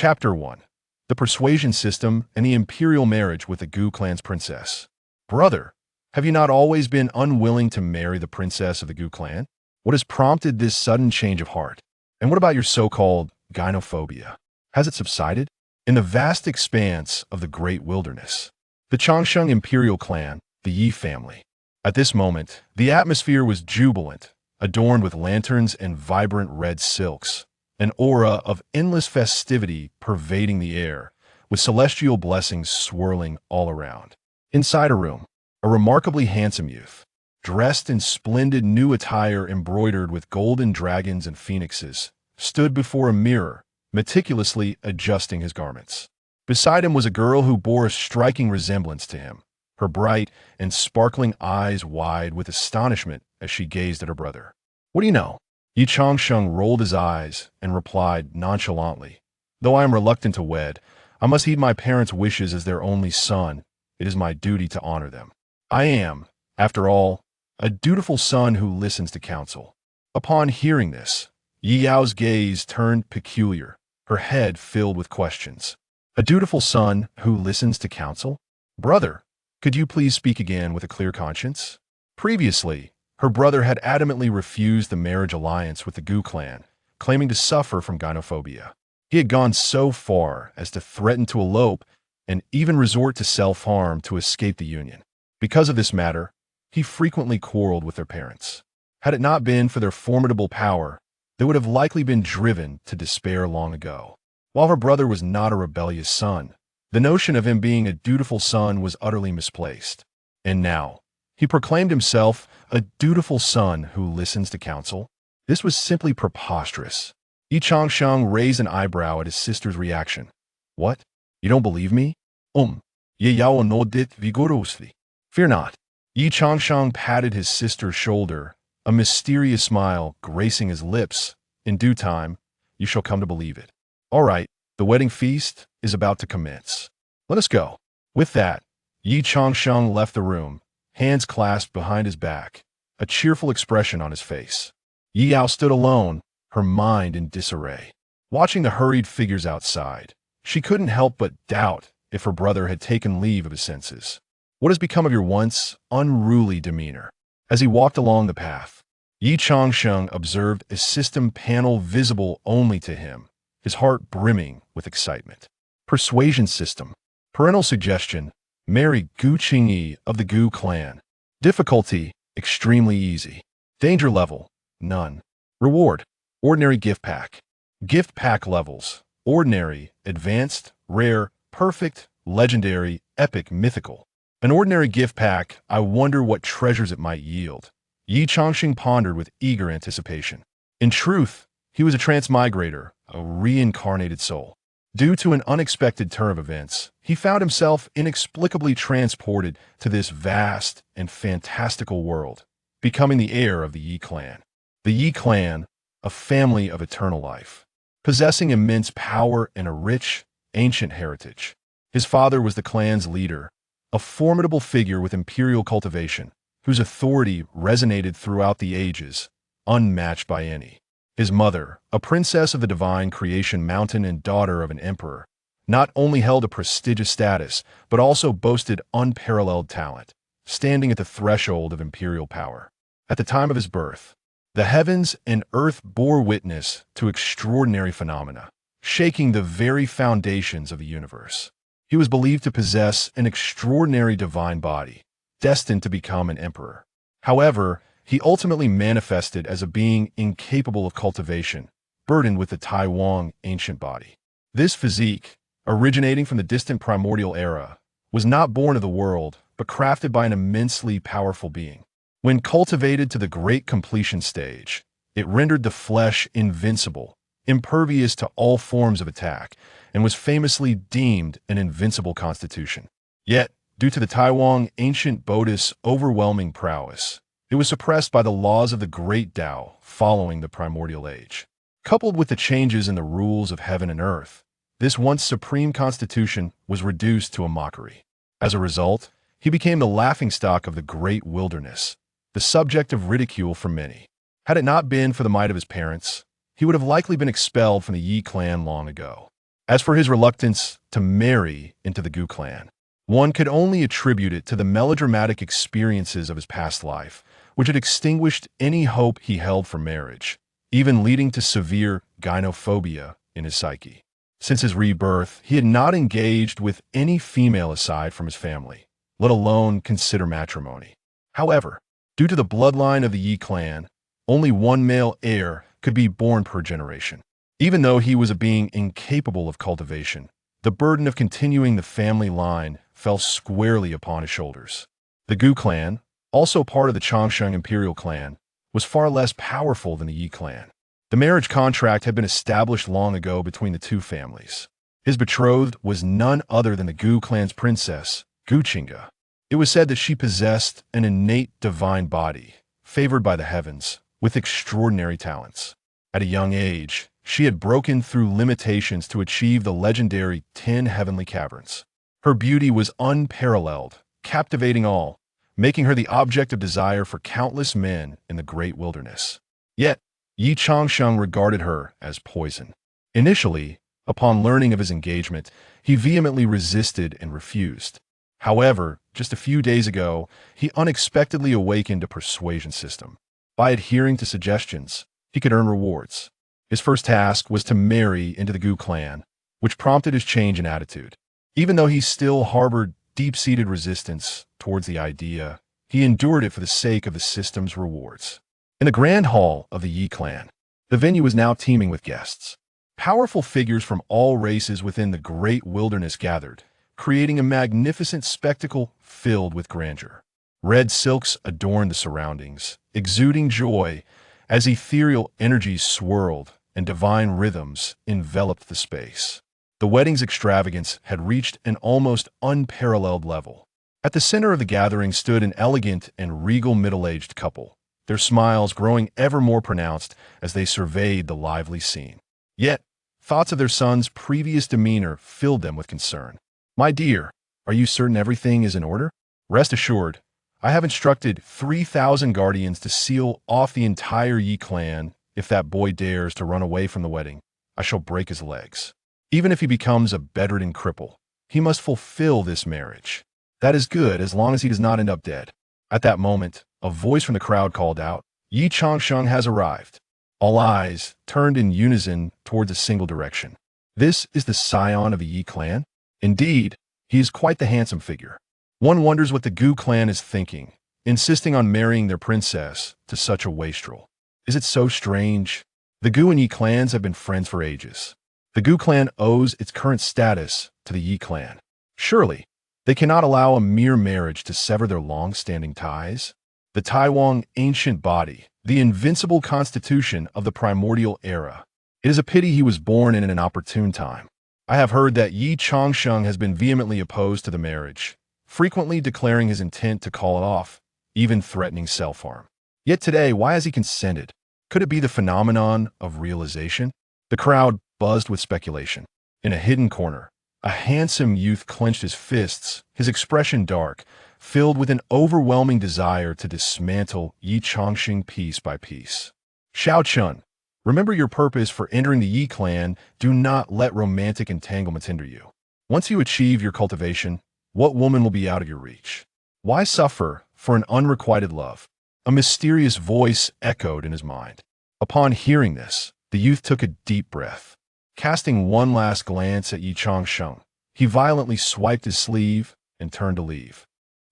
Chapter 1. The Persuasion System and the Imperial Marriage with the Gu Clan's Princess. Brother, have you not always been unwilling to marry the princess of the Gu Clan? What has prompted this sudden change of heart? And what about your so-called gynophobia? Has it subsided? In the vast expanse of the great wilderness, the Changsheng Imperial Clan, the Yi family. At this moment, the atmosphere was jubilant, adorned with lanterns and vibrant red silks, an aura of endless festivity pervading the air, with celestial blessings swirling all around. Inside a room, a remarkably handsome youth, dressed in splendid new attire embroidered with golden dragons and phoenixes, stood before a mirror, meticulously adjusting his garments. Beside him was a girl who bore a striking resemblance to him, her bright and sparkling eyes wide with astonishment as she gazed at her brother. "What do you know?" Yi Changsheng rolled his eyes and replied nonchalantly, "Though I am reluctant to wed, I must heed my parents' wishes as their only son. It is my duty to honor them. I am, after all, a dutiful son who listens to counsel." Upon hearing this, Yi Yao's gaze turned peculiar, her head filled with questions. A dutiful son who listens to counsel? Brother, could you please speak again with a clear conscience? Previously, her brother had adamantly refused the marriage alliance with the Gu clan, claiming to suffer from gynophobia. He had gone so far as to threaten to elope and even resort to self-harm to escape the union. Because of this matter, he frequently quarreled with their parents. Had it not been for their formidable power, they would have likely been driven to despair long ago. While her brother was not a rebellious son, the notion of him being a dutiful son was utterly misplaced. And now, he proclaimed himself a dutiful son who listens to counsel. This was simply preposterous. Yi Changsheng raised an eyebrow at his sister's reaction. "What? You don't believe me?" Ye Yao nodded vigorously. "Fear not." Yi Changsheng patted his sister's shoulder, a mysterious smile gracing his lips. "In due time, you shall come to believe it. All right, the wedding feast is about to commence. Let us go." With that, Yi Changsheng left the room, hands clasped behind his back, a cheerful expression on his face. Yi Yao stood alone, her mind in disarray. Watching the hurried figures outside, she couldn't help but doubt if her brother had taken leave of his senses. "What has become of your once unruly demeanor?" As he walked along the path, Yi Changsheng observed a system panel visible only to him, his heart brimming with excitement. Persuasion system. Parental suggestion: marry Gu Qingyi of the Gu clan. Difficulty: extremely easy. Danger level: none. Reward: ordinary gift pack. Gift pack levels: ordinary, advanced, rare, perfect, legendary, epic, mythical. An ordinary gift pack, I wonder what treasures it might yield. Yi Changsheng pondered with eager anticipation. In truth, he was a transmigrator, a reincarnated soul. Due to an unexpected turn of events, he found himself inexplicably transported to this vast and fantastical world, becoming the heir of the Yi clan. The Yi clan, a family of eternal life, possessing immense power and a rich, ancient heritage. His father was the clan's leader, a formidable figure with imperial cultivation, whose authority resonated throughout the ages, unmatched by any. His mother, a princess of the divine creation mountain and daughter of an emperor, not only held a prestigious status, but also boasted unparalleled talent, standing at the threshold of imperial power. At the time of his birth, the heavens and earth bore witness to extraordinary phenomena, shaking the very foundations of the universe. He was believed to possess an extraordinary divine body, destined to become an emperor. However, he ultimately manifested as a being incapable of cultivation, burdened with the Tai Wang ancient body. This physique, originating from the distant primordial era, was not born of the world, but crafted by an immensely powerful being. When cultivated to the great completion stage, it rendered the flesh invincible, impervious to all forms of attack, and was famously deemed an invincible constitution. Yet, due to the Tai Wang ancient Buddhist's overwhelming prowess, it was suppressed by the laws of the Great Tao following the primordial age. Coupled with the changes in the rules of heaven and earth, this once supreme constitution was reduced to a mockery. As a result, he became the laughingstock of the great wilderness, the subject of ridicule for many. Had it not been for the might of his parents, he would have likely been expelled from the Yi clan long ago. As for his reluctance to marry into the Gu clan, one could only attribute it to the melodramatic experiences of his past life, which had extinguished any hope he held for marriage, even leading to severe gynophobia in his psyche. Since his rebirth, he had not engaged with any female aside from his family, let alone consider matrimony. However, due to the bloodline of the Yi clan, only one male heir could be born per generation. Even though he was a being incapable of cultivation, the burden of continuing the family line fell squarely upon his shoulders. The Gu clan, also part of the Changsheng imperial clan, was far less powerful than the Yi clan. The marriage contract had been established long ago between the two families. His betrothed was none other than the Gu clan's princess, Gu Qingge. It was said that she possessed an innate divine body, favored by the heavens, with extraordinary talents. At a young age, she had broken through limitations to achieve the legendary 10 heavenly caverns. Her beauty was unparalleled, captivating all, making her the object of desire for countless men in the great wilderness. Yet, Yi Changsheng regarded her as poison. Initially, upon learning of his engagement, he vehemently resisted and refused. However, just a few days ago, he unexpectedly awakened a persuasion system. By adhering to suggestions, he could earn rewards. His first task was to marry into the Gu clan, which prompted his change in attitude. Even though he still harbored deep-seated resistance towards the idea, he endured it for the sake of the system's rewards. In the grand hall of the Yi clan, the venue was now teeming with guests. Powerful figures from all races within the great wilderness gathered, creating a magnificent spectacle filled with grandeur. Red silks adorned the surroundings, exuding joy as ethereal energies swirled and divine rhythms enveloped the space. The wedding's extravagance had reached an almost unparalleled level. At the center of the gathering stood an elegant and regal middle-aged couple, their smiles growing ever more pronounced as they surveyed the lively scene. Yet, thoughts of their son's previous demeanor filled them with concern. "My dear, are you certain everything is in order? Rest assured, I have instructed 3,000 guardians to seal off the entire Yi clan. If that boy dares to run away from the wedding, I shall break his legs. Even if he becomes a bedridden cripple, he must fulfill this marriage. That is good as long as he does not end up dead." At that moment, a voice from the crowd called out, "Yi Changsheng has arrived." All eyes turned in unison towards a single direction. This is the scion of the Yi clan? Indeed, he is quite the handsome figure. One wonders what the Gu clan is thinking, insisting on marrying their princess to such a wastrel. Is it so strange? The Gu and Yi clans have been friends for ages. The Gu clan owes its current status to the Yi clan. Surely, they cannot allow a mere marriage to sever their long-standing ties. The Taiwan ancient body, the invincible constitution of the primordial era. It is a pity he was born in an opportune time. I have heard that Yi Changsheng has been vehemently opposed to the marriage, frequently declaring his intent to call it off, even threatening self-harm. Yet today, why has he consented? Could it be the phenomenon of realization? The crowd buzzed with speculation. In a hidden corner, a handsome youth clenched his fists, his expression dark, filled with an overwhelming desire to dismantle Yi Changsheng piece by piece. "Xiao Chun, remember your purpose for entering the Yi clan. Do not let romantic entanglements hinder you. Once you achieve your cultivation, what woman will be out of your reach? Why suffer for an unrequited love?" A mysterious voice echoed in his mind. Upon hearing this, the youth took a deep breath. Casting one last glance at Yi Changsheng, he violently swiped his sleeve and turned to leave.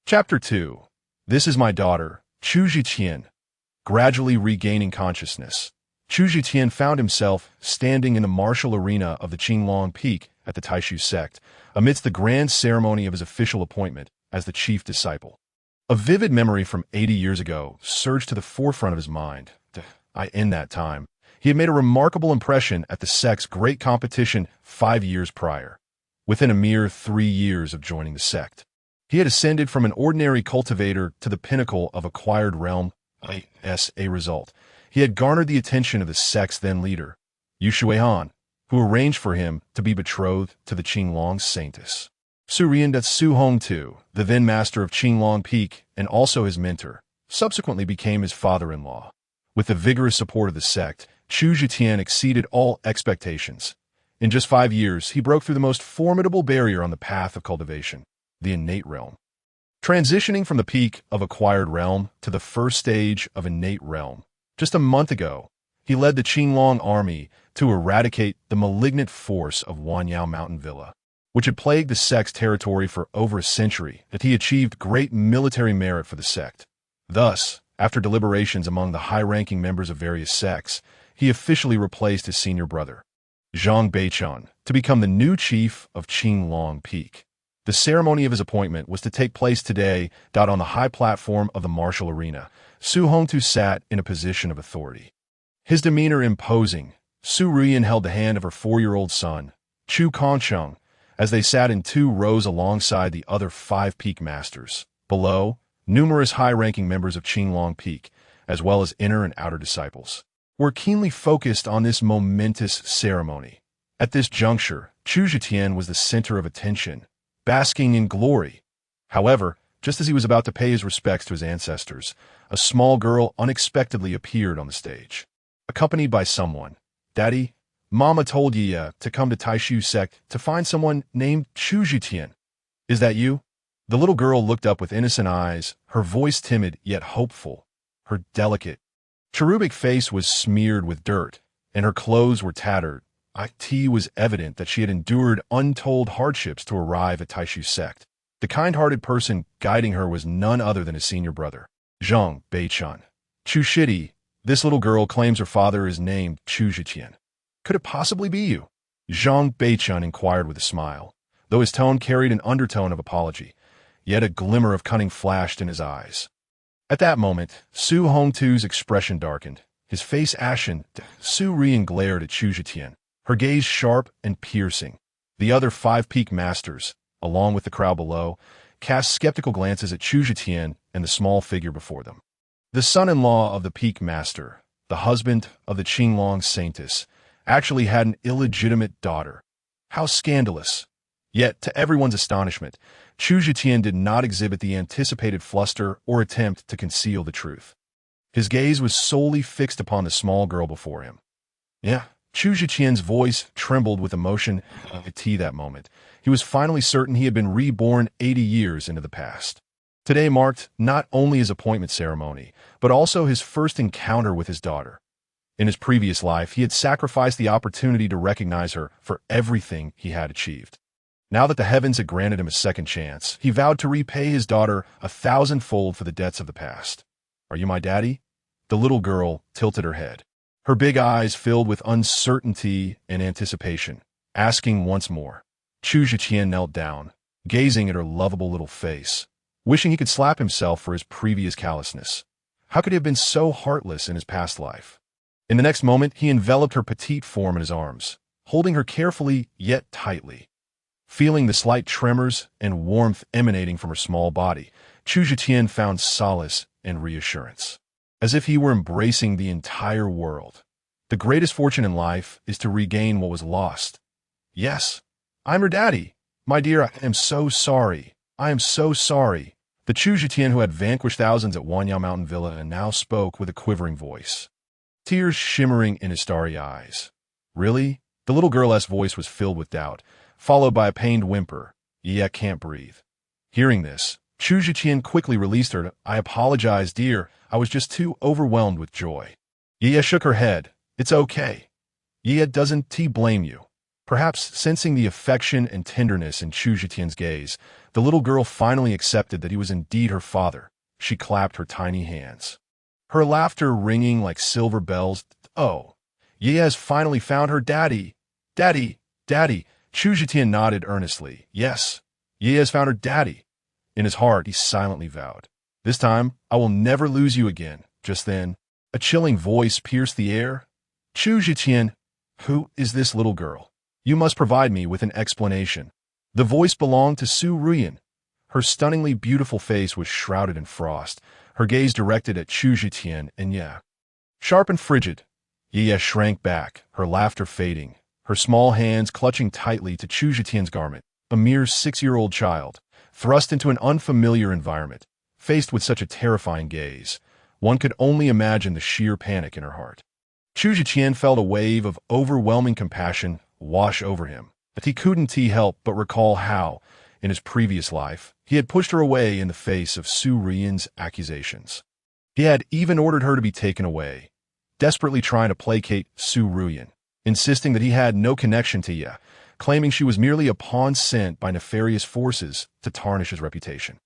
Chapter 2. This is my daughter, Chu Zhiqian. Gradually regaining consciousness, Chu Zhiqian found himself standing in the martial arena of the Qinglong Peak at the Taishu sect, amidst the grand ceremony of his official appointment as the chief disciple. A vivid memory from 80 years ago surged to the forefront of his mind. In that time, he had made a remarkable impression at the sect's great competition 5 years prior. Within a mere 3 years of joining the sect, he had ascended from an ordinary cultivator to the pinnacle of acquired realm. As a result, he had garnered the attention of the sect's then leader, Yu Shuihan, who arranged for him to be betrothed to the Qinglong saintess. Su Rian Su Hong too, the then master of Qinglong Peak and also his mentor, subsequently became his father-in-law. With the vigorous support of the sect, Chu Zhiqian exceeded all expectations. In just 5 years, he broke through the most formidable barrier on the path of cultivation, the innate realm. Transitioning from the peak of acquired realm to the first stage of innate realm, just a month ago, he led the Qinglong army to eradicate the malignant force of Wanyao Mountain Villa, which had plagued the sect's territory for over a century, that he achieved great military merit for the sect. Thus, after deliberations among the high-ranking members of various sects, he officially replaced his senior brother, Zhang Beichun, to become the new chief of Qinglong Peak. The ceremony of his appointment was to take place today. On the high platform of the martial arena, Su Hongtu sat in a position of authority. His demeanor imposing, Su Ruyan held the hand of her 4-year-old son, Chu Concheng, as they sat in 2 rows alongside the other 5 peak masters. Below, numerous high-ranking members of Qinglong Peak, as well as inner and outer disciples, were keenly focused on this momentous ceremony. At this juncture, Chu Zhitian was the center of attention, basking in glory. However, just as he was about to pay his respects to his ancestors, a small girl unexpectedly appeared on the stage, accompanied by someone. "Daddy, Mama told you to come to Taishu sect to find someone named Chu Zhitian. Is that you?" The little girl looked up with innocent eyes, her voice timid yet hopeful. Her delicate, cherubic face was smeared with dirt, and her clothes were tattered. It was evident that she had endured untold hardships to arrive at Taishu sect. The kind-hearted person guiding her was none other than his senior brother, Zhang Beichun. "Chu Shidi, this little girl claims her father is named Chu Zhitian. Could it possibly be you?" Zhang Beichun inquired with a smile, though his tone carried an undertone of apology, yet a glimmer of cunning flashed in his eyes. At that moment, Su Hongtu's expression darkened, his face ashen. Su Ruyan glared at Chu Zhitian, her gaze sharp and piercing. The other 5 peak masters, along with the crowd below, cast skeptical glances at Chu Zhitian and the small figure before them. The son-in-law of the peak master, the husband of the Qinglong saintess, actually had an illegitimate daughter. How scandalous! Yet, to everyone's astonishment, Chu Zhitian did not exhibit the anticipated fluster or attempt to conceal the truth. His gaze was solely fixed upon the small girl before him. "Yeah." Chu Zhitian's voice trembled with emotion at that moment. He was finally certain he had been reborn 80 years into the past. Today marked not only his appointment ceremony, but also his first encounter with his daughter. In his previous life, he had sacrificed the opportunity to recognize her for everything he had achieved. Now that the heavens had granted him a second chance, he vowed to repay his daughter 1,000-fold for the debts of the past. "Are you my daddy?" The little girl tilted her head, her big eyes filled with uncertainty and anticipation, asking once more. Chu Zhitian knelt down, gazing at her lovable little face, wishing he could slap himself for his previous callousness. How could he have been so heartless in his past life? In the next moment, he enveloped her petite form in his arms, holding her carefully yet tightly. Feeling the slight tremors and warmth emanating from her small body, Chu Zhitian found solace and reassurance, as if he were embracing the entire world. The greatest fortune in life is to regain what was lost. "Yes, I'm her daddy. My dear, I am so sorry. I am so sorry." The Chu Zhitian who had vanquished thousands at Wanyao Mountain Villa and now spoke with a quivering voice, tears shimmering in his starry eyes. "Really?" The little girl's voice was filled with doubt, followed by a pained whimper. "Yeah, I can't breathe." Hearing this, Chu Zhitian quickly released her. "I apologize, dear. I was just too overwhelmed with joy." Yia shook her head. "It's okay. Yia doesn't blame you." Perhaps sensing the affection and tenderness in Chu Zhitian's gaze, the little girl finally accepted that he was indeed her father. She clapped her tiny hands, her laughter ringing like silver bells. "Oh, Yia has finally found her daddy. Daddy, daddy." Chu Zhitian nodded earnestly. "Yes, Yia has found her daddy." In his heart, he silently vowed, "This time, I will never lose you again." Just then, a chilling voice pierced the air. "Chu Zhitian, who is this little girl? You must provide me with an explanation." The voice belonged to Su Ruyan. Her stunningly beautiful face was shrouded in frost, her gaze directed at Chu Zhitian and Ye. Sharp and frigid, Ye shrank back, her laughter fading, her small hands clutching tightly to Chu Zhitian's garment. A mere 6-year-old child, thrust into an unfamiliar environment, faced with such a terrifying gaze, one could only imagine the sheer panic in her heart. Chu Zhitian felt a wave of overwhelming compassion wash over him. But he couldn't help but recall how, in his previous life, he had pushed her away in the face of Su Ruiyan's accusations. He had even ordered her to be taken away, desperately trying to placate Su Ruiyan, insisting that he had no connection to Ye, claiming she was merely a pawn sent by nefarious forces to tarnish his reputation.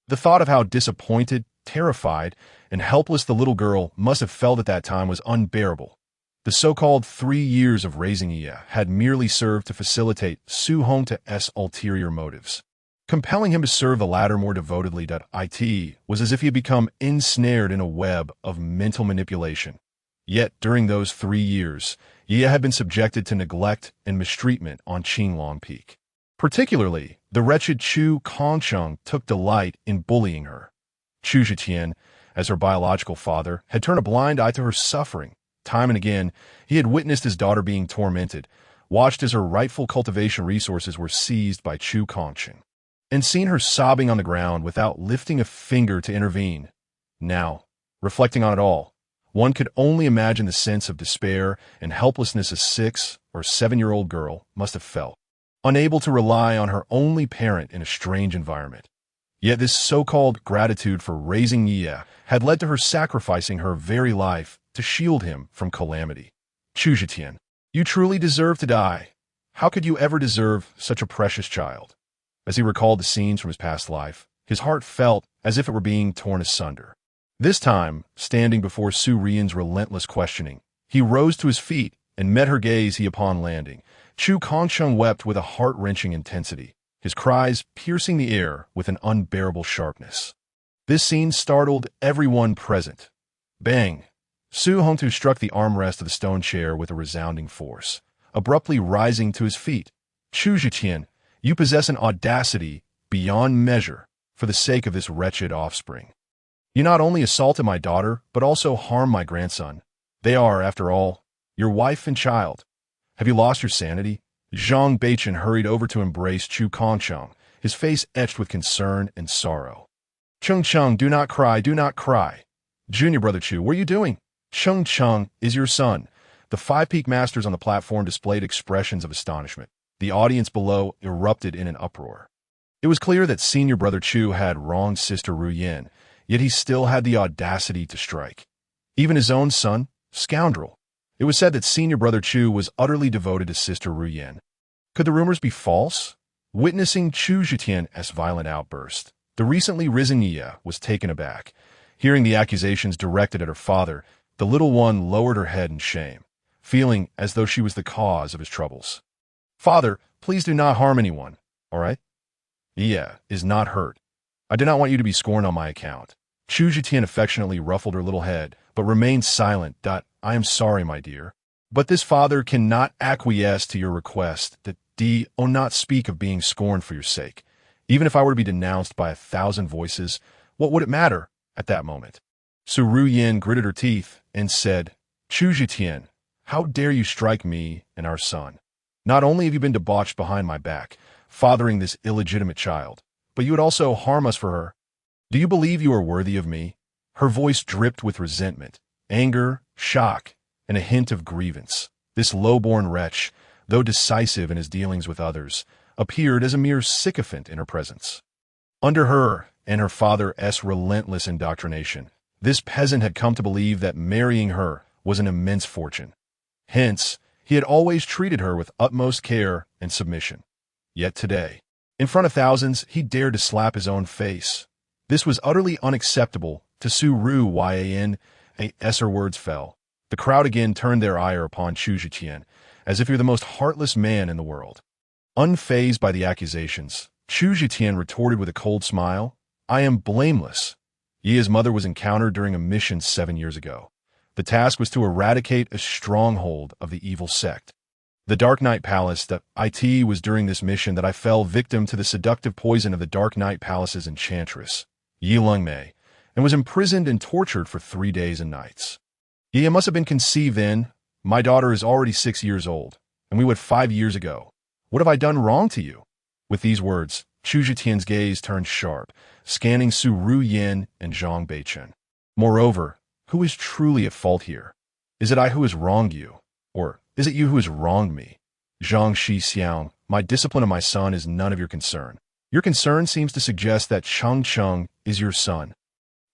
The thought of how disappointed, terrified, and helpless the little girl must have felt at that time was unbearable. The so-called 3 years of raising Ye had merely served to facilitate Su Hong's ulterior motives. Compelling him to serve the latter more devotedly. It was as if he had become ensnared in a web of mental manipulation. Yet, during those 3 years, Ye had been subjected to neglect and mistreatment on Qinglong Peak. Particularly, the wretched Chu Kongsheng took delight in bullying her. Chu Zhitian, as her biological father, had turned a blind eye to her suffering. Time and again, he had witnessed his daughter being tormented, watched as her rightful cultivation resources were seized by Chu Kongsheng, and seen her sobbing on the ground without lifting a finger to intervene. Now, reflecting on it all, one could only imagine the sense of despair and helplessness a 6 or 7-year-old girl must have felt, unable to rely on her only parent in a strange environment. Yet this so-called gratitude for raising Ye had led to her sacrificing her very life to shield him from calamity. Chu Zhitian, you truly deserve to die. How could you ever deserve such a precious child? As he recalled the scenes from his past life, his heart felt as if it were being torn asunder. This time, standing before Su Ruiyan's relentless questioning, he rose to his feet and met her gaze upon landing. Chu Kongsheng wept with a heart-wrenching intensity, his cries piercing the air with an unbearable sharpness. This scene startled everyone present. Bang! Su Hongtu struck the armrest of the stone chair with a resounding force, abruptly rising to his feet. Chu Zhitian, you possess an audacity beyond measure for the sake of this wretched offspring. You not only assaulted my daughter, but also harmed my grandson. They are, after all, your wife and child. Have you lost your sanity? Zhang Beichen hurried over to embrace Chu Kongsheng, his face etched with concern and sorrow. Cheng, do not cry, do not cry. Junior brother Chu, what are you doing? Cheng is your son. The 5 peak masters on the platform displayed expressions of astonishment. The audience below erupted in an uproar. It was clear that senior brother Chu had wronged sister Ruiyan, yet he still had the audacity to strike. Even his own son, scoundrel. It was said that senior brother Chu was utterly devoted to sister Ruiyan. Could the rumors be false? Witnessing Chu Zhitian's violent outburst, the recently risen Ye was taken aback. Hearing the accusations directed at her father, the little one lowered her head in shame, feeling as though she was the cause of his troubles. Father, please do not harm anyone, all right? Ye is not hurt. I do not want you to be scorned on my account. Chu Zhitian affectionately ruffled her little head, but remained silent. I am sorry, my dear, but this father cannot acquiesce to your request that not speak of being scorned for your sake. Even if I were to be denounced by 1,000 voices, what would it matter at that moment? Su Ruiyan gritted her teeth and said, Chu Zhitian, how dare you strike me and our son? Not only have you been debauched behind my back, fathering this illegitimate child, but you would also harm us for her. Do you believe you are worthy of me? Her voice dripped with resentment, anger, shock, and a hint of grievance. This low-born wretch, though decisive in his dealings with others, appeared as a mere sycophant in her presence. Under her and her father's relentless indoctrination, this peasant had come to believe that marrying her was an immense fortune. Hence, he had always treated her with utmost care and submission. Yet today, in front of thousands, he dared to slap his own face. This was utterly unacceptable to Su Ruiyan. Her words fell. The crowd again turned their ire upon Chu Zhitian, as if he were the most heartless man in the world. Unfazed by the accusations, Chu Zhitian retorted with a cold smile, I am blameless. Ye's mother was encountered during a mission 7 years ago. The task was to eradicate a stronghold of the evil sect. The Dark Knight Palace. It was during this mission that I fell victim to the seductive poison of the Dark Knight Palace's enchantress, Yi Lungmei, and was imprisoned and tortured for 3 days and nights. Ye must have been conceived then. My daughter is already 6 years old, and we wed 5 years ago. What have I done wrong to you? With these words, Chu Zhitian's gaze turned sharp, scanning Su Ruiyan and Zhang Beichen. Moreover, who is truly at fault here? Is it I who has wronged you, or is it you who has wronged me? Zhang Xiang, my discipline of my son is none of your concern. Your concern seems to suggest that Cheng Cheng is your son.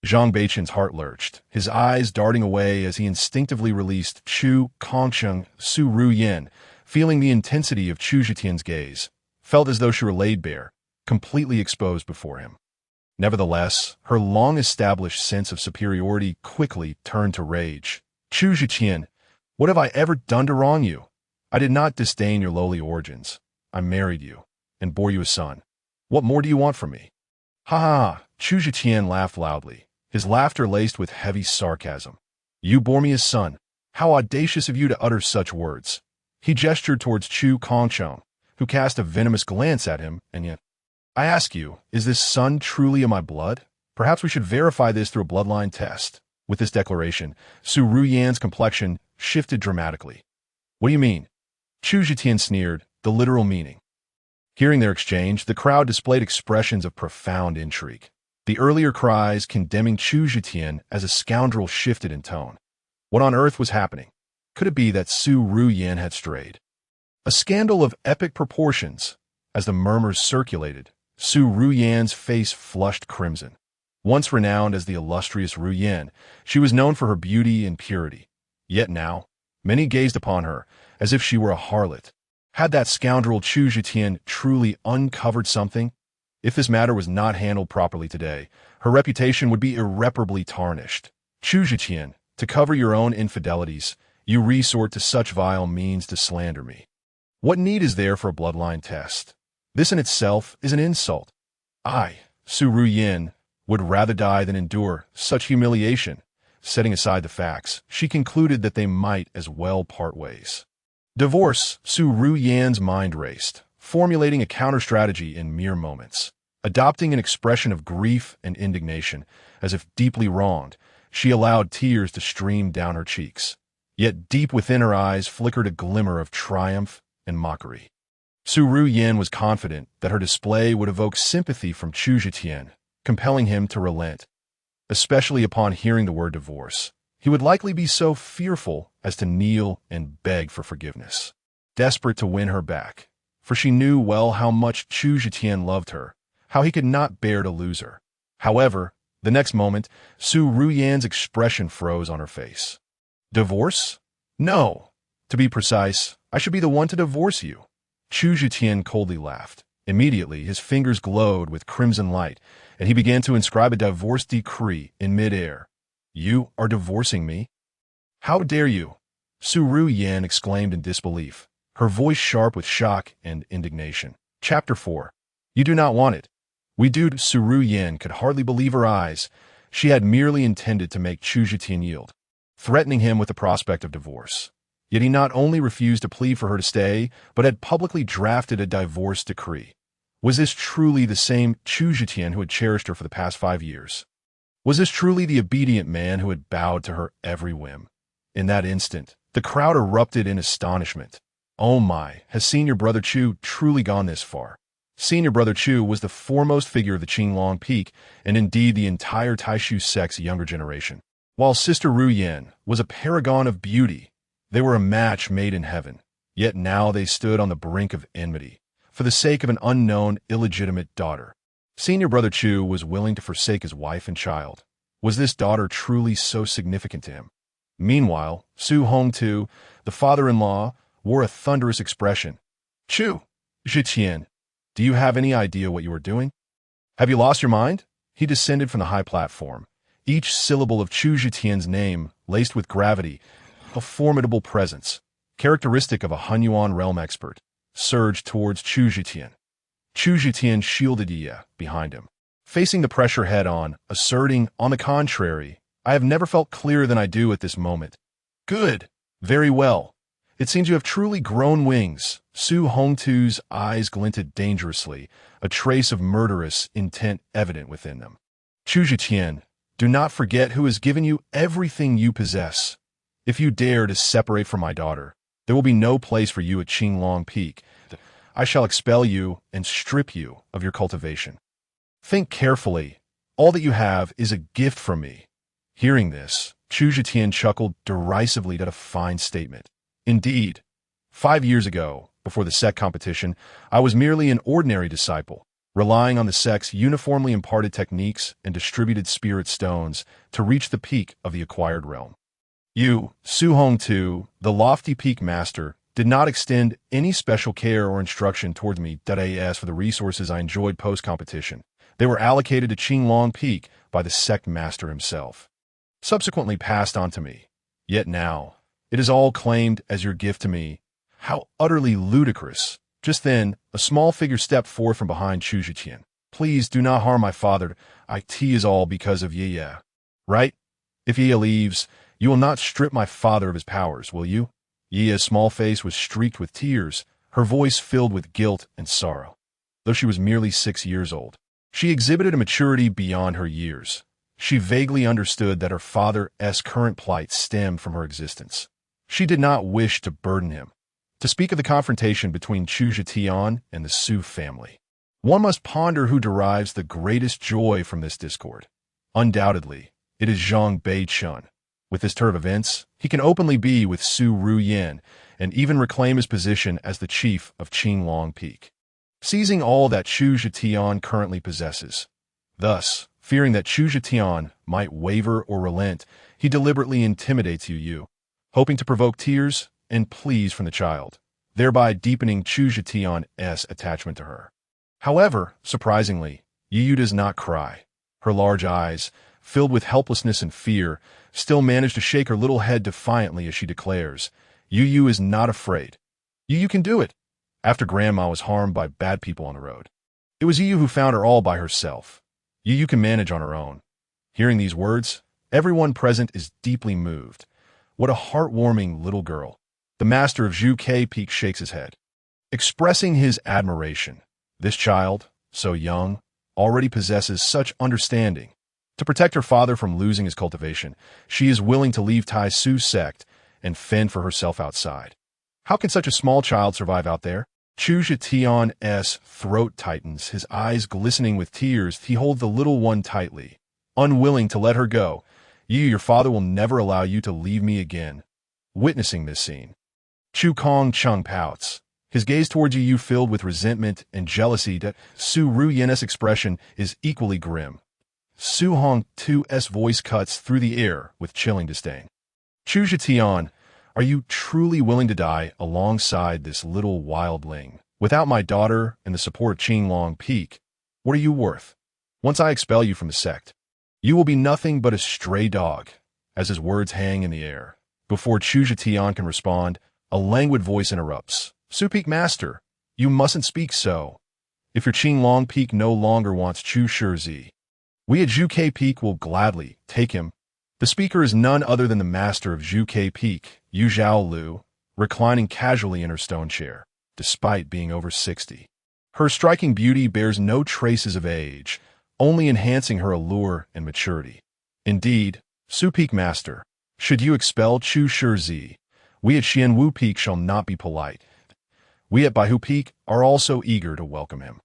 Zhang Beichen's heart lurched, his eyes darting away as he instinctively released Chu Kongcheng Su Ru Yin, feeling the intensity of Chu Zhitian's gaze, felt as though she were laid bare, completely exposed before him. Nevertheless, her long-established sense of superiority quickly turned to rage. Chu Zhitian, what have I ever done to wrong you? I did not disdain your lowly origins. I married you, and bore you a son. What more do you want from me? Ha ha! Chu Zhitian laughed loudly, his laughter laced with heavy sarcasm. You bore me a son. How audacious of you to utter such words. He gestured towards Chu Kongcheng, who cast a venomous glance at him, and yet, I ask you, is this son truly of my blood? Perhaps we should verify this through a bloodline test. With this declaration, Su Ruyan's complexion shifted dramatically. What do you mean? Chu Zhitian sneered, the literal meaning. Hearing their exchange, the crowd displayed expressions of profound intrigue. The earlier cries condemning Chu Zhitian as a scoundrel shifted in tone. What on earth was happening? Could it be that Su Ruyan had strayed? A scandal of epic proportions. As the murmurs circulated, Su Ruyan's face flushed crimson. Once renowned as the illustrious Ruyan, she was known for her beauty and purity. Yet now, many gazed upon her as if she were a harlot. Had that scoundrel Chu Zhitian truly uncovered something? If this matter was not handled properly today, her reputation would be irreparably tarnished. Chu Zhitian, to cover your own infidelities, you resort to such vile means to slander me. What need is there for a bloodline test? This in itself is an insult. I, Su Ruyan, would rather die than endure such humiliation. Setting aside the facts, she concluded that they might as well part ways. Divorce, Su Ruyan's mind raced, formulating a counter-strategy in mere moments. Adopting an expression of grief and indignation, as if deeply wronged, she allowed tears to stream down her cheeks. Yet deep within her eyes flickered a glimmer of triumph and mockery. Su Ruyan was confident that her display would evoke sympathy from Chu Zhitian, compelling him to relent. Especially upon hearing the word divorce, he would likely be so fearful as to kneel and beg for forgiveness. Desperate to win her back, for she knew well how much Chu Zhitian loved her, how he could not bear to lose her. However, the next moment, Su Ruyan's expression froze on her face. Divorce? No. To be precise, I should be the one to divorce you. Chu Zhitian coldly laughed. Immediately, his fingers glowed with crimson light, and he began to inscribe a divorce decree in mid-air. You are divorcing me? How dare you? Su Ruyan exclaimed in disbelief, her voice sharp with shock and indignation. Chapter 4. You do not want it. We do. Su Ruyan could hardly believe her eyes. She had merely intended to make Chu Zhitian yield, threatening him with the prospect of divorce. Yet he not only refused to plead for her to stay, but had publicly drafted a divorce decree. Was this truly the same Chu Zhitian who had cherished her for the past 5 years? Was this truly the obedient man who had bowed to her every whim? In that instant, the crowd erupted in astonishment. Oh my, has Senior Brother Chu truly gone this far? Senior Brother Chu was the foremost figure of the Qinglong Peak, and indeed the entire Taishu sect's younger generation. While Sister Ruyan was a paragon of beauty, they were a match made in heaven. Yet now they stood on the brink of enmity, for the sake of an unknown, illegitimate daughter. Senior Brother Chu was willing to forsake his wife and child. Was this daughter truly so significant to him? Meanwhile, Su Hongtu, the father-in-law, wore a thunderous expression. Chu Zhitian, do you have any idea what you are doing? Have you lost your mind? He descended from the high platform, each syllable of Chu Zhitian's name laced with gravity, a formidable presence, characteristic of a Hunyuan realm expert, surged towards Chu Zhitian. Chu Zhitian shielded Ye behind him, facing the pressure head-on, asserting, on the contrary, I have never felt clearer than I do at this moment. Good. Very well. It seems you have truly grown wings. Su Hongtu's eyes glinted dangerously, a trace of murderous intent evident within them. Chu Zhitian, do not forget who has given you everything you possess. If you dare to separate from my daughter, there will be no place for you at Qinglong Peak. I shall expel you and strip you of your cultivation. Think carefully. All that you have is a gift from me. Hearing this, Chu Zhitian chuckled derisively at a fine statement. Indeed, 5 years ago, Before the sect competition, I was merely an ordinary disciple, relying on the sect's uniformly imparted techniques and distributed spirit stones to reach the peak of the acquired realm. You, Su Hong Tu, the lofty peak master, did not extend any special care or instruction towards me as for the resources I enjoyed post-competition. They were allocated to Qinglong Peak by the sect master himself, subsequently passed on to me. Yet now, it is all claimed as your gift to me. How utterly ludicrous. Just then, a small figure stepped forth from behind Chu Zhiqian. Please do not harm my father. It is all because of Ye. Right? If Ye leaves, you will not strip my father of his powers, will you? Ye's small face was streaked with tears, her voice filled with guilt and sorrow. Though she was merely 6 years old, she exhibited a maturity beyond her years. She vaguely understood that her father's current plight stemmed from her existence. She did not wish to burden him. To speak of the confrontation between Chu Zhitian and the Su family, one must ponder who derives the greatest joy from this discord. Undoubtedly, it is Zhang Beichun. With this turn of events, he can openly be with Su Ruyan and even reclaim his position as the chief of Qinglong Peak, seizing all that Chu Zhitian currently possesses. Thus, fearing that Chu Zhitian might waver or relent, he deliberately intimidates Yu, hoping to provoke tears and pleas from the child, thereby deepening Chu Zhitian's attachment to her. However, surprisingly, Yu does not cry. Her large eyes, filled with helplessness and fear, still manage to shake her little head defiantly as she declares, Yu is not afraid. Yu can do it. After Grandma was harmed by bad people on the road, it was Yu who found her all by herself. Yu can manage on her own. Hearing these words, everyone present is deeply moved. What a heartwarming little girl. The master of Zhu Ke Peak shakes his head, expressing his admiration. This child, so young, already possesses such understanding. To protect her father from losing his cultivation, she is willing to leave Tai Su's sect and fend for herself outside. How can such a small child survive out there? Chu Zhitian's throat tightens, his eyes glistening with tears. He holds the little one tightly, unwilling to let her go. Your father will never allow you to leave me again. Witnessing this scene, Chu Kong Chung pouts, his gaze towards Yu filled with resentment and jealousy. That Su Ruyan's expression is equally grim. Su Hong Tu's voice cuts through the air with chilling disdain. Chu Zhitian, are you truly willing to die alongside this little wildling? Without my daughter and the support of Qinglong Peak, what are you worth? Once I expel you from the sect, you will be nothing but a stray dog. As his words hang in the air, before Chu Zhitian can respond, a languid voice interrupts. Su Peak Master, you mustn't speak so. If your Qinglong Peak no longer wants Chu Shizi, we at Zhu Ke Peak will gladly take him. The speaker is none other than the master of Zhu Ke Peak, Yu Zhao Lu, reclining casually in her stone chair, despite being over 60. Her striking beauty bears no traces of age, only enhancing her allure and maturity. Indeed, Su Peak Master, should you expel Chu Shizi, we at Xianwu Peak shall not be polite. We at Baihu Peak are also eager to welcome him.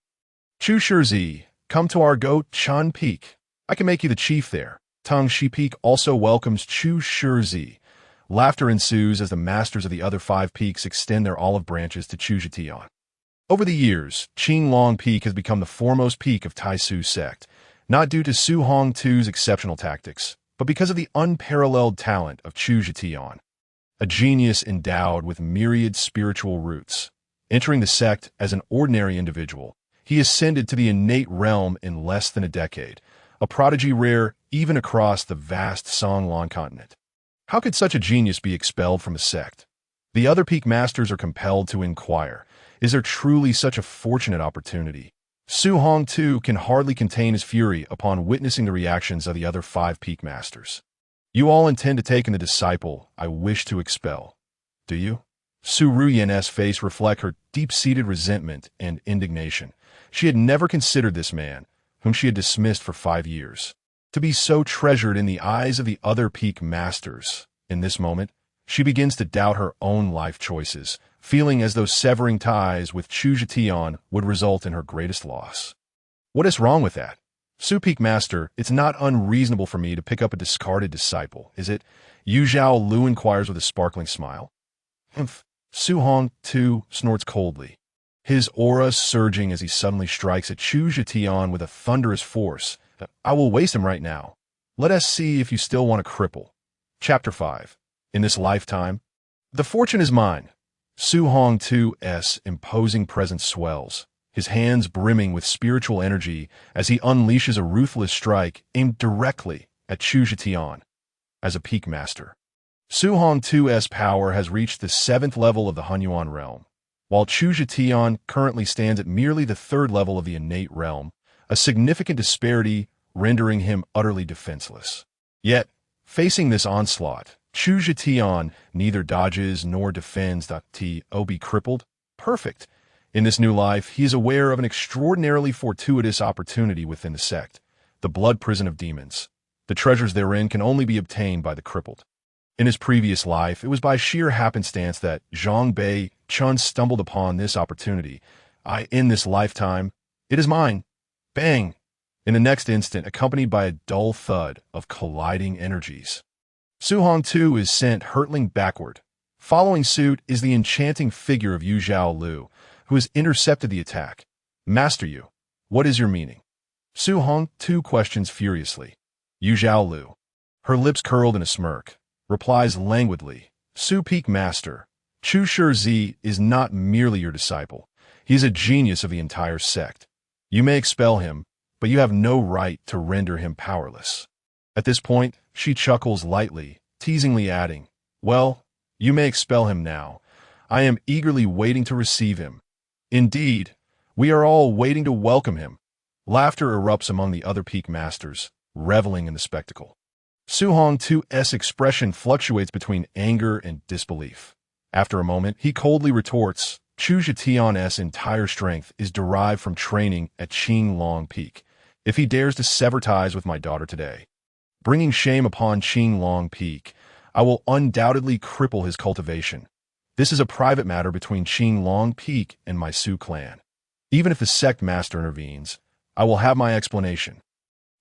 Chu Shizi, come to our Go Chan Peak. I can make you the chief there. Tang Shi Peak also welcomes Chu Shizi. Laughter ensues as the masters of the other 5 peaks extend their olive branches to Chu Zhitian. Over the years, Qinglong Peak has become the foremost peak of Tai Su's sect, not due to Su Hong Tu's exceptional tactics, but because of the unparalleled talent of Chu Zhitian, a genius endowed with myriad spiritual roots. Entering the sect as an ordinary individual, he ascended to the innate realm in less than a decade, a prodigy rare even across the vast Songlan continent. How could such a genius be expelled from a sect? The other peak masters are compelled to inquire, is there truly such a fortunate opportunity? Su Hong Tu can hardly contain his fury upon witnessing the reactions of the other 5 peak masters. You all intend to take in the disciple I wish to expel, do you? Su Ruyan's face reflects her deep-seated resentment and indignation. She had never considered this man, whom she had dismissed for 5 years, to be so treasured in the eyes of the other peak masters. In this moment, she begins to doubt her own life choices, feeling as though severing ties with Chu Zhitian would result in her greatest loss. What is wrong with that? Su Peak Master, it's not unreasonable for me to pick up a discarded disciple, is it? Yu Zhao Lu inquires with a sparkling smile. Humph. Su Hong, too, snorts coldly, his aura surging as he suddenly strikes at Chu Zhetian with a thunderous force. I will waste him right now. Let us see if you still want to cripple. Chapter 5. In this lifetime, the fortune is mine. Su Hong 2's imposing presence swells, his hands brimming with spiritual energy as he unleashes a ruthless strike aimed directly at Chu Zhetian. As a peak master, Su Hong 2's power has reached the 7th level of the Hunyuan realm, while Chu Zhetian currently stands at merely the 3rd level of the innate realm, a significant disparity rendering him utterly defenseless. Yet, facing this onslaught, Chu Zhetian neither dodges nor defends. To be crippled? Perfect. In this new life, he is aware of an extraordinarily fortuitous opportunity within the sect, the blood prison of demons. The treasures therein can only be obtained by the crippled. In his previous life, it was by sheer happenstance that Zhang Bei Chun stumbled upon this opportunity. In this lifetime, it is mine. Bang! In the next instant, accompanied by a dull thud of colliding energies, Su Hong 2 is sent hurtling backward. Following suit is the enchanting figure of Yu Zhao Lu, who has intercepted the attack. Master Yu, what is your meaning? Su Hong 2 questions furiously. Yu Zhao Lu, her lips curled in a smirk, replies languidly, Su Peak Master, Chu Shi is not merely your disciple. He is a genius of the entire sect. You may expel him, but you have no right to render him powerless. At this point, she chuckles lightly, teasingly adding, well, you may expel him now. I am eagerly waiting to receive him. Indeed, we are all waiting to welcome him. Laughter erupts among the other peak masters, reveling in the spectacle. Su Hong 2's expression fluctuates between anger and disbelief. After a moment, he coldly retorts, Chu Zhetian's entire strength is derived from training at Qing Long Peak. If he dares to sever ties with my daughter today, bringing shame upon Qing Long Peak, I will undoubtedly cripple his cultivation. This is a private matter between Qing Long Peak and my Su clan. Even if the sect master intervenes, I will have my explanation.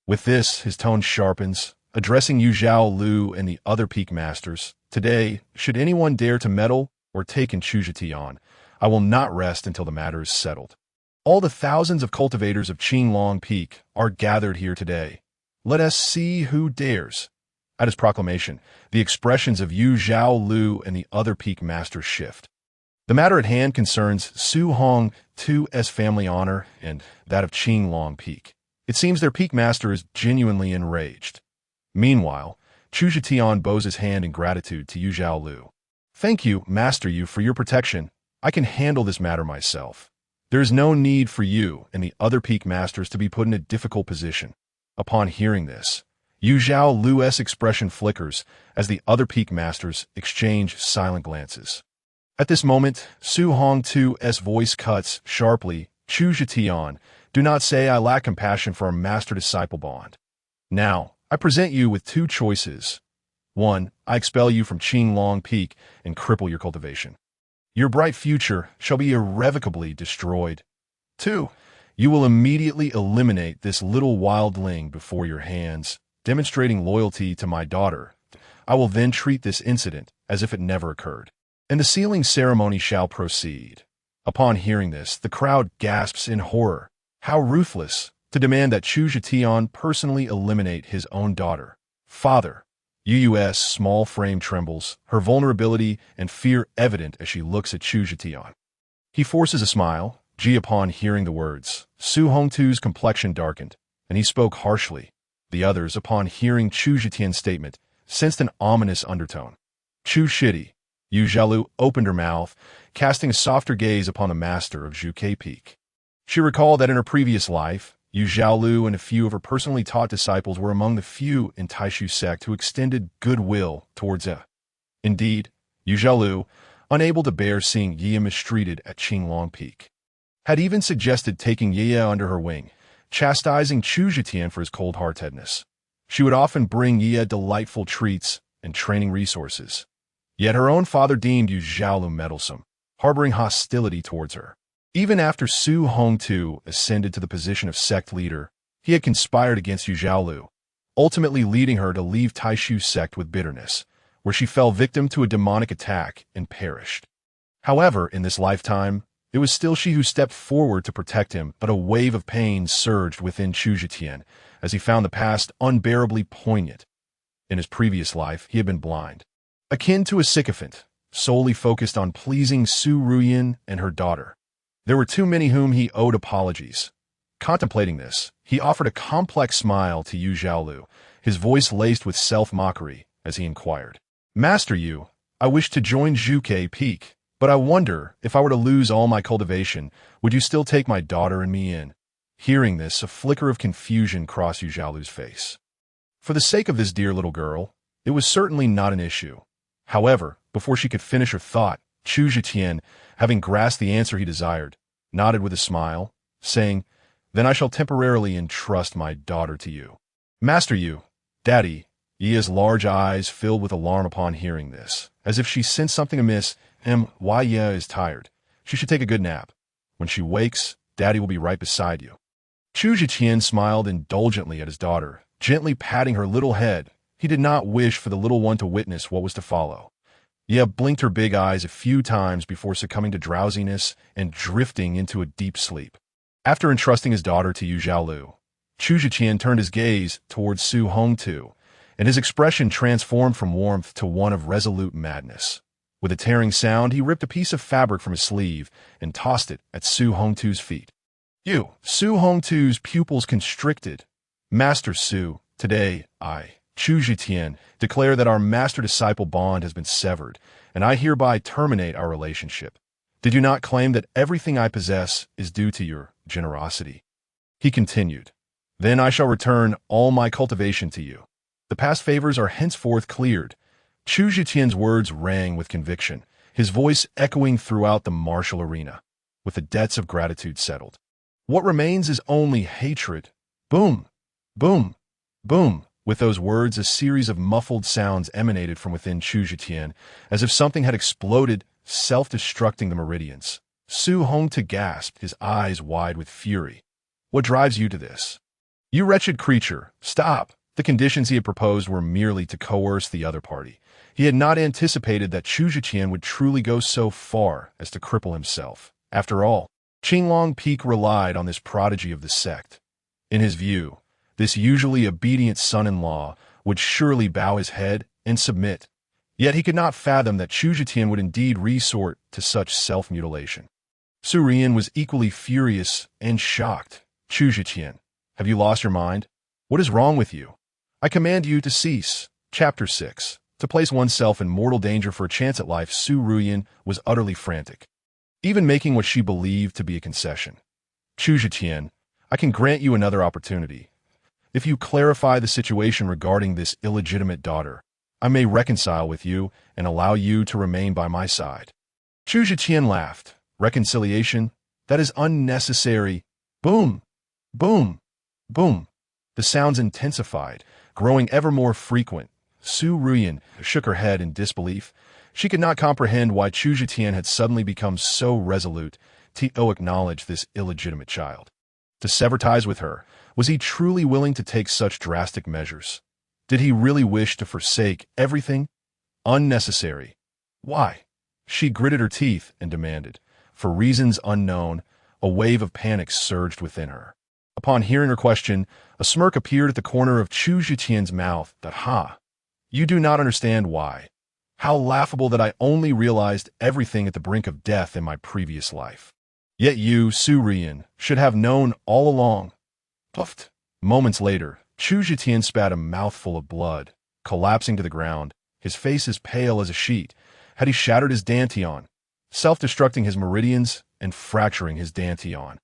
With this, his tone sharpens, addressing Yu Zhao Lu and the other peak masters. Today, should anyone dare to meddle or take in Chu Zhetian, I will not rest until the matter is settled. All the thousands of cultivators of Qing Long Peak are gathered here today. Let us see who dares. At his proclamation, the expressions of Yu Zhao Lu and the other peak masters shift. The matter at hand concerns Su Hong 2's family honor and that of Qing Long Peak. It seems their peak master is genuinely enraged. Meanwhile, Chu Zhetian bows his hand in gratitude to Yu Zhao Lu. Thank you, Master Yu, for your protection. I can handle this matter myself. There is no need for you and the other peak masters to be put in a difficult position. Upon hearing this, Yu Zhao Lu's expression flickers as the other peak masters exchange silent glances. At this moment, Su Hong 2's voice cuts sharply. Chu Zhetian, do not say I lack compassion for our master-disciple bond. Now, I present you with two choices. 1. I expel you from Qing Long Peak and cripple your cultivation. Your bright future shall be irrevocably destroyed. 2. You will immediately eliminate this little wildling before your hands, demonstrating loyalty to my daughter. I will then treat this incident as if it never occurred, and the sealing ceremony shall proceed. Upon hearing this, the crowd gasps in horror. How ruthless, to demand that Chu Zhetian personally eliminate his own daughter. Father. Yu's small frame trembles, her vulnerability and fear evident as she looks at Chu Zhetian. He forces a smile. Upon hearing the words, Su Hong 2's complexion darkened, and he spoke harshly. The others, upon hearing Chu Zhetian's statement, sensed an ominous undertone. Chu Shidi. Yu Zhaolu opened her mouth, casting a softer gaze upon the master of Zhuke Peak. She recalled that in her previous life, Yu Zhaolu and a few of her personally taught disciples were among the few in Taishu sect who extended goodwill towards her. Indeed, Yu Zhaolu, unable to bear seeing Yi mistreated at Qing Long Peak, had even suggested taking Yi under her wing, chastising Chu Zhetian for his cold-heartedness. She would often bring Yi delightful treats and training resources. Yet her own father deemed Yu Zhaolu meddlesome, harboring hostility towards her. Even after Su Hong 2 ascended to the position of sect leader, he had conspired against Yu Zhaolu, ultimately leading her to leave Taishu sect with bitterness, where she fell victim to a demonic attack and perished. However, in this lifetime, it was still she who stepped forward to protect him, but a wave of pain surged within Chu Zetian as he found the past unbearably poignant. In his previous life, he had been blind, akin to a sycophant, solely focused on pleasing Su Ruyan and her daughter. There were too many whom he owed apologies. Contemplating this, he offered a complex smile to Yu Zhaolu, his voice laced with self-mockery, as he inquired, "Master Yu, I wish to join Zhuke Peak, but I wonder, if I were to lose all my cultivation, would you still take my daughter and me in?" Hearing this, a flicker of confusion crossed Yu Zhaolu's face. For the sake of this dear little girl, it was certainly not an issue. However, before she could finish her thought, Chu Zetian, having grasped the answer he desired, nodded with a smile, saying, "Then I shall temporarily entrust my daughter to you." "Master Yu, Daddy," Yia's large eyes filled with alarm upon hearing this, as if she sensed something amiss. Why Yia is tired. She should take a good nap. When she wakes, Daddy will be right beside you." Chu Zetian smiled indulgently at his daughter, gently patting her little head. He did not wish for the little one to witness what was to follow. Yia blinked her big eyes a few times before succumbing to drowsiness and drifting into a deep sleep. After entrusting his daughter to Yu Zhaolu, Chu Zetian turned his gaze towards Su Hongtu, and his expression transformed from warmth to one of resolute madness. With a tearing sound, he ripped a piece of fabric from his sleeve and tossed it at Su Hongtu's feet. Su Hongtu's pupils constricted. "Master Su, today, I, Chu Zetian, declare that our master-disciple bond has been severed, and I hereby terminate our relationship. Did you not claim that everything I possess is due to your generosity?" He continued, "Then I shall return all my cultivation to you. The past favors are henceforth cleared." Chu Zetian's words rang with conviction, his voice echoing throughout the martial arena. With the debts of gratitude settled, what remains is only hatred. Boom! Boom! Boom! With those words, a series of muffled sounds emanated from within Chu Zetian, as if something had exploded, self-destructing the meridians. Su Hongtu gasped, his eyes wide with fury. "What drives you to this? You wretched creature, stop!" The conditions he had proposed were merely to coerce the other party. He had not anticipated that Chu Zetian would truly go so far as to cripple himself. After all, Qinglong Peak relied on this prodigy of the sect. In his view, this usually obedient son-in-law would surely bow his head and submit. Yet he could not fathom that Chu Zetian would indeed resort to such self-mutilation. Su Ruyan was equally furious and shocked. "Chu Zetian, have you lost your mind? What is wrong with you? I command you to cease." Chapter 6. To place oneself in mortal danger for a chance at life, Su Ruyan was utterly frantic, even making what she believed to be a concession. "Chu Zetian, I can grant you another opportunity. If you clarify the situation regarding this illegitimate daughter, I may reconcile with you and allow you to remain by my side." Chu Zetian laughed. "Reconciliation? That is unnecessary." Boom! Boom! Boom! The sounds intensified, growing ever more frequent. Su Ruyan shook her head in disbelief. She could not comprehend why Chu Zetian had suddenly become so resolute to acknowledge this illegitimate child. To sever ties with her, was he truly willing to take such drastic measures? Did he really wish to forsake everything? Unnecessary. Why? She gritted her teeth and demanded. For reasons unknown, a wave of panic surged within her. Upon hearing her question, a smirk appeared at the corner of Chu Zetian's mouth. You do not understand why. How laughable that I only realized everything at the brink of death in my previous life. Yet you, Su Ruyan, should have known all along. Puffed. Moments later, Chu Zetian spat a mouthful of blood, collapsing to the ground, his face as pale as a sheet. Had he shattered his dantian, self-destructing his meridians and fracturing his dantian?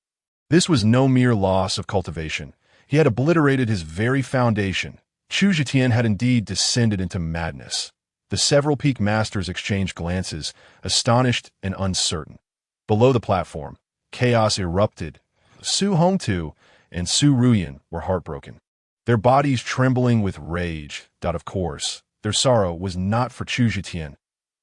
This was no mere loss of cultivation. He had obliterated his very foundation. Chu Zetian had indeed descended into madness. The several peak masters exchanged glances, astonished and uncertain. Below the platform, chaos erupted. Su Hongtu and Su Ruyan were heartbroken, their bodies trembling with rage. Of course, their sorrow was not for Chu Zetian.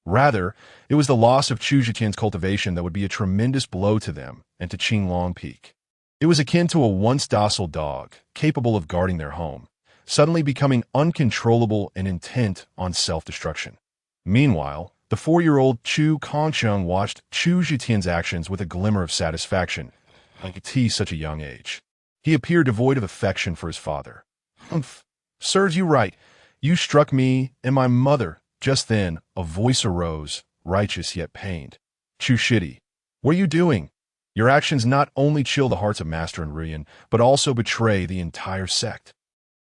Rather, it was the loss of Chu Zetian's cultivation that would be a tremendous blow to them and to Qinglong Peak. It was akin to a once docile dog, capable of guarding their home, suddenly becoming uncontrollable and intent on self-destruction. Meanwhile, The 4-year-old Chu Kongsheng watched Chu Zhitian's actions with a glimmer of satisfaction. At such a young age, he appeared devoid of affection for his father. "Humph, serves you right. You struck me and my mother." Just then, a voice arose, righteous yet pained. "Chu Shiti, what are you doing? Your actions not only chill the hearts of Master and Ruyan, but also betray the entire sect.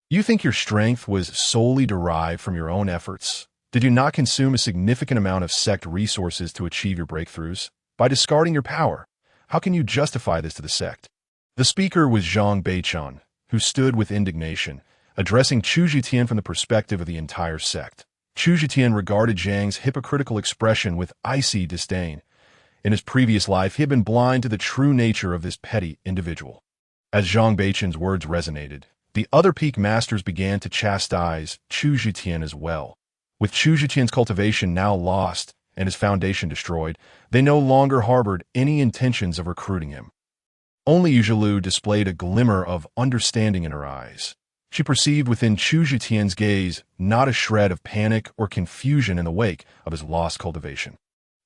You think your strength was solely derived from your own efforts? Did you not consume a significant amount of sect resources to achieve your breakthroughs? By discarding your power, how can you justify this to the sect?" The speaker was Zhang Beichun, who stood with indignation, addressing Chu Zhitian from the perspective of the entire sect. Chu Zhitian regarded Zhang's hypocritical expression with icy disdain. In his previous life, he had been blind to the true nature of this petty individual. As Zhang Beichun's words resonated, the other peak masters began to chastise Chu Zhitian as well. With Chu Zhitian's cultivation now lost and his foundation destroyed, they no longer harbored any intentions of recruiting him. Only Yuzhilu displayed a glimmer of understanding in her eyes. She perceived within Chu Zhitian's gaze not a shred of panic or confusion in the wake of his lost cultivation.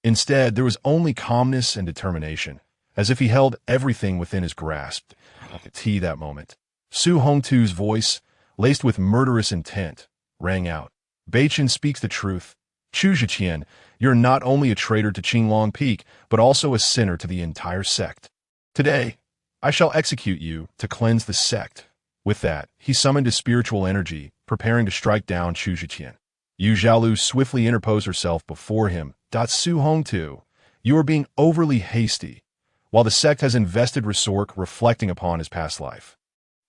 Instead, there was only calmness and determination, as if he held everything within his grasp. At that moment, Su Hongtu's voice, laced with murderous intent, rang out. "Beichun speaks the truth. Chu Zhitian, you're not only a traitor to Qinglong Peak, but also a sinner to the entire sect. Today, I shall execute you to cleanse the sect." With that, he summoned his spiritual energy, preparing to strike down Chu Zhitian. Yu Zhaolu swiftly interposed herself before him. "Su Hongtu, you are being overly hasty, while the sect has invested resork reflecting upon his past life."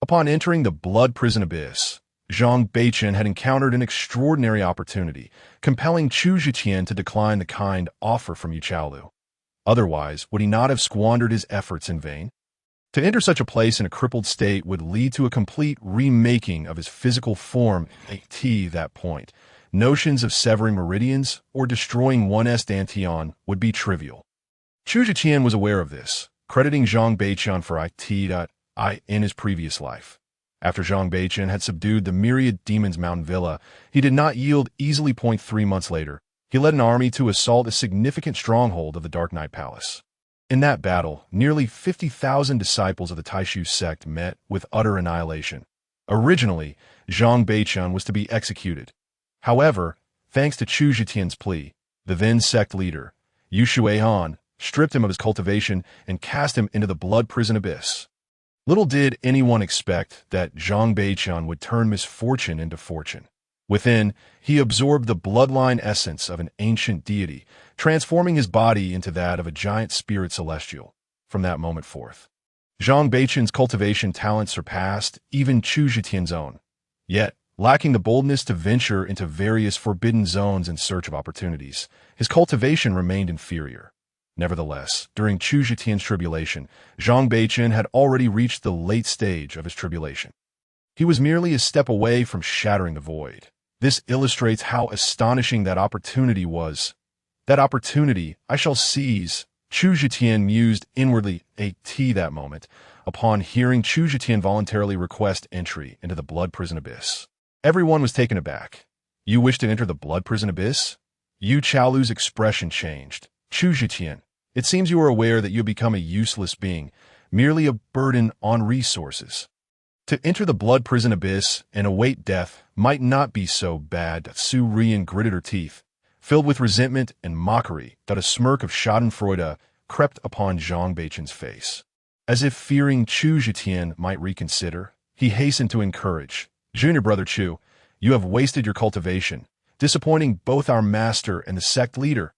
Upon entering the blood prison abyss, Zhang Beichun had encountered an extraordinary opportunity, compelling Chu Zhitian to decline the kind offer from Yu Zhaolu. Otherwise, would he not have squandered his efforts in vain? To enter such a place in a crippled state would lead to a complete remaking of his physical form. At that point, notions of severing meridians or destroying one's dantian would be trivial. Chu Zhitian was aware of this, crediting Zhang Beichun for I in his previous life. After Zhang Beichun had subdued the myriad demons Mountain Villa, he did not yield easily. 3 months later, he led an army to assault a significant stronghold of the Dark Knight Palace. In that battle, nearly 50,000 disciples of the Taishu sect met with utter annihilation. Originally, Zhang Beichun was to be executed. However, thanks to Chu Zhitian's plea, the then sect leader, Yu Shuihan, stripped him of his cultivation and cast him into the blood prison abyss. Little did anyone expect that Zhang Beichun would turn misfortune into fortune. Within, he absorbed the bloodline essence of an ancient deity, transforming his body into that of a giant spirit celestial. From that moment forth, Zhang Beichun's cultivation talent surpassed even Chu Zhitian's own. Yet, lacking the boldness to venture into various forbidden zones in search of opportunities, his cultivation remained inferior. Nevertheless, during Chu Zhitian's tribulation, Zhang Beichun had already reached the late stage of his tribulation. He was merely a step away from shattering the void. This illustrates how astonishing that opportunity was. "That opportunity I shall seize," Chu Zhitian mused inwardly. At that moment, upon hearing Chu Zhitian voluntarily request entry into the blood prison abyss, everyone was taken aback. "You wish to enter the blood prison abyss?" Yu Zhaolu's expression changed. "Chu Zhitian, it seems you are aware that you have become a useless being, merely a burden on resources. To enter the blood prison abyss and await death might not be so bad." Su Rian gritted her teeth, filled with resentment and mockery. A smirk of schadenfreude crept upon Zhang Beichun's face. As if fearing Chu Zhitian might reconsider, he hastened to encourage. "Junior brother Chu, you have wasted your cultivation, disappointing both our master and the sect leader.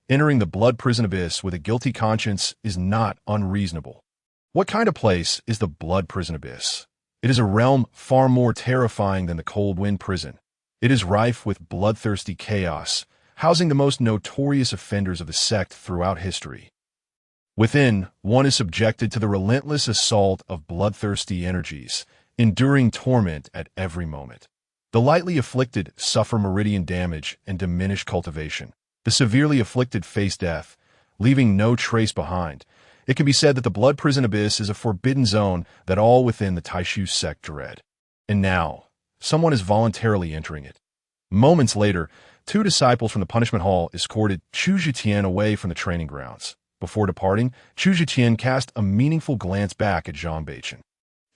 Entering the blood prison abyss with a guilty conscience is not unreasonable." What kind of place is the blood prison abyss? It is a realm far more terrifying than the Cold Wind prison. It is rife with bloodthirsty chaos, housing the most notorious offenders of the sect throughout history. Within, one is subjected to the relentless assault of bloodthirsty energies, enduring torment at every moment. The lightly afflicted suffer meridian damage and diminished cultivation. The severely afflicted face death, leaving no trace behind. It can be said that the blood prison abyss is a forbidden zone that all within the Taishu sect dread. And now, someone is voluntarily entering it. Moments later, Two disciples from the punishment hall escorted Chu Zhitian away from the training grounds. Before departing, Chu Zhitian cast a meaningful glance back at Zhang Beichun.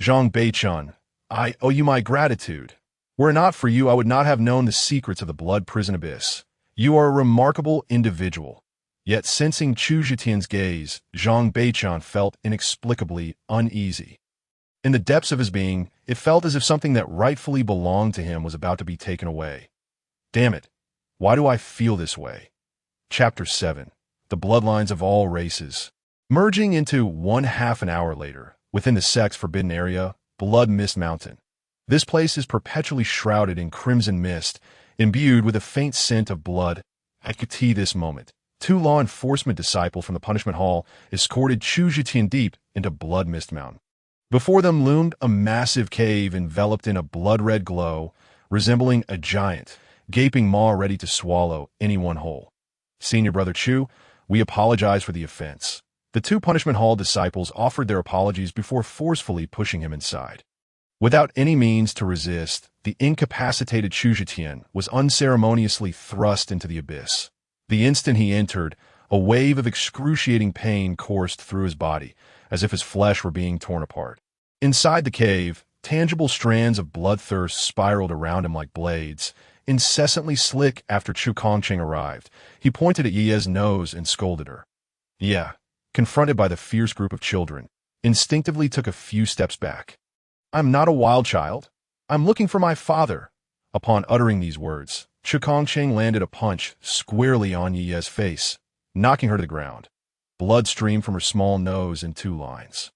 Zhang Beichun, I owe you my gratitude. Were it not for you, I would not have known the secrets of the blood prison abyss. You are a remarkable individual. Yet sensing Chu Zhitian's gaze, Zhang Beichun felt inexplicably uneasy. In the depths of his being, it felt as if something that rightfully belonged to him was about to be taken away. Damn it, why do I feel this way? Chapter 7. The bloodlines of all races. Merging into 1/2 an hour later, within the sex-forbidden area, Blood Mist Mountain. This place is perpetually shrouded in crimson mist, imbued with a faint scent of blood. I could see this moment. Two law enforcement disciples from the punishment hall escorted Chu Zhitian deep into Blood Mist Mountain. Before them loomed a massive cave enveloped in a blood-red glow, resembling a giant, gaping maw ready to swallow anyone whole. Senior Brother Chu, we apologize for the offense. The two punishment hall disciples offered their apologies before forcefully pushing him inside. Without any means to resist, the incapacitated Chu Zhitian was unceremoniously thrust into the abyss. The instant he entered, a wave of excruciating pain coursed through his body, as if his flesh were being torn apart. Inside the cave, tangible strands of bloodthirst spiraled around him like blades. Incessantly slick after Chu Kongcheng arrived, he pointed at Ye's nose and scolded her. Ye, confronted by the fierce group of children, instinctively took a few steps back. I'm not a wild child. I'm looking for my father. Upon uttering these words, Chu Kongcheng landed a punch squarely on Ye's face, knocking her to the ground. Blood streamed from her small nose in 2 lines.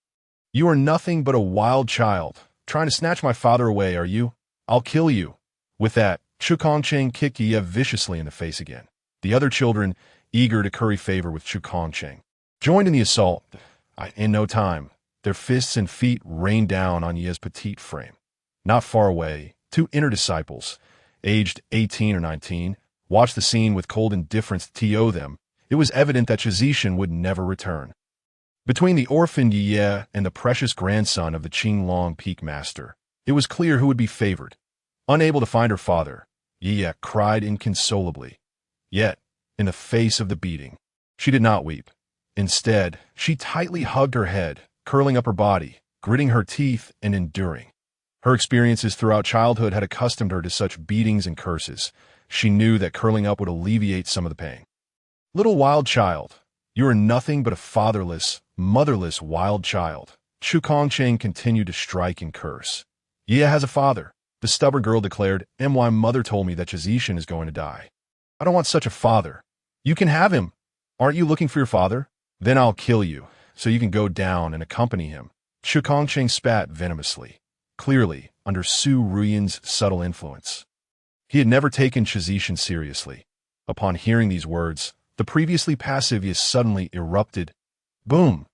You are nothing but a wild child, trying to snatch my father away, are you? I'll kill you. With that, Chu Kongcheng kicked Ye viciously in the face again. The other children, eager to curry favor with Chu Kongcheng, joined in the assault. In no time, their fists and feet rained down on Ye's petite frame. Not far away, 2 inner disciples, aged 18 or 19, watched the scene with cold indifference. To them, it was evident that Zhitian would never return. Between the orphaned Ye and the precious grandson of the Qinglong Peak Master, it was clear who would be favored. Unable to find her father, Ye cried inconsolably. Yet, in the face of the beating, she did not weep. Instead, she tightly hugged her head, curling up her body, gritting her teeth and enduring. Her experiences throughout childhood had accustomed her to such beatings and curses. She knew that curling up would alleviate some of the pain. Little wild child, you are nothing but a fatherless, motherless wild child. Chu Kongcheng continued to strike and curse. Ye has a father, the stubborn girl declared. My mother told me that Zhitian is going to die. I don't want such a father. You can have him. Aren't you looking for your father? Then I'll kill you, so you can go down and accompany him. Chu Kongcheng spat venomously, clearly under Su Ruyan's subtle influence. He had never taken Zhitian seriously. Upon hearing these words, the previously passive Ye suddenly erupted. Boom!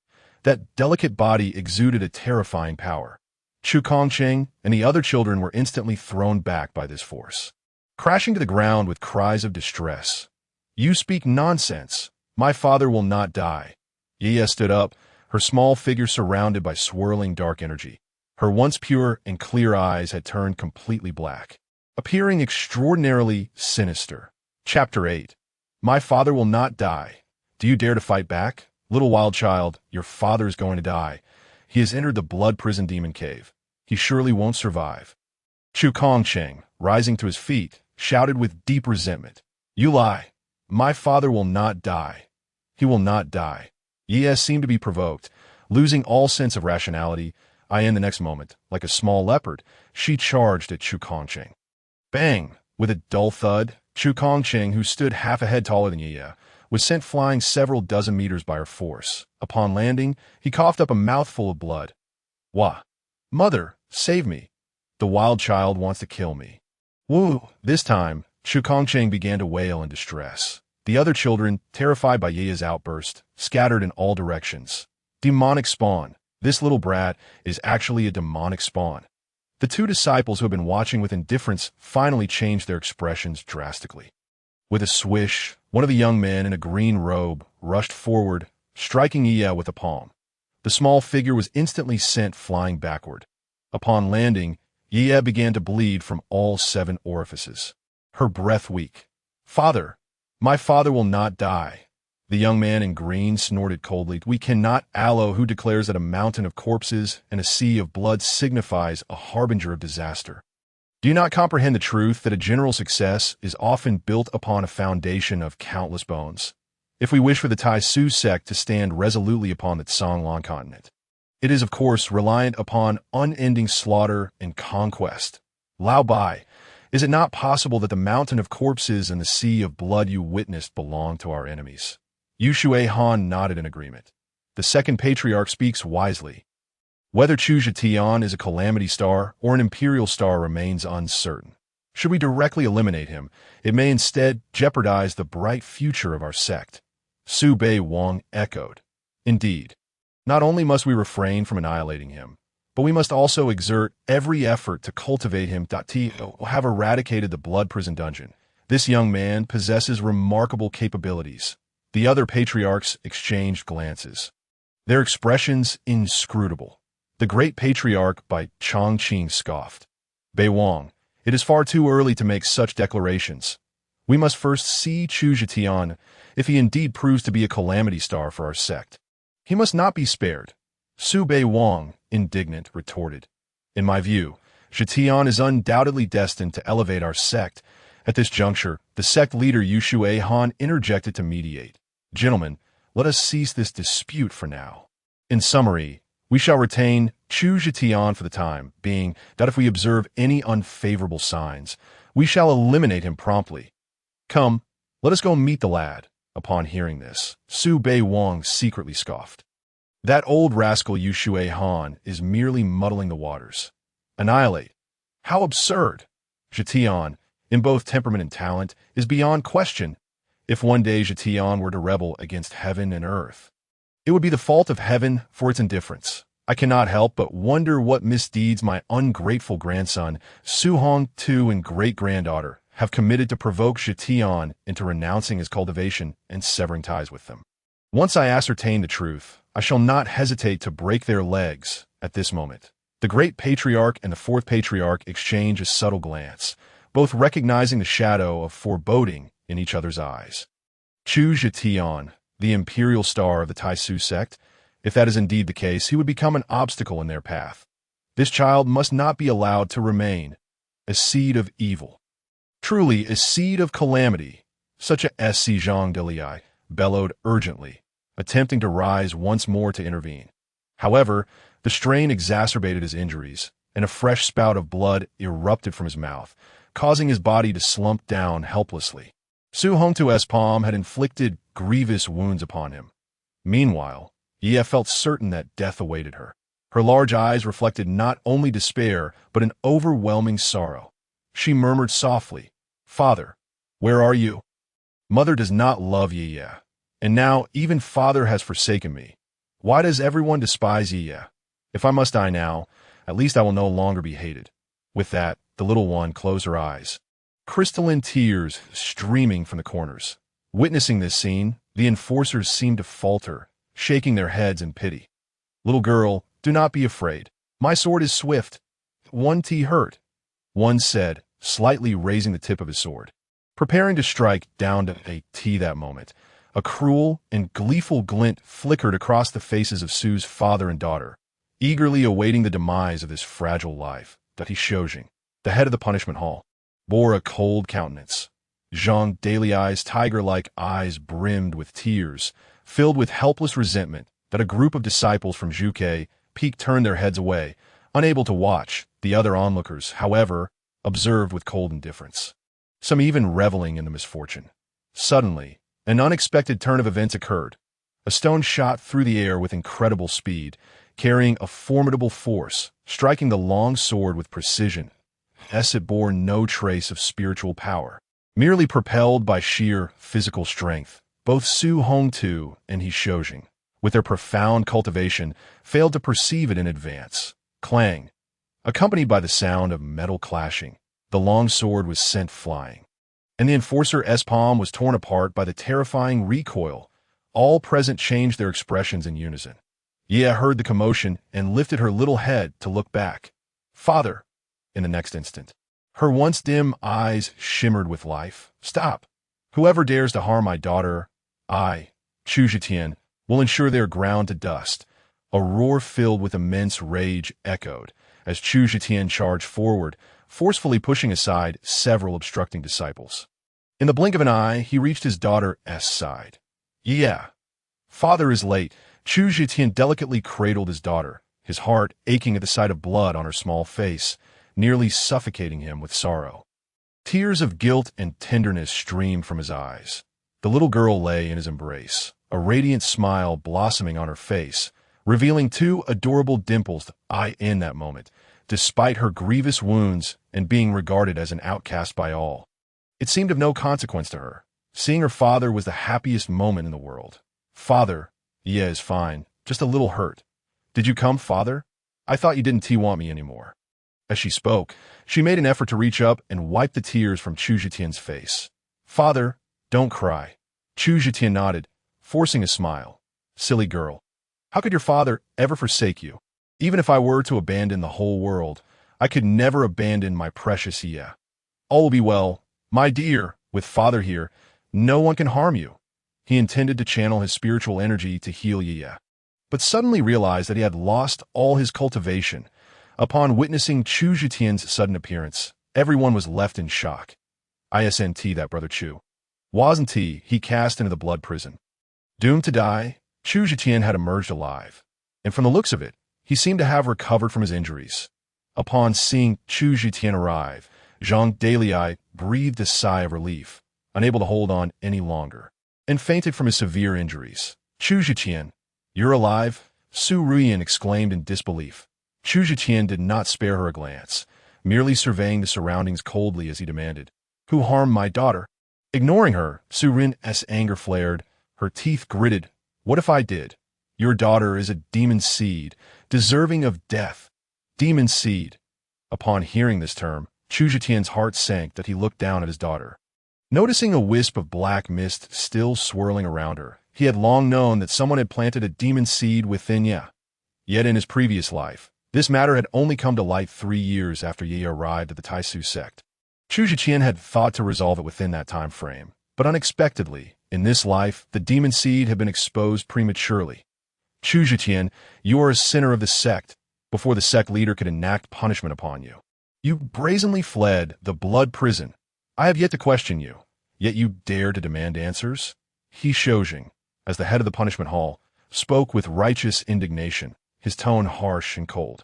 That delicate body exuded a terrifying power. Chu Kongcheng and the other children were instantly thrown back by this force, crashing to the ground with cries of distress. You speak nonsense. My father will not die. Ye stood up, her small figure surrounded by swirling dark energy. Her once pure and clear eyes had turned completely black, appearing extraordinarily sinister. Chapter 8. My father will not die. Do you dare to fight back? Little wild child, your father is going to die. He has entered the blood prison demon cave. He surely won't survive. Chu Kongcheng, rising to his feet, shouted with deep resentment. You lie. My father will not die. He will not die. Ye seemed to be provoked, losing all sense of rationality. In the next moment, like a small leopard, she charged at Chu Kongcheng. Bang! With a dull thud, Chu Kongcheng, who stood half a head taller than Ye, was sent flying several dozen meters by her force. Upon landing, he coughed up a mouthful of blood. Wah! Mother, save me. The wild child wants to kill me. Woo! This time, Chu Kongcheng began to wail in distress. The other children, terrified by Ye's outburst, scattered in all directions. Demonic spawn. This little brat is actually a demonic spawn. The 2 disciples who had been watching with indifference finally changed their expressions drastically. With a swish, one of the young men in a green robe rushed forward, striking Ye with a palm. The small figure was instantly sent flying backward. Upon landing, Ye began to bleed from all 7 orifices. Her breath weak. Father, my father will not die. The young man in green snorted coldly. We cannot allow who declares that a mountain of corpses and a sea of blood signifies a harbinger of disaster. Do you not comprehend the truth that a general success is often built upon a foundation of countless bones? If we wish for the Tai Su sect to stand resolutely upon the Tsanglan continent, it is of course reliant upon unending slaughter and conquest. Lao Bai, is it not possible that the mountain of corpses and the sea of blood you witnessed belong to our enemies? Yushui Han nodded in agreement. The second patriarch speaks wisely. Whether Chu Zhetian is a calamity star or an imperial star remains uncertain. Should we directly eliminate him, it may instead jeopardize the bright future of our sect. Su Bei Wang echoed. Indeed, not only must we refrain from annihilating him, but we must also exert every effort to cultivate him. Have eradicated the blood prison dungeon. This young man possesses remarkable capabilities. The other patriarchs exchanged glances, their expressions inscrutable. The Great Patriarch by Chongqing scoffed. Bei Wang, it is far too early to make such declarations. We must first see Chu Zhetian. If he indeed proves to be a calamity star for our sect, he must not be spared. Su Bei Wang, indignant, retorted. In my view, Zhetian is undoubtedly destined to elevate our sect. At this juncture, the sect leader Yushui Han interjected to mediate. Gentlemen, let us cease this dispute for now. In summary, we shall retain Chu Zhetian for the time being, that if we observe any unfavorable signs, we shall eliminate him promptly. Come, let us go meet the lad. Upon hearing this, Su Bei Wang secretly scoffed. That old rascal Yushui Han is merely muddling the waters. Annihilate. How absurd! Zhetian, in both temperament and talent, is beyond question. If one day Zhetian were to rebel against heaven and earth, it would be the fault of heaven for its indifference. I cannot help but wonder what misdeeds my ungrateful grandson, Su Hong Tu, and great-granddaughter have committed to provoke Zhetian into renouncing his cultivation and severing ties with them. Once I ascertain the truth, I shall not hesitate to break their legs. At this moment, the Great Patriarch and the Fourth Patriarch exchange a subtle glance, both recognizing the shadow of foreboding in each other's eyes. Chu Zhetian, the imperial star of the Tai Su sect, if that is indeed the case, he would become an obstacle in their path. This child must not be allowed to remain a seed of evil. Truly a seed of calamity. Such a S.C. Zhang Deliai bellowed urgently, attempting to rise once more to intervene. However, the strain exacerbated his injuries, and a fresh spout of blood erupted from his mouth, causing his body to slump down helplessly. Su Hongtu's palm had inflicted grievous wounds upon him. Meanwhile, Ye felt certain that death awaited her. Her large eyes reflected not only despair, but an overwhelming sorrow. She murmured softly, Father, where are you? Mother does not love Ye, and now even Father has forsaken me. Why does everyone despise Ye? If I must die now, at least I will no longer be hated. With that, the little one closed her eyes, crystalline tears streaming from the corners. Witnessing this scene, the enforcers seemed to falter, shaking their heads in pity. Little girl, do not be afraid. My sword is swift. One T hurt, one said, slightly raising the tip of his sword. Preparing to strike down to a T that moment, a cruel and gleeful glint flickered across the faces of Su's father and daughter, eagerly awaiting the demise of this fragile life. That he Shojing, the head of the punishment hall, bore a cold countenance. Zhang Daliai's tiger-like eyes brimmed with tears, filled with helpless resentment that a group of disciples from Zhuke Peak turned their heads away, unable to watch. The other onlookers, however, observed with cold indifference, some even reveling in the misfortune. Suddenly, an unexpected turn of events occurred. A stone shot through the air with incredible speed, carrying a formidable force, striking the long sword with precision. It bore no trace of spiritual power, merely propelled by sheer physical strength. Both Su Hongtu and He Shojing, with their profound cultivation, failed to perceive it in advance. Clang! Accompanied by the sound of metal clashing, the long sword was sent flying, and the enforcer's palm was torn apart by the terrifying recoil. All present changed their expressions in unison. Ye heard the commotion and lifted her little head to look back. Father! In the next instant, her once dim eyes shimmered with life. Stop! Whoever dares to harm my daughter, I, Chu Zetian, will ensure they are ground to dust. A roar filled with immense rage echoed as Chu Zetian charged forward, forcefully pushing aside several obstructing disciples. In the blink of an eye, he reached his daughter's side. Yeah. Father is late. Chu Zetian delicately cradled his daughter, his heart aching at the sight of blood on her small face, nearly suffocating him with sorrow. Tears of guilt and tenderness streamed from his eyes. The little girl lay in his embrace, a radiant smile blossoming on her face, revealing two adorable dimples in that moment, despite her grievous wounds and being regarded as an outcast by all. It seemed of no consequence to her. Seeing her father was the happiest moment in the world. Father, yeah, is fine, just a little hurt. Did you come, Father? I thought you didn't want me anymore. As she spoke, she made an effort to reach up and wipe the tears from Chu Zetian's face. Father, don't cry. Chu Zetian nodded, forcing a smile. Silly girl. How could your father ever forsake you? Even if I were to abandon the whole world, I could never abandon my precious Ye. All will be well, my dear. With Father here, no one can harm you. He intended to channel his spiritual energy to heal Ye, but suddenly realized that he had lost all his cultivation. Upon witnessing Chu Zetian's sudden appearance, everyone was left in shock. Isn't that brother Chu? Wasn't he cast into the blood prison? Doomed to die, Chu Zetian had emerged alive, and from the looks of it, he seemed to have recovered from his injuries. Upon seeing Chu Zetian arrive, Zhang Dalai breathed a sigh of relief, unable to hold on any longer, and fainted from his severe injuries. Chu Zetian, you're alive? Su Ruyan exclaimed in disbelief. Chu Zetian did not spare her a glance, merely surveying the surroundings coldly as he demanded, Who harmed my daughter? Ignoring her, Su Ruyan's anger flared, her teeth gritted. What if I did? Your daughter is a demon seed, deserving of death. Demon seed. Upon hearing this term, Chu Zetian's heart sank that he looked down at his daughter. Noticing a wisp of black mist still swirling around her, he had long known that someone had planted a demon seed within Ye. Yet in his previous life, this matter had only come to light 3 years after Ye arrived at the Taisu sect. Chu Zetian had thought to resolve it within that time frame, but unexpectedly, in this life, the demon seed had been exposed prematurely. Chu Zetian, you are a sinner of the sect, before the sect leader could enact punishment upon you. You brazenly fled the blood prison. I have yet to question you, yet you dare to demand answers? He Shoujing, as the head of the punishment hall, spoke with righteous indignation, his tone harsh and cold.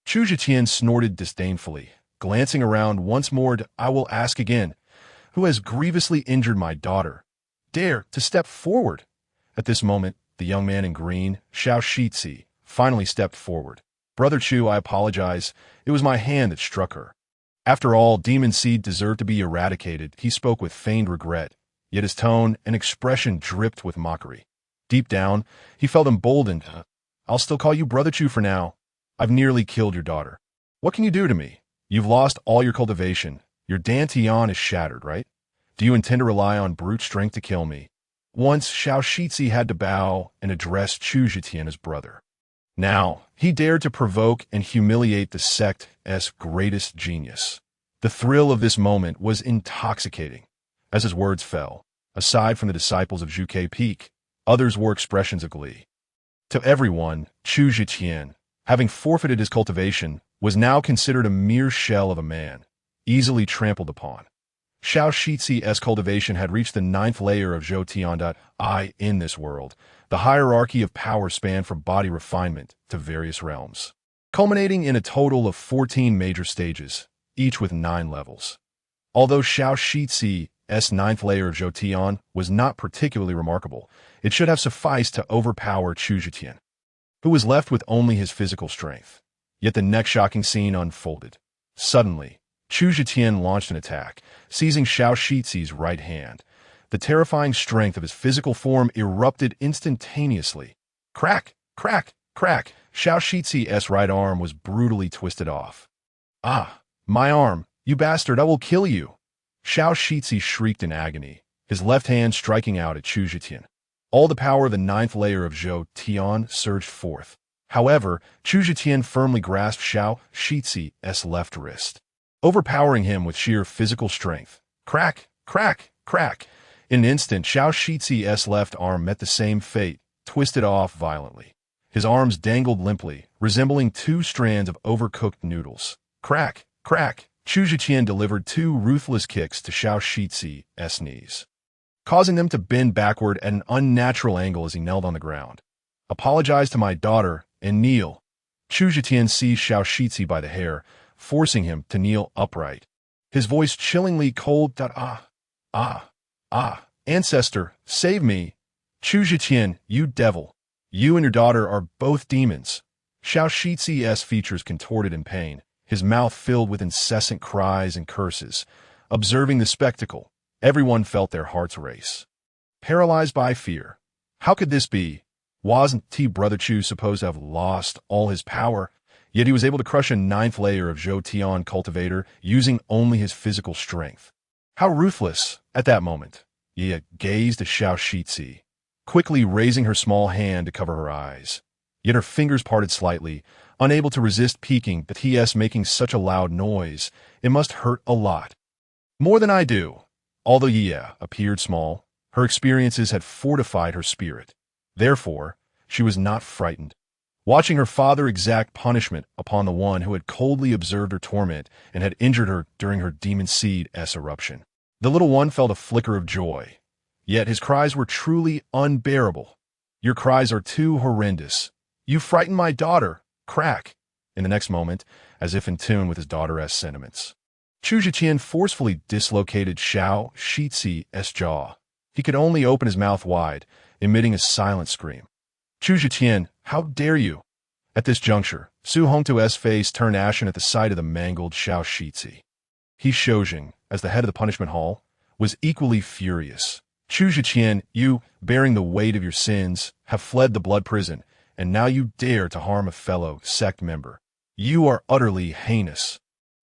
Chu Zetian snorted disdainfully, glancing around once more. I will ask again, who has grievously injured my daughter? Dare to step forward. At this moment, the young man in green, Xiao Shitzi, finally stepped forward. Brother Chu, I apologize. It was my hand that struck her. After all, demon seed deserved to be eradicated. He spoke with feigned regret, yet his tone and expression dripped with mockery. Deep down, he felt emboldened. I'll still call you Brother Chu for now. I've nearly killed your daughter. What can you do to me? You've lost all your cultivation. Your dantian is shattered, right? Do you intend to rely on brute strength to kill me? Once, Xiao Shitzi had to bow and address Chu Zetian as brother. Now, he dared to provoke and humiliate the sect's greatest genius. The thrill of this moment was intoxicating. As his words fell, aside from the disciples of Zhuke Peak, others wore expressions of glee. To everyone, Chu Zetian, having forfeited his cultivation, was now considered a mere shell of a man, easily trampled upon. Xiao Shitzi's cultivation had reached the 9th layer of Zhou Tian. In this world, the hierarchy of power spanned from body refinement to various realms, culminating in a total of 14 major stages, each with 9 levels. Although Xiao Shitzi's 9th layer of Zhou Tian was not particularly remarkable, it should have sufficed to overpower Chu Zetian, who was left with only his physical strength. Yet the next shocking scene unfolded. Suddenly, Chu Zetian launched an attack, seizing Xiao Shitzi's right hand. The terrifying strength of his physical form erupted instantaneously. Crack, crack, crack. Xiao Shitzi's right arm was brutally twisted off. Ah, my arm, you bastard, I will kill you. Xiao Shitzi shrieked in agony, his left hand striking out at Chu Zetian. All the power of the 9th layer of Zhou Tian surged forth. However, Chu Zetian firmly grasped Xiao Shitzi's left wrist, overpowering him with sheer physical strength. Crack, crack, crack. In an instant, Xiao Shizi's left arm met the same fate, twisted off violently. His arms dangled limply, resembling two strands of overcooked noodles. Crack, crack! Chu Zhiqian delivered two ruthless kicks to Xiao Shizi's knees, causing them to bend backward at an unnatural angle as he knelt on the ground. Apologize to my daughter and kneel. Chu Zhiqian seized Xiao Shizi by the hair, forcing him to kneel upright. His voice chillingly cold. Ancestor, save me! Chu Zhiqian, you devil! You and your daughter are both demons. Xiao Shizi's features contorted in pain, his mouth filled with incessant cries and curses. Observing the spectacle, everyone felt their hearts race. Paralyzed by fear. How could this be? Wasn't Brother Chu supposed to have lost all his power? Yet he was able to crush a 9th layer of Zhou Tian cultivator using only his physical strength. How ruthless! At that moment, Ye gazed at Xiao Shizi, quickly raising her small hand to cover her eyes. Yet her fingers parted slightly, unable to resist peeking that he's making such a loud noise. It must hurt a lot. More than I do. Although Ye appeared small, her experiences had fortified her spirit. Therefore, she was not frightened. Watching her father exact punishment upon the one who had coldly observed her torment and had injured her during her demon seed's eruption, the little one felt a flicker of joy. Yet his cries were truly unbearable. Your cries are too horrendous. You frightened my daughter. Crack. In the next moment, as if in tune with his daughter's sentiments, Chu Zhiqian forcefully dislocated Xiao Shizi's jaw. He could only open his mouth wide, emitting a silent scream. Chu Zhiqian, how dare you? At this juncture, Su Hongtu's face turned ashen at the sight of the mangled Xiao Shizi. He Shoujing, as the head of the punishment hall, was equally furious. Chu Zhiqian, you, bearing the weight of your sins, have fled the blood prison, and now you dare to harm a fellow sect member. You are utterly heinous.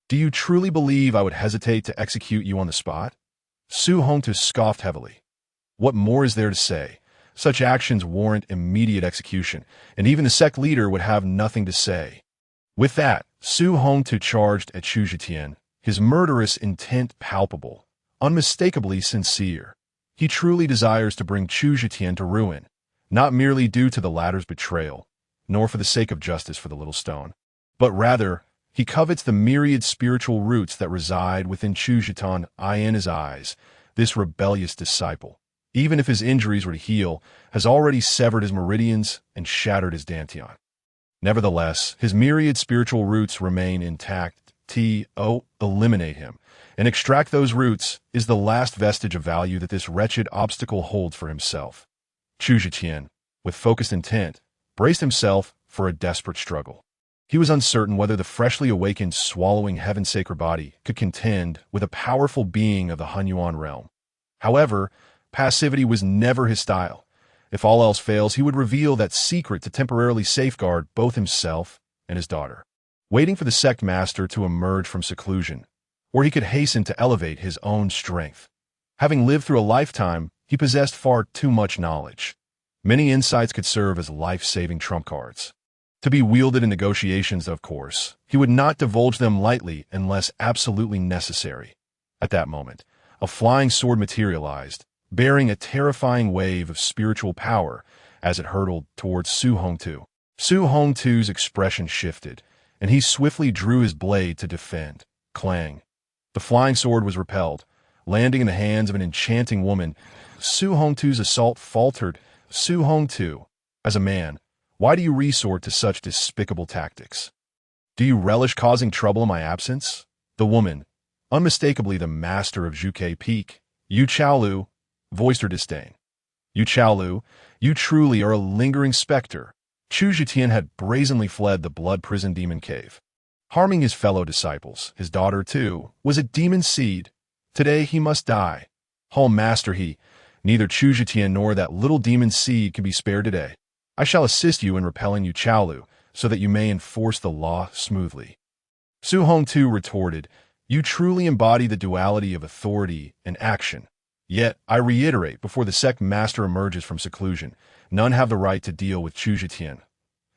Do you truly believe I would hesitate to execute you on the spot? Su Hongtu scoffed heavily. What more is there to say? Such actions warrant immediate execution, and even the sect leader would have nothing to say. With that, Su Hongtu charged at Chu Zhiqian, his murderous intent palpable, unmistakably sincere. He truly desires to bring Chu Zhiqian to ruin, not merely due to the latter's betrayal, nor for the sake of justice for the little stone, but rather, he covets the myriad spiritual roots that reside within Chu Zhiqian in his eyes. This rebellious disciple, even if his injuries were to heal, has already severed his meridians and shattered his dantian. Nevertheless, his myriad spiritual roots remain intact. Eliminate him, and extract those roots is the last vestige of value that this wretched obstacle holds for himself. Chu Zhiqian, with focused intent, braced himself for a desperate struggle. He was uncertain whether the freshly awakened swallowing heaven's sacred body could contend with a powerful being of the Hunyuan realm. However, passivity was never his style. If all else fails, he would reveal that secret to temporarily safeguard both himself and his daughter, waiting for the sect master to emerge from seclusion, where he could hasten to elevate his own strength. Having lived through a lifetime, he possessed far too much knowledge. Many insights could serve as life-saving trump cards. To be wielded in negotiations, of course, he would not divulge them lightly unless absolutely necessary. At that moment, a flying sword materialized, bearing a terrifying wave of spiritual power as it hurtled towards Su Hongtu. Su Hongtu's expression shifted, and he swiftly drew his blade to defend. Clang. The flying sword was repelled, landing in the hands of an enchanting woman. Su Hongtu's assault faltered. Su Hongtu, as a man, why do you resort to such despicable tactics? Do you relish causing trouble in my absence? The woman, unmistakably the master of Zhuke Peak, Yu Chaolu, voiced her disdain. Yu Chaolu, you truly are a lingering specter. Chu Zhiqian had brazenly fled the blood prison demon cave, harming his fellow disciples. His daughter, too, was a demon seed. Today he must die. Hall Master he, neither Chu Zhiqian nor that little demon seed can be spared today. I shall assist you in repelling Yu Chaolu, so that you may enforce the law smoothly. Su Hongtu retorted, you truly embody the duality of authority and action. Yet, I reiterate, before the sect master emerges from seclusion, none have the right to deal with Chu Zhiqian.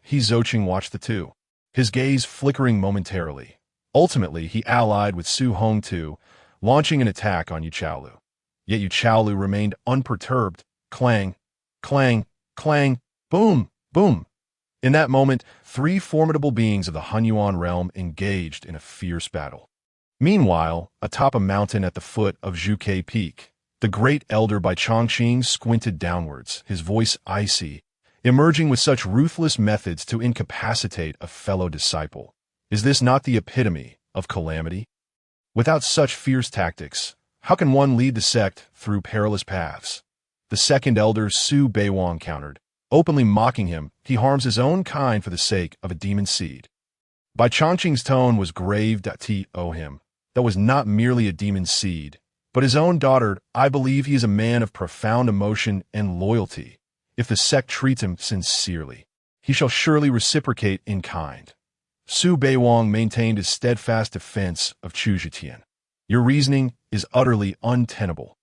He Zoqing watched the two, his gaze flickering momentarily. Ultimately, he allied with Su Hongtu, launching an attack on Yu Chaolu. Yet Yu Chaolu remained unperturbed. Clang, clang, clang, boom, boom. In that moment, three formidable beings of the Hunyuan realm engaged in a fierce battle. Meanwhile, atop a mountain at the foot of Zhuke Peak, the great elder Bai Chongqing squinted downwards, his voice icy, emerging with such ruthless methods to incapacitate a fellow disciple. Is this not the epitome of calamity? Without such fierce tactics, how can one lead the sect through perilous paths? The second elder Su Beiwang countered, openly mocking him. He harms his own kind for the sake of a demon seed. Bai Chongqing's tone was grave. To him, that was not merely a demon seed, but his own daughter. I believe he is a man of profound emotion and loyalty. If the sect treats him sincerely, he shall surely reciprocate in kind. Su Beiwang maintained his steadfast defense of Chu Zhitian. Your reasoning is utterly untenable.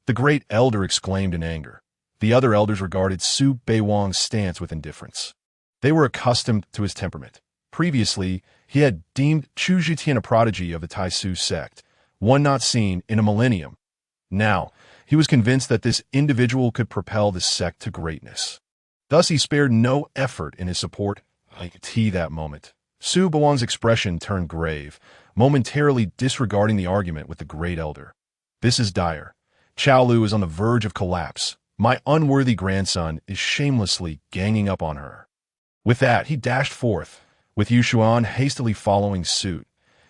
The great elder exclaimed in anger. The other elders regarded Su Beiwang's stance with indifference. They were accustomed to his temperament. Previously, he had deemed Chu Zhitian a prodigy of the Taisu sect, one not seen in a millennium. Now, he was convinced that this individual could propel the sect to greatness. Thus, he spared no effort in his support. That moment, Su Beiwang's expression turned grave, momentarily disregarding the argument with the great elder. This is dire. Chaolu is on the verge of collapse. My unworthy grandson is shamelessly ganging up on her. With that, he dashed forth, with Yu Xuan hastily following suit.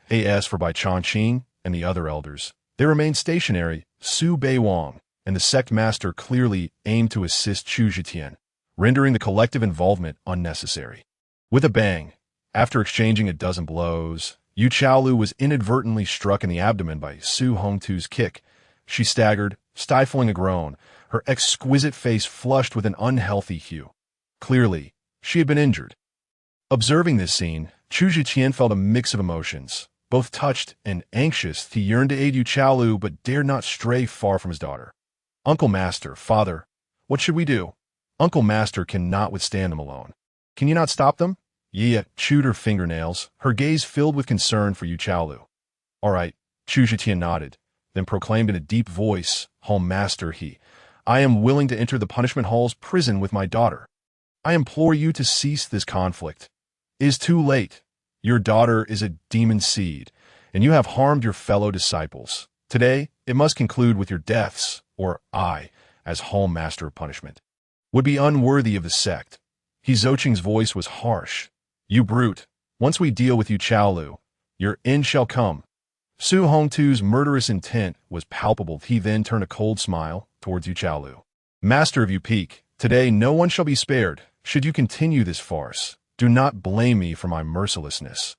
As for Bai Chongqing and the other elders, they remained stationary. Su Beiwang and the sect master clearly aimed to assist Chu Zhitian, rendering the collective involvement unnecessary. With a bang, after exchanging a dozen blows, Yu Chaolu was inadvertently struck in the abdomen by Su Hongtu's kick. She staggered, stifling a groan, her exquisite face flushed with an unhealthy hue. Clearly, she had been injured. Observing this scene, Chu Zhitian felt a mix of emotions. Both touched and anxious, he yearned to aid Yu Chaolu but dared not stray far from his daughter. Uncle Master, Father, what should we do? Uncle Master cannot withstand them alone. Can you not stop them? Yi chewed her fingernails, her gaze filled with concern for Yu Chaolu. All right, Chu Zhitian nodded, then proclaimed in a deep voice, Home Master, I am willing to enter the punishment hall's prison with my daughter. I implore you to cease this conflict. It is too late. Your daughter is a demon seed, and you have harmed your fellow disciples. Today, it must conclude with your deaths, or I, as Home Master of Punishment, would be unworthy of the sect. Zoqing's voice was harsh. You brute, once we deal with Yu Chaolu, your end shall come. Su Hongtu's murderous intent was palpable. He then turned a cold smile towards Yu Chaolu. Master of Yu Peak, today no one shall be spared. Should you continue this farce, do not blame me for my mercilessness.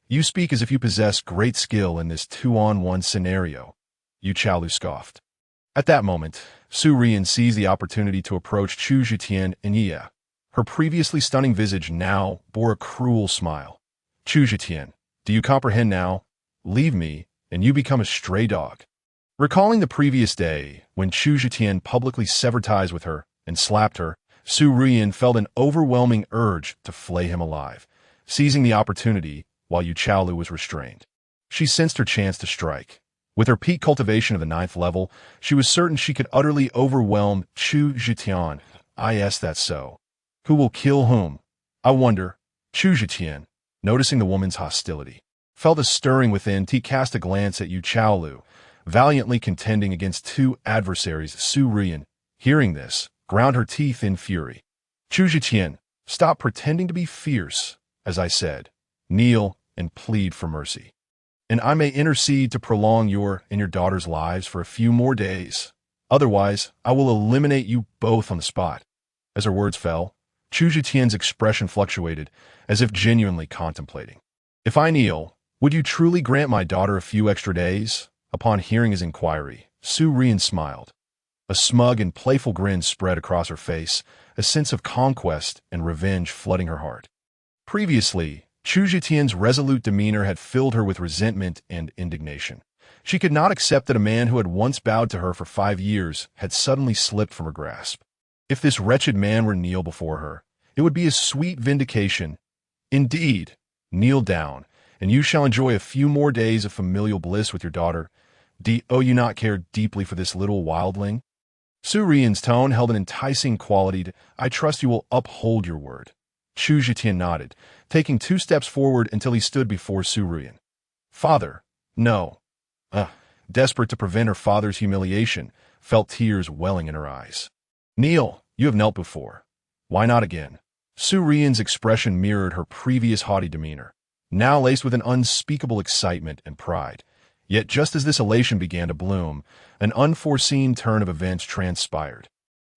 You speak as if you possess great skill in this 2-on-1 scenario. Yu Chaolu scoffed. At that moment, Su Rian seized the opportunity to approach Chu Zhitian and Yi. Her previously stunning visage now bore a cruel smile. Chu Zhitian, do you comprehend now? Leave me, and you become a stray dog. Recalling the previous day, when Chu Zhitian publicly severed ties with her and slapped her, Su Rian felt an overwhelming urge to flay him alive, seizing the opportunity while Yu Chaolu was restrained. She sensed her chance to strike. With her peak cultivation of the 9th level, she was certain she could utterly overwhelm Chu Zhitian. That's so. Who will kill whom? I wonder. Chu Zhitian, noticing the woman's hostility, felt a stirring within. He cast a glance at Yu Chaolu, valiantly contending against two adversaries. Su Rian, hearing this, ground her teeth in fury. Chu Zhitian, stop pretending to be fierce, as I said. Kneel and plead for mercy. And I may intercede to prolong your and your daughter's lives for a few more days. Otherwise, I will eliminate you both on the spot. As her words fell, Chu Zhitian's expression fluctuated, as if genuinely contemplating. If I kneel, would you truly grant my daughter a few extra days? Upon hearing his inquiry, Su Rian smiled. A smug and playful grin spread across her face, a sense of conquest and revenge flooding her heart. Previously, Chu Zhitian's resolute demeanor had filled her with resentment and indignation. She could not accept that a man who had once bowed to her for 5 years had suddenly slipped from her grasp. If this wretched man were to kneel before her, it would be a sweet vindication. Indeed, kneel down, and you shall enjoy a few more days of familial bliss with your daughter. Do you not care deeply for this little wildling? Su Ruiyan's tone held an enticing quality. I trust you will uphold your word. Chu Zhitian nodded, taking 2 steps forward until he stood before Su Ruiyan. Father, no. Desperate to prevent her father's humiliation, felt tears welling in her eyes. Kneel, you have knelt before. Why not again? Su Ruiyan's expression mirrored her previous haughty demeanor, now laced with an unspeakable excitement and pride. Yet just as this elation began to bloom, an unforeseen turn of events transpired.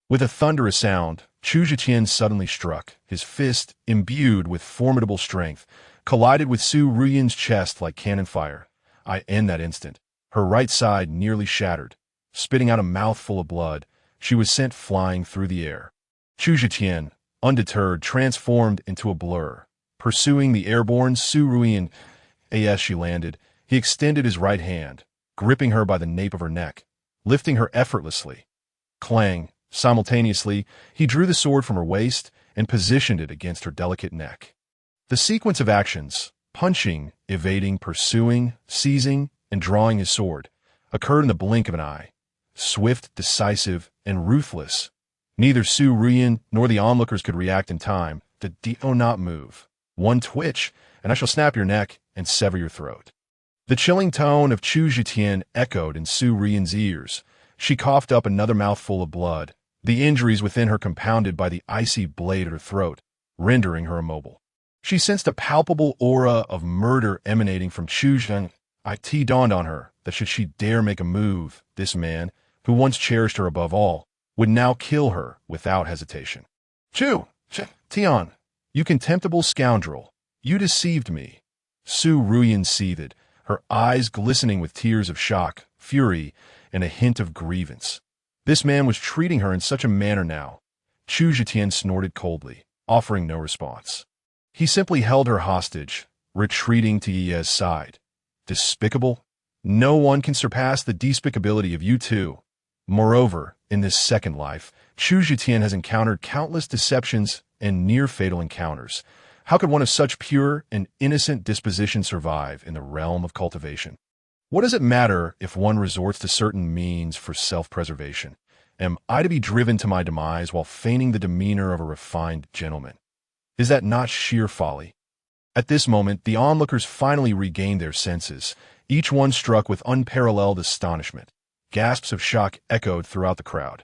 With a thunderous sound, Chu Zhiqian suddenly struck. His fist, imbued with formidable strength, collided with Su Ruiyan's chest like cannon fire. In that instant, her right side nearly shattered. Spitting out a mouthful of blood, she was sent flying through the air. Chu Zhiqian, undeterred, transformed into a blur. Pursuing the airborne Su Ruiyan, as she landed, he extended his right hand, gripping her by the nape of her neck, lifting her effortlessly. Clang! Simultaneously, he drew the sword from her waist and positioned it against her delicate neck. The sequence of actions, punching, evading, pursuing, seizing, and drawing his sword, occurred in the blink of an eye. Swift, decisive, and ruthless. Neither Su Ruiyan nor the onlookers could react in time. Do not move. One twitch, and I shall snap your neck and sever your throat. The chilling tone of Chu Zhiqian echoed in Su Ruiyan's ears. She coughed up another mouthful of blood, the injuries within her compounded by the icy blade at her throat, rendering her immobile. She sensed a palpable aura of murder emanating from Chu Zhiqian. It dawned on her that should she dare make a move, this man, who once cherished her above all, would now kill her without hesitation. Tian, you contemptible scoundrel, you deceived me. Su Ruiyan seethed, her eyes glistening with tears of shock, fury, and a hint of grievance. This man was treating her in such a manner now. Chu Zhiqian snorted coldly, offering no response. He simply held her hostage, retreating to Ye's side. Despicable? No one can surpass the despicability of you two. Moreover, in this second life, Chu Zhiqian has encountered countless deceptions and near-fatal encounters. How could one of such pure and innocent disposition survive in the realm of cultivation? What does it matter if one resorts to certain means for self-preservation? Am I to be driven to my demise while feigning the demeanor of a refined gentleman? Is that not sheer folly? At this moment, the onlookers finally regained their senses, each one struck with unparalleled astonishment. Gasps of shock echoed throughout the crowd.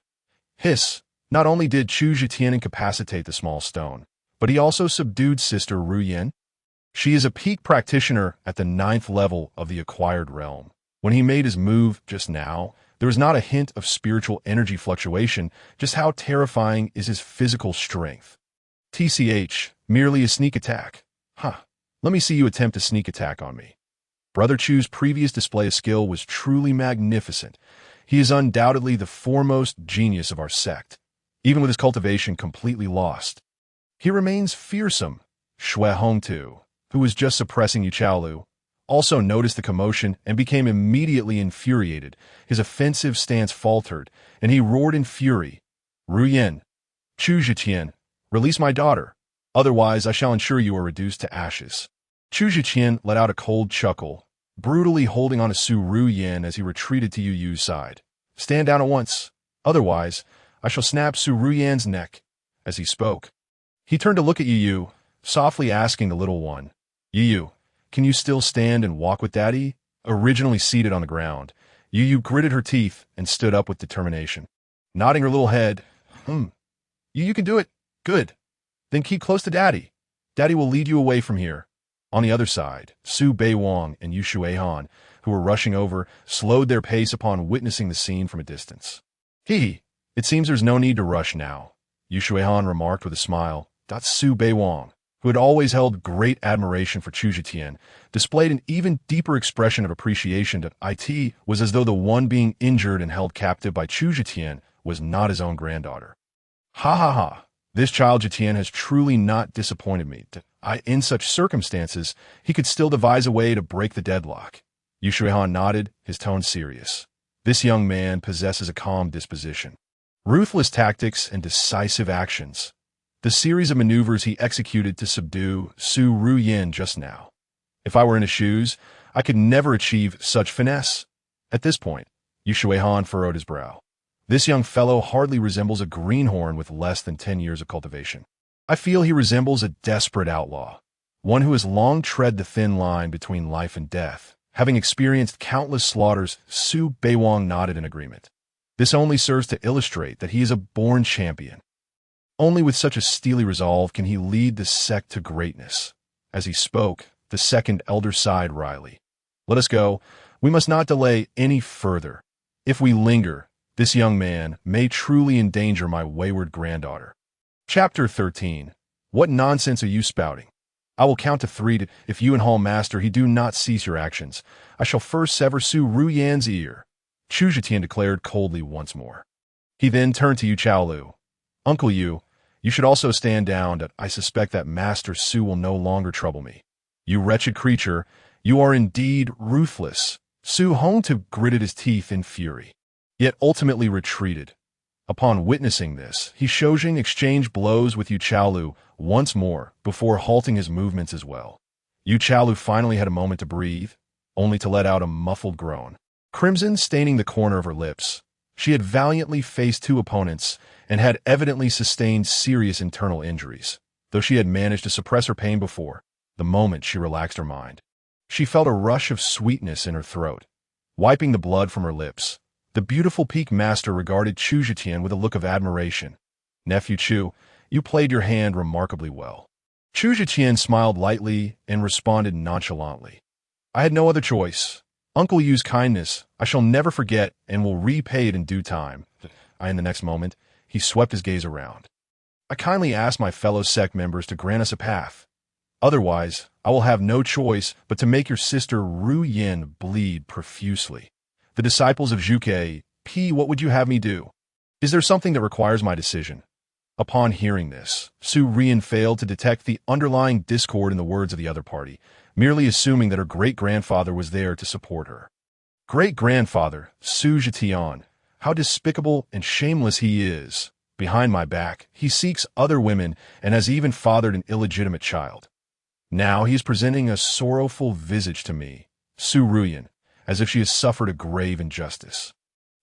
Hiss! Not only did Chu Zhiqian incapacitate the small stone, but he also subdued Sister Ruiyan. She is a peak practitioner at the 9th level of the acquired realm. When he made his move just now, there was not a hint of spiritual energy fluctuation. Just how terrifying is his physical strength? TCH, merely a sneak attack. Let me see you attempt a sneak attack on me. Brother Chu's previous display of skill was truly magnificent. He is undoubtedly the foremost genius of our sect, even with his cultivation completely lost. He remains fearsome. Shui Hongtu, who was just suppressing Yu Chaolu, also noticed the commotion and became immediately infuriated. His offensive stance faltered, and he roared in fury. Ruiyan, Chu Zhiqian, release my daughter. Otherwise, I shall ensure you are reduced to ashes. Chu Zhiqian let out a cold chuckle, brutally holding on to Su Ruiyan as he retreated to Yu Yu's side. Stand down at once. Otherwise, I shall snap Su Ruiyan's neck. As he spoke, he turned to look at Yu Yu, softly asking the little one, Yu Yu, can you still stand and walk with Daddy? Originally seated on the ground, Yu Yu gritted her teeth and stood up with determination. Nodding her little head, Yu Yu can do it. Good. Then keep close to Daddy. Daddy will lead you away from here. On the other side, Su Beiwang and Yu Shuihan, who were rushing over, slowed their pace upon witnessing the scene from a distance. It seems there's no need to rush now, Yu Shuihan remarked with a smile. Su Beiwang, who had always held great admiration for Chu Zhiqian, displayed an even deeper expression of appreciation that it was as though the one being injured and held captive by Chu Zhiqian was not his own granddaughter. Ha! This child Zhiqian has truly not disappointed me. In such circumstances, he could still devise a way to break the deadlock. Yu Shuihan nodded, his tone serious. This young man possesses a calm disposition, ruthless tactics, and decisive actions. The series of maneuvers he executed to subdue Su Ruiyan just now. If I were in his shoes, I could never achieve such finesse. At this point, Yu Shuihan furrowed his brow. This young fellow hardly resembles a greenhorn with less than 10 years of cultivation. I feel he resembles a desperate outlaw, one who has long tread the thin line between life and death. Having experienced countless slaughters, Su Beiwang nodded in agreement. This only serves to illustrate that he is a born champion. Only with such a steely resolve can he lead this sect to greatness. As he spoke, the second elder sighed wryly. Let us go. We must not delay any further. If we linger, this young man may truly endanger my wayward granddaughter. Chapter 13. What nonsense are you spouting? I will count to 3 if you and Hall Master he do not cease your actions. I shall first sever Su Ruyan's ear, Chu Zetian declared coldly once more. He then turned to Yu Chaolu. Uncle Yu, you should also stand down. I suspect that Master Su will no longer trouble me. You wretched creature, you are indeed ruthless. Su Hongtu gritted his teeth in fury, yet ultimately retreated. Upon witnessing this, he Shojing exchanged blows with Yu Chaolu once more before halting his movements as well. Yu Chaolu finally had a moment to breathe, only to let out a muffled groan. Crimson staining the corner of her lips, she had valiantly faced 2 opponents and had evidently sustained serious internal injuries, though she had managed to suppress her pain before. The moment she relaxed her mind, she felt a rush of sweetness in her throat. Wiping the blood from her lips, the beautiful Peak Master regarded Chu Zetian with a look of admiration. Nephew Chu, you played your hand remarkably well. Chu Zetian smiled lightly and responded nonchalantly. I had no other choice. Uncle Yu's kindness I shall never forget and will repay it in due time. In the next moment, he swept his gaze around. I kindly ask my fellow sect members to grant us a path. Otherwise, I will have no choice but to make your sister Ru Yin bleed profusely. The disciples of Zhuke, what would you have me do? Is there something that requires my decision? Upon hearing this, Su Rian failed to detect the underlying discord in the words of the other party, merely assuming that her great-grandfather was there to support her. Great-grandfather, Su Zetian, how despicable and shameless he is. Behind my back, he seeks other women and has even fathered an illegitimate child. Now he is presenting a sorrowful visage to me, Su Ruyan, as if she has suffered a grave injustice.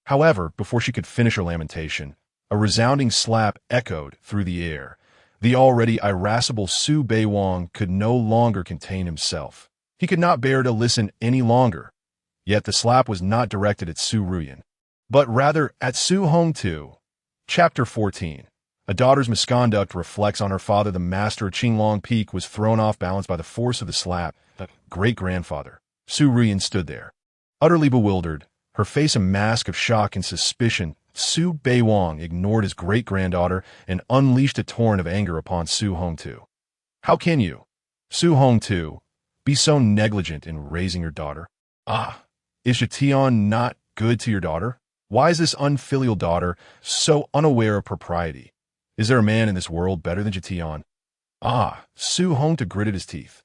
However, before she could finish her lamentation, a resounding slap echoed through the air. The already irascible Su Beiwang could no longer contain himself. He could not bear to listen any longer. Yet the slap was not directed at Su Ruyan, but rather at Su Hongtu. Chapter 14. A daughter's misconduct reflects on her father. The master of Qinglong Peak was thrown off balance by the force of the slap. Great-grandfather, Su Ruyan, stood there, utterly bewildered, her face a mask of shock and suspicion. Su Beiwang ignored his great-granddaughter and unleashed a torrent of anger upon Su Hongtu. How can you, Su Hongtu, be so negligent in raising your daughter? Is Zetian not good to your daughter? Why is this unfilial daughter so unaware of propriety? Is there a man in this world better than Zetian? Su Hongtu gritted his teeth,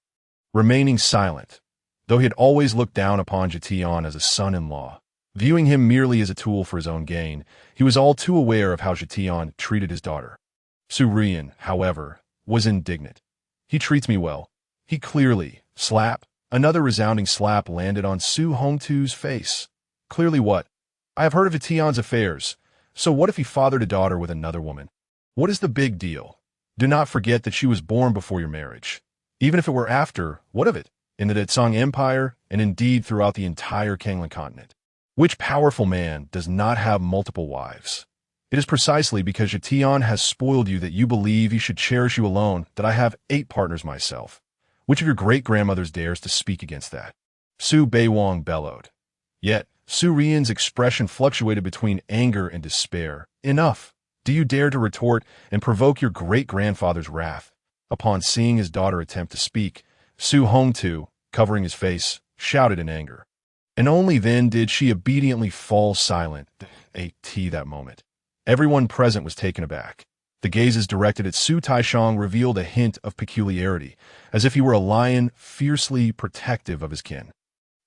remaining silent, though he had always looked down upon Zetian as a son-in-law. Viewing him merely as a tool for his own gain, he was all too aware of how Zetian treated his daughter. Su Rian, however, was indignant. He treats me well. He clearly, slap. Another resounding slap landed on Su Hongtu's face. Clearly what? I have heard of Zetian's affairs. So what if he fathered a daughter with another woman? What is the big deal? Do not forget that she was born before your marriage. Even if it were after, what of it? In the Detsong Empire, and indeed throughout the entire Kanglan continent. Which powerful man does not have multiple wives? It is precisely because Zetian has spoiled you that you believe he should cherish you alone that I have 8 partners myself. Which of your great-grandmothers dares to speak against that? Su Beiwang bellowed. Yet, Su Rian's expression fluctuated between anger and despair. Enough! Do you dare to retort and provoke your great-grandfather's wrath? Upon seeing his daughter attempt to speak, Su Hongtu, covering his face, shouted in anger. And only then did she obediently fall silent. That moment. Everyone present was taken aback. The gazes directed at Su Taishang revealed a hint of peculiarity, as if he were a lion fiercely protective of his kin.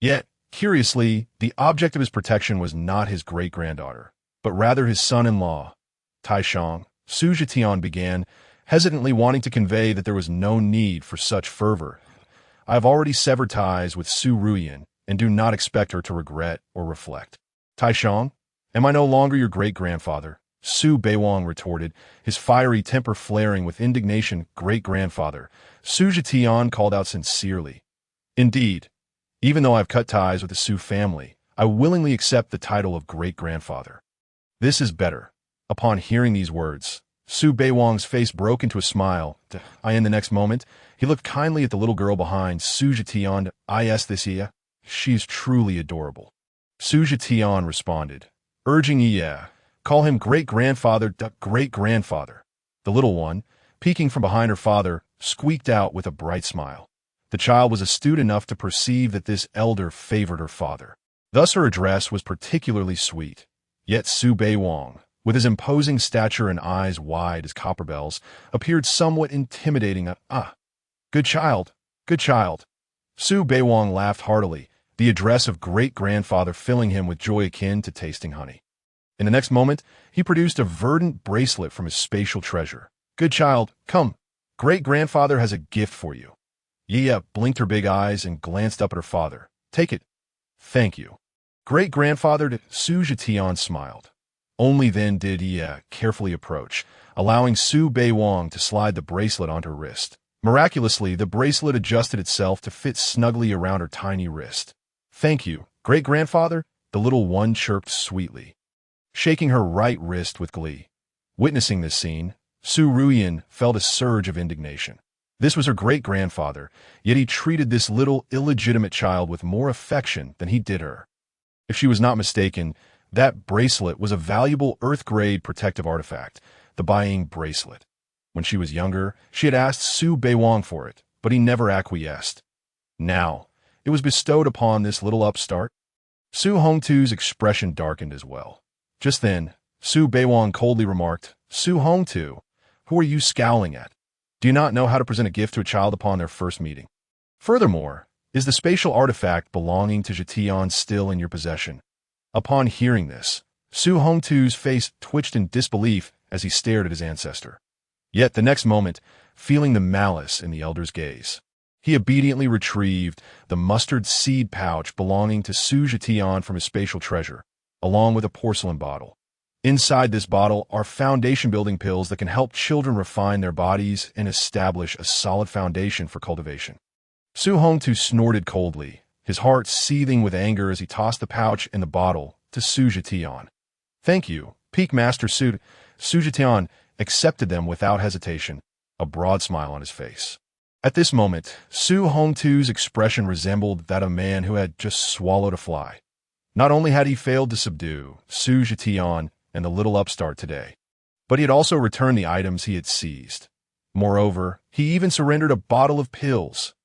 Yet, curiously, the object of his protection was not his great-granddaughter, but rather his son-in-law. Taishang, Su Zetian began, hesitantly wanting to convey that there was no need for such fervor. I have already severed ties with Su Ruyan, and do not expect her to regret or reflect. Taishang, am I no longer your great-grandfather? Su Beiwang retorted, his fiery temper flaring with indignation. Great-grandfather, Su Zhetian called out sincerely. Indeed, even though I've cut ties with the Su family, I willingly accept the title of great-grandfather. This is better. Upon hearing these words, Su Beiwang's face broke into a smile. In the next moment, he looked kindly at the little girl behind Su Zhetian. This Iya, she's truly adorable. Su Zhetian responded, urging Iya, call him great-grandfather. Great-grandfather. The little one, peeking from behind her father, squeaked out with a bright smile. The child was astute enough to perceive that this elder favored her father. Thus her address was particularly sweet. Yet Su Beiwang, with his imposing stature and eyes wide as copper bells, appeared somewhat intimidating. Good child, good child. Su Beiwang laughed heartily, the address of great-grandfather filling him with joy akin to tasting honey. In the next moment, he produced a verdant bracelet from his spatial treasure. Good child, come. Great-grandfather has a gift for you. Yiya blinked her big eyes and glanced up at her father. Take it. Thank you. Great-grandfather. Su Zhetian smiled. Only then did Yiya carefully approach, allowing Su Beiwang to slide the bracelet onto her wrist. Miraculously, the bracelet adjusted itself to fit snugly around her tiny wrist. Thank you, great-grandfather, the little one chirped sweetly, shaking her right wrist with glee. Witnessing this scene, Su Ruyan felt a surge of indignation. This was her great-grandfather, yet he treated this little illegitimate child with more affection than he did her. If she was not mistaken, that bracelet was a valuable Earth-grade protective artifact, the Buying bracelet. When she was younger, she had asked Su Beiwang for it, but he never acquiesced. Now, it was bestowed upon this little upstart. Su Hongtu's expression darkened as well. Just then, Su Beiwang coldly remarked, Su Hongtu, who are you scowling at? Do you not know how to present a gift to a child upon their first meeting? Furthermore, is the spatial artifact belonging to Zhetian still in your possession? Upon hearing this, Su Hongtu's face twitched in disbelief as he stared at his ancestor. Yet the next moment, feeling the malice in the elder's gaze, he obediently retrieved the mustard seed pouch belonging to Su Zhetian from his spatial treasure, along with a porcelain bottle. Inside this bottle are foundation-building pills that can help children refine their bodies and establish a solid foundation for cultivation. Su Hongtu snorted coldly, his heart seething with anger as he tossed the pouch and the bottle to Su Zhetian. Thank you, Peak Master Su. Su Zhetian accepted them without hesitation, a broad smile on his face. At this moment, Su Hongtu's expression resembled that of a man who had just swallowed a fly. Not only had he failed to subdue Su Zhetian and the little upstart today, but he had also returned the items he had seized. Moreover, he even surrendered a bottle of pills.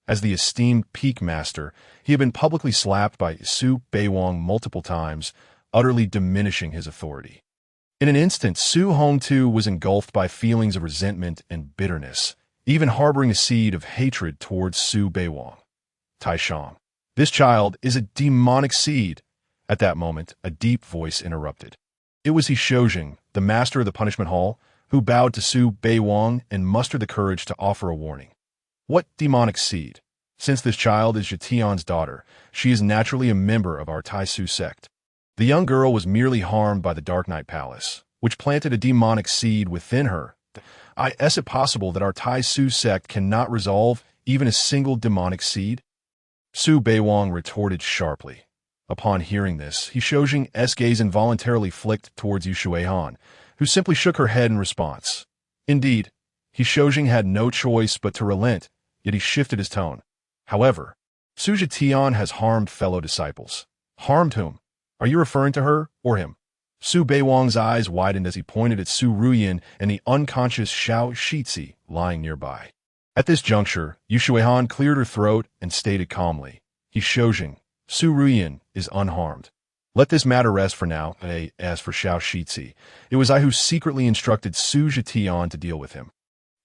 As the esteemed Peak Master, he had been publicly slapped by Su Beiwang multiple times, utterly diminishing his authority. In an instant, Su Hongtu was engulfed by feelings of resentment and bitterness, even harboring a seed of hatred towards Su Beiwang. Taishang, this child is a demonic seed. At that moment, a deep voice interrupted. It was He Shoujing, the master of the punishment hall, who bowed to Su Beiwang and mustered the courage to offer a warning. What demonic seed? Since this child is Zhetian's daughter, she is naturally a member of our Taisu sect. The young girl was merely harmed by the Dark Knight Palace, which planted a demonic seed within her. Is it possible that our Taisu sect cannot resolve even a single demonic seed? Su Beiwang retorted sharply. Upon hearing this, He Shoujing's gaze involuntarily flicked towards Yu Shuihan, who simply shook her head in response. Indeed, He Shoujing had no choice but to relent, yet he shifted his tone. However, Su Zhetian has harmed fellow disciples. Harmed whom? Are you referring to her or him? Su Beiwang's eyes widened as he pointed at Su Ruyan and the unconscious Xiao Shizi lying nearby. At this juncture, Yu Shuihan cleared her throat and stated calmly, He Shoujing, Su Ruyan is unharmed. Let this matter rest for now. As for Xiao Shizi, it was I who secretly instructed Su Zhetian to deal with him.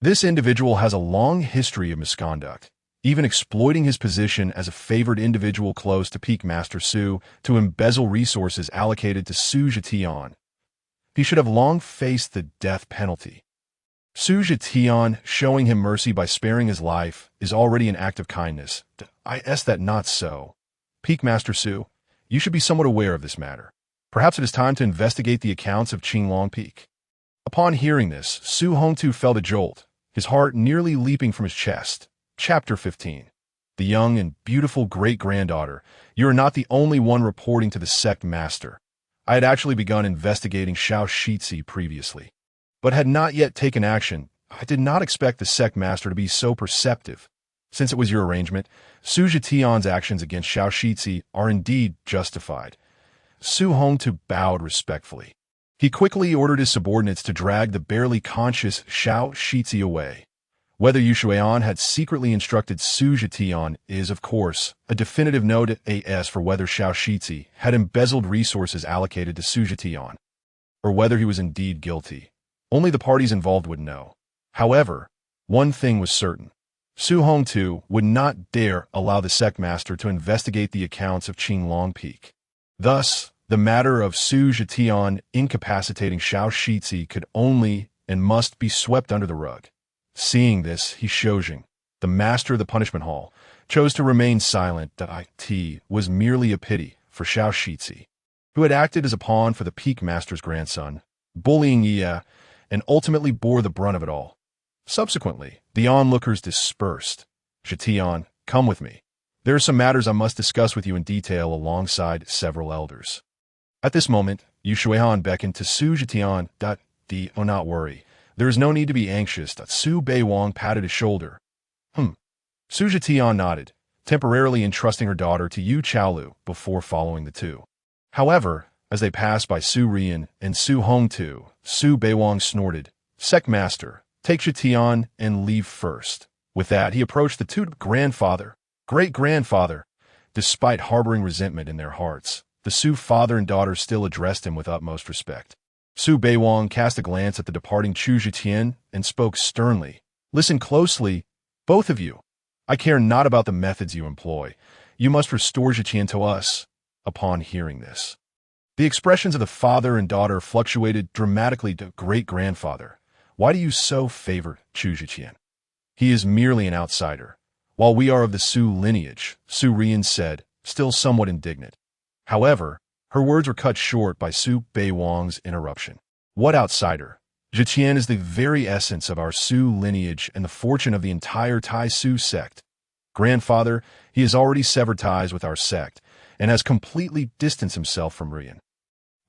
This individual has a long history of misconduct, even exploiting his position as a favored individual close to Peak Master Su to embezzle resources allocated to Su Zhetian. He should have long faced the death penalty. Su Zhetian showing him mercy by sparing his life is already an act of kindness. Is that not so? Peak Master Su, you should be somewhat aware of this matter. Perhaps it is time to investigate the accounts of Qinglong Peak. Upon hearing this, Su Hongtu felt a jolt, his heart nearly leaping from his chest. Chapter 15. The young and beautiful great-granddaughter, you are not the only one reporting to the sect master. I had actually begun investigating Xiao Shizi previously, but had not yet taken action. I did not expect the sect master to be so perceptive. Since it was your arrangement, Su Zhetian's actions against Xiao Shizi are indeed justified. Su Hongtu bowed respectfully. He quickly ordered his subordinates to drag the barely conscious Xiao Shizi away. Whether Yu Shuian had secretly instructed Su Zhetian is, of course, a definitive no to as for whether Xiao Shizi had embezzled resources allocated to Su Zhetian, or whether he was indeed guilty. Only the parties involved would know. However, one thing was certain. Su Hongtu would not dare allow the sect master to investigate the accounts of Qinglong Peak. Thus, the matter of Su Zhetian incapacitating Xiao Shizi could only and must be swept under the rug. Seeing this, He Shoujing, the master of the punishment hall, chose to remain silent. It was merely a pity for Xiao Shizi, who had acted as a pawn for the Peak Master's grandson, bullying Yi, and ultimately bore the brunt of it all. Subsequently, the onlookers dispersed. Zhetian, come with me. There are some matters I must discuss with you in detail alongside several elders. At this moment, Yu Shuihan beckoned to Su Zhetian. Oh, not worry. There is no need to be anxious. Su Beiwang patted his shoulder. Su Zhetian nodded, temporarily entrusting her daughter to Yu Chaolu before following the two. However, as they passed by Su Rian and Su Hongtu, Su Beiwang snorted, Sect Master, take Zhetian and leave first. With that, he approached the two great-grandfather. Despite harboring resentment in their hearts, the Su father and daughter still addressed him with utmost respect. Su Beiwang cast a glance at the departing Chu Zhetian and spoke sternly. Listen closely, both of you. I care not about the methods you employ. You must restore Zhetian to us. Upon hearing this, the expressions of the father and daughter fluctuated dramatically to great-grandfather. Why do you so favor Chu Zhetian? He is merely an outsider. While we are of the Su lineage, Su Rian said, still somewhat indignant. However, her words were cut short by Su Beiwang's interruption. What outsider? Zhetian is the very essence of our Su lineage and the fortune of the entire Tai Su sect. Grandfather, he has already severed ties with our sect and has completely distanced himself from Rian.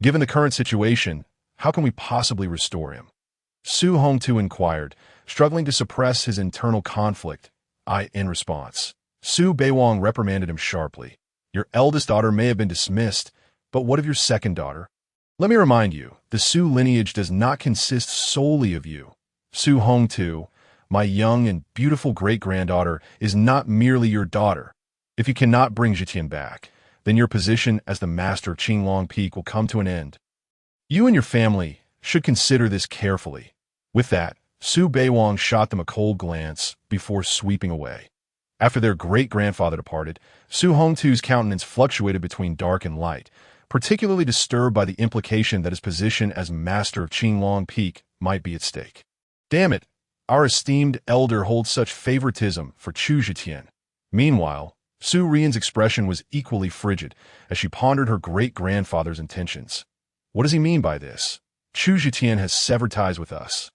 Given the current situation, how can we possibly restore him? Su Hongtu inquired, struggling to suppress his internal conflict. In response, Su Beiwang reprimanded him sharply. Your eldest daughter may have been dismissed, but what of your second daughter? Let me remind you, the Su lineage does not consist solely of you. Su Hongtu, my young and beautiful great-granddaughter, is not merely your daughter. If you cannot bring Zhetian back, then your position as the master of Qinglong Peak will come to an end. You and your family should consider this carefully. With that, Su Beiwang shot them a cold glance before sweeping away. After their great-grandfather departed, Su Hongtu's countenance fluctuated between dark and light, particularly disturbed by the implication that his position as master of Qinglong Peak might be at stake. Damn it, our esteemed elder holds such favoritism for Chu Zhetian. Meanwhile, Su Rian's expression was equally frigid as she pondered her great-grandfather's intentions. What does he mean by this? Chu Zhetian has severed ties with us,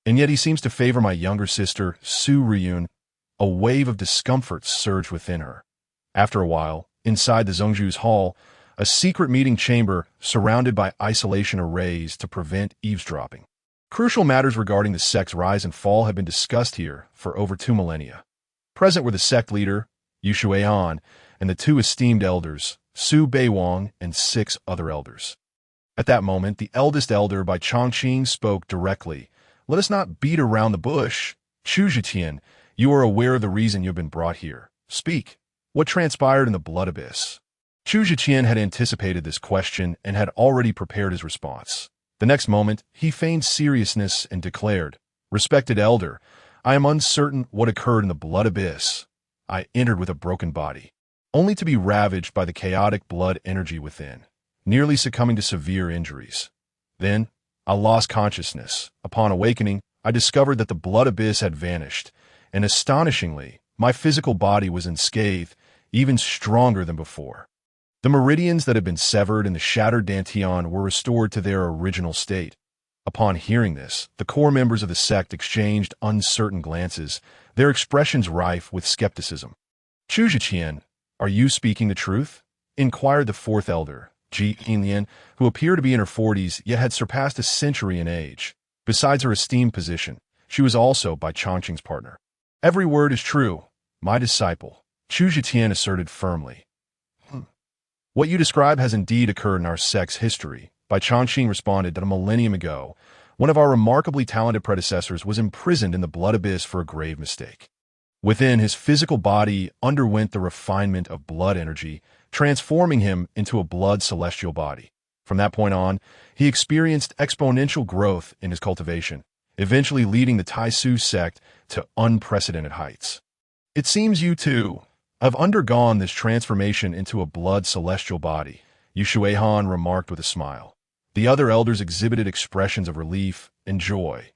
and yet he seems to favor my younger sister, Su Rian. A wave of discomfort surged within her. After a while, inside the Zhongzhu's hall, a secret meeting chamber surrounded by isolation arrays to prevent eavesdropping. Crucial matters regarding the sect's rise and fall had been discussed here for over 2 millennia. Present were the sect leader, Yu Shuihan, and the 2 esteemed elders, Su Beiwang and 6 other elders. At that moment, the eldest elder by Chongqing spoke directly. Let us not beat around the bush. Chu Zhetian, you are aware of the reason you have been brought here. Speak. What transpired in the blood abyss? Chu Zhetian had anticipated this question and had already prepared his response. The next moment, he feigned seriousness and declared, Respected elder, I am uncertain what occurred in the blood abyss. I entered with a broken body, only to be ravaged by the chaotic blood energy within, nearly succumbing to severe injuries. Then, I lost consciousness. Upon awakening, I discovered that the blood abyss had vanished, and astonishingly, my physical body was unscathed, even stronger than before. The meridians that had been severed in the shattered Dantian were restored to their original state. Upon hearing this, the core members of the sect exchanged uncertain glances, their expressions rife with skepticism. "Chu Zhiqian, are you speaking the truth?" inquired the fourth elder, Ji Yinlian, who appeared to be in her 40s yet had surpassed a century in age. Besides her esteemed position, she was also Bai Changqing's partner. "Every word is true, my disciple," Chu Zhiqian asserted firmly. "What you describe has indeed occurred in our sect's history." Bai Changqing responded that a millennium ago, one of our remarkably talented predecessors was imprisoned in the blood abyss for a grave mistake. Within, his physical body underwent the refinement of blood energy, transforming him into a blood celestial body. From that point on, he experienced exponential growth in his cultivation, eventually leading the Taisu sect to unprecedented heights. "It seems you, too, have undergone this transformation into a blood celestial body," Yu Shuihan remarked with a smile. The other elders exhibited expressions of relief and joy.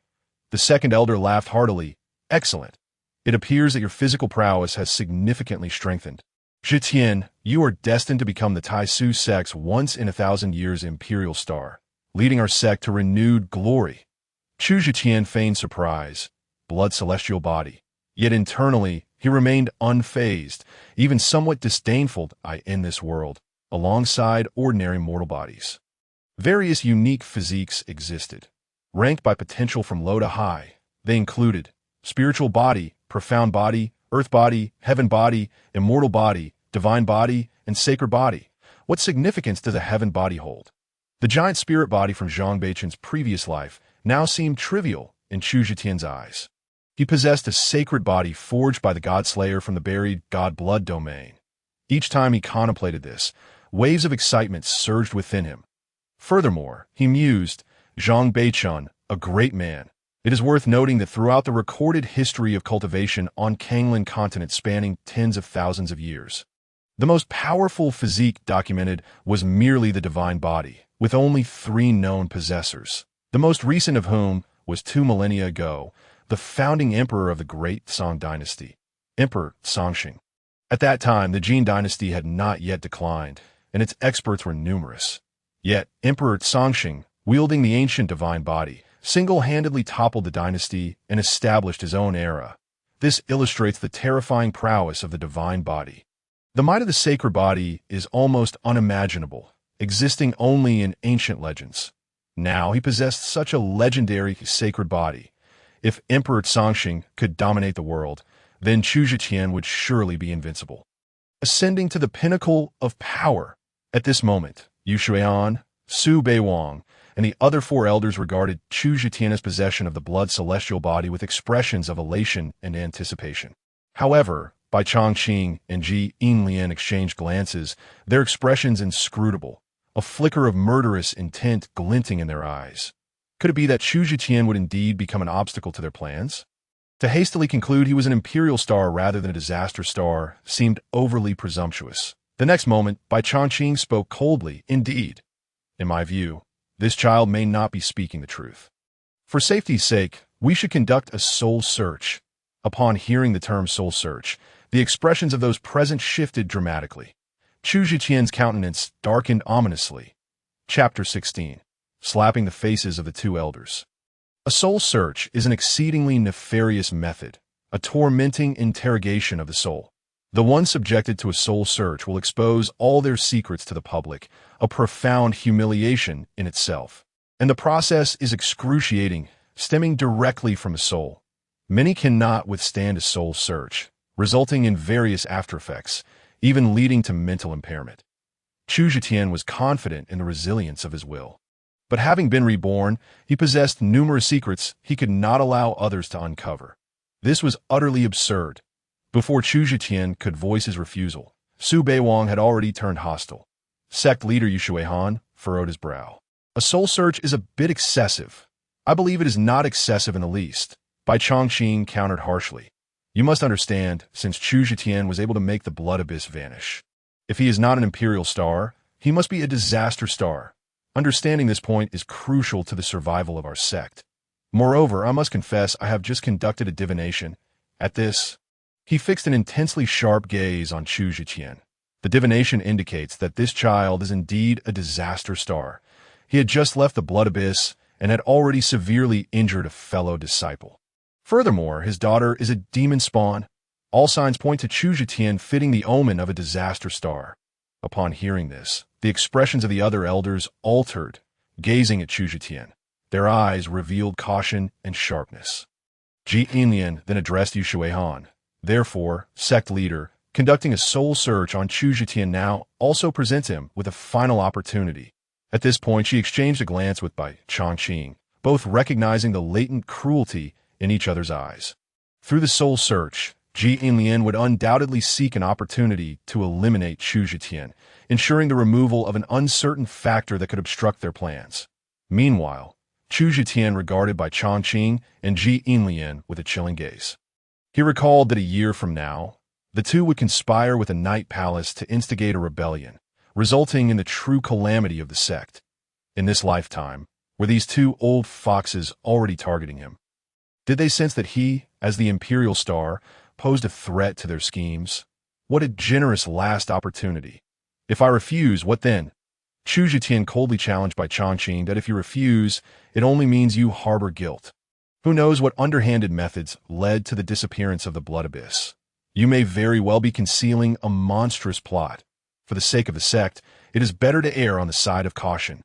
The second elder laughed heartily. "Excellent. It appears that your physical prowess has significantly strengthened. Zhiqian, you are destined to become the Taisu sect's once-in-a-thousand-years imperial star, leading our sect to renewed glory." Chu Zhiqian feigned surprise, blood celestial body. Yet internally, he remained unfazed, even somewhat disdainful. In this world, alongside ordinary mortal bodies, various unique physiques existed, ranked by potential from low to high. They included spiritual body, profound body, earth body, heaven body, immortal body, divine body, and sacred body. What significance does a heaven body hold? The giant spirit body from Zhang Beichen's previous life now seemed trivial in Chu Zhiqian's eyes. He possessed a sacred body forged by the God-Slayer from the buried God-Blood domain. Each time he contemplated this, waves of excitement surged within him. Furthermore, he mused, Zhang Beichen, a great man. It is worth noting that throughout the recorded history of cultivation on Kanglan continent spanning tens of thousands of years, the most powerful physique documented was merely the divine body, with only 3 known possessors, the most recent of whom was 2 millennia ago, the founding emperor of the Great Song Dynasty, Emperor Songxing. At that time, the Jin dynasty had not yet declined, and its experts were numerous. Yet, Emperor Songxing, wielding the ancient divine body, single-handedly toppled the dynasty and established his own era. This illustrates the terrifying prowess of the divine body. The might of the sacred body is almost unimaginable, existing only in ancient legends. Now he possessed such a legendary sacred body. If Emperor Songxing could dominate the world, then Chu Zhiqian would surely be invincible. Ascending to the pinnacle of power. At this moment, Yu Shuihan, Su Beiwang, and the other 4 elders regarded Chu Zhiqian's possession of the blood celestial body with expressions of elation and anticipation. However, Bai Changqing and Ji Yinlian exchanged glances, their expressions inscrutable, a flicker of murderous intent glinting in their eyes. Could it be that Chu Zhiqian would indeed become an obstacle to their plans? To hastily conclude he was an imperial star rather than a disaster star seemed overly presumptuous. The next moment, Bai Changqing spoke coldly. "Indeed, in my view, this child may not be speaking the truth. For safety's sake, we should conduct a soul search." Upon hearing the term soul search, the expressions of those present shifted dramatically. Chu Zhiqian's countenance darkened ominously. Chapter 16. Slapping the faces of the 2 elders. A soul search is an exceedingly nefarious method, a tormenting interrogation of the soul. The one subjected to a soul search will expose all their secrets to the public, a profound humiliation in itself. And the process is excruciating, stemming directly from a soul. Many cannot withstand a soul search, resulting in various aftereffects, even leading to mental impairment. Chu Zhiqian was confident in the resilience of his will. But having been reborn, he possessed numerous secrets he could not allow others to uncover. This was utterly absurd. Before Chu Zhiqian could voice his refusal, Su Beiwang had already turned hostile. Sect leader Yu Shuihan furrowed his brow. "A soul search is a bit excessive." "I believe it is not excessive in the least," Bai Changqing countered harshly. "You must understand, since Chu Zhiqian was able to make the blood abyss vanish. If he is not an imperial star, he must be a disaster star. Understanding this point is crucial to the survival of our sect. Moreover, I must confess I have just conducted a divination." At this, He fixed an intensely sharp gaze on Chu Zhiqian. The divination indicates that this child is indeed a disaster star. He had just left the blood abyss and had already severely injured a fellow disciple. Furthermore, his daughter is a demon spawn. All signs point to Chu Zhiqian fitting the omen of a disaster star. Upon hearing this, the expressions of the other elders altered, gazing at Chu Zhiqian. Their eyes revealed caution and sharpness. Ji Yinlian then addressed Yu Shuihan. Therefore, sect leader, conducting a soul search on Chu Zhiqian now also presents him with a final opportunity. At this point, she exchanged a glance with Bai Chongqing, both recognizing the latent cruelty in each other's eyes. Through the soul search, Ji Yinlian would undoubtedly seek an opportunity to eliminate Chu Zhiqian, ensuring the removal of an uncertain factor that could obstruct their plans. Meanwhile, Chu Zhiqian regarded Bai Chongqing and Ji Yinlian with a chilling gaze. He recalled that a year from now, the two would conspire with the Night Palace to instigate a rebellion, resulting in the true calamity of the sect. In this lifetime, were these two old foxes already targeting him? Did they sense that he, as the Imperial Star, posed a threat to their schemes? What a generous last opportunity. If I refuse, what then? Chu Zhiqian coldly challenged Bai Chongqing that if you refuse, it only means you harbor guilt. Who knows what underhanded methods led to the disappearance of the blood abyss? You may very well be concealing a monstrous plot. For the sake of the sect, it is better to err on the side of caution.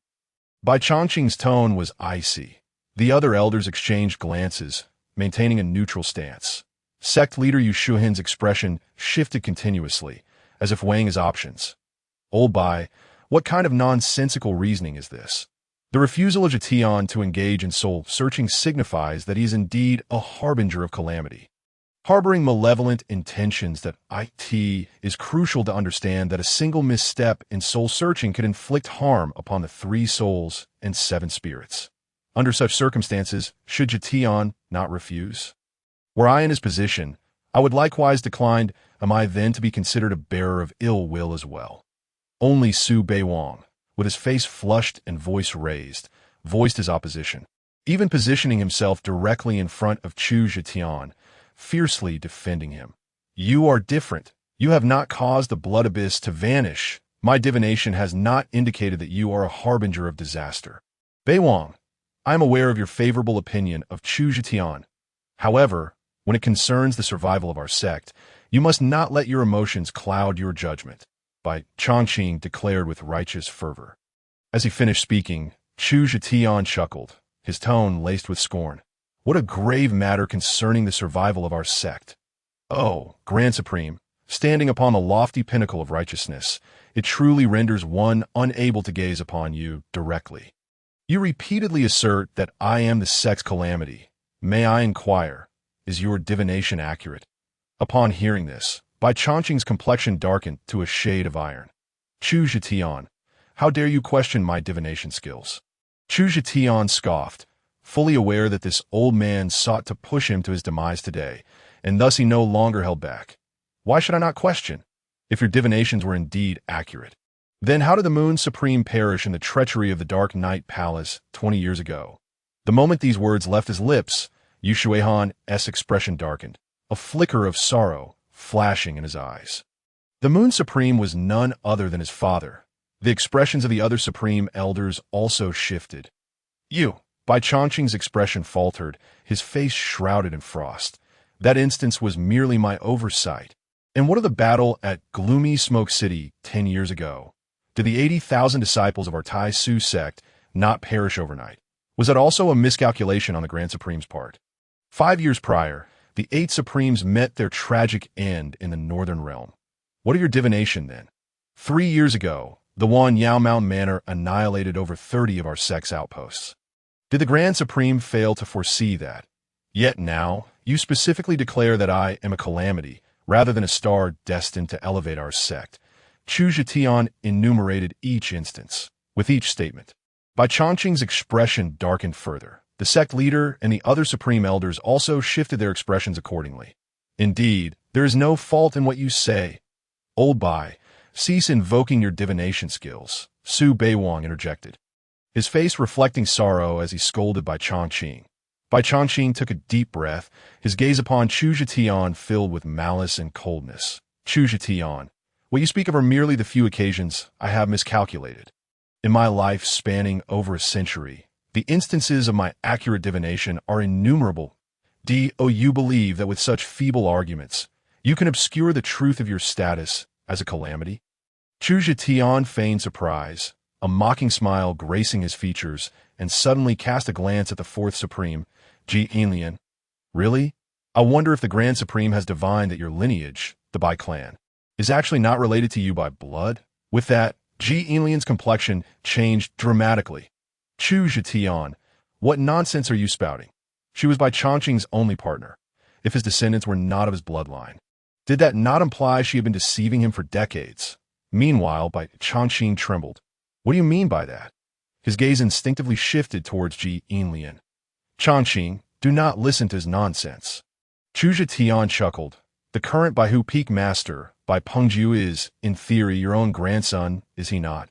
Bai Chongqing's tone was icy. The other elders exchanged glances, maintaining a neutral stance. Sect leader Yu Shuihan's expression shifted continuously, as if weighing his options. Old Bai, what kind of nonsensical reasoning is this? The refusal of Zhitian to engage in soul-searching signifies that he is indeed a harbinger of calamity. Harboring malevolent intentions that it is crucial to understand that a single misstep in soul-searching could inflict harm upon the 3 souls and 7 spirits. Under such circumstances, should Zhitian not refuse? Were I in his position, I would likewise decline. Am I then to be considered a bearer of ill will as well? Only Su Beiwang, with his face flushed and voice raised, voiced his opposition, even positioning himself directly in front of Chu Zhiqian, fiercely defending him. You are different. You have not caused the blood abyss to vanish. My divination has not indicated that you are a harbinger of disaster. Beiwang, I am aware of your favorable opinion of Chu Zhiqian. However, when it concerns the survival of our sect, you must not let your emotions cloud your judgment, Bai Chongqing declared with righteous fervor. As he finished speaking, Chu Zhiqian chuckled, his tone laced with scorn. What a grave matter concerning the survival of our sect. Oh, Grand Supreme, standing upon the lofty pinnacle of righteousness, it truly renders one unable to gaze upon you directly. You repeatedly assert that I am the sect's calamity. May I inquire, is your divination accurate? Upon hearing this, Bai Chongqing's complexion darkened to a shade of iron. Chu Zhiqian, how dare you question my divination skills? Chu Zhiqian scoffed, fully aware that this old man sought to push him to his demise today, and thus he no longer held back. Why should I not question? If your divinations were indeed accurate, then how did the Moon Supreme perish in the treachery of the Dark Night Palace 20 years ago? The moment these words left his lips, Yu Shuihan's expression darkened, a flicker of sorrow flashing in his eyes. The Moon Supreme was none other than his father. The expressions of the other Supreme Elders also shifted. Bai Chongqing's expression faltered, his face shrouded in frost. That instance was merely my oversight. And what of the battle at Gloomy Smoke City 10 years ago? Did the 80,000 disciples of our Tai Su sect not perish overnight? Was that also a miscalculation on the Grand Supreme's part? 5 years prior, the 8 Supremes met their tragic end in the Northern Realm. What are your divination then? 3 years ago, the Wan Yaomao Manor annihilated over 30 of our sect's outposts. Did the Grand Supreme fail to foresee that? Yet now, you specifically declare that I am a calamity, rather than a star destined to elevate our sect. Chu Zhiqian enumerated each instance. With each statement, Bai Chongqing's expression darkened further. The sect leader and the other Supreme Elders also shifted their expressions accordingly. Indeed, there is no fault in what you say. Old Bai, cease invoking your divination skills, Su Beiwang interjected, his face reflecting sorrow as he scolded Bai Chongqing. Bai Changqing took a deep breath, his gaze upon Chu Zhetian filled with malice and coldness. Chu Zhetian, what you speak of are merely the few occasions I have miscalculated. In my life spanning over a century, the instances of my accurate divination are innumerable. Do you believe that with such feeble arguments, you can obscure the truth of your status as a calamity? Chu Zhetian feigned surprise, a mocking smile gracing his features, and suddenly cast a glance at the fourth supreme, Ji Inlian. Really? I wonder if the Grand Supreme has divined that your lineage, the Bai clan, is actually not related to you by blood? With that, Ji Inlian's complexion changed dramatically. Chu Zhetian, what nonsense are you spouting? She was Bai Changqing's only partner. If his descendants were not of his bloodline, did that not imply she had been deceiving him for decades? Meanwhile, Bai Changqing trembled. What do you mean by that? His gaze instinctively shifted towards Ji Inlian. Changqing, do not listen to his nonsense. Chu Zhetian chuckled. The current Baihu Peak Master, Bai Pengju, is, in theory, your own grandson, is he not?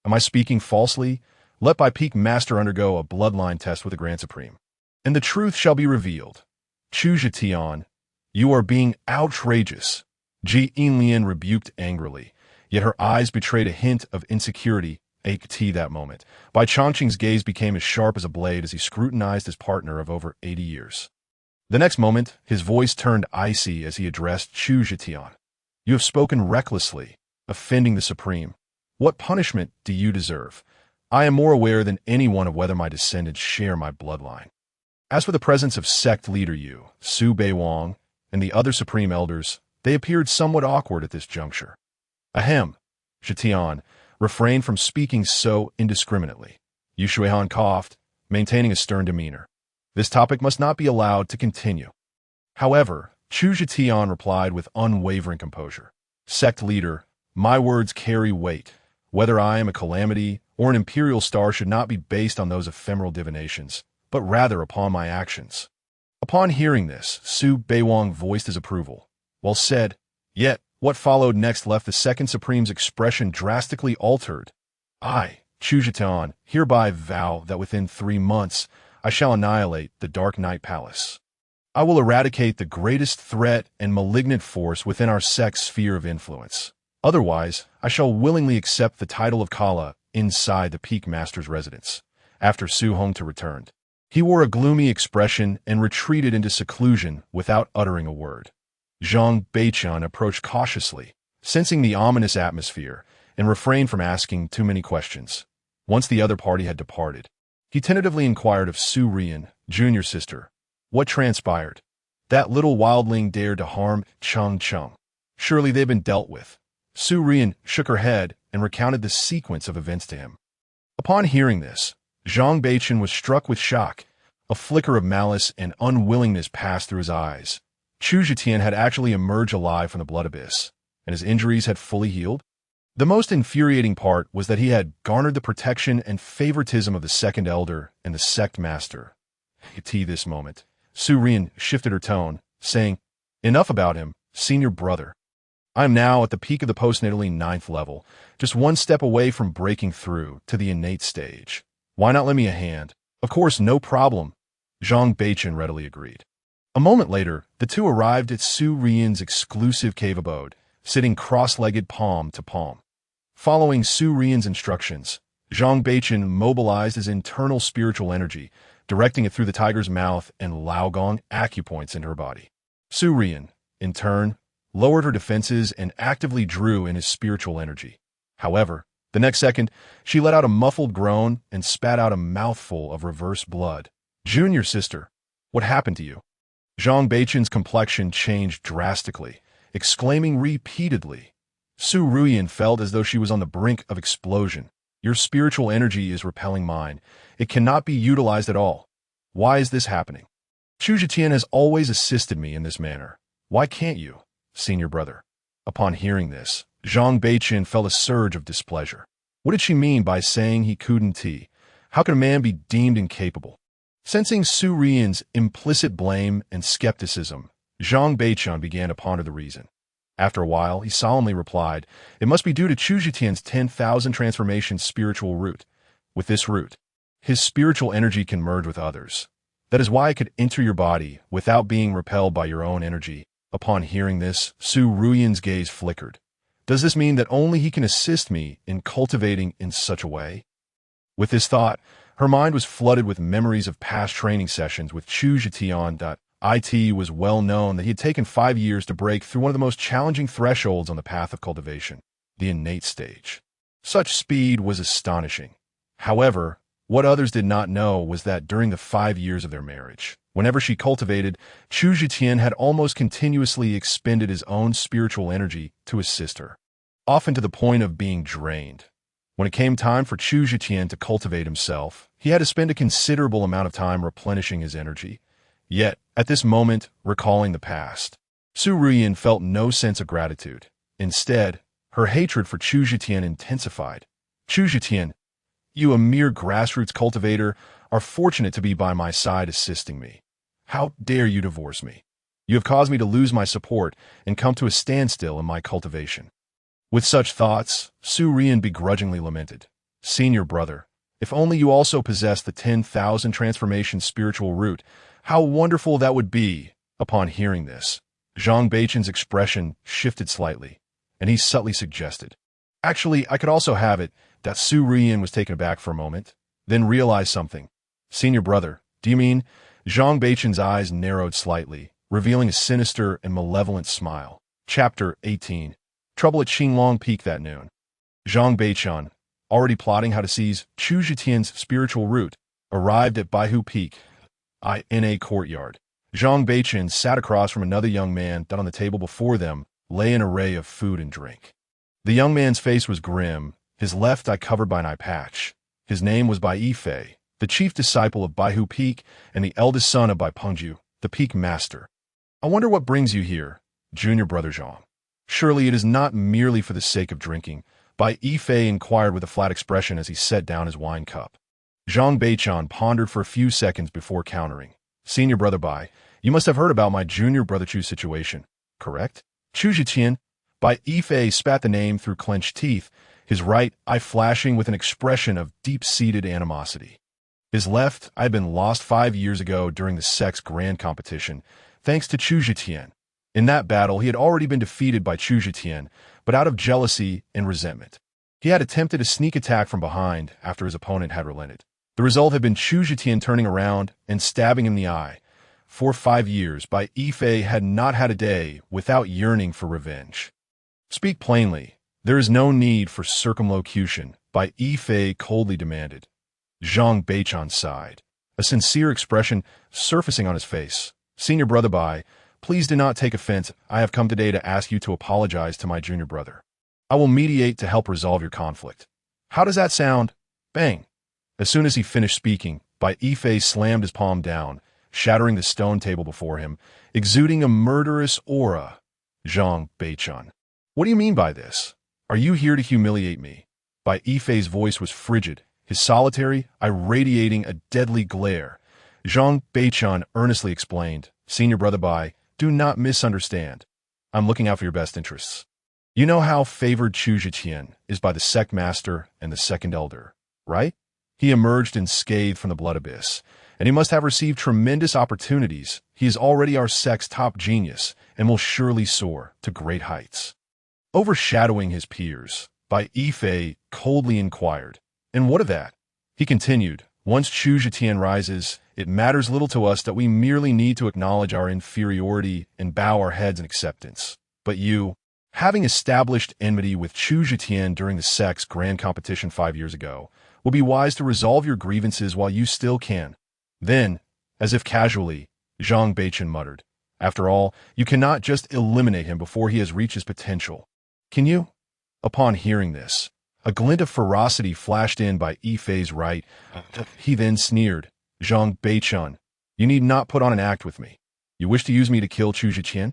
Am I speaking falsely? Let Bai Peak Master undergo a bloodline test with the Grand Supreme, and the truth shall be revealed. Chu Zhetian, you are being outrageous. Ji Inlian rebuked angrily, yet her eyes betrayed a hint of insecurity. That moment, Bai Changqing's gaze became as sharp as a blade as he scrutinized his partner of over 80 years. The next moment, his voice turned icy as he addressed Chu Zhetian. You have spoken recklessly, offending the Supreme. What punishment do you deserve? I am more aware than anyone of whether my descendants share my bloodline. As for the presence of sect leader Yu, Su Beiwang, and the other Supreme Elders, they appeared somewhat awkward at this juncture. Ahem, Zhetian, refrain from speaking so indiscriminately. Yu Shuihan coughed, maintaining a stern demeanor. This topic must not be allowed to continue. However, Chu Zhetian replied with unwavering composure. Sect leader, my words carry weight. Whether I am a calamity or an imperial star should not be based on those ephemeral divinations, but rather upon my actions. Upon hearing this, Su Beiwang voiced his approval. Well said. Yet, what followed next left the Second Supreme's expression drastically altered. I, Chu Zhetian, hereby vow that within 3 months I shall annihilate the Dark Night Palace. I will eradicate the greatest threat and malignant force within our sect's sphere of influence. Otherwise, I shall willingly accept the title of Kala inside the Peak Master's residence. After Su Hongta returned, he wore a gloomy expression and retreated into seclusion without uttering a word. Zhang Beiqian approached cautiously, sensing the ominous atmosphere, and refrained from asking too many questions. Once the other party had departed, he tentatively inquired of Su Rian, junior sister, what transpired. That little wildling dared to harm Cheng Cheng. Surely they've been dealt with. Su Rian shook her head and recounted the sequence of events to him. Upon hearing this, Zhang Beiqian was struck with shock. A flicker of malice and unwillingness passed through his eyes. Chu Zhetian had actually emerged alive from the blood abyss, and his injuries had fully healed. The most infuriating part was that he had garnered the protection and favoritism of the second elder and the sect master. At this moment, Su Rian shifted her tone, saying, Enough about him, senior brother. I am now at the peak of the postnatally 9th level, just one step away from breaking through to the innate stage. Why not lend me a hand? Of course, no problem. Zhang Beiqian readily agreed. A moment later, the two arrived at Su Rian's exclusive cave abode, sitting cross-legged palm to palm. Following Su Rian's instructions, Zhang Beiqian mobilized his internal spiritual energy, directing it through the tiger's mouth and Laogong acupoints into her body. Su Rian, in turn, lowered her defenses and actively drew in his spiritual energy. However, the next second, she let out a muffled groan and spat out a mouthful of reverse blood. Junior sister, what happened to you? Zhang Beiqian's complexion changed drastically, exclaiming repeatedly. Su Ruyan felt as though she was on the brink of explosion. Your spiritual energy is repelling mine. It cannot be utilized at all. Why is this happening? Chu Zhetian has always assisted me in this manner. Why can't you, senior brother? Upon hearing this, Zhang Beiqian felt a surge of displeasure. What did she mean by saying he couldn't? How can a man be deemed incapable? Sensing Su Rian's implicit blame and skepticism, Zhang Beiqian began to ponder the reason. After a while, he solemnly replied, It must be due to Chu Zhetian's 10,000 transformation spiritual root. With this root, his spiritual energy can merge with others. That is why I could enter your body without being repelled by your own energy. Upon hearing this, Su Ruyan's gaze flickered. Does this mean that only he can assist me in cultivating in such a way? With this thought, her mind was flooded with memories of past training sessions with Chu Zetian. It was well known that he had taken 5 years to break through one of the most challenging thresholds on the path of cultivation, the innate stage. Such speed was astonishing. However, what others did not know was that during the 5 years of their marriage, whenever she cultivated, Chu Zetian had almost continuously expended his own spiritual energy to assist her, often to the point of being drained. When it came time for Chu Zetian to cultivate himself, he had to spend a considerable amount of time replenishing his energy. Yet, at this moment, recalling the past, Su Ruyan felt no sense of gratitude. Instead, her hatred for Chu Zetian intensified. Chu Zetian, you, a mere grassroots cultivator, are fortunate to be by my side assisting me. How dare you divorce me? You have caused me to lose my support and come to a standstill in my cultivation. With such thoughts, Su Ruyan begrudgingly lamented, Senior brother, if only you also possessed the 10,000 transformation spiritual root, how wonderful that would be. Upon hearing this, Zhang Beichen's expression shifted slightly, and he subtly suggested, actually, I could also have it. That Su Ruyan was taken aback for a moment, then realized something. Senior brother, do you mean? Zhang Beichen's eyes narrowed slightly, revealing a sinister and malevolent smile. Chapter 18. Trouble at Xinglong Peak that noon. Zhang Beichen, already plotting how to seize Chu Zetian's spiritual root, arrived at Baihu Peak, in a courtyard. Zhang Beichen sat across from another young man that on the table before them lay an array of food and drink. The young man's face was grim, his left eye covered by an eye patch. His name was Bai Yifei, the chief disciple of Baihu Peak and the eldest son of Bai Pengju, the Peak Master. I wonder what brings you here, junior brother Zhang. Surely it is not merely for the sake of drinking, Bai Yifei inquired with a flat expression as he set down his wine cup. Zhang Beichen pondered for a few seconds before countering. Senior brother Bai, you must have heard about my junior brother Chu's situation, correct? Chu Zetian. Bai Yifei spat the name through clenched teeth, his right eye flashing with an expression of deep-seated animosity. His left eye had been lost 5 years ago during the sex grand competition, thanks to Chu Zetian. In that battle, he had already been defeated by Chu Zetian, but out of jealousy and resentment, he had attempted a sneak attack from behind after his opponent had relented. The result had been Chu Zetian turning around and stabbing him in the eye. For 5 years, Bai Yifei had not had a day without yearning for revenge. Speak plainly. There is no need for circumlocution, Bai Yifei coldly demanded. Zhang Beichen sighed, a sincere expression surfacing on his face. Senior brother Bai, please do not take offense. I have come today to ask you to apologize to my junior brother. I will mediate to help resolve your conflict. How does that sound? Bang! As soon as he finished speaking, Bai Yifei slammed his palm down, shattering the stone table before him, exuding a murderous aura. Zhang Beichen, what do you mean by this? Are you here to humiliate me? Bai Yifei's voice was frigid, his solitary eye radiating a deadly glare. Zhang Beichen earnestly explained, Senior brother Bai, do not misunderstand. I'm looking out for your best interests. You know how favored Chu Zetian is by the sect master and the second elder, right? He emerged unscathed from the blood abyss, and he must have received tremendous opportunities. He is already our sect's top genius and will surely soar to great heights. Overshadowing his peers, Bai Yifei coldly inquired, and what of that? He continued, once Chu Zetian rises, it matters little to us that we merely need to acknowledge our inferiority and bow our heads in acceptance. But you, having established enmity with Chu Zetian during the sect's grand competition 5 years ago, will be wise to resolve your grievances while you still can. Then, as if casually, Zhang Beichen muttered, after all, you cannot just eliminate him before he has reached his potential. Can you? Upon hearing this, a glint of ferocity flashed in Bai Yifei's right. He then sneered, Zhang Beichen, you need not put on an act with me. You wish to use me to kill Chu Zetian?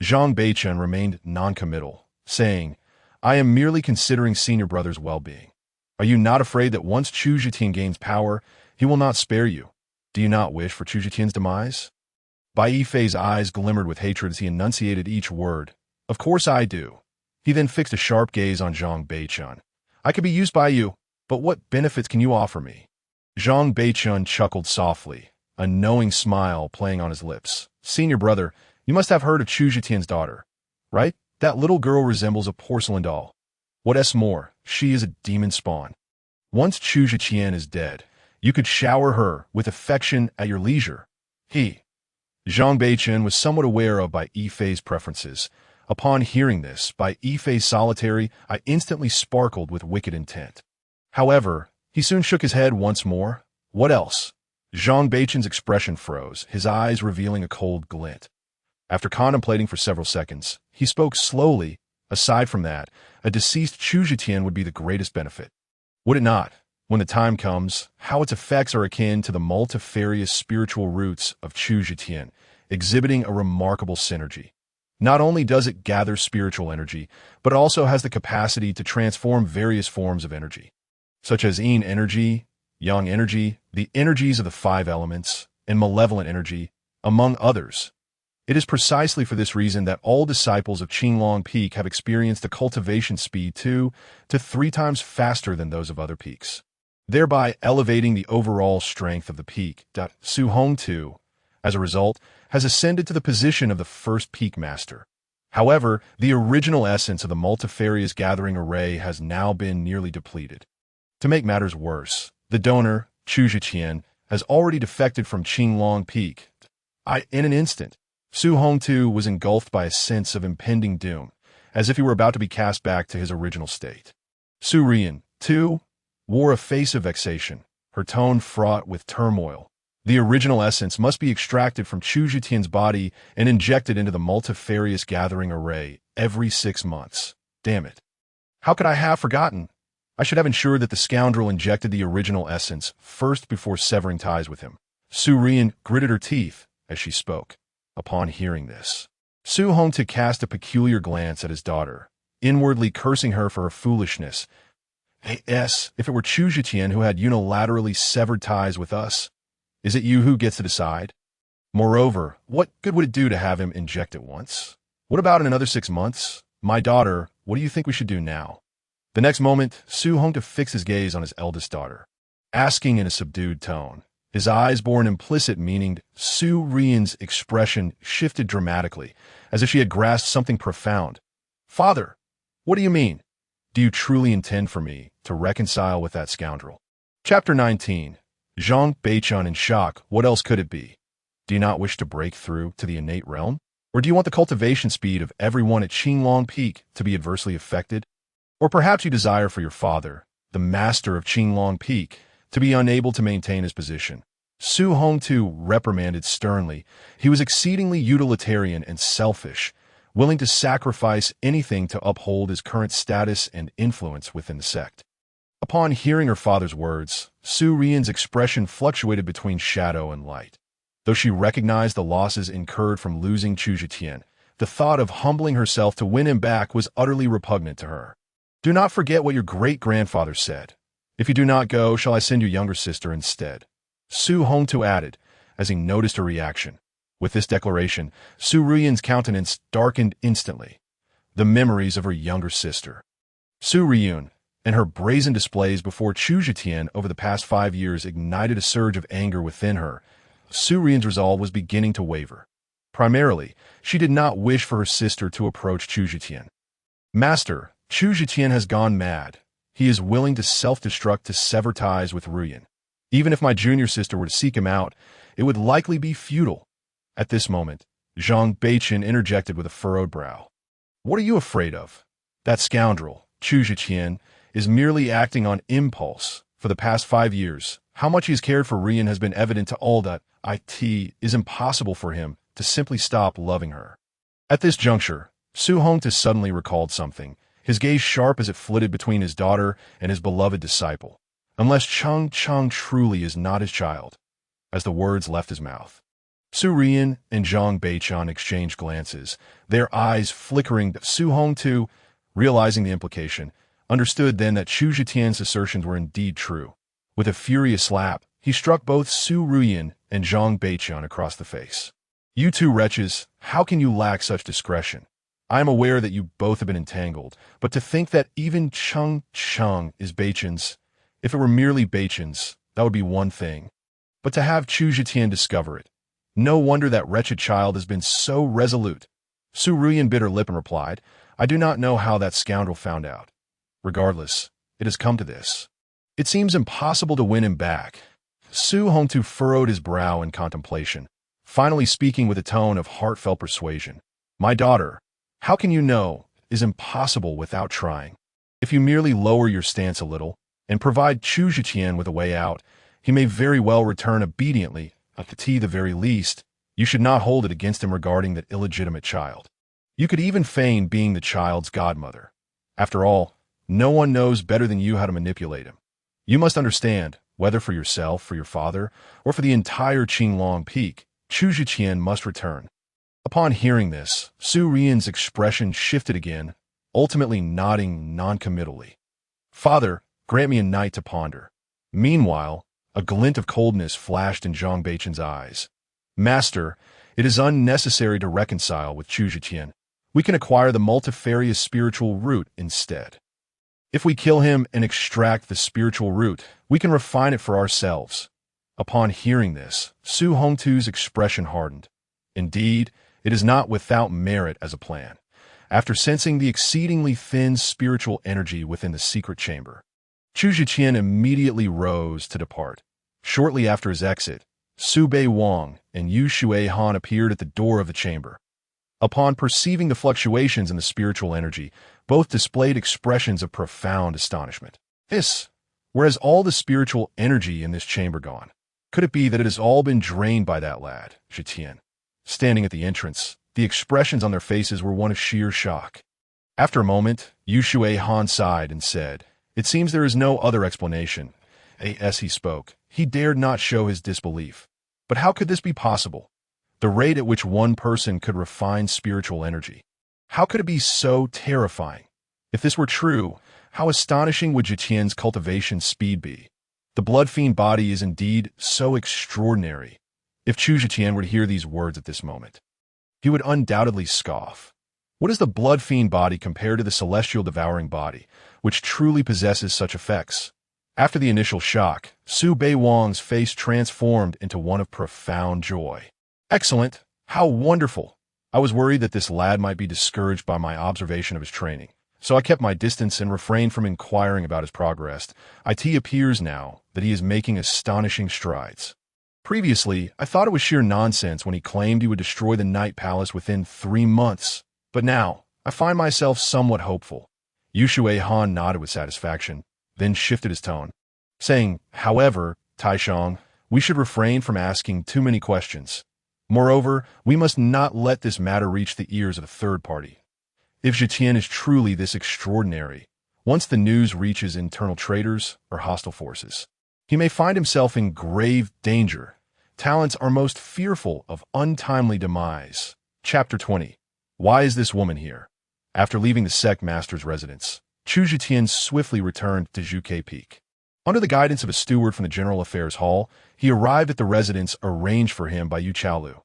Zhang Beichen remained non-committal, saying, I am merely considering senior brother's well-being. Are you not afraid that once Chu Zetian gains power, he will not spare you? Do you not wish for Chu Zetian's demise? Bai Yifei's eyes glimmered with hatred as he enunciated each word. Of course I do. He then fixed a sharp gaze on Zhang Beichen. I could be used by you, but what benefits can you offer me? Zhang Beichen chuckled softly, a knowing smile playing on his lips. Senior brother, you must have heard of Chu Zhitian's daughter, right? That little girl resembles a porcelain doll. What's more, she is a demon spawn. Once Chu Zhitian is dead, you could shower her with affection at your leisure. Zhang Beichen was somewhat aware of Bai Yifei's preferences. Upon hearing this, Bai Yifei's solitary, I instantly sparkled with wicked intent. However, he soon shook his head once more. What else? Zhang Beichen's expression froze, his eyes revealing a cold glint. After contemplating for several seconds, he spoke slowly. Aside from that, a deceased Chu Zhitian would be the greatest benefit. Would it not? When the time comes, how its effects are akin to the multifarious spiritual roots of Chu Zhitian, exhibiting a remarkable synergy. Not only does it gather spiritual energy, but also has the capacity to transform various forms of energy, such as yin energy, yang energy, the energies of the five elements, and malevolent energy, among others. It is precisely for this reason that all disciples of Qinglong Peak have experienced a cultivation speed 2 to 3 times faster than those of other peaks, thereby elevating the overall strength of the peak. Su Hongtu, as a result, has ascended to the position of the first peak master. However, the original essence of the multifarious gathering array has now been nearly depleted. To make matters worse, the donor, Chu Zhiqian, has already defected from Qinglong Peak. In an instant, Su Hongtu was engulfed by a sense of impending doom, as if he were about to be cast back to his original state. Su Rian, too, wore a face of vexation, her tone fraught with turmoil. The original essence must be extracted from Chu Zhitian's body and injected into the multifarious gathering array every 6 months. Damn it. How could I have forgotten? I should have ensured that the scoundrel injected the original essence first before severing ties with him. Su Rian gritted her teeth as she spoke. Upon hearing this, Su Hongtu cast a peculiar glance at his daughter, inwardly cursing her for her foolishness. If it were Chu Zhitian who had unilaterally severed ties with us, is it you who gets to decide? Moreover, what good would it do to have him inject it once? What about in another 6 months? My daughter, what do you think we should do now? The next moment, Su Hongtu fixed his gaze on his eldest daughter, asking in a subdued tone. His eyes bore an implicit meaning. Su Rian's expression shifted dramatically, as if she had grasped something profound. Father, what do you mean? Do you truly intend for me to reconcile with that scoundrel? Chapter 19. Zhang Beichun in shock. What else could it be? Do you not wish to break through to the innate realm? Or do you want the cultivation speed of everyone at Qinglong Peak to be adversely affected? Or perhaps you desire for your father, the master of Qinglong Peak, to be unable to maintain his position. Su Hongtu reprimanded sternly. He was exceedingly utilitarian and selfish, willing to sacrifice anything to uphold his current status and influence within the sect. Upon hearing her father's words, Su Rian's expression fluctuated between shadow and light. Though she recognized the losses incurred from losing Chu Zhitian, the thought of humbling herself to win him back was utterly repugnant to her. Do not forget what your great-grandfather said. If you do not go, shall I send your younger sister instead? Su Hongtu added, as he noticed her reaction. With this declaration, Su Rian's countenance darkened instantly. The memories of her younger sister, Su Riyun, and her brazen displays before Chu Zhitian over the past 5 years ignited a surge of anger within her. Su Rian's resolve was beginning to waver. Primarily, she did not wish for her sister to approach Chu Zhitian. Master, Chu Zhitian has gone mad. He is willing to self-destruct to sever ties with Ruyan. Even if my junior sister were to seek him out, it would likely be futile. At this moment, Zhang Beichen interjected with a furrowed brow. What are you afraid of? That scoundrel, Chu Zhitian, is merely acting on impulse. For the past 5 years, how much he has cared for Rian has been evident to all that it is impossible for him to simply stop loving her. At this juncture, Su Hongtu suddenly recalled something, his gaze sharp as it flitted between his daughter and his beloved disciple. Unless Chang truly is not his child, as the words left his mouth. Su Rian and Zhang Beichun exchanged glances, their eyes flickering. Su Hongtu, realizing the implication, understood then that Chu Zhitian's assertions were indeed true. With a furious slap, he struck both Su Rian and Zhang Beichun across the face. You two wretches, how can you lack such discretion? I am aware that you both have been entangled, but to think that even Chang is Beichun's, if it were merely Beichun's, that would be one thing. But to have Chu Zetian discover it, no wonder that wretched child has been so resolute. Su Ruyan bit her lip and replied, I do not know how that scoundrel found out. Regardless, it has come to this. It seems impossible to win him back. Su Hongtu furrowed his brow in contemplation, finally speaking with a tone of heartfelt persuasion. My daughter, how can you know is impossible without trying? If you merely lower your stance a little and provide Chu Zetian with a way out, he may very well return obediently. At the very least, you should not hold it against him regarding that illegitimate child. You could even feign being the child's godmother. After all, no one knows better than you how to manipulate him. You must understand, whether for yourself, for your father, or for the entire Qinglong Peak, Chu Zetian must return. Upon hearing this, Su Ruyan's expression shifted again, ultimately nodding noncommittally. Father, grant me a night to ponder. Meanwhile, a glint of coldness flashed in Zhang Beichen's eyes. Master, it is unnecessary to reconcile with Chu Zetian. We can acquire the multifarious spiritual root instead. If we kill him and extract the spiritual root, we can refine it for ourselves. Upon hearing this, Su Hongtu's expression hardened. Indeed, it is not without merit as a plan. After sensing the exceedingly thin spiritual energy within the secret chamber, Chu Zetian immediately rose to depart. Shortly after his exit, Su Bei Wang and Yu Shui Han appeared at the door of the chamber. Upon perceiving the fluctuations in the spiritual energy, both displayed expressions of profound astonishment. Where has all the spiritual energy in this chamber gone? Could it be that it has all been drained by that lad, Zetian? Standing at the entrance, the expressions on their faces were one of sheer shock. After a moment, Yu Shui Han sighed and said, It seems there is no other explanation. As he spoke, he dared not show his disbelief. But how could this be possible? The rate at which one person could refine spiritual energy. How could it be so terrifying? If this were true, how astonishing would Zetian's cultivation speed be? The blood fiend body is indeed so extraordinary. If Chu Zetian were to hear these words at this moment, he would undoubtedly scoff. What is the blood fiend body compared to the celestial devouring body, which truly possesses such effects? After the initial shock, Su Bei Wang's face transformed into one of profound joy. Excellent! How wonderful! I was worried that this lad might be discouraged by my observation of his training, so I kept my distance and refrained from inquiring about his progress. It appears now that he is making astonishing strides. Previously, I thought it was sheer nonsense when he claimed he would destroy the Night Palace within 3 months, but now I find myself somewhat hopeful. Yu Shui Han nodded with satisfaction, then shifted his tone, saying, However, Taishang, we should refrain from asking too many questions. Moreover, we must not let this matter reach the ears of a third party. If Zetian is truly this extraordinary, once the news reaches internal traitors or hostile forces, he may find himself in grave danger. Talents are most fearful of untimely demise. Chapter 20. Why is this woman here? After leaving the sect master's residence, Chu Zetian swiftly returned to Zhuke Peak. Under the guidance of a steward from the General Affairs Hall, he arrived at the residence arranged for him by Yu Chaolu.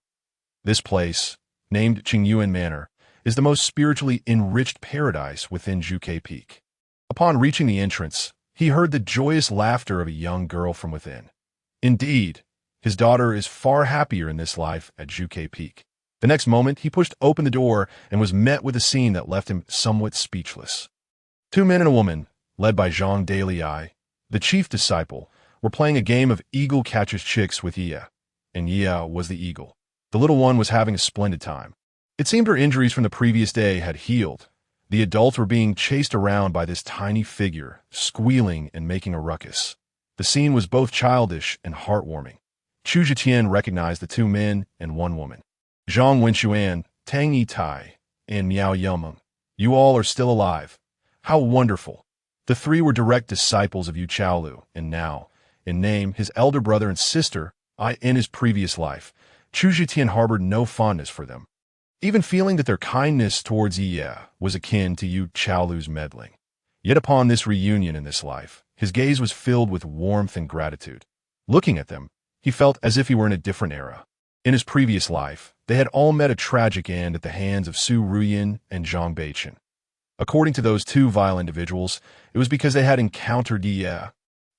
This place, named Qingyuan Manor, is the most spiritually enriched paradise within Zhuke Peak. Upon reaching the entrance, he heard the joyous laughter of a young girl from within. Indeed, his daughter is far happier in this life at Zhuke Peak. The next moment, he pushed open the door and was met with a scene that left him somewhat speechless. 2 men and a woman, led by Zhang Daliai, the chief disciple, were playing a game of eagle catches chicks with Yi, and Yi was the eagle. The little one was having a splendid time. It seemed her injuries from the previous day had healed. The adults were being chased around by this tiny figure, squealing and making a ruckus. The scene was both childish and heartwarming. Chu Zetian recognized the 2 men and 1 woman. Zhang Wenxuan, Tang Yitai, and Miao Yelmeng. You all are still alive. How wonderful! The 3 were direct disciples of Yu Chaolu, and now, in name, his elder brother and sister, in his previous life, Chu Zetian harbored no fondness for them, even feeling that their kindness towards Yi was akin to Yu Chaolu's meddling. Yet upon this reunion in this life, his gaze was filled with warmth and gratitude. Looking at them, he felt as if he were in a different era. In his previous life, they had all met a tragic end at the hands of Su Ruyan and Zhang Beichen. According to those 2 vile individuals, it was because they had encountered Yi,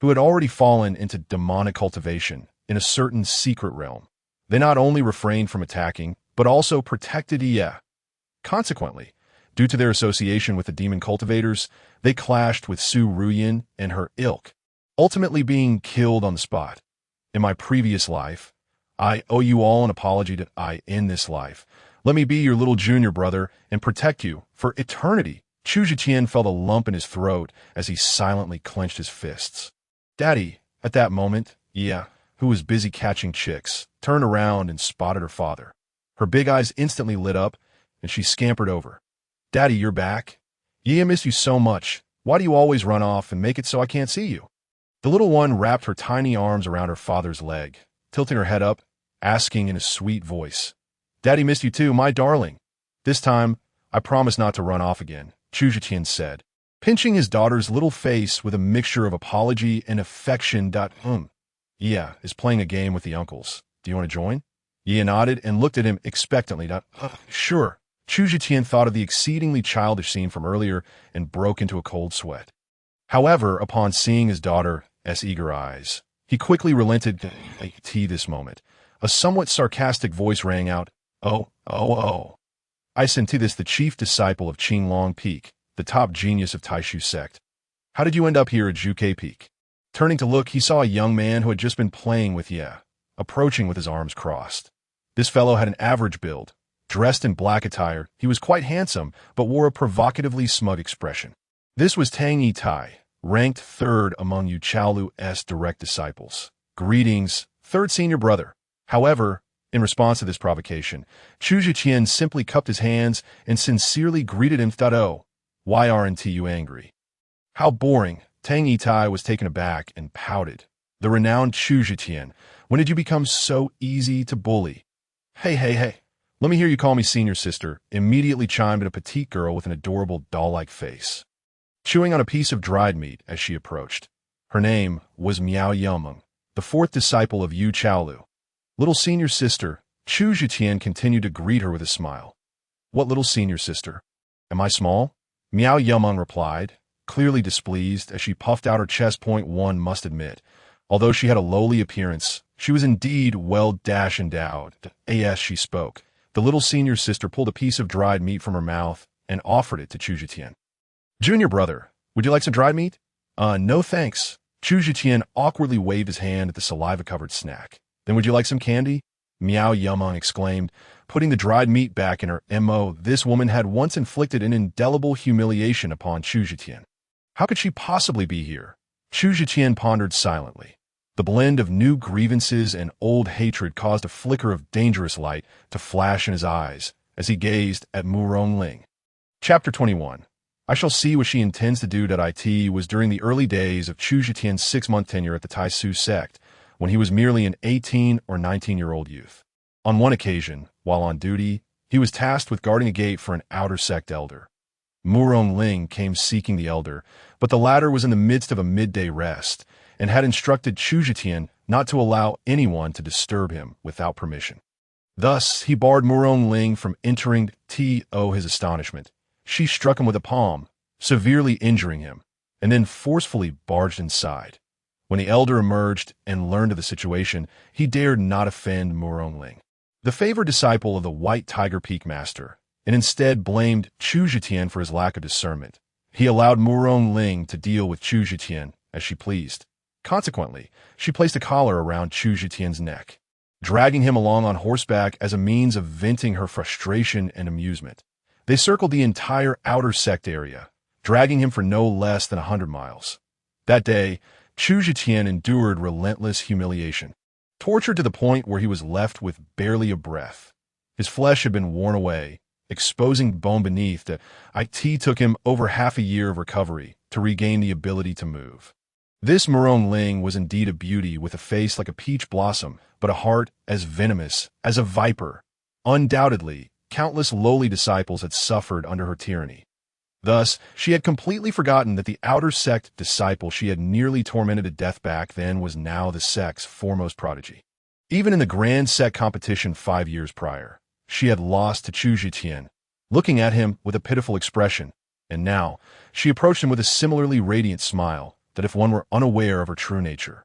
who had already fallen into demonic cultivation in a certain secret realm. They not only refrained from attacking, but also protected Ye. Consequently, due to their association with the demon cultivators, they clashed with Su Ruyin and her ilk, ultimately being killed on the spot. In my previous life, I owe you all an apology that I in this life. Let me be your little junior brother and protect you for eternity. Chu Zhiqian felt a lump in his throat as he silently clenched his fists. Daddy, at that moment, Ye, who was busy catching chicks, turned around and spotted her father. Her big eyes instantly lit up, and she scampered over. Daddy, you're back? Ye, I miss you so much. Why do you always run off and make it so I can't see you? The little one wrapped her tiny arms around her father's leg, tilting her head up, asking in a sweet voice, Daddy missed you too, my darling. This time, I promise not to run off again, Chu Zhiqian said, pinching his daughter's little face with a mixture of apology and affection. Ye is playing a game with the uncles. Do you want to join? Ye nodded and looked at him expectantly. Sure. Chu Zhiqian thought of the exceedingly childish scene from earlier and broke into a cold sweat. However, upon seeing his daughter's eager eyes, he quickly relented. This moment, a somewhat sarcastic voice rang out, Oh. I sent to this the chief disciple of Qinglong Peak, the top genius of Taishu sect. How did you end up here at Zhuke Peak? Turning to look, he saw a young man who had just been playing with Ye, approaching with his arms crossed. This fellow had an average build. Dressed in black attire, he was quite handsome, but wore a provocatively smug expression. This was Tang Yitai, ranked third among Yu Chaolu's direct disciples. Greetings, third senior brother. However, in response to this provocation, Chu Zhiqian simply cupped his hands and sincerely greeted him. Why aren't you angry? How boring. Tang Yitai was taken aback and pouted. The renowned Chu Zhiqian, when did you become so easy to bully? Hey. Let me hear you call me senior sister, immediately chimed in a petite girl with an adorable doll-like face, chewing on a piece of dried meat as she approached. Her name was Miao Yomeng, the fourth disciple of Yu Chaolu. Little senior sister, Chu Zhiqian continued to greet her with a smile. What little senior sister? Am I small? Miao Yomeng replied, clearly displeased as she puffed out her chest. One must admit, although she had a lowly appearance, she was indeed well-endowed. As she spoke, the little senior sister pulled a piece of dried meat from her mouth and offered it to Chu Zhiqian. Junior brother, would you like some dried meat? No thanks. Chu Zhiqian awkwardly waved his hand at the saliva-covered snack. Then would you like some candy? Miao Yomeng exclaimed, putting the dried meat back in her MO. This woman had once inflicted an indelible humiliation upon Chu Zhiqian. How could she possibly be here? Chu Zhiqian pondered silently. The blend of new grievances and old hatred caused a flicker of dangerous light to flash in his eyes as he gazed at Mu Rongling. Chapter 21. I shall see what she intends to do. It was during the early days of Chu Zhiqian's 6-month tenure at the Taishu sect, when he was merely an 18 or 19-year-old youth. On one occasion, while on duty, he was tasked with guarding a gate for an outer sect elder. Mu Rongling came seeking the elder, but the latter was in the midst of a midday rest, and had instructed Chu Zhiqian not to allow anyone to disturb him without permission. Thus, he barred Mu Rongling from entering. To his astonishment, she struck him with a palm, severely injuring him, and then forcefully barged inside. When the elder emerged and learned of the situation, he dared not offend Mu Rongling, the favored disciple of the White Tiger Peak Master, and instead blamed Chu Zhiqian for his lack of discernment. He allowed Mu Rongling to deal with Chu Zhiqian as she pleased. Consequently, she placed a collar around Chu Zhiqian's neck, dragging him along on horseback as a means of venting her frustration and amusement. They circled the entire outer sect area, dragging him for no less than 100 miles. That day, Chu Zhiqian endured relentless humiliation, tortured to the point where he was left with barely a breath. His flesh had been worn away, exposing bone beneath. It took him over half a year of recovery to regain the ability to move. This Mu Rongling was indeed a beauty with a face like a peach blossom, but a heart as venomous as a viper. Undoubtedly, countless lowly disciples had suffered under her tyranny. Thus, she had completely forgotten that the outer sect disciple she had nearly tormented to death back then was now the sect's foremost prodigy. Even in the grand sect competition 5 years prior, she had lost to Chu Zhiqian, looking at him with a pitiful expression, and now she approached him with a similarly radiant smile, that if one were unaware of her true nature,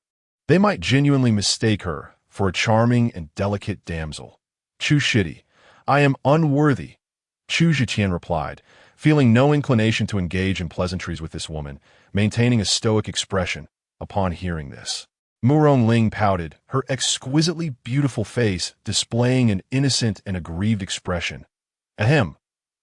they might genuinely mistake her for a charming and delicate damsel. Chu Shidi, I am unworthy. Chu Zhiqian replied, feeling no inclination to engage in pleasantries with this woman, maintaining a stoic expression upon hearing this. Murong Ling pouted, her exquisitely beautiful face displaying an innocent and aggrieved expression. Ahem.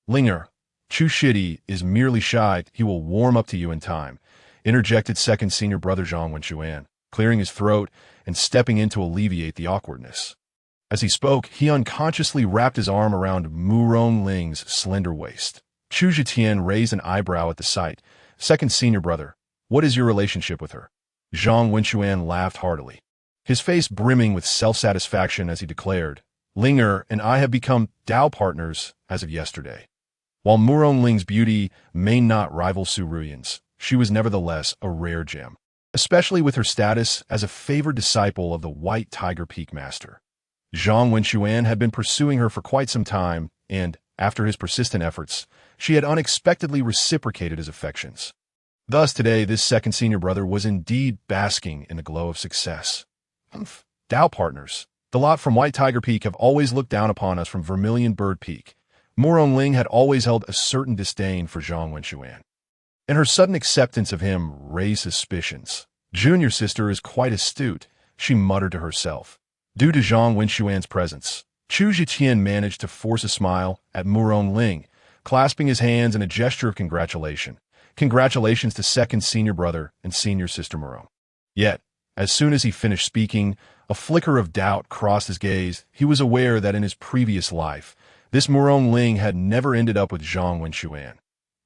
Linger, Chu Shidi is merely shy, he will warm up to you in time, interjected second senior brother Zhang Wenquan, clearing his throat and stepping in to alleviate the awkwardness. As he spoke, he unconsciously wrapped his arm around Murong Ling's slender waist. Chu Zhiqian raised an eyebrow at the sight. Second senior brother, what is your relationship with her? Zhang Wenquan laughed heartily, his face brimming with self-satisfaction as he declared, Linger and I have become Dao partners as of yesterday. While Murong Ling's beauty may not rival Su Ruyan's, she was nevertheless a rare gem, especially with her status as a favored disciple of the White Tiger Peak Master. Zhang Wenquan had been pursuing her for quite some time, and, after his persistent efforts, she had unexpectedly reciprocated his affections. Thus today this second senior brother was indeed basking in the glow of success. Humph, Dao partners. The lot from White Tiger Peak have always looked down upon us from Vermilion Bird Peak. Murong Ling had always held a certain disdain for Zhang Wenquan, and her sudden acceptance of him raised suspicions. Junior sister is quite astute, she muttered to herself. Due to Zhang Wenquan's presence, Chu Zhiqian managed to force a smile at Murong Ling, clasping his hands in a gesture of congratulation. Congratulations to second senior brother and senior sister Murong. Yet, as soon as he finished speaking, a flicker of doubt crossed his gaze. He was aware that in his previous life, this Murong Ling had never ended up with Zhang Wenquan.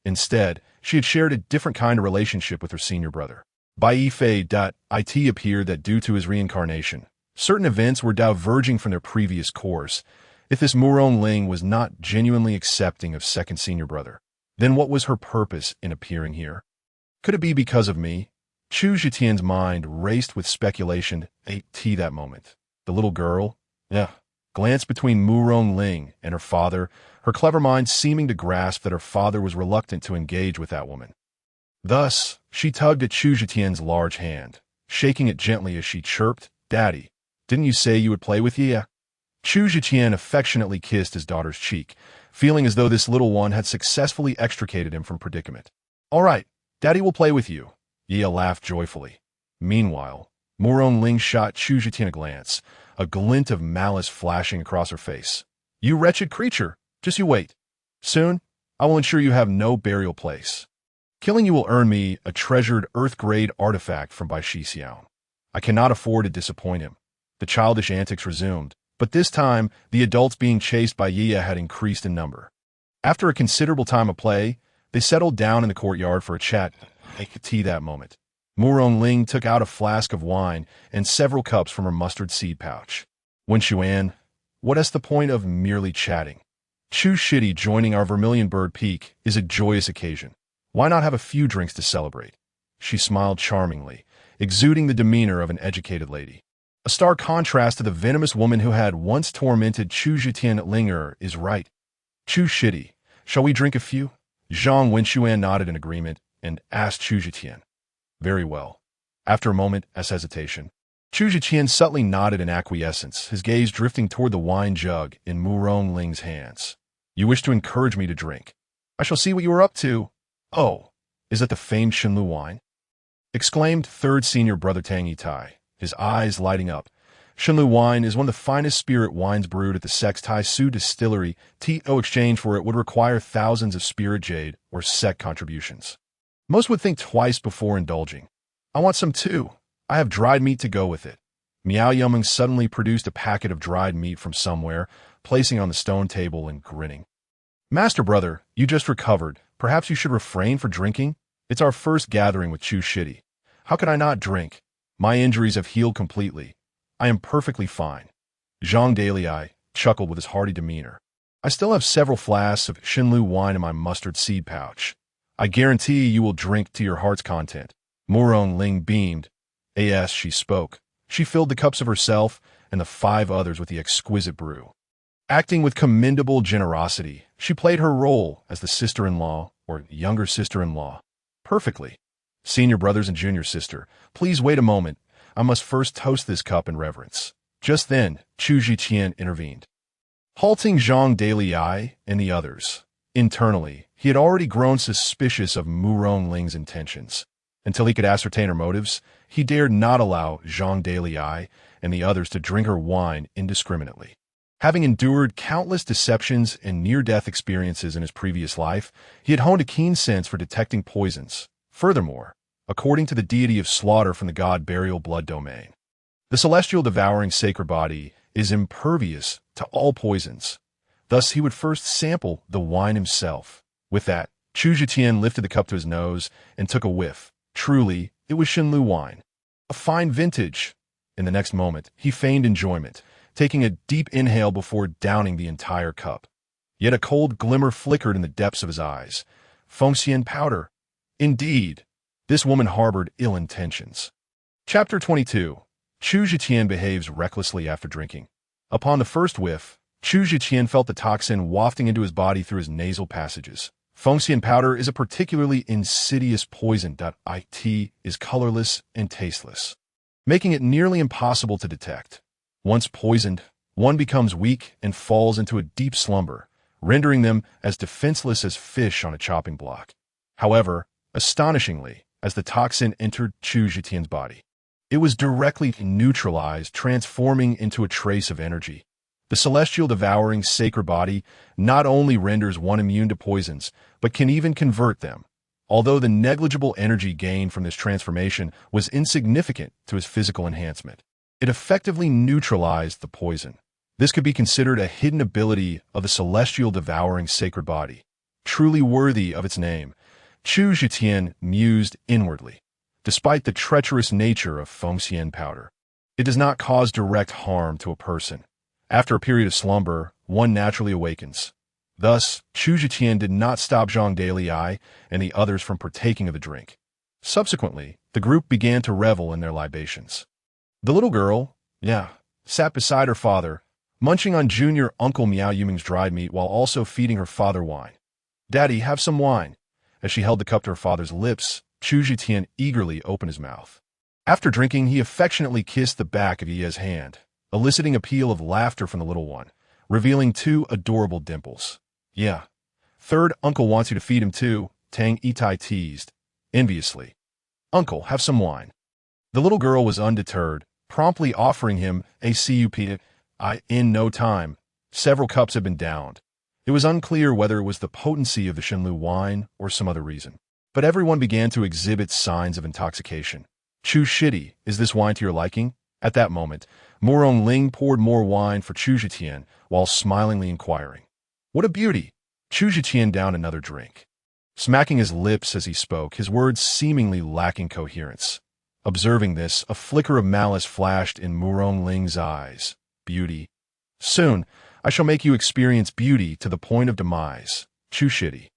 Instead, she had shared a different kind of relationship with her senior brother. By Yifei.it appeared that due to his reincarnation, certain events were diverging from their previous course. If this Murong Ling was not genuinely accepting of second senior brother, then what was her purpose in appearing here? Could it be because of me? Chu Zhiqian's mind raced with speculation at that moment. The little girl? Glanced between Murong Ling and her father, her clever mind seeming to grasp that her father was reluctant to engage with that woman. Thus, she tugged at Chu Zhiqian's large hand, shaking it gently as she chirped, Daddy, didn't you say you would play with Yi? Chu Zhiqian affectionately kissed his daughter's cheek, feeling as though this little one had successfully extricated him from predicament. All right, Daddy will play with you. Yi laughed joyfully. Meanwhile, Murong Ling shot Chu Zhiqian a glance, a glint of malice flashing across her face. You wretched creature, just you wait. Soon, I will ensure you have no burial place. Killing you will earn me a treasured Earth-grade artifact from Bai Shixiao. I cannot afford to disappoint him. The childish antics resumed, but this time the adults being chased by Yi had increased in number. After a considerable time of play, they settled down in the courtyard for a chat. Tea that moment. Murong Ling took out a flask of wine and several cups from her mustard seed pouch. Wenquan, what is the point of merely chatting? Chu Shidi joining our Vermilion Bird Peak is a joyous occasion. Why not have a few drinks to celebrate? She smiled charmingly, exuding the demeanor of an educated lady. A stark contrast to the venomous woman who had once tormented Chu Zhiqian. Linger is right. Chu Shidi, shall we drink a few? Zhang Wenquan nodded in agreement and asked Chu Zhiqian. Very well. After a moment as hesitation, Chu Zhiqian subtly nodded in acquiescence, his gaze drifting toward the wine jug in Murong Ling's hands. You wish to encourage me to drink. I shall see what you are up to. Oh, is that the famed Shenlu wine? Exclaimed third senior brother Tang Yitai, his eyes lighting up. Shenlu wine is one of the finest spirit wines brewed at the Sex Tai Su distillery. To exchange for it would require thousands of spirit jade or sect contributions. Most would think twice before indulging. I want some too. I have dried meat to go with it. Miao Yumeng suddenly produced a packet of dried meat from somewhere, placing on the stone table and grinning. Master brother, you just recovered. Perhaps you should refrain from drinking? It's our first gathering with Chu Shidi. How can I not drink? My injuries have healed completely. I am perfectly fine. Zhang Dalai chuckled with his hearty demeanor. I still have several flasks of Shenlu wine in my mustard seed pouch. I guarantee you will drink to your heart's content. Murong Ling beamed. As she spoke, she filled the cups of herself and the 5 others with the exquisite brew. Acting with commendable generosity, she played her role as the sister-in-law or younger sister-in-law perfectly. Senior brothers and junior sister, please wait a moment. I must first toast this cup in reverence. Just then, Chu Zhiqian intervened, halting Zhang Daliai and the others. Internally, he had already grown suspicious of Mu Rongling's intentions. Until he could ascertain her motives, he dared not allow Zhang Daliai and the others to drink her wine indiscriminately. Having endured countless deceptions and near-death experiences in his previous life, he had honed a keen sense for detecting poisons. Furthermore, according to the deity of slaughter from the god Burial Blood Domain, the celestial devouring sacred body is impervious to all poisons. Thus, he would first sample the wine himself. With that, Chu Zhiqian lifted the cup to his nose and took a whiff. Truly, it was Xinlu wine, a fine vintage. In the next moment, he feigned enjoyment, taking a deep inhale before downing the entire cup. Yet a cold glimmer flickered in the depths of his eyes. Fengxian powder. Indeed, this woman harbored ill intentions. Chapter 22. Chu Zhiqian behaves recklessly after drinking. Upon the first whiff, Chu Zhiqian felt the toxin wafting into his body through his nasal passages. Fengxian powder is a particularly insidious poison. It is colorless and tasteless, making it nearly impossible to detect. Once poisoned, one becomes weak and falls into a deep slumber, rendering them as defenseless as fish on a chopping block. However, astonishingly, as the toxin entered Chu Zhiqian's body, it was directly neutralized, transforming into a trace of energy. The celestial devouring sacred body not only renders one immune to poisons, but can even convert them. Although the negligible energy gained from this transformation was insignificant to his physical enhancement, it effectively neutralized the poison. This could be considered a hidden ability of the celestial devouring sacred body, truly worthy of its name. Chu Zhiqian mused inwardly. Despite the treacherous nature of Fengxian powder, it does not cause direct harm to a person. After a period of slumber, one naturally awakens. Thus, Chu Zhiqian did not stop Zhang Daliai and the others from partaking of the drink. Subsequently, the group began to revel in their libations. The little girl, sat beside her father, munching on junior Uncle Miao Yuming's dried meat while also feeding her father wine. "Daddy, have some wine." As she held the cup to her father's lips, Chu Zhiqian eagerly opened his mouth. After drinking, he affectionately kissed the back of Ye's hand, eliciting a peal of laughter from the little one, revealing two adorable dimples. "Yeah. Third, Uncle wants you to feed him too," Tang Itai teased, enviously. "Uncle, have some wine." The little girl was undeterred, promptly offering him a cup. In no time, several cups had been downed. It was unclear whether it was the potency of the Xinlu wine or some other reason, but everyone began to exhibit signs of intoxication. "Chu Shidi, is this wine to your liking?" At that moment, Mu Rongling poured more wine for Chu Zhiqian while smilingly inquiring. "What a beauty!" Chu Zhiqian downed another drink, smacking his lips as he spoke, his words seemingly lacking coherence. Observing this, a flicker of malice flashed in Mu Rongling's eyes. "Beauty. Soon, I shall make you experience beauty to the point of demise. Chu Shidi.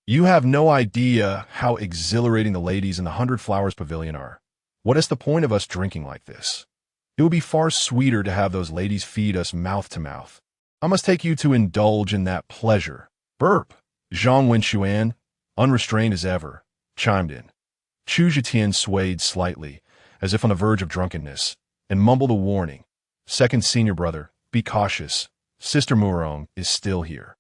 You have no idea how exhilarating the ladies in the 100 Flowers Pavilion are. What is the point of us drinking like this? It would be far sweeter to have those ladies feed us mouth to mouth. I must take you to indulge in that pleasure." Burp. Zhang Wenxuan, unrestrained as ever, chimed in. Chu Zhiqian swayed slightly, as if on the verge of drunkenness, and mumbled a warning. "Second senior brother, be cautious. Sister Murong is still here."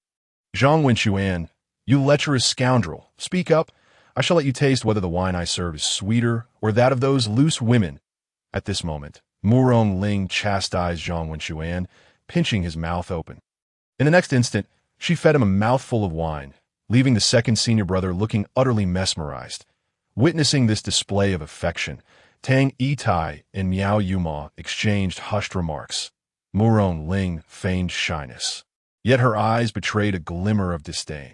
Zhang Wenxuan, "You lecherous scoundrel, speak up. I shall let you taste whether the wine I serve is sweeter or that of those loose women." At this moment, Mu Rongling chastised Zhang Wenxuan, pinching his mouth open. In the next instant, she fed him a mouthful of wine, leaving the second senior brother looking utterly mesmerized. Witnessing this display of affection, Tang Itai and Miao Yuma exchanged hushed remarks. Mu Rongling feigned shyness, yet her eyes betrayed a glimmer of disdain.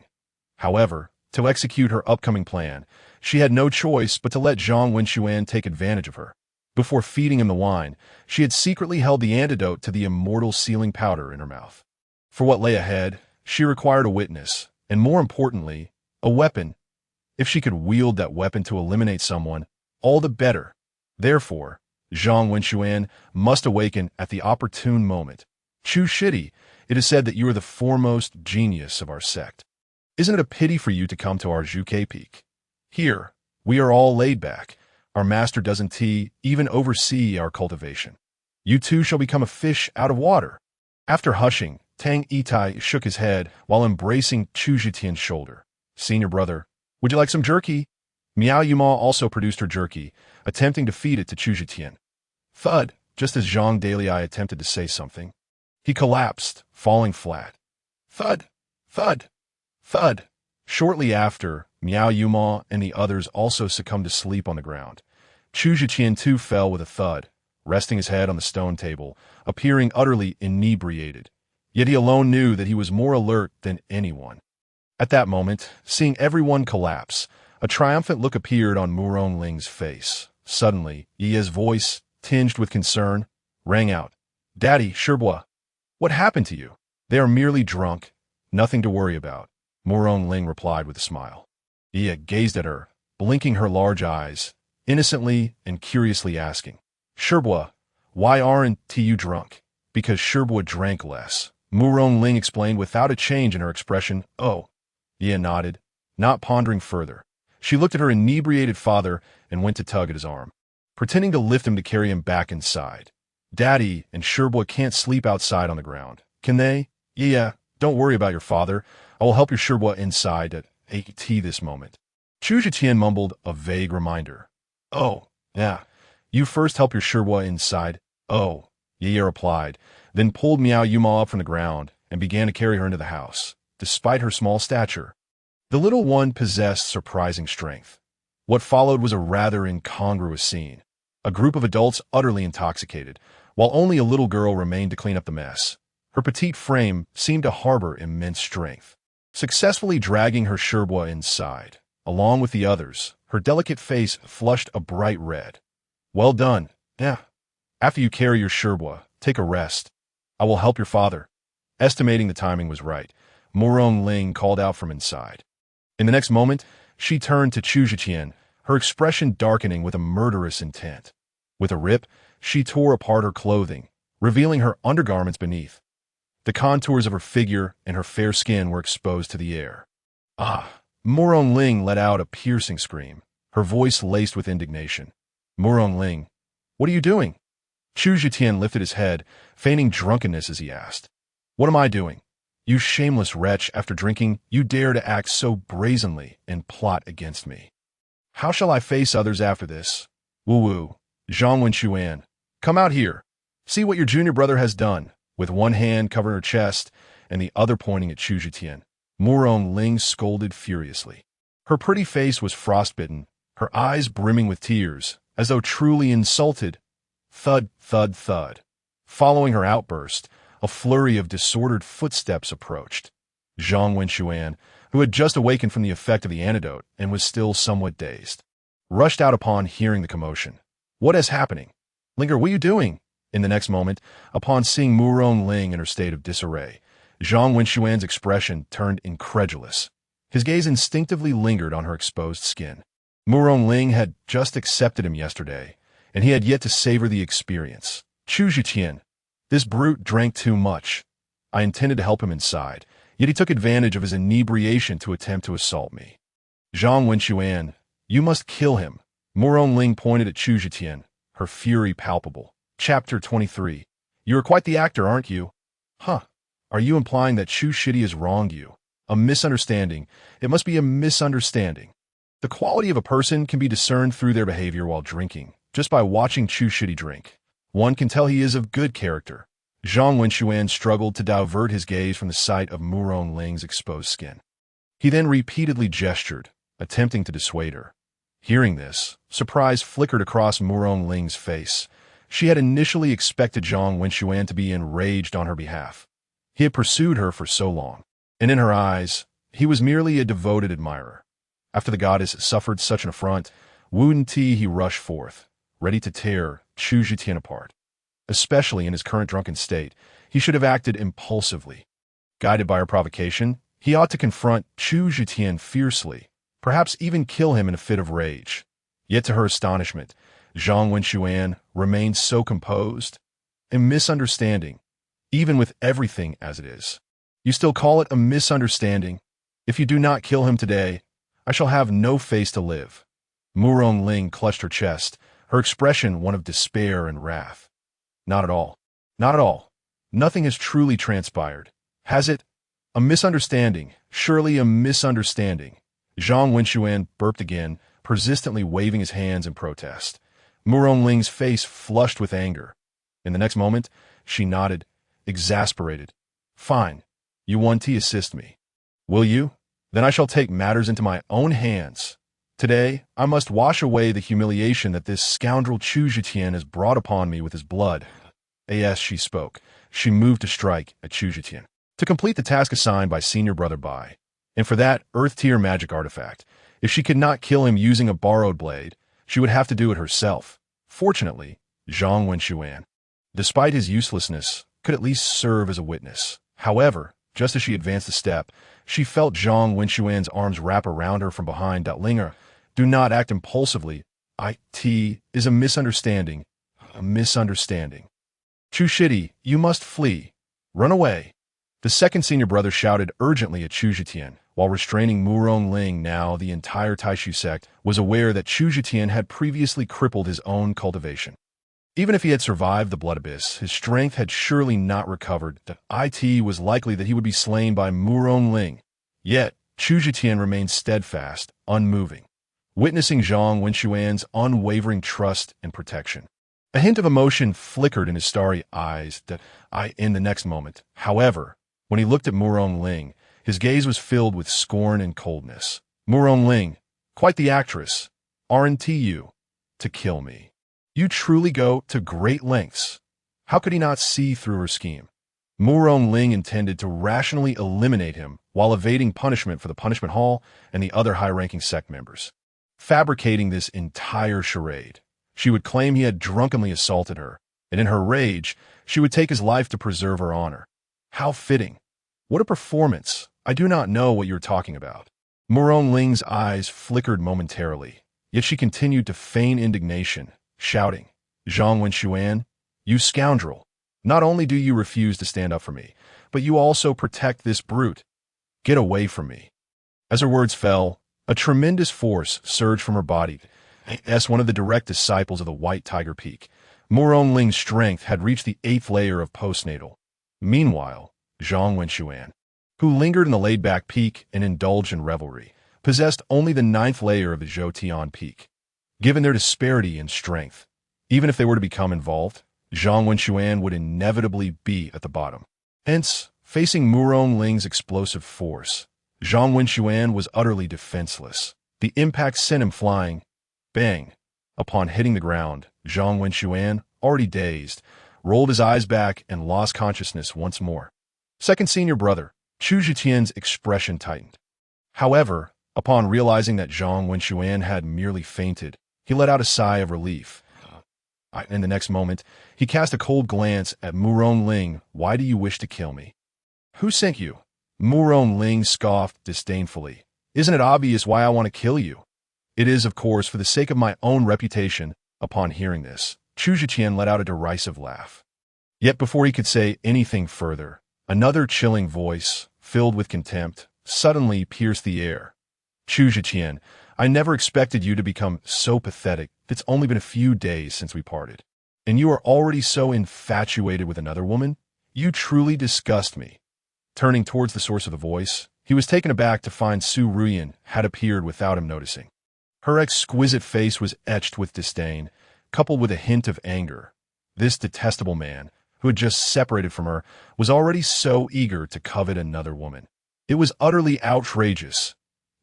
However, to execute her upcoming plan, she had no choice but to let Zhang Wenxuan take advantage of her. Before feeding him the wine, she had secretly held the antidote to the immortal sealing powder in her mouth. For what lay ahead, she required a witness, and more importantly, a weapon. If she could wield that weapon to eliminate someone, all the better. Therefore, Zhang Wenxuan must awaken at the opportune moment. "Chu Shidi, it is said that you are the foremost genius of our sect. Isn't it a pity for you to come to our Zhuke Peak? Here, we are all laid back. Our master doesn't even oversee our cultivation. You too shall become a fish out of water. After hushing, Tang Itai shook his head while embracing Chu Zhitian's shoulder. Senior brother, would you like some jerky? Miao Yuma also produced her jerky, attempting to feed it to Chu Zhitian. Thud, just as Zhang Dalai attempted to say something. He collapsed, falling flat. Thud, thud, thud. Shortly after, Miao Yuma and the others also succumbed to sleep on the ground. Chu Zhiqian too fell with a thud, resting his head on the stone table, appearing utterly inebriated. Yet he alone knew that he was more alert than anyone. At that moment, seeing everyone collapse, a triumphant look appeared on Murong Ling's face. Suddenly, Ye's voice, tinged with concern, rang out. Daddy, Shirbua, what happened to you? They are merely drunk. Nothing to worry about, Murong Ling replied with a smile. Ye gazed at her, blinking her large eyes, innocently and curiously asking, Shirbua, why aren't you drunk? Because Shirbua drank less. Murong Ling explained without a change in her expression. Oh. Ye nodded, not pondering further. She looked at her inebriated father and went to tug at his arm, pretending to lift him to carry him back inside. Daddy and Shirbua can't sleep outside on the ground, can they? Yeah, don't worry about your father. I will help your Shirbua inside at AT this moment. Chu Zhitian mumbled a vague reminder. Oh, yeah. You first help your Shirbua inside. Oh, Ye replied, then pulled Miao Yuma up from the ground and began to carry her into the house. Despite her small stature, the little one possessed surprising strength. What followed was a rather incongruous scene. A group of adults utterly intoxicated, while only a little girl remained to clean up the mess. Her petite frame seemed to harbor immense strength. Successfully dragging her Shirbua inside, along with the others, her delicate face flushed a bright red. Well done. Yeah. After you carry your Shirbua, take a rest. I will help your father. Estimating the timing was right, Murong Ling called out from inside. In the next moment, she turned to Chu Zhiqian, her expression darkening with a murderous intent. With a rip, she tore apart her clothing, revealing her undergarments beneath. The contours of her figure and her fair skin were exposed to the air. Ah! Murong Ling let out a piercing scream, her voice laced with indignation. Murong Ling, what are you doing? Chu Zhitian lifted his head, feigning drunkenness as he asked. What am I doing? You shameless wretch, after drinking, you dare to act so brazenly and plot against me. How shall I face others after this? Woo-woo, Zhang Wenxuan, come out here. See what your junior brother has done. With one hand covering her chest and the other pointing at Chu Zhitian, Murong Ling scolded furiously. Her pretty face was frostbitten, her eyes brimming with tears, as though truly insulted. Thud, thud, thud. Following her outburst, a flurry of disordered footsteps approached. Zhang Wenxuan, who had just awakened from the effect of the antidote and was still somewhat dazed, rushed out upon hearing the commotion. What is happening? Linger, what are you doing? In the next moment, upon seeing Murong Ling in her state of disarray, Zhang Wenxuan's expression turned incredulous. His gaze instinctively lingered on her exposed skin. Murong Ling had just accepted him yesterday, and he had yet to savor the experience. Chu Zhiqian, this brute drank too much. I intended to help him inside, yet he took advantage of his inebriation to attempt to assault me. Zhang Wenxuan, you must kill him. Murong Ling pointed at Chu Zhiqian, her fury palpable. Chapter 23. You are quite the actor, aren't you? Huh. Are you implying that Chu Shitty has wronged you? A misunderstanding. It must be a misunderstanding. The quality of a person can be discerned through their behavior while drinking, just by watching Chu Shitty drink. One can tell he is of good character. Zhang Wenxuan struggled to divert his gaze from the sight of Murong Ling's exposed skin. He then repeatedly gestured, attempting to dissuade her. Hearing this, surprise flickered across Murong Ling's face. She had initially expected Zhang Wenxuan to be enraged on her behalf. He had pursued her for so long, and in her eyes, he was merely a devoted admirer. After the goddess suffered such an affront, Wu Ti he rushed forth, ready to tear Chu Zhitian apart. Especially in his current drunken state, he should have acted impulsively. Guided by her provocation, he ought to confront Chu Zhitian fiercely, perhaps even kill him in a fit of rage. Yet to her astonishment, Zhang Wenxuan remained so composed. A misunderstanding, even with everything as it is. You still call it a misunderstanding? If you do not kill him today, I shall have no face to live. Murong Ling clutched her chest, her expression one of despair and wrath. Not at all. Not at all. Nothing has truly transpired. Has it? A misunderstanding. Surely a misunderstanding. Zhang Wenxuan burped again, persistently waving his hands in protest. Mu Rongling's face flushed with anger. In the next moment, she nodded, exasperated. Fine. You want to assist me. Will you? Then I shall take matters into my own hands. Today, I must wash away the humiliation that this scoundrel Chu Zetian has brought upon me with his blood. As she spoke, she moved to strike at Chu Zetian, to complete the task assigned by Senior Brother Bai. And for that Earth-tier magic artifact, if she could not kill him using a borrowed blade, she would have to do it herself. Fortunately, Zhang Wenxuan, despite his uselessness, could at least serve as a witness. However, just as she advanced a step, she felt Zhang Wenxuan's arms wrap around her from behind. Linger, do not act impulsively. It is a misunderstanding. A misunderstanding. Chu Shidi, you must flee. Run away. The second senior brother shouted urgently at Chu Zetian, while restraining Mu Rongling. Now the entire Taishu sect was aware that Chu Zetian had previously crippled his own cultivation. Even if he had survived the blood abyss, his strength had surely not recovered. It was likely that he would be slain by Mu Rongling. Yet, Chu Zetian remained steadfast, unmoving, witnessing Zhang Wenxuan's unwavering trust and protection. A hint of emotion flickered in his starry eyes. In the next moment, however, when he looked at Mu Rongling, his gaze was filled with scorn and coldness. Mu Rongling, quite the actress, aren't you? To kill me. You truly go to great lengths. How could he not see through her scheme? Mu Rongling intended to rationally eliminate him while evading punishment for the punishment hall and the other high-ranking sect members. Fabricating this entire charade, she would claim he had drunkenly assaulted her, and in her rage, she would take his life to preserve her honor. How fitting. What a performance. I do not know what you're talking about. Mu Rongling's eyes flickered momentarily, yet she continued to feign indignation, shouting, Zhang Wenxuan, you scoundrel! Not only do you refuse to stand up for me, but you also protect this brute. Get away from me. As her words fell, a tremendous force surged from her body. As one of the direct disciples of the White Tiger Peak, Mu Rongling's strength had reached the 8th layer of postnatal. Meanwhile, Zhang Wenxuan, who lingered in the laid-back peak and indulged in revelry, possessed only the 9th layer of the Zhoutian Peak. Given their disparity in strength, even if they were to become involved, Zhang Wenxuan would inevitably be at the bottom. Hence, facing Mu Rongling's explosive force, Zhang Wenxuan was utterly defenseless. The impact sent him flying. Bang! Upon hitting the ground, Zhang Wenxuan, already dazed, rolled his eyes back and lost consciousness once more. Second senior brother, Chu Zetian's expression tightened. However, upon realizing that Zhang Wenxuan had merely fainted, he let out a sigh of relief. In the next moment, he cast a cold glance at Mu Rongling. Why do you wish to kill me? Who sent you? Mu Rongling scoffed disdainfully. Isn't it obvious why I want to kill you? It is, of course, for the sake of my own reputation. Upon hearing this, Chu Zetian let out a derisive laugh. Yet before he could say anything further, another chilling voice, filled with contempt, suddenly pierced the air. Chu Zetian, I never expected you to become so pathetic. It's only been a few days since we parted. And you are already so infatuated with another woman? You truly disgust me. Turning towards the source of the voice, he was taken aback to find Su Ruyan had appeared without him noticing. Her exquisite face was etched with disdain, coupled with a hint of anger. This detestable man, who had just separated from her, was already so eager to covet another woman. It was utterly outrageous.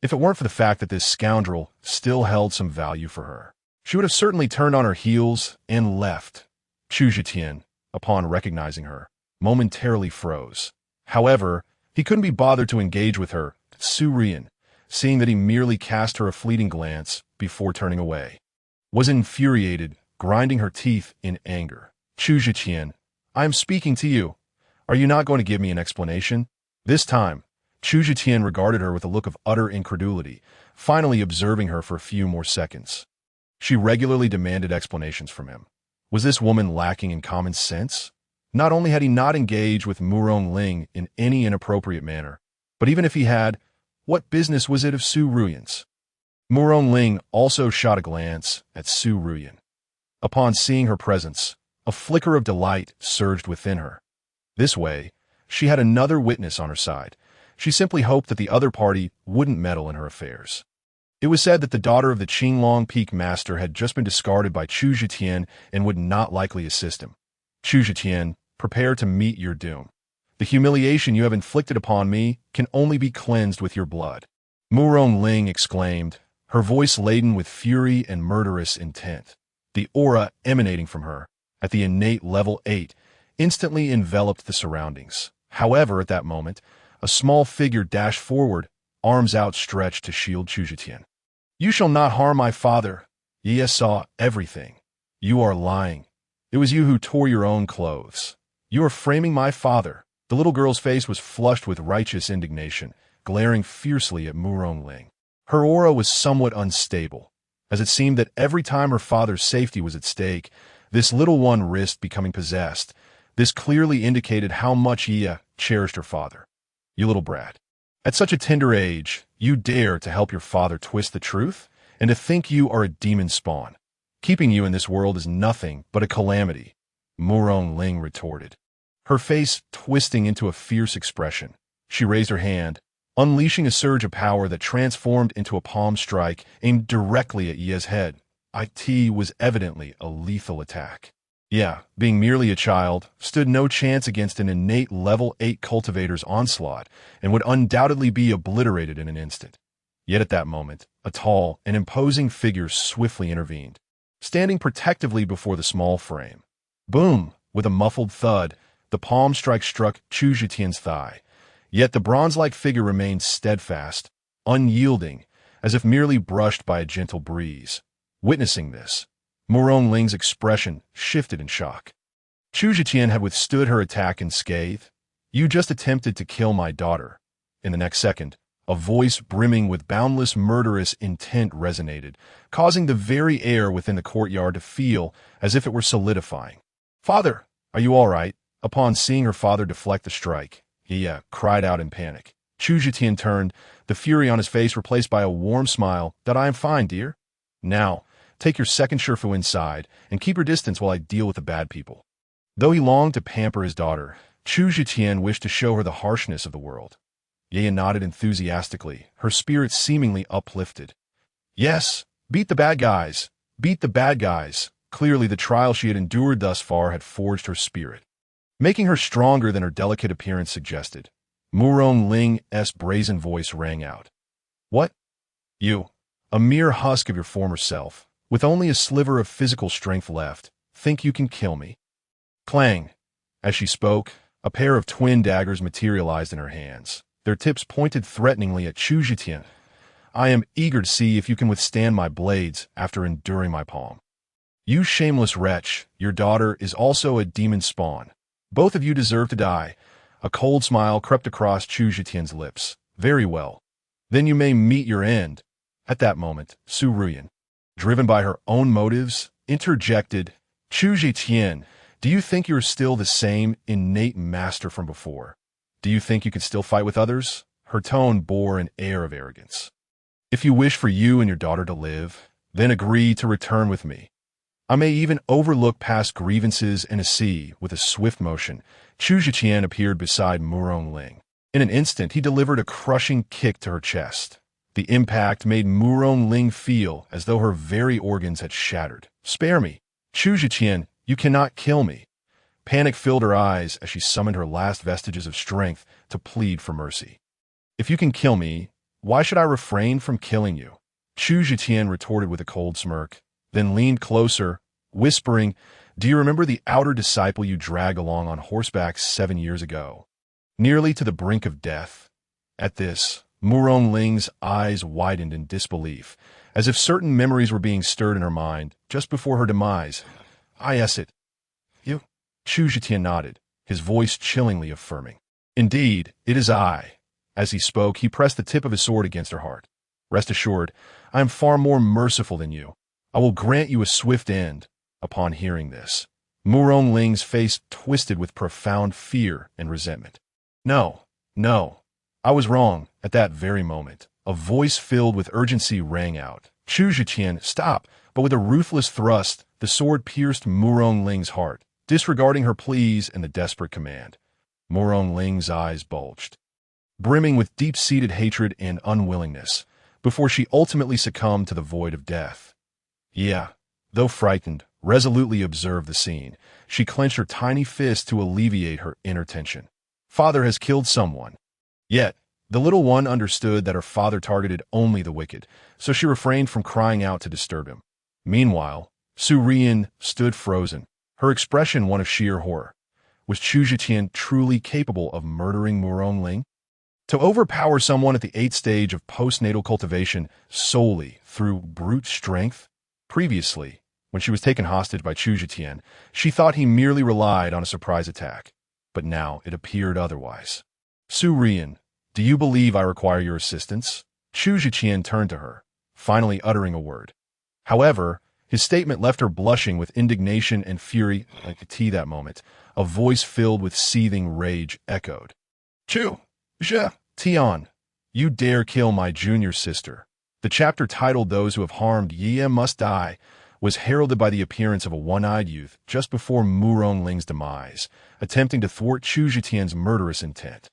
If it weren't for the fact that this scoundrel still held some value for her, she would have certainly turned on her heels and left. Chu Zetian, upon recognizing her, momentarily froze. However, he couldn't be bothered to engage with her. Su Ruyan, seeing that he merely cast her a fleeting glance before turning away, was infuriated, grinding her teeth in anger. Chu Zetian, I am speaking to you. Are you not going to give me an explanation? This time, Chu Zetian regarded her with a look of utter incredulity, finally observing her for a few more seconds. She regularly demanded explanations from him. Was this woman lacking in common sense? Not only had he not engaged with Mu Rongling in any inappropriate manner, but even if he had, what business was it of Su Ruyan's? Mu Rongling also shot a glance at Su Ruyan. Upon seeing her presence, A flicker of delight surged within her. This way, she had another witness on her side. She simply hoped that the other party wouldn't meddle in her affairs. It was said that the daughter of the Qinglong Peak Master had just been discarded by Chu Zetian and would not likely assist him. Chu Zetian, prepare to meet your doom. The humiliation you have inflicted upon me can only be cleansed with your blood. Murong Ling exclaimed, her voice laden with fury and murderous intent. The aura emanating from her, at the innate level 8, instantly enveloped the surroundings. However, at that moment, a small figure dashed forward, arms outstretched to shield Chu Zetian. You shall not harm my father. Ye saw everything. You are lying. It was you who tore your own clothes. You are framing my father. The little girl's face was flushed with righteous indignation, glaring fiercely at Murong Ling. Her aura was somewhat unstable, as it seemed that every time her father's safety was at stake, this little one risked becoming possessed. This clearly indicated how much Ia cherished her father. You little brat. At such a tender age, you dare to help your father twist the truth, and to think you are a demon spawn. Keeping you in this world is nothing but a calamity, Murong Ling retorted. Her face twisting into a fierce expression. She raised her hand, unleashing a surge of power that transformed into a palm strike aimed directly at Ye's head. It was evidently a lethal attack. Yeah, being merely a child, stood no chance against an innate level 8 cultivator's onslaught and would undoubtedly be obliterated in an instant. Yet at that moment, a tall and imposing figure swiftly intervened, standing protectively before the small frame. Boom! With a muffled thud, the palm strike struck Chu Zetian's thigh. Yet the bronze-like figure remained steadfast, unyielding, as if merely brushed by a gentle breeze. Witnessing this, Murong Ling's expression shifted in shock. Chu Zetian had withstood her attack unscathed. You just attempted to kill my daughter. In the next second, a voice brimming with boundless murderous intent resonated, causing the very air within the courtyard to feel as if it were solidifying. Father, are you all right? Upon seeing her father deflect the strike, he cried out in panic. Chu Zetian turned, the fury on his face replaced by a warm smile. That I am fine, dear. Now, take your second Shifu inside and keep your distance while I deal with the bad people. Though he longed to pamper his daughter, Chu Zetian wished to show her the harshness of the world. Ye nodded enthusiastically, her spirit seemingly uplifted. Yes, beat the bad guys. Beat the bad guys. Clearly the trial she had endured thus far had forged her spirit, making her stronger than her delicate appearance suggested. Murong Ling's brazen voice rang out. What? You, a mere husk of your former self, with only a sliver of physical strength left, think you can kill me? Clang! As she spoke, a pair of twin daggers materialized in her hands, their tips pointed threateningly at Chu Zetian. I am eager to see if you can withstand my blades after enduring my palm. You shameless wretch, your daughter is also a demon spawn. Both of you deserve to die. A cold smile crept across Chu Zetian's lips. Very well. Then you may meet your end. At that moment, Su Ruyan, driven by her own motives, interjected, Chu Zetian, do you think you're still the same innate master from before? Do you think you can still fight with others? Her tone bore an air of arrogance. If you wish for you and your daughter to live, then agree to return with me. I may even overlook past grievances and see. With a swift motion, Chu Zetian appeared beside Murong Ling. In an instant, he delivered a crushing kick to her chest. The impact made Murong Ling feel as though her very organs had shattered. Spare me. Chu Zetian, you cannot kill me. Panic filled her eyes as she summoned her last vestiges of strength to plead for mercy. If you can kill me, why should I refrain from killing you? Chu Zetian retorted with a cold smirk, then leaned closer, whispering, do you remember the outer disciple you dragged along on horseback 7 years ago, nearly to the brink of death? At this, Murong Ling's eyes widened in disbelief, as if certain memories were being stirred in her mind just before her demise. Yes, it. You? Chu Zetian nodded, his voice chillingly affirming. Indeed, it is I. As he spoke, he pressed the tip of his sword against her heart. Rest assured, I am far more merciful than you. I will grant you a swift end. Upon hearing this, Murong Ling's face twisted with profound fear and resentment. No, no, I was wrong. At that very moment, a voice filled with urgency rang out. Chu Zetian, stop! But with a ruthless thrust, the sword pierced Murong Ling's heart, Disregarding her pleas and the desperate command, Murong Ling's eyes bulged, brimming with deep-seated hatred and unwillingness, before she ultimately succumbed to the void of death. Yeah, though frightened, resolutely observed the scene. She clenched her tiny fist to alleviate her inner tension. Father has killed someone. Yet, the little one understood that her father targeted only the wicked, so she refrained from crying out to disturb him. Meanwhile, Su Rian stood frozen, her expression one of sheer horror. Was Chu Zhiqian truly capable of murdering Murong Ling? To overpower someone at the 8th stage of postnatal cultivation solely through brute strength? Previously, when she was taken hostage by Chu Zhiqian, she thought he merely relied on a surprise attack. But now it appeared otherwise. Su Rian, do you believe I require your assistance? Chu Zhiqian turned to her, finally uttering a word. However, his statement left her blushing with indignation and fury. Like the tea that moment, a voice filled with seething rage echoed. Chu Tian, you dare kill my junior sister. The chapter titled Those Who Have Harmed Ye Must Die was heralded by the appearance of a one-eyed youth just before Murong Ling's demise, attempting to thwart Chu Zhiqian's murderous intent.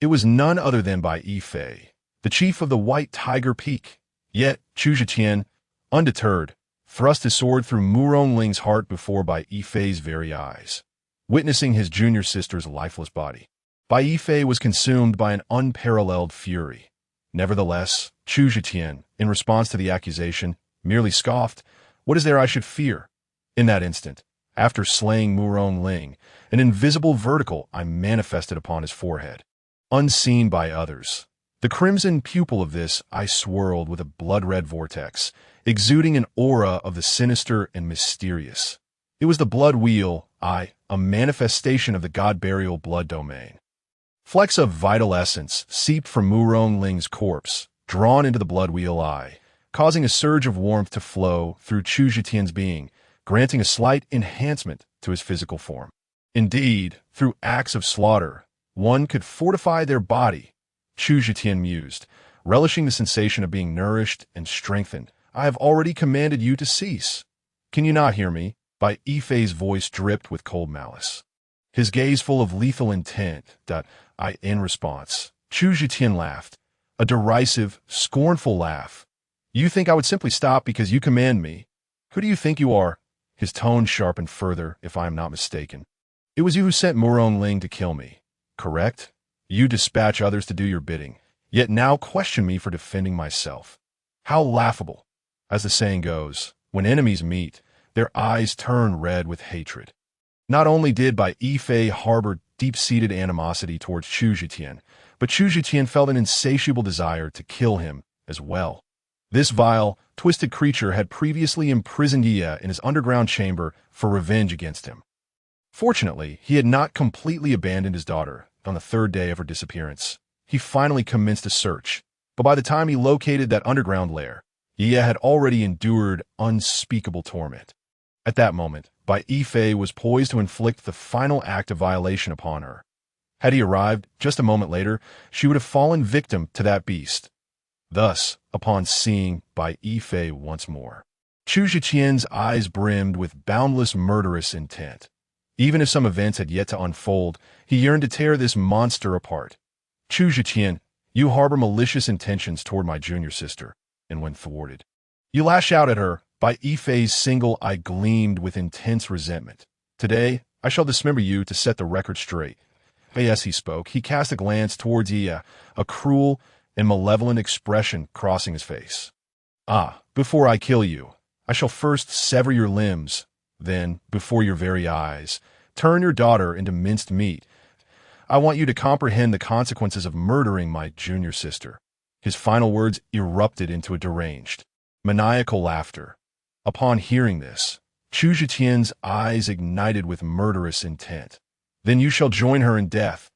It was none other than Bai Yifei, the chief of the White Tiger Peak. Yet, Chu Zhiqian, undeterred, thrust his sword through Murong Ling's heart before Bai Yifei's very eyes, witnessing his junior sister's lifeless body. Bai Yifei was consumed by an unparalleled fury. Nevertheless, Chu Zhiqian, in response to the accusation, merely scoffed, "What is there I should fear?" In that instant, after slaying Murong Ling, an invisible vertical eye manifested upon his forehead, unseen by others. The crimson pupil of this eye swirled with a blood-red vortex, exuding an aura of the sinister and mysterious. It was the blood wheel eye, a manifestation of the god-burial blood domain. Flecks of vital essence seeped from Murong Ling's corpse, drawn into the blood wheel eye, causing a surge of warmth to flow through Chu Zhiqian's being, granting a slight enhancement to his physical form. Indeed, through acts of slaughter, one could fortify their body, Chu Zhiqian mused, relishing the sensation of being nourished and strengthened. I have already commanded you to cease. Can you not hear me? Bai Yifei's voice dripped with cold malice, his gaze full of lethal intent. In response, Chu Zhiqian laughed, a derisive, scornful laugh. You think I would simply stop because you command me? Who do you think you are? His tone sharpened further, if I am not mistaken. It was you who sent Murong Ling to kill me, correct? You dispatch others to do your bidding, yet now question me for defending myself. How laughable. As the saying goes, when enemies meet, their eyes turn red with hatred. Not only did Bai Yifei harbor deep-seated animosity towards Chu Zhiqian, but Chu Zhiqian felt an insatiable desire to kill him as well. This vile, twisted creature had previously imprisoned Ye in his underground chamber for revenge against him. Fortunately, he had not completely abandoned his daughter on the 3rd day of her disappearance. He finally commenced a search, but by the time he located that underground lair, Ye had already endured unspeakable torment. At that moment, Bai Yifei was poised to inflict the final act of violation upon her. Had he arrived just a moment later, she would have fallen victim to that beast. Thus, upon seeing Bai Yifei once more, Chu Zhiqian's eyes brimmed with boundless murderous intent. Even if some events had yet to unfold, he yearned to tear this monster apart. Chu Zhiqian, you harbor malicious intentions toward my junior sister, and when thwarted, you lash out at her. Bai Yifei's single eye gleamed with intense resentment. Today, I shall dismember you to set the record straight. As he spoke, he cast a glance towards Ye, a cruel and malevolent expression crossing his face. Before I kill you, I shall first sever your limbs, then, before your very eyes, turn your daughter into minced meat. I want you to comprehend the consequences of murdering my junior sister. His final words erupted into a deranged, maniacal laughter. Upon hearing this, Chu Zhiqian's eyes ignited with murderous intent. Then you shall join her in death.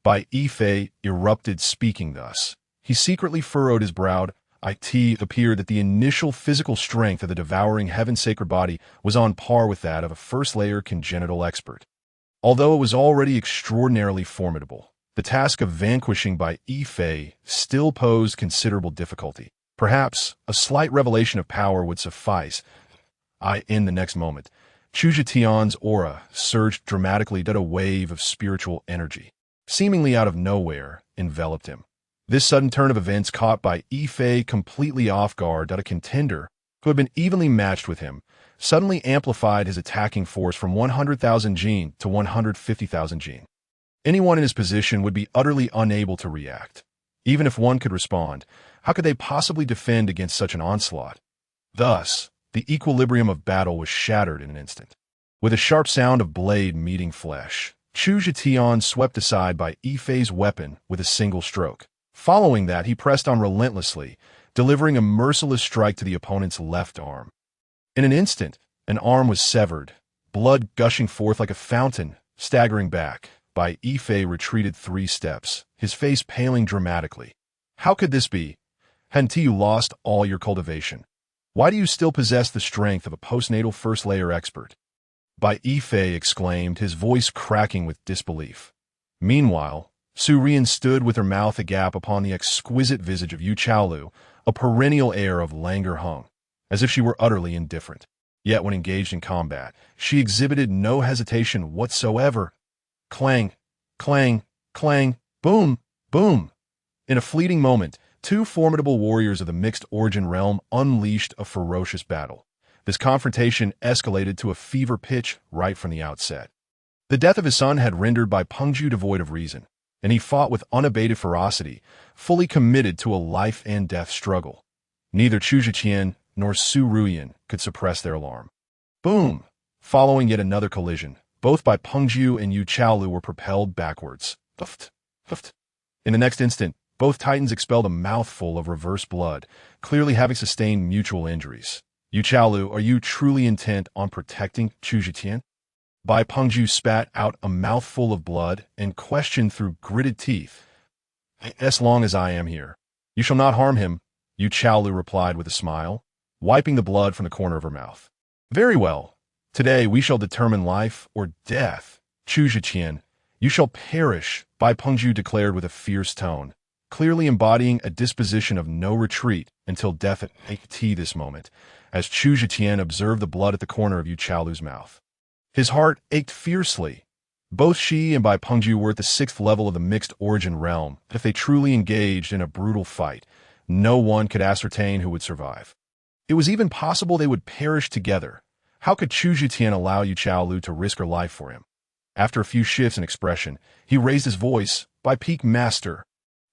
Bai Yifei erupted, speaking thus. He secretly furrowed his brow. It appeared that the initial physical strength of the devouring heaven-sacred body was on par with that of a first-layer congenital expert. Although it was already extraordinarily formidable, the task of vanquishing Bai Yifei still posed considerable difficulty. Perhaps a slight revelation of power would suffice. In the next moment, Chu Zhetian's aura surged dramatically that a wave of spiritual energy, seemingly out of nowhere, enveloped him. This sudden turn of events caught by Yifei completely off guard that a contender who had been evenly matched with him suddenly amplified his attacking force from 100,000 Jin to 150,000 Jin. Anyone in his position would be utterly unable to react. Even if one could respond, how could they possibly defend against such an onslaught? Thus, the equilibrium of battle was shattered in an instant. With a sharp sound of blade meeting flesh, Chu Zhetian swept aside by Yifei's weapon with a single stroke. Following that, he pressed on relentlessly, delivering a merciless strike to the opponent's left arm. In an instant, an arm was severed, blood gushing forth like a fountain. Staggering back, Bai Yifei retreated 3 steps, his face paling dramatically. How could this be? Hadn't you lost all your cultivation? Why do you still possess the strength of a postnatal first-layer expert? Bai Yifei exclaimed, his voice cracking with disbelief. Meanwhile, Su Rian stood with her mouth agape upon the exquisite visage of Yu Chaolu, a perennial air of languor hung, as if she were utterly indifferent. Yet when engaged in combat, she exhibited no hesitation whatsoever. Clang, clang, clang, boom, boom. In a fleeting moment, 2 formidable warriors of the mixed origin realm unleashed a ferocious battle. This confrontation escalated to a fever pitch right from the outset. The death of his son had rendered Bai Pengju devoid of reason, and he fought with unabated ferocity, fully committed to a life-and-death struggle. Neither Chu Zhiqian nor Su Ruyan could suppress their alarm. Boom! Following yet another collision, both Bai Pengju and Yu Chaolu were propelled backwards. Huft, huft. In the next instant, both titans expelled a mouthful of reverse blood, clearly having sustained mutual injuries. Yu Chaolu, are you truly intent on protecting Chu Zhiqian? Bai Pengju spat out a mouthful of blood and questioned through gritted teeth. As long as I am here, you shall not harm him, Yu Chaolu replied with a smile, wiping the blood from the corner of her mouth. Very well. Today we shall determine life or death. Chu Zhiqian, you shall perish, Bai Pengju declared with a fierce tone, clearly embodying a disposition of no retreat until death at this moment, as Chu Zhiqian observed the blood at the corner of Yu Chaolu's mouth. His heart ached fiercely. Both she and Bai Pengju were at the 6th level of the mixed origin realm. If they truly engaged in a brutal fight, no one could ascertain who would survive. It was even possible they would perish together. How could Chu Zhiqian allow Yu Chaolu to risk her life for him? After a few shifts in expression, he raised his voice. By Peak Master,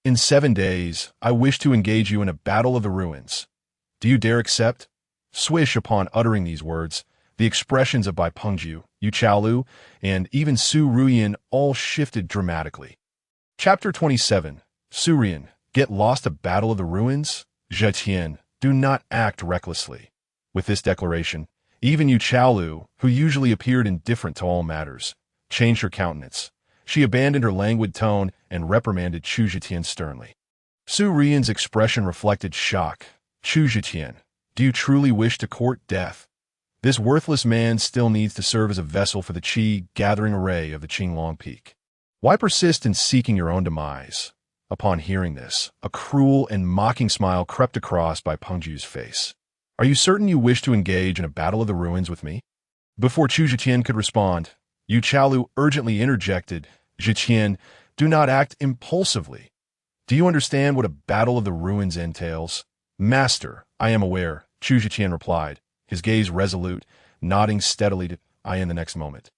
in 7 days, I wish to engage you in a battle of the ruins. Do you dare accept? Swish upon uttering these words, the expressions of Bai Pengju, Yu Chaolu, and even Su Ruyan all shifted dramatically. Chapter 27. Su Rian, get lost a battle of the ruins? Zheqian, do not act recklessly. With this declaration, even Yu Chaolu, who usually appeared indifferent to all matters, changed her countenance. She abandoned her languid tone and reprimanded Chu Zhiqian sternly. Su Rian's expression reflected shock. Chu Zhiqian, do you truly wish to court death? This worthless man still needs to serve as a vessel for the Qi-gathering array of the Qinglong Peak. Why persist in seeking your own demise? Upon hearing this, a cruel and mocking smile crept across Bai Pengju's face. Are you certain you wish to engage in a battle of the ruins with me? Before Chu Zhiqian could respond, Yu Chaolu urgently interjected, Zhiqian, do not act impulsively. Do you understand what a battle of the ruins entails? Master, I am aware, Chu Zhiqian replied, his gaze resolute, nodding steadily to I in the next moment.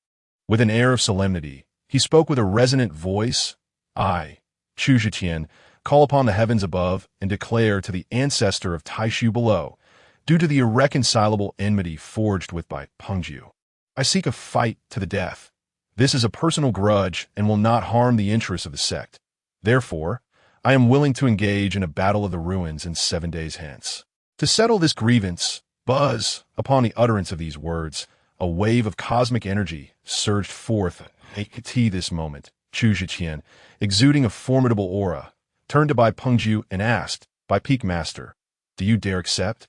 With an air of solemnity, he spoke with a resonant voice. I, Chu Zhiqian, call upon the heavens above and declare to the ancestor of Taishu below, due to the irreconcilable enmity forged with Bai Pengju, I seek a fight to the death. This is a personal grudge and will not harm the interests of the sect. Therefore, I am willing to engage in a battle of the ruins in 7 days hence. To settle this grievance, buzz, upon the utterance of these words, a wave of cosmic energy surged forth at this moment. Chu Zhiqian, exuding a formidable aura, turned to Bai Pengju and asked, By Peak Master, do you dare accept?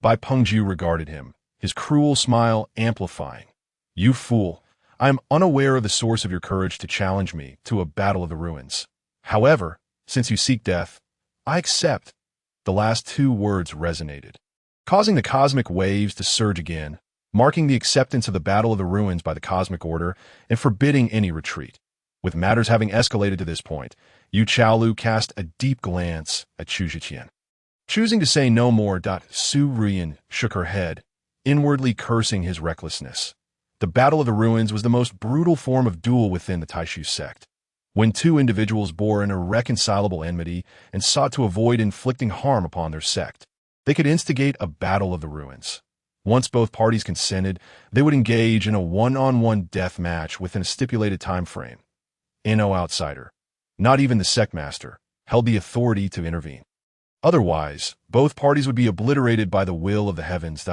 Bai Pengju regarded him, his cruel smile amplifying. You fool, I am unaware of the source of your courage to challenge me to a battle of the ruins. However, since you seek death, I accept. The last 2 words resonated, causing the cosmic waves to surge again. marking the acceptance of the Battle of the Ruins by the Cosmic Order and forbidding any retreat. With matters having escalated to this point, Yu Chaolu cast a deep glance at Chu Zhiqian. Choosing to say no more, Su Ruyan shook her head, inwardly cursing his recklessness. The Battle of the Ruins was the most brutal form of duel within the Taishu sect. When two individuals bore an irreconcilable enmity and sought to avoid inflicting harm upon their sect, they could instigate a Battle of the Ruins. Once both parties consented, they would engage in a one-on-one death match within a stipulated time frame. No outsider, not even the sect master, held the authority to intervene. Otherwise, both parties would be obliterated by the will of the heavens.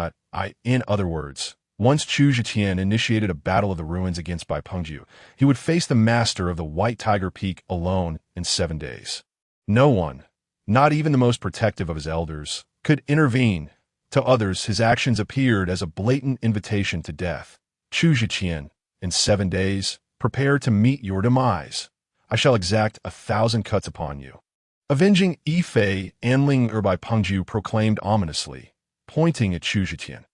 In other words, once Chu Zhiqian initiated a Battle of the Ruins against Bai Pengju, he would face the master of the White Tiger Peak alone in 7 days. No one, not even the most protective of his elders, could intervene. To others, his actions appeared as a blatant invitation to death. Chu Zhiqian, in 7 days, prepare to meet your demise. I shall exact 1,000 cuts upon you. Avenging Yifei, Anling Bai Pengju proclaimed ominously, pointing at Chu Zhiqian.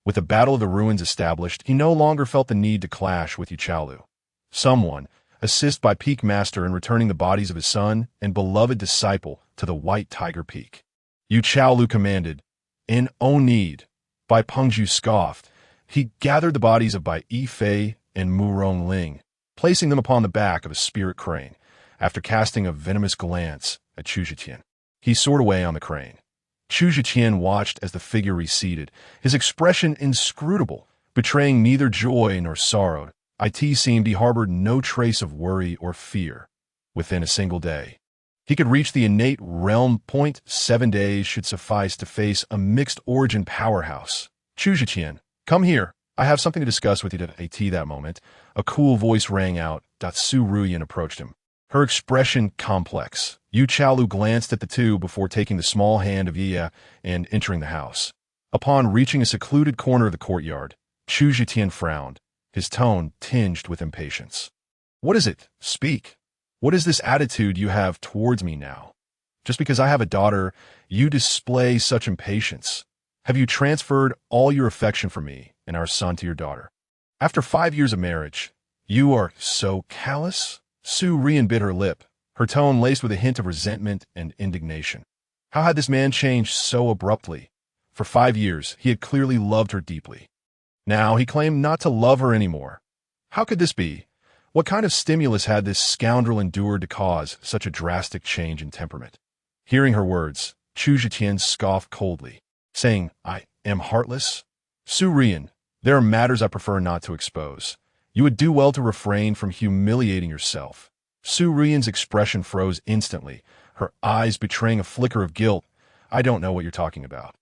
With the Battle of the Ruins established, he no longer felt the need to clash with Yu Chaolu. Someone, assist Bai Peak Master in returning the bodies of his son and beloved disciple to the White Tiger Peak. Yu Chaolu commanded. In no need. Bai Pengju scoffed. He gathered the bodies of Bai Yifei and Mu Rongling, placing them upon the back of a spirit crane. After casting a venomous glance at Chu Zhiqian, he soared away on the crane. Chu Zhiqian watched as the figure receded, his expression inscrutable, betraying neither joy nor sorrow. It seemed he harbored no trace of worry or fear. Within a single day, he could reach the innate realm point. 7 days should suffice to face a mixed-origin powerhouse. Chu Zhiqian, come here. I have something to discuss with you. At that moment, a cool voice rang out. Su Ruyan approached him, her expression complex. Yu Chaolu glanced at the two before taking the small hand of Yi and entering the house. Upon reaching a secluded corner of the courtyard, Chu Zhiqian frowned, his tone tinged with impatience. What is it? Speak. What is this attitude you have towards me now? Just because I have a daughter, you display such impatience. Have you transferred all your affection for me and our son to your daughter? After 5 years of marriage, you are so callous? Su Ruyan bit her lip, her tone laced with a hint of resentment and indignation. How had this man changed so abruptly? For 5 years, he had clearly loved her deeply. Now he claimed not to love her anymore. How could this be? What kind of stimulus had this scoundrel endured to cause such a drastic change in temperament? Hearing her words, Chu Zhiqian scoffed coldly, saying, I am heartless? Su Ruyan, there are matters I prefer not to expose. You would do well to refrain from humiliating yourself. Su Ruyan's expression froze instantly, her eyes betraying a flicker of guilt. I don't know what you're talking about.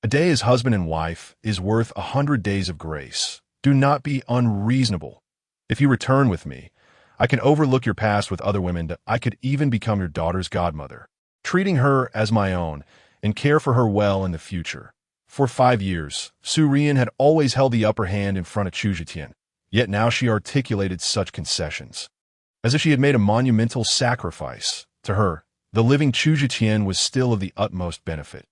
A day as husband and wife is worth 100 days of grace. Do not be unreasonable. If you return with me, I can overlook your past with other women. I could even become your daughter's godmother, treating her as my own and care for her well in the future. For 5 years, Su Ruyan had always held the upper hand in front of Chu Zhiqian, yet now she articulated such concessions, as if she had made a monumental sacrifice. To her, the living Chu Zhiqian was still of the utmost benefit.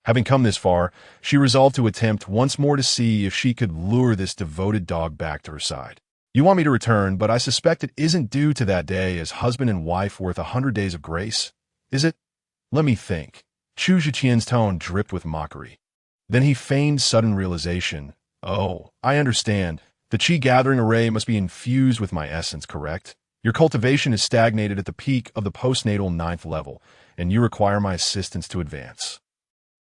Having come this far, she resolved to attempt once more to see if she could lure this devoted dog back to her side. You want me to return, but I suspect it isn't due to that day as husband and wife worth 100 days of grace, is it? Let me think. Chu Zhiqian's tone dripped with mockery. Then he feigned sudden realization. Oh, I understand. The Qi gathering array must be infused with my essence, correct? Your cultivation is stagnated at the peak of the postnatal 9th level, and you require my assistance to advance.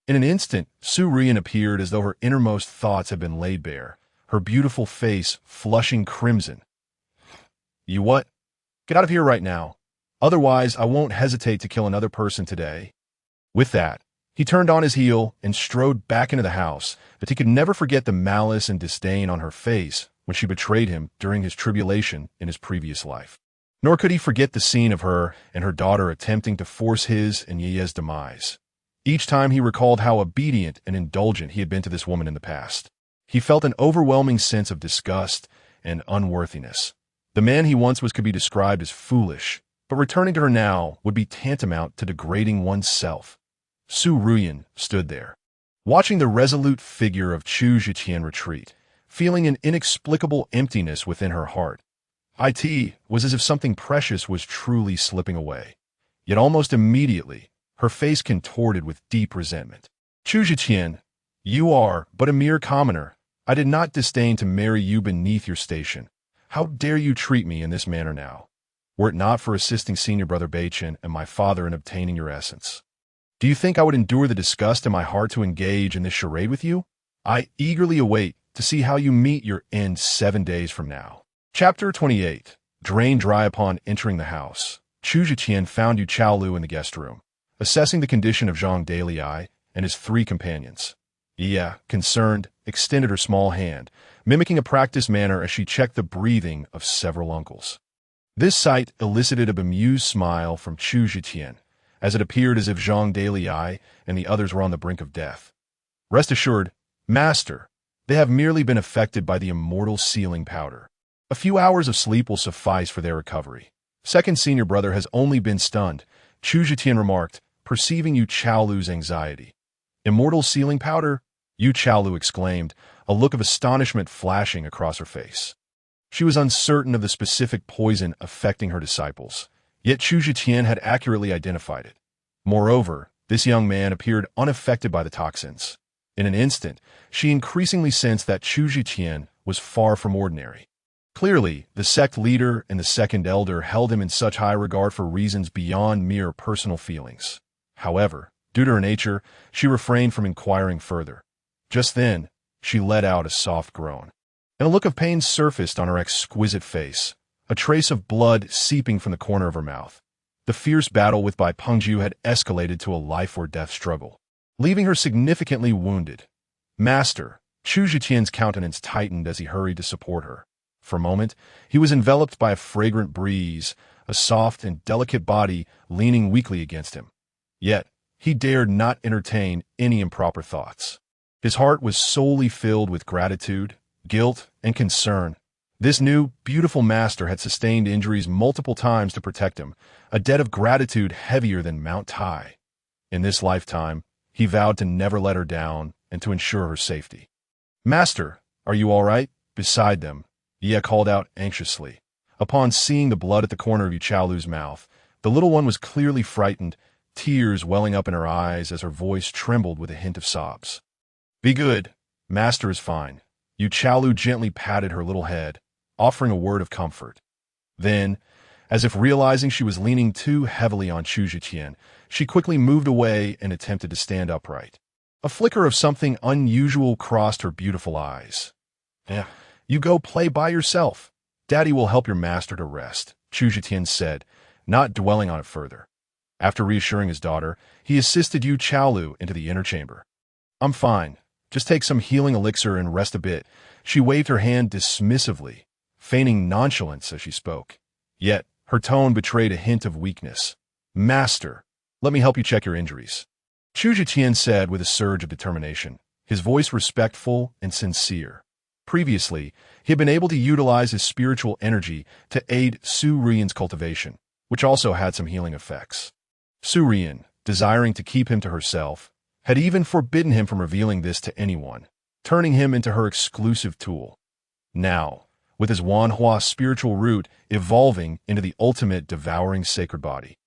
In an instant, Su Ruyan appeared as though her innermost thoughts had been laid bare, her beautiful face flushing crimson. You what? Get out of here right now. Otherwise, I won't hesitate to kill another person today. With that, he turned on his heel and strode back into the house, but he could never forget the malice and disdain on her face when she betrayed him during his tribulation in his previous life. Nor could he forget the scene of her and her daughter attempting to force his and Ye's demise. Each time he recalled how obedient and indulgent he had been to this woman in the past, he felt an overwhelming sense of disgust and unworthiness. The man he once was could be described as foolish, but returning to her now would be tantamount to degrading one's self. Su Ruyan stood there, watching the resolute figure of Chu Zhiqian retreat, feeling an inexplicable emptiness within her heart. It was as if something precious was truly slipping away. Yet almost immediately, her face contorted with deep resentment. Chu Zhiqian, you are but a mere commoner. I did not disdain to marry you beneath your station. How dare you treat me in this manner now? Were it not for assisting senior brother Beichen and my father in obtaining your essence. Do you think I would endure the disgust in my heart to engage in this charade with you? I eagerly await to see how you meet your end 7 days from now. Chapter 28. Drained dry upon entering the house, Chu Zhiqian found Yu Chaolu in the guest room, assessing the condition of Zhang Dalai and his 3 companions. Iya, concerned, extended her small hand, mimicking a practiced manner as she checked the breathing of several uncles. This sight elicited a bemused smile from Chu Zhiqian, as it appeared as if Zhang Dalai and the others were on the brink of death. Rest assured, Master, they have merely been affected by the immortal sealing powder. A few hours of sleep will suffice for their recovery. Second senior brother has only been stunned, Chu Zhiqian remarked, perceiving Yu Chaolu's anxiety. Immortal sealing powder? Yu Chaolu exclaimed, a look of astonishment flashing across her face. She was uncertain of the specific poison affecting her disciples, yet Chu Zhiqian had accurately identified it. Moreover, this young man appeared unaffected by the toxins. In an instant, she increasingly sensed that Chu Zhiqian was far from ordinary. Clearly, the sect leader and the second elder held him in such high regard for reasons beyond mere personal feelings. However, due to her nature, she refrained from inquiring further. Just then, she let out a soft groan, and a look of pain surfaced on her exquisite face, a trace of blood seeping from the corner of her mouth. The fierce battle with Bai Pengju had escalated to a life-or-death struggle, leaving her significantly wounded. Master, Chu Zhiqian's countenance tightened as he hurried to support her. For a moment, he was enveloped by a fragrant breeze, a soft and delicate body leaning weakly against him. Yet, he dared not entertain any improper thoughts. His heart was solely filled with gratitude, guilt, and concern. This new, beautiful master had sustained injuries multiple times to protect him, a debt of gratitude heavier than Mount Tai. In this lifetime, he vowed to never let her down and to ensure her safety. Master, are you all right? Beside them, Ye called out anxiously. Upon seeing the blood at the corner of Yu Chaolu's mouth, the little one was clearly frightened, tears welling up in her eyes as her voice trembled with a hint of sobs. Be good. Master is fine. Yu Chaolu gently patted her little head, offering a word of comfort. Then, as if realizing she was leaning too heavily on Chu Zhiqian, she quickly moved away and attempted to stand upright. A flicker of something unusual crossed her beautiful eyes. You go play by yourself. Daddy will help your master to rest, Chu Zhiqian said, not dwelling on it further. After reassuring his daughter, he assisted Yu Chaolu into the inner chamber. I'm fine. Just take some healing elixir and rest a bit. She waved her hand dismissively, feigning nonchalance as she spoke. Yet, her tone betrayed a hint of weakness. Master, let me help you check your injuries, Chu Zhiqian said with a surge of determination, his voice respectful and sincere. Previously, he had been able to utilize his spiritual energy to aid Su Rian's cultivation, which also had some healing effects. Su Rian, desiring to keep him to herself, had even forbidden him from revealing this to anyone, turning him into her exclusive tool. Now, with his Wanhua spiritual root evolving into the ultimate devouring sacred body,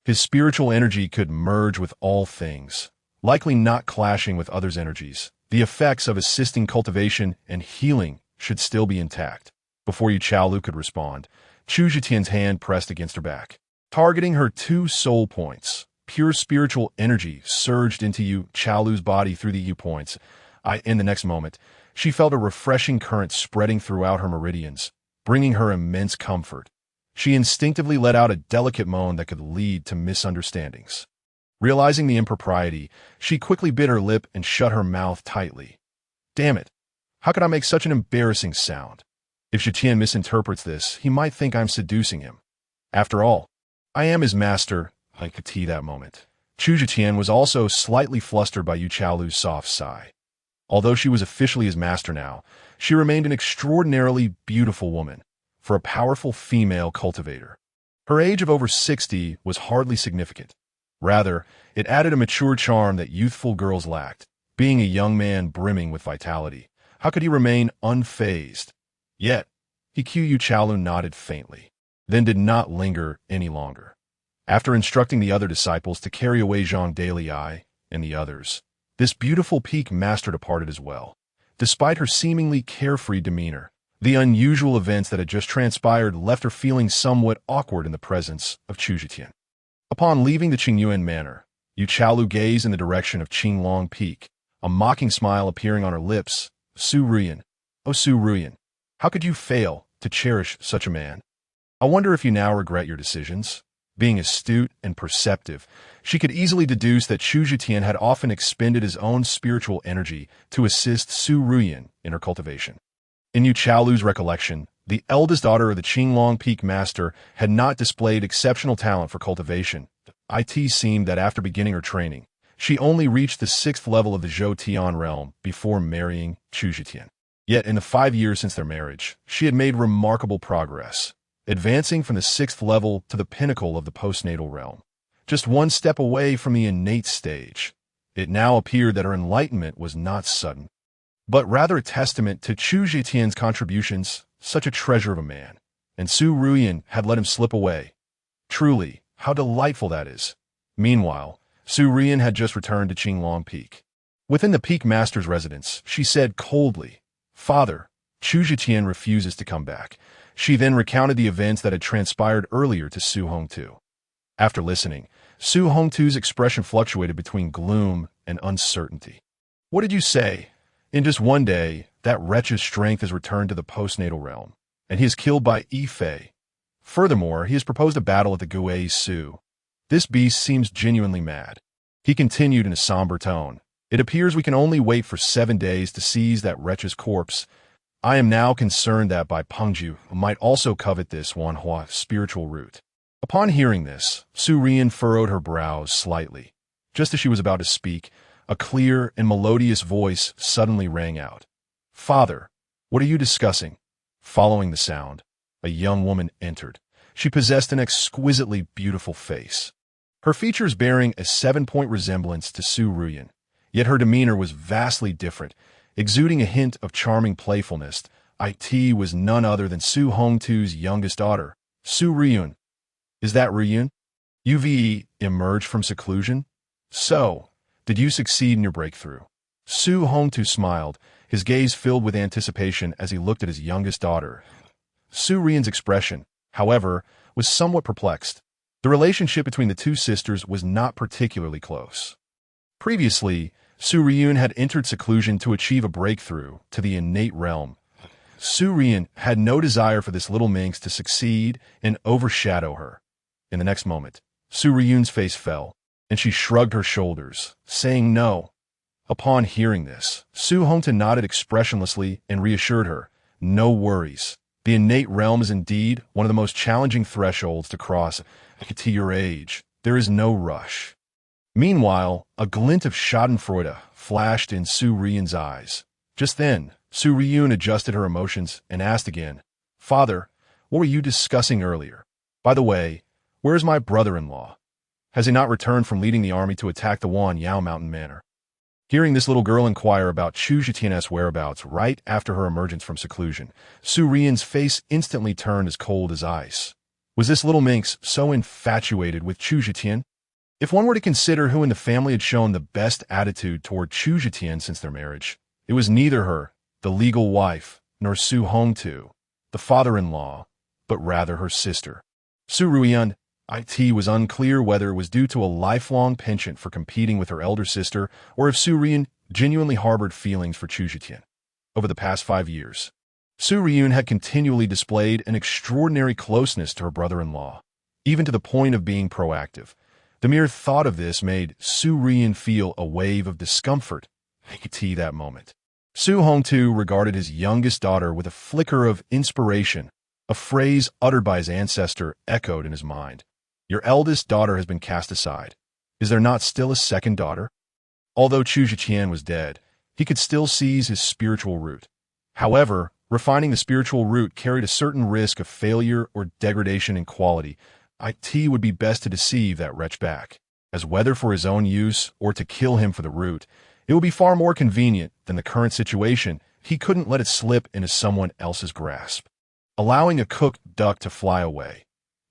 his spiritual energy could merge with all things, likely not clashing with others' energies. The effects of assisting cultivation and healing should still be intact. Before Yu Chaolu could respond, Chu Zhiqian's hand pressed against her back, targeting her 2 soul points. Pure spiritual energy surged into Yu Chaolu's body through the Yu points. In the next moment, she felt a refreshing current spreading throughout her meridians, bringing her immense comfort. She instinctively let out a delicate moan that could lead to misunderstandings. Realizing the impropriety, she quickly bit her lip and shut her mouth tightly. Damn it! How could I make such an embarrassing sound? If Zhiqian misinterprets this, he might think I'm seducing him. After all, I am his master. I could see that moment. Chu Zhiqian was also slightly flustered by Yu Chaolu's soft sigh. Although she was officially his master now, she remained an extraordinarily beautiful woman, for a powerful female cultivator. Her age of over 60 was hardly significant. Rather, it added a mature charm that youthful girls lacked, being a young man brimming with vitality. How could he remain unfazed? Yet, Yu Chalu nodded faintly, then did not linger any longer. After instructing the other disciples to carry away Zhang Dalai and the others, this beautiful peak master departed as well. Despite her seemingly carefree demeanor, the unusual events that had just transpired left her feeling somewhat awkward in the presence of Chu Zhitian. Upon leaving the Qingyuan manor, Yu Chalu gazed in the direction of Qinglong Peak, a mocking smile appearing on her lips. Su Ruyan, oh Su Ruyan, how could you fail to cherish such a man? I wonder if you now regret your decisions. Being astute and perceptive, she could easily deduce that Chu Zhitian had often expended his own spiritual energy to assist Su Ruyan in her cultivation. In Yu Chalu's recollection, the eldest daughter of the Qinglong Peak Master had not displayed exceptional talent for cultivation. It seemed that after beginning her training, she only reached the 6th level of the Zhou Tian realm before marrying Chu Zhitian. Yet in the 5 years since their marriage, she had made remarkable progress, advancing from the 6th level to the pinnacle of the postnatal realm, just one step away from the innate stage. It now appeared that her enlightenment was not sudden, but rather a testament to Chu Zhitian's contributions, such a treasure of a man, and Su Ruyan had let him slip away. Truly, how delightful that is. Meanwhile, Su Ruyan had just returned to Qinglong Peak. Within the Peak Master's residence, she said coldly, "Father, Chu Zhitian refuses to come back." She then recounted the events that had transpired earlier to Su Hongtu. After listening, Su Hongtu's expression fluctuated between gloom and uncertainty. "What did you say? In just one day, that wretch's strength has returned to the postnatal realm, and he is killed by Yifei. Furthermore, he has proposed a battle at the Guei Su. This beast seems genuinely mad." He continued in a somber tone, "It appears we can only wait for 7 days to seize that wretch's corpse. I am now concerned that Bai Pengju might also covet this Wanhua spiritual root." Upon hearing this, Su Ruyan furrowed her brows slightly. Just as she was about to speak, a clear and melodious voice suddenly rang out. "Father, what are you discussing?" Following the sound, a young woman entered. She possessed an exquisitely beautiful face, her features bearing a 7-point resemblance to Su Ruyan, yet her demeanor was vastly different, exuding a hint of charming playfulness. It was none other than Su Hongtu's youngest daughter, Su Ruyan. "Is that Ruyan? You've emerged from seclusion? So, did you succeed in your breakthrough?" Su Hongtu smiled, his gaze filled with anticipation as he looked at his youngest daughter. Su Ruyan's expression, however, was somewhat perplexed. The relationship between the two sisters was not particularly close. Previously, Su Ruyan had entered seclusion to achieve a breakthrough to the innate realm. Su Ruyan had no desire for this little minx to succeed and overshadow her. In the next moment, Su Ruyan's face fell, and she shrugged her shoulders, saying no. Upon hearing this, Su Hongtu nodded expressionlessly and reassured her, "No worries. The innate realm is indeed one of the most challenging thresholds to cross. At your age, there is no rush." Meanwhile, a glint of schadenfreude flashed in Su Ruyan's eyes. Just then, Su Ruyan adjusted her emotions and asked again, "Father, what were you discussing earlier? By the way, where is my brother-in-law? Has he not returned from leading the army to attack the Wan Yao Mountain Manor?" Hearing this little girl inquire about Chu Zhitian's whereabouts right after her emergence from seclusion, Su Ruyan's face instantly turned as cold as ice. Was this little minx so infatuated with Chu Zhitian? If one were to consider who in the family had shown the best attitude toward Chu Zhitian since their marriage, it was neither her, the legal wife, nor Su Hongtu, the father-in-law, but rather her sister. Su Ruyan, was unclear whether it was due to a lifelong penchant for competing with her elder sister or if Su Ruyan genuinely harbored feelings for Chu Zhitian. Over the past 5 years, Su Ruyan had continually displayed an extraordinary closeness to her brother-in-law, even to the point of being proactive. The mere thought of this made Su Ruyan feel a wave of discomfort at that moment. Su Hongtu regarded his youngest daughter with a flicker of inspiration. A phrase uttered by his ancestor echoed in his mind. "Your eldest daughter has been cast aside. Is there not still a second daughter?" Although Chu Zhitian was dead, he could still seize his spiritual root. However, refining the spiritual root carried a certain risk of failure or degradation in quality. It would be best to deceive that wretch back, as whether for his own use or to kill him for the root. It would be far more convenient than the current situation he couldn't let it slip into someone else's grasp. Allowing a cooked duck to fly away.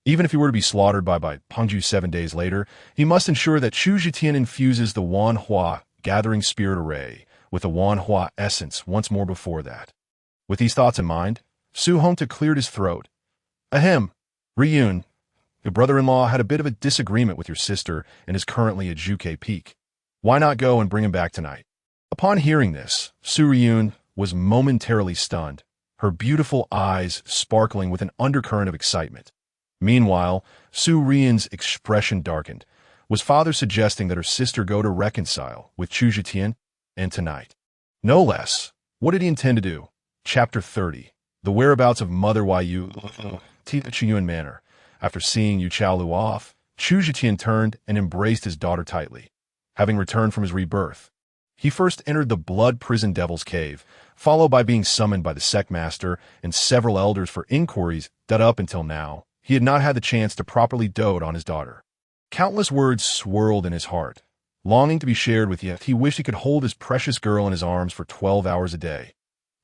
Even if he were to be slaughtered by Pengju 7 days later, he must ensure that Chu Zetian infuses the Wan Hua gathering spirit array with the Wan Hua essence once more before that. With these thoughts in mind, Su Hongta cleared his throat. Ahem, Ryun, your brother-in-law had a bit of a disagreement with your sister and is currently at Zhuke Peak. Why not go and bring him back tonight? Upon hearing this, Su Ryun was momentarily stunned, her beautiful eyes sparkling with an undercurrent of excitement. Meanwhile, Su Ryun's expression darkened. Was father suggesting that her sister go to reconcile with Chu Zetian? And tonight? No less. What did he intend to do? Chapter 30. The whereabouts of Mother Yu Chiyuan Manor. After seeing Yu Chaolu off, Chu Zetian turned and embraced his daughter tightly. Having returned from his rebirth, he first entered the blood prison Devil's Cave, followed by being summoned by the sect master and several elders for inquiries that up until now, he had not had the chance to properly dote on his daughter. Countless words swirled in his heart, longing to be shared with yet he wished he could hold his precious girl in his arms for 12 hours a day.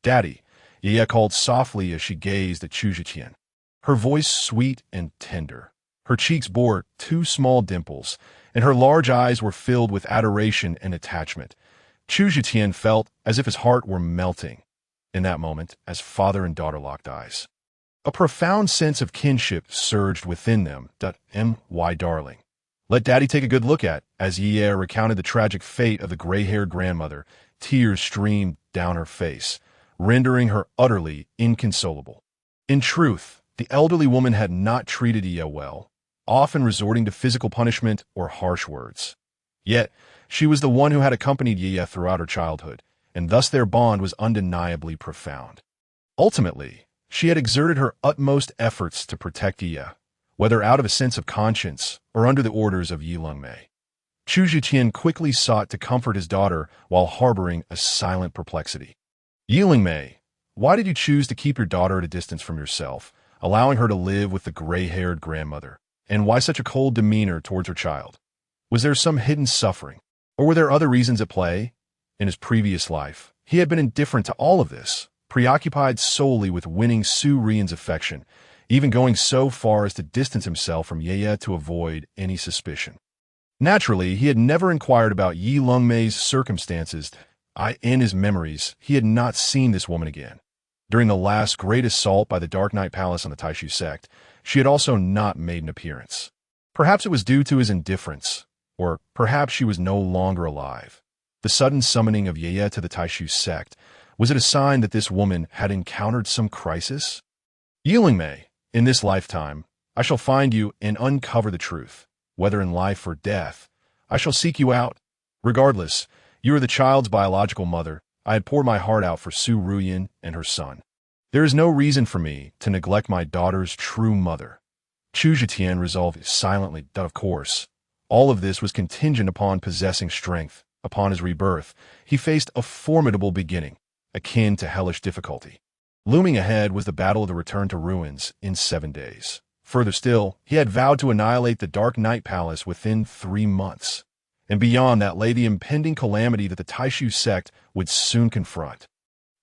Daddy, Yaya called softly as she gazed at Chu Zetian. Her voice sweet and tender. Her cheeks bore 2 small dimples, and her large eyes were filled with adoration and attachment. Chu Zetian felt as if his heart were melting in that moment as father and daughter locked eyes. A profound sense of kinship surged within them. My darling. Let Daddy take a good look at, as Yaya recounted the tragic fate of the gray-haired grandmother. Tears streamed down her face, rendering her utterly inconsolable. In truth, the elderly woman had not treated Yaya well, often resorting to physical punishment or harsh words. Yet, she was the one who had accompanied Yaya throughout her childhood, and thus their bond was undeniably profound. Ultimately, she had exerted her utmost efforts to protect Yaya, whether out of a sense of conscience or under the orders of Yi Lungmei. Chu Zetian quickly sought to comfort his daughter while harboring a silent perplexity. Yi Lungmei, why did you choose to keep your daughter at a distance from yourself, allowing her to live with the gray-haired grandmother? And why such a cold demeanor towards her child? Was there some hidden suffering? Or were there other reasons at play? In his previous life, he had been indifferent to all of this, preoccupied solely with winning Su Ryun's affection, even going so far as to distance himself from Yaya to avoid any suspicion. Naturally, he had never inquired about Yi Lungmei's circumstances. In his memories, he had not seen this woman again. During the last great assault by the Dark Knight Palace on the Taishu sect, she had also not made an appearance. Perhaps it was due to his indifference, or perhaps she was no longer alive. The sudden summoning of Yaya to the Taishu sect, was it a sign that this woman had encountered some crisis? Yi Lungmei, in this lifetime, I shall find you and uncover the truth. Whether in life or death, I shall seek you out. Regardless, you are the child's biological mother. I had poured my heart out for Su Ryun and her son. There is no reason for me to neglect my daughter's true mother. Chu Zetian resolved silently that, of course, all of this was contingent upon possessing strength. Upon his rebirth, he faced a formidable beginning, akin to hellish difficulty. Looming ahead was the battle of the return to ruins in 7 days. Further still, he had vowed to annihilate the Dark Knight Palace within 3 months. And beyond that lay the impending calamity that the Taishu sect would soon confront.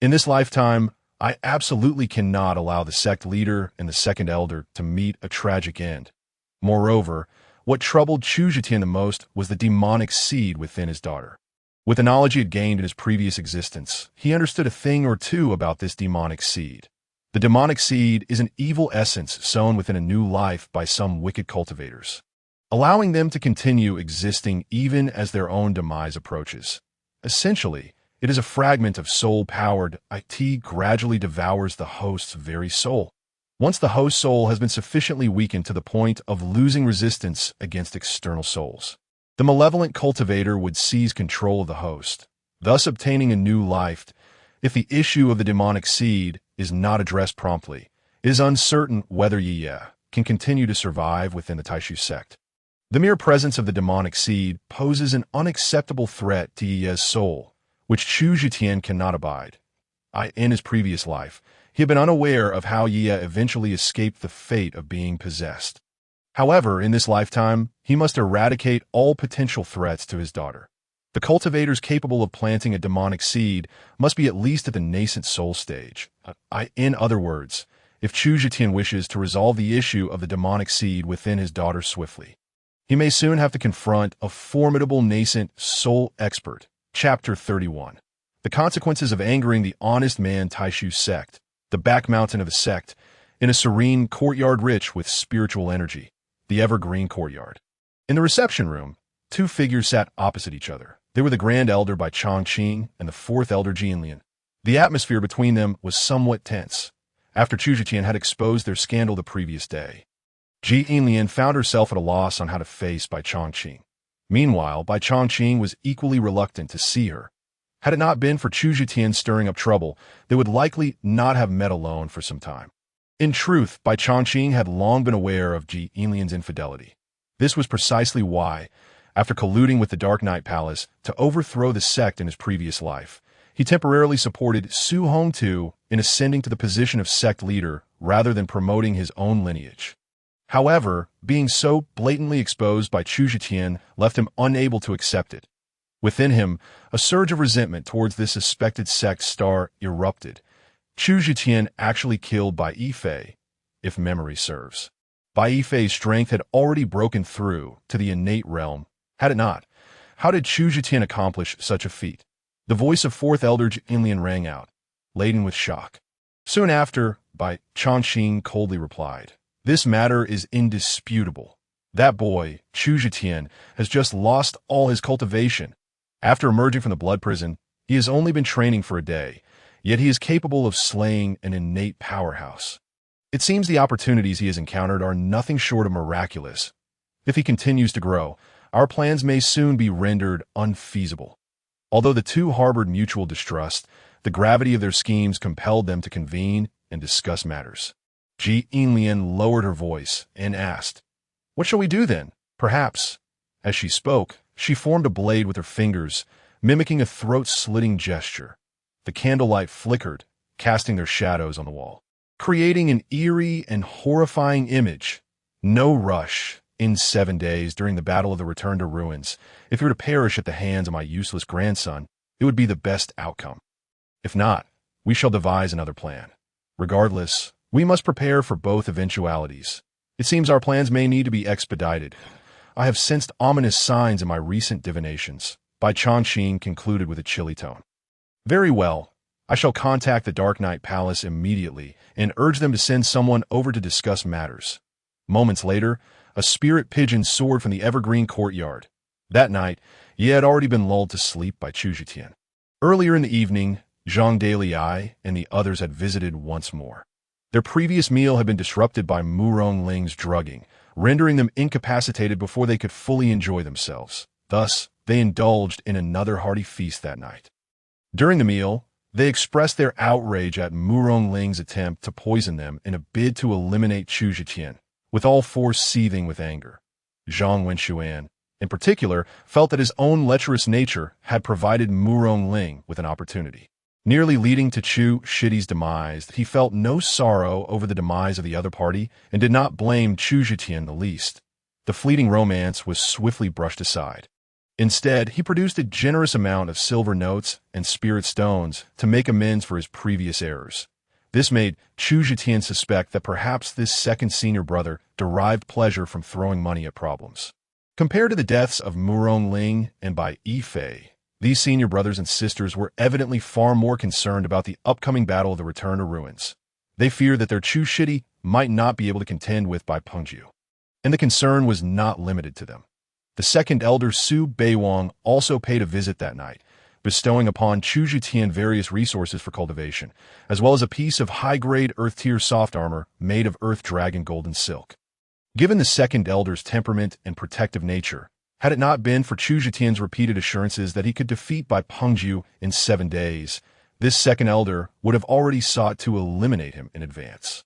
In this lifetime, I absolutely cannot allow the sect leader and the second elder to meet a tragic end. Moreover, what troubled Chu Zetian the most was the demonic seed within his daughter. With the knowledge he had gained in his previous existence, he understood a thing or two about this demonic seed. The demonic seed is an evil essence sown within a new life by some wicked cultivators, allowing them to continue existing even as their own demise approaches. Essentially, it is a fragment of soul-powered IT gradually devours the host's very soul. Once the host soul has been sufficiently weakened to the point of losing resistance against external souls, the malevolent cultivator would seize control of the host, thus obtaining a new life. If the issue of the demonic seed is not addressed promptly, it is uncertain whether Yaya can continue to survive within the Taishu sect. The mere presence of the demonic seed poses an unacceptable threat to Yaya's soul, which Chu Zetian cannot abide. In his previous life, he had been unaware of how Yaya eventually escaped the fate of being possessed. However, in this lifetime, he must eradicate all potential threats to his daughter. The cultivators capable of planting a demonic seed must be at least at the nascent soul stage. In other words, if Chu Zetian wishes to resolve the issue of the demonic seed within his daughter swiftly, he may soon have to confront a formidable nascent soul expert. Chapter 31. The consequences of angering the honest man Taishu sect, the back mountain of a sect, in a serene courtyard rich with spiritual energy, the evergreen courtyard. In the reception room, two figures sat opposite each other. They were the Grand Elder by Chongqing and the Fourth Elder Jianlian. The atmosphere between them was somewhat tense, after Chu Zetian had exposed their scandal the previous day. Jianlian found herself at a loss on how to face Bai Chongqing. Meanwhile, Bai Chongqing was equally reluctant to see her. Had it not been for Chu Zetian stirring up trouble, they would likely not have met alone for some time. In truth, Bai Chongqing had long been aware of Jianlian's infidelity. This was precisely why, after colluding with the Dark Knight Palace to overthrow the sect in his previous life, he temporarily supported Su Hongtu in ascending to the position of sect leader rather than promoting his own lineage. However, being so blatantly exposed by Chu Zetian left him unable to accept it. Within him, a surge of resentment towards this suspected sect star erupted. Chu Zetian actually killed Bai Yifei, if memory serves. Bai Yifei's strength had already broken through to the innate realm. Had it not, how did Chu Zetian accomplish such a feat? The voice of Fourth Elder Jianlian rang out, laden with shock. Soon after, Bai Chongqing coldly replied, "This matter is indisputable. That boy, Chu Zetian, has just lost all his cultivation. After emerging from the blood prison, he has only been training for a day, yet he is capable of slaying an innate powerhouse. It seems the opportunities he has encountered are nothing short of miraculous. If he continues to grow, our plans may soon be rendered unfeasible." Although the two harbored mutual distrust, the gravity of their schemes compelled them to convene and discuss matters. Jianlian lowered her voice and asked, "What shall we do then? Perhaps." As she spoke, she formed a blade with her fingers, mimicking a throat-slitting gesture. The candlelight flickered, casting their shadows on the wall, creating an eerie and horrifying image. No rush. In 7 days, during the Battle of the Return to Ruins, if you were to perish at the hands of my useless grandson, it would be the best outcome. If not, we shall devise another plan. Regardless, we must prepare for both eventualities. It seems our plans may need to be expedited. I have sensed ominous signs in my recent divinations. Bai Chongqing concluded with a chilly tone. Very well. I shall contact the Dark Knight Palace immediately and urge them to send someone over to discuss matters. Moments later, a spirit pigeon soared from the evergreen courtyard. That night, he had already been lulled to sleep by Chu Zetian. Earlier in the evening, Zhang Daliai and the others had visited once more. Their previous meal had been disrupted by Murong Ling's drugging, rendering them incapacitated before they could fully enjoy themselves. Thus, they indulged in another hearty feast that night. During the meal, they expressed their outrage at Murong Ling's attempt to poison them in a bid to eliminate Chu Zetian, with all four seething with anger. Zhang Wenxuan, in particular, felt that his own lecherous nature had provided Murong Ling with an opportunity, nearly leading to Chu Shidi's demise. He felt no sorrow over the demise of the other party and did not blame Chu Zetian the least. The fleeting romance was swiftly brushed aside. Instead, he produced a generous amount of silver notes and spirit stones to make amends for his previous errors. This made Chu Zetian suspect that perhaps this second senior brother derived pleasure from throwing money at problems. Compared to the deaths of Murong Ling and Bai Yifei, these senior brothers and sisters were evidently far more concerned about the upcoming battle of the Return to Ruins. They feared that their Chu Shidi might not be able to contend with Bai Pengju. And the concern was not limited to them. The second elder Su Beiwang also paid a visit that night, bestowing upon Chu Zetian various resources for cultivation, as well as a piece of high-grade earth-tier soft armor made of earth dragon golden silk. Given the second elder's temperament and protective nature, had it not been for Chu Zetian's repeated assurances that he could defeat Bai Pengju in 7 days, this second elder would have already sought to eliminate him in advance.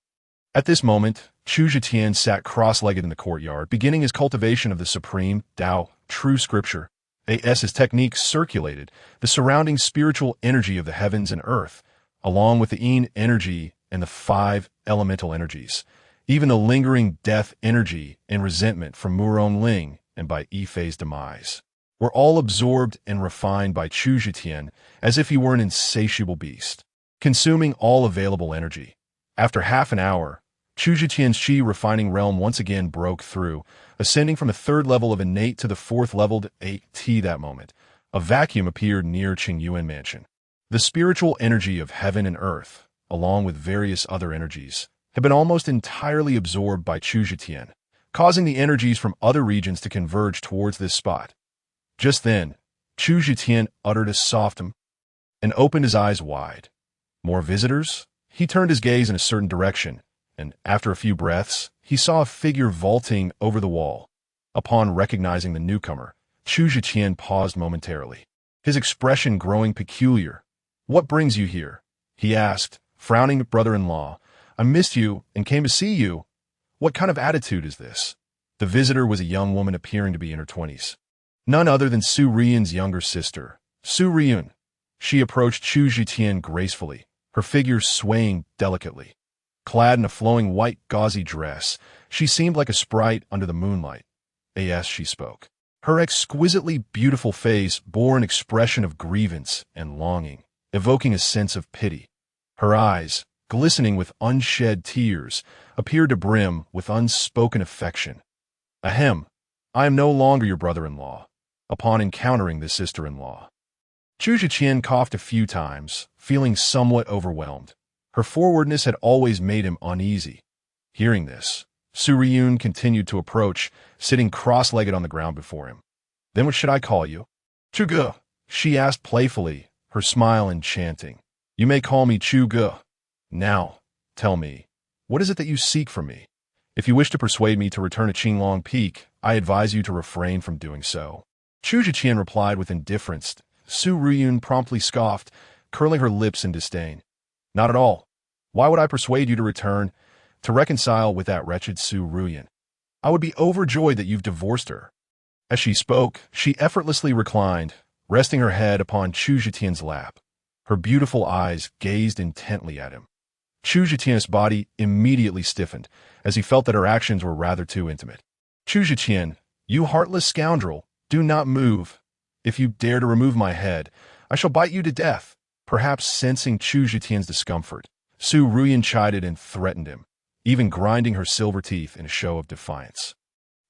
At this moment, Chu Zetian sat cross-legged in the courtyard, beginning his cultivation of the supreme Tao, true scripture. His technique circulated the surrounding spiritual energy of the heavens and earth, along with the yin energy and the 5 elemental energies, even the lingering death energy and resentment from Murong Ling and Bai Yifei's demise. were all absorbed and refined by Chu Zhitian as if he were an insatiable beast, consuming all available energy. After half an hour, Chu Zhitian's chi refining realm once again broke through, ascending from a third level of innate to the fourth level to 8T that moment. A vacuum appeared near Qingyuan Mansion. The spiritual energy of heaven and earth, along with various other energies, had been almost entirely absorbed by Chu Zhitian, causing the energies from other regions to converge towards this spot. Just then, Chu Zhitian uttered a soft and opened his eyes wide. More visitors? He turned his gaze in a certain direction, and after a few breaths, he saw a figure vaulting over the wall. Upon recognizing the newcomer, Chu Zhitian paused momentarily, his expression growing peculiar. "What brings you here?" he asked, frowning at brother-in-law. "I missed you and came to see you. What kind of attitude is this?" The visitor was a young woman appearing to be in her 20s. None other than Su Riyun's younger sister, Su Riyun. She approached Chu Zhitian gracefully, her figure swaying delicately. Clad in a flowing white gauzy dress, she seemed like a sprite under the moonlight. As she spoke, her exquisitely beautiful face bore an expression of grievance and longing, evoking a sense of pity. Her eyes, glistening with unshed tears, appeared to brim with unspoken affection. "Ahem, I am no longer your brother-in-law." Upon encountering the sister-in-law, Chu Zhitian coughed a few times, feeling somewhat overwhelmed. Her forwardness had always made him uneasy. Hearing this, Su Riyun continued to approach, sitting cross-legged on the ground before him. "Then what should I call you?" "Chu Ge," she asked playfully, her smile enchanting. "You may call me Chu Ge. Now, tell me, what is it that you seek from me? If you wish to persuade me to return to Qinglong Peak, I advise you to refrain from doing so." Chu Zhitian replied with indifference. Su Riyun promptly scoffed, curling her lips in disdain. "Not at all. Why would I persuade you to return, to reconcile with that wretched Su Riyun? I would be overjoyed that you've divorced her." As she spoke, she effortlessly reclined, resting her head upon Chu Zhitian's lap. Her beautiful eyes gazed intently at him. Chu Zhitian's body immediately stiffened, as he felt that her actions were rather too intimate. "Chu Zhitian, you heartless scoundrel, do not move. If you dare to remove my head, I shall bite you to death." Perhaps sensing Chu Zhitian's discomfort, Su Riyun chided and threatened him, even grinding her silver teeth in a show of defiance.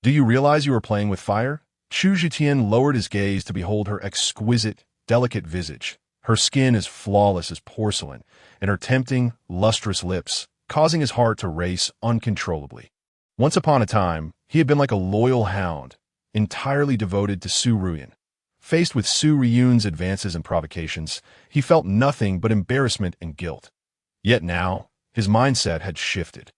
"Do you realize you are playing with fire?" Chu Zhitian lowered his gaze to behold her exquisite, delicate visage, her skin as flawless as porcelain, and her tempting, lustrous lips, causing his heart to race uncontrollably. Once upon a time, he had been like a loyal hound, entirely devoted to Su Riyun. Faced with Su Riyun's advances and provocations, he felt nothing but embarrassment and guilt. Yet now, his mindset had shifted.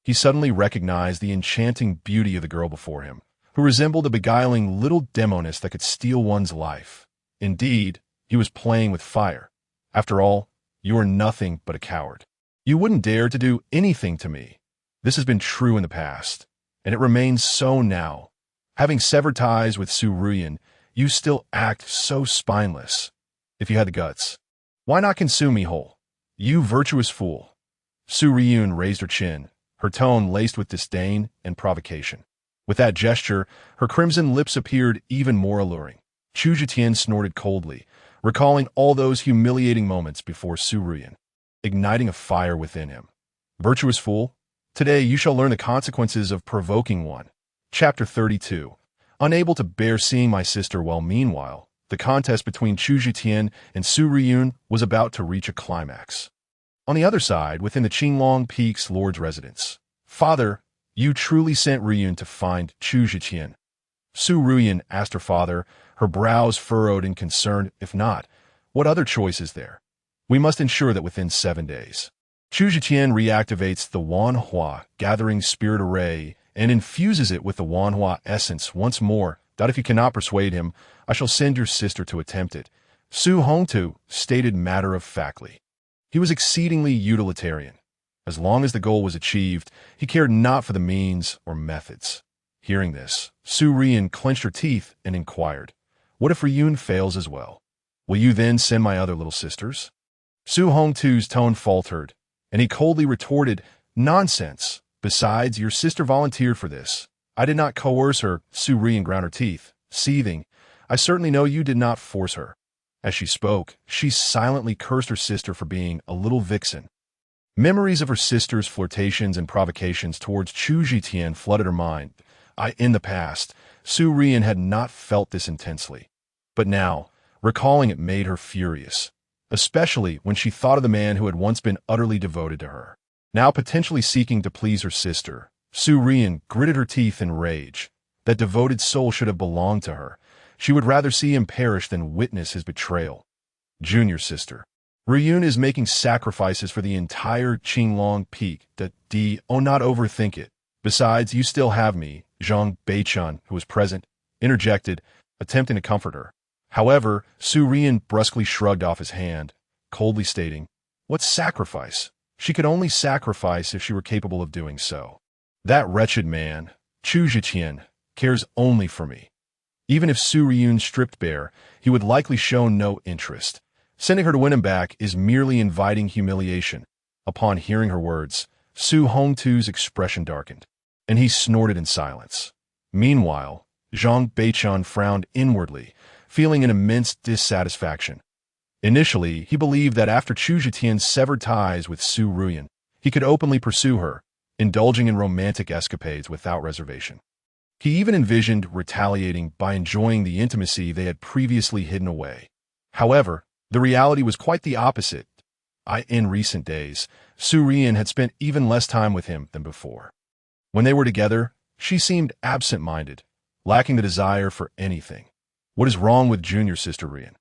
He suddenly recognized the enchanting beauty of the girl before him, who resembled a beguiling little demoness that could steal one's life. Indeed, he was playing with fire. "After all, you are nothing but a coward. You wouldn't dare to do anything to me. This has been true in the past, and it remains so now. Having severed ties with Su Riyun, you still act so spineless. If you had the guts, why not consume me whole? You virtuous fool." Su Riyun raised her chin, her tone laced with disdain and provocation. With that gesture, her crimson lips appeared even more alluring. Chu Zhitian snorted coldly, recalling all those humiliating moments before Su Riyun, igniting a fire within him. "Virtuous fool, today you shall learn the consequences of provoking one." Chapter 32. Unable to bear seeing my sister while meanwhile, the contest between Chu Zhitian and Su Riyun was about to reach a climax. On the other side, within the Qinglong Peak's Lord's residence, "Father, you truly sent Riyun to find Chu Zhitian?" Su Riyun asked her father, her brows furrowed in concern. "If not, what other choice is there? We must ensure that within 7 days, Chu Zhitian reactivates the Wanhua Gathering Spirit Array and infuses it with the Wanhua essence once more. That if you cannot persuade him, I shall send your sister to attempt it," Su Hongtu stated matter-of-factly. He was exceedingly utilitarian. As long as the goal was achieved, he cared not for the means or methods. Hearing this, Su Riyun clenched her teeth and inquired, "What if Riyun fails as well? Will you then send my other little sisters?" Su Hongtu's tone faltered, and he coldly retorted, "Nonsense. Besides, your sister volunteered for this. I did not coerce her." Su Riyun ground her teeth, seething. I certainly know you did not force her." As she spoke, she silently cursed her sister for being a little vixen. Memories of her sister's flirtations and provocations towards Chu Zhitian flooded her mind. In the past, Su Rian had not felt this intensely. But now, recalling it made her furious, especially when she thought of the man who had once been utterly devoted to her. Now potentially seeking to please her sister, Su Rian gritted her teeth in rage. That devoted soul should have belonged to her. She would rather see him perish than witness his betrayal. Junior sister. Ryun is making sacrifices for the entire Qinglong peak. Not overthink it. Besides, you still have me, Zhang Beichun, who was present, interjected, attempting to comfort her. However, Su Rian brusquely shrugged off his hand, coldly stating, "What sacrifice? She could only sacrifice if she were capable of doing so. That wretched man, Chu Zhiqian, cares only for me." Even if Su Ryun stripped bare, he would likely show no interest. Sending her to win him back is merely inviting humiliation. Upon hearing her words, Su Hongtu's expression darkened, and he snorted in silence. Meanwhile, Zhang Beichun frowned inwardly, feeling an immense dissatisfaction. Initially, he believed that after Chu Zhitian severed ties with Su Ruyan, he could openly pursue her, indulging in romantic escapades without reservation. He even envisioned retaliating by enjoying the intimacy they had previously hidden away. However, the reality was quite the opposite. In recent days, Su Rian had spent even less time with him than before. When they were together, she seemed absent-minded, lacking the desire for anything. What is wrong with junior sister Rian?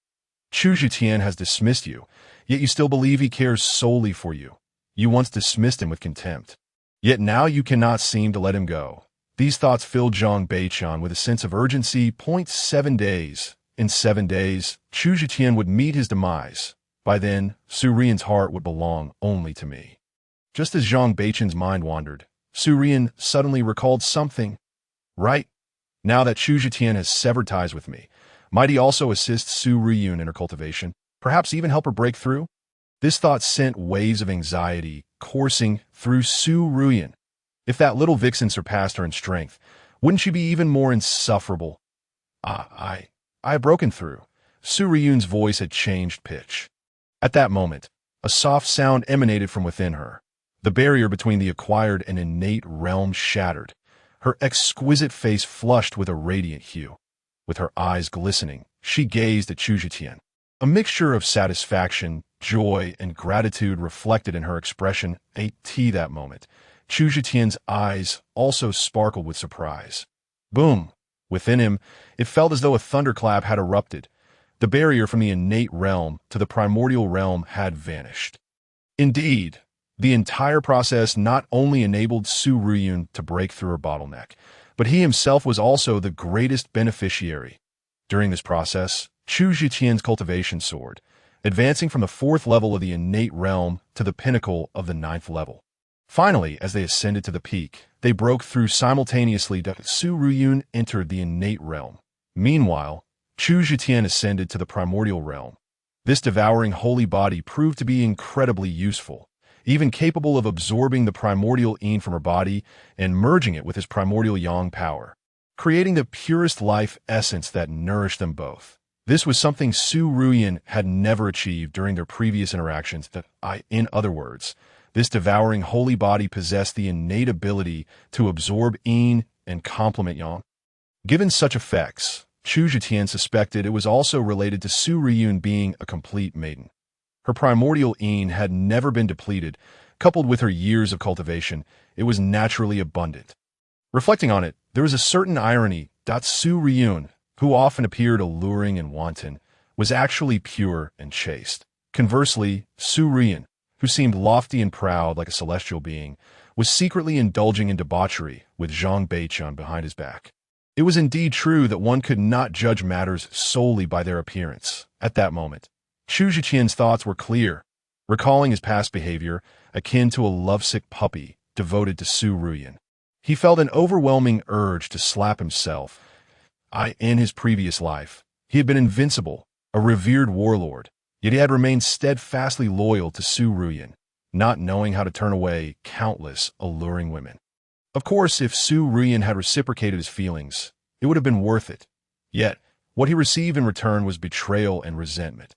Chu Zhitian has dismissed you, yet you still believe he cares solely for you. You once dismissed him with contempt. Yet now you cannot seem to let him go. These thoughts filled Zhang Beichun with a sense of urgency. 7 days. In 7 days, Chu Zhitian would meet his demise. By then, Su Rian's heart would belong only to me. Just as Zhang Beichun's mind wandered, Su Rian suddenly recalled something. Right? Now that Chu Zhitian has severed ties with me, might he also assist Su Ryun in her cultivation, perhaps even help her break through? This thought sent waves of anxiety coursing through Su Ryun. If that little vixen surpassed her in strength, wouldn't she be even more insufferable? I have broken through. Su Ryun's voice had changed pitch. At that moment, a soft sound emanated from within her. The barrier between the acquired and innate realm shattered. Her exquisite face flushed with a radiant hue. With her eyes glistening, she gazed at Chu Zhitian. A mixture of satisfaction, joy, and gratitude reflected in her expression. That moment, Chu Zhitian's eyes also sparkled with surprise. Boom! Within him, it felt as though a thunderclap had erupted. The barrier from the innate realm to the primordial realm had vanished. Indeed, the entire process not only enabled Su Ryun to break through her bottleneck, but he himself was also the greatest beneficiary. During this process, Chu Zhitian's cultivation soared, advancing from the 4th level of the innate realm to the pinnacle of the 9th level. Finally, as they ascended to the peak, they broke through simultaneously. Su Ryun entered the innate realm. Meanwhile, Chu Zhitian ascended to the primordial realm. This devouring holy body proved to be incredibly useful, even capable of absorbing the primordial yin from her body and merging it with his primordial yang power, creating the purest life essence that nourished them both. This was something Su Ryun had never achieved during their previous interactions. In other words, this devouring holy body possessed the innate ability to absorb yin and complement yang. Given such effects, Chu Zhitian suspected it was also related to Su Ryun being a complete maiden. Her primordial yin had never been depleted. Coupled with her years of cultivation, it was naturally abundant. Reflecting on it, there was a certain irony. Su Ryun, who often appeared alluring and wanton, was actually pure and chaste. Conversely, Su Ryun, who seemed lofty and proud like a celestial being, was secretly indulging in debauchery with Zhang Beichun behind his back. It was indeed true that one could not judge matters solely by their appearance. At that moment, Chu Zhitian's thoughts were clear, recalling his past behavior, akin to a lovesick puppy devoted to Su Ryun. He felt an overwhelming urge to slap himself. In his previous life, he had been invincible, a revered warlord, yet he had remained steadfastly loyal to Su Ryun, not knowing how to turn away countless alluring women. Of course, if Su Ryun had reciprocated his feelings, it would have been worth it. Yet, What he received in return was betrayal and resentment.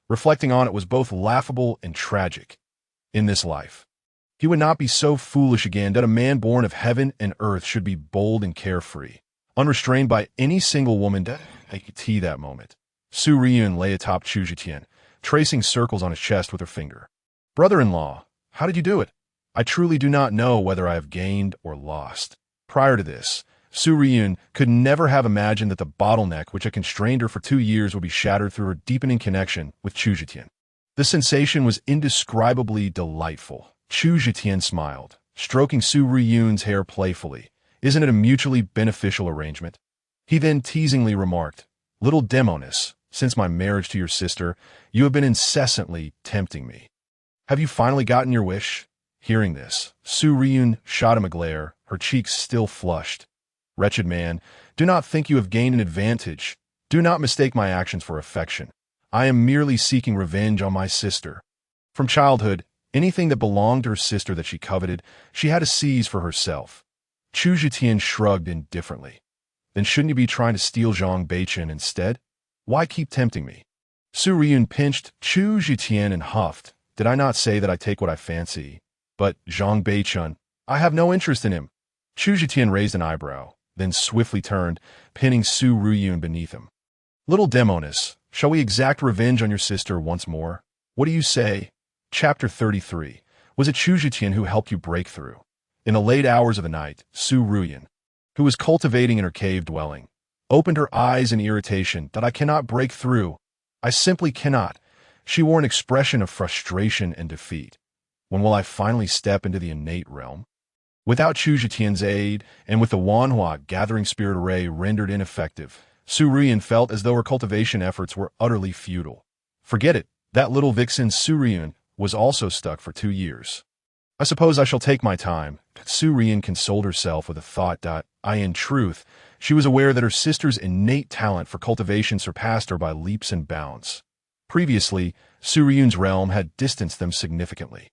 Reflecting on it was both laughable and tragic. In this life, he would not be so foolish again that a man born of heaven and earth should be bold and carefree, unrestrained by any single woman that moment. Su Ryun lay atop Chu Zhitian, tracing circles on his chest with her finger. Brother-in-law, how did you do it? I truly do not know whether I have gained or lost. Prior to this, Su Ryun could never have imagined that the bottleneck which had constrained her for 2 years would be shattered through her deepening connection with Chu Zhitian. The sensation was indescribably delightful. Chu Zhitian smiled, stroking Su Ryun's hair playfully. Isn't it a mutually beneficial arrangement? He then teasingly remarked, Little Demonis, since my marriage to your sister, you have been incessantly tempting me. Have you finally gotten your wish? Hearing this, Su Ryun shot him a glare, her cheeks still flushed. Wretched man, do not think you have gained an advantage. Do not mistake my actions for affection. I am merely seeking revenge on my sister. From childhood, anything that belonged to her sister that she coveted, she had to seize for herself. Chu Zhitian shrugged indifferently. Then shouldn't you be trying to steal Zhang Beichen instead? Why keep tempting me? Su Ryun pinched Chu Zhitian and huffed. Did I not say that I take what I fancy? But Zhang Beichen, I have no interest in him. Chu Zhitian raised an eyebrow, then swiftly turned, pinning Su Ryun beneath him. Little Demonis, shall we exact revenge on your sister once more? What do you say? Chapter 33. Was it Chu Zhitian who helped you break through? In the late hours of the night, Su Ryun, who was cultivating in her cave dwelling, opened her eyes in irritation that I cannot break through. I simply cannot. She wore an expression of frustration and defeat. When will I finally step into the innate realm? Without Chu Zhitian's aid, and with the Wanhua gathering spirit array rendered ineffective, Su Ryun felt as though her cultivation efforts were utterly futile. Forget it, that little vixen Su Ryun was also stuck for 2 years. I suppose I shall take my time. Su Ryun consoled herself with a thought that, in truth, she was aware that her sister's innate talent for cultivation surpassed her by leaps and bounds. Previously, Su Ryun's realm had distanced them significantly.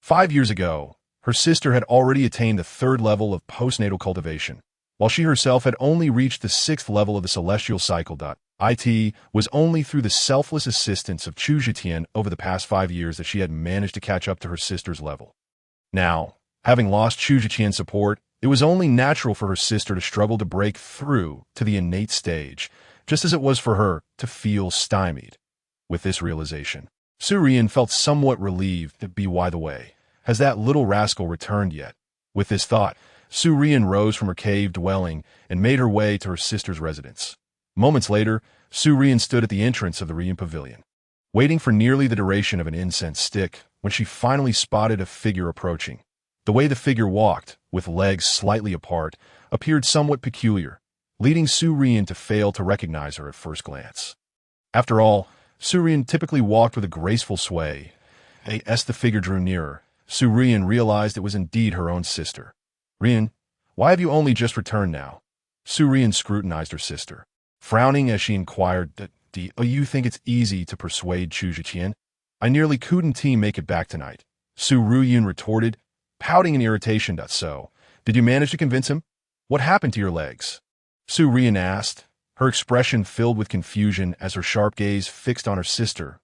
5 years ago, her sister had already attained the 3rd level of postnatal cultivation, while she herself had only reached the 6th level of the celestial cycle. It was only through the selfless assistance of Chu Zhitian over the past 5 years that she had managed to catch up to her sister's level. Now, having lost Chu Zhitian's support, it was only natural for her sister to struggle to break through to the innate stage, just as it was for her to feel stymied. With this realization, Su Ryun felt somewhat relieved that by the way, has that little rascal returned yet? With this thought, Su Ryun rose from her cave dwelling and made her way to her sister's residence. Moments later, Su Ryun stood at the entrance of the Ryun Pavilion, waiting for nearly the duration of an incense stick when she finally spotted a figure approaching. The way the figure walked, with legs slightly apart, appeared somewhat peculiar, leading Su Ryun to fail to recognize her at first glance. After all, Su Ryun typically walked with a graceful sway. As the figure drew nearer, Su Ryun realized it was indeed her own sister. Ryun, why have you only just returned now? Su Ryun scrutinized her sister, frowning as she inquired, Do you think it's easy to persuade Chu Zhitian? I nearly couldn't make it back tonight. Su Ryun retorted, pouting in irritation. So, did you manage to convince him? What happened to your legs? Su Ryun asked, her expression filled with confusion as her sharp gaze fixed on her sister.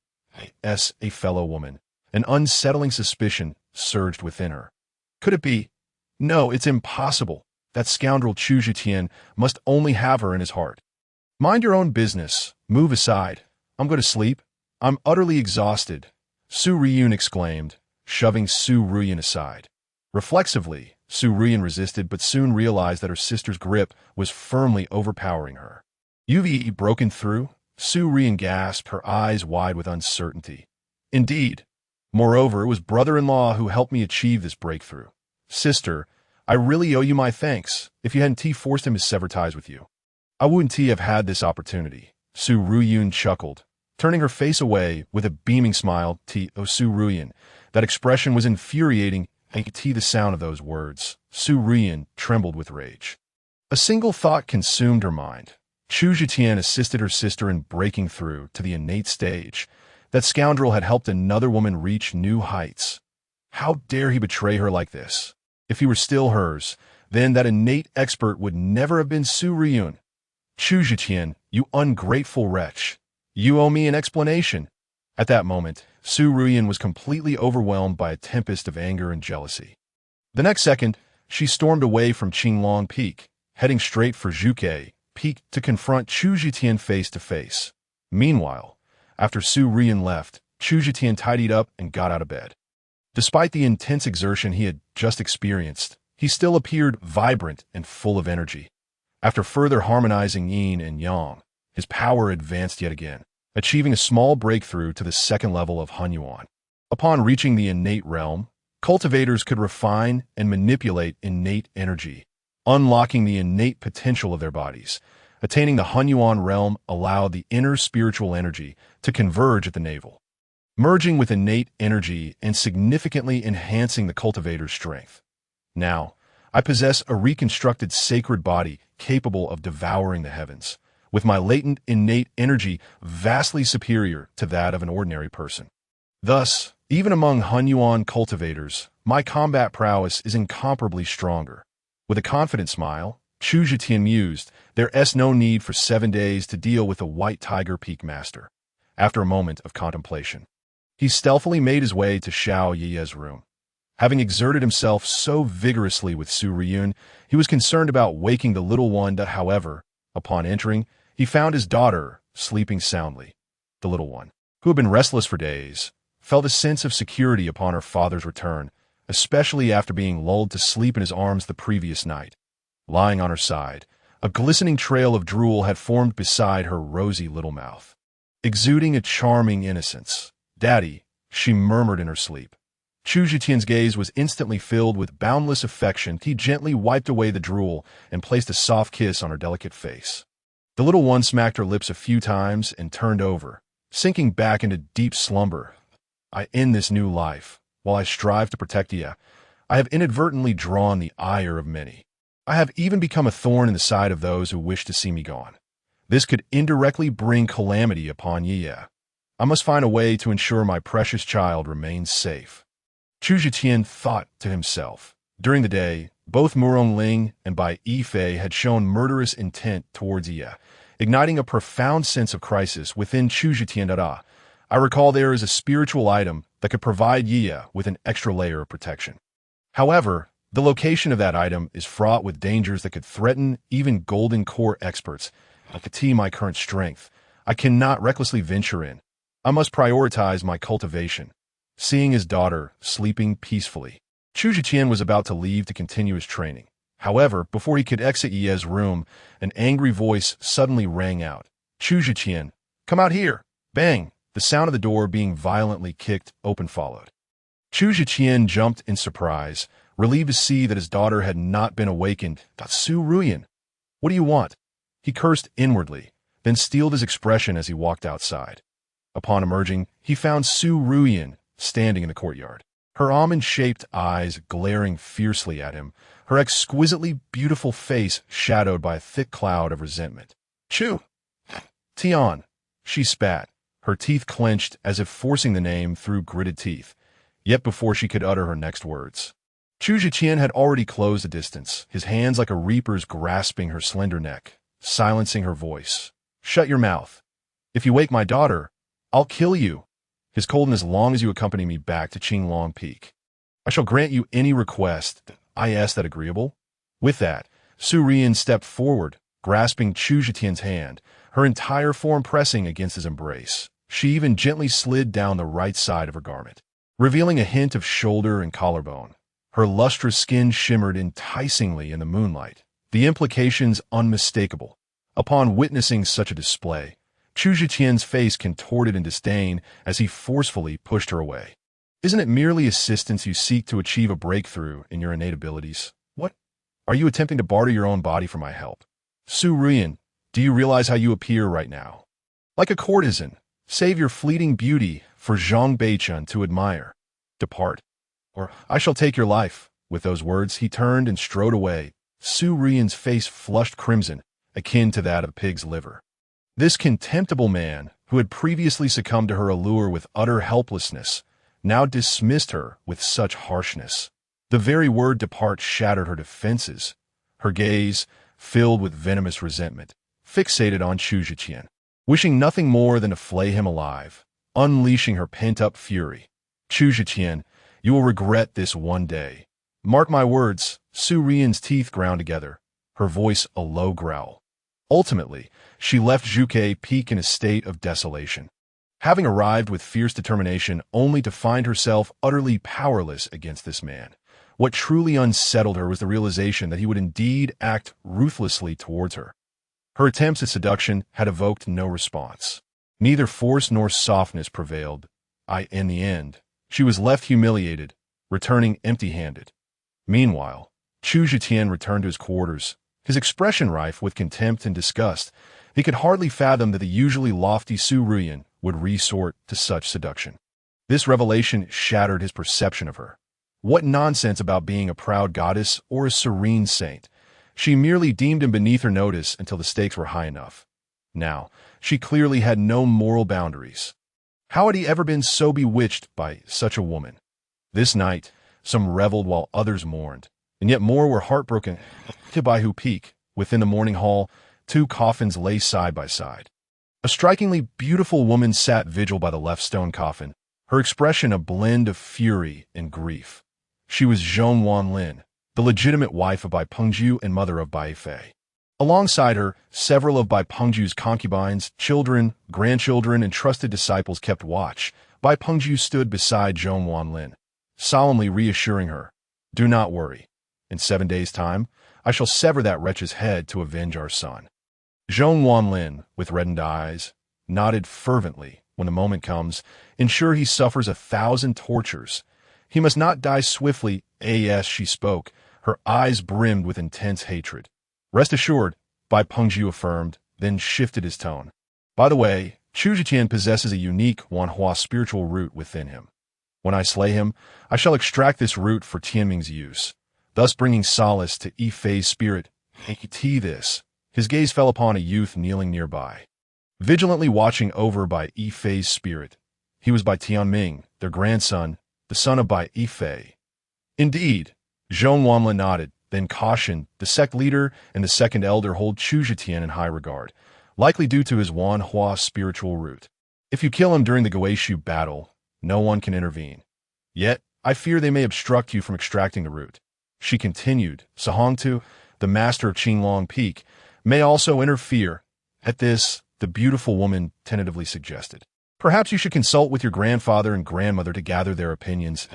A fellow woman. An unsettling suspicion surged within her. Could it be? No, it's impossible. That scoundrel Chu Zhitian must only have her in his heart. Mind your own business. Move aside. I'm going to sleep. I'm utterly exhausted, Su Ryun exclaimed, shoving Su Ryun aside. Reflexively, Su Ryun resisted but soon realized that her sister's grip was firmly overpowering her. You've broken through? Su Ryun gasped, her eyes wide with uncertainty. Indeed. Moreover, it was brother-in-law who helped me achieve this breakthrough. Sister, I really owe you my thanks. If you hadn't forced him to sever ties with you, I wouldn't have had this opportunity. Su Ryun chuckled, turning her face away with a beaming smile. Su Ryun. That expression was infuriating. The sound of those words. Su Ryun trembled with rage. A single thought consumed her mind. Chu Zhitian assisted her sister in breaking through to the innate stage. That scoundrel had helped another woman reach new heights. How dare he betray her like this? If he were still hers, then that innate expert would never have been Su Ryun. Chu Zhitian, "You ungrateful wretch. You owe me an explanation." At that moment, Su Ruyan was completely overwhelmed by a tempest of anger and jealousy. The next second, she stormed away from Qinglong Peak, heading straight for Zhuge Peak to confront Chu Zhitian face to face. Meanwhile, after Su Ruyan left, Chu Zhitian tidied up and got out of bed. Despite the intense exertion he had just experienced, he still appeared vibrant and full of energy. After further harmonizing yin and yang, his power advanced yet again, achieving a small breakthrough to the second level of Hunyuan. Upon reaching the innate realm, cultivators could refine and manipulate innate energy, unlocking the innate potential of their bodies. Attaining the Hunyuan realm allowed the inner spiritual energy to converge at the navel, merging with innate energy and significantly enhancing the cultivator's strength. Now, I possess a reconstructed sacred body capable of devouring the heavens, with my latent innate energy vastly superior to that of an ordinary person. Thus, even among Hunyuan cultivators, my combat prowess is incomparably stronger. With a confident smile, Chu Zhitian mused, "There's no need for 7 days to deal with the White Tiger Peak Master." After a moment of contemplation, he stealthily made his way to Xiao Yi's room. Having exerted himself so vigorously with Su Ruyan, he was concerned about waking the little one. However, upon entering, he found his daughter sleeping soundly. The little one, who had been restless for days, felt a sense of security upon her father's return, especially after being lulled to sleep in his arms the previous night. Lying on her side, a glistening trail of drool had formed beside her rosy little mouth, exuding a charming innocence. "Daddy," she murmured in her sleep. Chu Zhitian's gaze was instantly filled with boundless affection. He gently wiped away the drool and placed a soft kiss on her delicate face. The little one smacked her lips a few times and turned over, sinking back into deep slumber. "I end this new life. While I strive to protect Ye, I have inadvertently drawn the ire of many. I have even become a thorn in the side of those who wish to see me gone. This could indirectly bring calamity upon Ye. I must find a way to ensure my precious child remains safe." Chu Zhitian thought to himself. During the day, both Murong Ling and Bai Yifei had shown murderous intent towards Ye, igniting a profound sense of crisis within Chu Zhitian. I recall there is a spiritual item that could provide Ye with an extra layer of protection. However, the location of that item is fraught with dangers that could threaten even Golden Core experts. I fatigue my current strength. I cannot recklessly venture in. I must prioritize my cultivation. Seeing his daughter sleeping peacefully, Chu Zhitian was about to leave to continue his training. However, before he could exit Ye's room, an angry voice suddenly rang out. "Chu Zhitian, come out here!" Bang! The sound of the door being violently kicked open followed. Chu Zhitian jumped in surprise, relieved to see that his daughter had not been awakened. "Su Ruyan, what do you want?" He cursed inwardly, then steeled his expression as he walked outside. Upon emerging, he found Su Ruyan standing in the courtyard, her almond-shaped eyes glaring fiercely at him, her exquisitely beautiful face shadowed by a thick cloud of resentment. "Chu Tian," she spat, her teeth clenched as if forcing the name through gritted teeth, yet before she could utter her next words, Chu Zhitian had already closed the distance, his hands like a reaper's grasping her slender neck, silencing her voice. "Shut your mouth. If you wake my daughter, I'll kill you. His coldness as long as you accompany me back to Qinglong Peak. I shall grant you any request. I ask that agreeable?" With that, Su Ruyan stepped forward, grasping Chu Zhitian's hand, her entire form pressing against his embrace. She even gently slid down the right side of her garment, revealing a hint of shoulder and collarbone. Her lustrous skin shimmered enticingly in the moonlight, the implications unmistakable. Upon witnessing such a display, Chu Zhitian's face contorted in disdain as he forcefully pushed her away. "Isn't it merely assistance you seek to achieve a breakthrough in your innate abilities? What? Are you attempting to barter your own body for my help? Su Ruyan, do you realize how you appear right now? Like a courtesan. Save your fleeting beauty for Zhang Beichun to admire. Depart, or I shall take your life." With those words, he turned and strode away. Su Ruyan's face flushed crimson, akin to that of a pig's liver. This contemptible man, who had previously succumbed to her allure with utter helplessness, now dismissed her with such harshness. The very word "depart" shattered her defenses. Her gaze, filled with venomous resentment, fixated on Chu Zhiqian, wishing nothing more than to flay him alive, unleashing her pent-up fury. Chu Zhiqian, you will regret this one day. Mark my words, Su Rian's teeth ground together, her voice a low growl. Ultimately, she left Zhuge Peak in a state of desolation, having arrived with fierce determination only to find herself utterly powerless against this man. What truly unsettled her was the realization that he would indeed act ruthlessly towards her. Her attempts at seduction had evoked no response. Neither force nor softness prevailed. In the end, she was left humiliated, returning empty-handed. Meanwhile, Chu Zhiqian returned to his quarters, his expression rife with contempt and disgust. He could hardly fathom that the usually lofty Su Ruyan would resort to such seduction. This revelation shattered his perception of her. What nonsense about being a proud goddess or a serene saint. She merely deemed him beneath her notice until the stakes were high enough. Now, she clearly had no moral boundaries. How had he ever been so bewitched by such a woman? This night, some reveled while others mourned, and yet more were heartbroken. To Baihu Peak, within the morning hall, two coffins lay side by side. A strikingly beautiful woman sat vigil by the left stone coffin, her expression a blend of fury and grief. She was Zhong Wanlin, the legitimate wife of Bai Pengju and mother of Bai Fei. Alongside her, several of Bai Pengju's concubines, children, grandchildren, and trusted disciples kept watch. Bai Pengju stood beside Zhong Wanlin, solemnly reassuring her, "Do not worry. In 7 days' time, I shall sever that wretch's head to avenge our son." Zhong Wanlin, with reddened eyes, nodded fervently. When the moment comes, ensure he suffers 1,000 tortures. He must not die swiftly. As she spoke, her eyes brimmed with intense hatred. "Rest assured," Bai Pengju affirmed, then shifted his tone. "By the way, Chu Zhiqian possesses a unique Wanhua spiritual root within him. When I slay him, I shall extract this root for Tianming's use, thus bringing solace to Yifei's spirit. This." His gaze fell upon a youth kneeling nearby, vigilantly watching over by Yifei's spirit. He was Bai Tianming, their grandson, the son of Bai Yifei. "Indeed," Zhong Wanlin nodded, then cautioned, "The sect leader and the second elder hold Chu Zhiqian in high regard, likely due to his Wanhua spiritual root. If you kill him during the Guishu battle, no one can intervene. Yet, I fear they may obstruct you from extracting the root." She continued, "Sahongtu, the master of Qinglong Peak, may also interfere." At this, the beautiful woman tentatively suggested, "Perhaps you should consult with your grandfather and grandmother to gather their opinions.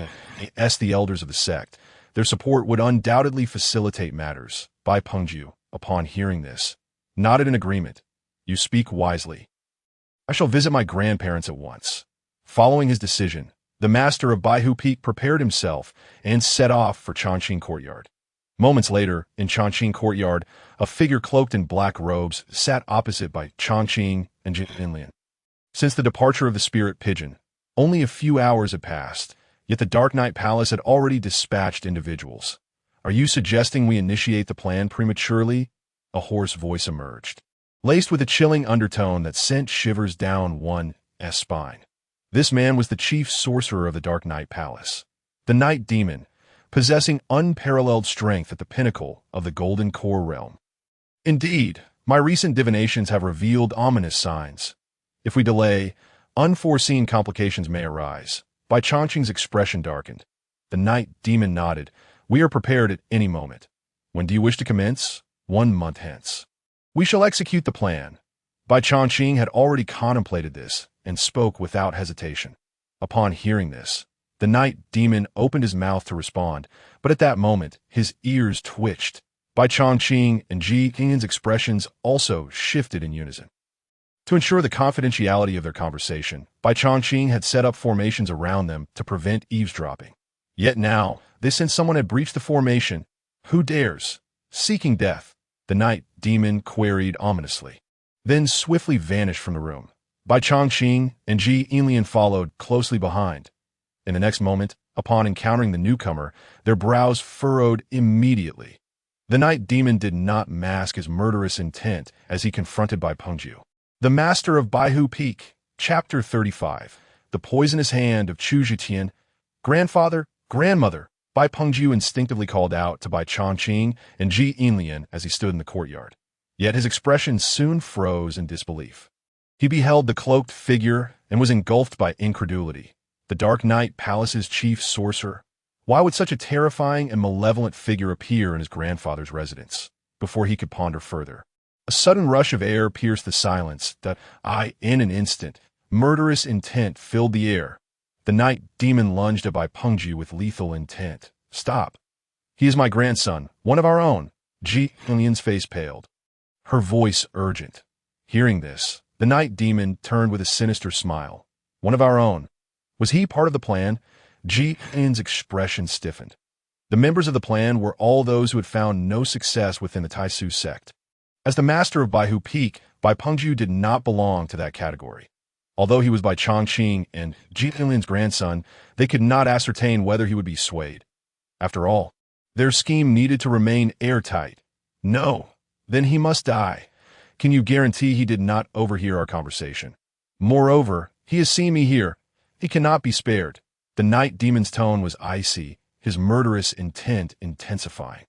As the elders of the sect, their support would undoubtedly facilitate matters." Bai Pengju, upon hearing this, nodded in agreement. "You speak wisely. I shall visit my grandparents at once." Following his decision, the master of Baihu Peak prepared himself and set off for Changqing Courtyard. Moments later, in Changqing Courtyard, a figure cloaked in black robes sat opposite by Changqing and Jinlian. Since the departure of the spirit pigeon, only a few hours had passed, yet the Dark Knight Palace had already dispatched individuals. "Are you suggesting we initiate the plan prematurely?" A hoarse voice emerged, laced with a chilling undertone that sent shivers down one's spine. This man was the chief sorcerer of the Dark Knight Palace, the Night Demon, possessing unparalleled strength at the pinnacle of the Golden Core realm. "Indeed, my recent divinations have revealed ominous signs. If we delay, unforeseen complications may arise." Bai Changqing's expression darkened. The Night Demon nodded. "We are prepared at any moment. When do you wish to commence?" 1 month hence. "We shall execute the plan." Bai Changqing had already contemplated this and spoke without hesitation. Upon hearing this, the Night Demon opened his mouth to respond, but at that moment, his ears twitched. Bai Changqing and Ji Qing's expressions also shifted in unison. To ensure the confidentiality of their conversation, Bai Changqing had set up formations around them to prevent eavesdropping. Yet now, they sensed someone had breached the formation. "Who dares? Seeking death?" the Night Demon queried ominously, then swiftly vanished from the room. Bai Changqing and Ji Yinlian followed closely behind. In the next moment, upon encountering the newcomer, their brows furrowed immediately. The Night Demon did not mask his murderous intent as he confronted Bai Pengju. The Master of Baihu Peak, Chapter 35, The Poisonous Hand of Chu Zhiqian. "Grandfather, grandmother," Bai Pengju instinctively called out to Bai Changqing and Ji Yinlian as he stood in the courtyard. Yet his expression soon froze in disbelief. He beheld the cloaked figure and was engulfed by incredulity. The Dark Knight Palace's chief sorcerer? Why would such a terrifying and malevolent figure appear in his grandfather's residence? Before he could ponder further, a sudden rush of air pierced the silence that, in an instant, murderous intent filled the air. The night demon lunged at Bai Pengju with lethal intent. Stop. He is my grandson, one of our own. Ji Hilian's face paled, her voice urgent. Hearing this, the night demon turned with a sinister smile. One of our own. Was he part of the plan? Ji Hilian's expression stiffened. The members of the plan were all those who had found no success within the Taisu sect. As the master of Baihu Peak, Bai Pengju did not belong to that category. Although he was Bai Chongqing and Ji Hilian's grandson, they could not ascertain whether he would be swayed. After all, their scheme needed to remain airtight. No, then he must die. Can you guarantee he did not overhear our conversation? Moreover, he has seen me here. He cannot be spared. The night demon's tone was icy, his murderous intent intensifying.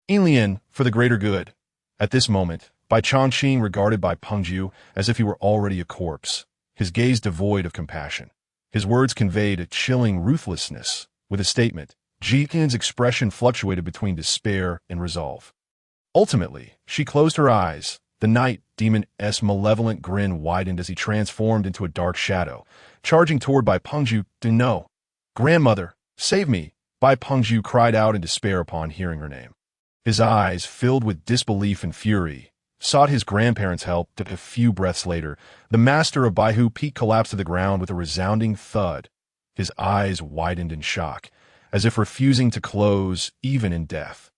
Ilian, for the greater good. At this moment, Bai Chongqing regarded Bai Pengju as if he were already a corpse, his gaze devoid of compassion. His words conveyed a chilling ruthlessness. With a statement, Ji Hilian's expression fluctuated between despair and resolve. Ultimately, she closed her eyes. The night demon's malevolent grin widened as he transformed into a dark shadow, charging toward Bai Pengju. No. Grandmother, save me! Bai Pengju cried out in despair upon hearing her name. His eyes, filled with disbelief and fury, sought his grandparents' help. A few breaths later, the master of Baihu Peak collapsed to the ground with a resounding thud. His eyes widened in shock, as if refusing to close even in death.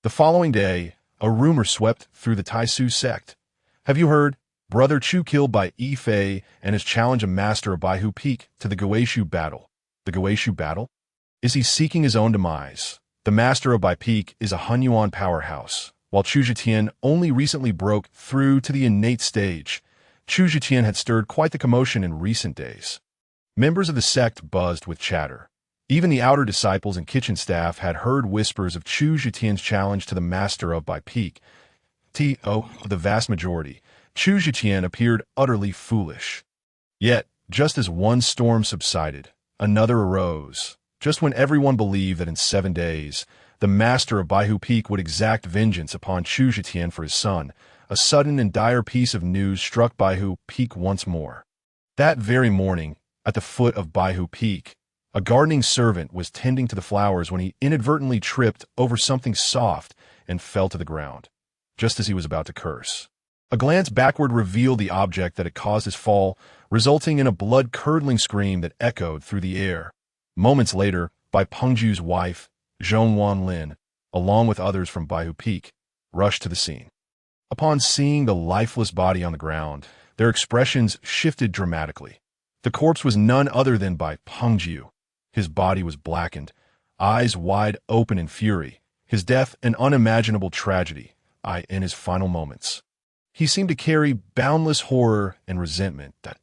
The following day, a rumor swept through the Taisu sect. Have you heard? Brother Chu killed by Yifei and has challenged a master of Baihu Peak to the Guishu battle. The Guishu battle? Is he seeking his own demise? The master of Bai Peak is a Hunyuan powerhouse, while Chu Zhitian only recently broke through to the innate stage. Chu Zhitian had stirred quite the commotion in recent days. Members of the sect buzzed with chatter. Even the outer disciples and kitchen staff had heard whispers of Chu Zhitian's challenge to the master of Bai Peak. The vast majority, Chu Zhitian appeared utterly foolish. Yet, just as one storm subsided, another arose. Just when everyone believed that in 7 days, the master of Baihu Peak would exact vengeance upon Chu Zhitian for his son, a sudden and dire piece of news struck Baihu Peak once more. That very morning, at the foot of Baihu Peak, a gardening servant was tending to the flowers when he inadvertently tripped over something soft and fell to the ground, just as he was about to curse. A glance backward revealed the object that had caused his fall, resulting in a blood-curdling scream that echoed through the air. Moments later, Bai Pengju's wife, Zhong Wanlin, along with others from Baihu Peak, rushed to the scene. Upon seeing the lifeless body on the ground, their expressions shifted dramatically. The corpse was none other than Bai Pengju. His body was blackened, eyes wide open in fury, his death an unimaginable tragedy, in his final moments. He seemed to carry boundless horror and resentment. That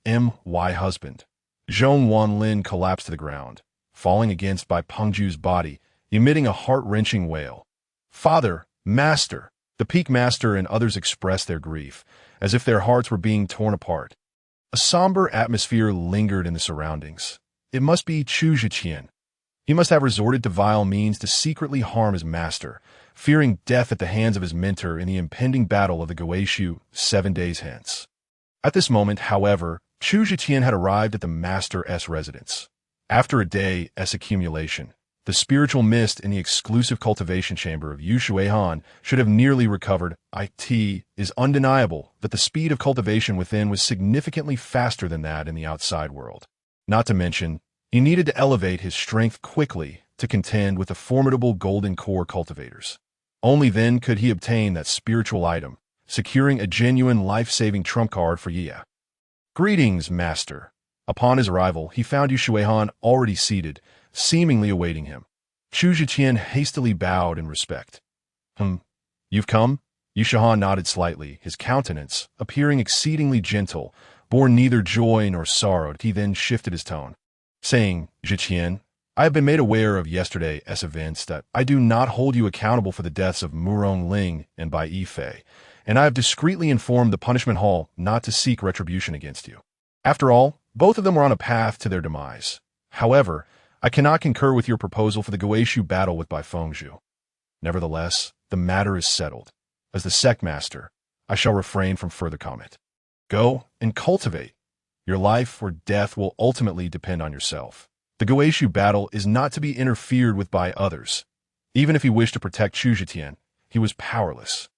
my husband. Zhong Wanlin collapsed to the ground, falling against Bai Pengju's body, emitting a heart-wrenching wail. Father, master, the Peak Master and others expressed their grief, as if their hearts were being torn apart. A somber atmosphere lingered in the surroundings. It must be Chu Zhitian. He must have resorted to vile means to secretly harm his master, fearing death at the hands of his mentor in the impending battle of the Guishu 7 days hence. At this moment, however, Chu Zhitian had arrived at the master's residence. After a day's accumulation, the spiritual mist in the exclusive cultivation chamber of Yu Shuihan should have nearly recovered. It is undeniable that the speed of cultivation within was significantly faster than that in the outside world. Not to mention, he needed to elevate his strength quickly to contend with the formidable golden core cultivators. Only then could he obtain that spiritual item, securing a genuine life-saving trump card for Yia. Greetings, master. Upon his arrival, he found Yu Shuihan already seated, seemingly awaiting him. Chu Zhitian hastily bowed in respect. You've come? Yu Shuihan nodded slightly, his countenance, appearing exceedingly gentle, bore neither joy nor sorrow. He then shifted his tone, saying, Zhitian, I have been made aware of yesterday's events that I do not hold you accountable for the deaths of Murong Ling and Bai Yifei, and I have discreetly informed the punishment hall not to seek retribution against you. After all, both of them were on a path to their demise. However, I cannot concur with your proposal for the Guishu battle with Bai Fengzhu. Nevertheless, the matter is settled. As the sect master, I shall refrain from further comment. Go and cultivate. Your life or death will ultimately depend on yourself. The Guishu battle is not to be interfered with by others. Even if he wished to protect Chu Zetian, he was powerless.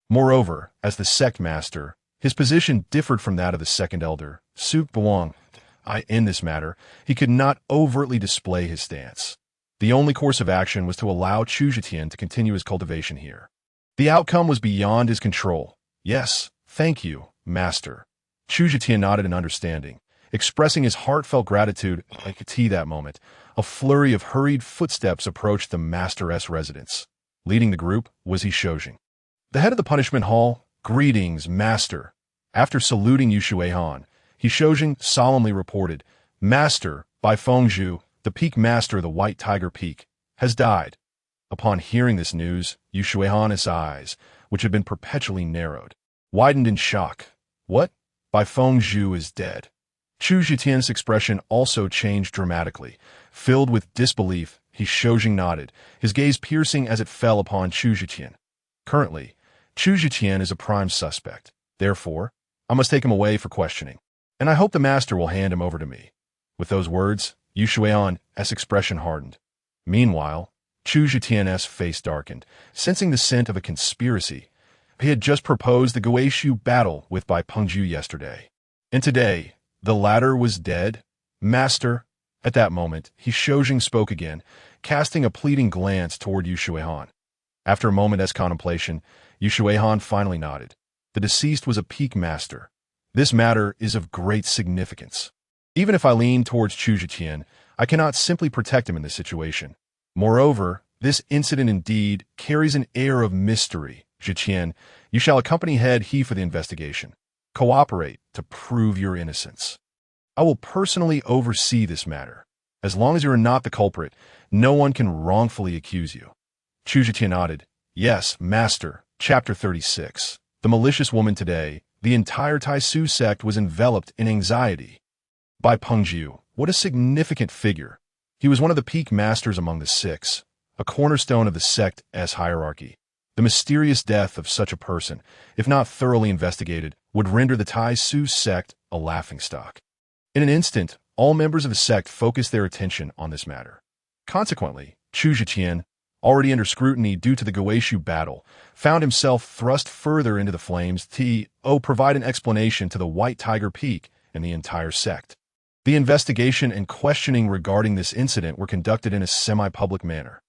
Moreover, as the sect master, his position differed from that of the second elder, Su Buang. In this matter, he could not overtly display his stance. The only course of action was to allow Chu Zetian to continue his cultivation here. The outcome was beyond his control. Yes, thank you, master. Chu Zetian nodded in understanding, expressing his heartfelt gratitude. Like a tea that moment, a flurry of hurried footsteps approached the master's residence. Leading the group was He Shoujing. The head of the punishment hall, greetings, master. After saluting Yu Shuihan, He Shoujing solemnly reported, Master, Bai Fengzhu, the peak master of the White Tiger Peak, has died. Upon hearing this news, Yu Shuihan's eyes, which had been perpetually narrowed, widened in shock. What? Bai Fengzhu is dead. Chu Zetian's expression also changed dramatically. Filled with disbelief, He Shoujing nodded, his gaze piercing as it fell upon Chu Zetian. Currently, Chu Zetian is a prime suspect. Therefore, I must take him away for questioning, and I hope the master will hand him over to me. With those words, Yu Shuihan's expression hardened. Meanwhile, Chu Zetian's face darkened, sensing the scent of a conspiracy. He had just proposed the Guishu battle with Bai Fengzhu yesterday. And today, the latter was dead. Master, at that moment, He Shoujing spoke again, casting a pleading glance toward Yu Shuihan. After a moment's contemplation, Yu Shuihan finally nodded. The deceased was a peak master. This matter is of great significance. Even if I lean towards Chu Zetian, I cannot simply protect him in this situation. Moreover, this incident indeed carries an air of mystery. Zetian, you shall accompany head He for the investigation. Cooperate to prove your innocence. I will personally oversee this matter. As long as you are not the culprit, no one can wrongfully accuse you. Chu Zetian nodded. Yes, master. Chapter 36. The malicious woman today. The entire Taisu sect was enveloped in anxiety. Bai Fengzhu, what a significant figure. He was one of the peak masters among the six, a cornerstone of the sect's hierarchy. The mysterious death of such a person, if not thoroughly investigated, would render the Taisu sect a laughingstock. In an instant, all members of the sect focused their attention on this matter. Consequently, Chu Zetian, already under scrutiny due to the Guishu battle, found himself thrust further into the flames to provide an explanation to the White Tiger Peak and the entire sect. The investigation and questioning regarding this incident were conducted in a semi-public manner.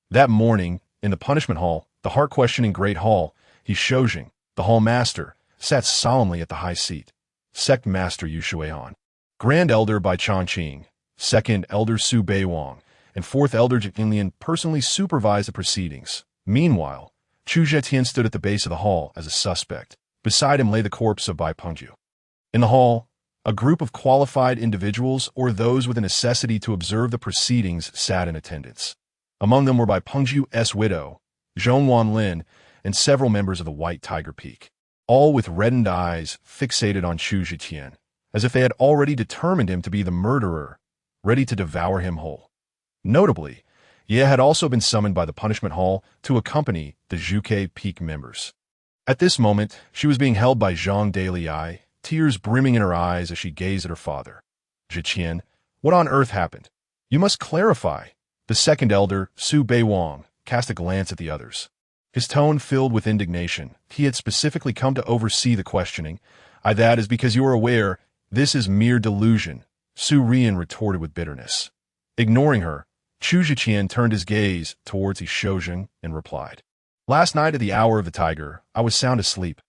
That morning, in the punishment hall, the heart-questioning Great Hall, He Shoujing, the hall master, sat solemnly at the high seat. Sect Master Yu Shuihan, Grand Elder Bai Changqing, Second Elder Su Beiwang, and Fourth Elder Jinlian personally supervised the proceedings. Meanwhile, Chu Zetian stood at the base of the hall as a suspect. Beside him lay the corpse of Bai Fengzhu. In the hall, a group of qualified individuals or those with a necessity to observe the proceedings sat in attendance. Among them were Bai Fengzhu's widow, Zhong Wanlin, and several members of the White Tiger Peak, all with reddened eyes fixated on Chu Zetian, as if they had already determined him to be the murderer, ready to devour him whole. Notably, Ye had also been summoned by the punishment hall to accompany the Zhuke Peak members. At this moment, she was being held by Zhang Daliai, tears brimming in her eyes as she gazed at her father. Zetian, what on earth happened? You must clarify. The second elder, Su Beiwang, cast a glance at the others. His tone filled with indignation. He had specifically come to oversee the questioning. That is because you are aware, this is mere delusion, Su Rian retorted with bitterness. Ignoring her, Chu Zetian turned his gaze towards He Shoujing and replied, Last night at the hour of the tiger, I was sound asleep.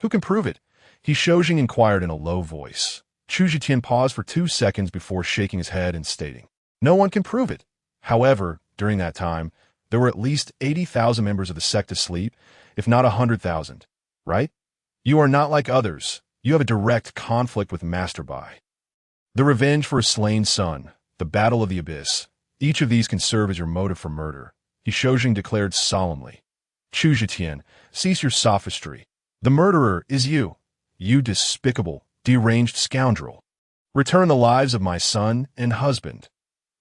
Who can prove it? He Shoujing inquired in a low voice. Chu Zetian paused for 2 seconds before shaking his head and stating, No one can prove it. However, during that time, there were at least 80,000 members of the sect asleep, if not 100,000, right? You are not like others. You have a direct conflict with Master Bai. The revenge for a slain son, the battle of the abyss, each of these can serve as your motive for murder, He Shoujing declared solemnly. Chu Zetian, cease your sophistry. The murderer is you, you despicable, deranged scoundrel. Return the lives of my son and husband.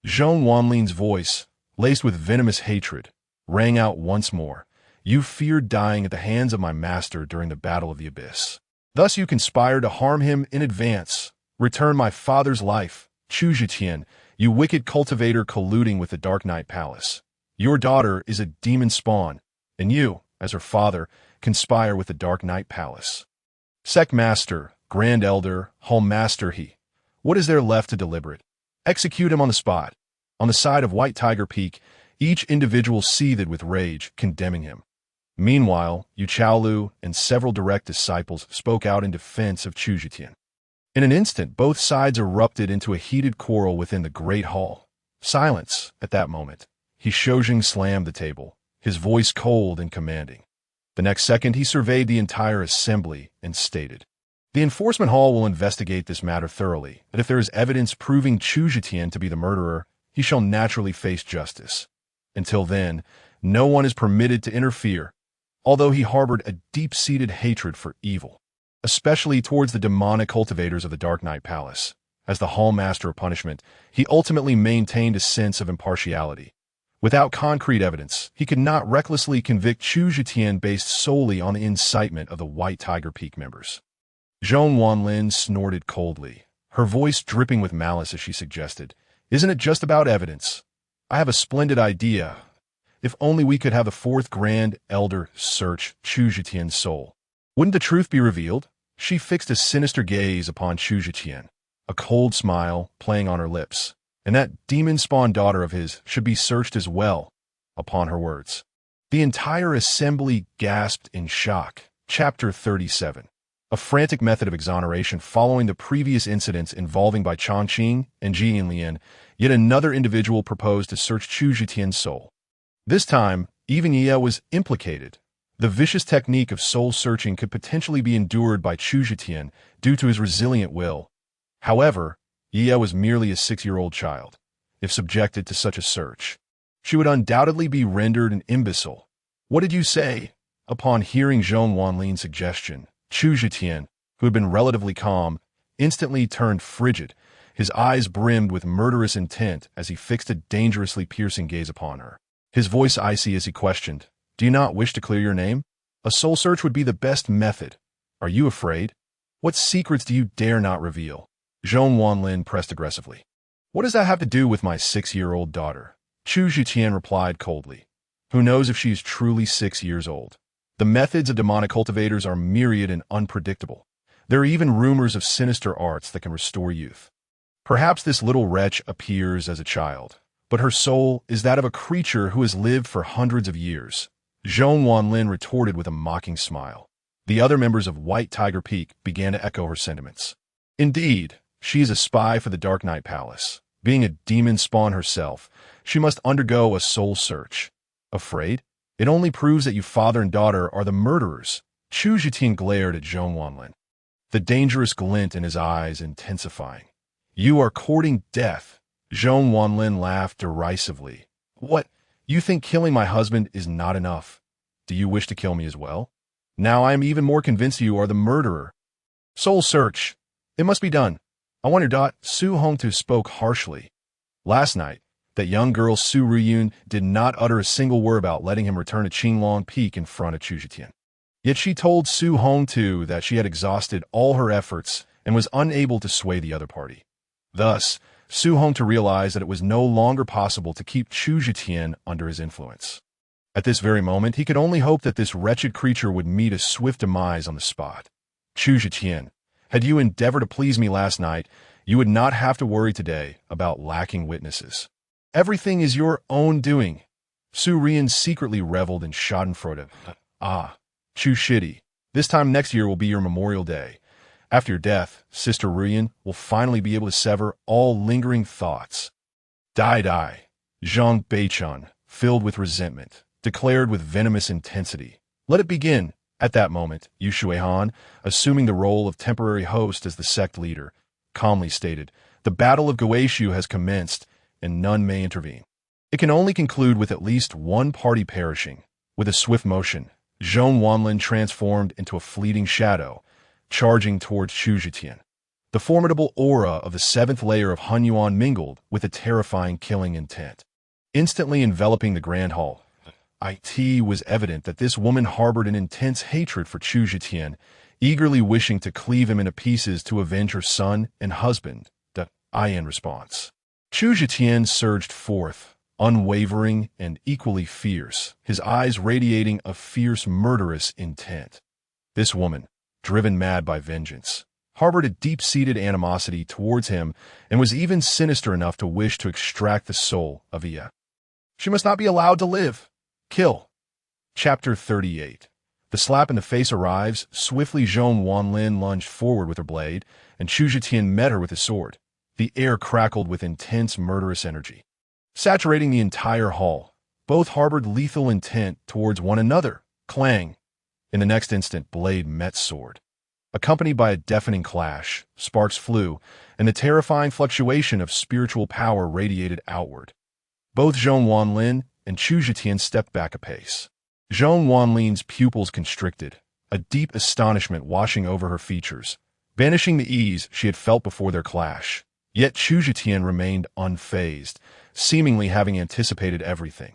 Zhong Wanlin's voice, laced with venomous hatred, rang out once more. You feared dying at the hands of my master during the Battle of the Abyss. Thus you conspired to harm him in advance. Return my father's life, Chu Zetian, you wicked cultivator colluding with the Dark Knight Palace. Your daughter is a demon spawn, and you, as her father, conspire with the Dark Knight Palace. Sect Master, Grand Elder, Hall Master He. What is there left to deliberate? Execute him on the spot. On the side of White Tiger Peak, each individual seethed with rage, condemning him. Meanwhile, Yu Chaolu and several direct disciples spoke out in defense of Chu Zetian. In an instant, both sides erupted into a heated quarrel within the great hall. Silence at that moment. He Shojing slammed the table, his voice cold and commanding. The next second, he surveyed the entire assembly and stated, "The enforcement hall will investigate this matter thoroughly, and if there is evidence proving Chu Zetian to be the murderer, he shall naturally face justice. Until then, no one is permitted to interfere, although he harbored a deep-seated hatred for evil, especially towards the demonic cultivators of the Dark Knight Palace. As the Hall Master of Punishment, he ultimately maintained a sense of impartiality. Without concrete evidence, he could not recklessly convict Chu Zetian based solely on the incitement of the White Tiger Peak members." Zhong Wanlin snorted coldly, her voice dripping with malice as she suggested, "Isn't it just about evidence? I have a splendid idea. If only we could have the fourth Grand Elder search Chu Zetian's soul. Wouldn't the truth be revealed?" She fixed a sinister gaze upon Chu Zetian, a cold smile playing on her lips. "And that demon-spawned daughter of his should be searched as well." Upon her words, the entire assembly gasped in shock. Chapter 37. A frantic method of exoneration following the previous incidents involving by Chongqing and Ji Yinlian, yet another individual proposed to search Chu Zetian's soul. This time, even Ye was implicated. The vicious technique of soul-searching could potentially be endured by Chu Zetian due to his resilient will. However, Ye was merely a 6-year-old child. If subjected to such a search, she would undoubtedly be rendered an imbecile. "What did you say?" Upon hearing Zhong Wanlin's suggestion, Chu Zetian, who had been relatively calm, instantly turned frigid. His eyes brimmed with murderous intent as he fixed a dangerously piercing gaze upon her. His voice icy as he questioned, "Do you not wish to clear your name? A soul search would be the best method. Are you afraid? What secrets do you dare not reveal?" Zhong Wanlin pressed aggressively. "What does that have to do with my 6-year-old daughter?" Chu Zetian replied coldly. "Who knows if she is truly 6 years old? The methods of demonic cultivators are myriad and unpredictable. There are even rumors of sinister arts that can restore youth. Perhaps this little wretch appears as a child, but her soul is that of a creature who has lived for hundreds of years." Zhong Wanlin retorted with a mocking smile. The other members of White Tiger Peak began to echo her sentiments. "Indeed, she is a spy for the Dark Knight Palace. Being a demon spawn herself, she must undergo a soul search. Afraid? It only proves that you father and daughter are the murderers." Chu Zetian glared at Zhong Wanlin, the dangerous glint in his eyes intensifying. "You are courting death." Zhong Wanlin laughed derisively. "What? You think killing my husband is not enough? Do you wish to kill me as well? Now I am even more convinced you are the murderer. Soul search. It must be done. I want your Su Hongtu spoke harshly. Last night, that young girl Su Ruyun did not utter a single word about letting him return to Qinglong Peak in front of Chu Zetian. Yet she told Su Hongtu that she had exhausted all her efforts and was unable to sway the other party. Thus, Su Hongtu realized that it was no longer possible to keep Chu Zetian under his influence. At this very moment, he could only hope that this wretched creature would meet a swift demise on the spot. "Chu Zetian, had you endeavored to please me last night, you would not have to worry today about lacking witnesses. Everything is your own doing." Su Rian secretly reveled in schadenfreude. "Ah, Chu Shitty, this time next year will be your Memorial Day. After your death, Sister Ruyan will finally be able to sever all lingering thoughts." "Die, die," Zhang Beichun, filled with resentment, declared with venomous intensity. "Let it begin." At that moment, Yu Shuihan, assuming the role of temporary host as the sect leader, calmly stated, "The Battle of Guishu has commenced, and none may intervene. It can only conclude with at least one party perishing." With a swift motion, Zhong Wanlin transformed into a fleeting shadow, charging towards Chu Zetian. The formidable aura of the seventh layer of Hunyuan mingled with a terrifying killing intent. Instantly enveloping the Grand Hall, it was evident that this woman harbored an intense hatred for Chu Zetian, eagerly wishing to cleave him into pieces to avenge her son and husband. The in response. Chu Zetian surged forth, unwavering and equally fierce, his eyes radiating a fierce, murderous intent. This woman, driven mad by vengeance, harbored a deep-seated animosity towards him and was even sinister enough to wish to extract the soul of Iya. She must not be allowed to live. Kill. Chapter 38. The slap in the face arrives. Swiftly Zhong Wanlin lunged forward with her blade, and Chu Zetian met her with his sword. The air crackled with intense, murderous energy, saturating the entire hall. Both harbored lethal intent towards one another. Clang. In the next instant, blade met sword. Accompanied by a deafening clash, sparks flew, and the terrifying fluctuation of spiritual power radiated outward. Both Zhong Wanlin and Chu Zetian stepped back a pace. Zhong Wanlin's pupils constricted, a deep astonishment washing over her features, banishing the ease she had felt before their clash. Yet Chu Zetian remained unfazed, seemingly having anticipated everything.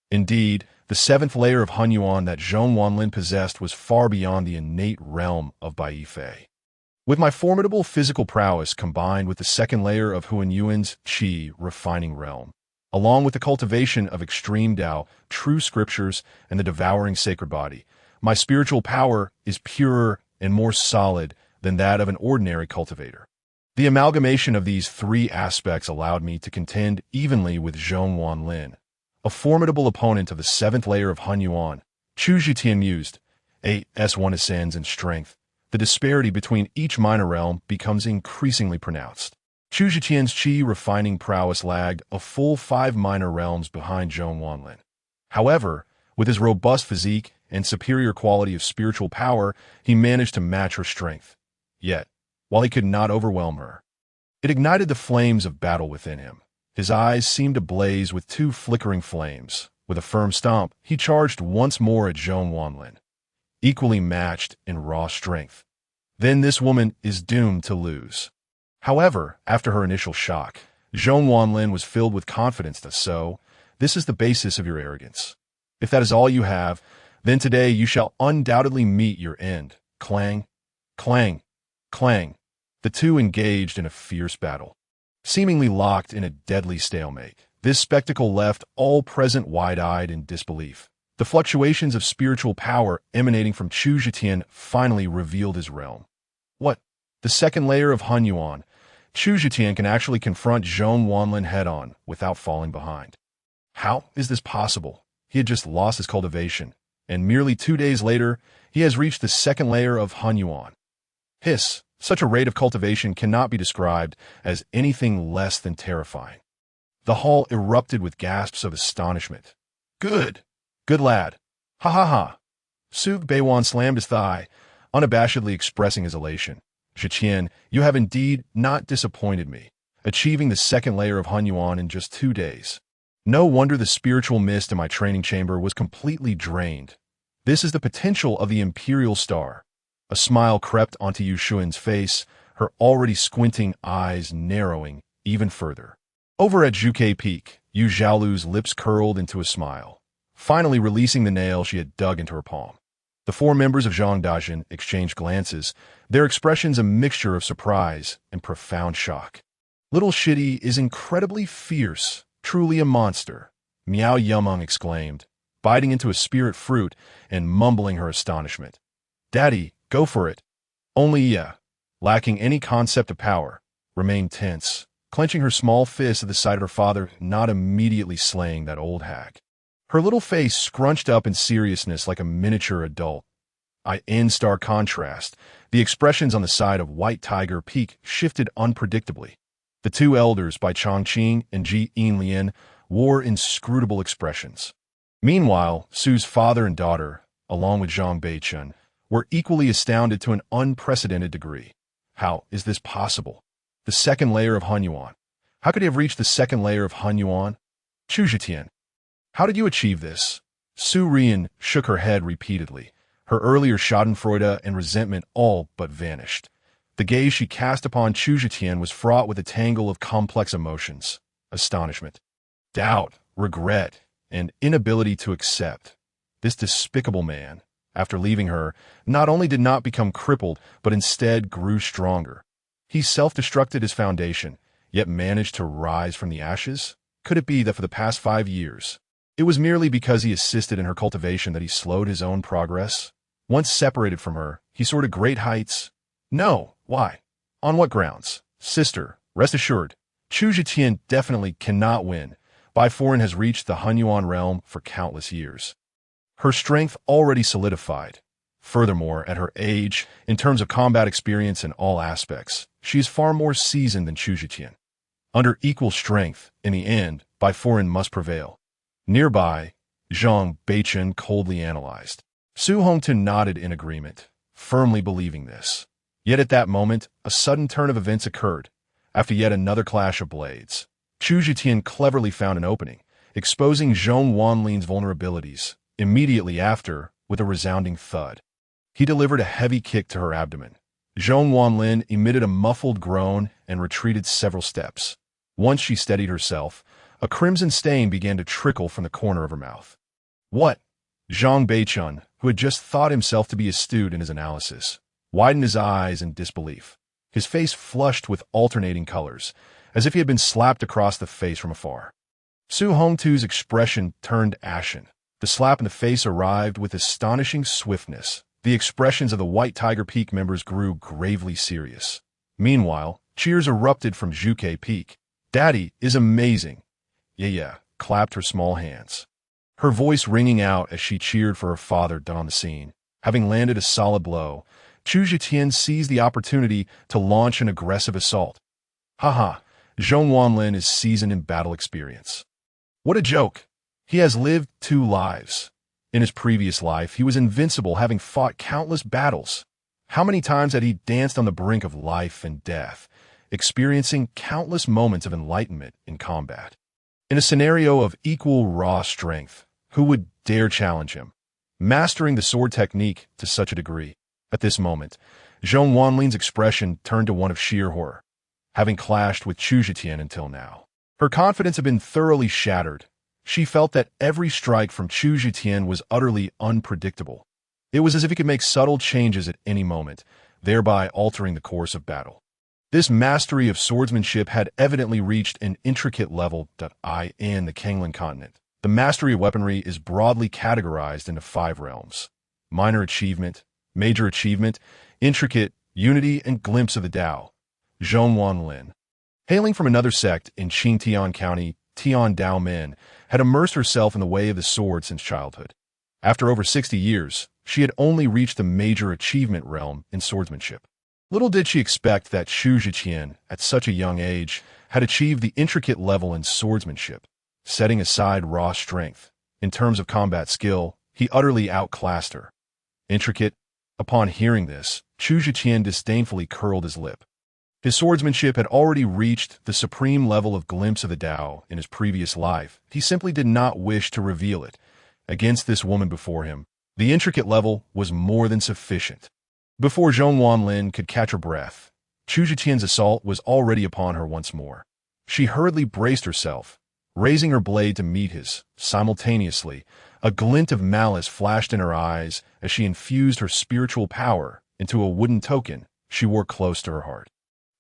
Indeed, the seventh layer of Hunyuan that Zhong Wanlin possessed was far beyond the innate realm of Bai Fei. With my formidable physical prowess combined with the second layer of Huanyuan's Qi refining realm, along with the cultivation of extreme Tao, true scriptures, and the devouring sacred body, my spiritual power is purer and more solid than that of an ordinary cultivator. The amalgamation of these three aspects allowed me to contend evenly with Zhong Wanlin, a formidable opponent of the seventh layer of Hunyuan. Chu Zetian mused, as one ascends in strength, the disparity between each minor realm becomes increasingly pronounced. Chu Zetian's Qi refining prowess lagged a full 5 minor realms behind Zhong Wanlin. However, with his robust physique and superior quality of spiritual power, he managed to match her strength. Yet, while he could not overwhelm her, it ignited the flames of battle within him. His eyes seemed to blaze with 2 flickering flames. With a firm stomp, he charged once more at Zhong Wanlin, equally matched in raw strength. Then this woman is doomed to lose. However, after her initial shock, Zhong Wanlin was filled with confidence that this is the basis of your arrogance. If that is all you have, then today you shall undoubtedly meet your end. Clang, clang, clang. The two engaged in a fierce battle, seemingly locked in a deadly stalemate. This spectacle left all present wide-eyed in disbelief. The fluctuations of spiritual power emanating from Chu Zetian finally revealed his realm. What? The second layer of Hunyuan. Chu Zetian can actually confront Zhong Wanlin head-on without falling behind. How is this possible? He had just lost his cultivation, and merely 2 days later, he has reached the second layer of Hunyuan. Hiss! Such a rate of cultivation cannot be described as anything less than terrifying. The hall erupted with gasps of astonishment. Good! Good lad! Ha ha ha! Sug Beiwan slammed his thigh, unabashedly expressing his elation. Zetian, you have indeed not disappointed me, achieving the second layer of Hunyuan in just 2 days. No wonder the spiritual mist in my training chamber was completely drained. This is the potential of the Imperial Star. A smile crept onto Yu Xuan's face, her already squinting eyes narrowing even further. Over at Zhuke Peak, Yu Xiaolu's lips curled into a smile, finally releasing the nail she had dug into her palm. The 4 members of Zhang Dajin exchanged glances, their expressions a mixture of surprise and profound shock. Little Shitty is incredibly fierce, truly a monster, Miao Yumeng exclaimed, biting into a spirit fruit and mumbling her astonishment. Daddy, go for it. Only Iya, lacking any concept of power, remained tense, clenching her small fist at the sight of her father not immediately slaying that old hag. Her little face scrunched up in seriousness like a miniature adult. In stark contrast, the expressions on the side of White Tiger Peak shifted unpredictably. The 2 elders by Chongqing and Ji Yinlian wore inscrutable expressions. Meanwhile, Su's father and daughter, along with Zhang Beichun, were equally astounded to an unprecedented degree. How is this possible? The second layer of Hunyuan. How could he have reached the second layer of Hunyuan? Chu Zetian, how did you achieve this? Su Rian shook her head repeatedly. Her earlier schadenfreude and resentment all but vanished. The gaze she cast upon Chu Zetian was fraught with a tangle of complex emotions: astonishment, doubt, regret, and inability to accept. This despicable man, after leaving her, not only did not become crippled, but instead grew stronger. He self-destructed his foundation, yet managed to rise from the ashes? Could it be that for the past 5 years, it was merely because he assisted in her cultivation that he slowed his own progress? Once separated from her, he soared to great heights. No, why? On what grounds? Sister, rest assured, Chu Zetian definitely cannot win. Bai Foran has reached the Hunyuan realm for countless years. Her strength already solidified. Furthermore, at her age, in terms of combat experience in all aspects, she is far more seasoned than Chu Zetian. Under equal strength, in the end, Bai Foran must prevail. Nearby, Zhang Beichen coldly analyzed. Su Hongtun nodded in agreement, firmly believing this. Yet at that moment, a sudden turn of events occurred. After yet another clash of blades, Chu Zetian cleverly found an opening, exposing Zhong Wanlin's vulnerabilities. Immediately after, with a resounding thud, he delivered a heavy kick to her abdomen. Zhong Wanlin emitted a muffled groan and retreated several steps. Once she steadied herself, a crimson stain began to trickle from the corner of her mouth. What? Zhang Beichun, who had just thought himself to be astute in his analysis, widened his eyes in disbelief. His face flushed with alternating colors, as if he had been slapped across the face from afar. Su Hongtu's expression turned ashen. The slap in the face arrived with astonishing swiftness. The expressions of the White Tiger Peak members grew gravely serious. Meanwhile, cheers erupted from Zhuke Peak. Daddy is amazing. Yeah, clapped her small hands. Her voice ringing out as she cheered for her father on the scene. Having landed a solid blow, Chu Zetian seized the opportunity to launch an aggressive assault. Haha, Zhong Wanlin is seasoned in battle experience. What a joke! He has lived 2 lives. In his previous life, he was invincible, having fought countless battles. How many times had he danced on the brink of life and death, experiencing countless moments of enlightenment in combat? In a scenario of equal raw strength, who would dare challenge him? Mastering the sword technique to such a degree. At this moment, Zhong Wanlin's expression turned to one of sheer horror. Having clashed with Chu Zetian until now, her confidence had been thoroughly shattered. She felt that every strike from Chu Zetian was utterly unpredictable. It was as if he could make subtle changes at any moment, thereby altering the course of battle. This mastery of swordsmanship had evidently reached an intricate level in the Kanglan continent. The mastery of weaponry is broadly categorized into 5 realms: minor achievement, major achievement, intricate, unity, and glimpse of the Tao. Zhong Wanlin, hailing from another sect in Qingtian County, Tian Dao Min, had immersed herself in the way of the sword since childhood. After over 60 years, she had only reached the major achievement realm in swordsmanship. Little did she expect that Chu Zetian, at such a young age, had achieved the intricate level in swordsmanship. Setting aside raw strength, in terms of combat skill, he utterly outclassed her. Intricate? Upon hearing this, Chu Zetian disdainfully curled his lip. His swordsmanship had already reached the supreme level of glimpse of the Tao in his previous life. He simply did not wish to reveal it. Against this woman before him, the intricate level was more than sufficient. Before Zhong Wanlin could catch her breath, Chu Zetian's assault was already upon her once more. She hurriedly braced herself, raising her blade to meet his. Simultaneously, a glint of malice flashed in her eyes as she infused her spiritual power into a wooden token she wore close to her heart.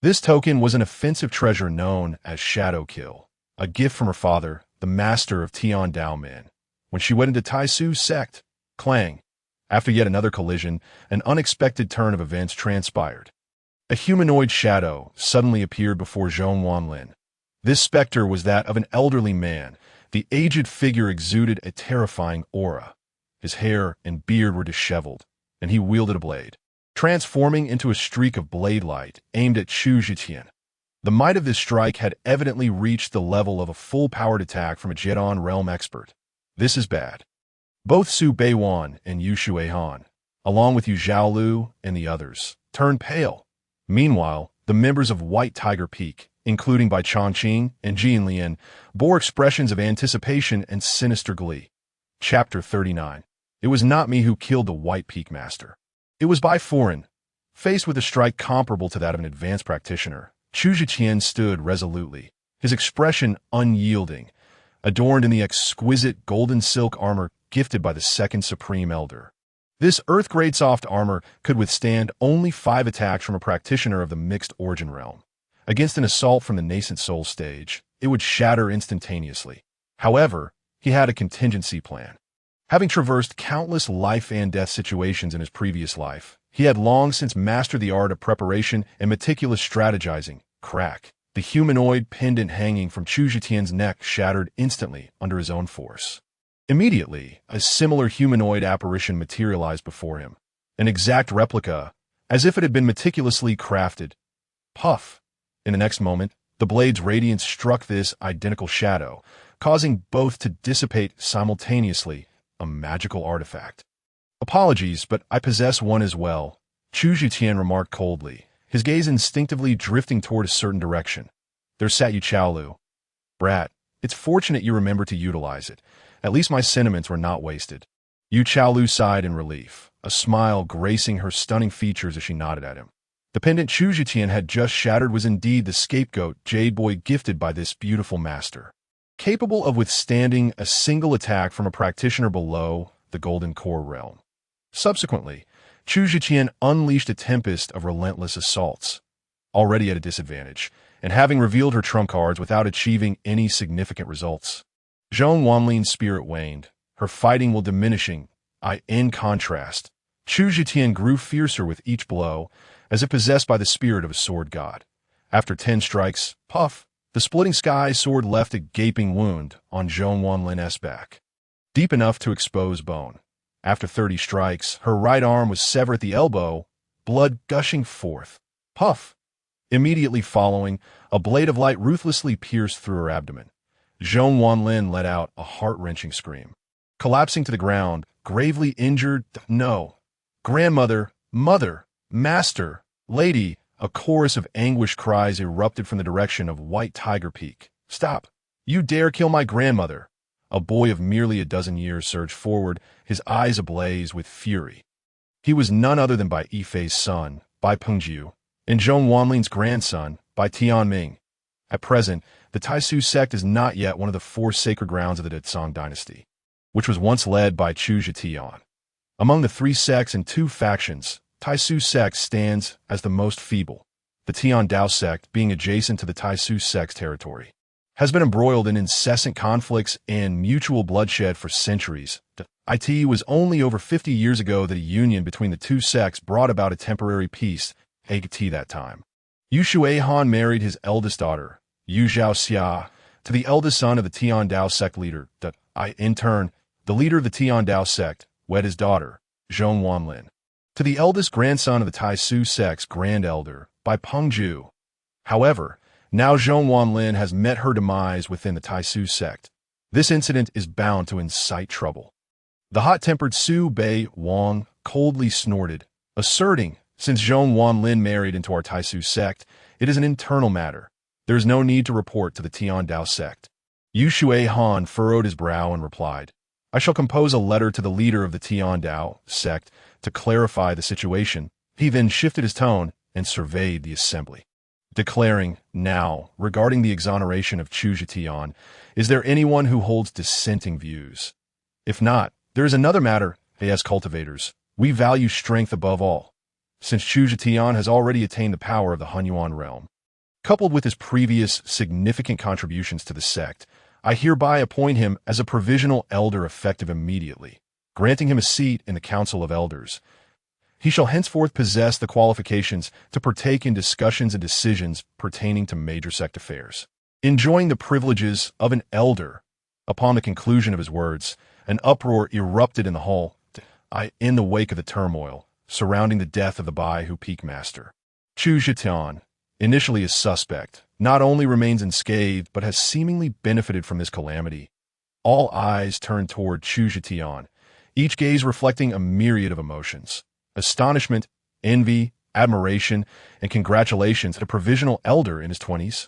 This token was an offensive treasure known as Shadow Kill, a gift from her father, the master of Tian Dao Min. When she went into Tai Su's sect, clang. After yet another collision, an unexpected turn of events transpired. A humanoid shadow suddenly appeared before Zhong Wanlin. This specter was that of an elderly man. The aged figure exuded a terrifying aura. His hair and beard were disheveled, and he wielded a blade, transforming into a streak of blade light aimed at Chu Zetian. The might of this strike had evidently reached the level of a full-powered attack from a Jedon realm expert. This is bad. Both Su Beiwan and Yu Shuihan, along with Yu Zhaolu and the others, turned pale. Meanwhile, the members of White Tiger Peak, including Bai Chongqing and Jian Lian, bore expressions of anticipation and sinister glee. Chapter 39. It was not me who killed the White Peak Master. It was by foreign. Faced with a strike comparable to that of an advanced practitioner, Chu Zhiqian stood resolutely, his expression unyielding, adorned in the exquisite golden silk armor gifted by the second Supreme Elder. This earth-grade soft armor could withstand only 5 attacks from a practitioner of the mixed origin realm. Against an assault from the nascent soul stage, it would shatter instantaneously. However, he had a contingency plan. Having traversed countless life and death situations in his previous life, he had long since mastered the art of preparation and meticulous strategizing. Crack. The humanoid pendant hanging from Chu Zhiqian's neck shattered instantly under his own force. Immediately, a similar humanoid apparition materialized before him, an exact replica, as if it had been meticulously crafted. Puff! In the next moment, the blade's radiance struck this identical shadow, causing both to dissipate simultaneously, a magical artifact. Apologies, but I possess one as well, Chu Zhiqian remarked coldly, his gaze instinctively drifting toward a certain direction. There sat Yu Chaolu. Brat, it's fortunate you remembered to utilize it. At least my sentiments were not wasted. Yu Chaolu sighed in relief, a smile gracing her stunning features as she nodded at him. The pendant Chu Zhiqian had just shattered was indeed the scapegoat Jade Boy gifted by this beautiful master. Capable of withstanding a single attack from a practitioner below the Golden Core realm. Subsequently, Chu Zhiqian unleashed a tempest of relentless assaults, already at a disadvantage, and having revealed her trump cards without achieving any significant results. Zhong Wanlin's spirit waned, her fighting will diminishing. In contrast, Chu Zhiqian grew fiercer with each blow, as if possessed by the spirit of a sword god. After 10 strikes, puff, the splitting sky sword left a gaping wound on Zhong Wanlin's back, deep enough to expose bone. After 30 strikes, her right arm was severed at the elbow, blood gushing forth. Puff! Immediately following, a blade of light ruthlessly pierced through her abdomen. Zhong Wanlin let out a heart-wrenching scream. Collapsing to the ground, gravely injured, no. Grandmother, mother, master, lady, a chorus of anguished cries erupted from the direction of White Tiger Peak. Stop! You dare kill my grandmother! A boy of merely a dozen years surged forward, his eyes ablaze with fury. He was none other than Bai Yifei's son, Bai Pengjiu, and Zhong Wanlin's grandson, Bai Tianming. At present, the Taisu sect is not yet one of the 4 sacred grounds of the Detsong dynasty, which was once led by Chu Zhitian. Among the 3 sects and 2 factions, Taisu sect stands as the most feeble, the Tian Dao sect being adjacent to the Taisu sect's territory. Has been embroiled in incessant conflicts and mutual bloodshed for centuries. It was only over 50 years ago that a union between the 2 sects brought about a temporary peace, that time. Yu Shuihan married his eldest daughter, Yu Zhaoxia, to the eldest son of the Tian Dao sect leader. In turn, the leader of the Tian Dao sect wed his daughter, Zhong Wanlin, to the eldest grandson of the Taisu sect's grand elder, Bai Pengju. However, now Zhong Wanlin has met her demise within the Taisu sect. This incident is bound to incite trouble. The hot-tempered Su Bei Wang coldly snorted, asserting, since Zhong Wanlin married into our Taisu sect, it is an internal matter. There is no need to report to the Tian Dao sect. Yu Shuihan furrowed his brow and replied, I shall compose a letter to the leader of the Tian Dao sect to clarify the situation. He then shifted his tone and surveyed the assembly, declaring, now, regarding the exoneration of Chu Zhitian, is there anyone who holds dissenting views? If not, there is another matter. As cultivators, we value strength above all. Since Chu Zhitian has already attained the power of the Hunyuan realm, coupled with his previous significant contributions to the sect, I hereby appoint him as a provisional elder effective immediately, granting him a seat in the Council of Elders. He shall henceforth possess the qualifications to partake in discussions and decisions pertaining to major sect affairs, enjoying the privileges of an elder. Upon the conclusion of his words, an uproar erupted in the hall, in the wake of the turmoil surrounding the death of the Baihu Peak Master. Chu Zhitian, initially a suspect, not only remains unscathed but has seemingly benefited from this calamity. All eyes turned toward Chu Zhitian, each gaze reflecting a myriad of emotions. Astonishment, envy, admiration, and congratulations at a provisional elder in his 20s.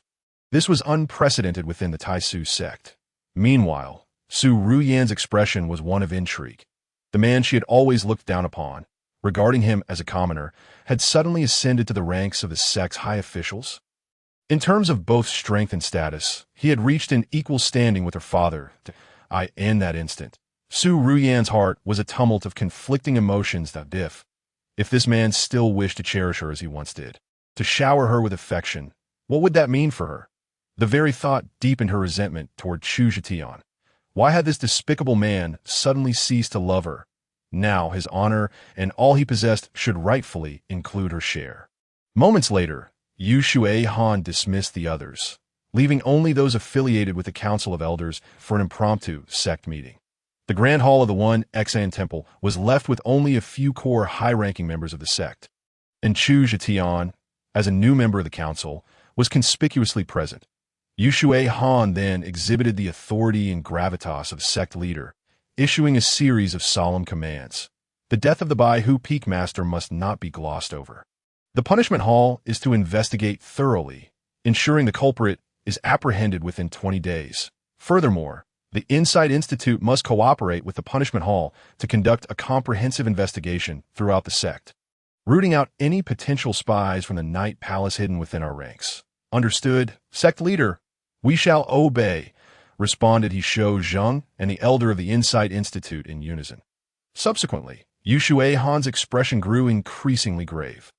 This was unprecedented within the Taisu sect. Meanwhile, Su Ruyan's expression was one of intrigue. The man she had always looked down upon, regarding him as a commoner, had suddenly ascended to the ranks of the sect's high officials. In terms of both strength and status, he had reached an equal standing with her father. In that instant, Su Ruyan's heart was a tumult of conflicting emotions that if this man still wished to cherish her as he once did, to shower her with affection, what would that mean for her? The very thought deepened her resentment toward Chu Zhetian. Why had this despicable man suddenly ceased to love her? Now his honor and all he possessed should rightfully include her share. Moments later, Yu Shui Han dismissed the others, leaving only those affiliated with the Council of Elders for an impromptu sect meeting. The Grand Hall of the One Exan Temple was left with only a few core high-ranking members of the sect, and Chu Zhetian, as a new member of the council, was conspicuously present. Yu Shui Han then exhibited the authority and gravitas of a sect leader, issuing a series of solemn commands. The death of the Bai Hu Peak Master must not be glossed over. The punishment hall is to investigate thoroughly, ensuring the culprit is apprehended within 20 days. Furthermore, the Insight Institute must cooperate with the punishment hall to conduct a comprehensive investigation throughout the sect, rooting out any potential spies from the Night Palace hidden within our ranks. Understood, sect leader. We shall obey, responded He Shou Zheng and the elder of the Insight Institute in unison. Subsequently, Yu Shui Han's expression grew increasingly grave.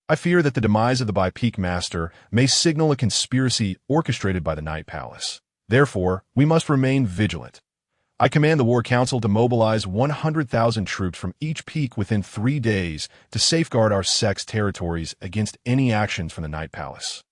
I fear that the demise of the Bai Peak Master may signal a conspiracy orchestrated by the Night Palace. Therefore, we must remain vigilant. I command the War Council to mobilize 100,000 troops from each peak within 3 days to safeguard our sect's territories against any actions from the Night Palace.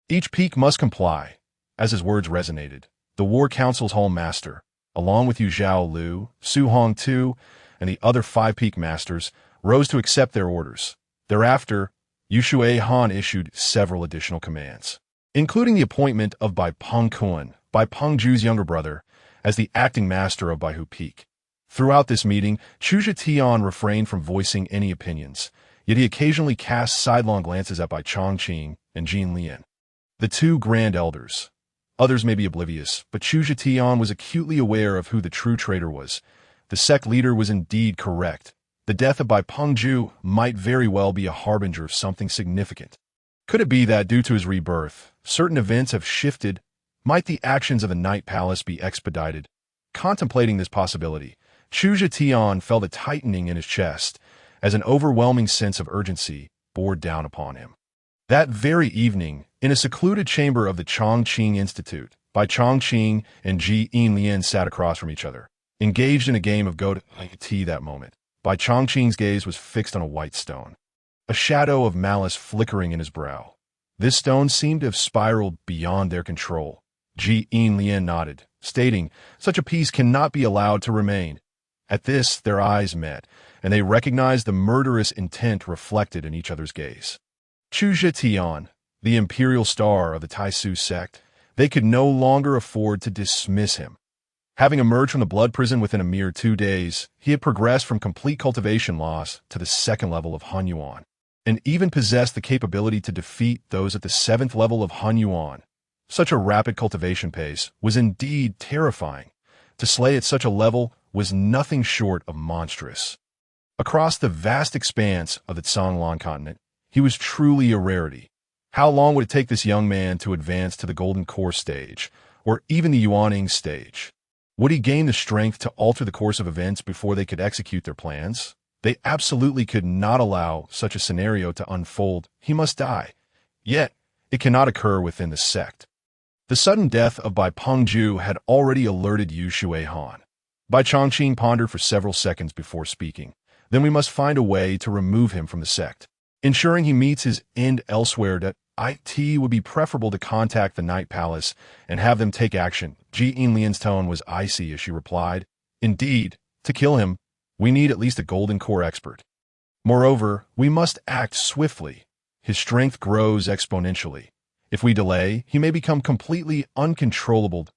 Each peak must comply. As his words resonated, the War Council's Hall Master, along with Yu Zhao Lu, Su Hong Tu, and the other 5 peak masters, rose to accept their orders. Thereafter, Yu Shui Han issued several additional commands, including the appointment of Bai Peng Kuan, Bai Peng Ju's younger brother, as the acting master of Baihu Peak. Throughout this meeting, Chu Zhetian refrained from voicing any opinions, yet he occasionally cast sidelong glances at Bai Chongqing and Jin Lian, the 2 grand elders. Others may be oblivious, but Chu Zhetian was acutely aware of who the true traitor was. The sect leader was indeed correct. The death of Bai Pengju might very well be a harbinger of something significant. Could it be that, due to his rebirth, certain events have shifted? Might the actions of the Night Palace be expedited? Contemplating this possibility, Chu Zhetian felt a tightening in his chest as an overwhelming sense of urgency bore down upon him. That very evening, in a secluded chamber of the Chongqing Institute, Bai Chongqing and Ji Lian sat across from each other, engaged in a game of go-to-tea that moment. Bai Chongqing's gaze was fixed on a white stone, a shadow of malice flickering in his brow. This stone seemed to have spiraled beyond their control. Ji Lian nodded, stating, "Such a piece cannot be allowed to remain." At this, their eyes met, and they recognized the murderous intent reflected in each other's gaze. Chu Zhetian, the imperial star of the Taisu sect, they could no longer afford to dismiss him. Having emerged from the blood prison within a mere 2 days, he had progressed from complete cultivation loss to the 2nd level of Han Yuan, and even possessed the capability to defeat those at the 7th level of Han Yuan. Such a rapid cultivation pace was indeed terrifying. To slay at such a level was nothing short of monstrous. Across the vast expanse of the Canglan continent, he was truly a rarity. How long would it take this young man to advance to the Golden Core stage, or even the Yuaning stage? Would he gain the strength to alter the course of events before they could execute their plans? They absolutely could not allow such a scenario to unfold. He must die. Yet, it cannot occur within the sect. The sudden death of Bai Pengju had already alerted Yu Shui Han. Bai Chongqing pondered for several seconds before speaking. Then we must find a way to remove him from the sect. Ensuring he meets his end elsewhere, that it would be preferable to contact the Night Palace and have them take action. Ji Lian's tone was icy as she replied, "Indeed, to kill him, we need at least a Golden Core expert. Moreover, we must act swiftly. His strength grows exponentially. If we delay, he may become completely uncontrollable."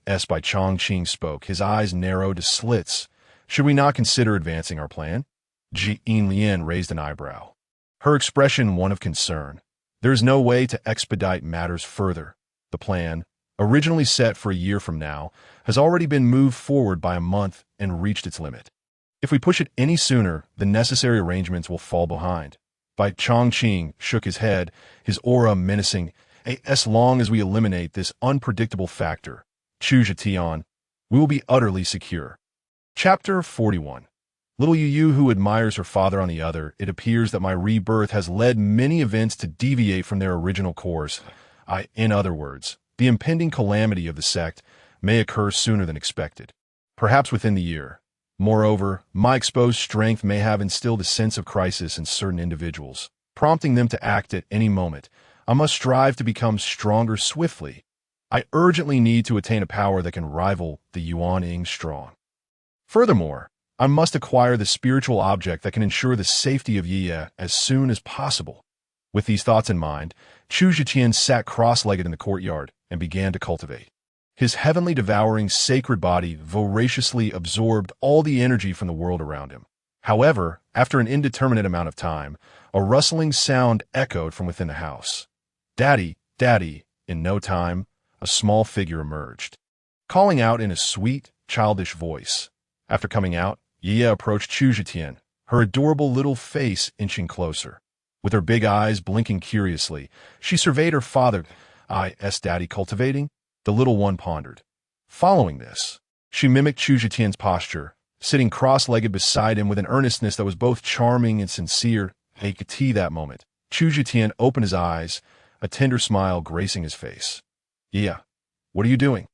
As Bai Chongqing spoke, his eyes narrowed to slits. "Should we not consider advancing our plan?" Ji Lian raised an eyebrow, her expression one of concern. "There is no way to expedite matters further. The plan, originally set for a year from now, has already been moved forward by a month and reached its limit. If we push it any sooner, the necessary arrangements will fall behind. Bai Chongqing shook his head, his aura menacing. As long as we eliminate this unpredictable factor, Chu Zhetian, we will be utterly secure. Chapter 41. Little Yu who admires her father on the other, it appears that my rebirth has led many events to deviate from their original course. In other words, the impending calamity of the sect may occur sooner than expected, perhaps within the year. Moreover, my exposed strength may have instilled a sense of crisis in certain individuals, prompting them to act at any moment. I must strive to become stronger swiftly. I urgently need to attain a power that can rival the Yuan Ying strong. Furthermore, I must acquire the spiritual object that can ensure the safety of Yi as soon as possible. With these thoughts in mind, Chu Zhiqian sat cross-legged in the courtyard and began to cultivate. His heavenly devouring sacred body voraciously absorbed all the energy from the world around him. However, after an indeterminate amount of time, a rustling sound echoed from within the house. "Daddy, Daddy," in no time, a small figure emerged, calling out in a sweet, childish voice. After coming out, Yi approached Chu Zhetian, her adorable little face inching closer. With her big eyes blinking curiously, she surveyed her father. Daddy cultivating? The little one pondered. Following this, she mimicked Chu Zhetian's posture, sitting cross-legged beside him with an earnestness that was both charming and sincere. That moment, Chu Zhetian opened his eyes, a tender smile gracing his face. "Yeah, what are you doing?"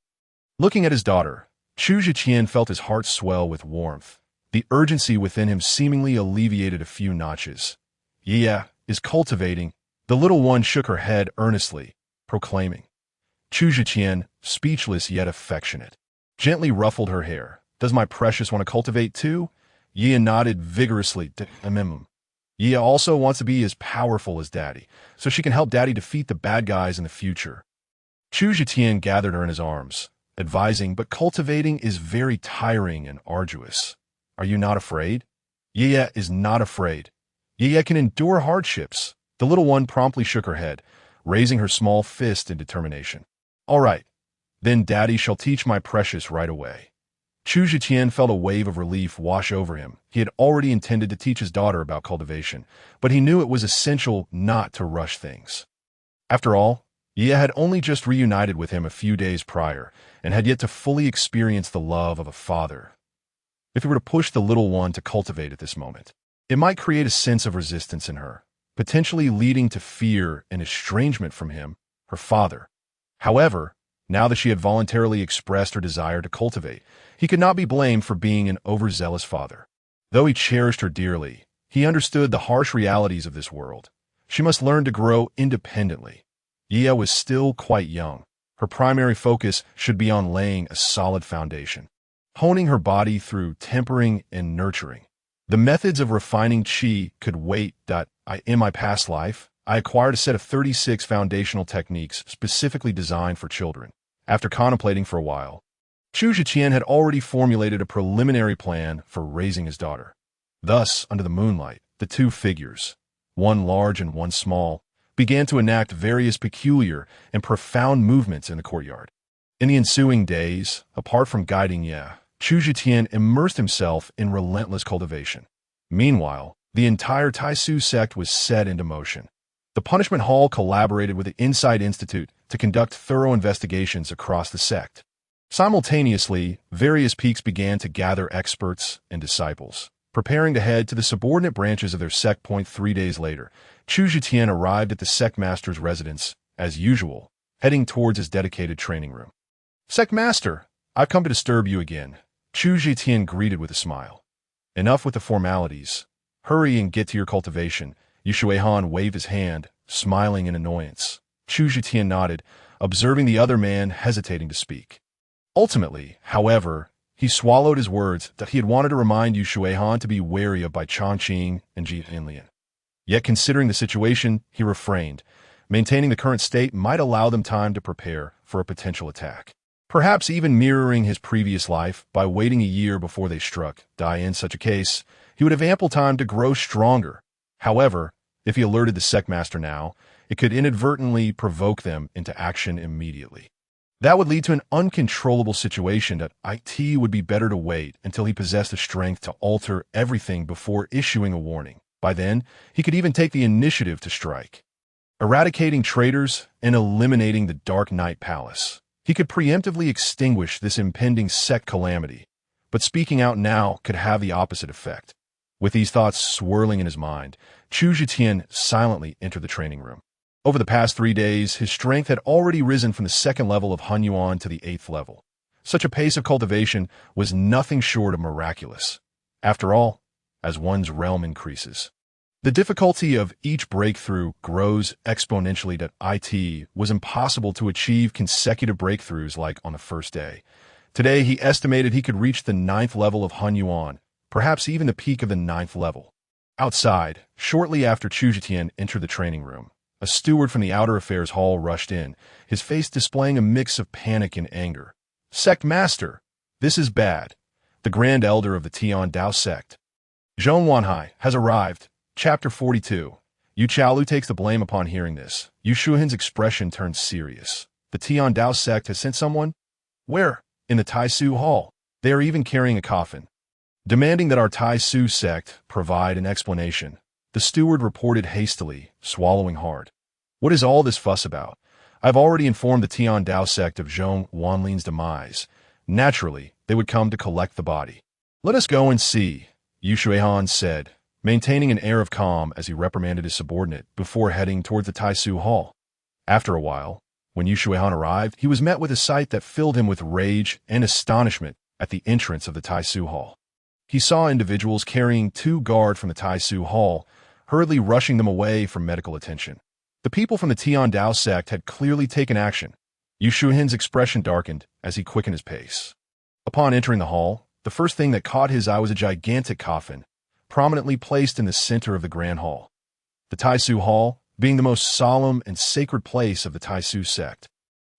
Looking at his daughter, Chu Zhiqian felt his heart swell with warmth. The urgency within him seemingly alleviated a few notches. "Yeah, is cultivating." The little one shook her head earnestly, proclaiming. Chu Zhiqian, speechless yet affectionate, gently ruffled her hair. "Does my precious want to cultivate too?" Yi nodded vigorously. Yi also wants to be as powerful as Daddy, so she can help Daddy defeat the bad guys in the future. Chu Zhiqian gathered her in his arms, advising, "But cultivating is very tiring and arduous. Are you not afraid?" Yi is not afraid. Yi can endure hardships. The little one promptly shook her head, raising her small fist in determination. "All right, then Daddy shall teach my precious right away." Chu Zhiqian felt a wave of relief wash over him. He had already intended to teach his daughter about cultivation, but he knew it was essential not to rush things. After all, Yi had only just reunited with him a few days prior and had yet to fully experience the love of a father. If he were to push the little one to cultivate at this moment, it might create a sense of resistance in her, potentially leading to fear and estrangement from him, her father. However, now that she had voluntarily expressed her desire to cultivate, he could not be blamed for being an overzealous father. Though he cherished her dearly, he understood the harsh realities of this world. She must learn to grow independently. Yi was still quite young. Her primary focus should be on laying a solid foundation, honing her body through tempering and nurturing. The methods of refining qi could wait. In my past life, I acquired a set of 36 foundational techniques specifically designed for children. After contemplating for a while, Chu Zhiqian had already formulated a preliminary plan for raising his daughter. Thus, under the moonlight, the two figures, one large and one small, began to enact various peculiar and profound movements in the courtyard. In the ensuing days, apart from guiding Chu Zhiqian immersed himself in relentless cultivation. Meanwhile, the entire Taisu sect was set into motion. The Punishment Hall collaborated with the Insight Institute to conduct thorough investigations across the sect. Simultaneously, various peaks began to gather experts and disciples, preparing to head to the subordinate branches of their sect. 3 days later, Chu Zhiqian arrived at the sect master's residence, as usual, heading towards his dedicated training room. "Sect master, I've come to disturb you again," Chu Zhiqian greeted with a smile. "Enough with the formalities. Hurry and get to your cultivation." Yu Shuihan waved his hand, smiling in annoyance. Chu Zhiqian nodded, observing the other man hesitating to speak. Ultimately, however, he swallowed his words that he had wanted to remind Yu Shuihan to be wary of Bai Chongqing and Ji Inlian. Yet considering the situation, he refrained. Maintaining the current state might allow them time to prepare for a potential attack. Perhaps even mirroring his previous life by waiting a year before they struck. In such a case, he would have ample time to grow stronger. However, if he alerted the sect master now, it could inadvertently provoke them into action immediately. That would lead to an uncontrollable situation that it would be better to wait until he possessed the strength to alter everything before issuing a warning. By then, he could even take the initiative to strike. Eradicating traitors and eliminating the Dark Knight Palace. He could preemptively extinguish this impending sect calamity, but speaking out now could have the opposite effect. With these thoughts swirling in his mind, Chu Zetian silently entered the training room. Over the past 3 days, his strength had already risen from the 2nd level of Hunyuan to the 8th level. Such a pace of cultivation was nothing short of miraculous. After all, as one's realm increases, the difficulty of each breakthrough grows exponentially. That it was impossible to achieve consecutive breakthroughs like on the first day. Today, he estimated he could reach the 9th level of Hunyuan, perhaps even the peak of the 9th level. Outside, shortly after Chu Zetian entered the training room, a steward from the Outer Affairs Hall rushed in, his face displaying a mix of panic and anger. "Sect Master, this is bad. The Grand Elder of the Tian Dao sect, Zhong Wanhai, has arrived." Chapter 42. Yu Chaolu takes the blame upon hearing this. Yu Shuhin's expression turned serious. The Tian Dao sect has sent someone? Where? In the Tai Su Hall. They are even carrying a coffin. Demanding that our Tai Su sect provide an explanation, the steward reported hastily, swallowing hard. "What is all this fuss about? I've already informed the Tian Dao sect of Zhong Wanlin's demise. Naturally, they would come to collect the body." "Let us go and see," Yu Shuihan said, maintaining an air of calm as he reprimanded his subordinate before heading towards the Tai Su Hall. After a while, when Yu Shuihan arrived, he was met with a sight that filled him with rage and astonishment at the entrance of the Tai Su Hall. He saw individuals carrying 2 guards from the Tai Su Hall, hurriedly rushing them away from medical attention. The people from the Tian Dao sect had clearly taken action. Yu Shuhin's expression darkened as he quickened his pace. Upon entering the hall, the first thing that caught his eye was a gigantic coffin, prominently placed in the center of the Grand Hall. The Tai Su Hall, being the most solemn and sacred place of the Tai Su sect,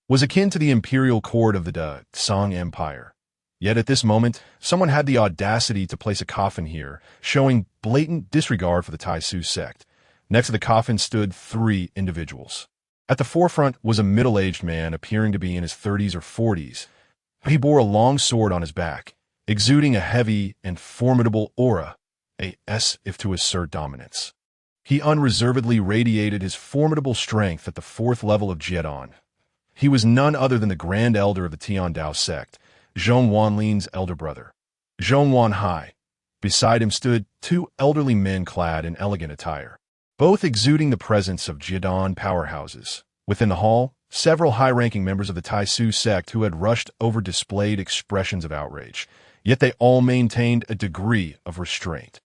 was akin to the imperial court of the Song Empire. Yet at this moment, someone had the audacity to place a coffin here, showing blatant disregard for the Tai Su sect. Next to the coffin stood 3 individuals. At the forefront was a middle-aged man appearing to be in his 30s or 40s. He bore a long sword on his back, exuding a heavy and formidable aura, as if to assert dominance. He unreservedly radiated his formidable strength at the 4th level of Jiedon. He was none other than the Grand Elder of the Tian Dao sect, Zhong Wanlin's elder brother, Zhong Wanhai. Beside him stood 2 elderly men clad in elegant attire, both exuding the presence of Jiedon powerhouses. Within the hall, several high-ranking members of the Tai Su sect who had rushed over displayed expressions of outrage, yet they all maintained a degree of restraint.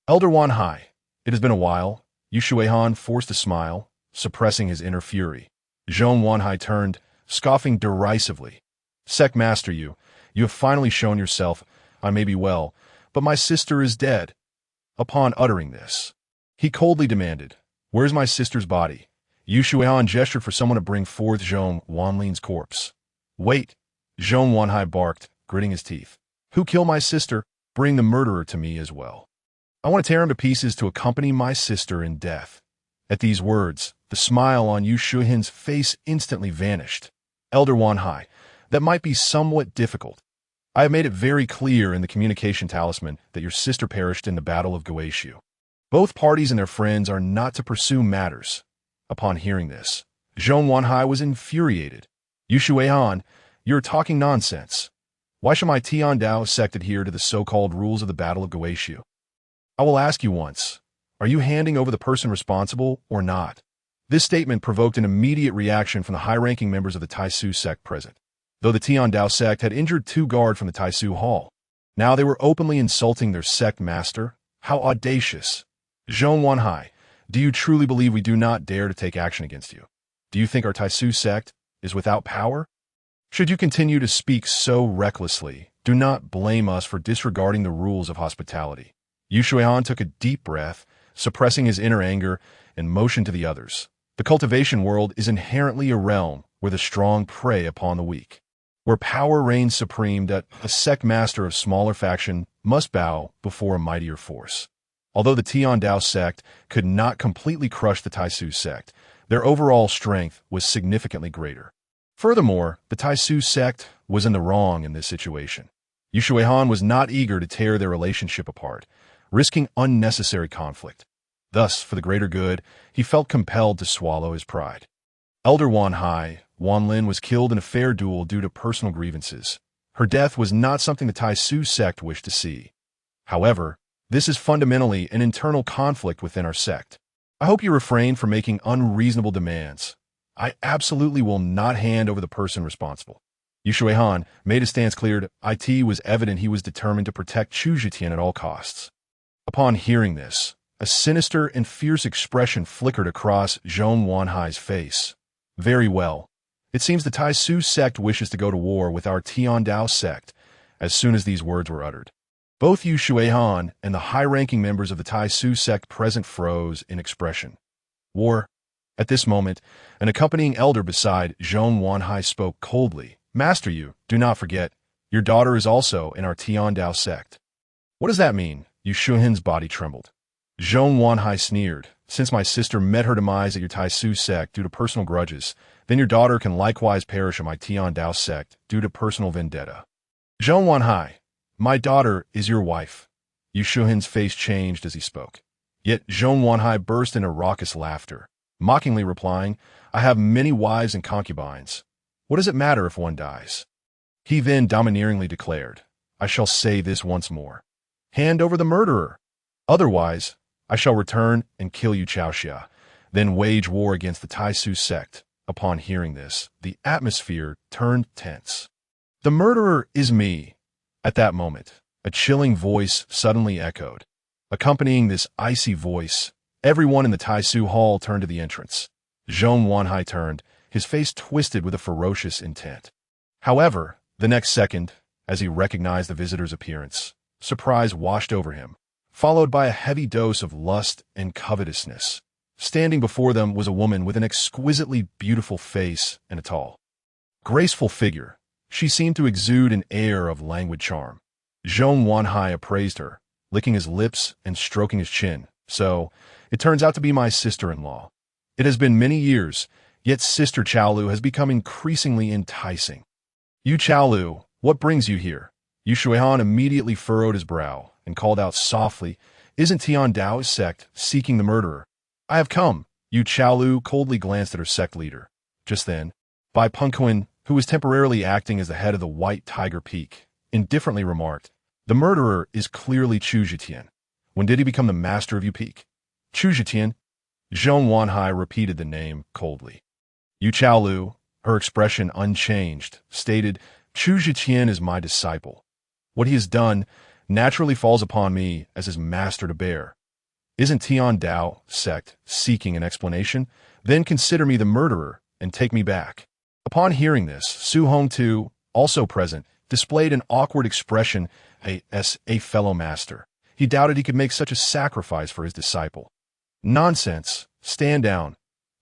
"Elder Wanhai, it has been a while." Yu Shuihan forced a smile, suppressing his inner fury. Zhong Wanhai turned, scoffing derisively. "Sect Master, you have finally shown yourself. I may be well, but my sister is dead." Upon uttering this, he coldly demanded, "Where's my sister's body?" Yu Shuihan gestured for someone to bring forth Zhong Wanlin's corpse. "Wait," Zhong Wanhai barked, gritting his teeth. "Who killed my sister? Bring the murderer to me as well. I want to tear him to pieces to accompany my sister in death." At these words, the smile on Yu Shuihan's face instantly vanished. "Elder Wanhai, that might be somewhat difficult. I have made it very clear in the communication talisman that your sister perished in the Battle of Goeishu. Both parties and their friends are not to pursue matters." Upon hearing this, Zhong Wanhai was infuriated. "Yu Shuihan, you're talking nonsense. Why should my Tian Dao sect adhere to the so-called rules of the Battle of Goeishu? I will ask you once, are you handing over the person responsible or not?" This statement provoked an immediate reaction from the high-ranking members of the Tai Su sect present. Though the Tian Dao sect had injured 2 guards from the Tai Su Hall, now they were openly insulting their sect master. How audacious! "Zhong Wanhai, do you truly believe we do not dare to take action against you? Do you think our Tai Su sect is without power? Should you continue to speak so recklessly, do not blame us for disregarding the rules of hospitality." Yu Shuihan took a deep breath, suppressing his inner anger, and motioned to the others. The cultivation world is inherently a realm where the strong prey upon the weak, where power reigns supreme, that a sect master of smaller faction must bow before a mightier force. Although the Tian Dao sect could not completely crush the Tai Su sect, their overall strength was significantly greater. Furthermore, the Taisu sect was in the wrong in this situation. Yu Shuihan was not eager to tear their relationship apart, risking unnecessary conflict. Thus, for the greater good, he felt compelled to swallow his pride. Elder Wan Lin, was killed in a fair duel due to personal grievances. Her death was not something the Taisu sect wished to see. However, this is fundamentally an internal conflict within our sect. I hope you refrain from making unreasonable demands. I absolutely will not hand over the person responsible. Yu Shuihan made his stance clear. It was evident he was determined to protect Chu Zhitian at all costs. Upon hearing this, a sinister and fierce expression flickered across Zhong Wanhai's face. Very well. It seems the Taisu sect wishes to go to war with our Tiandao sect. As soon as these words were uttered, both Yu Shuihan and the high-ranking members of the Taisu sect present froze in expression. War? At this moment, an accompanying elder beside Zhong Wanhai spoke coldly. Master Yu, do not forget, your daughter is also in our Tiandao sect. What does that mean? Yu Shuihan's body trembled. Zhong Wanhai sneered. Since my sister met her demise at your Taisu sect due to personal grudges, then your daughter can likewise perish in my Tiandao sect due to personal vendetta. Zhong Wanhai, my daughter is your wife. Yu Shuihan's face changed as he spoke. Yet Zhong Wanhai burst into raucous laughter, mockingly replying, I have many wives and concubines. What does it matter if one dies? He then domineeringly declared, I shall say this once more. Hand over the murderer. Otherwise, I shall return and kill you, Chaoxia, then wage war against the Taisu sect. Upon hearing this, the atmosphere turned tense. The murderer is me. At that moment, a chilling voice suddenly echoed. Accompanying this icy voice, everyone in the Taisu hall turned to the entrance. Zhong Wanhai turned, his face twisted with a ferocious intent. However, the next second, as he recognized the visitor's appearance, surprise washed over him, followed by a heavy dose of lust and covetousness. Standing before them was a woman with an exquisitely beautiful face and a tall, graceful figure. She seemed to exude an air of languid charm. Zhong Wanhai appraised her, licking his lips and stroking his chin. So, it turns out to be my sister-in-law. It has been many years, yet Sister Chaolu has become increasingly enticing. You Chaolu, what brings you here? Yu Shuihan immediately furrowed his brow and called out softly, Isn't Tiandao's sect seeking the murderer? I have come. Yu Chaolu coldly glanced at her sect leader. Just then, Bai Pengquin, who was temporarily acting as the head of the White Tiger Peak, indifferently remarked, The murderer is clearly Chu Zhitian. When did he become the master of Yu Peak? Chu Zhitian? Zhong Wanhai repeated the name coldly. Yu Chaolu, her expression unchanged, stated, Chu Zhitian is my disciple. What he has done naturally falls upon me as his master to bear. Isn't Tiandao sect seeking an explanation? Then consider me the murderer and take me back. Upon hearing this, Su Hongtu, also present, displayed an awkward expression as a fellow master. He doubted he could make such a sacrifice for his disciple. Nonsense. Stand down.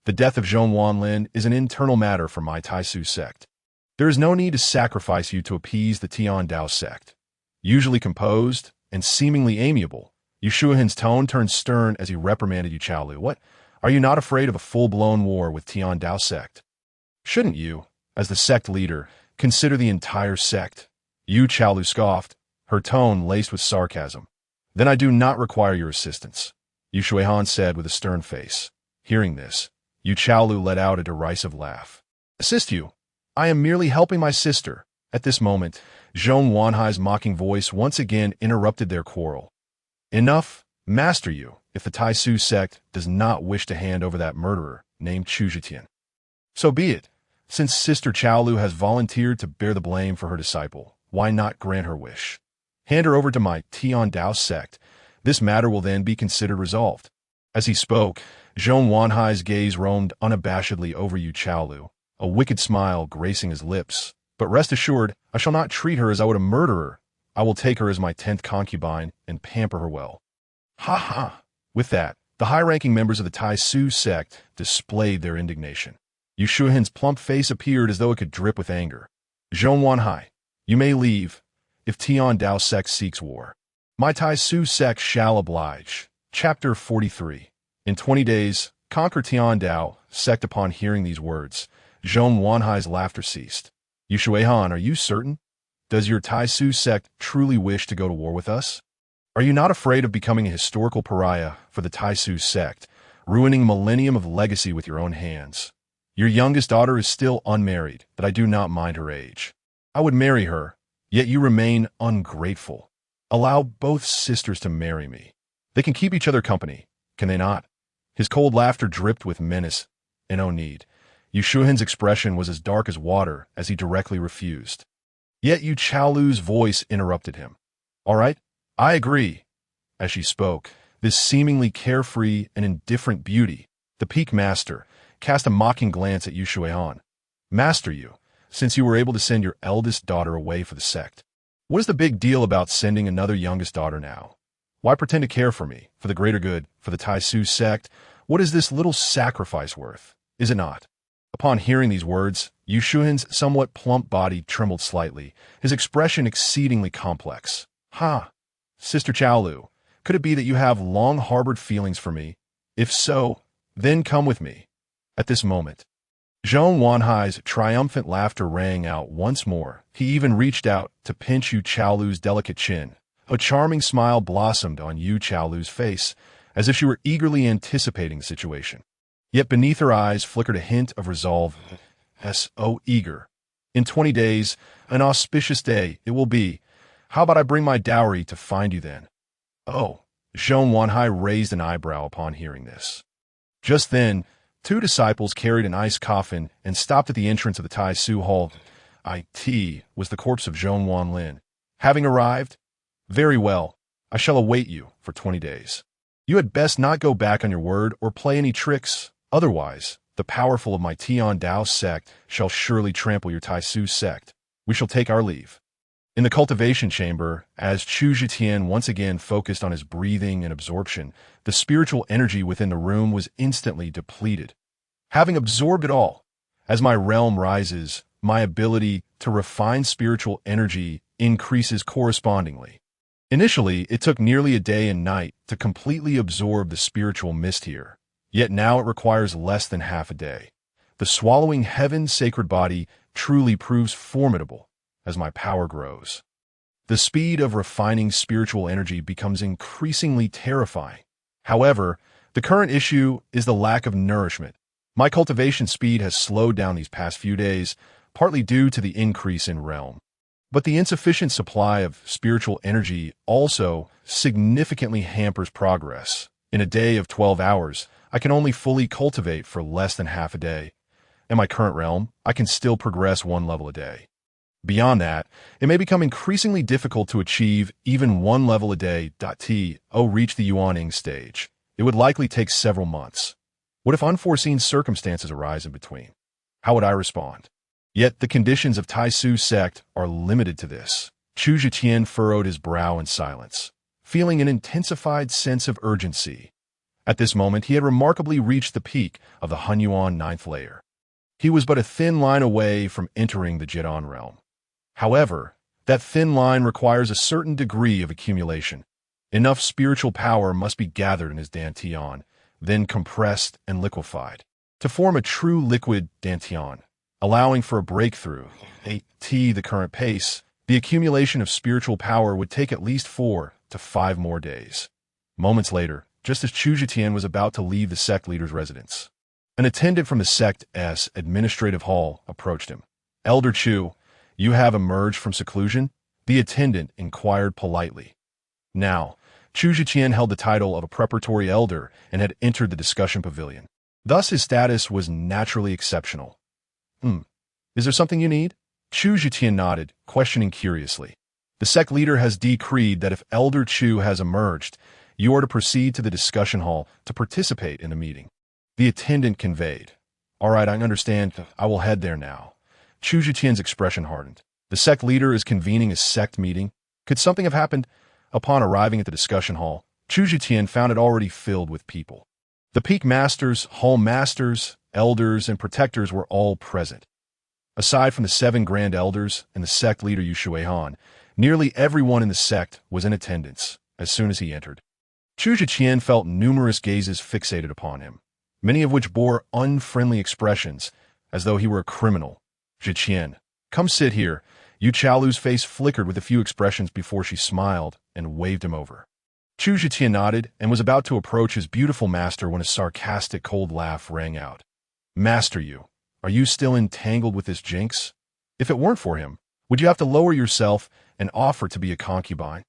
The death of Zhong Wanlin is an internal matter for my Taisu sect. There is no need to sacrifice you to appease the Tiandao sect. Usually composed and seemingly amiable, Yu Shuihan's tone turned stern as he reprimanded Yu Chaolu. What? Are you not afraid of a full-blown war with Tiandao sect? Shouldn't you, as the sect leader, consider the entire sect? Yu Chaolu scoffed, her tone laced with sarcasm. Then I do not require your assistance, Yu Shuihan said with a stern face. Hearing this, Yu Chaolu let out a derisive laugh. Assist you? I am merely helping my sister. At this moment, Zhong Wanhai's mocking voice once again interrupted their quarrel. Enough, master you, if the Taisu sect does not wish to hand over that murderer named Chu Zhitian. So be it. Since Sister Chaolu has volunteered to bear the blame for her disciple, why not grant her wish? Hand her over to my Tiandao sect. This matter will then be considered resolved. As he spoke, Zhong Wanhai's gaze roamed unabashedly over Yu Chaolu, a wicked smile gracing his lips. But rest assured, I shall not treat her as I would a murderer. I will take her as my 10th concubine and pamper her well. Ha ha! With that, the high-ranking members of the Taisu sect displayed their indignation. Yu Shuihan's plump face appeared as though it could drip with anger. Zhong Wanhai, you may leave, if Tiandao sect seeks war. My Taisu sect shall oblige. Chapter 43. In 20 days, conquer Tiandao sect. Upon hearing these words, Zhong Wanhai's laughter ceased. Yu Shuihan, are you certain? Does your Taisu sect truly wish to go to war with us? Are you not afraid of becoming a historical pariah for the Taisu sect, ruining a millennium of legacy with your own hands? Your youngest daughter is still unmarried, but I do not mind her age. I would marry her, yet you remain ungrateful. Allow both sisters to marry me. They can keep each other company, can they not? His cold laughter dripped with menace and no need. Yu Shuihan's expression was as dark as water as he directly refused. Yet Yu Chaolu's voice interrupted him. All right, I agree. As she spoke, this seemingly carefree and indifferent beauty, the Peak Master, cast a mocking glance at Yu Shuihan. Master Yu, since you were able to send your eldest daughter away for the sect, what is the big deal about sending another youngest daughter now? Why pretend to care for me, for the greater good, for the Taisu sect? What is this little sacrifice worth? Is it not? Upon hearing these words, Yu Shuihan's somewhat plump body trembled slightly, his expression exceedingly complex. Ha! Sister Chaolu, could it be that you have long harbored feelings for me? If so, then come with me. At this moment, Zhong Wanhai's triumphant laughter rang out once more. He even reached out to pinch Yu Chaolu's delicate chin. A charming smile blossomed on Yu Chaolu's face, as if she were eagerly anticipating the situation. Yet beneath her eyes flickered a hint of resolve. So eager. In 20 days, an auspicious day, it will be. How about I bring my dowry to find you then? Oh, Zhong Wanhai raised an eyebrow upon hearing this. Just then, 2 disciples carried an ice coffin and stopped at the entrance of the Taisu hall. It was the corpse of Zhong Wanlin. Having arrived? Very well, I shall await you for 20 days. You had best not go back on your word or play any tricks, otherwise, the powerful of my Tian Dao sect shall surely trample your Taisu sect. We shall take our leave. In the cultivation chamber, as Chu Zhitian once again focused on his breathing and absorption, the spiritual energy within the room was instantly depleted. Having absorbed it all, as my realm rises, my ability to refine spiritual energy increases correspondingly. Initially, it took nearly a day and night to completely absorb the spiritual mist here, yet now it requires less than half a day. The swallowing heaven's sacred body truly proves formidable as my power grows. The speed of refining spiritual energy becomes increasingly terrifying. However, the current issue is the lack of nourishment. My cultivation speed has slowed down these past few days, partly due to the increase in realm. But the insufficient supply of spiritual energy also significantly hampers progress. In a day of 12 hours, I can only fully cultivate for less than half a day. In my current realm, I can still progress 1 level a day. Beyond that, it may become increasingly difficult to achieve even 1 level a day. Reach the Yuaning stage. It would likely take several months. What if unforeseen circumstances arise in between? How would I respond? Yet the conditions of Taisu sect are limited to this. Chu Zhitian furrowed his brow in silence, feeling an intensified sense of urgency. At this moment, he had remarkably reached the peak of the Hunyuan 9th layer. He was but a thin line away from entering the Jidan realm. However, that thin line requires a certain degree of accumulation. Enough spiritual power must be gathered in his Dantian, then compressed and liquefied, to form a true liquid Dantian, allowing for a breakthrough. The current pace, the accumulation of spiritual power would take at least 4 to 5 more days. Moments later, just as Chu Zhitian was about to leave the sect leader's residence, an attendant from the sect's administrative hall approached him. Elder Chu, you have emerged from seclusion? The attendant inquired politely. Now, Chu Zhitian held the title of a preparatory elder and had entered the discussion pavilion. Thus his status was naturally exceptional. Is there something you need? Chu Zhitian nodded, questioning curiously. The sect leader has decreed that if Elder Chu has emerged, you are to proceed to the discussion hall to participate in the meeting. The attendant conveyed. All right, I understand. I will head there now. Chu Zhitian's expression hardened. The sect leader is convening a sect meeting. Could something have happened? Upon arriving at the discussion hall, Chu Zhitian found it already filled with people. The peak masters, hall masters, elders, and protectors were all present. Aside from the 7 grand elders and the sect leader Yu Shuihan, nearly everyone in the sect was in attendance as soon as he entered. Chu Zhitian felt numerous gazes fixated upon him, many of which bore unfriendly expressions, as though he were a criminal. Zhiqian, come sit here. Yu Chaolu's face flickered with a few expressions before she smiled and waved him over. Chu Zhiqian nodded and was about to approach his beautiful master when a sarcastic cold laugh rang out. Master Yu, are you still entangled with this jinx? If it weren't for him, would you have to lower yourself and offer to be a concubine?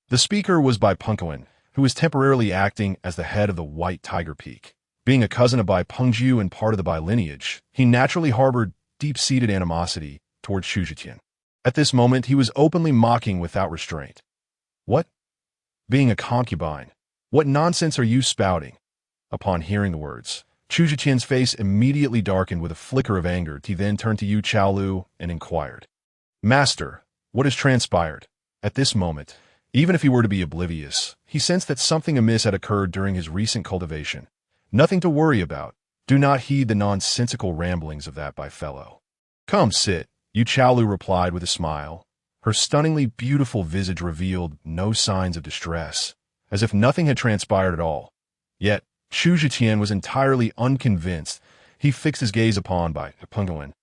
The speaker was Bai Pengquan, who was temporarily acting as the head of the White Tiger Peak. Being a cousin of Bai Pengjiu and part of the Bai lineage, he naturally harbored deep-seated animosity towards Chu Zhiqian. At this moment, he was openly mocking without restraint. What? Being a concubine? What nonsense are you spouting? Upon hearing the words, Chu Zhiqian's face immediately darkened with a flicker of anger. He then turned to Yu Chaolu and inquired, Master, what has transpired? At this moment, even if he were to be oblivious, he sensed that something amiss had occurred during his recent cultivation. Nothing to worry about. Do not heed the nonsensical ramblings of that Bai fellow. Come sit, Yu Chaolu replied with a smile. Her stunningly beautiful visage revealed no signs of distress, as if nothing had transpired at all. Yet, Chu Zhiqian was entirely unconvinced. He fixed his gaze upon Bai Pengquan,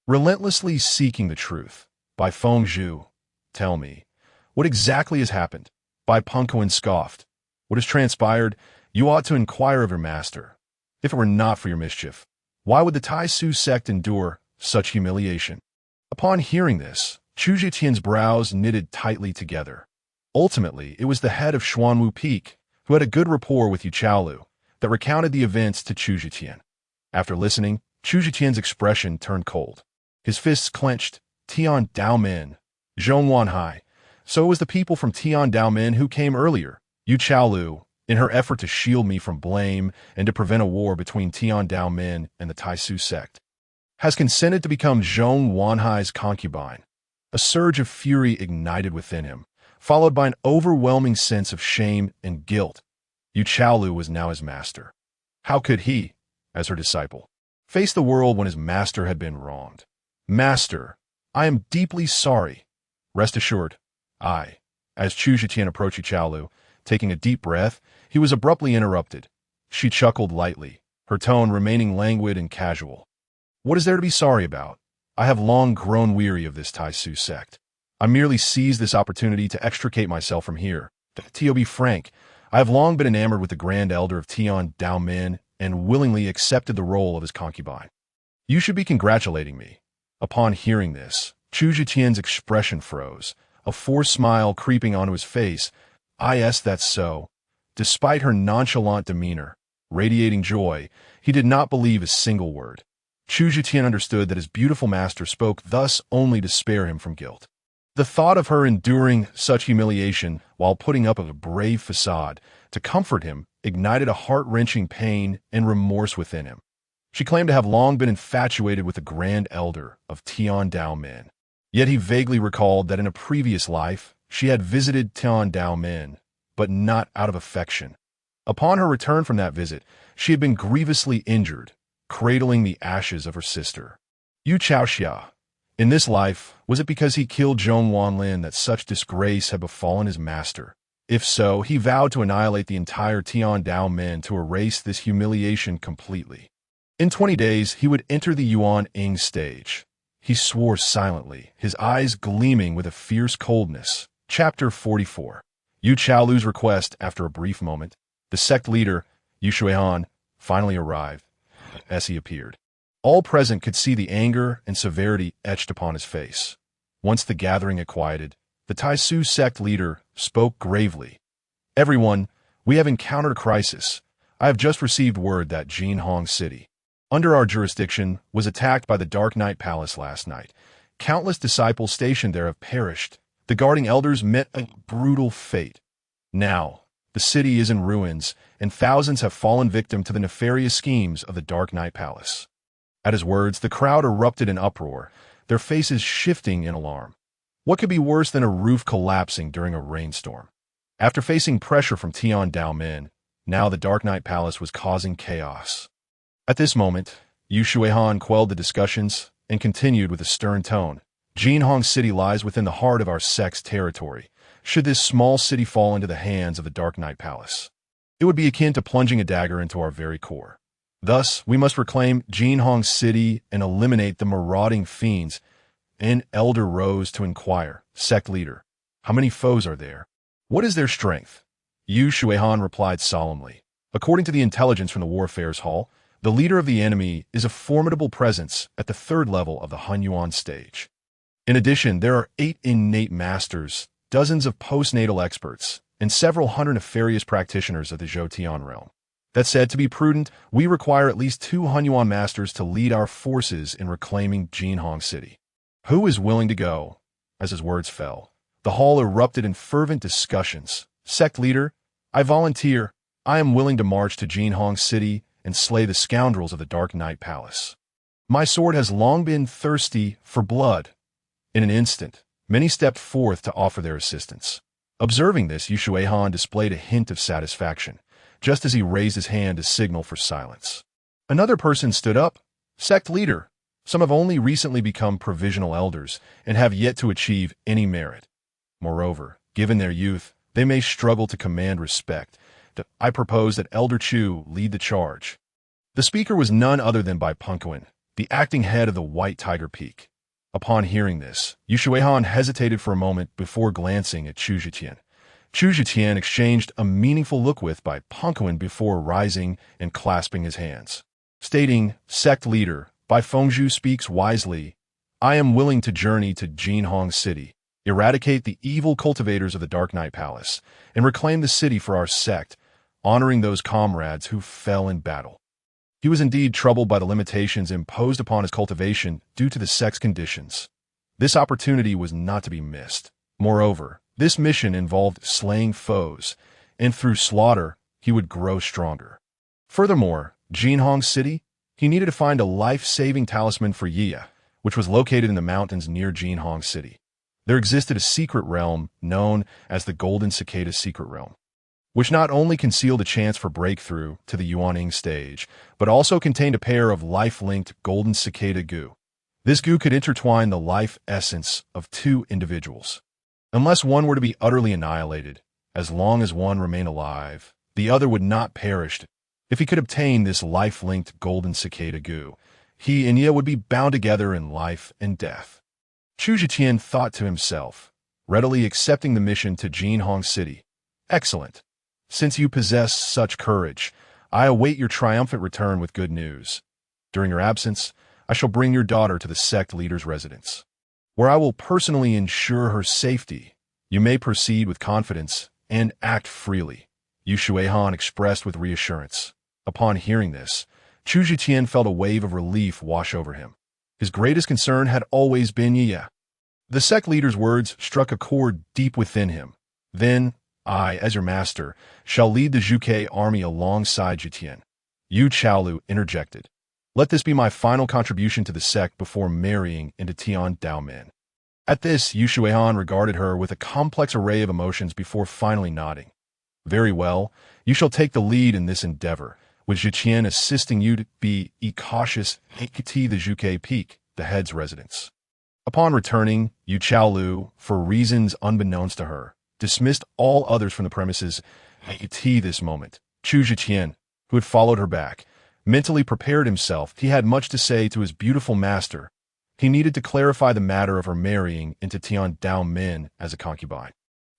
relentlessly seeking the truth. Bai Fengzhu, tell me, what exactly has happened? Bai Pengquan scoffed. What has transpired? You ought to inquire of your master. If it were not for your mischief, why would the Tai Su sect endure such humiliation? Upon hearing this, Chu Zhiqian's brows knitted tightly together. Ultimately, it was the head of Xuanwu Peak, who had a good rapport with Yu Chaolu, that recounted the events to Chu Zhiqian. After listening, Chu Zhiqian's expression turned cold. His fists clenched. Tian Daomen, Zhong Wanhai. So it was the people from Tian Daomen who came earlier. Yu Chaolu, in her effort to shield me from blame and to prevent a war between Tian Daomen and the Tai Su sect, has consented to become Zhong Wanhai's concubine. A surge of fury ignited within him, followed by an overwhelming sense of shame and guilt. Yu Chaolu was now his master. How could he, as her disciple, face the world when his master had been wronged? Master, I am deeply sorry. Rest assured, as Chu Zhiqian approached Yu Chaolu, taking a deep breath, he was abruptly interrupted. She chuckled lightly, her tone remaining languid and casual. What is there to be sorry about? I have long grown weary of this Tai Su sect. I merely seized this opportunity to extricate myself from here. To be frank, I have long been enamored with the Grand Elder of Tian Daomen and willingly accepted the role of his concubine. You should be congratulating me. Upon hearing this, Chu Zhiqian's expression froze, a forced smile creeping onto his face. Yes, that's so. Despite her nonchalant demeanor, radiating joy, he did not believe a single word. Chu Zhiqian understood that his beautiful master spoke thus only to spare him from guilt. The thought of her enduring such humiliation while putting up a brave facade to comfort him ignited a heart-wrenching pain and remorse within him. She claimed to have long been infatuated with the Grand Elder of Tian Daomen. Yet he vaguely recalled that in a previous life, she had visited Tian Daomen, but not out of affection. Upon her return from that visit, she had been grievously injured, cradling the ashes of her sister. Yu Chaoxia. In this life, was it because he killed Zhong Wanlin that such disgrace had befallen his master? If so, he vowed to annihilate the entire Tian Daomen to erase this humiliation completely. In 20 days, he would enter the Yuan Ing stage. He swore silently, his eyes gleaming with a fierce coldness. Chapter 44. Yu Chaolu's request. After a brief moment, the sect leader, Yu Shuihan, finally arrived. As he appeared, all present could see the anger and severity etched upon his face. Once the gathering had quieted, the Tai Su sect leader spoke gravely. Everyone, we have encountered a crisis. I have just received word that Jinhong City, under our jurisdiction, was attacked by the Dark Knight Palace last night. Countless disciples stationed there have perished. The guarding elders met a brutal fate. Now, the city is in ruins, and thousands have fallen victim to the nefarious schemes of the Dark Knight Palace. At his words, the crowd erupted in uproar, their faces shifting in alarm. What could be worse than a roof collapsing during a rainstorm? After facing pressure from Tian Daomen, now the Dark Knight Palace was causing chaos. At this moment, Yu Shuihan quelled the discussions and continued with a stern tone. Jinhong City lies within the heart of our sect's territory. Should this small city fall into the hands of the Dark Knight Palace, it would be akin to plunging a dagger into our very core. Thus, we must reclaim Jinhong City and eliminate the marauding fiends. An elder rose to inquire, sect leader, how many foes are there? What is their strength? Yu Shuihan replied solemnly. According to the intelligence from the Warfares Hall, the leader of the enemy is a formidable presence at the third level of the Hunyuan stage. In addition, there are 8 innate masters, dozens of postnatal experts, and several hundred nefarious practitioners of the Zhoutian realm. That said, to be prudent, we require at least 2 Hunyuan masters to lead our forces in reclaiming Jinhong City. Who is willing to go? As his words fell, the hall erupted in fervent discussions. Sect leader, I volunteer. I am willing to march to Jinhong City and slay the scoundrels of the Dark Knight Palace. My sword has long been thirsty for blood. In an instant, many stepped forth to offer their assistance. Observing this, Yu Shuihan displayed a hint of satisfaction, just as he raised his hand to signal for silence. Another person stood up. Sect leader, some have only recently become provisional elders and have yet to achieve any merit. Moreover, given their youth, they may struggle to command respect. I propose that Elder Chu lead the charge. The speaker was none other than Bai Punkuan, the acting head of the White Tiger Peak. Upon hearing this, Yu Shuihan hesitated for a moment before glancing at Chu Zhiqian. Chu Zhiqian exchanged a meaningful look with Bai Punkuan before rising and clasping his hands. Stating, Sect leader, Bai Fengzhu speaks wisely. I am willing to journey to Jinhong City, eradicate the evil cultivators of the Dark Knight Palace, and reclaim the city for our sect, honoring those comrades who fell in battle. He was indeed troubled by the limitations imposed upon his cultivation due to the sect's conditions. This opportunity was not to be missed. Moreover, this mission involved slaying foes, and through slaughter, he would grow stronger. Furthermore, Jinhong City, he needed to find a life-saving talisman for Yiya, which was located in the mountains near Jinhong City. There existed a secret realm known as the Golden Cicada Secret Realm, which not only concealed a chance for breakthrough to the Yuaning stage, but also contained a pair of life-linked golden cicada goo. This goo could intertwine the life essence of 2 individuals. Unless one were to be utterly annihilated, as long as one remained alive, the other would not perish. If he could obtain this life-linked golden cicada goo, he and Ye would be bound together in life and death. Chu Zhiqian thought to himself, readily accepting the mission to Jinhong City. Excellent. Since you possess such courage, I await your triumphant return with good news. During your absence, I shall bring your daughter to the sect leader's residence, where I will personally ensure her safety. You may proceed with confidence and act freely, Yu Shuihan expressed with reassurance. Upon hearing this, Chu Zhiqian felt a wave of relief wash over him. His greatest concern had always been Yiya. The sect leader's words struck a chord deep within him. Then, I, as your master, shall lead the Zhuke army alongside Zhiqian. Yu Chaolu interjected. Let this be my final contribution to the sect before marrying into Tian Daomen. At this, Yu Shuihan regarded her with a complex array of emotions before finally nodding. Very well, you shall take the lead in this endeavor, with Zhiqian assisting you to be cautious to the Zhuke Peak, the head's residence. Upon returning, Yu Chaolu, for reasons unbeknownst to her, dismissed all others from the premises at this moment. Chu Zhiqian, who had followed her back, mentally prepared himself. He had much to say to his beautiful master. He needed to clarify the matter of her marrying into Tian Daomen as a concubine.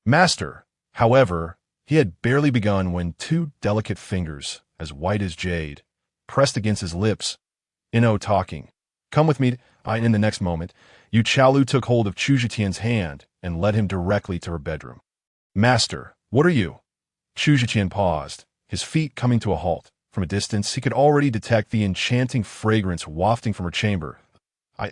Master, however, he had barely begun when 2 delicate fingers, as white as jade, pressed against his lips. Ino talking. Come with me. In the next moment, Yu Chaolu took hold of Chu Zhiqian's hand and led him directly to her bedroom. Master, what are you? Chu Zhiqian paused, his feet coming to a halt. From a distance, he could already detect the enchanting fragrance wafting from her chamber.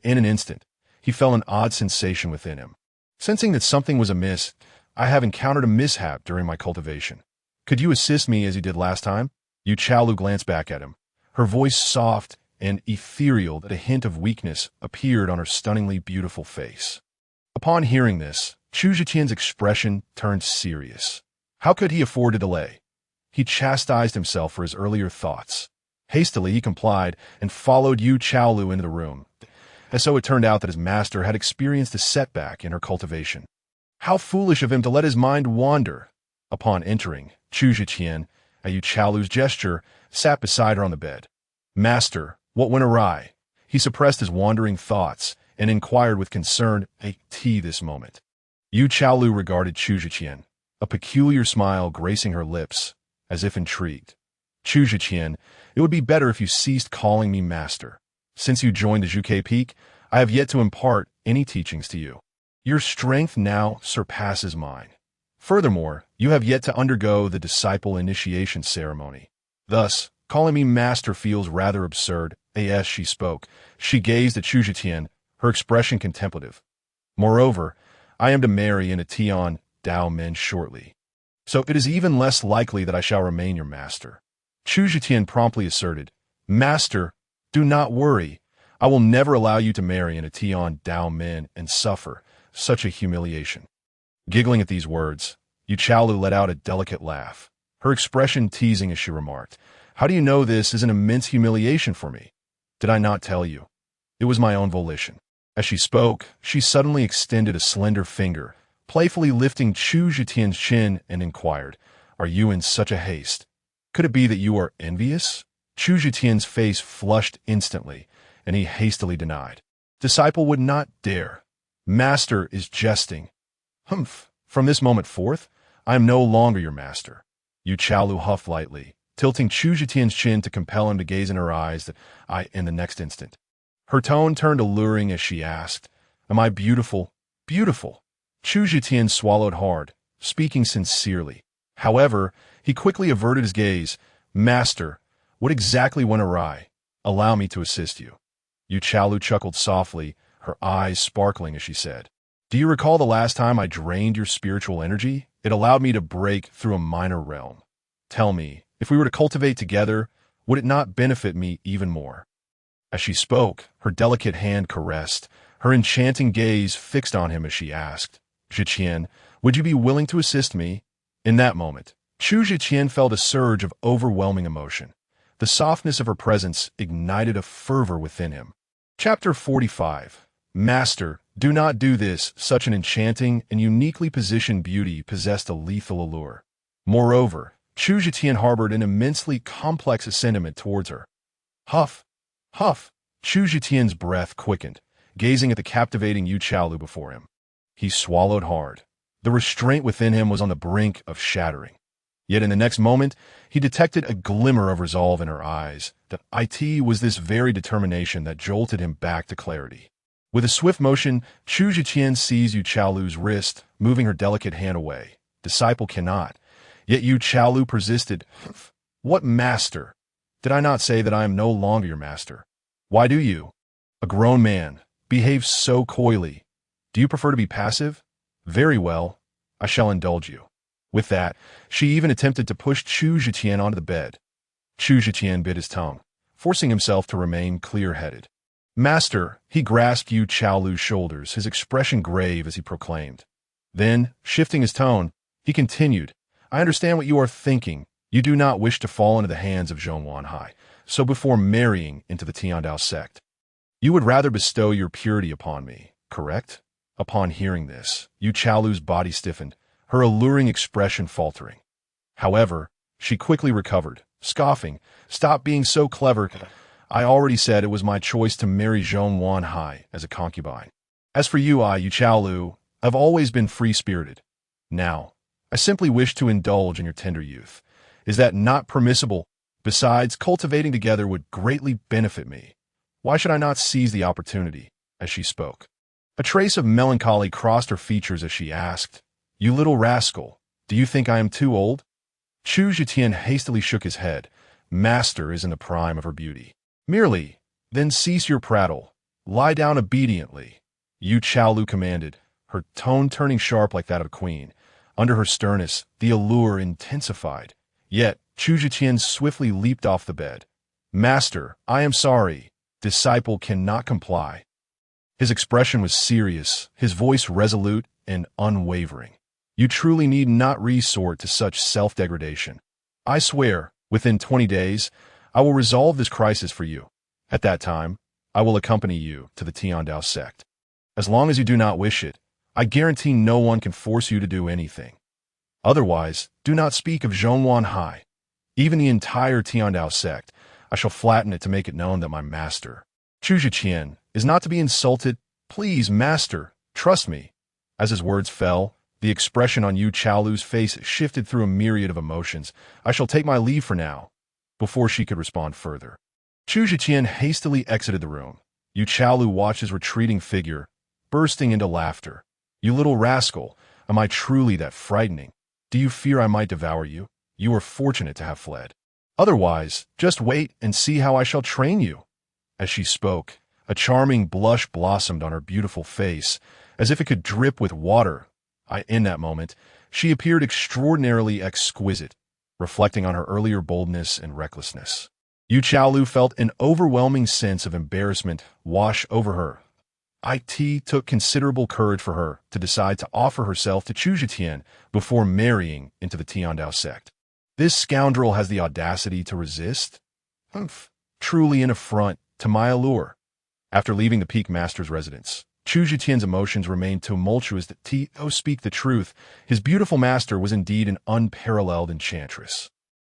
In an instant, he felt an odd sensation within him. Sensing that something was amiss, I have encountered a mishap during my cultivation. Could you assist me as you did last time? Yu Chaolu glanced back at him, her voice soft and ethereal that a hint of weakness appeared on her stunningly beautiful face. Upon hearing this, Chu Zhiqian's expression turned serious. How could he afford to delay? He chastised himself for his earlier thoughts. Hastily, he complied and followed Yu Chaolu into the room. And so it turned out that his master had experienced a setback in her cultivation. How foolish of him to let his mind wander. Upon entering, Chu Zhiqian, at Yu Chaolu's gesture, sat beside her on the bed. Master, what went awry? He suppressed his wandering thoughts and inquired with concern at this moment. Yu Chaolu regarded Chu Zhiqian, a peculiar smile gracing her lips, as if intrigued. Chu Zhiqian, it would be better if you ceased calling me master. Since you joined the Zhuke Peak, I have yet to impart any teachings to you. Your strength now surpasses mine. Furthermore, you have yet to undergo the disciple initiation ceremony. Thus, calling me master feels rather absurd. As she spoke, she gazed at Chu Zhiqian, her expression contemplative. Moreover, I am to marry in a Tian Dao Men shortly. So it is even less likely that I shall remain your master. Chu Zhiqian promptly asserted, Master, do not worry. I will never allow you to marry in a Tian Dao Men and suffer such a humiliation. Giggling at these words, Yu Chaolu let out a delicate laugh, her expression teasing as she remarked, How do you know this is an immense humiliation for me? Did I not tell you? It was my own volition. As she spoke, she suddenly extended a slender finger, playfully lifting Chu Zhiqian's chin, and inquired, Are you in such a haste? Could it be that you are envious? Chu Zhiqian's face flushed instantly, and he hastily denied. Disciple would not dare. Master is jesting. Humph, from this moment forth, I am no longer your master. Yu Chaolu huffed lightly, tilting Chu Zhiqian's chin to compel him to gaze in her eyes in the next instant. Her tone turned alluring as she asked, Am I beautiful? Beautiful. Chu Zhiqian swallowed hard, speaking sincerely. However, he quickly averted his gaze. Master, what exactly went awry? Allow me to assist you. Yu Chaolu chuckled softly, her eyes sparkling as she said, Do you recall the last time I drained your spiritual energy? It allowed me to break through a minor realm. Tell me, if we were to cultivate together, would it not benefit me even more? As she spoke, her delicate hand caressed, her enchanting gaze fixed on him as she asked, Zhiqian, would you be willing to assist me? In that moment, Chu Zhiqian felt a surge of overwhelming emotion. The softness of her presence ignited a fervor within him. Chapter 45. Master, do not do this. Such an enchanting and uniquely positioned beauty possessed a lethal allure. Moreover, Chu Zhiqian harbored an immensely complex sentiment towards her. Huff, huff, Chu Zhiqian's breath quickened, gazing at the captivating Yu Chaolu before him. He swallowed hard. The restraint within him was on the brink of shattering. Yet in the next moment, he detected a glimmer of resolve in her eyes. That it was this very determination that jolted him back to clarity. With a swift motion, Chu Zhiqian seized Yu Chaolu's wrist, moving her delicate hand away. Disciple cannot. Yet Yu Chaolu persisted. What master? Did I not say that I am no longer your master? Why do you, a grown man, behave so coyly? Do you prefer to be passive? Very well, I shall indulge you. With that, she even attempted to push Chu Zhiqian onto the bed. Chu Zhiqian bit his tongue, forcing himself to remain clear-headed. Master, he grasped Yu Chaolu's shoulders, his expression grave as he proclaimed. Then, shifting his tone, he continued, I understand what you are thinking. You do not wish to fall into the hands of Zhongwan Hai, so before marrying into the Tiandao sect, you would rather bestow your purity upon me, correct? Upon hearing this, Yu Chaolu's body stiffened, her alluring expression faltering. However, she quickly recovered, scoffing, Stop being so clever. I already said it was my choice to marry Zhongwan Hai as a concubine. As for you, Yu Chaolu, I've always been free-spirited. Now, I simply wish to indulge in your tender youth. Is that not permissible? Besides, cultivating together would greatly benefit me. Why should I not seize the opportunity? As she spoke, a trace of melancholy crossed her features as she asked, You little rascal, do you think I am too old? Chu Zhiqian hastily shook his head. Master is in the prime of her beauty. Merely, then cease your prattle. Lie down obediently. Yu Chaolu commanded, her tone turning sharp like that of a queen. Under her sternness, the allure intensified. Yet, Chu Zhiqian swiftly leaped off the bed. Master, I am sorry. Disciple cannot comply. His expression was serious, his voice resolute and unwavering. You truly need not resort to such self-degradation. I swear, within 20 days, I will resolve this crisis for you. At that time, I will accompany you to the Tiandao sect. As long as you do not wish it, I guarantee no one can force you to do anything. Otherwise, do not speak of Zhongwan Hai. Even the entire Tiandao sect, I shall flatten it to make it known that my master, Chu Zhiqian, is not to be insulted. Please, master, trust me. As his words fell, the expression on Yu Chaolu's face shifted through a myriad of emotions. I shall take my leave for now. Before she could respond further, Chu Zhiqian hastily exited the room. Yu Chaolu watched his retreating figure, bursting into laughter. You little rascal, am I truly that frightening? Do you fear I might devour you? You are fortunate to have fled. Otherwise, just wait and see how I shall train you. As she spoke, a charming blush blossomed on her beautiful face, as if it could drip with water. In that moment, she appeared extraordinarily exquisite, reflecting on her earlier boldness and recklessness. Yu Chaolu felt an overwhelming sense of embarrassment wash over her. It took considerable courage for her to decide to offer herself to Chu Zhiqian before marrying into the Tiandao sect. This scoundrel has the audacity to resist? Humph, truly an affront to my allure. After leaving the Peak Master's residence, Chu Zhiqian's emotions remained tumultuous. Speak the truth, his beautiful master was indeed an unparalleled enchantress.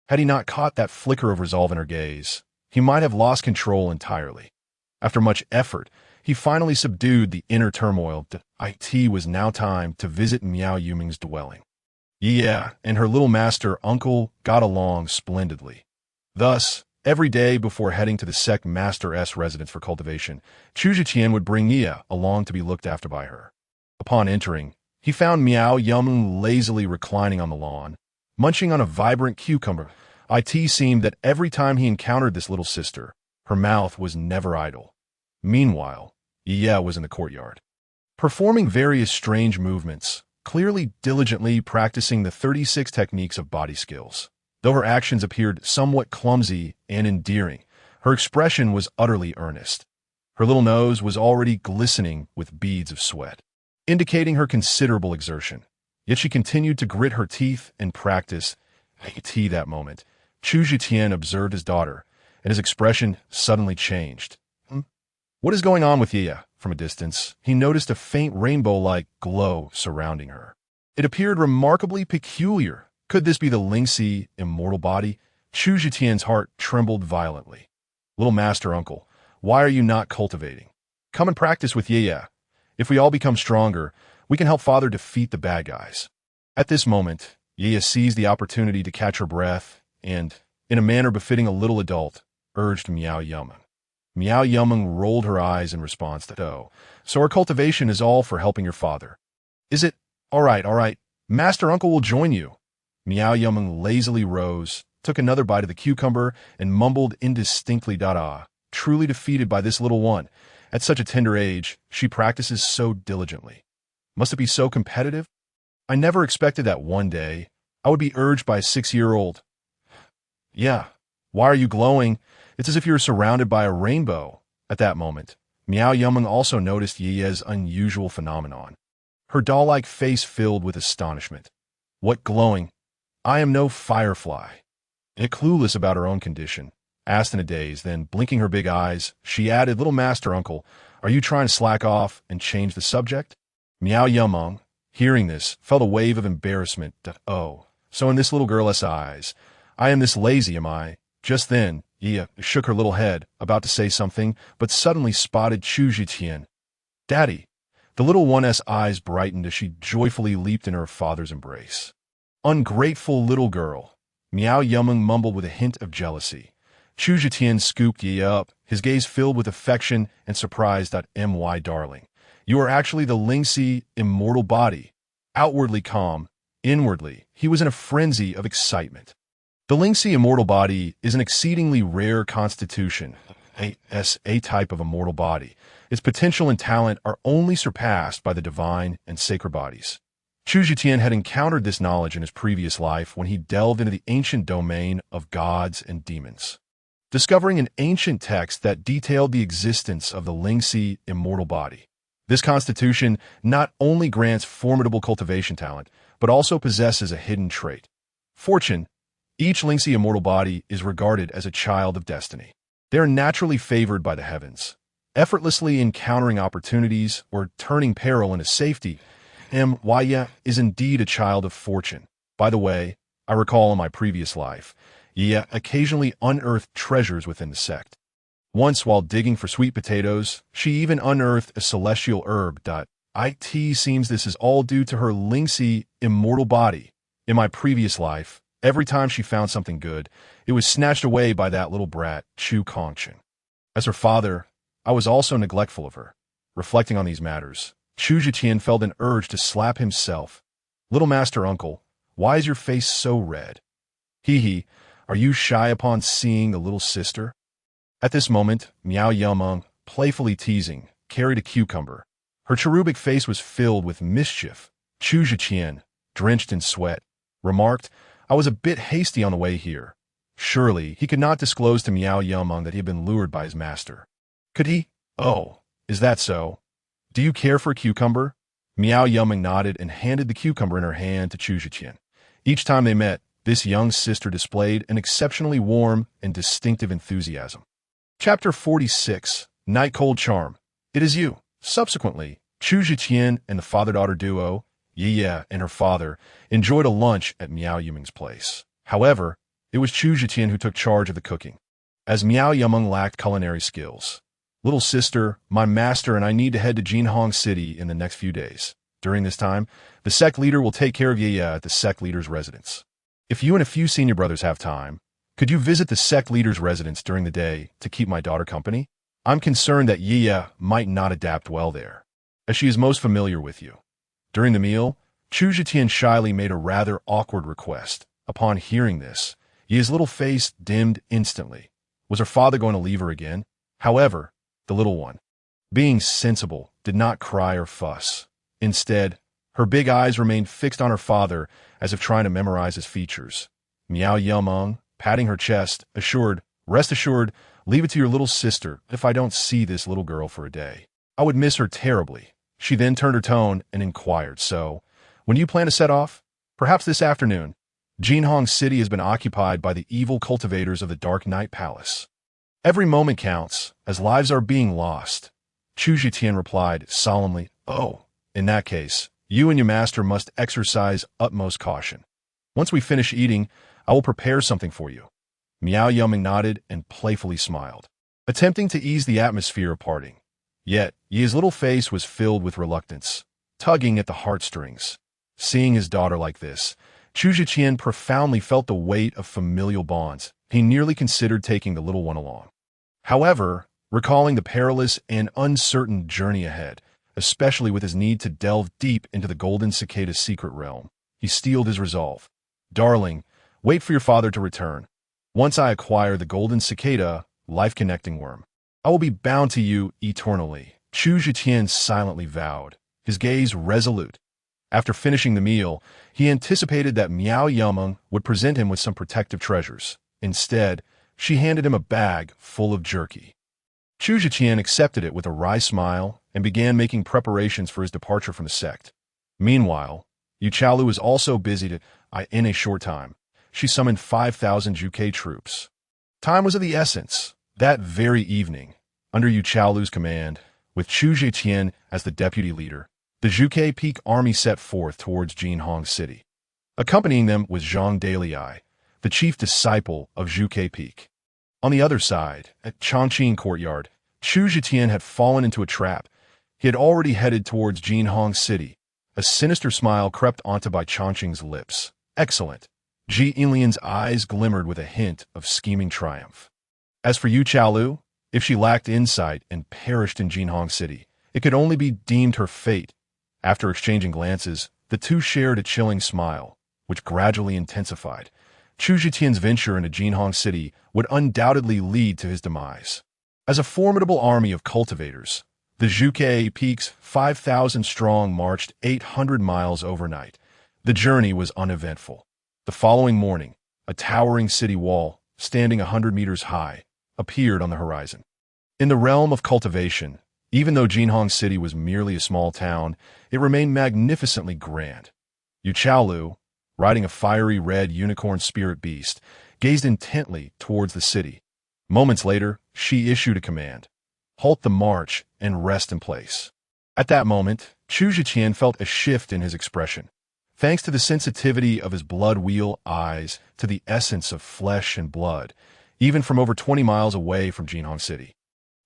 Had he not caught that flicker of resolve in her gaze, he might have lost control entirely. After much effort, he finally subdued the inner turmoil. It was now time to visit Miao Yuming's dwelling. Yeah, and her little master uncle got along splendidly. Thus, every day before heading to the sect master's residence for cultivation, Chu Zhiqian would bring Nia along to be looked after by her. Upon entering, he found Miao Yuming lazily reclining on the lawn, munching on a vibrant cucumber. It seemed that every time he encountered this little sister, her mouth was never idle. Meanwhile, Yia was in the courtyard, performing various strange movements, clearly diligently practicing the 36 techniques of body skills. Though her actions appeared somewhat clumsy and endearing, her expression was utterly earnest. Her little nose was already glistening with beads of sweat, indicating her considerable exertion. Yet she continued to grit her teeth and practice. That moment, Chu Zhiqian observed his daughter, and his expression suddenly changed. What is going on with Yia? From a distance, he noticed a faint rainbow-like glow surrounding her. It appeared remarkably peculiar. Could this be the Lingxi immortal body? Chu Zhiqian's heart trembled violently. Little master uncle, why are you not cultivating? Come and practice with Yia. If we all become stronger, we can help father defeat the bad guys. At this moment, Yia seized the opportunity to catch her breath and, in a manner befitting a little adult, urged Miao Yuming. Miao Yuming rolled her eyes in response to, so our cultivation is all for helping your father. Is it? All right. Master uncle will join you. Miao Yuming lazily rose, took another bite of the cucumber, and mumbled indistinctly, truly defeated by this little one. At such a tender age, she practices so diligently. Must it be so competitive? I never expected that one day I would be urged by a 6-year-old. Yeah, why are you glowing? It's as if you were surrounded by a rainbow. At that moment, Miao Yuming also noticed Yia's unusual phenomenon. Her doll-like face filled with astonishment. What glowing? I am no firefly. Clueless about her own condition, asked in a daze, then blinking her big eyes, she added, Little master uncle, are you trying to slack off and change the subject? Miao Yuming, hearing this, felt a wave of embarrassment. So in this little girl's eyes, I am this lazy, am I? Just then, Yia shook her little head, about to say something, but suddenly spotted Chu Zhiqian. Daddy! The little one's eyes brightened as she joyfully leaped in her father's embrace. Ungrateful little girl! Miao Yuming mumbled with a hint of jealousy. Chu Zhiqian scooped Yia up, his gaze filled with affection and surprise. My darling, you are actually the Lingxi immortal body. Outwardly calm, inwardly, he was in a frenzy of excitement. The Lingxi immortal body is an exceedingly rare constitution, a type of immortal body. Its potential and talent are only surpassed by the divine and sacred bodies. Chu Zhiqian had encountered this knowledge in his previous life when he delved into the ancient domain of gods and demons, discovering an ancient text that detailed the existence of the Lingxi immortal body. This constitution not only grants formidable cultivation talent, but also possesses a hidden trait. Fortune. Each Lingxi immortal body is regarded as a child of destiny. They are naturally favored by the heavens, effortlessly encountering opportunities or turning peril into safety. Yia is indeed a child of fortune. By the way, I recall in my previous life, Ye occasionally unearthed treasures within the sect. Once, while digging for sweet potatoes, she even unearthed a celestial herb. It seems this is all due to her lynxy, immortal body. In my previous life, every time she found something good, it was snatched away by that little brat, Chu Kongchen. As her father, I was also neglectful of her. Reflecting on these matters, Chu Zhiqian felt an urge to slap himself. Little master uncle, why is your face so red? Hee, are you shy upon seeing the little sister? At this moment, Miao Yameng, playfully teasing, carried a cucumber. Her cherubic face was filled with mischief. Chu Zhiqian, drenched in sweat, remarked, I was a bit hasty on the way here. Surely, he could not disclose to Miao Yameng that he had been lured by his master. Could he? Oh, is that so? Do you care for a cucumber? Miao Yameng nodded and handed the cucumber in her hand to Chu Zhiqian. Each time they met, this young sister displayed an exceptionally warm and distinctive enthusiasm. Chapter 46, Night Cold Charm. It is you. Subsequently, Chu Zhiqian and the father-daughter duo, Ye and her father, enjoyed a lunch at Miao Yameng's place. However, it was Chu Zhiqian who took charge of the cooking, as Miao Yameng lacked culinary skills. Little sister, my master and I need to head to Jinhong City in the next few days. During this time, the sect leader will take care of Ye at the sect leader's residence. If you and a few senior brothers have time, could you visit the sect leader's residence during the day to keep my daughter company? I'm concerned that Ye might not adapt well there, as she is most familiar with you. During the meal, Chu Zhiqian shyly made a rather awkward request. Upon hearing this, Ye's little face dimmed instantly. Was her father going to leave her again? However, the little one, being sensible, did not cry or fuss. Instead, her big eyes remained fixed on her father as if trying to memorize his features. Miao Yameng, patting her chest, assured, rest assured, leave it to your little sister if I don't see this little girl for a day. I would miss her terribly. She then turned her tone and inquired, so, when do you plan to set off? Perhaps this afternoon. Jinhong City has been occupied by the evil cultivators of the Dark Night Palace. Every moment counts, as lives are being lost. Chu Zhiqian replied solemnly, Oh, in that case, you and your master must exercise utmost caution. Once we finish eating, I will prepare something for you. Miao Yameng nodded and playfully smiled, attempting to ease the atmosphere of parting. Yet, Ye's little face was filled with reluctance, tugging at the heartstrings. Seeing his daughter like this, Chu Zhiqian profoundly felt the weight of familial bonds. He nearly considered taking the little one along. However, recalling the perilous and uncertain journey ahead, especially with his need to delve deep into the golden cicada's secret realm, he steeled his resolve. Darling, wait for your father to return. Once I acquire the golden cicada, life-connecting worm, I will be bound to you eternally, Chu Zhiqian silently vowed, his gaze resolute. After finishing the meal, he anticipated that Miao Yameng would present him with some protective treasures. Instead, she handed him a bag full of jerky. Chu Zhiqian accepted it with a wry smile and began making preparations for his departure from the sect. Meanwhile, Yu Chaolu was also busy in a short time. She summoned 5,000 Zhuge troops. Time was of the essence. That very evening, under Yu Chaolu's command, with Chu Zhiqian as the deputy leader, the Zhuge Peak army set forth towards Jinhong City. Accompanying them was Zhang Dalai, the chief disciple of Zhuge Peak. On the other side, at Chongqing Courtyard, Chu Zhiqian had fallen into a trap. He had already headed towards Jinhong City. A sinister smile crept onto Bai Chongqing's lips. Excellent. Ji Inlian's eyes glimmered with a hint of scheming triumph. As for Yu Chaolu, if she lacked insight and perished in Jinhong City, it could only be deemed her fate. After exchanging glances, the two shared a chilling smile, which gradually intensified. Chu Zhiqian's venture into Jinhong City would undoubtedly lead to his demise. As a formidable army of cultivators, the Zhuge Peak's 5,000 strong marched 800 miles overnight. The journey was uneventful. The following morning, a towering city wall, standing 100 meters high, appeared on the horizon. In the realm of cultivation, even though Jinhong City was merely a small town, it remained magnificently grand. Yu Chaolu, riding a fiery red unicorn spirit beast, gazed intently towards the city. Moments later, she issued a command. Halt the march and rest in place. At that moment, Chu Zhiqian felt a shift in his expression. Thanks to the sensitivity of his blood wheel eyes to the essence of flesh and blood, even from over 20 miles away from Jinhong City,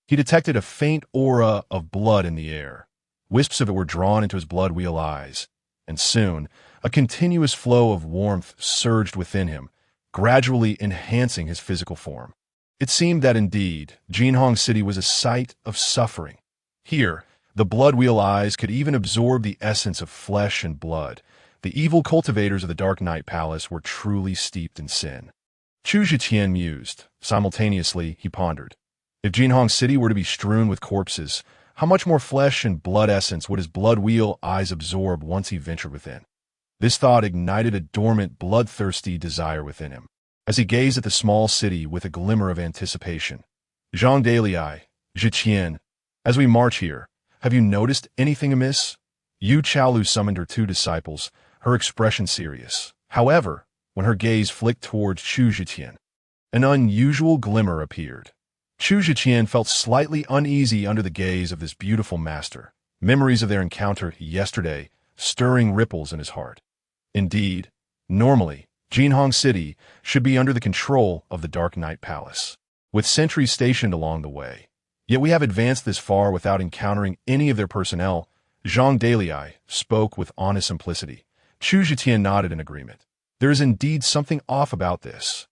he detected a faint aura of blood in the air. Wisps of it were drawn into his blood wheel eyes, and soon a continuous flow of warmth surged within him, gradually enhancing his physical form. It seemed that indeed, Jinhong City was a site of suffering. Here, the blood wheel eyes could even absorb the essence of flesh and blood. The evil cultivators of the Dark Knight Palace were truly steeped in sin. Chu Zhiqian mused. Simultaneously, he pondered. If Jinhong City were to be strewn with corpses, how much more flesh and blood essence would his blood wheel eyes absorb once he ventured within? This thought ignited a dormant, bloodthirsty desire within him. As he gazed at the small city with a glimmer of anticipation, Zhang Dalai, Zhiqian, as we march here, have you noticed anything amiss? Yu Chaolu summoned her 2 disciples, her expression serious. However, when her gaze flicked towards Chu Zhiqian, an unusual glimmer appeared. Chu Zhiqian felt slightly uneasy under the gaze of this beautiful master, memories of their encounter yesterday stirring ripples in his heart. Indeed, normally, Jinhong City should be under the control of the Dark Knight Palace, with sentries stationed along the way. Yet we have advanced this far without encountering any of their personnel. Zhang Dalai spoke with honest simplicity. Chu Zhiqian nodded in agreement. There is indeed something off about this.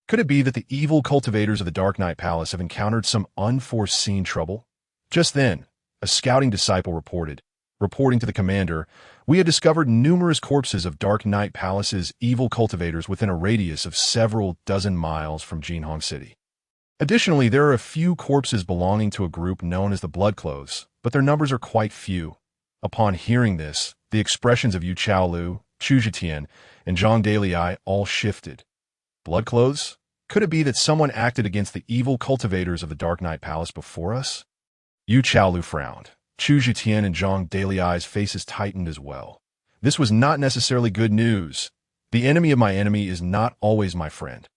Could it be that the evil cultivators of the Dark Knight Palace have encountered some unforeseen trouble? Just then, a scouting disciple reporting to the commander, we had discovered numerous corpses of Dark Knight Palace's evil cultivators within a radius of several dozen miles from Jinhong City. Additionally, there are a few corpses belonging to a group known as the Bloodclothes, but their numbers are quite few. Upon hearing this, the expressions of Yu Chaolu, Chu Zhiqian, and Zhang Dalai all shifted. Bloodclothes? Could it be that someone acted against the evil cultivators of the Dark Knight Palace before us? Yu Chaolu frowned. Chu Zhiqian and Zhang Dalai's faces tightened as well. This was not necessarily good news. The enemy of my enemy is not always my friend.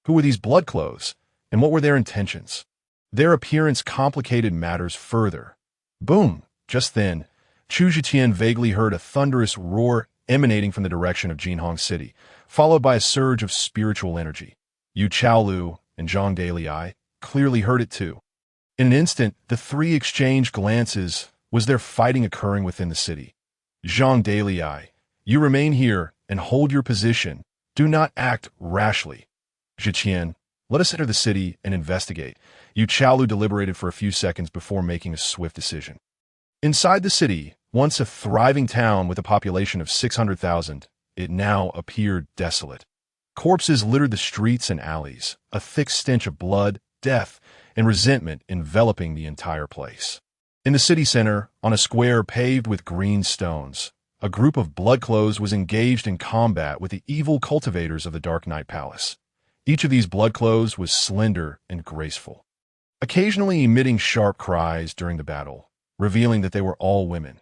Who were these Bloodclothes, and what were their intentions? Their appearance complicated matters further. Boom! Just then, Chu Zhiqian vaguely heard a thunderous roar emanating from the direction of Jinhong City, followed by a surge of spiritual energy. Yu Chaolu and Zhang Dalai clearly heard it too. In an instant, the 3 exchanged glances. Was there fighting occurring within the city? Zhang Dalai, you remain here and hold your position. Do not act rashly. Zhiqian, let us enter the city and investigate. Yu Chaolu deliberated for a few seconds before making a swift decision. Inside the city, once a thriving town with a population of 600,000, it now appeared desolate. Corpses littered the streets and alleys, a thick stench of blood, death, and resentment enveloping the entire place. In the city center, on a square paved with green stones, a group of Bloodclothes was engaged in combat with the evil cultivators of the Dark Knight Palace. Each of these Bloodclothes was slender and graceful, occasionally emitting sharp cries during the battle, revealing that they were all women.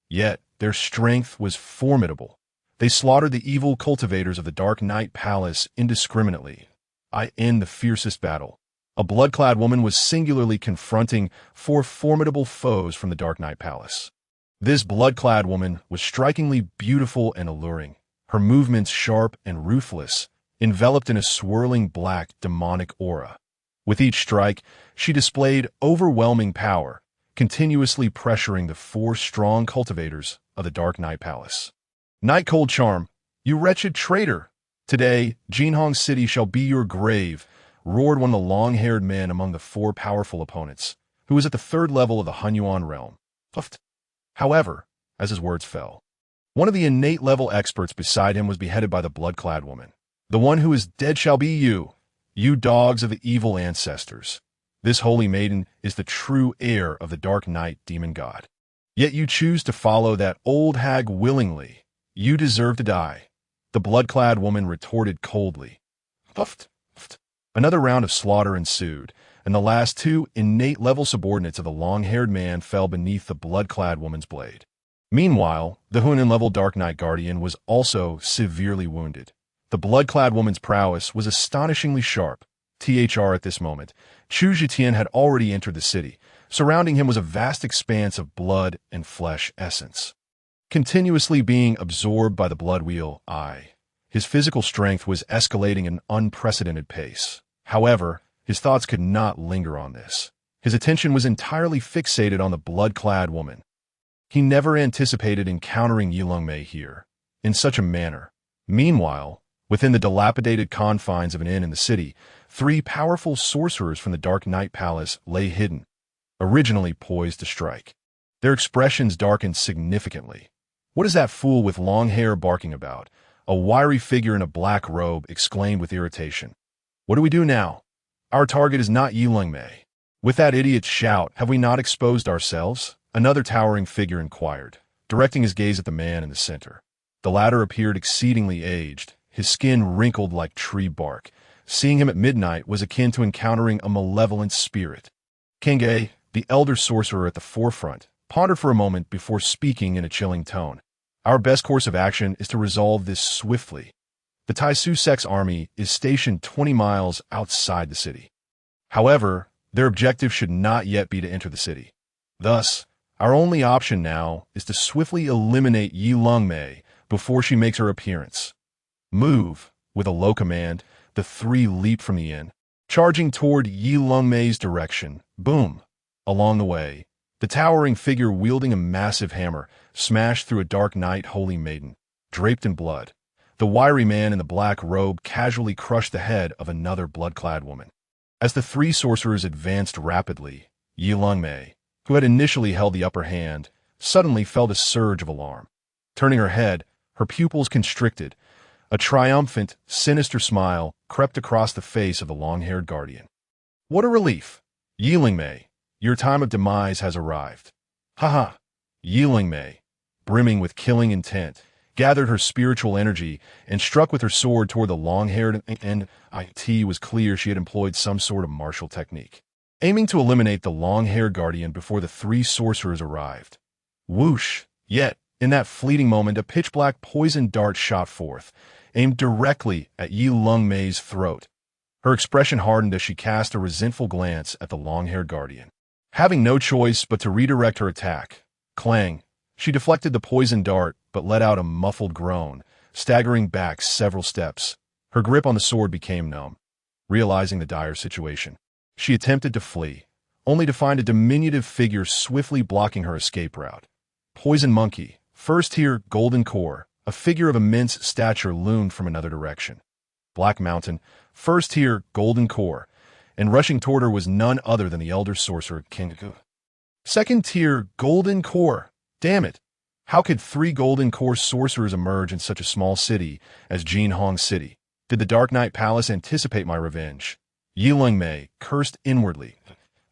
Yet, their strength was formidable. They slaughtered the evil cultivators of the Dark Knight Palace indiscriminately. In the fiercest battle, a blood-clad woman was singularly confronting 4 formidable foes from the Dark Knight Palace. This blood-clad woman was strikingly beautiful and alluring, her movements sharp and ruthless, enveloped in a swirling black demonic aura. With each strike, she displayed overwhelming power, continuously pressuring the 4 strong cultivators of the Dark Knight Palace. Night Cold Charm, you wretched traitor! Today, Jinhong City shall be your grave, roared one of the long-haired men among the 4 powerful opponents, who was at the 3rd level of the Hunyuan realm. However, as his words fell, one of the innate level experts beside him was beheaded by the blood-clad woman. The one who is dead shall be you, you dogs of the evil ancestors. This holy maiden is the true heir of the Dark Knight demon god. Yet you choose to follow that old hag willingly. You deserve to die. The blood-clad woman retorted coldly. Another round of slaughter ensued, and the last 2 innate level subordinates of the long-haired man fell beneath the blood-clad woman's blade. Meanwhile, the Hunan level Dark Knight Guardian was also severely wounded. The blood-clad woman's prowess was astonishingly sharp. At this moment, Chu Zhiqian had already entered the city. Surrounding him was a vast expanse of blood and flesh essence. continuously being absorbed by the blood wheel. His physical strength was escalating at an unprecedented pace. However, his thoughts could not linger on this. His attention was entirely fixated on the blood-clad woman. He never anticipated encountering Yilongmei here, in such a manner. Meanwhile, within the dilapidated confines of an inn in the city, 3 powerful sorcerers from the Dark Knight Palace lay hidden, originally poised to strike. Their expressions darkened significantly. "What is that fool with long hair barking about?" A wiry figure in a black robe exclaimed with irritation. "What do we do now? Our target is not Yilongmei. With that idiot's shout, have we not exposed ourselves?" Another towering figure inquired, directing his gaze at the man in the center. The latter appeared exceedingly aged, his skin wrinkled like tree bark. Seeing him at midnight was akin to encountering a malevolent spirit. Kenge, the elder sorcerer at the forefront, pondered for a moment before speaking in a chilling tone. "Our best course of action is to resolve this swiftly. The Taisu Sect's army is stationed 20 miles outside the city. However, their objective should not yet be to enter the city. Thus, our only option now is to swiftly eliminate Yilongmei before she makes her appearance. Move!" With a low command, the 3 leaped from the inn, charging toward Yilongmei's direction. Boom! Along the way, the towering figure wielding a massive hammer smashed through a Dark Knight holy maiden, draped in blood. The wiry man in the black robe casually crushed the head of another blood-clad woman. As the 3 sorcerers advanced rapidly, Yilongmei, who had initially held the upper hand, suddenly felt a surge of alarm. Turning her head, her pupils constricted. A triumphant, sinister smile crept across the face of the long-haired guardian. "What a relief! Yilongmei, your time of demise has arrived." "Haha!" Yilongmei, brimming with killing intent, gathered her spiritual energy and struck with her sword toward the long-haired, and it was clear she had employed some sort of martial technique, aiming to eliminate the long-haired guardian before the 3 sorcerers arrived. Whoosh! Yet, in that fleeting moment, a pitch-black poison dart shot forth, aimed directly at Yilongmei's throat. Her expression hardened as she cast a resentful glance at the long-haired guardian. Having no choice but to redirect her attack, clang, she deflected the poison dart but let out a muffled groan, staggering back several steps. Her grip on the sword became numb. Realizing the dire situation, she attempted to flee, only to find a diminutive figure swiftly blocking her escape route. Poison Monkey, first tier Golden Core, a figure of immense stature loomed from another direction. Black Mountain, first tier Golden Core, and rushing toward her was none other than the Elder Sorcerer King. Second tier Golden Core. Damn it! How could 3 Golden Core sorcerers emerge in such a small city as Jinhong City? Did the Dark Knight Palace anticipate my revenge? Yilongmei cursed inwardly.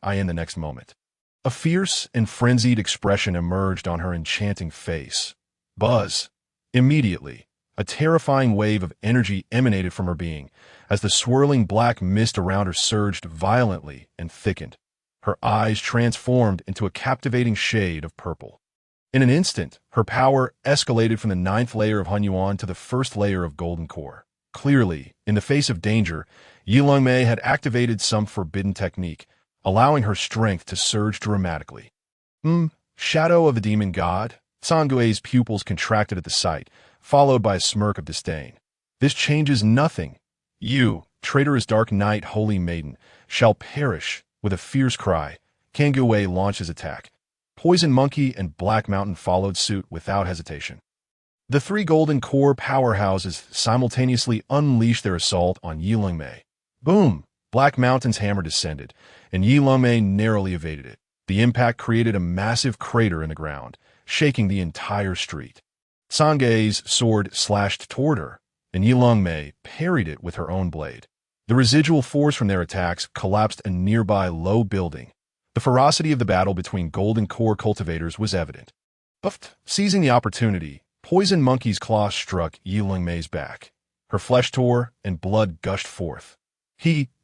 In the next moment, a fierce and frenzied expression emerged on her enchanting face. Buzz! Immediately, a terrifying wave of energy emanated from her being, as the swirling black mist around her surged violently and thickened. Her eyes transformed into a captivating shade of purple. In an instant, her power escalated from the 9th layer of Hunyuan to the 1st layer of Golden Core. Clearly, in the face of danger, Yilongmei had activated some forbidden technique, allowing her strength to surge dramatically. Shadow of the Demon God? Sangue's pupils contracted at the sight, followed by a smirk of disdain. "This changes nothing. You, traitorous Dark Knight Holy Maiden, shall perish." With a fierce cry, Kangue launched his attack. Poison Monkey and Black Mountain followed suit without hesitation. The 3 Golden Core powerhouses simultaneously unleashed their assault on Yilongmei. Boom! Black Mountain's hammer descended, and Yilongmei narrowly evaded it. The impact created a massive crater in the ground, shaking the entire street. Sangue's sword slashed toward her, and Yilongmei parried it with her own blade. The residual force from their attacks collapsed a nearby low building. The ferocity of the battle between Golden Core cultivators was evident. Seizing the opportunity, Poison Monkey's claw struck Yilongmei's back. Her flesh tore and blood gushed forth.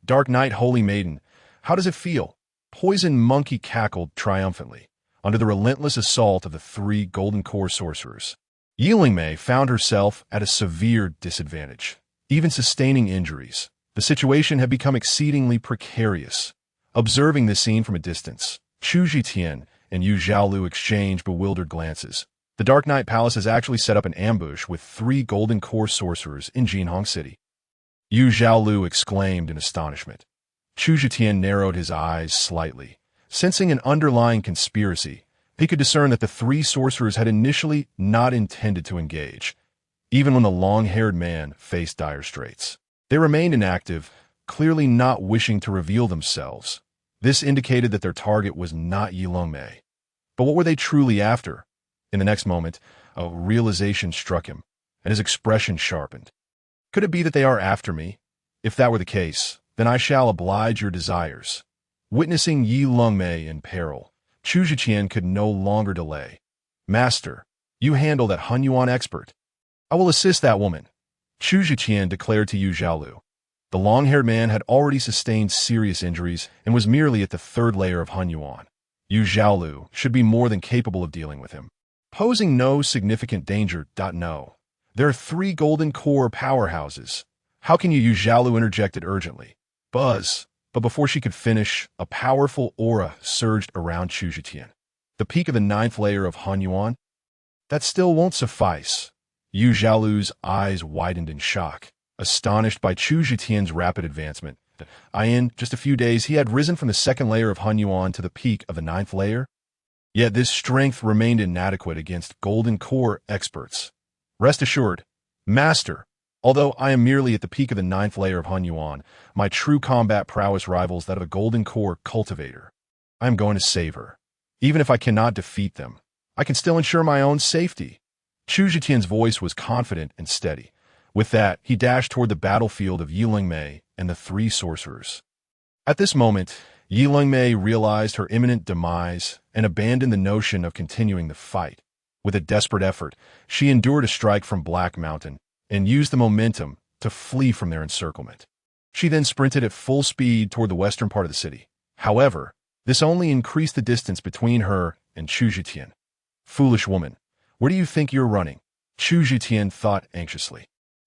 Dark Knight Holy Maiden, how does it feel?" Poison Monkey cackled triumphantly under the relentless assault of the 3 Golden Core sorcerers. Yilongmei found herself at a severe disadvantage, even sustaining injuries. The situation had become exceedingly precarious. Observing this scene from a distance, Chu Jitian and Yu Zhaolu exchanged bewildered glances. The Dark Knight Palace has actually set up an ambush with 3 golden core sorcerers in Jinhong City. Yu Zhaolu exclaimed in astonishment. Chu Zhitian narrowed his eyes slightly. Sensing an underlying conspiracy, he could discern that the 3 sorcerers had initially not intended to engage, even when the long-haired man faced dire straits. They remained inactive, clearly not wishing to reveal themselves. This indicated that their target was not Yi Longmei. But what were they truly after? In the next moment, a realization struck him, and his expression sharpened. Could it be that they are after me? If that were the case, then I shall oblige your desires. Witnessing Yi Longmei in peril, Chu Zhiqian could no longer delay. Master, you handle that Hunyuan expert. I will assist that woman, Chu Zhiqian declared to Yu Zhaolu. The long-haired man had already sustained serious injuries and was merely at the 3rd layer of Hunyuan. Yu Zhaolu should be more than capable of dealing with him. Posing no significant danger. No. There are 3 golden core powerhouses. How can you? Yu Zhaolu interjected urgently. Buzz. But before she could finish, a powerful aura surged around Chu Zhitian. The peak of the 9th layer of Hunyuan? That still won't suffice. Yu Zhaolu's eyes widened in shock, astonished by Chu Zhitian's rapid advancement. In just a few days, he had risen from the 2nd layer of Hunyuan to the peak of the 9th layer. Yet this strength remained inadequate against golden core experts. Rest assured, Master, although I am merely at the peak of the 9th layer of Hunyuan, my true combat prowess rivals that of a golden core cultivator. I am going to save her. Even if I cannot defeat them, I can still ensure my own safety. Chu Zhitian's voice was confident and steady. With that, he dashed toward the battlefield of Yi Longmei and the 3 sorcerers. At this moment, Yi Longmei realized her imminent demise and abandoned the notion of continuing the fight. With a desperate effort, she endured a strike from Black Mountain and used the momentum to flee from their encirclement. She then sprinted at full speed toward the western part of the city. However, this only increased the distance between her and Chu Zhitian. Foolish woman, where do you think you're running? Chu Zhitian thought anxiously.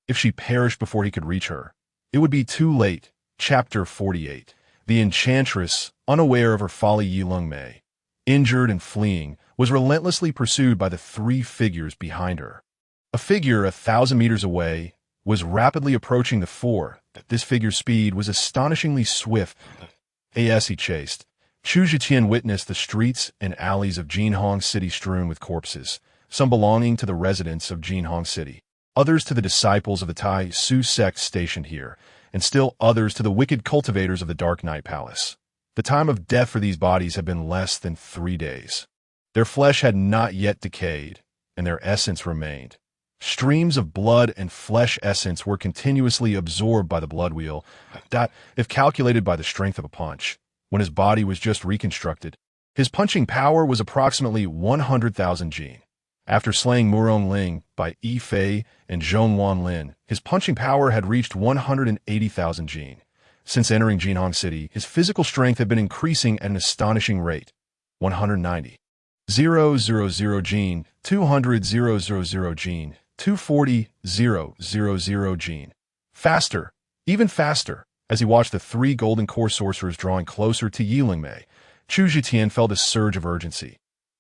If she perished before he could reach her, it would be too late. Chapter 48. The enchantress, unaware of her folly, Yi Longmei, injured and fleeing, was relentlessly pursued by the 3 figures behind her. A figure 1,000 meters away was rapidly approaching the 4. This figure's speed was astonishingly swift. As he chased, Chu Zhitian witnessed the streets and alleys of Jinhong City strewn with corpses, some belonging to the residents of Jinhong City, others to the disciples of the Tai Su sect stationed here, and still others to the wicked cultivators of the Dark Knight Palace. The time of death for these bodies had been less than 3 days. Their flesh had not yet decayed, and their essence remained. Streams of blood and flesh essence were continuously absorbed by the blood wheel, that, if calculated by the strength of a punch, when his body was just reconstructed, his punching power was approximately 100,000 jin. After slaying Murong Ling by Yi Fei and Zhong Wanlin, his punching power had reached 180,000 jin. Since entering Jinhong City, his physical strength had been increasing at an astonishing rate. 190. 000 jin, 200 000 jin, 240 000 jin. Faster, even faster. As he watched the 3 golden core sorcerers drawing closer to Yi Longmei, Chu Zhitian felt a surge of urgency.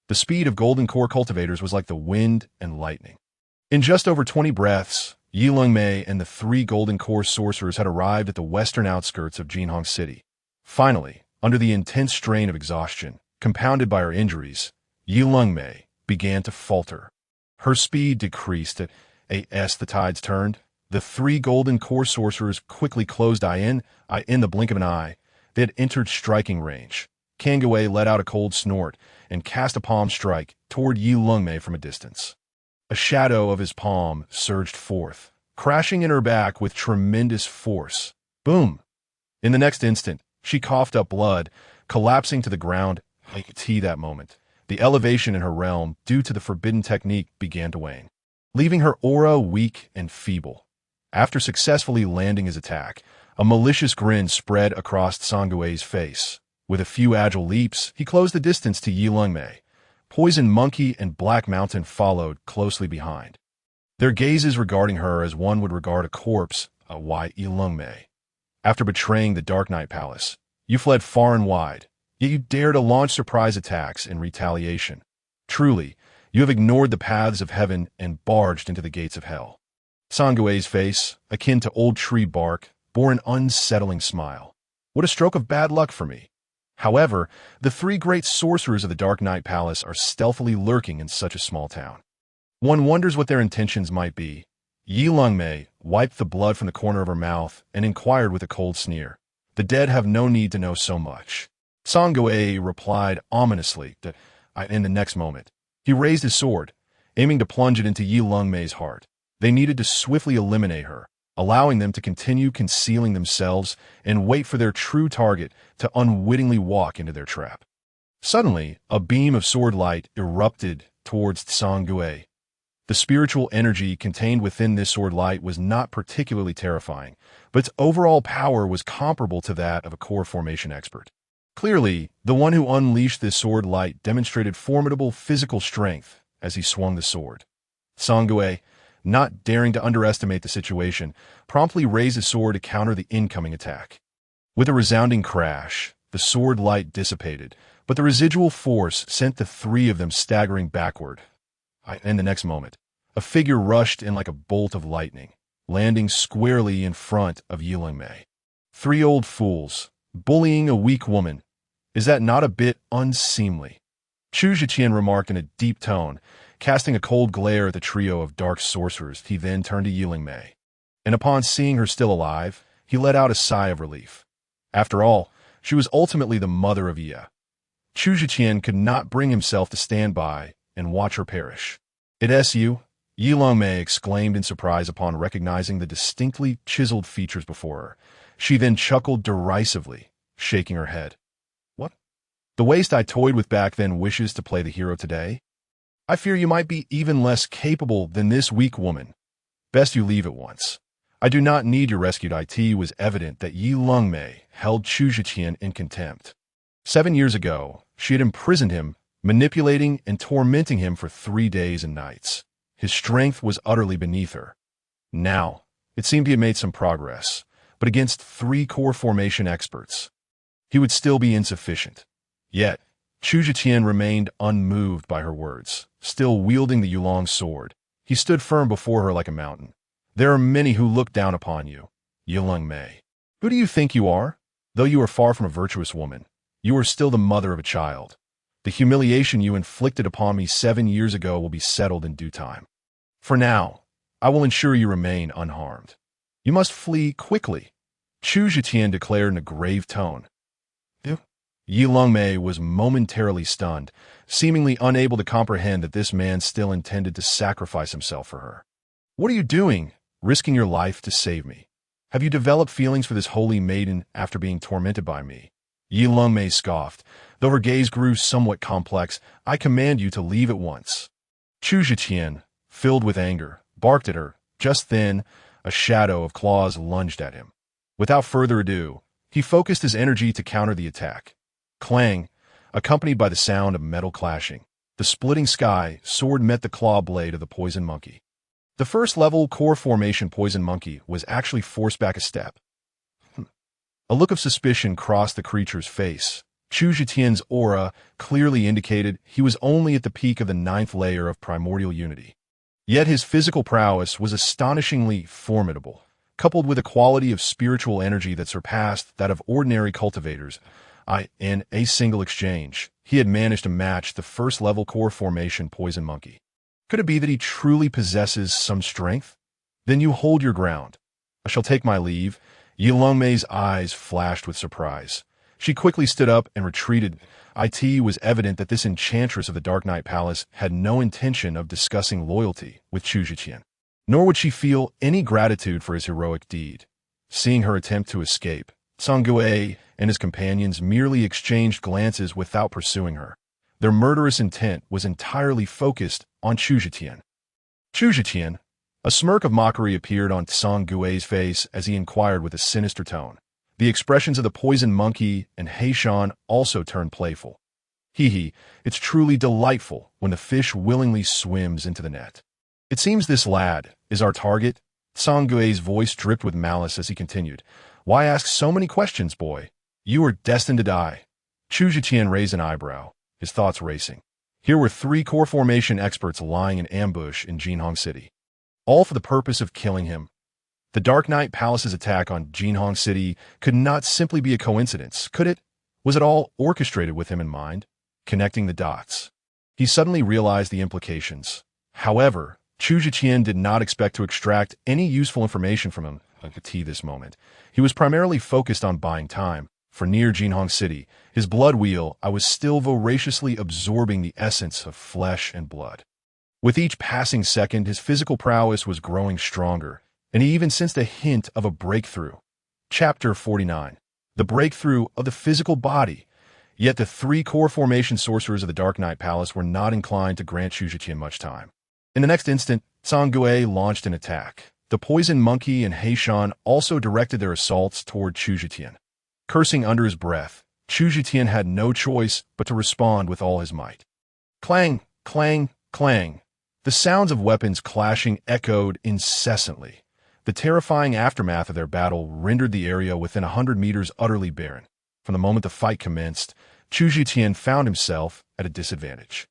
The speed of golden core cultivators was like the wind and lightning. In just over 20 breaths, Yi Longmei and the 3 golden core sorcerers had arrived at the western outskirts of Jinhong City. Finally, under the intense strain of exhaustion, compounded by her injuries, Yi Longmei began to falter. Her speed decreased as the tides turned. The 3 golden core sorcerers quickly closed in the blink of an eye. They had entered striking range. Kangwei let out a cold snort and cast a palm strike toward Yi Longmei from a distance. A shadow of his palm surged forth, crashing in her back with tremendous force. Boom! In the next instant, she coughed up blood, collapsing to the ground. That moment, the elevation in her realm, due to the forbidden technique, began to wane, leaving her aura weak and feeble. After successfully landing his attack, a malicious grin spread across Sangwei's face. With a few agile leaps, he closed the distance to Yi Longmei. Poison Monkey and Black Mountain followed closely behind, their gazes regarding her as one would regard a corpse. Yi Longmei, after betraying the Dark Knight Palace, you fled far and wide, yet you dare to launch surprise attacks in retaliation. Truly, You have ignored the paths of heaven and barged into the gates of hell. Sangue's face, akin to old tree bark, bore an unsettling smile. What a stroke of bad luck for me. However, the three great sorcerers of the Dark Knight Palace are stealthily lurking in such a small town. One wonders what their intentions might be. Yi Lungmei wiped the blood from the corner of her mouth and inquired with a cold sneer. The dead have no need to know so much. Sangue replied ominously in the next moment. He raised his sword, aiming to plunge it into Yi Lungmei's heart. They needed to swiftly eliminate her, allowing them to continue concealing themselves and wait for their true target to unwittingly walk into their trap. Suddenly, a beam of sword light erupted towards Sangue. The spiritual energy contained within this sword light was not particularly terrifying, but its overall power was comparable to that of a core formation expert. Clearly, the one who unleashed this sword light demonstrated formidable physical strength as he swung the sword. Sangue, not daring to underestimate the situation, promptly raised his sword to counter the incoming attack. With a resounding crash, the sword light dissipated, but the residual force sent the three of them staggering backward. In the next moment, a figure rushed in like a bolt of lightning, landing squarely in front of Yi Lungmei. Three old fools, bullying a weak woman. Is that not a bit unseemly? Chu Zhiqian remarked in a deep tone, casting a cold glare at the trio of dark sorcerers. He then turned to Yi Lungmei, and upon seeing her still alive, he let out a sigh of relief. After all, she was ultimately the mother of Yi. Chu Zhiqian could not bring himself to stand by and watch her perish. "It's you," Yi Lungmei exclaimed in surprise upon recognizing the distinctly chiseled features before her. She then chuckled derisively, shaking her head. "What? The waste I toyed with back then wishes to play the hero today? I fear you might be even less capable than this weak woman. Best you leave at once. I do not need your rescued." It was evident that Yi Lungmei held Chu Zhiqian in contempt. 7 years ago, she had imprisoned him, manipulating and tormenting him for 3 days and nights. His strength was utterly beneath her. Now, it seemed he had made some progress, but against 3 core formation experts, he would still be insufficient. Yet, Chu Zhiqian remained unmoved by her words. Still wielding the Yulong sword, he stood firm before her like a mountain. "There are many who look down upon you, Yi Lungmei. Who do you think you are? Though you are far from a virtuous woman, you are still the mother of a child. The humiliation you inflicted upon me 7 years ago will be settled in due time. For now, I will ensure you remain unharmed. You must flee quickly," Chu Zhiqian declared in a grave tone. Yi Lungmei was momentarily stunned, seemingly unable to comprehend that this man still intended to sacrifice himself for her. "What are you doing, risking your life to save me? Have you developed feelings for this holy maiden after being tormented by me?" Yi Lungmei scoffed, though her gaze grew somewhat complex. "I command you to leave at once." Chu Zhiqian, filled with anger, barked at her. Just then, a shadow of claws lunged at him. Without further ado, he focused his energy to counter the attack. Clang, accompanied by the sound of metal clashing. The splitting sky sword met the claw blade of the poison monkey. The first-level core formation poison monkey was actually forced back a step. A look of suspicion crossed the creature's face. Chu Zhiqian's aura clearly indicated he was only at the peak of the 9th layer of primordial unity. Yet his physical prowess was astonishingly formidable, coupled with a quality of spiritual energy that surpassed that of ordinary cultivators. In a single exchange, he had managed to match the first-level core formation poison monkey. Could it be that he truly possesses some strength? Then you hold your ground. I shall take my leave. Yi Lungmei's eyes flashed with surprise. She quickly stood up and retreated. It was evident that this enchantress of the Dark Knight Palace had no intention of discussing loyalty with Chu Zhiqian, nor would she feel any gratitude for his heroic deed. Seeing her attempt to escape, Sangue and his companions merely exchanged glances without pursuing her. Their murderous intent was entirely focused on Chu Zhiqian. Chu Zhiqian, a smirk of mockery appeared on Sangue's face as he inquired with a sinister tone. The expressions of the poison monkey and Heishan also turned playful. "Hee, it's truly delightful when the fish willingly swims into the net. It seems this lad is our target." Sangue's voice dripped with malice as he continued. "Why ask so many questions, boy? You are destined to die." Chu Zhiqian raised an eyebrow, his thoughts racing. Here were three core formation experts lying in ambush in Jinhong City, all for the purpose of killing him. The Dark Knight Palace's attack on Jinhong City could not simply be a coincidence, could it? Was it all orchestrated with him in mind? Connecting the dots. He suddenly realized the implications. However, Chu Zhiqian did not expect to extract any useful information from him at this moment. He was primarily focused on buying time. For near Jinhong City, his blood wheel, I was still voraciously absorbing the essence of flesh and blood. With each passing second, his physical prowess was growing stronger, and he even sensed a hint of a breakthrough. Chapter 49. The breakthrough of the physical body. Yet the three core formation sorcerers of the Dark Knight Palace were not inclined to grant Chu Zhiqian much time. In the next instant, Zhang Gui launched an attack. The Poison Monkey and Heishan also directed their assaults toward Chu Zhiqian. Cursing under his breath, Chu Zhiqian had no choice but to respond with all his might. Clang, clang, clang. The sounds of weapons clashing echoed incessantly. The terrifying aftermath of their battle rendered the area within 100 meters utterly barren. From the moment the fight commenced, Chu Zhiqian found himself at a disadvantage.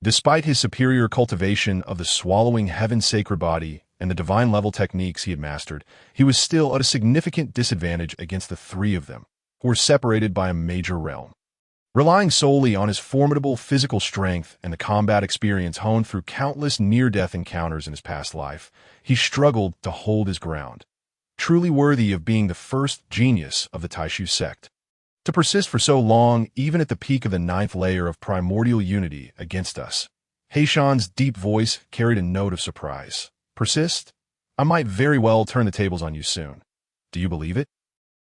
Despite his superior cultivation of the swallowing heaven sacred body and the divine level techniques he had mastered, he was still at a significant disadvantage against the three of them, who were separated by a major realm. Relying solely on his formidable physical strength and the combat experience honed through countless near-death encounters in his past life, he struggled to hold his ground. Truly worthy of being the first genius of the Taishu sect. To persist for so long, even at the peak of the 9th layer of primordial unity against us. Heishan's deep voice carried a note of surprise. Persist? I might very well turn the tables on you soon. Do you believe it?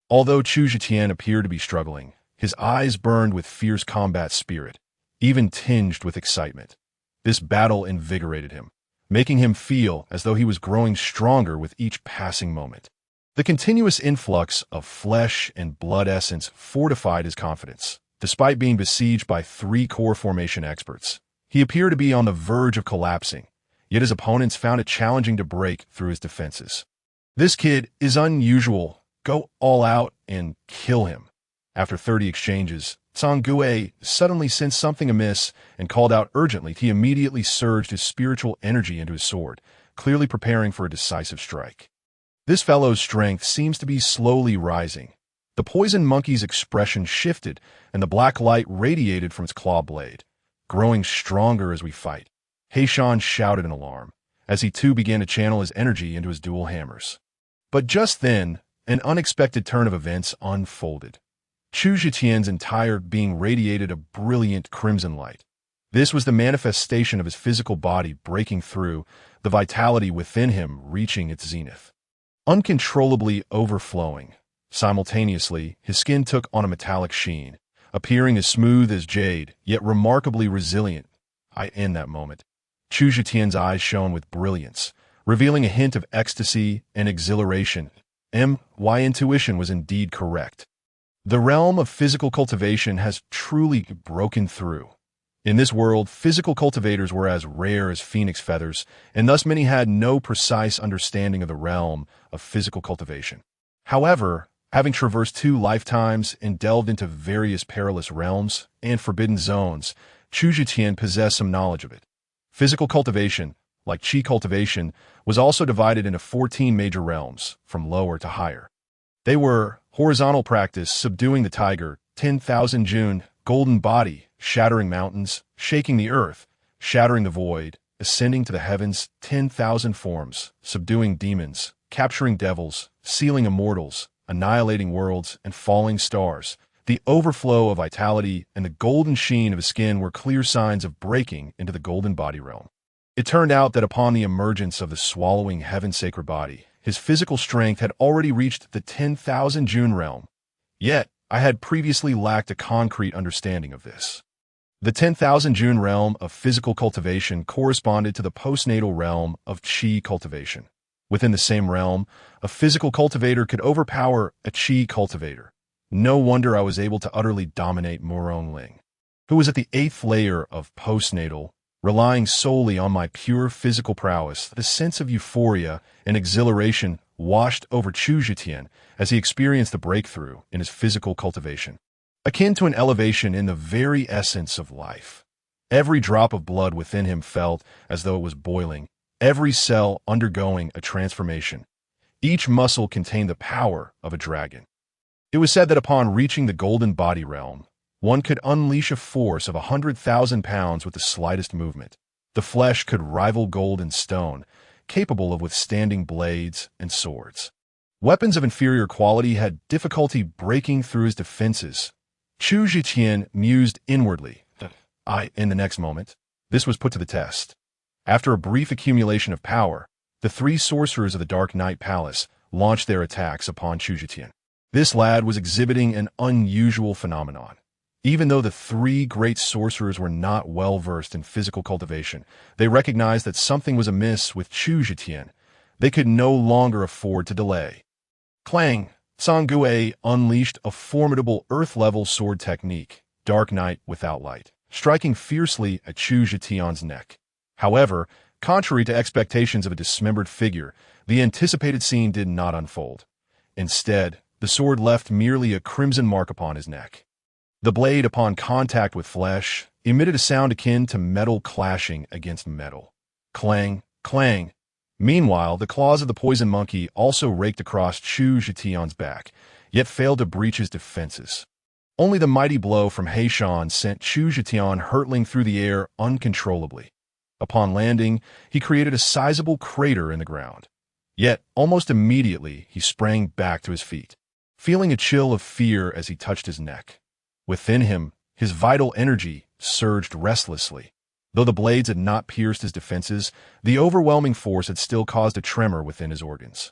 Although Chu Zhiqian appeared to be struggling, his eyes burned with fierce combat spirit, even tinged with excitement. This battle invigorated him, making him feel as though he was growing stronger with each passing moment. The continuous influx of flesh and blood essence fortified his confidence. Despite being besieged by three core formation experts, he appeared to be on the verge of collapsing, yet his opponents found it challenging to break through his defenses. This kid is unusual. Go all out and kill him. After 30 exchanges, Zhang Gui suddenly sensed something amiss and called out urgently. He immediately surged his spiritual energy into his sword, clearly preparing for a decisive strike. This fellow's strength seems to be slowly rising. The poison monkey's expression shifted, and the black light radiated from its claw blade, growing stronger as we fight. Heishan shouted in alarm, as he too began to channel his energy into his dual hammers. But just then, an unexpected turn of events unfolded. Chu Zhiqian's entire being radiated a brilliant crimson light. This was the manifestation of his physical body breaking through, the vitality within him reaching its zenith. Uncontrollably overflowing. Simultaneously, his skin took on a metallic sheen, appearing as smooth as jade, yet remarkably resilient. In that moment, Chu Zhiqian's eyes shone with brilliance, revealing a hint of ecstasy and exhilaration. My intuition was indeed correct. The realm of physical cultivation has truly broken through. In this world, physical cultivators were as rare as phoenix feathers, and thus many had no precise understanding of the realm of physical cultivation. However, having traversed 2 lifetimes and delved into various perilous realms and forbidden zones, Chu Zhiqian possessed some knowledge of it. Physical cultivation, like Qi cultivation, was also divided into 14 major realms, from lower to higher. They were horizontal practice, subduing the tiger, 10,000 June, golden body, shattering mountains, shaking the earth, shattering the void, ascending to the heavens, 10,000 forms, subduing demons, capturing devils, sealing immortals, annihilating worlds, and falling stars. The overflow of vitality and the golden sheen of his skin were clear signs of breaking into the golden body realm. It turned out that upon the emergence of the swallowing heaven sacred body, his physical strength had already reached the 10,000 June realm. Yet, I had previously lacked a concrete understanding of this. The 10,000 June realm of physical cultivation corresponded to the postnatal realm of Qi cultivation. Within the same realm, a physical cultivator could overpower a Qi cultivator. No wonder I was able to utterly dominate Murong Ling, who was at the 8th layer of postnatal, relying solely on my pure physical prowess. The sense of euphoria and exhilaration washed over Chu Zhiqian as he experienced the breakthrough in his physical cultivation, akin to an elevation in the very essence of life. Every drop of blood within him felt as though it was boiling, every cell undergoing a transformation. Each muscle contained the power of a dragon. It was said that upon reaching the golden body realm, one could unleash a force of 100,000 pounds with the slightest movement. The flesh could rival gold and stone, capable of withstanding blades and swords. Weapons of inferior quality had difficulty breaking through his defenses. Chu Zhiqian mused inwardly. In the next moment, this was put to the test. After a brief accumulation of power, the three sorcerers of the Dark Knight Palace launched their attacks upon Chu Zhiqian. This lad was exhibiting an unusual phenomenon. Even though the three great sorcerers were not well versed in physical cultivation, they recognized that something was amiss with Chu Zhiqian. They could no longer afford to delay. Clang! Song Gue unleashed a formidable earth-level sword technique, Dark Knight without light, striking fiercely at Chu Zhiqian's neck. However, contrary to expectations of a dismembered figure, the anticipated scene did not unfold. Instead, the sword left merely a crimson mark upon his neck. The blade, upon contact with flesh, emitted a sound akin to metal clashing against metal. Clang, clang. Meanwhile, the claws of the poison monkey also raked across Chu Zhiqian's back, yet failed to breach his defenses. Only the mighty blow from Heishan sent Chu Zhiqian hurtling through the air uncontrollably. Upon landing, he created a sizable crater in the ground. Yet, almost immediately, he sprang back to his feet, feeling a chill of fear as he touched his neck. Within him, his vital energy surged restlessly. Though the blades had not pierced his defenses, the overwhelming force had still caused a tremor within his organs.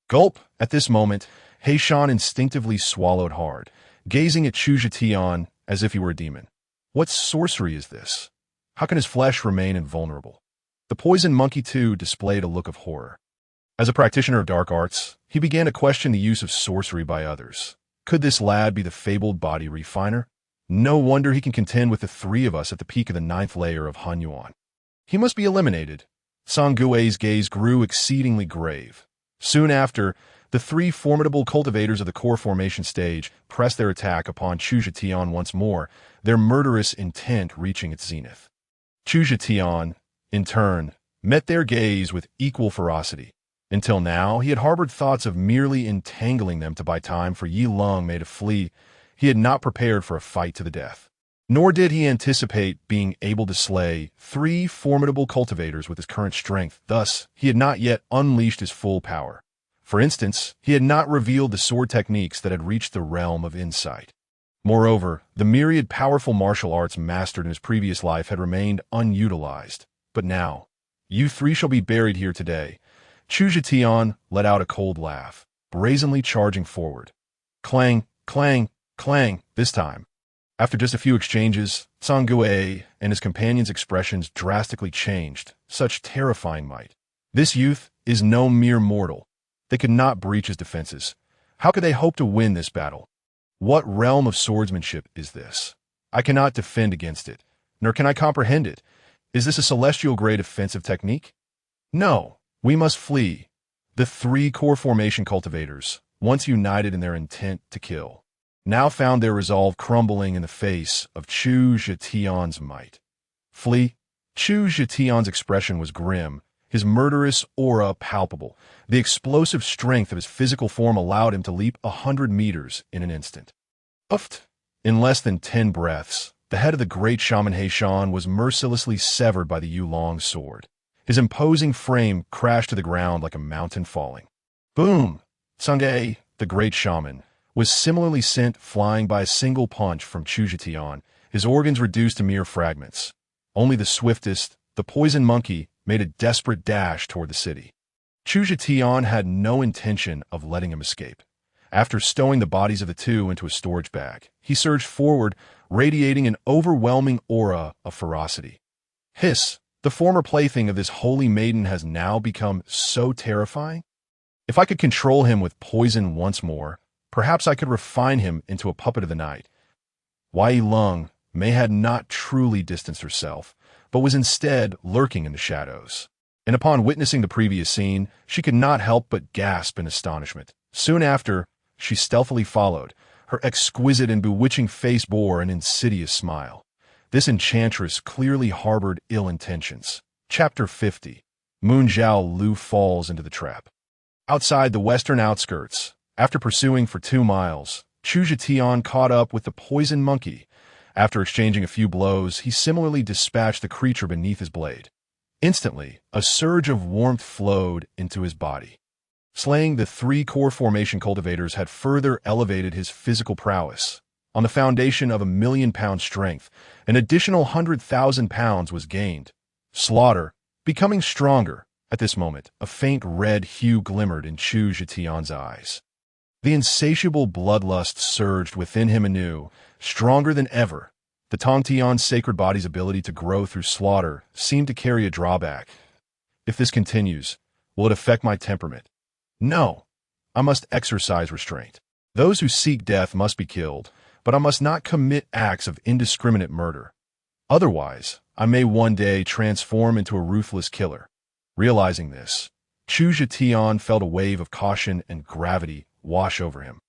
Gulp! At this moment, Heishan instinctively swallowed hard, gazing at Chu Zhiqian as if he were a demon. What sorcery is this? How can his flesh remain invulnerable? The poison monkey, too, displayed a look of horror. As a practitioner of dark arts, he began to question the use of sorcery by others. Could this lad be the fabled body refiner? No wonder he can contend with the three of us at the peak of the 9th layer of Hanyuan. He must be eliminated. Song Gue's gaze grew exceedingly grave. Soon after, the three formidable cultivators of the core formation stage pressed their attack upon Chu Zhiqian once more, their murderous intent reaching its zenith. Chu Zhiqian, in turn, met their gaze with equal ferocity. Until now, he had harbored thoughts of merely entangling them to buy time for Yi Lung Mei to flee. He had not prepared for a fight to the death. Nor did he anticipate being able to slay three formidable cultivators with his current strength. Thus, he had not yet unleashed his full power. For instance, he had not revealed the sword techniques that had reached the realm of insight. Moreover, the myriad powerful martial arts mastered in his previous life had remained unutilized. But now, you three shall be buried here today. Chu Zhiqian let out a cold laugh, brazenly charging forward. Clang, clang, clang, this time. After just a few exchanges, Song Gue and his companions' expressions drastically changed, such terrifying might. This youth is no mere mortal. They could not breach his defenses. How could they hope to win this battle? What realm of swordsmanship is this? I cannot defend against it, nor can I comprehend it. Is this a celestial-grade offensive technique? No. We must flee. The three core formation cultivators, once united in their intent to kill, now found their resolve crumbling in the face of Chu Zhiqian's might. Flee? Chu Zhiqian's expression was grim, his murderous aura palpable. The explosive strength of his physical form allowed him to leap 100 meters in an instant. Uft! In less than 10 breaths, the head of the great shaman Heishan was mercilessly severed by the Yulong sword. His imposing frame crashed to the ground like a mountain falling. Boom! Sangye, the great shaman, was similarly sent flying by a single punch from Chu Zhiqian, his organs reduced to mere fragments. Only the swiftest, the poison monkey, made a desperate dash toward the city. Chu Zhiqian had no intention of letting him escape. After stowing the bodies of the two into a storage bag, he surged forward, radiating an overwhelming aura of ferocity. Hiss! The former plaything of this holy maiden has now become so terrifying. If I could control him with poison once more, perhaps I could refine him into a puppet of the night. Yi Lung Mei had not truly distanced herself, but was instead lurking in the shadows. And upon witnessing the previous scene, she could not help but gasp in astonishment. Soon after, she stealthily followed. Her exquisite and bewitching face bore an insidious smile. This enchantress clearly harbored ill intentions. Chapter 50. Moon Zhao Lu falls into the trap. Outside the western outskirts, after pursuing for 2 miles, Chu Zhetian caught up with the poison monkey. After exchanging a few blows, he similarly dispatched the creature beneath his blade. Instantly, a surge of warmth flowed into his body. Slaying the 3 core formation cultivators had further elevated his physical prowess. On the foundation of 1,000,000-pound strength, an additional 100,000 pounds was gained. Slaughter, becoming stronger. At this moment, a faint red hue glimmered in Chu Zhetian's eyes. The insatiable bloodlust surged within him anew, stronger than ever. The Tongtian's sacred body's ability to grow through slaughter seemed to carry a drawback. If this continues, will it affect my temperament? No. I must exercise restraint. Those who seek death must be killed, but I must not commit acts of indiscriminate murder. Otherwise, I may one day transform into a ruthless killer. Realizing this, Chu Zhetian felt a wave of caution and gravity wash over him.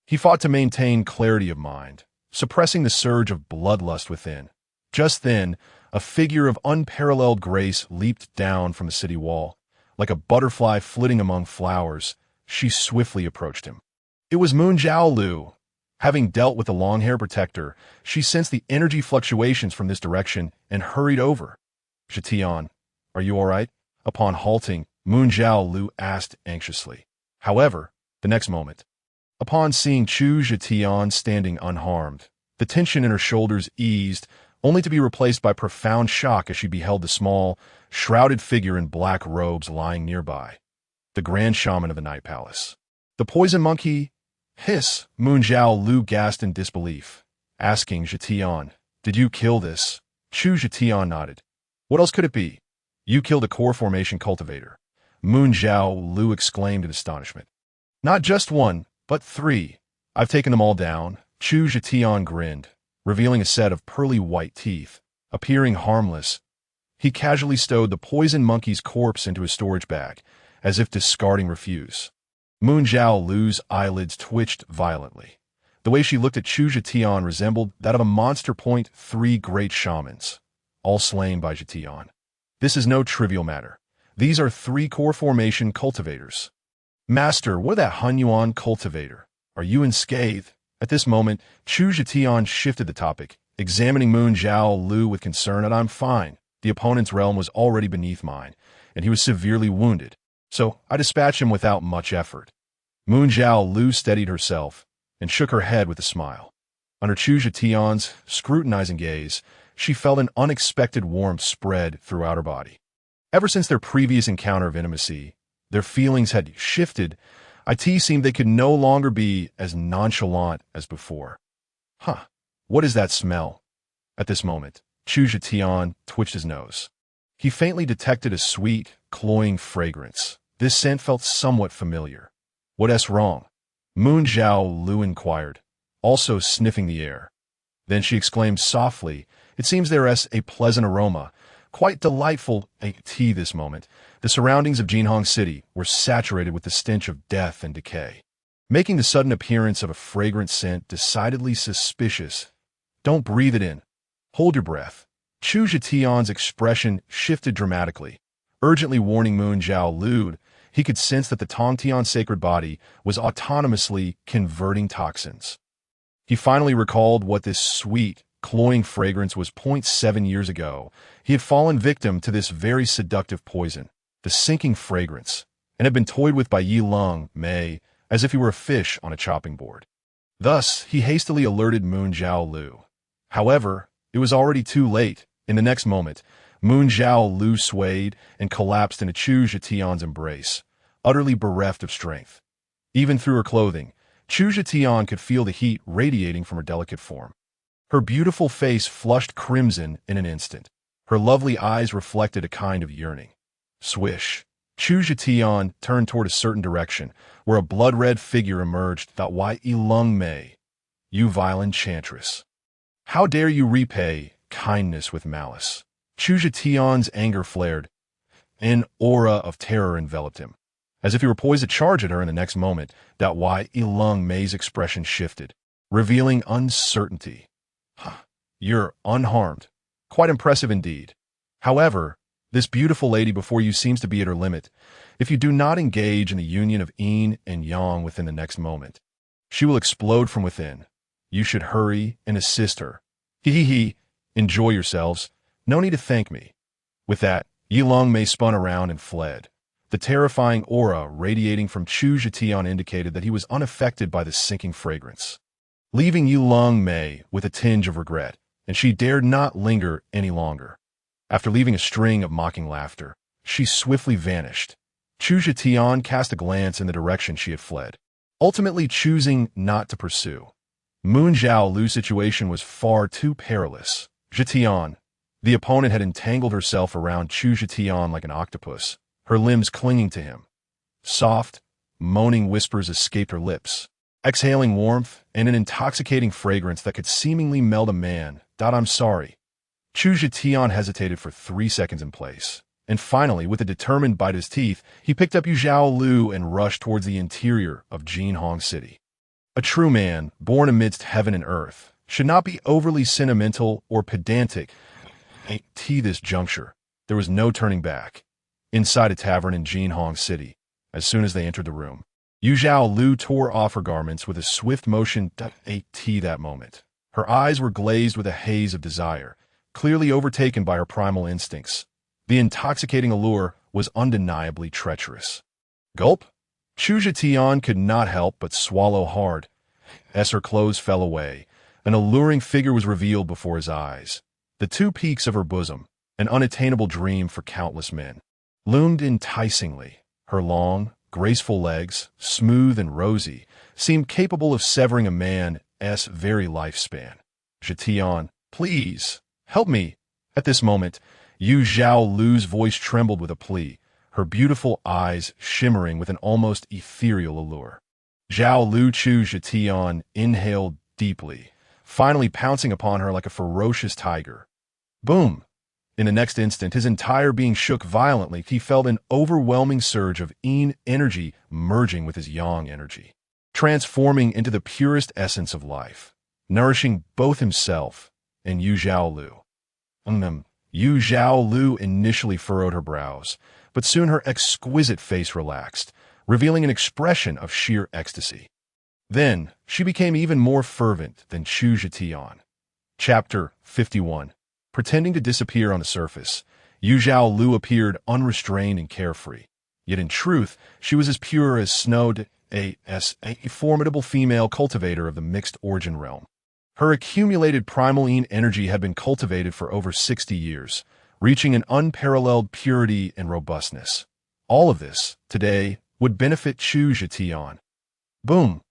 He fought to maintain clarity of mind, suppressing the surge of bloodlust within. Just then, a figure of unparalleled grace leaped down from the city wall. Like a butterfly flitting among flowers, she swiftly approached him. It was Moon Zhao Lu. Having dealt with the long-hair protector, she sensed the energy fluctuations from this direction and hurried over. Zhetian, are you all right? Upon halting, Moon Zhao Lu asked anxiously. However, the next moment, upon seeing Chu Zhetian standing unharmed, the tension in her shoulders eased, only to be replaced by profound shock as she beheld the small, shrouded figure in black robes lying nearby. The Grand Shaman of the Night Palace. The poison monkey? Hiss! Moon Zhao Lu gasped in disbelief, asking Zhetian, did you kill this? Chu Zhetian nodded. What else could it be? You killed a core formation cultivator. Moon Zhao Lu exclaimed in astonishment. Not just 1, but 3. I've taken them all down. Chu Zhetian grinned, revealing a set of pearly white teeth. Appearing harmless, he casually stowed the poison monkey's corpse into his storage bag, as if discarding refuse. Moon Zhao Lu's eyelids twitched violently. The way she looked at Chu Zhetian resembled that of a monster. 3 great shamans, all slain by Zhetian. This is no trivial matter. These are 3 core formation cultivators. Master, what of that Hunyuan cultivator? Are you unscathed? At this moment, Chu Zhetian shifted the topic, examining Moon Zhao Lu with concern. And I'm fine. The opponent's realm was already beneath mine, and he was severely wounded, so I dispatched him without much effort. Moon Zhao Lu steadied herself and shook her head with a smile. Under Chu Zhetian's scrutinizing gaze, she felt an unexpected warmth spread throughout her body. Ever since their previous encounter of intimacy, their feelings had shifted. It seemed they could no longer be as nonchalant as before. Huh, what is that smell? At this moment, Chu Zhetian twitched his nose. He faintly detected a sweet, cloying fragrance. This scent felt somewhat familiar. What's wrong? Moon Zhao Lu inquired, also sniffing the air. Then she exclaimed softly, it seems there is a pleasant aroma, quite delightful. This moment, the surroundings of Jinhong City were saturated with the stench of death and decay, making the sudden appearance of a fragrant scent decidedly suspicious. Don't breathe it in. Hold your breath. Chu Zhetian's expression shifted dramatically, urgently warning Moon Zhao Lu. He could sense that the Tongtian sacred body was autonomously converting toxins. He finally recalled what this sweet, cloying fragrance was. 7 years ago, he had fallen victim to this very seductive poison, the sinking fragrance, and had been toyed with by Yi Lung Mei as if he were a fish on a chopping board. Thus, he hastily alerted Moon Zhao Lu. However, it was already too late. In the next moment, Moon Zhao Lu swayed and collapsed into Chu Zhetian's embrace, utterly bereft of strength. Even through her clothing, Chu Zhetian could feel the heat radiating from her delicate form. Her beautiful face flushed crimson in an instant. Her lovely eyes reflected a kind of yearning. Swish. Chu Zhetian turned toward a certain direction, where a blood-red figure emerged. Why, Ilung Mei, you vile enchantress! How dare you repay kindness with malice? Chu Zhetian's anger flared. An aura of terror enveloped him, as if he were poised to charge at her in the next moment. Why, Ilung Mei's expression shifted, revealing uncertainty. You're unharmed. Quite impressive indeed. However, this beautiful lady before you seems to be at her limit. If you do not engage in the union of yin and yang within the next moment, she will explode from within. You should hurry and assist her. Hee. Enjoy yourselves. No need to thank me. With that, Yi Long Mei spun around and fled. The terrifying aura radiating from Chu Zetian indicated that he was unaffected by the sinking fragrance, leaving Yi Long Mei with a tinge of regret, and she dared not linger any longer. After leaving a string of mocking laughter, she swiftly vanished. Chu Zetian cast a glance in the direction she had fled, ultimately choosing not to pursue. Moon Zhao Lu's situation was far too perilous. Zetian, the opponent, had entangled herself around Chu Zetian like an octopus, her limbs clinging to him. Soft, moaning whispers escaped her lips, exhaling warmth and an intoxicating fragrance that could seemingly melt a man. I'm sorry. Chu Zetian hesitated for 3 seconds in place, and finally, with a determined bite of his teeth, he picked up Yu Zhao Lu and rushed towards the interior of Jinhong City. A true man, born amidst heaven and earth, should not be overly sentimental or pedantic. At this juncture, there was no turning back. Inside a tavern in Jinhong City, as soon as they entered the room, Yu Zhao Lu tore off her garments with a swift motion. At that moment, her eyes were glazed with a haze of desire, clearly overtaken by her primal instincts. The intoxicating allure was undeniably treacherous. Gulp! Chu Zetian could not help but swallow hard. As her clothes fell away, an alluring figure was revealed before his eyes. The two peaks of her bosom, an unattainable dream for countless men, loomed enticingly. Her long, graceful legs, smooth and rosy, seemed capable of severing a man's very lifespan. Zetian, please, help me. At this moment, Yu Zhao Lu's voice trembled with a plea, her beautiful eyes shimmering with an almost ethereal allure. Zhao Lu Chu Zetian inhaled deeply, finally pouncing upon her like a ferocious tiger. Boom! In the next instant, his entire being shook violently. He felt an overwhelming surge of yin energy merging with his yang energy, transforming into the purest essence of life, nourishing both himself and Yu Zhao Lu. Yu Zhao Lu initially furrowed her brows, but soon her exquisite face relaxed, revealing an expression of sheer ecstasy. Then, she became even more fervent than Chu Zetian. Chapter 51. Pretending to disappear on the surface, Yu Zhao Lu appeared unrestrained and carefree. Yet in truth, she was as pure as snow, a formidable female cultivator of the mixed origin realm. Her accumulated primal yin energy had been cultivated for over 60 years, reaching an unparalleled purity and robustness. All of this, today, would benefit Chu Zetian. Boom!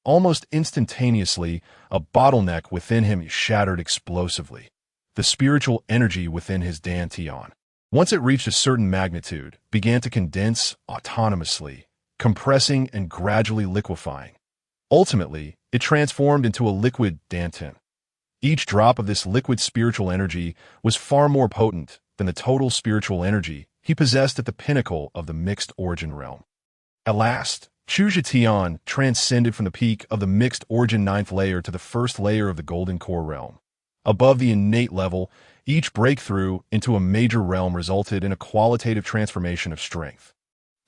Almost instantaneously, a bottleneck within him shattered explosively. The spiritual energy within his dantian, once it reached a certain magnitude, began to condense autonomously, compressing and gradually liquefying. Ultimately, it transformed into a liquid dantian. Each drop of this liquid spiritual energy was far more potent than the total spiritual energy he possessed at the pinnacle of the mixed origin realm. At last, Chu Zetian transcended from the peak of the mixed origin 9th layer to the first layer of the golden core realm. Above the innate level, each breakthrough into a major realm resulted in a qualitative transformation of strength.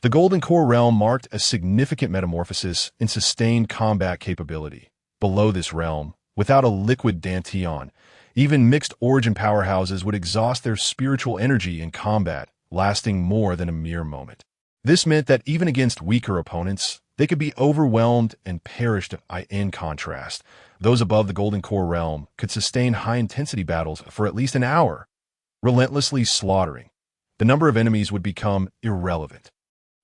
The golden core realm marked a significant metamorphosis in sustained combat capability. Below this realm, without a liquid dantian, even mixed origin powerhouses would exhaust their spiritual energy in combat, lasting more than a mere moment. This meant that even against weaker opponents, they could be overwhelmed and perished. In contrast, those above the golden core realm could sustain high-intensity battles for at least an hour, relentlessly slaughtering. The number of enemies would become irrelevant.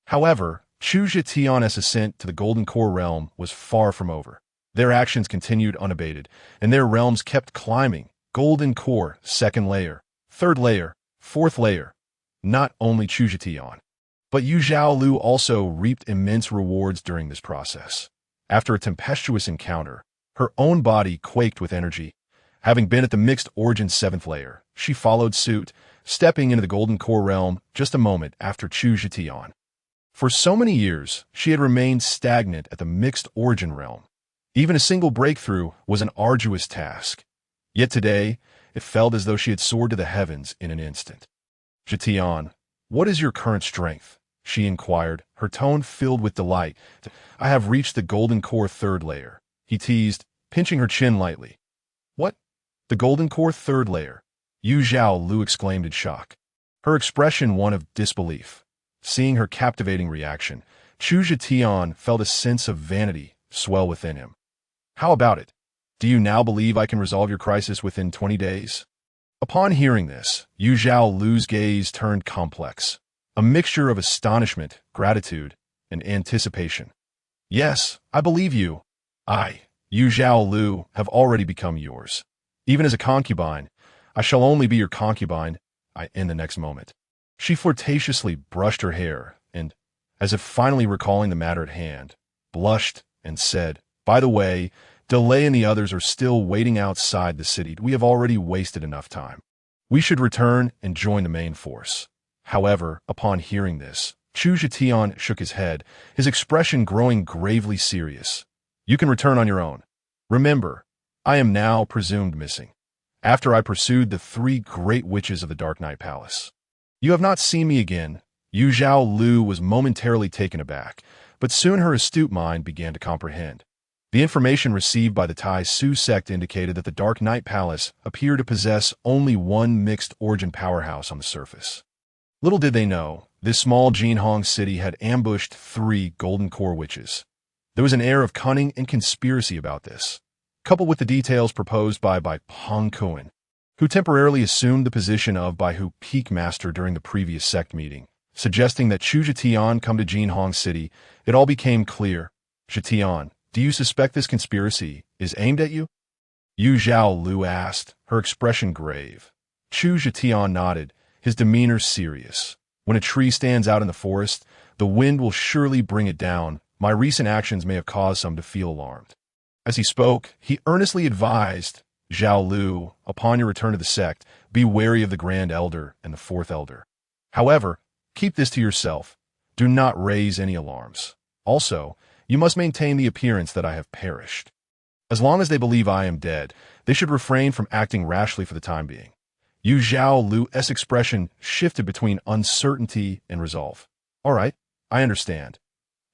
However, Chu Zetian's ascent to the golden core realm was far from over. Their actions continued unabated, and their realms kept climbing. Golden core, 2nd layer, 3rd layer, 4th layer. Not only Chu Zetian, but Yu Zhao Lu also reaped immense rewards during this process. After a tempestuous encounter, her own body quaked with energy. Having been at the mixed origin 7th layer, she followed suit, stepping into the golden core realm just a moment after Chu Zetian. For so many years, she had remained stagnant at the mixed origin realm. Even a single breakthrough was an arduous task. Yet today, It felt as though she had soared to the heavens in an instant. "Jetian, what is your current strength?" she inquired, her tone filled with delight. "I have reached the golden core third layer," he teased, pinching her chin lightly. "What? The golden core third layer?" Yu Zhao Lu exclaimed in shock, her expression one of disbelief. Seeing her captivating reaction, Chu Zetian felt a sense of vanity swell within him. "How about it? Do you now believe I can resolve your crisis within 20 days? Upon hearing this, Yu Zhao Lu's gaze turned complex, a mixture of astonishment, gratitude, and anticipation. "Yes, I believe you. I, Yu Zhao Lu, have already become yours. Even as a concubine, I shall only be your concubine in the next moment." She flirtatiously brushed her hair and, as if finally recalling the matter at hand, blushed and said, "By the way, Delay and the others are still waiting outside the city. We have already wasted enough time. We should return and join the main force." However, upon hearing this, Chu Zetian shook his head, his expression growing gravely serious. "You can return on your own. Remember, I am now presumed missing, after I pursued the 3 great witches of the Dark Night Palace. You have not seen me again." Yu Zhao Lu was momentarily taken aback, but soon her astute mind began to comprehend. The information received by the Tai Su sect indicated that the Dark Night Palace appeared to possess only one mixed origin powerhouse on the surface. Little did they know, this small Jinhong city had ambushed 3 golden core witches. There was an air of cunning and conspiracy about this, coupled with the details proposed by Peng Kuan, who temporarily assumed the position of Baihu Peak Master during the previous sect meeting, suggesting that Chu Zetian come to Jinhong City. It all became clear. "Zetian, do you suspect this conspiracy is aimed at you?" Yu Zhao Lu asked, her expression grave. Chu Zetian nodded, his demeanor serious. "When a tree stands out in the forest, the wind will surely bring it down. My recent actions may have caused some to feel alarmed." As he spoke, he earnestly advised Zhao Lu, "Upon your return to the sect, be wary of the Grand Elder and the Fourth Elder. However, keep this to yourself. Do not raise any alarms. Also, you must maintain the appearance that I have perished. As long as they believe I am dead, they should refrain from acting rashly for the time being." Yu Zhao Lu's expression shifted between uncertainty and resolve. "All right, I understand.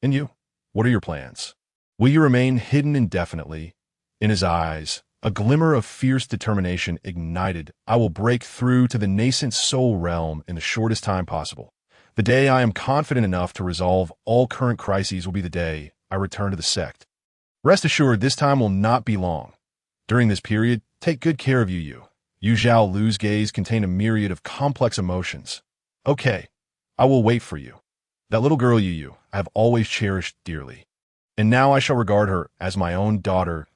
And you? What are your plans? Will you remain hidden indefinitely?" In his eyes, a glimmer of fierce determination ignited. "I will break through to the nascent soul realm in the shortest time possible. The day I am confident enough to resolve all current crises will be the day I return to the sect. Rest assured, this time will not be long. During this period, take good care of you." Yu Zhao Lu's gaze contained a myriad of complex emotions. "Okay, I will wait for you. That little girl Yu, I have always cherished dearly. And now I shall regard her as my own daughter."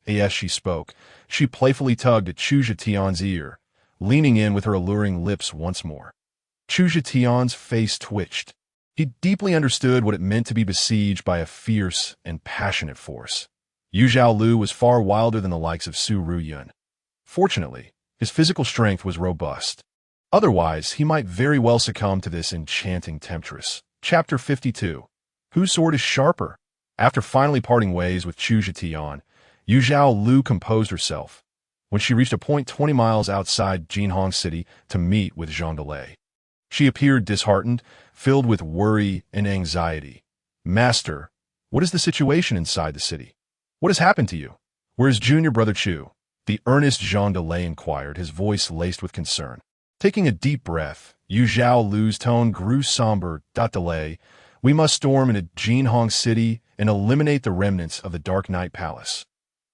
As she spoke, she playfully tugged at Chu Zetian's ear, leaning in with her alluring lips once more. Chu Zetian's face twitched. He deeply understood what it meant to be besieged by a fierce and passionate force. Yu Zhao Lu was far wilder than the likes of Su Ruyun. Fortunately, his physical strength was robust. Otherwise, he might very well succumb to this enchanting temptress. Chapter 52. Whose sword is sharper? After finally parting ways with Chu Zetian, Yu Zhao Lu composed herself when she reached a point 20 miles outside Jinhong City to meet with Jean Delay. She appeared disheartened, filled with worry and anxiety. "Master, what is the situation inside the city? What has happened to you? Where is junior brother Chu?" the earnest Jean Delay inquired, his voice laced with concern. Taking a deep breath, Yu Zhao Lu's tone grew somber. "Delay, we must storm into Jinhong City and eliminate the remnants of the Dark Night Palace.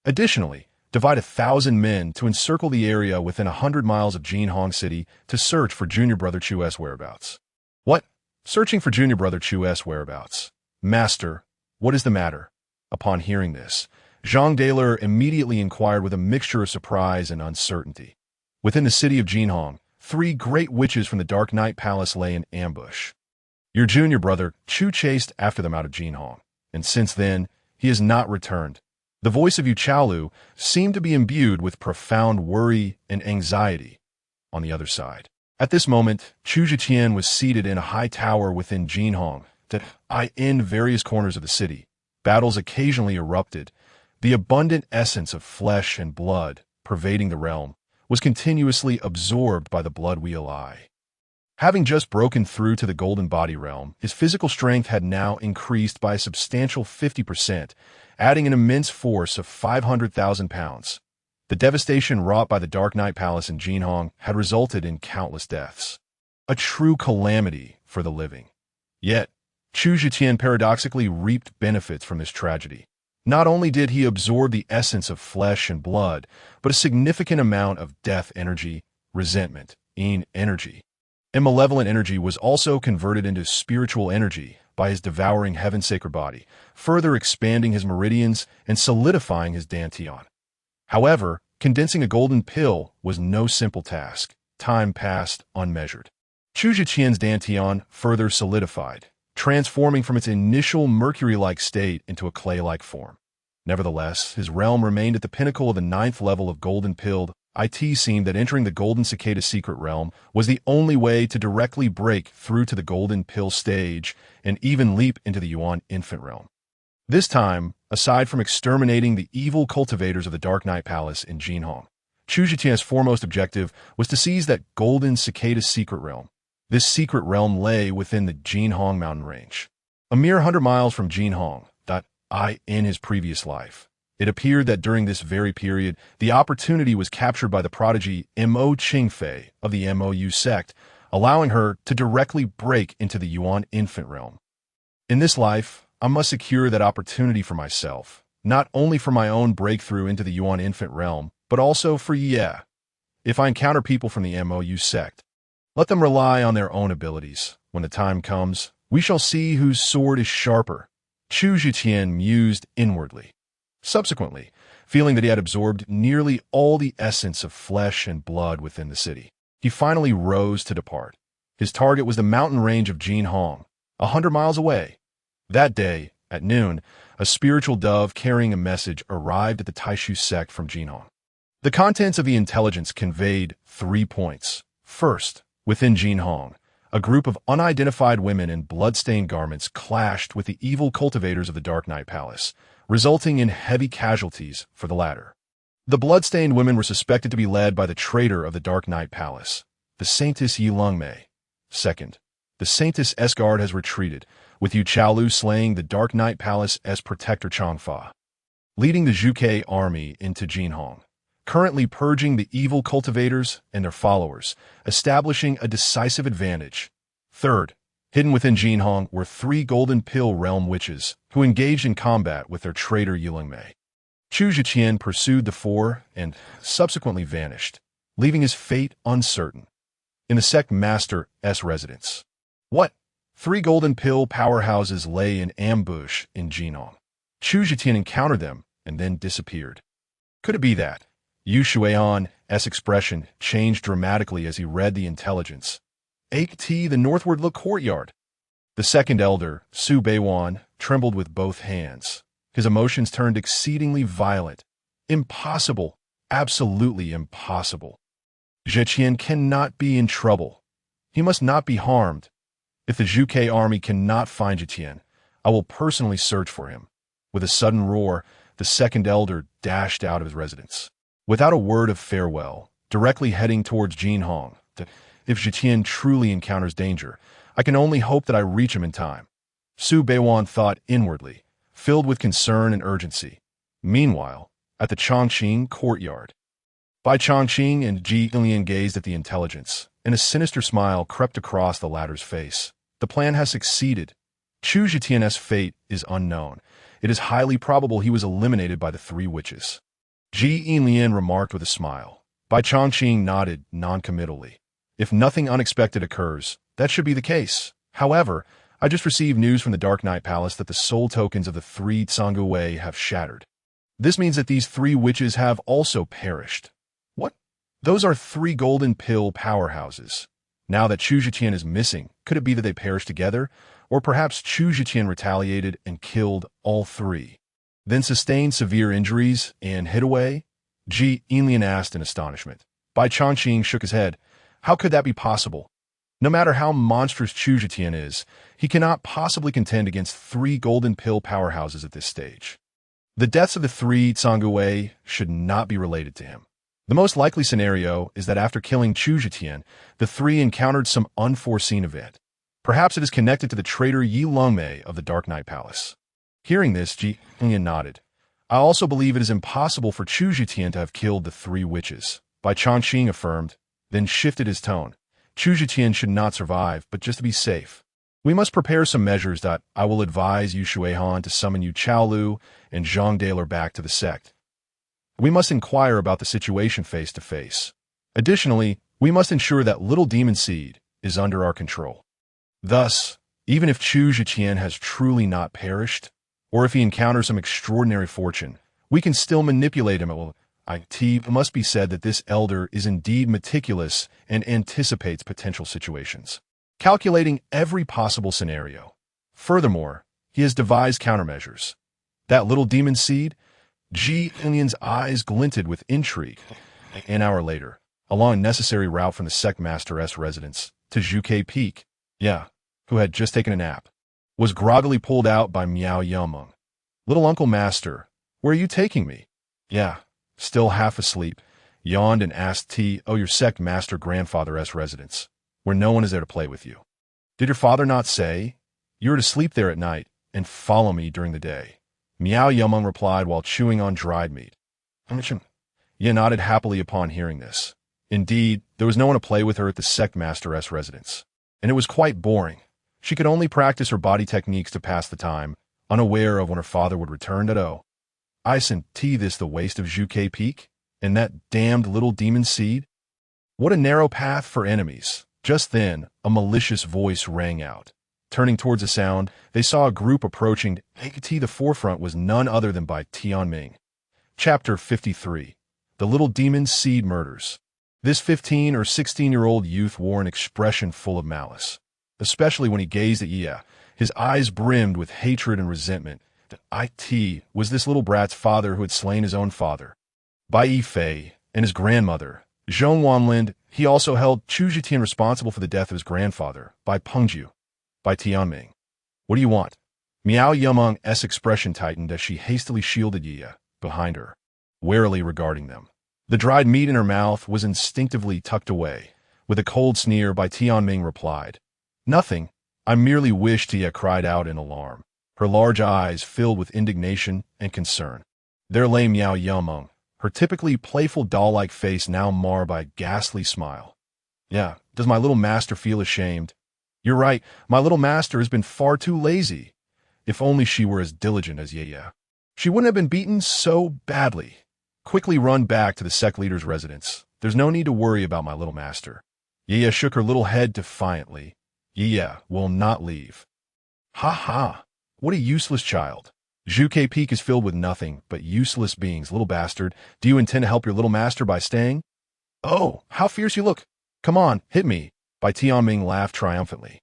Additionally, divide 1,000 men to encircle the area within 100 miles of Jinhong City to search for junior brother Chu's whereabouts." "What? Searching for junior brother Chu's whereabouts? Master, what is the matter?" Upon hearing this, Zhang Daler immediately inquired with a mixture of surprise and uncertainty. Within the city of Jinhong, 3 great witches from the Dark Night Palace lay in ambush. Your junior brother Chu chased after them out of Jinhong, and since then, he has not returned. The voice of Yu Chaolu seemed to be imbued with profound worry and anxiety. On the other side, at this moment, Chu Zetian was seated in a high tower within Jinhong. In various corners of the city, battles occasionally erupted, the abundant essence of flesh and blood pervading the realm, was continuously absorbed by the blood wheel eye. Having just broken through to the golden body realm, his physical strength had now increased by a substantial 50%, adding an immense force of 500,000 pounds. The devastation wrought by the Dark Knight Palace in Jinhong had resulted in countless deaths. A true calamity for the living. Yet, Chu Zhiqian paradoxically reaped benefits from this tragedy. Not only did he absorb the essence of flesh and blood, but a significant amount of death energy, resentment, energy, and malevolent energy was also converted into spiritual energy by his devouring heaven's sacred body, further expanding his meridians and solidifying his dantian. However, condensing a golden pill was no simple task. Time passed unmeasured. Chu Zhiqian's dantian further solidified, transforming from its initial mercury-like state into a clay-like form. Nevertheless, his realm remained at the pinnacle of the 9th level of golden pilled. It seemed that entering the Golden Cicada secret realm was the only way to directly break through to the Golden Pill stage and even leap into the Yuan infant realm. This time, aside from exterminating the evil cultivators of the Dark Knight Palace in Jinhong, Chu Zhiqian's foremost objective was to seize that Golden Cicada secret realm. This secret realm lay within the Jinhong mountain range, a mere 100 miles from Jinhong. In his previous life, it appeared that during this very period, the opportunity was captured by the prodigy Mo Qingfei of the Mou sect, allowing her to directly break into the Yuan infant realm. In this life, I must secure that opportunity for myself, not only for my own breakthrough into the Yuan infant realm, but also for if I encounter people from the Mou sect, let them rely on their own abilities. When the time comes, we shall see whose sword is sharper. Chu Zhiqian mused inwardly. Subsequently, feeling that he had absorbed nearly all the essence of flesh and blood within the city, he finally rose to depart. His target was the mountain range of Jinhong, 100 miles away. That day, at noon, a spiritual dove carrying a message arrived at the Taishu sect from Jinhong. The contents of the intelligence conveyed 3 points. First, within Jinhong, a group of unidentified women in blood-stained garments clashed with the evil cultivators of the Dark Knight Palace, resulting in heavy casualties for the latter. The blood-stained women were suspected to be led by the traitor of the Dark Knight Palace, the Saintess Yi Lungmei. Second, the Saintess S-Guard has retreated, with Yu Chaolu slaying the Dark Knight Palace as protector Changfa, leading the Zhuge army into Jinhong, currently purging the evil cultivators and their followers, establishing a decisive advantage. Third, hidden within Jinhong were 3 Golden Pill realm witches who engaged in combat with their traitor Yulingmei. Chu Zhiqian pursued the 4 and subsequently vanished, leaving his fate uncertain. In the sect master's residence, 3 Golden Pill powerhouses lay in ambush in Jinhong. Chu Zhiqian encountered them and then disappeared. Could it be that Yu Shuian's expression changed dramatically as he read the intelligence? The northward look courtyard. The second elder, Su Beiwan, trembled with both hands. His emotions turned exceedingly violent. Impossible. Absolutely impossible. Zhiqian cannot be in trouble. He must not be harmed. If the Zhuge army cannot find Zhiqian, I will personally search for him. With a sudden roar, the second elder dashed out of his residence. Without a word of farewell, directly heading towards Jinhong. If Zhiqian truly encounters danger, I can only hope that I reach him in time. Su Beiwan thought inwardly, filled with concern and urgency. Meanwhile, at the Chongqing courtyard, Bai Chongqing and Ji Yinlian gazed at the intelligence, and a sinister smile crept across the latter's face. The plan has succeeded. Chu Zhiqian's fate is unknown. It is highly probable he was eliminated by the 3 witches. Ji Yinlian remarked with a smile. Bai Chongqing nodded non-committally. If nothing unexpected occurs, that should be the case. However, I just received news from the Dark Knight Palace that the soul tokens of the 3 Tsangu Wei have shattered. This means that these 3 witches have also perished. What? Those are 3 Golden Pill powerhouses. Now that Chu Zhiqian is missing, could it be that they perished together? Or perhaps Chu Zhiqian retaliated and killed all 3, then sustained severe injuries and hid away? Ji Yinlian asked in astonishment. Bai Chongqing shook his head. How could that be possible? No matter how monstrous Chu Zhiqian is, he cannot possibly contend against 3 Golden Pill powerhouses at this stage. The deaths of the 3 Tsangu Wei should not be related to him. The most likely scenario is that after killing Chu Zetian, the three encountered some unforeseen event. Perhaps it is connected to the traitor Yi Longmei of the Dark Knight Palace. Hearing this, Ji Yun nodded. I also believe it is impossible for Chu Zetian to have killed the three witches. Bai Changqing affirmed, then shifted his tone. Chu Zetian should not survive, but just to be safe. We must prepare some measures that I will advise Yu Shuihan to summon Yu Chaolu and Zhang Daler back to the sect. We must inquire about the situation face to face. Additionally, we must ensure that Little Demon Seed is under our control. Thus, even if Chu Zetian has truly not perished, or if he encounters some extraordinary fortune, we can still manipulate him. It must be said that this elder is indeed meticulous and anticipates potential situations, calculating every possible scenario. Furthermore, he has devised countermeasures. That Little Demon Seed? Ji Yun's eyes glinted with intrigue. An hour later, along a necessary route from the sect master's residence to Zhuke Peak, who had just taken a nap, was groggily pulled out by Miao Yameng. Little Uncle Master, where are you taking me? Still half asleep, yawned and asked your sect master grandfather's residence, where no one is there to play with you. Did your father not say, you are to sleep there at night and follow me during the day? Miao Yameng replied while chewing on dried meat. Ye nodded happily upon hearing this. Indeed, there was no one to play with her at the sect master's residence, and it was quite boring. She could only practice her body techniques to pass the time, unaware of when her father would return to Isn't this the waste of Zhuke Peak? And that damned Little Demon Seed? What a narrow path for enemies. Just then, a malicious voice rang out. Turning towards the sound, they saw a group approaching. The forefront was none other than Bai Tianming. Chapter 53. The Little Demon Seed Murders. This 15 or 16-year-old youth wore an expression full of malice. Especially when he gazed at Yi. His eyes brimmed with hatred and resentment. Was this little brat's father who had slain his own father. Bai Yifei and his grandmother, Zhong Wanlin. He also held Chu Zetian responsible for the death of his grandfather, Bai Pengju. Bai Tianming. What do you want? Miao Yameng's expression tightened as she hastily shielded Yi behind her, warily regarding them. The dried meat in her mouth was instinctively tucked away. With a cold sneer, Bai Tianming replied, Nothing. I merely wished, Yi cried out in alarm, her large eyes filled with indignation and concern. There lay Miao Yameng, her typically playful doll-like face now marred by a ghastly smile. Does my little master feel ashamed? You're right, my little master has been far too lazy. If only she were as diligent as Yi. She wouldn't have been beaten so badly. Quickly run back to the sect leader's residence. There's no need to worry about my little master. Yi shook her little head defiantly. Yi will not leave. Ha! What a useless child. Zhuke Peak is filled with nothing but useless beings, little bastard. Do you intend to help your little master by staying? Oh, how fierce you look. Come on, hit me. Bai Tianming laughed triumphantly,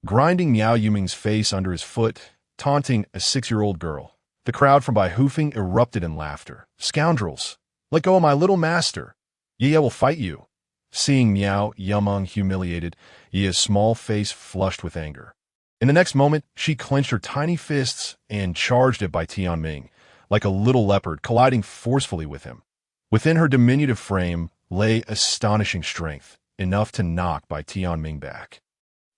grinding Miao Yuming's face under his foot, taunting a 6-year-old girl. The crowd from Bai Hufeng erupted in laughter. Scoundrels! Let go of my little master. Yi will fight you. Seeing Miao Yameng humiliated, Yi's small face flushed with anger. In the next moment, she clenched her tiny fists and charged at Bai Tianming, like a little leopard colliding forcefully with him. Within her diminutive frame lay astonishing strength, enough to knock Bai Tianming back.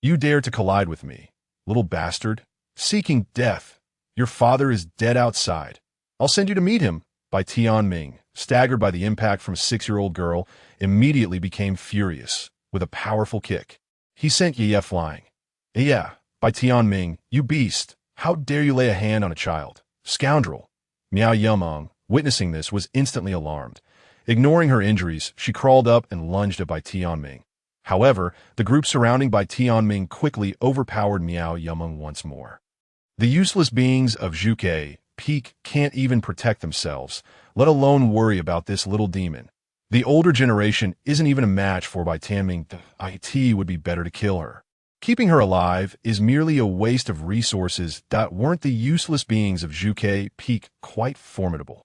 You dare to collide with me, little bastard, seeking death. Your father is dead outside. I'll send you to meet him. Bai Tianming, staggered by the impact from a 6-year-old girl, immediately became furious, with a powerful kick. He sent Yi flying. Bai Tianming, you beast! How dare you lay a hand on a child? Scoundrel! Miao Yameng, witnessing this, was instantly alarmed. Ignoring her injuries, she crawled up and lunged at Bai Tianming. However, the group surrounding Bai Tianming quickly overpowered Miao Yameng once more. The useless beings of Zhuke Peak can't even protect themselves, let alone worry about this little demon. The older generation isn't even a match for Bai Tianming. It would be better to kill her. Keeping her alive is merely a waste of resources. Weren't the useless beings of Zhuke Peak quite formidable?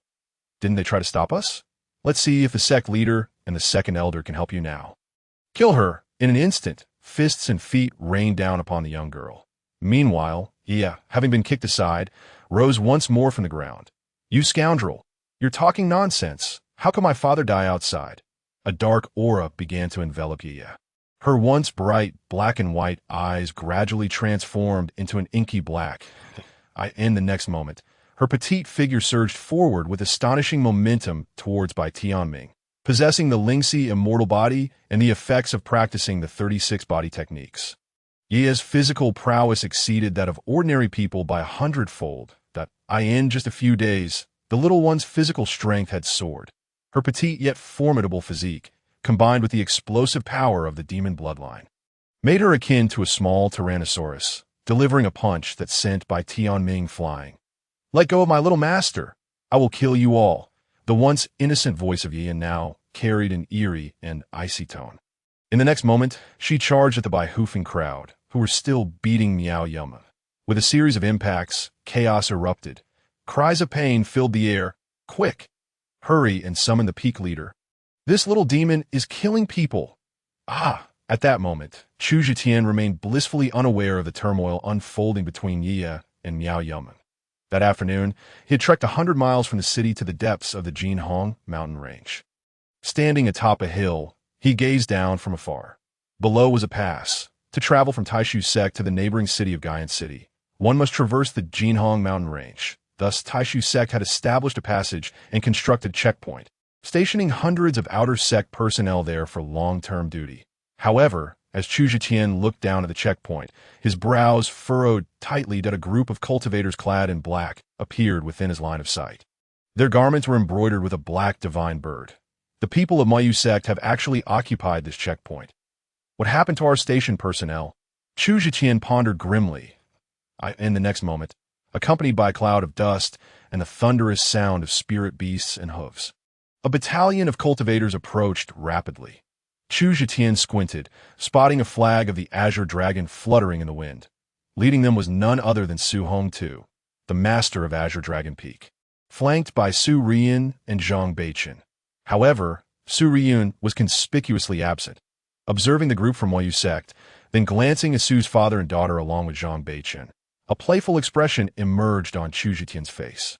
Didn't they try to stop us? Let's see if the sect leader and the second elder can help you now. Kill her! In an instant, fists and feet rained down upon the young girl. Meanwhile, Yi, having been kicked aside, rose once more from the ground. You scoundrel! You're talking nonsense. How could my father die outside? A dark aura began to envelop Yia. Her once bright black and white eyes gradually transformed into an inky black. In the next moment, her petite figure surged forward with astonishing momentum towards Bai Tianming, possessing the Lingxi immortal body and the effects of practicing the 36 body techniques. Yia's physical prowess exceeded that of ordinary people by 100-fold. In just a few days, the little one's physical strength had soared. Her petite yet formidable physique, combined with the explosive power of the demon bloodline, made her akin to a small tyrannosaurus, delivering a punch that sent Bai Tianming flying. "Let go of my little master! I will kill you all!" The once innocent voice of Yi now carried an eerie and icy tone. In the next moment, she charged at the Bai Hufeng crowd, who were still beating Miao Yama. With a series of impacts, chaos erupted. Cries of pain filled the air. "Quick! Hurry and summon the peak leader. This little demon is killing people." At that moment, Chu Zhitian remained blissfully unaware of the turmoil unfolding between Yia and Miao Yama. That afternoon, he had trekked 100 miles from the city to the depths of the Jinhong mountain range. Standing atop a hill, he gazed down from afar. Below was a pass. To travel from Taishu Sect to the neighboring city of Guyan City, one must traverse the Jinhong mountain range. Thus, Taishu Sect had established a passage and constructed a checkpoint, stationing hundreds of outer sect personnel there for long-term duty. However, as Chu Zhitian looked down at the checkpoint, his brows furrowed tightly that a group of cultivators clad in black appeared within his line of sight. Their garments were embroidered with a black divine bird. The people of Moyu Sect have actually occupied this checkpoint. What happened to our station personnel? Chu Zhitian pondered grimly. In the next moment, accompanied by a cloud of dust and the thunderous sound of spirit beasts and hooves, a battalion of cultivators approached rapidly. Chu Zhitian squinted, spotting a flag of the Azure Dragon fluttering in the wind. Leading them was none other than Su Hongtu, the master of Azure Dragon Peak, flanked by Su Riyun and Zhang Beichen. However, Su Riyun was conspicuously absent, observing the group from Moyu Sect, then glancing at Su's father and daughter along with Zhang Beichen. A playful expression emerged on Chu Zhitian's face.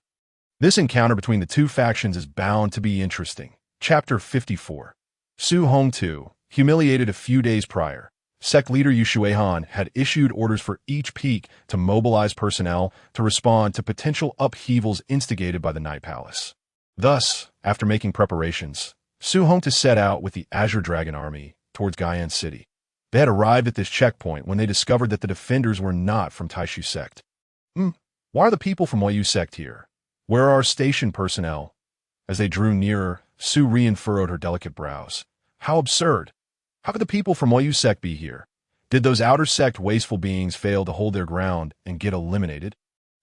This encounter between the two factions is bound to be interesting. Chapter 54. Su Hongtu, humiliated a few days prior, sect leader Yu Shuihan had issued orders for each peak to mobilize personnel to respond to potential upheavals instigated by the Night Palace. Thus, after making preparations, Su Hongtu set out with the Azure Dragon Army towards Guyan City. They had arrived at this checkpoint when they discovered that the defenders were not from Taishu Sect. Why are the people from Moyu Sect here? Where are our station personnel? As they drew nearer, Su Riyun furrowed her delicate brows. How absurd! How could the people from Moyu Sect be here? Did those outer sect wasteful beings fail to hold their ground and get eliminated?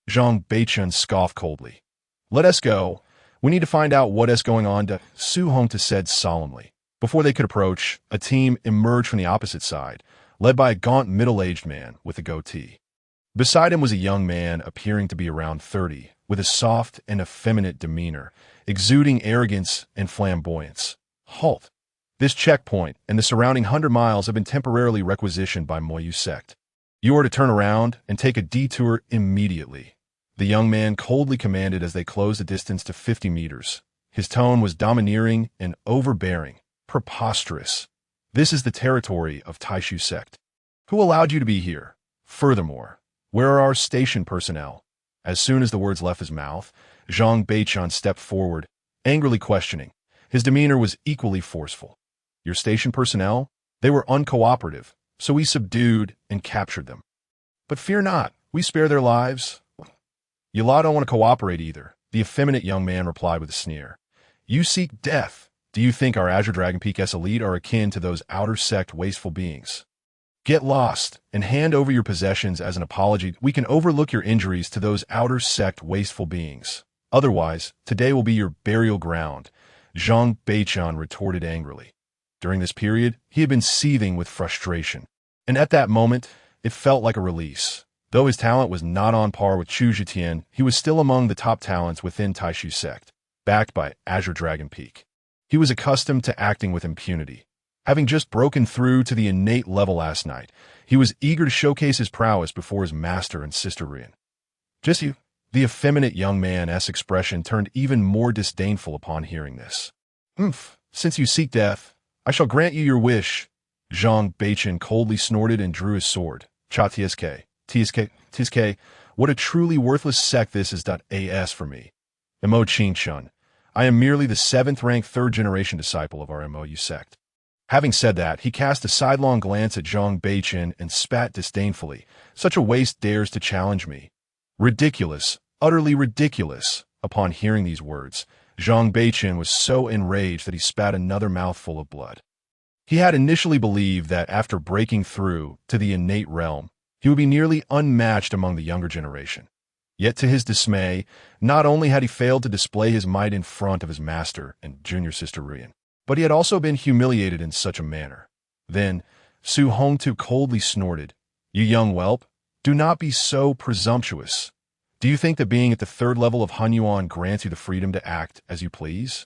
Zhang Beichen scoffed coldly. "Let us go. We need to find out what is going on," Su Hongtu said solemnly. Before they could approach, a team emerged from the opposite side, led by a gaunt middle-aged man with a goatee. Beside him was a young man appearing to be around 30, with a soft and effeminate demeanor, exuding arrogance and flamboyance. "Halt! This checkpoint and the surrounding 100 miles have been temporarily requisitioned by Moyu Sect. You are to turn around and take a detour immediately," the young man coldly commanded as they closed the distance to 50 meters. His tone was domineering and overbearing. "Preposterous. This is the territory of Taishu Sect. Who allowed you to be here? Furthermore, where are our station personnel?" As soon as the words left his mouth, Zhang Beichen stepped forward, angrily questioning. His demeanor was equally forceful. "Your station personnel? They were uncooperative, so we subdued and captured them. But fear not, we spare their lives." "You lot don't want to cooperate either," the effeminate young man replied with a sneer. "You seek death. Do you think our Azure Dragon Peak S elite are akin to those outer sect wasteful beings? Get lost and hand over your possessions as an apology. We can overlook your injuries to those outer sect wasteful beings. Otherwise, today will be your burial ground," Zhang Beichen retorted angrily. During this period, he had been seething with frustration, and at that moment, it felt like a release. Though his talent was not on par with Chu Zhitian, he was still among the top talents within Taishu Sect, backed by Azure Dragon Peak. He was accustomed to acting with impunity. Having just broken through to the innate level last night, he was eager to showcase his prowess before his master and sister Riyun. "Just you?" The effeminate young man's expression turned even more disdainful upon hearing this. Since you seek death, I shall grant you your wish. Zhang Beichen coldly snorted and drew his sword. Cha TSK, what a truly worthless sect this is. As for me, Mo Qingchun, I am merely the 7th-ranked 3rd-generation disciple of our MOU sect. Having said that, he cast a sidelong glance at Zhang Beichen and spat disdainfully. Such a waste dares to challenge me. Ridiculous, utterly ridiculous. Upon hearing these words, Zhang Beichen was so enraged that he spat another mouthful of blood. He had initially believed that after breaking through to the innate realm, he would be nearly unmatched among the younger generation. Yet to his dismay, not only had he failed to display his might in front of his master and junior sister Ruyan, but he had also been humiliated in such a manner. Then, Su Hongtu coldly snorted, "You young whelp, do not be so presumptuous. Do you think that being at the 3rd level of Hunyuan grants you the freedom to act as you please?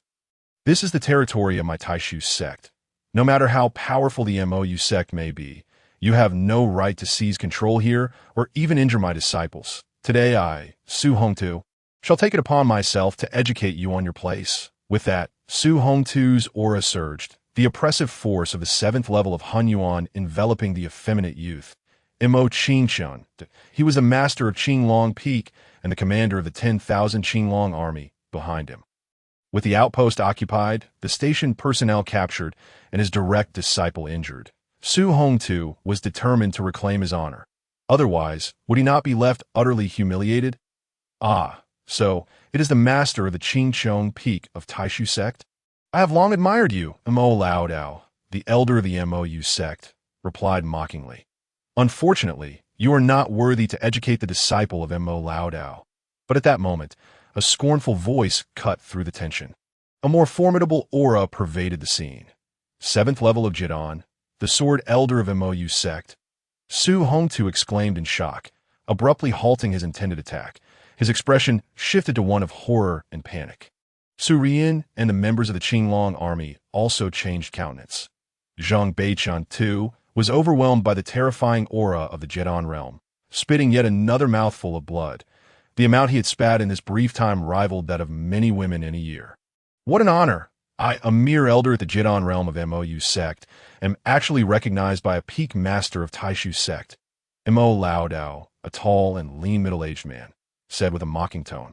This is the territory of my Taishu sect. No matter how powerful the MOU sect may be, you have no right to seize control here or even injure my disciples. Today I, Su Hongtu, shall take it upon myself to educate you on your place." With that, Su Hongtu's aura surged, the oppressive force of the 7th level of Hunyuan enveloping the effeminate youth. Mo Qingchun, he was the master of Qinglong Peak and the commander of the 10,000 Qinglong army behind him. With the outpost occupied, the station personnel captured, and his direct disciple injured, Su Hongtu was determined to reclaim his honor. Otherwise, would he not be left utterly humiliated? So it is the master of the Qingchong Peak of Taishu sect? I have long admired you, Mo Laodao, the elder of the MOU sect, replied mockingly. Unfortunately, you are not worthy to educate the disciple of Mo Laodao. But at that moment, a scornful voice cut through the tension. A more formidable aura pervaded the scene. 7th level of Jidan, the sword elder of MOU sect. Su Hongtu exclaimed in shock, abruptly halting his intended attack. His expression shifted to one of horror and panic. Su Rian and the members of the Qinglong army also changed countenance. Zhang Beichen, too, was overwhelmed by the terrifying aura of the Jidan realm, spitting yet another mouthful of blood. The amount he had spat in this brief time rivaled that of many women in a year. What an honor! I, a mere elder at the Jidan realm of MOU sect, am actually recognized by a peak master of Taishu sect. Mo Laodao, a tall and lean middle-aged man, said with a mocking tone.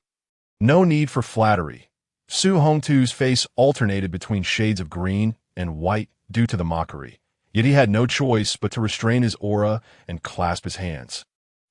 No need for flattery. Su Hongtu's face alternated between shades of green and white due to the mockery, yet he had no choice but to restrain his aura and clasp his hands.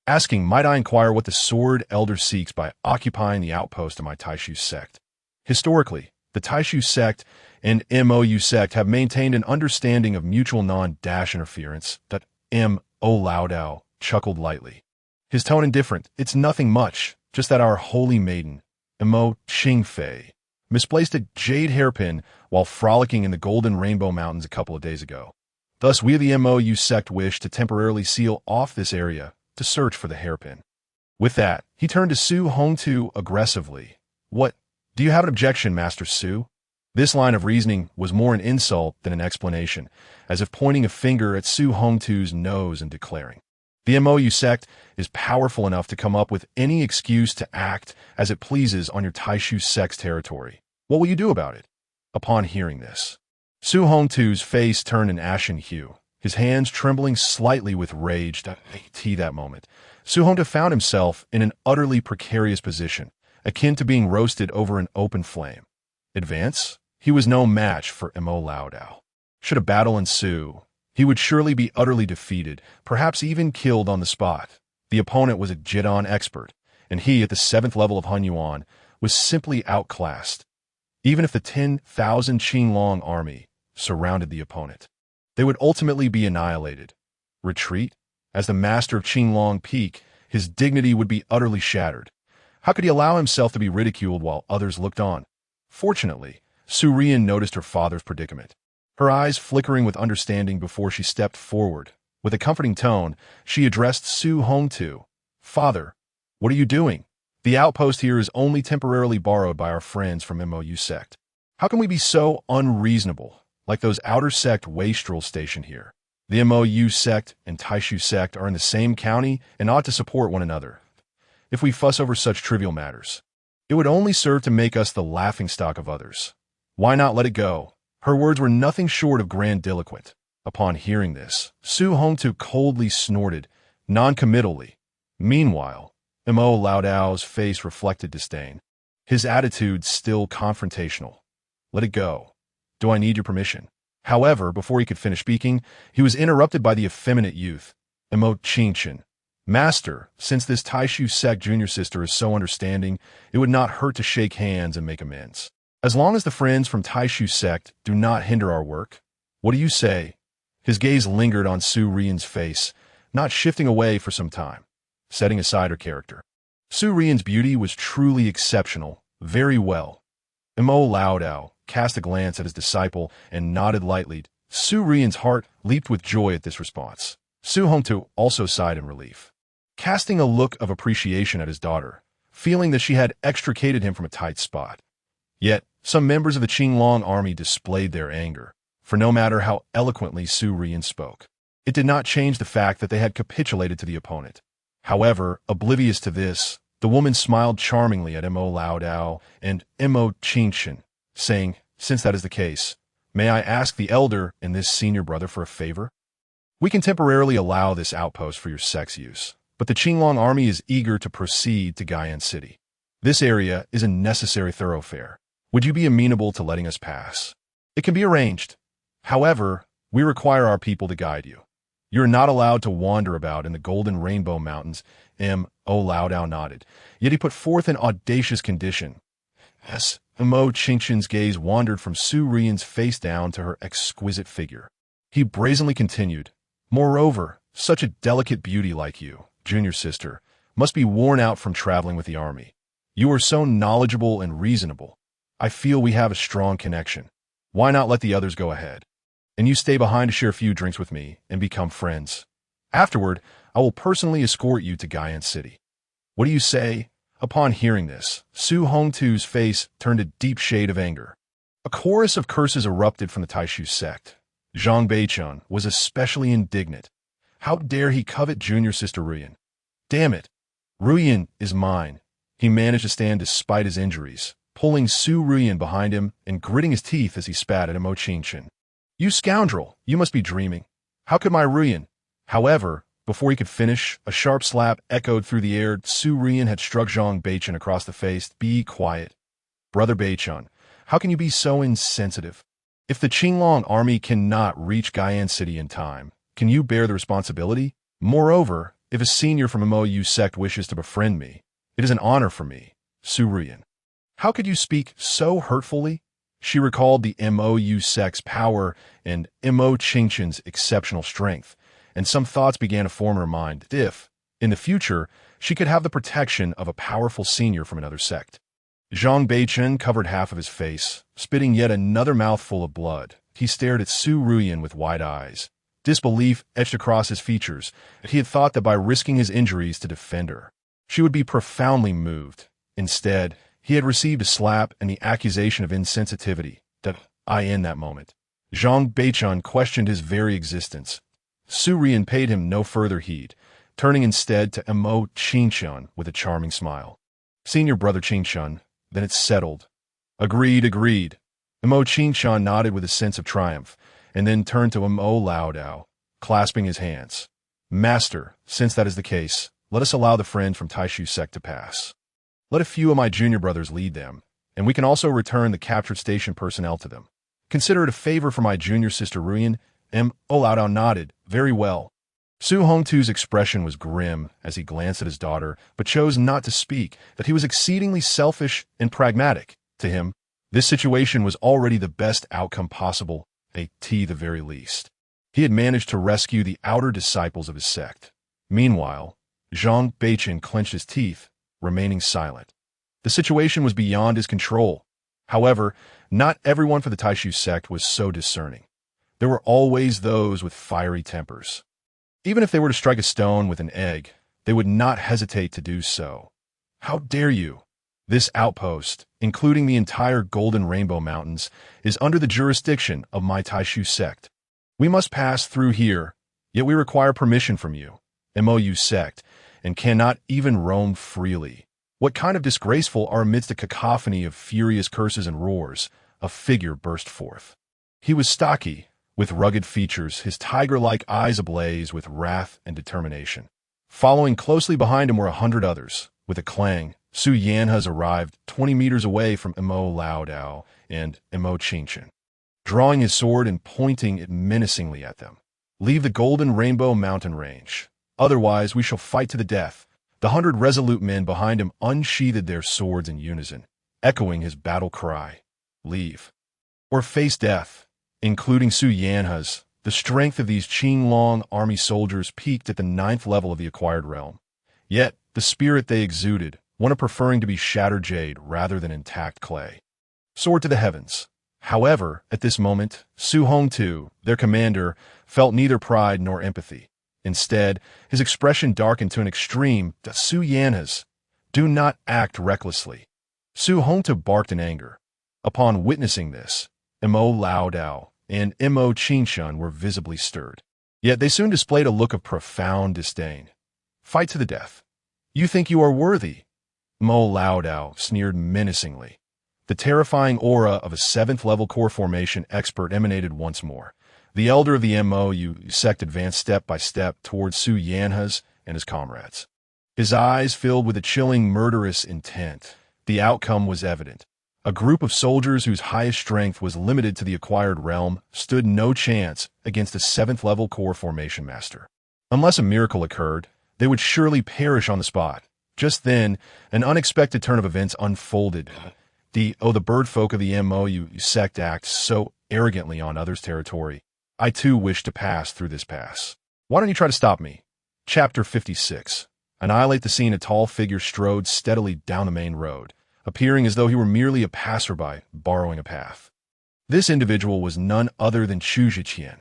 Asking, might I inquire what the sword elder seeks by occupying the outpost of my Taishu sect? Historically, the Taishu sect and MOU sect have maintained an understanding of mutual non-interference. That Mo Laodao chuckled lightly. His tone indifferent. It's nothing much, just that our holy maiden, Mo Qingfei, misplaced a jade hairpin while frolicking in the Golden Rainbow Mountains a couple of days ago. Thus, we of the MOU sect wish to temporarily seal off this area to search for the hairpin. With that, he turned to Su Hongtu aggressively. What? Do you have an objection, Master Su? This line of reasoning was more an insult than an explanation, as if pointing a finger at Su Hongtu's nose and declaring, the MOU sect is powerful enough to come up with any excuse to act as it pleases on your Taishu sect's territory. What will you do about it? Upon hearing this, Su Hongtu's face turned an ashen hue, his hands trembling slightly with rage. That moment, Su Hongtu found himself in an utterly precarious position, akin to being roasted over an open flame. Advance? He was no match for Mo Laodao. Should a battle ensue, he would surely be utterly defeated, perhaps even killed on the spot. The opponent was a Jidan expert, and he, at the 7th level of Hunyuan, was simply outclassed. Even if the 10,000 Qinglong army surrounded the opponent, they would ultimately be annihilated. Retreat? As the master of Qinglong Peak, his dignity would be utterly shattered. How could he allow himself to be ridiculed while others looked on? Fortunately, Su Rian noticed her father's predicament, her eyes flickering with understanding before she stepped forward. With a comforting tone, she addressed Su Hongtu. Father, what are you doing? The outpost here is only temporarily borrowed by our friends from MOU sect. How can we be so unreasonable, like those outer sect wastrel stationed here? The MOU sect and Taishu sect are in the same county and ought to support one another. If we fuss over such trivial matters, it would only serve to make us the laughingstock of others. Why not let it go? Her words were nothing short of grandiloquent. Upon hearing this, Su Hongtu coldly snorted, non-committally. Meanwhile, Mo Lao Dao's face reflected disdain. His attitude still confrontational. Let it go. Do I need your permission? However, before he could finish speaking, he was interrupted by the effeminate youth, Mo Qingchen. Master, since this Taishu sect junior sister is so understanding, it would not hurt to shake hands and make amends. As long as the friends from Taishu sect do not hinder our work. What do you say? His gaze lingered on Su Rian's face, not shifting away for some time, setting aside her character. Su Rian's beauty was truly exceptional, very well. Mo Lao Dao cast a glance at his disciple and nodded lightly. Su Rian's heart leaped with joy at this response. Su Hongtu also sighed in relief, casting a look of appreciation at his daughter, feeling that she had extricated him from a tight spot. Yet, some members of the Qinglong army displayed their anger, for no matter how eloquently Su Rian spoke, it did not change the fact that they had capitulated to the opponent. However, oblivious to this, the woman smiled charmingly at Mo Lao Dao and Mo Qingchen, saying, since that is the case, may I ask the elder and this senior brother for a favor? We can temporarily allow this outpost for your sect's use, but the Qinglong army is eager to proceed to Gaian City. This area is a necessary thoroughfare. Would you be amenable to letting us pass? It can be arranged. However, we require our people to guide you. You are not allowed to wander about in the Golden Rainbow Mountains. Mo Lao Dao nodded, yet he put forth an audacious condition. Yes, Mo Qingchen's gaze wandered from Su Rian's face down to her exquisite figure. He brazenly continued, moreover, such a delicate beauty like you, junior sister, must be worn out from traveling with the army. You are so knowledgeable and reasonable. I feel we have a strong connection. Why not let the others go ahead? And you stay behind to share a few drinks with me and become friends. Afterward, I will personally escort you to Gaian City. What do you say? Upon hearing this, Su Hongtu's face turned a deep shade of anger. A chorus of curses erupted from the Taishu sect. Zhang Beichun was especially indignant. How dare he covet junior sister Ruyan? Damn it! Ruyan is mine. He managed to stand despite his injuries, pulling Su Ruyan behind him and gritting his teeth as he spat at Mo Qingchen. You scoundrel, you must be dreaming. How could my Ruyan? However, before he could finish, a sharp slap echoed through the air. Su Ruyan had struck Zhang Beichun across the face. Be quiet. Brother Beichun, how can you be so insensitive? If the Qinglong army cannot reach Gaian City in time, can you bear the responsibility? Moreover, if a senior from MOU sect wishes to befriend me, it is an honor for me, Su Ruyan. How could you speak so hurtfully? She recalled the MOU sect's power and Mo Qingchen's exceptional strength, and some thoughts began to form in her mind that if, in the future, she could have the protection of a powerful senior from another sect. Zhang Beichun covered half of his face, spitting yet another mouthful of blood. He stared at Su Ruyan with wide eyes. Disbelief etched across his features, that he had thought that by risking his injuries to defend her, she would be profoundly moved. Instead, he had received a slap and the accusation of insensitivity that in that moment. Zhang Beichun questioned his very existence. Su Ruyan paid him no further heed, turning instead to Mo Qingchen with a charming smile. Senior brother Qingchen, then it's settled. Agreed. Mo Qingchen nodded with a sense of triumph, and then turned to Mo Lao Dao, clasping his hands. Master, since that is the case, let us allow the friends from Taishu sect to pass. Let a few of my junior brothers lead them, and we can also return the captured station personnel to them. Consider it a favor for my junior sister Ruyan. Mo Lao Dao nodded. Very well. Su Hongtu's expression was grim as he glanced at his daughter, but chose not to speak, that he was exceedingly selfish and pragmatic. To him, this situation was already the best outcome possible, the very least. He had managed to rescue the outer disciples of his sect. Meanwhile, Zhang Beichun clenched his teeth, remaining silent. The situation was beyond his control. However, not everyone for the Taishu sect was so discerning. There were always those with fiery tempers. Even if they were to strike a stone with an egg, they would not hesitate to do so. How dare you? This outpost, including the entire Golden Rainbow Mountains, is under the jurisdiction of my Taishu sect. We must pass through here, yet we require permission from you, MOU sect, and cannot even roam freely. What kind of disgraceful are amidst a cacophony of furious curses and roars, a figure burst forth. He was stocky, with rugged features, his tiger-like eyes ablaze with wrath and determination. Following closely behind him were 100 others. With a clang, Su Yan has arrived 20 meters away from Mo Lao Dao and Mo Qingchen, drawing his sword and pointing it menacingly at them. "Leave the Golden Rainbow Mountain Range. Otherwise, we shall fight to the death." The 100 resolute men behind him unsheathed their swords in unison, echoing his battle cry, "Leave or face death." Including Su Yanha's, the strength of these Qinglong army soldiers peaked at the 9th level of the acquired realm. Yet, the spirit they exuded, one of preferring to be shattered jade rather than intact clay, soared to the heavens. However, at this moment, Su Hongtu, their commander, felt neither pride nor empathy. Instead, his expression darkened to an extreme. "Su Yanha's, do not act recklessly." Su Hongtu barked in anger. Upon witnessing this, Mo Lao Dao and Mo Qingchen were visibly stirred. Yet they soon displayed a look of profound disdain. "Fight to the death. You think you are worthy?" Mo Lao Dao sneered menacingly. The terrifying aura of a 7th-level core formation expert emanated once more. The elder of the MOU sect advanced step by step towards Su Yanha's and his comrades. His eyes filled with a chilling, murderous intent. The outcome was evident. A group of soldiers whose highest strength was limited to the acquired realm stood no chance against a 7th-level core formation master. Unless a miracle occurred, they would surely perish on the spot. Just then, an unexpected turn of events unfolded. The bird folk of the MOU sect act so arrogantly on others' territory. I too wish to pass through this pass. Why don't you try to stop me? Chapter 56. Annihilate the scene. A tall figure strode steadily down the main road, appearing as though he were merely a passerby borrowing a path. This individual was none other than Chu Zhiqian.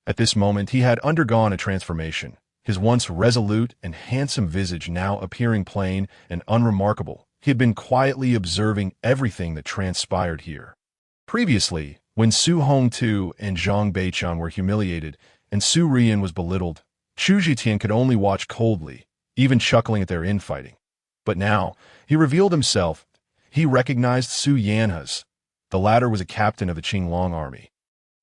At this moment, he had undergone a transformation, his once resolute and handsome visage now appearing plain and unremarkable. He had been quietly observing everything that transpired here. Previously, when Su Hongtu and Zhang Beichun were humiliated and Su Rian was belittled, Chu Zhiqian could only watch coldly, even chuckling at their infighting. But now, he revealed himself. He recognized Su Yanha's. The latter was a captain of the Qinglong army,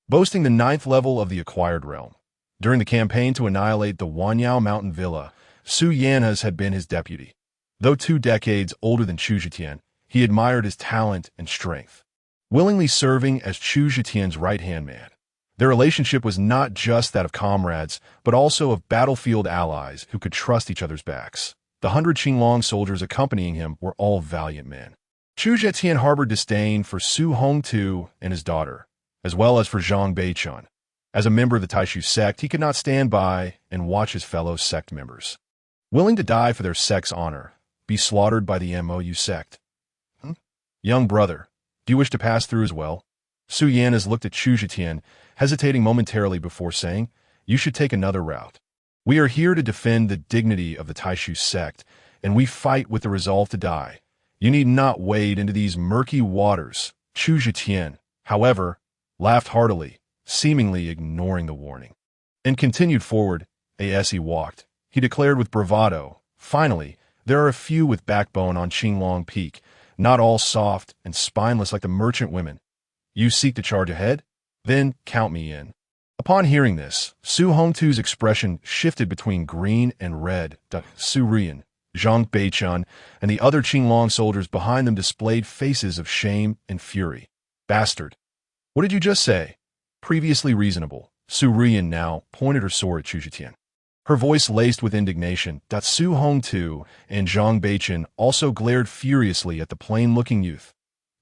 boasting the 9th level of the acquired realm. During the campaign to annihilate the Wanyao Mountain Villa, Su Yanha's had been his deputy. Though 2 decades older than Chu Zhiqian, he admired his talent and strength, willingly serving as Chu Zhiqian's right-hand man. Their relationship was not just that of comrades, but also of battlefield allies who could trust each other's backs. The 100 Qinglong soldiers accompanying him were all valiant men. Chu Zhiqian harbored disdain for Su Hongtu and his daughter, as well as for Zhang Beichun. As a member of the Taishu sect, he could not stand by and watch his fellow sect members, willing to die for their sect's honor, be slaughtered by the MOU sect. Young brother, do you wish to pass through as well? Su Yanha's looked at Chu Zhiqian, hesitating momentarily before saying, "You should take another route. We are here to defend the dignity of the Taishu sect, and we fight with the resolve to die. You need not wade into these murky waters." Chu Zhiqian, however, laughed heartily, seemingly ignoring the warning, and continued forward. As he walked, he declared with bravado, "Finally, there are a few with backbone on Qinglong Peak, not all soft and spineless like the merchant women. You seek to charge ahead? Then count me in." Upon hearing this, Su Hongtu's expression shifted between green and red. Su Rian, Zhang Beichun, and the other Qinglong soldiers behind them displayed faces of shame and fury. "Bastard! What did you just say?" Previously reasonable, Su Rian now pointed her sword at Chu Zhiqian, her voice laced with indignation. Su Hongtu and Zhang Beichun also glared furiously at the plain-looking youth.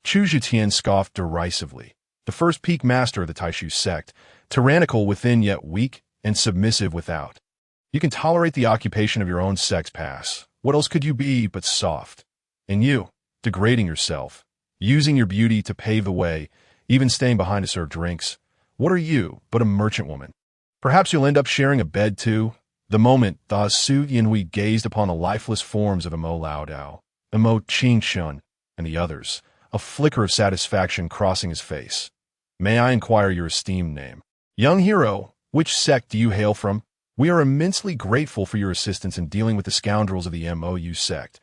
Chu Zhiqian scoffed derisively. The first peak master of the Taishu sect, tyrannical within yet weak and submissive without. You can tolerate the occupation of your own sect's pass. What else could you be but soft? And you, degrading yourself, using your beauty to pave the way, even staying behind to serve drinks. What are you but a merchant woman? Perhaps you'll end up sharing a bed too. The moment Su Yanhui gazed upon the lifeless forms of Mo Lao Dao, Mo Qingchen, and the others, a flicker of satisfaction crossing his face. "May I inquire your esteemed name?" "Young hero, which sect do you hail from? We are immensely grateful for your assistance in dealing with the scoundrels of the MOU sect."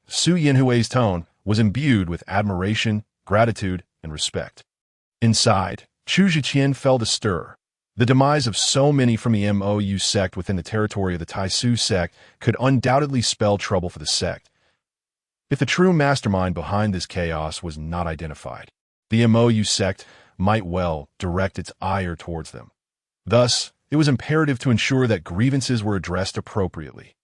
Su Yanhui's tone was imbued with admiration, gratitude, and respect. Inside, Chu Zhiqian felt a stir. The demise of so many from the MOU sect within the territory of the Taisu sect could undoubtedly spell trouble for the sect, if the true mastermind behind this chaos was not identified. The MOU sect might well direct its ire towards them. Thus, it was imperative to ensure that grievances were addressed appropriately.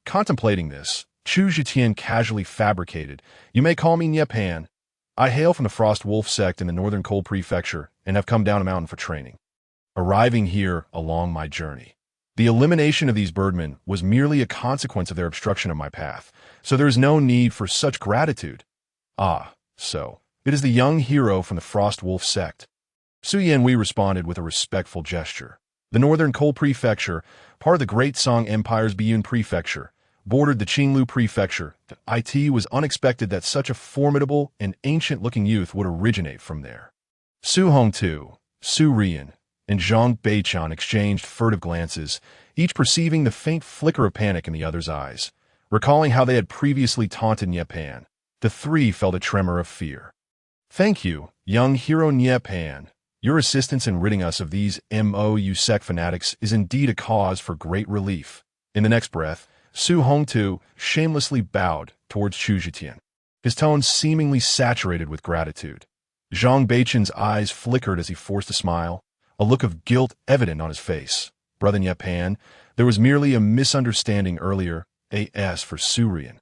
Contemplating this, Chu Zhiqian casually fabricated, "You may call me Niepan. I hail from the Frost Wolf sect in the Northern Cold Prefecture and have come down a mountain for training. Arriving here along my journey. The elimination of these birdmen was merely a consequence of their obstruction of my path, so there is no need for such gratitude." "Ah, so it is the young hero from the Frost Wolf sect." Su Yanhui responded with a respectful gesture. The Northern Cold Prefecture, part of the Great Song Empire's Biyun Prefecture, bordered the Qinglu Prefecture. It was unexpected that such a formidable and ancient-looking youth would originate from there. Su Hongtu, Su Rian, and Zhang Beichan exchanged furtive glances, each perceiving the faint flicker of panic in the other's eyes. Recalling how they had previously taunted Niepan, the three felt a tremor of fear. "Thank you, young hero Niepan. Your assistance in ridding us of these MOU sect fanatics is indeed a cause for great relief." In the next breath, Su Hongtu shamelessly bowed towards Chu Zhiqian, his tone seemingly saturated with gratitude. Zhang Beichan's eyes flickered as he forced a smile, a look of guilt evident on his face. "Brother Niepan, there was merely a misunderstanding earlier, as for Su Rian."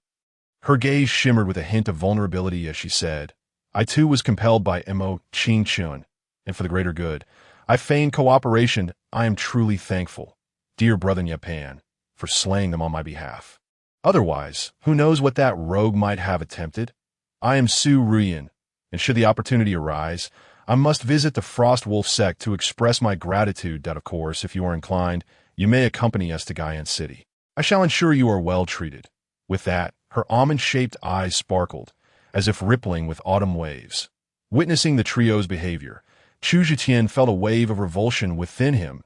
Her gaze shimmered with a hint of vulnerability as she said, "I too was compelled by Mo Qingchun, and for the greater good, I feign cooperation. I am truly thankful, dear brother Niepan, for slaying them on my behalf. Otherwise, who knows what that rogue might have attempted? I am Su Rian, and should the opportunity arise, I must visit the Frost Wolf sect to express my gratitude that, of course, if you are inclined, you may accompany us to Gaian City. I shall ensure you are well treated." With that, her almond-shaped eyes sparkled, as if rippling with autumn waves. Witnessing the trio's behavior, Chu Zhiqian felt a wave of revulsion within him,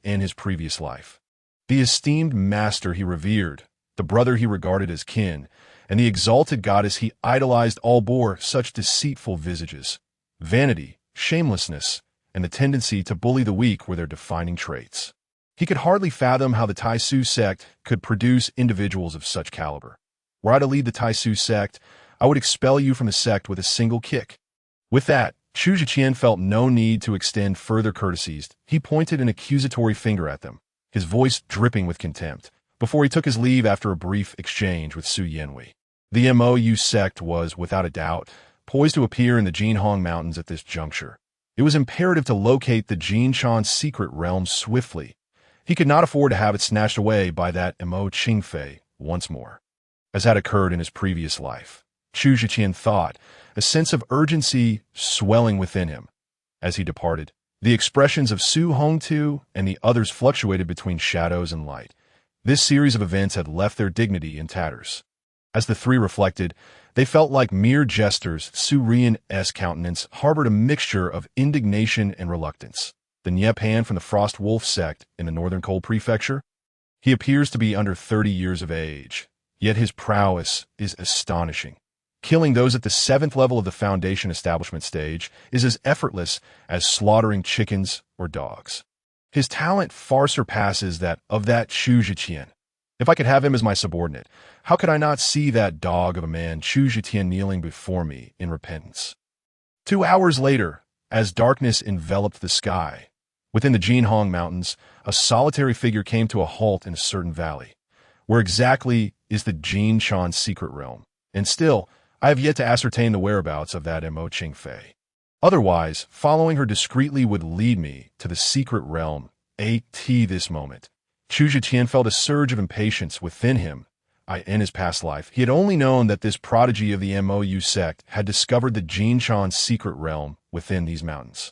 in his previous life. The esteemed master he revered, the brother he regarded as kin, and the exalted goddess he idolized all bore such deceitful visages. Vanity, shamelessness, and the tendency to bully the weak were their defining traits. He could hardly fathom how the Taisu sect could produce individuals of such caliber. Were I to lead the Taisu sect, I would expel you from the sect with a single kick. With that, Chu Zhiqian felt no need to extend further courtesies. He pointed an accusatory finger at them, his voice dripping with contempt, before he took his leave after a brief exchange with Su Yanhui. The MOU sect was, without a doubt, poised to appear in the Jinhong Mountains at this juncture. It was imperative to locate the Jinshan secret realm swiftly. He could not afford to have it snatched away by that Mo Qingfei once more, as had occurred in his previous life. Chu Zhiqian thought, a sense of urgency swelling within him. As he departed, the expressions of Su Hongtu and the others fluctuated between shadows and light. This series of events had left their dignity in tatters. As the three reflected, they felt like mere jesters. Su Rian's countenance harbored a mixture of indignation and reluctance. The Niepan from the Frost Wolf sect in the Northern Cold Prefecture? He appears to be under 30 years of age, yet his prowess is astonishing. Killing those at the 7th level of the Foundation establishment stage is as effortless as slaughtering chickens or dogs. His talent far surpasses that of that Chu Zhiqian. If I could have him as my subordinate, how could I not see that dog of a man Chu Zhiqian kneeling before me in repentance? 2 hours later, as darkness enveloped the sky, within the Jinhong Mountains, a solitary figure came to a halt in a certain valley. Where exactly is the Jinshan secret realm? And still, I have yet to ascertain the whereabouts of that Mo Qingfei. Otherwise, following her discreetly would lead me to the secret realm. This moment, Chu Zhiqian felt a surge of impatience within him. In his past life, he had only known that this prodigy of the MOU sect had discovered the Jinshan secret realm within these mountains.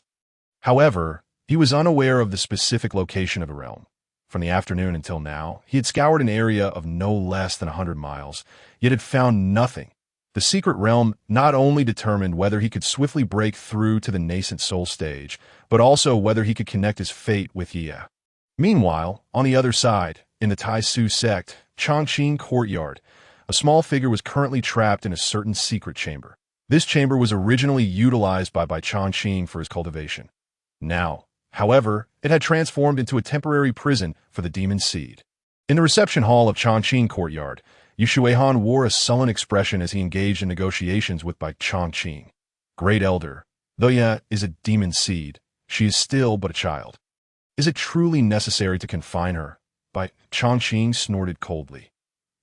However, he was unaware of the specific location of the realm. From the afternoon until now, he had scoured an area of no less than 100 miles, yet had found nothing. The secret realm not only determined whether he could swiftly break through to the nascent soul stage, but also whether he could connect his fate with Yia. Meanwhile, on the other side, in the Taisu sect, Chongqing courtyard, a small figure was currently trapped in a certain secret chamber. This chamber was originally utilized by Chongqing for his cultivation. Now, however, it had transformed into a temporary prison for the demon seed. In the reception hall of Chongqing Courtyard, Yu Shuihan wore a sullen expression as he engaged in negotiations with Bai Chongqing. Great Elder, though Ye is a demon seed, she is still but a child. Is it truly necessary to confine her? Bai Chongqing snorted coldly.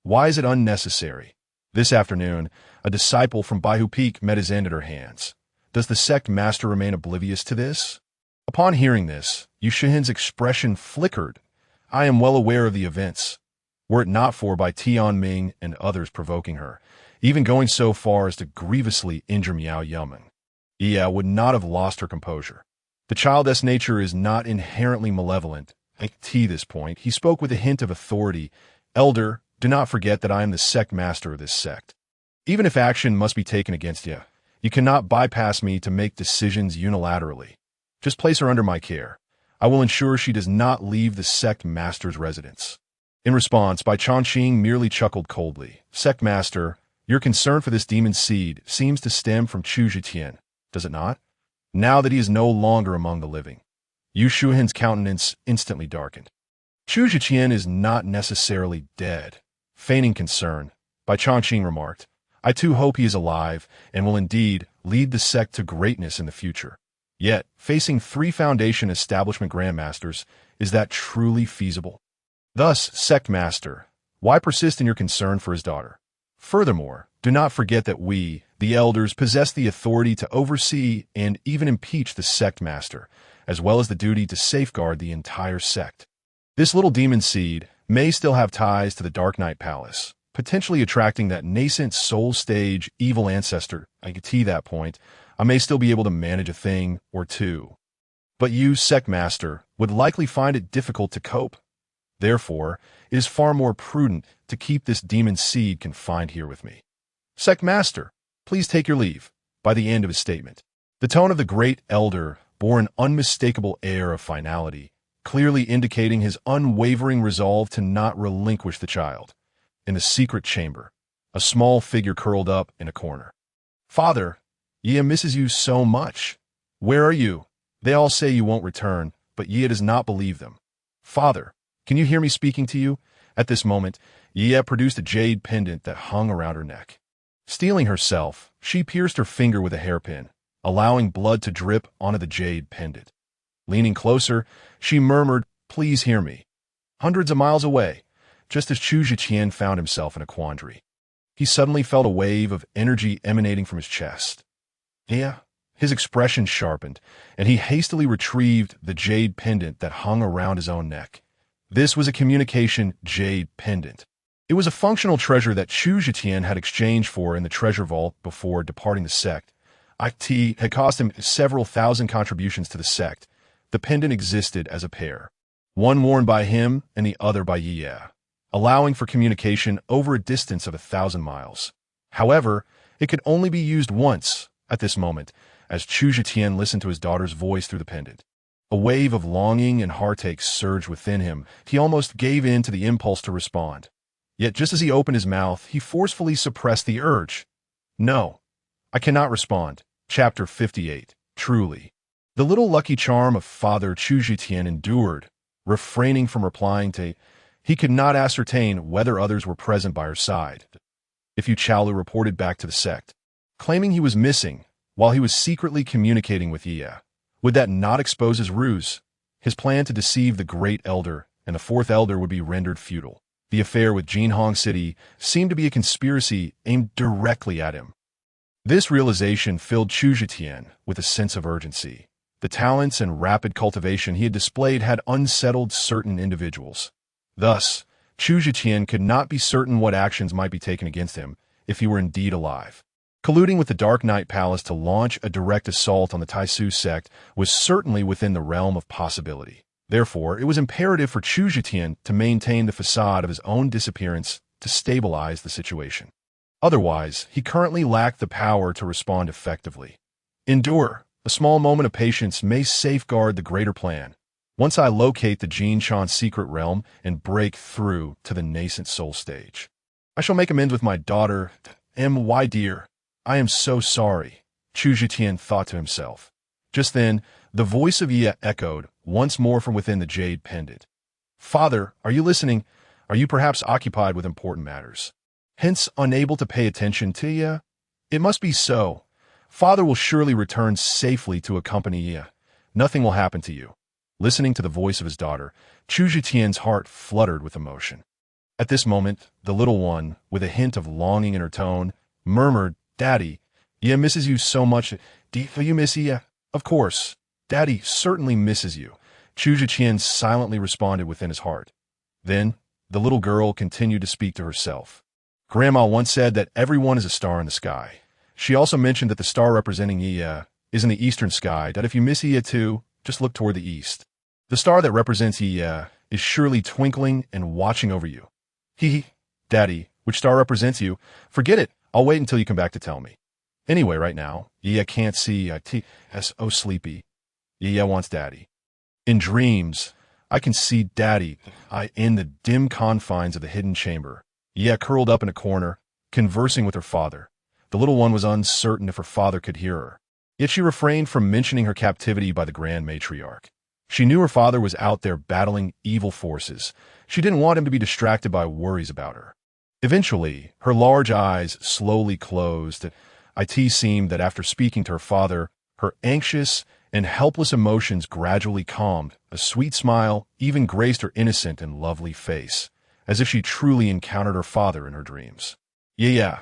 Why is it unnecessary? This afternoon, a disciple from Baihu Peak met his end at her hands. Does the sect master remain oblivious to this? Upon hearing this, Yu Shihan's expression flickered. I am well aware of the events. Were it not for Bai Tianming and others provoking her, even going so far as to grievously injure Miao Yamen, Ye would not have lost her composure. The child's nature is not inherently malevolent. At this point, he spoke with a hint of authority. Elder, do not forget that I am the sect master of this sect. Even if action must be taken against you, you cannot bypass me to make decisions unilaterally. Just place her under my care. I will ensure she does not leave the sect master's residence. In response, Bai Chongqing merely chuckled coldly. Sect master, your concern for this demon seed seems to stem from Chu Zhitian, does it not? Now that he is no longer among the living. Yu Shuhan's countenance instantly darkened. Chu Zhitian is not necessarily dead. Feigning concern, Bai Chongqing remarked, I too hope he is alive and will indeed lead the sect to greatness in the future. Yet, facing 3 Foundation establishment grandmasters, is that truly feasible? Thus, sect master, why persist in your concern for his daughter? Furthermore, do not forget that we, the elders, possess the authority to oversee and even impeach the sect master, as well as the duty to safeguard the entire sect. This little demon seed may still have ties to the Dark Knight Palace, potentially attracting that nascent soul stage evil ancestor. I can see that point. I may still be able to manage a thing or two. But you, sect master, would likely find it difficult to cope. Therefore, it is far more prudent to keep this demon seed confined here with me. Sect master, please take your leave. By the end of his statement, the tone of the great elder bore an unmistakable air of finality, clearly indicating his unwavering resolve to not relinquish the child. In the secret chamber, a small figure curled up in a corner. Father, Ye misses you so much. Where are you? They all say you won't return, but Ye does not believe them. Father, can you hear me speaking to you? At this moment, Ye produced a jade pendant that hung around her neck. Steeling herself, she pierced her finger with a hairpin, allowing blood to drip onto the jade pendant. Leaning closer, she murmured, Please hear me. Hundreds of miles away, just as Chu Zhiqian found himself in a quandary, he suddenly felt a wave of energy emanating from his chest. His expression sharpened, and he hastily retrieved the jade pendant that hung around his own neck. This was a communication jade pendant. It was a functional treasure that Chu Zhitian had exchanged for in the treasure vault before departing the sect. It had cost him several thousand contributions to the sect. The pendant existed as a pair, one worn by him and the other by Ye, allowing for communication over a distance of 1,000 miles. However, it could only be used once at this moment, as Chu Zhitian listened to his daughter's voice through the pendant. A wave of longing and heartache surged within him. He almost gave in to the impulse to respond. Yet just as he opened his mouth, he forcefully suppressed the urge. No, I cannot respond. Chapter 58. Truly. The little lucky charm of Father Chu Zhitian endured, refraining from replying to. He could not ascertain whether others were present by her side. If Yu Chaolu reported back to the sect, claiming he was missing while he was secretly communicating with Ye, would that not expose his ruse? His plan to deceive the great elder and the 4th elder would be rendered futile. The affair with Jinhong City seemed to be a conspiracy aimed directly at him. This realization filled Chu Zhitian with a sense of urgency. The talents and rapid cultivation he had displayed had unsettled certain individuals. Thus, Chu Zhitian could not be certain what actions might be taken against him if he were indeed alive. Colluding with the Dark Knight Palace to launch a direct assault on the Taisu sect was certainly within the realm of possibility. Therefore, it was imperative for Chu Zhitian to maintain the facade of his own disappearance to stabilize the situation. Otherwise, he currently lacked the power to respond effectively. Endure. A small moment of patience may safeguard the greater plan. Once I locate the Jin Shan's secret realm and break through to the nascent soul stage, I shall make amends with my daughter, M.Y. dear. I am so sorry, Chu Zhitian thought to himself. Just then, the voice of Yi echoed once more from within the jade pendant. Father, are you listening? Are you perhaps occupied with important matters? Hence unable to pay attention to Yi? It must be so. Father will surely return safely to accompany Yi. Nothing will happen to you. Listening to the voice of his daughter, Chu Zhitian's heart fluttered with emotion. At this moment, the little one, with a hint of longing in her tone, murmured, Daddy, Yi misses you so much. Do you miss Yi? Of course. Daddy certainly misses you, Chu Zhiqian silently responded within his heart. Then, the little girl continued to speak to herself. Grandma once said that everyone is a star in the sky. She also mentioned that the star representing Yi is in the eastern sky, that if you miss Yi too, just look toward the east. The star that represents Yi is surely twinkling and watching over you. Daddy, which star represents you? Forget it. I'll wait until you come back to tell me. Anyway, right now, Yi can't see so sleepy. Yi wants Daddy. In dreams, I can see Daddy in the dim confines of the hidden chamber. Yi curled up in a corner, conversing with her father. The little one was uncertain if her father could hear her. Yet she refrained from mentioning her captivity by the Grand Matriarch. She knew her father was out there battling evil forces. She didn't want him to be distracted by worries about her. Eventually, her large eyes slowly closed. It seemed that after speaking to her father, her anxious and helpless emotions gradually calmed. A sweet smile even graced her innocent and lovely face, as if she truly encountered her father in her dreams. Yeah.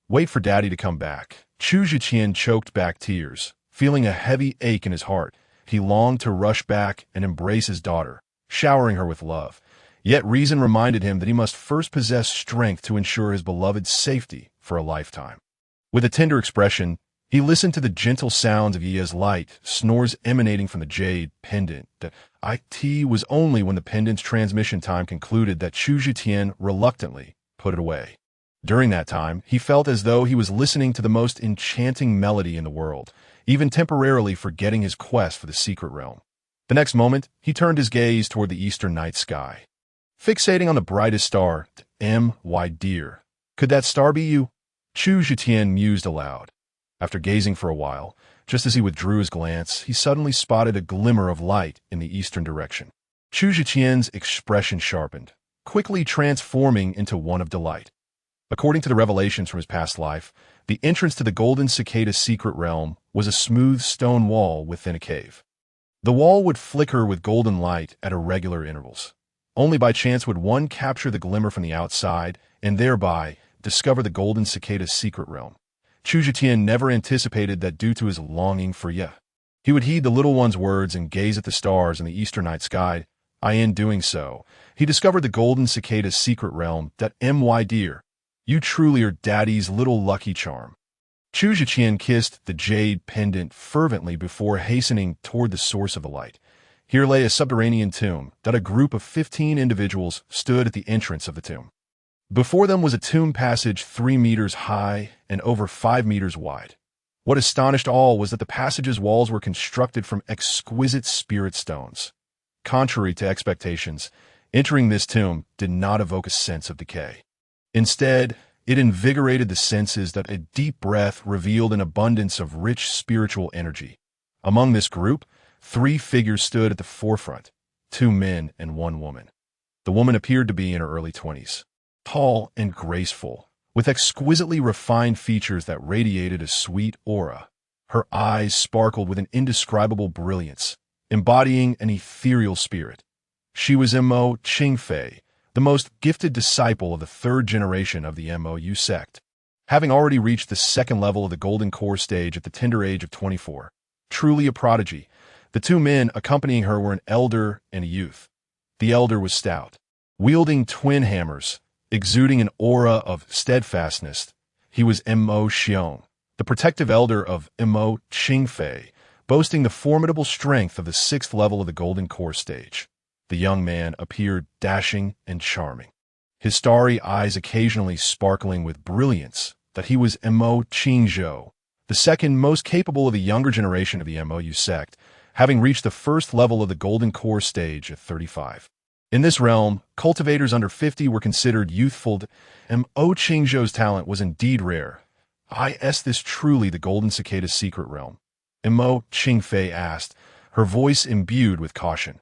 Wait for Daddy to come back. Chu Zhiqian choked back tears, feeling a heavy ache in his heart. He longed to rush back and embrace his daughter, showering her with love. Yet reason reminded him that he must first possess strength to ensure his beloved's safety for a lifetime. With a tender expression, he listened to the gentle sounds of Yi's light snores emanating from the jade pendant. It was only when the pendant's transmission time concluded that Chu Zhiqian reluctantly put it away. During that time, he felt as though he was listening to the most enchanting melody in the world, even temporarily forgetting his quest for the secret realm. The next moment, he turned his gaze toward the eastern night sky. Fixating on the brightest star, my dear, could that star be you? Chu Zhiqian mused aloud. After gazing for a while, just as he withdrew his glance, he suddenly spotted a glimmer of light in the eastern direction. Chu Zhiqian's expression sharpened, quickly transforming into one of delight. According to the revelations from his past life, the entrance to the Golden Cicada's secret realm was a smooth stone wall within a cave. The wall would flicker with golden light at irregular intervals. Only by chance would one capture the glimmer from the outside and thereby discover the Golden Cicada's secret realm. Chu Zhiqian never anticipated that due to his longing for Yi, he would heed the little one's words and gaze at the stars in the eastern night sky. In doing so, he discovered the Golden Cicada's secret realm. My dear, you truly are Daddy's little lucky charm. Chu Zhiqian kissed the jade pendant fervently before hastening toward the source of the light. Here lay a subterranean tomb. A group of 15 individuals stood at the entrance of the tomb. Before them was a tomb passage 3 meters high and over 5 meters wide. What astonished all was that the passage's walls were constructed from exquisite spirit stones. Contrary to expectations, entering this tomb did not evoke a sense of decay. Instead, it invigorated the senses. A deep breath revealed an abundance of rich spiritual energy. Among this group, 3 figures stood at the forefront, 2 men and 1 woman. The woman appeared to be in her early 20s. Tall and graceful, with exquisitely refined features that radiated a sweet aura. Her eyes sparkled with an indescribable brilliance, embodying an ethereal spirit. She was Mo Qingfei, the most gifted disciple of the 3rd generation of the Mou sect, having already reached the 2nd level of the Golden Core stage at the tender age of 24. Truly a prodigy. The 2 men accompanying her were an elder and a youth. The elder was stout, wielding twin hammers, exuding an aura of steadfastness. He was Mo Xiong, the protective elder of Mo Qingfei, boasting the formidable strength of the 6th level of the Golden Core stage. The young man appeared dashing and charming, his starry eyes occasionally sparkling with brilliance. He was Mo Qingzhou, the 2nd most capable of the younger generation of the Mou sect, having reached the 1st level of the Golden Core stage at 35. In this realm, cultivators under 50 were considered youthful. Mo Qingzhou's talent was indeed rare. Is this truly the Golden Cicada's secret realm? Mo Qingfei asked, her voice imbued with caution.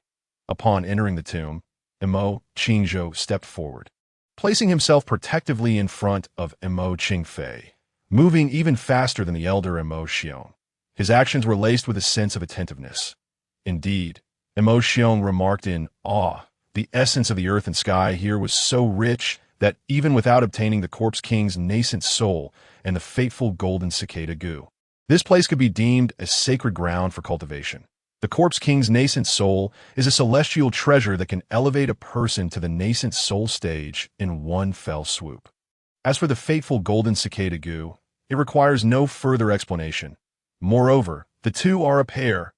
Upon entering the tomb, Mo Qingzhou stepped forward, placing himself protectively in front of Mo Qingfei, moving even faster than the elder Mo Xiong. His actions were laced with a sense of attentiveness. Indeed, Mo Xiong remarked in awe, the essence of the earth and sky here was so rich that even without obtaining the Corpse King's nascent soul and the fateful golden cicada goo, this place could be deemed as sacred ground for cultivation. The Corpse King's nascent soul is a celestial treasure that can elevate a person to the nascent soul stage in one fell swoop. As for the fateful golden cicada goo, it requires no further explanation. Moreover, the two are a pair.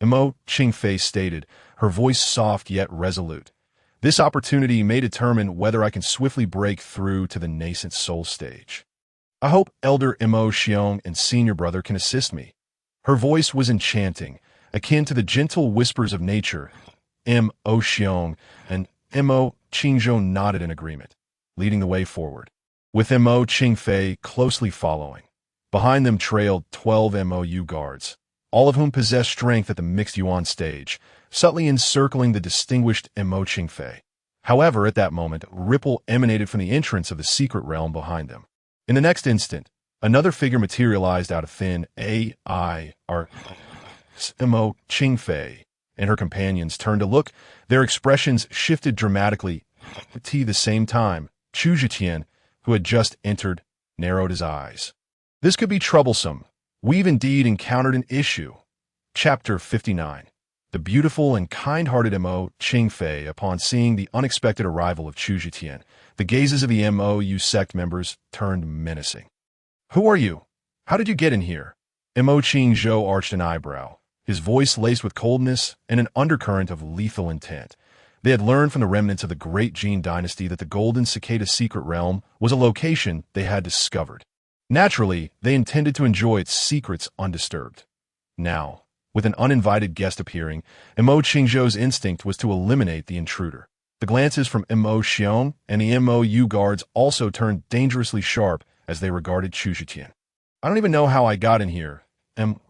Mo Qingfei stated, her voice soft yet resolute. This opportunity may determine whether I can swiftly break through to the nascent soul stage. I hope Elder Mo Xiong and Senior Brother can assist me. Her voice was enchanting, akin to the gentle whispers of nature. Mo Xiong and Mo Qingzhou nodded in agreement, leading the way forward, with Mo Qingfei closely following. Behind them trailed 12 MOU guards, all of whom possessed strength at the mixed yuan stage, subtly encircling the distinguished Mo Qingfei. However, at that moment, a ripple emanated from the entrance of the secret realm behind them. In the next instant, another figure materialized out of thin air. Mo Qingfei and her companions turned to look. Their expressions shifted dramatically. At the same time, Chu Zhiqian, who had just entered, narrowed his eyes. This could be troublesome. We've indeed encountered an issue. Chapter 59. The beautiful and kind-hearted Mo Qingfei, upon seeing the unexpected arrival of Chu Zhiqian, the gazes of the MOU sect members turned menacing. Who are you? How did you get in here? Mo Qingzhou arched an eyebrow, his voice laced with coldness and an undercurrent of lethal intent. They had learned from the remnants of the Great Jin dynasty that the Golden Cicada secret realm was a location they had discovered. Naturally, they intended to enjoy its secrets undisturbed. Now, with an uninvited guest appearing, Mo Qingzhou's instinct was to eliminate the intruder. The glances from Mo Xiong and the MOU guards also turned dangerously sharp as they regarded Chu Zhiqian. I don't even know how I got in here.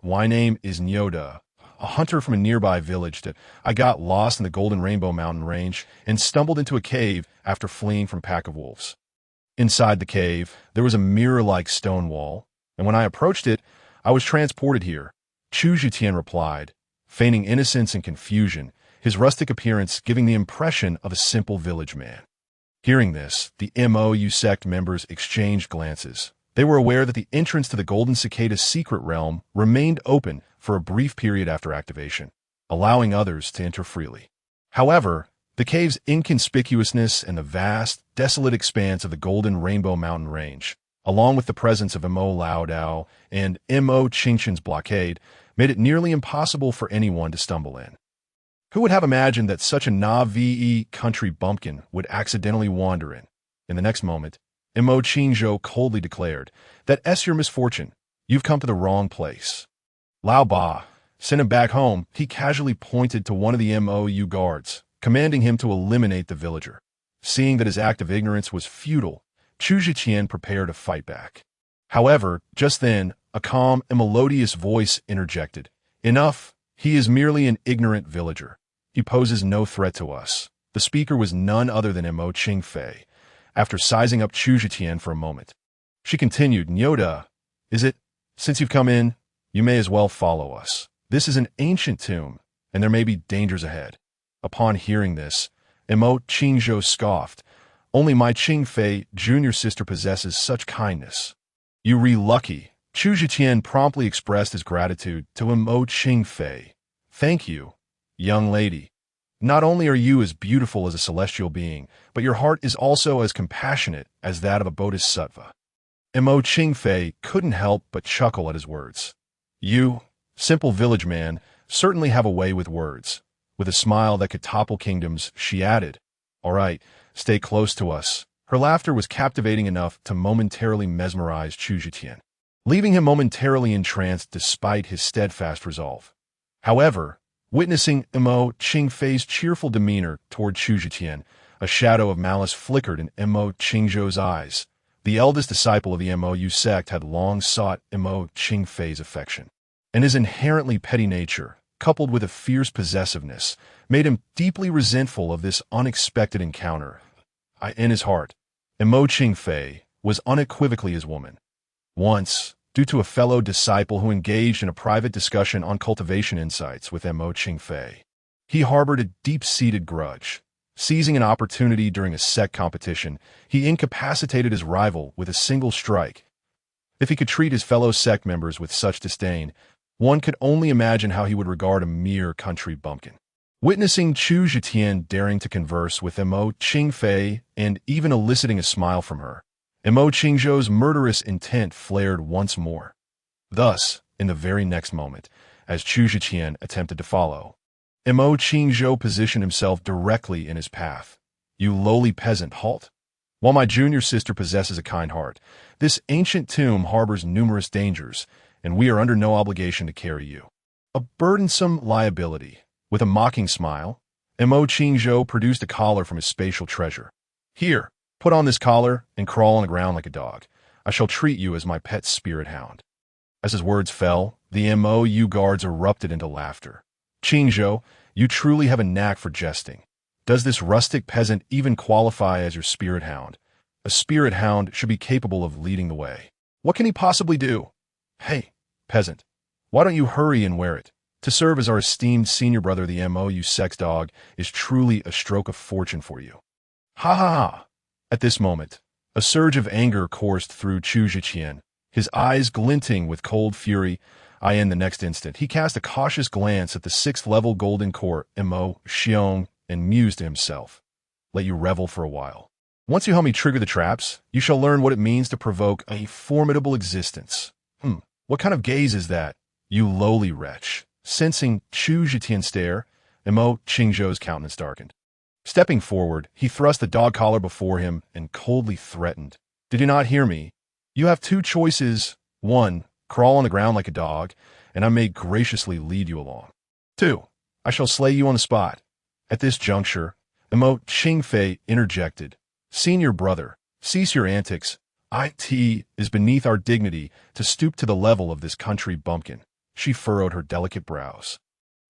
My name is Nyoda, a hunter from a nearby village that I got lost in the Golden Rainbow Mountain range and stumbled into a cave after fleeing from a pack of wolves. Inside the cave, there was a mirror-like stone wall, and when I approached it, I was transported here. Chu Zhiqian replied, feigning innocence and confusion, his rustic appearance giving the impression of a simple village man. Hearing this, the MOU sect members exchanged glances. They were aware that the entrance to the Golden Cicada's secret realm remained open for a brief period after activation, allowing others to enter freely. However, the cave's inconspicuousness and the vast, desolate expanse of the Golden Rainbow Mountain range, along with the presence of Mo Lao Dao and Mo Qingqian's blockade, made it nearly impossible for anyone to stumble in. Who would have imagined that such a Navi country bumpkin would accidentally wander in? In the next moment, Mo Qingzhou coldly declared, "That's your misfortune. You've come to the wrong place." Lao Ba, send him back home. He casually pointed to one of the MOU guards, commanding him to eliminate the villager. Seeing that his act of ignorance was futile, Chu Zhiqian prepared to fight back. However, just then, a calm and melodious voice interjected. "Enough. He is merely an ignorant villager. He poses no threat to us." The speaker was none other than Mo Qingfei. After sizing up Chu Zhiqian for a moment, she continued, "Nyoda, is it? Since you've come in, you may as well follow us. This is an ancient tomb, and there may be dangers ahead." Upon hearing this, Mo Qingzhou scoffed. "Only my Qingfei junior sister possesses such kindness." "You lucky." Chu Zhiqian promptly expressed his gratitude to Mo Qingfei. "Thank you, young lady. Not only are you as beautiful as a celestial being, but your heart is also as compassionate as that of a bodhisattva." Mo Qingfei couldn't help but chuckle at his words. "You, simple village man, certainly have a way with words." With a smile that could topple kingdoms, she added, "All right, stay close to us." Her laughter was captivating enough to momentarily mesmerize Chu Zhiqian, leaving him momentarily entranced despite his steadfast resolve. However, witnessing Mo Qingfei's cheerful demeanor toward Chu Zhiqian, a shadow of malice flickered in Mo Qingzhou's eyes. The eldest disciple of the Mo sect had long sought Mo Qingfei's affection, and his inherently petty nature, coupled with a fierce possessiveness, made him deeply resentful of this unexpected encounter. In his heart, Mo Qingfei was unequivocally his woman. Once, due to a fellow disciple who engaged in a private discussion on cultivation insights with Mo Qingfei, he harbored a deep-seated grudge. Seizing an opportunity during a sect competition, he incapacitated his rival with a single strike. If he could treat his fellow sect members with such disdain, one could only imagine how he would regard a mere country bumpkin. Witnessing Chu Zhitian daring to converse with Mo Qingfei and even eliciting a smile from her, Mo Qingzhou's murderous intent flared once more. Thus, in the very next moment, as Chu Zhitian attempted to follow, Mo Qingzhou positioned himself directly in his path. "You lowly peasant, halt! While my junior sister possesses a kind heart, this ancient tomb harbors numerous dangers, and we are under no obligation to carry you. A burdensome liability." With a mocking smile, Mo Qingzhou produced a collar from his spatial treasure. "Here, put on this collar and crawl on the ground like a dog. I shall treat you as my pet spirit hound." As his words fell, the MOU guards erupted into laughter. "Qingzhou, you truly have a knack for jesting. Does this rustic peasant even qualify as your spirit hound? A spirit hound should be capable of leading the way. What can he possibly do? Hey, peasant, why don't you hurry and wear it? To serve as our esteemed senior brother, the MOU sex dog, is truly a stroke of fortune for you." Ha ha ha! At this moment, a surge of anger coursed through Chu Zhiqian, his eyes glinting with cold fury. In the next instant, he cast a cautious glance at the 6th-level golden core Mo Xiong and mused to himself, "Let you revel for a while. Once you help me trigger the traps, you shall learn what it means to provoke a formidable existence." What kind of gaze is that, you lowly wretch? Sensing Chu Zhitian's stare, Mo Qingzhou's countenance darkened. Stepping forward, he thrust the dog collar before him and coldly threatened, "Did you not hear me? You have two choices. 1, crawl on the ground like a dog, and I may graciously lead you along. 2, I shall slay you on the spot." At this juncture, Mo Qingfei interjected, "Senior brother, cease your antics. It is beneath our dignity to stoop to the level of this country bumpkin." She furrowed her delicate brows,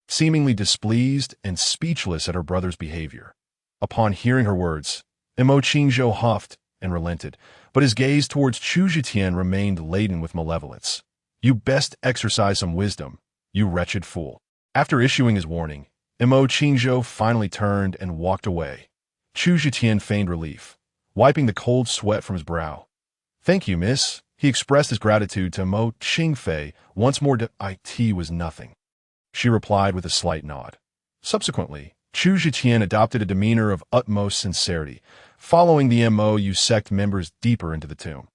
seemingly displeased and speechless at her brother's behavior. Upon hearing her words, Mo Qingzhou huffed and relented, but his gaze towards Chu Zhitian remained laden with malevolence. "You best exercise some wisdom, you wretched fool." After issuing his warning, Mo Qingzhou finally turned and walked away. Chu Zhitian feigned relief, wiping the cold sweat from his brow. "Thank you, miss." He expressed his gratitude to Mo Qingfei once more. "It was nothing," she replied with a slight nod. Subsequently, Chu Zhitian adopted a demeanor of utmost sincerity, following the MOU sect members deeper into the tomb.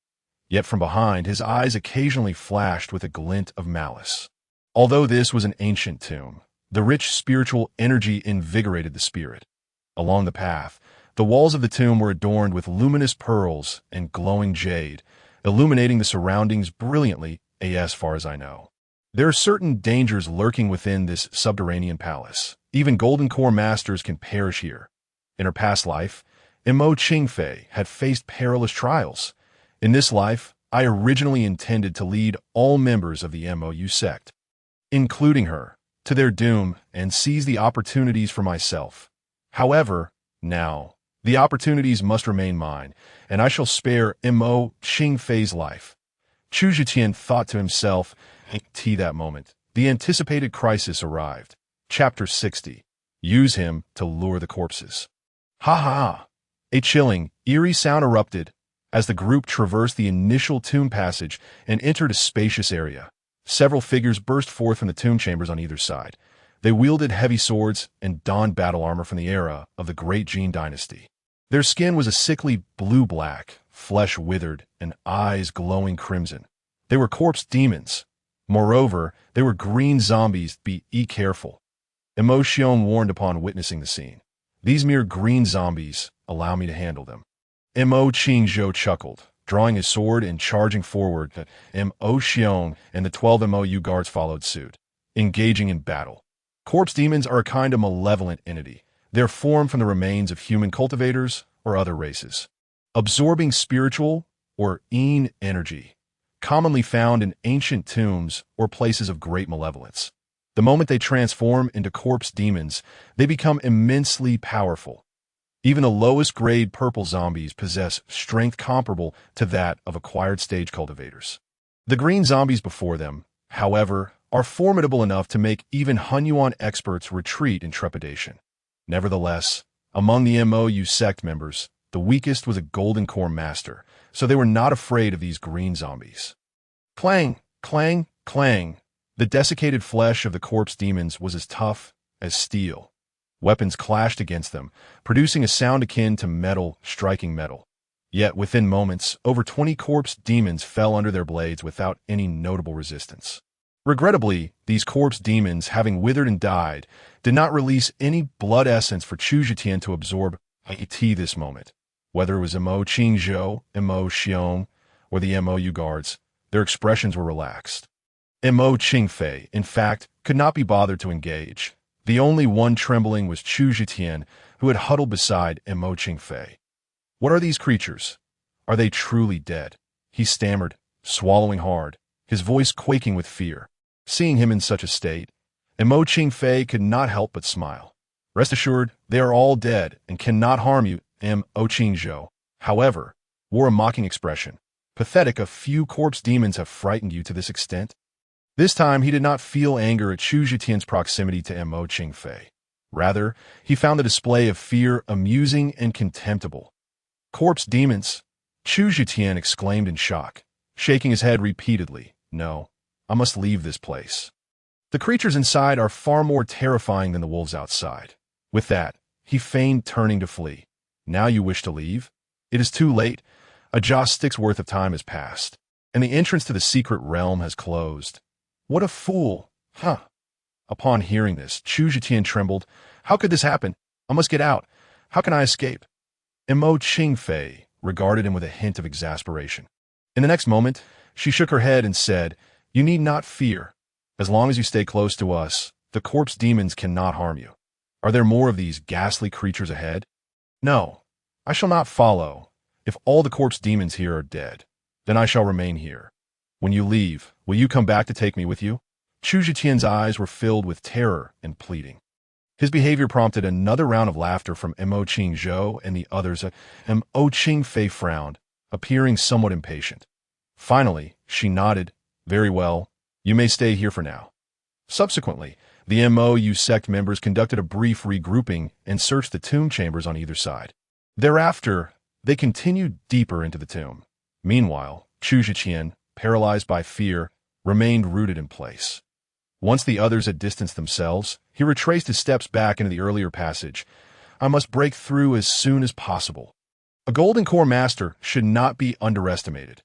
Yet from behind, his eyes occasionally flashed with a glint of malice. Although this was an ancient tomb, the rich spiritual energy invigorated the spirit. Along the path, the walls of the tomb were adorned with luminous pearls and glowing jade, illuminating the surroundings brilliantly, as far as I know. There are certain dangers lurking within this subterranean palace. Even golden core masters can perish here. In her past life, Mo Qingfei had faced perilous trials. In this life, I originally intended to lead all members of the MOU sect, including her, to their doom and seize the opportunities for myself. However, now, the opportunities must remain mine, and I shall spare Mo Qingfei's life. Chu Zhitian thought to himself. That moment, the anticipated crisis arrived. Chapter 60. Use him to lure the corpses. Ha ha ha! A chilling, eerie sound erupted as the group traversed the initial tomb passage and entered a spacious area. Several figures burst forth from the tomb chambers on either side. They wielded heavy swords and donned battle armor from the era of the Great Jin Dynasty. Their skin was a sickly blue-black, flesh withered, and eyes glowing crimson. They were corpse demons. Moreover, they were green zombies. Be careful, Mo Xiong warned upon witnessing the scene. "These mere green zombies, allow me to handle them." Mo Qingzhou chuckled, drawing his sword and charging forward. Mo Xiong and the 12 MOU guards followed suit, engaging in battle. Corpse demons are a kind of malevolent entity. They are formed from the remains of human cultivators or other races, absorbing spiritual or Yin energy, commonly found in ancient tombs or places of great malevolence. The moment they transform into corpse demons, they become immensely powerful. Even the lowest grade purple zombies possess strength comparable to that of acquired stage cultivators. The green zombies before them, however, are formidable enough to make even Hunyuan experts retreat in trepidation. Nevertheless, among the MOU sect members, the weakest was a Golden Core Master, so they were not afraid of these green zombies. Clang, clang, clang. The desiccated flesh of the corpse demons was as tough as steel. Weapons clashed against them, producing a sound akin to metal striking metal. Yet within moments, over 20 corpse demons fell under their blades without any notable resistance. Regrettably, these corpse demons, having withered and died, did not release any blood essence for Chu Zetian to absorb at this moment. Whether it was Mo Qingzhou, Mo Xiong, or the MOU guards, their expressions were relaxed. Mo Qingfei, in fact, could not be bothered to engage. The only one trembling was Chu Zetian, who had huddled beside Mo Qingfei. What are these creatures? Are they truly dead? He stammered, swallowing hard, his voice quaking with fear. Seeing him in such a state, Mo Qingfei could not help but smile. Rest assured, they are all dead and cannot harm you, Mo Qingzhou, however, wore a mocking expression. Pathetic, a few corpse demons have frightened you to this extent? This time he did not feel anger at Chu Zetian's proximity to Mo Qingfei. Rather, he found the display of fear amusing and contemptible. Corpse demons? Chu Zetian exclaimed in shock, shaking his head repeatedly. No, I must leave this place. The creatures inside are far more terrifying than the wolves outside. With that, he feigned turning to flee. Now you wish to leave? It is too late. A joss stick's worth of time has passed, and the entrance to the secret realm has closed. What a fool! Huh! Upon hearing this, Chu Zetian trembled. How could this happen? I must get out. How can I escape? Mo Qingfei regarded him with a hint of exasperation. In the next moment, she shook her head and said, You need not fear. As long as you stay close to us, the corpse demons cannot harm you. Are there more of these ghastly creatures ahead? No, I shall not follow. If all the corpse demons here are dead, then I shall remain here. When you leave, will you come back to take me with you? Chu Zetian's eyes were filled with terror and pleading. His behavior prompted another round of laughter from Mo Qingzhou and the others. Mo Qingfei frowned, appearing somewhat impatient. Finally, she nodded. Very well, you may stay here for now. Subsequently, the MOU sect members conducted a brief regrouping and searched the tomb chambers on either side. Thereafter, they continued deeper into the tomb. Meanwhile, Chu Zetian, paralyzed by fear, remained rooted in place. Once the others had distanced themselves, he retraced his steps back into the earlier passage. I must break through as soon as possible. A Golden Core Master should not be underestimated.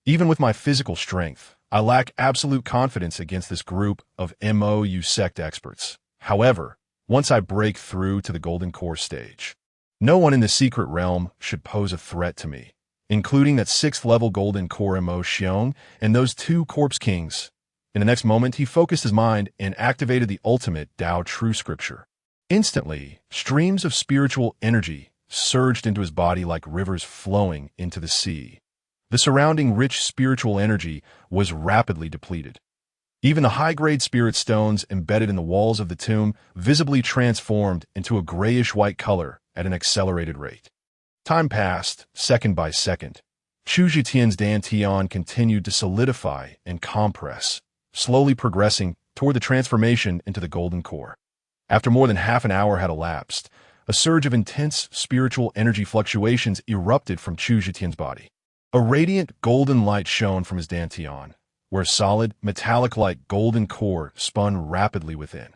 Even with my physical strength, I lack absolute confidence against this group of MOU sect experts. However, once I break through to the Golden Core stage, no one in the secret realm should pose a threat to me, including that 6th level Golden Core Mo Xiong and those 2 Corpse Kings. In the next moment, he focused his mind and activated the ultimate Tao True Scripture. Instantly, streams of spiritual energy surged into his body like rivers flowing into the sea. The surrounding rich spiritual energy was rapidly depleted. Even the high-grade spirit stones embedded in the walls of the tomb visibly transformed into a grayish-white color at an accelerated rate. Time passed, second by second. Chu Zetian's dantian continued to solidify and compress, slowly progressing toward the transformation into the Golden Core. After more than half an hour had elapsed, a surge of intense spiritual energy fluctuations erupted from Chu Zetian's body. A radiant golden light shone from his dantian, where a solid, metallic-like golden core spun rapidly within.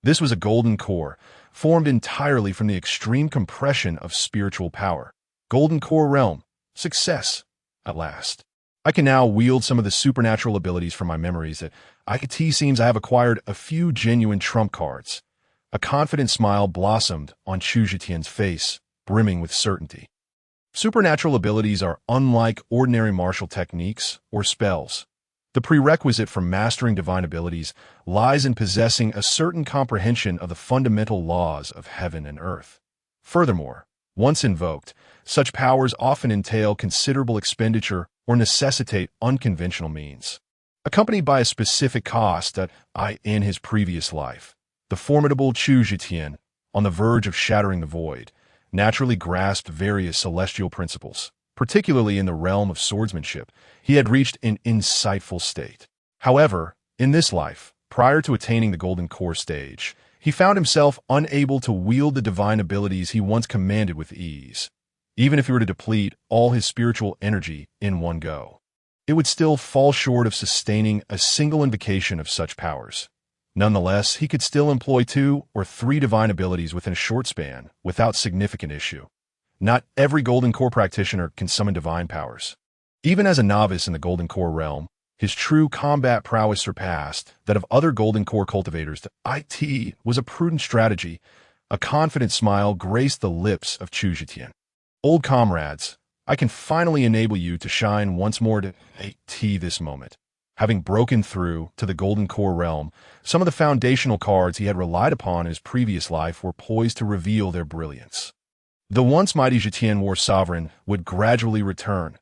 This was a golden core, formed entirely from the extreme compression of spiritual power. Golden Core Realm. Success. At last. I can now wield some of the supernatural abilities from my memories that it seems I have acquired a few genuine trump cards. A confident smile blossomed on Chu Zetian's face, brimming with certainty. Supernatural abilities are unlike ordinary martial techniques or spells. The prerequisite for mastering divine abilities lies in possessing a certain comprehension of the fundamental laws of heaven and earth. Furthermore, once invoked, such powers often entail considerable expenditure or necessitate unconventional means. Accompanied by a specific cost that in his previous life, the formidable Chu Zhitian, on the verge of shattering the void, naturally grasped various celestial principles. Particularly in the realm of swordsmanship, he had reached an insightful state. However, in this life, prior to attaining the Golden Core stage, he found himself unable to wield the divine abilities he once commanded with ease. Even if he were to deplete all his spiritual energy in one go, it would still fall short of sustaining a single invocation of such powers. Nonetheless, he could still employ 2 or 3 divine abilities within a short span without significant issue. Not every Golden Core practitioner can summon divine powers. Even as a novice in the Golden Core realm, his true combat prowess surpassed that of other Golden Core cultivators. It was a prudent strategy. A confident smile graced the lips of Chu Zhitian. Old comrades, I can finally enable you to shine once more to this moment. Having broken through to the Golden Core realm, some of the foundational cards he had relied upon in his previous life were poised to reveal their brilliance. The once mighty Zhitian War Sovereign would gradually return.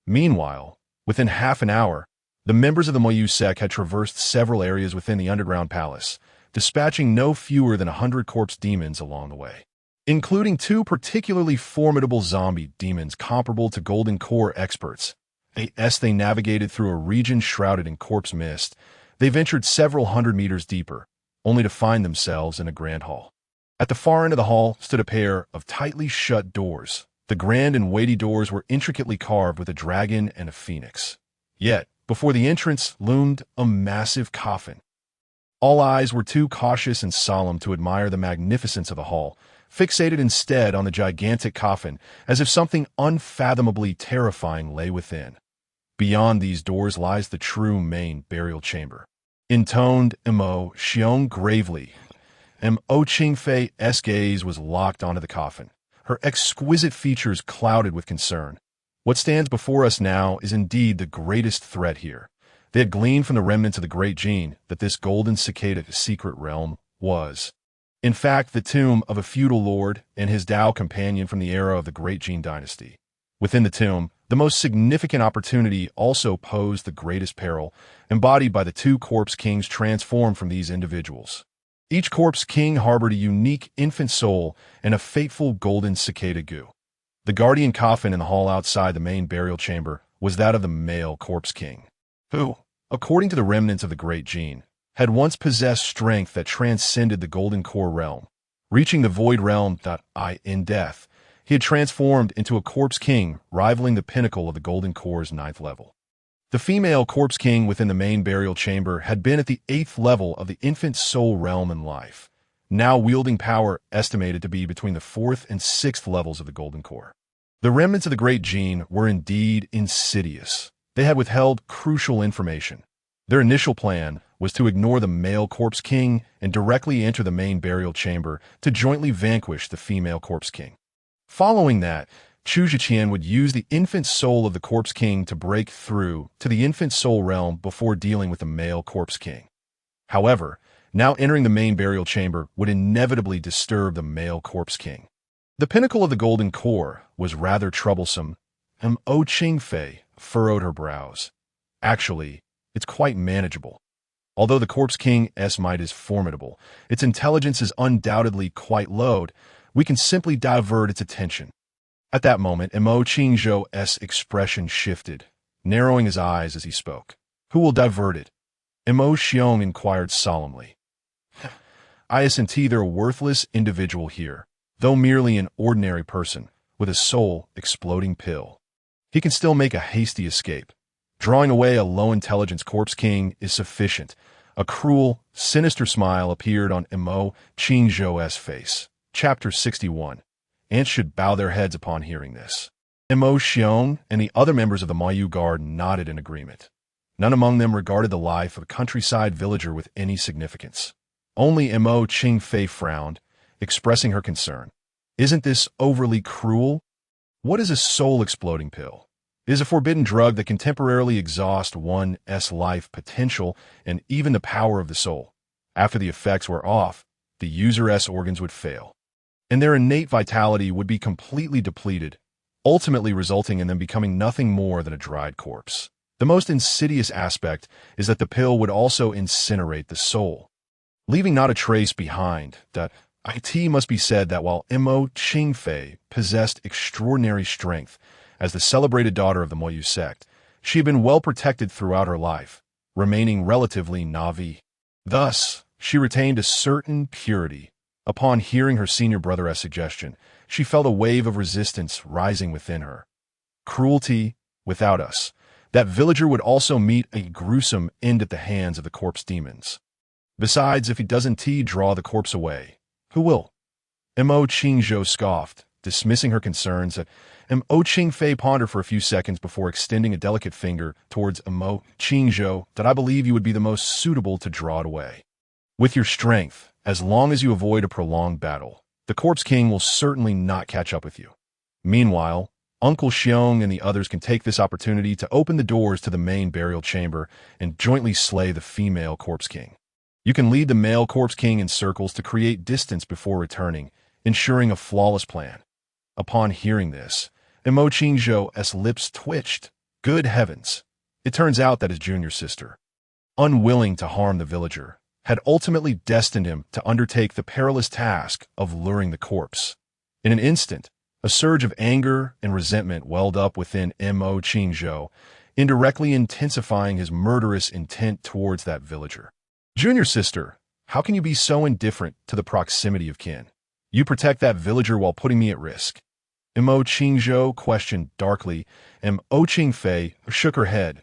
Meanwhile, within half an hour, the members of the Moyu sect had traversed several areas within the underground palace, dispatching no fewer than 100 corpse demons along the way, including 2 particularly formidable zombie demons comparable to Golden Core experts. As they navigated through a region shrouded in corpse mist, they ventured several hundred meters deeper, only to find themselves in a grand hall. At the far end of the hall stood a pair of tightly shut doors. The grand and weighty doors were intricately carved with a dragon and a phoenix. Yet, before the entrance loomed a massive coffin. All eyes were too cautious and solemn to admire the magnificence of the hall, fixated instead on the gigantic coffin, as if something unfathomably terrifying lay within. Beyond these doors lies the true main burial chamber. Intoned Mo Xiong gravely. Mo Qingfei's gaze was locked onto the coffin, her exquisite features clouded with concern. What stands before us now is indeed the greatest threat here. They had gleaned from the remnants of the great gene that this golden cicada secret realm was, in fact, the tomb of a feudal lord and his Tao companion from the era of the Great Gene Dynasty. Within the tomb, the most significant opportunity also posed the greatest peril, embodied by the 2 corpse kings transformed from these individuals. Each corpse king harbored a unique infant soul and a fateful golden cicada goo. The guardian coffin in the hall outside the main burial chamber was that of the male corpse king, who, according to the remnants of the Great Gene, had once possessed strength that transcended the Golden Core realm. Reaching the void realm in death, he had transformed into a corpse king, rivaling the pinnacle of the Golden Core's 9th level. The female corpse king within the main burial chamber had been at the 8th level of the infant soul realm in life, now wielding power estimated to be between the 4th and 6th levels of the Golden Core. The remnants of the Great Gene were indeed insidious. They had withheld crucial information. Their initial plan was to ignore the male corpse king and directly enter the main burial chamber to jointly vanquish the female corpse king. Following that, Chu Zhiqian would use the infant soul of the corpse king to break through to the infant soul realm before dealing with the male corpse king. However, now entering the main burial chamber would inevitably disturb the male corpse king. The pinnacle of the Golden Core was rather troublesome, and Mo Qingfei furrowed her brows. Actually, it's quite manageable. Although the Corpse King's might is formidable, its intelligence is undoubtedly quite low. We can simply divert its attention. At that moment, Mo Qingzhou's expression shifted, narrowing his eyes as he spoke. Who will divert it? Mo Xiong inquired solemnly. I assent there a worthless individual here, though merely an ordinary person, with a soul-exploding pill. He can still make a hasty escape. Drawing away a low-intelligence corpse king is sufficient. A cruel, sinister smile appeared on Mo Qingzhou's face. Chapter 61. Ants should bow their heads upon hearing this. Mo Xiong and the other members of the Mayu Guard nodded in agreement. None among them regarded the life of a countryside villager with any significance. Only Mo Qingfei frowned, expressing her concern. Isn't this overly cruel? What is a soul-exploding pill? It is a forbidden drug that can temporarily exhaust one's life potential and even the power of the soul. After the effects were off, the user's organs would fail, and their innate vitality would be completely depleted. ultimately resulting in them becoming nothing more than a dried corpse. The most insidious aspect is that the pill would also incinerate the soul, leaving not a trace behind. It must be said that while Mo Qingfei possessed extraordinary strength as the celebrated daughter of the Moyu sect, she had been well protected throughout her life, remaining relatively naive. Thus, she retained a certain purity. Upon hearing her senior brother's suggestion, she felt a wave of resistance rising within her. Cruelty, without us. That villager would also meet a gruesome end at the hands of the corpse demons. Besides, if he doesn't draw the corpse away, who will? Mo Qingzhou scoffed, dismissing her concerns. Mo Qingfei pondered for a few seconds before extending a delicate finger towards Mo Qingzhou. I believe you would be the most suitable to draw it away. With your strength, as long as you avoid a prolonged battle, the Corpse King will certainly not catch up with you. Meanwhile, Uncle Xiong and the others can take this opportunity to open the doors to the main burial chamber and jointly slay the female Corpse King. You can lead the male Corpse King in circles to create distance before returning, ensuring a flawless plan. Upon hearing this, Mo Qingzhou's lips twitched. Good heavens! It turns out that his junior sister, unwilling to harm the villager, had ultimately destined him to undertake the perilous task of luring the corpse. In an instant, a surge of anger and resentment welled up within Mo Qingzhou, indirectly intensifying his murderous intent towards that villager. Junior sister, how can you be so indifferent to the proximity of kin? You protect that villager while putting me at risk. Mo Qingzhou questioned darkly, and Mo Qingfei shook her head.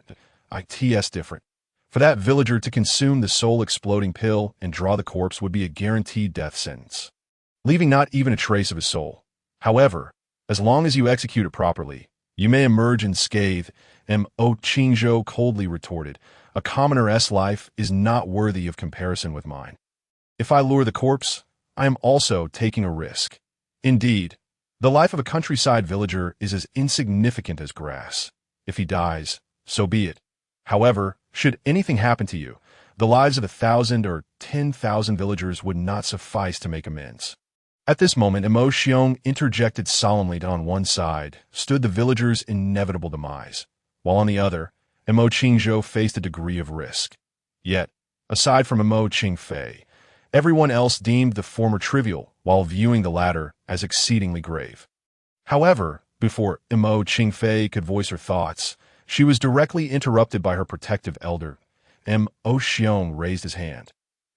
It's different. For that villager to consume the soul-exploding pill and draw the corpse would be a guaranteed death sentence, leaving not even a trace of his soul. However, as long as you execute it properly, you may emerge unscathed, Mo Qingzhou coldly retorted. A commoner's life is not worthy of comparison with mine. If I lure the corpse, I am also taking a risk. Indeed, the life of a countryside villager is as insignificant as grass. If he dies, so be it. However, should anything happen to you, the lives of 1,000 or 10,000 villagers would not suffice to make amends. At this moment, Mo Xiong interjected solemnly. On one side stood the villager's inevitable demise, while on the other, Mo Qingzhou faced a degree of risk. Yet, aside from Mo Qingfei, everyone else deemed the former trivial, while viewing the latter as exceedingly grave. However, before Mo Qingfei could voice her thoughts, she was directly interrupted by her protective elder. Mo Xiong raised his hand.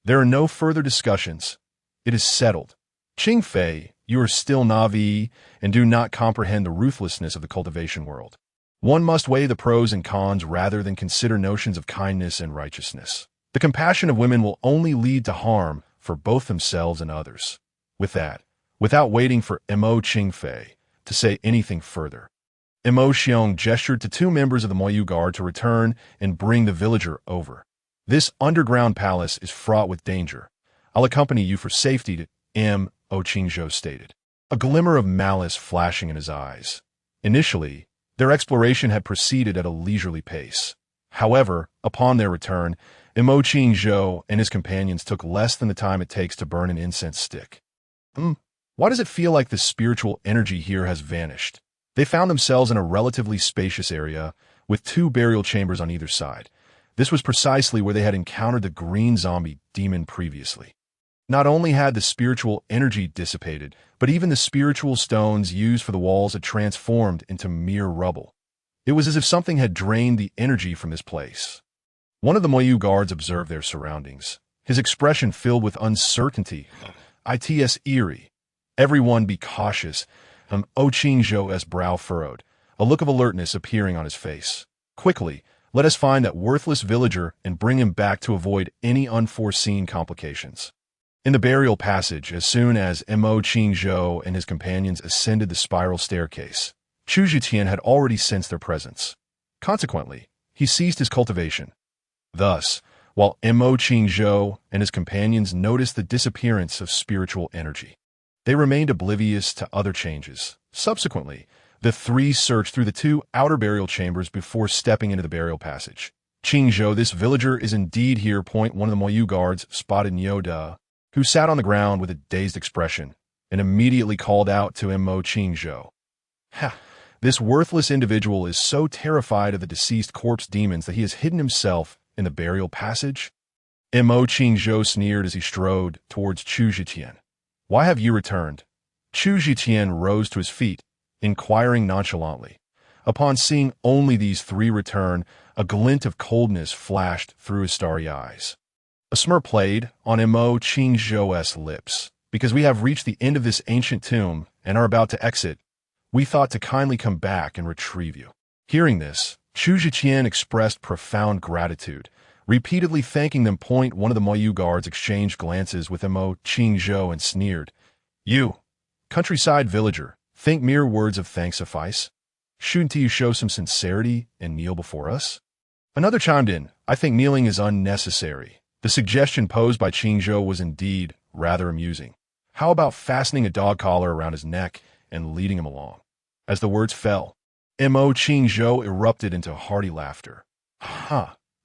There are no further discussions. It is settled. Qingfei, you are still naive and do not comprehend the ruthlessness of the cultivation world. One must weigh the pros and cons rather than consider notions of kindness and righteousness. The compassion of women will only lead to harm for both themselves and others. With that, without waiting for Mo Qingfei to say anything further, Mo Xiong gestured to two members of the Moyu Guard to return and bring the villager over. This underground palace is fraught with danger. I'll accompany you for safety, Mo Qingzhou stated, a glimmer of malice flashing in his eyes. Initially, their exploration had proceeded at a leisurely pace. However, upon their return, Mo Qingzhou and his companions took less than the time it takes to burn an incense stick. Why does it feel like the spiritual energy here has vanished? They found themselves in a relatively spacious area, with two burial chambers on either side. This was precisely where they had encountered the green zombie demon previously. Not only had the spiritual energy dissipated, but even the spiritual stones used for the walls had transformed into mere rubble. It was as if something had drained the energy from this place. One of the Moyu guards observed their surroundings, his expression filled with uncertainty. It's eerie. Everyone be cautious. Mo Qingzhou's brow furrowed, a look of alertness appearing on his face. Quickly, let us find that worthless villager and bring him back to avoid any unforeseen complications. In the burial passage, as soon as Mo Qingzhou and his companions ascended the spiral staircase, Chu Zhiqian had already sensed their presence. Consequently, he ceased his cultivation. Thus, while Mo Qingzhou and his companions noticed the disappearance of spiritual energy, they remained oblivious to other changes. Subsequently, the three searched through the two outer burial chambers before stepping into the burial passage. Qingzhou, this villager is indeed here. One of the Moyu guards spotted Nyoda, who sat on the ground with a dazed expression, and immediately called out to Mo Qingzhou. Ha! This worthless individual is so terrified of the deceased corpse demons that he has hidden himself in the burial passage? Mo Qingzhou sneered as he strode towards Chu Zhiqian. Why have you returned? Chu Zhiqian rose to his feet, inquiring nonchalantly. Upon seeing only these three return, a glint of coldness flashed through his starry eyes. A smirk played on Mo Qingzhou's lips. Because we have reached the end of this ancient tomb and are about to exit, we thought to kindly come back and retrieve you. Hearing this, Chu Zhiqian expressed profound gratitude, repeatedly thanking them. One of the Moyu guards exchanged glances with Mo Qingzhou and sneered. You, countryside villager, think mere words of thanks suffice? Shouldn't you show some sincerity and kneel before us? Another chimed in, I think kneeling is unnecessary. The suggestion posed by Qingzhou was indeed rather amusing. How about fastening a dog collar around his neck and leading him along? As the words fell, Mo Qingzhou erupted into hearty laughter.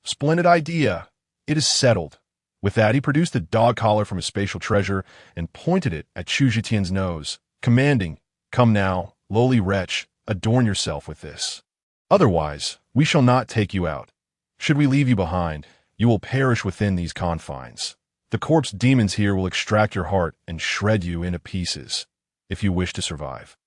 Splendid idea. It is settled. With that, he produced the dog collar from his spatial treasure and pointed it at Chu Zhiqian's nose, commanding, Come now, lowly wretch, adorn yourself with this. Otherwise, we shall not take you out. Should we leave you behind, you will perish within these confines. The corpse demons here will extract your heart and shred you into pieces, if you wish to survive.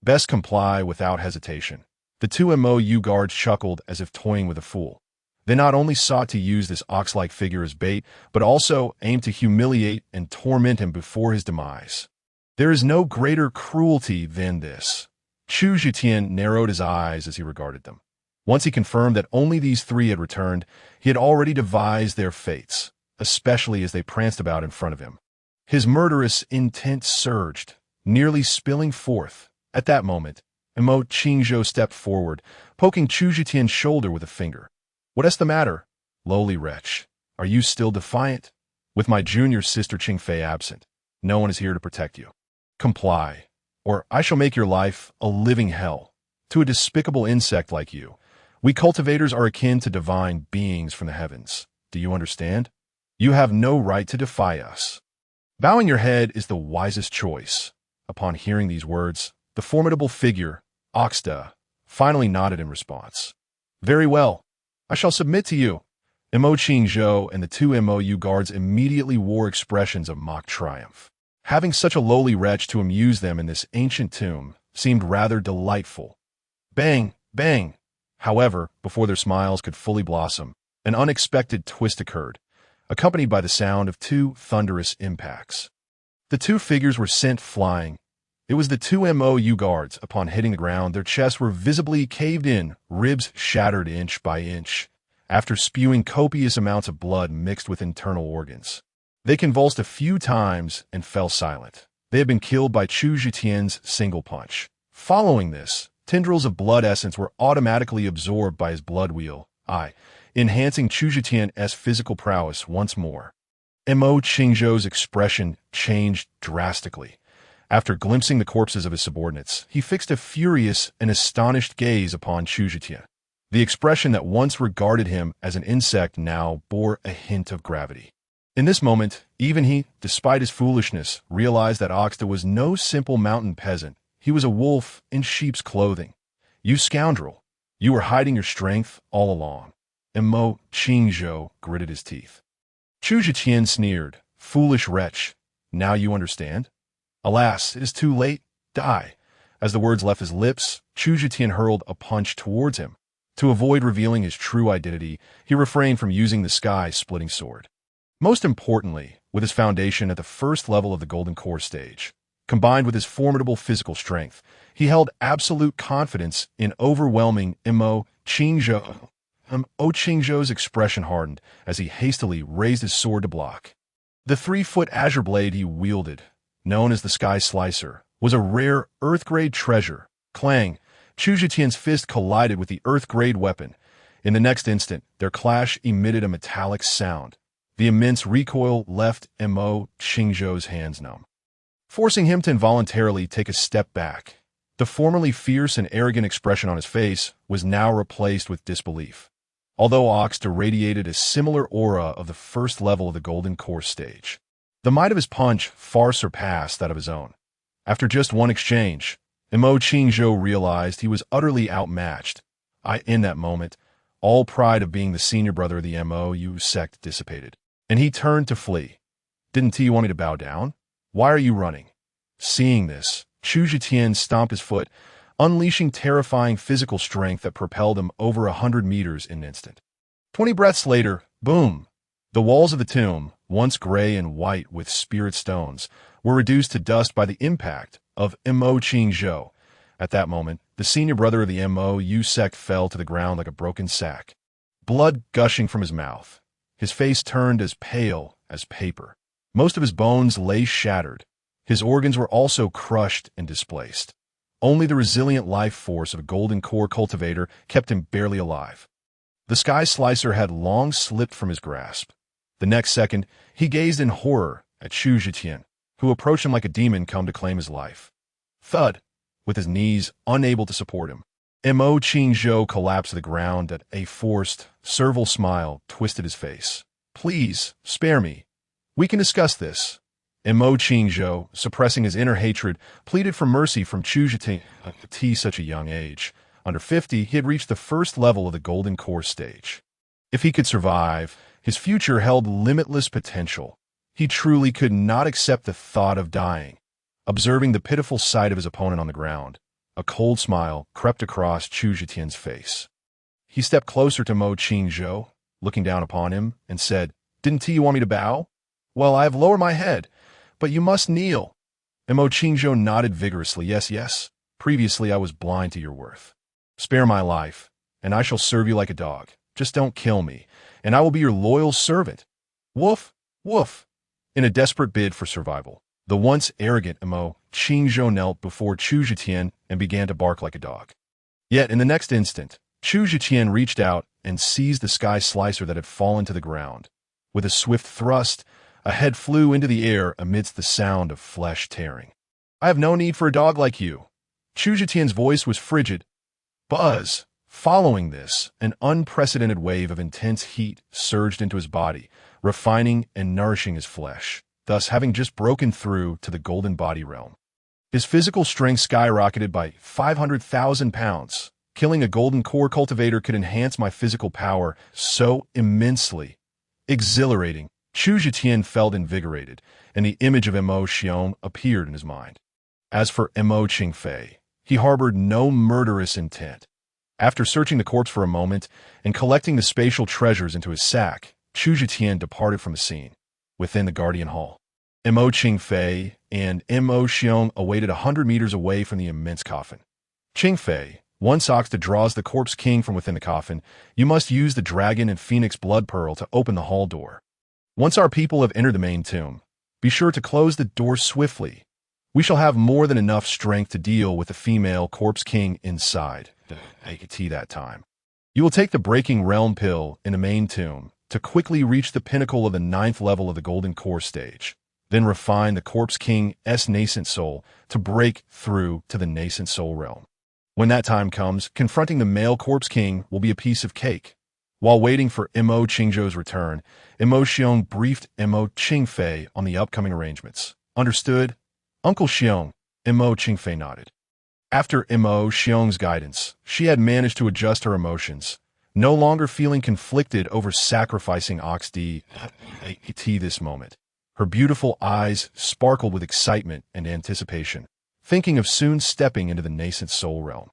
Best comply without hesitation. The two Mo guards chuckled as if toying with a fool. They not only sought to use this ox-like figure as bait, but also aimed to humiliate and torment him before his demise. There is no greater cruelty than this. Chu Zhiqian narrowed his eyes as he regarded them. Once he confirmed that only these three had returned, he had already devised their fates, especially as they pranced about in front of him. His murderous intent surged, nearly spilling forth. At that moment, Mo Qingzhou stepped forward, poking Chu Zhiqian's shoulder with a finger. What's the matter, lowly wretch? Are you still defiant? With my junior sister Qingfei absent, no one is here to protect you. Comply, or I shall make your life a living hell. To a despicable insect like you, we cultivators are akin to divine beings from the heavens. Do you understand? You have no right to defy us. Bowing your head is the wisest choice. Upon hearing these words, the formidable figure, Oxta, finally nodded in response. Very well. I shall submit to you. Mo Qingzhou and the two Mo guards immediately wore expressions of mock triumph. Having such a lowly wretch to amuse them in this ancient tomb seemed rather delightful. Bang, bang. However, before their smiles could fully blossom, an unexpected twist occurred, accompanied by the sound of two thunderous impacts. The two figures were sent flying. It was the two Mo guards. Upon hitting the ground, their chests were visibly caved in, ribs shattered inch by inch, after spewing copious amounts of blood mixed with internal organs. They convulsed a few times and fell silent. They had been killed by Chu Zhiqian's single punch. Following this, tendrils of blood essence were automatically absorbed by his blood wheel, enhancing Chu Zhiqian's physical prowess once more. Mo Qingzhou's expression changed drastically. After glimpsing the corpses of his subordinates, he fixed a furious and astonished gaze upon Chu Zhiqian. The expression that once regarded him as an insect now bore a hint of gravity. In this moment, even he, despite his foolishness, realized that Oxta was no simple mountain peasant. He was a wolf in sheep's clothing. You scoundrel, you were hiding your strength all along. Mo Qingzhou gritted his teeth. Chu Zhiqian sneered, Foolish wretch, now you understand? Alas, it is too late. Die. As the words left his lips, Chu Zhiqian hurled a punch towards him. To avoid revealing his true identity, he refrained from using the sky-splitting sword. Most importantly, with his foundation at the first level of the Golden Core stage, combined with his formidable physical strength, he held absolute confidence in overwhelming Mo Qingzhou. Qingzhou's expression hardened as he hastily raised his sword to block. The 3-foot azure blade he wielded, known as the Sky Slicer, was a rare Earth-grade treasure. Clang! Chu Zhiqian's fist collided with the Earth-grade weapon. In the next instant, their clash emitted a metallic sound. The immense recoil left Mo Qingzhou's hands numb, forcing him to involuntarily take a step back. The formerly fierce and arrogant expression on his face was now replaced with disbelief. Although Oxta radiated a similar aura of the first level of the Golden Core stage, the might of his punch far surpassed that of his own. After just one exchange, Mo Qingzhou realized he was utterly outmatched. In that moment, all pride of being the senior brother of the MOU sect dissipated, and he turned to flee. Didn't you want me to bow down? Why are you running? Seeing this, Chu Zhitian stomped his foot, unleashing terrifying physical strength that propelled him over 100 meters in an instant. 20 breaths later, boom! The walls of the tomb, once gray and white with spirit stones, were reduced to dust by the impact of Mo Qingzhou. At that moment, the senior brother of the MOU sect fell to the ground like a broken sack, blood gushing from his mouth. His face turned as pale as paper. Most of his bones lay shattered. His organs were also crushed and displaced. Only the resilient life force of a golden core cultivator kept him barely alive. The sky slicer had long slipped from his grasp. The next second, he gazed in horror at Chu Zhitian, who approached him like a demon come to claim his life. Thud! With his knees unable to support him, Mo Qingzhou collapsed to the ground and a forced, servile smile twisted his face. Please, spare me. We can discuss this. Mo Qingzhou, suppressing his inner hatred, pleaded for mercy from Chu Zhitian at such a young age. Under 50, he had reached the first level of the Golden Core stage. If he could survive, his future held limitless potential. He truly could not accept the thought of dying. Observing the pitiful sight of his opponent on the ground, a cold smile crept across Chu Zhitian's face. He stepped closer to Mo Qingzhou, looking down upon him, and said, Didn't you want me to bow? Well, I have lowered my head, but you must kneel. Mo Qingzhou nodded vigorously. Yes. Previously I was blind to your worth. Spare my life, and I shall serve you like a dog. Just don't kill me, and I will be your loyal servant. Woof, woof. In a desperate bid for survival, the once arrogant Mo Qingzhou knelt before Chu Zhitian and began to bark like a dog. Yet in the next instant, Chu Zhitian reached out and seized the sky slicer that had fallen to the ground. With a swift thrust, a head flew into the air amidst the sound of flesh tearing. I have no need for a dog like you. Chu Zhitian's voice was frigid. Buzz! Following this, an unprecedented wave of intense heat surged into his body, refining and nourishing his flesh, thus having just broken through to the golden body realm. His physical strength skyrocketed by 500,000 pounds. Killing a golden core cultivator could enhance my physical power so immensely. Exhilarating, Chu Zhitian felt invigorated, and the image of Mo Xiong appeared in his mind. As for Mo Qingfei, he harbored no murderous intent. After searching the corpse for a moment and collecting the spatial treasures into his sack, Chu Zhitian departed from the scene. Within the Guardian Hall, Mo Qingfei and Mo Xiong awaited 100 meters away from the immense coffin. Qingfei, once oxta draws the corpse king from within the coffin, you must use the dragon and phoenix blood pearl to open the hall door. Once our people have entered the main tomb, be sure to close the door swiftly. We shall have more than enough strength to deal with the female corpse king inside. That time. You will take the breaking realm pill in the main tomb to quickly reach the pinnacle of the 9th level of the Golden Core stage, then refine the Corpse King's nascent soul to break through to the nascent soul realm. When that time comes, confronting the male Corpse King will be a piece of cake. While waiting for Mo Qingzhou's return, Mo Xiong briefed Mo Qingfei on the upcoming arrangements. Understood? Uncle Xiong, Mo Qingfei nodded. After Mo Xiong's guidance, she had managed to adjust her emotions, no longer feeling conflicted over sacrificing Ox D at this moment. Her beautiful eyes sparkled with excitement and anticipation, thinking of soon stepping into the nascent soul realm.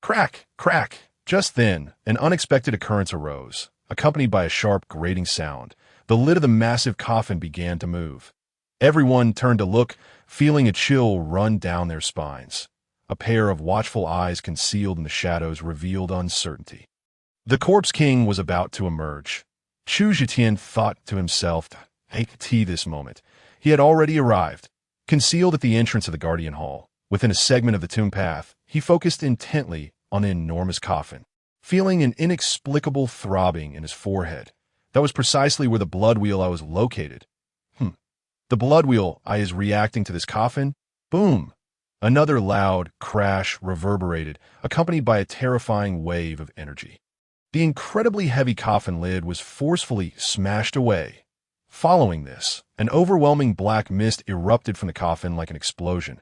Crack, crack! Just then, an unexpected occurrence arose, accompanied by a sharp, grating sound. The lid of the massive coffin began to move. Everyone turned to look, feeling a chill run down their spines. A pair of watchful eyes concealed in the shadows revealed uncertainty. The Corpse King was about to emerge. Chu Zhitian thought to himself, this moment. He had already arrived. Concealed at the entrance of the Guardian Hall, within a segment of the tomb path, he focused intently on the enormous coffin, feeling an inexplicable throbbing in his forehead. That was precisely where the blood wheel I was located. The blood wheel I is reacting to this coffin? Boom! Another loud crash reverberated, accompanied by a terrifying wave of energy. The incredibly heavy coffin lid was forcefully smashed away. Following this, an overwhelming black mist erupted from the coffin like an explosion.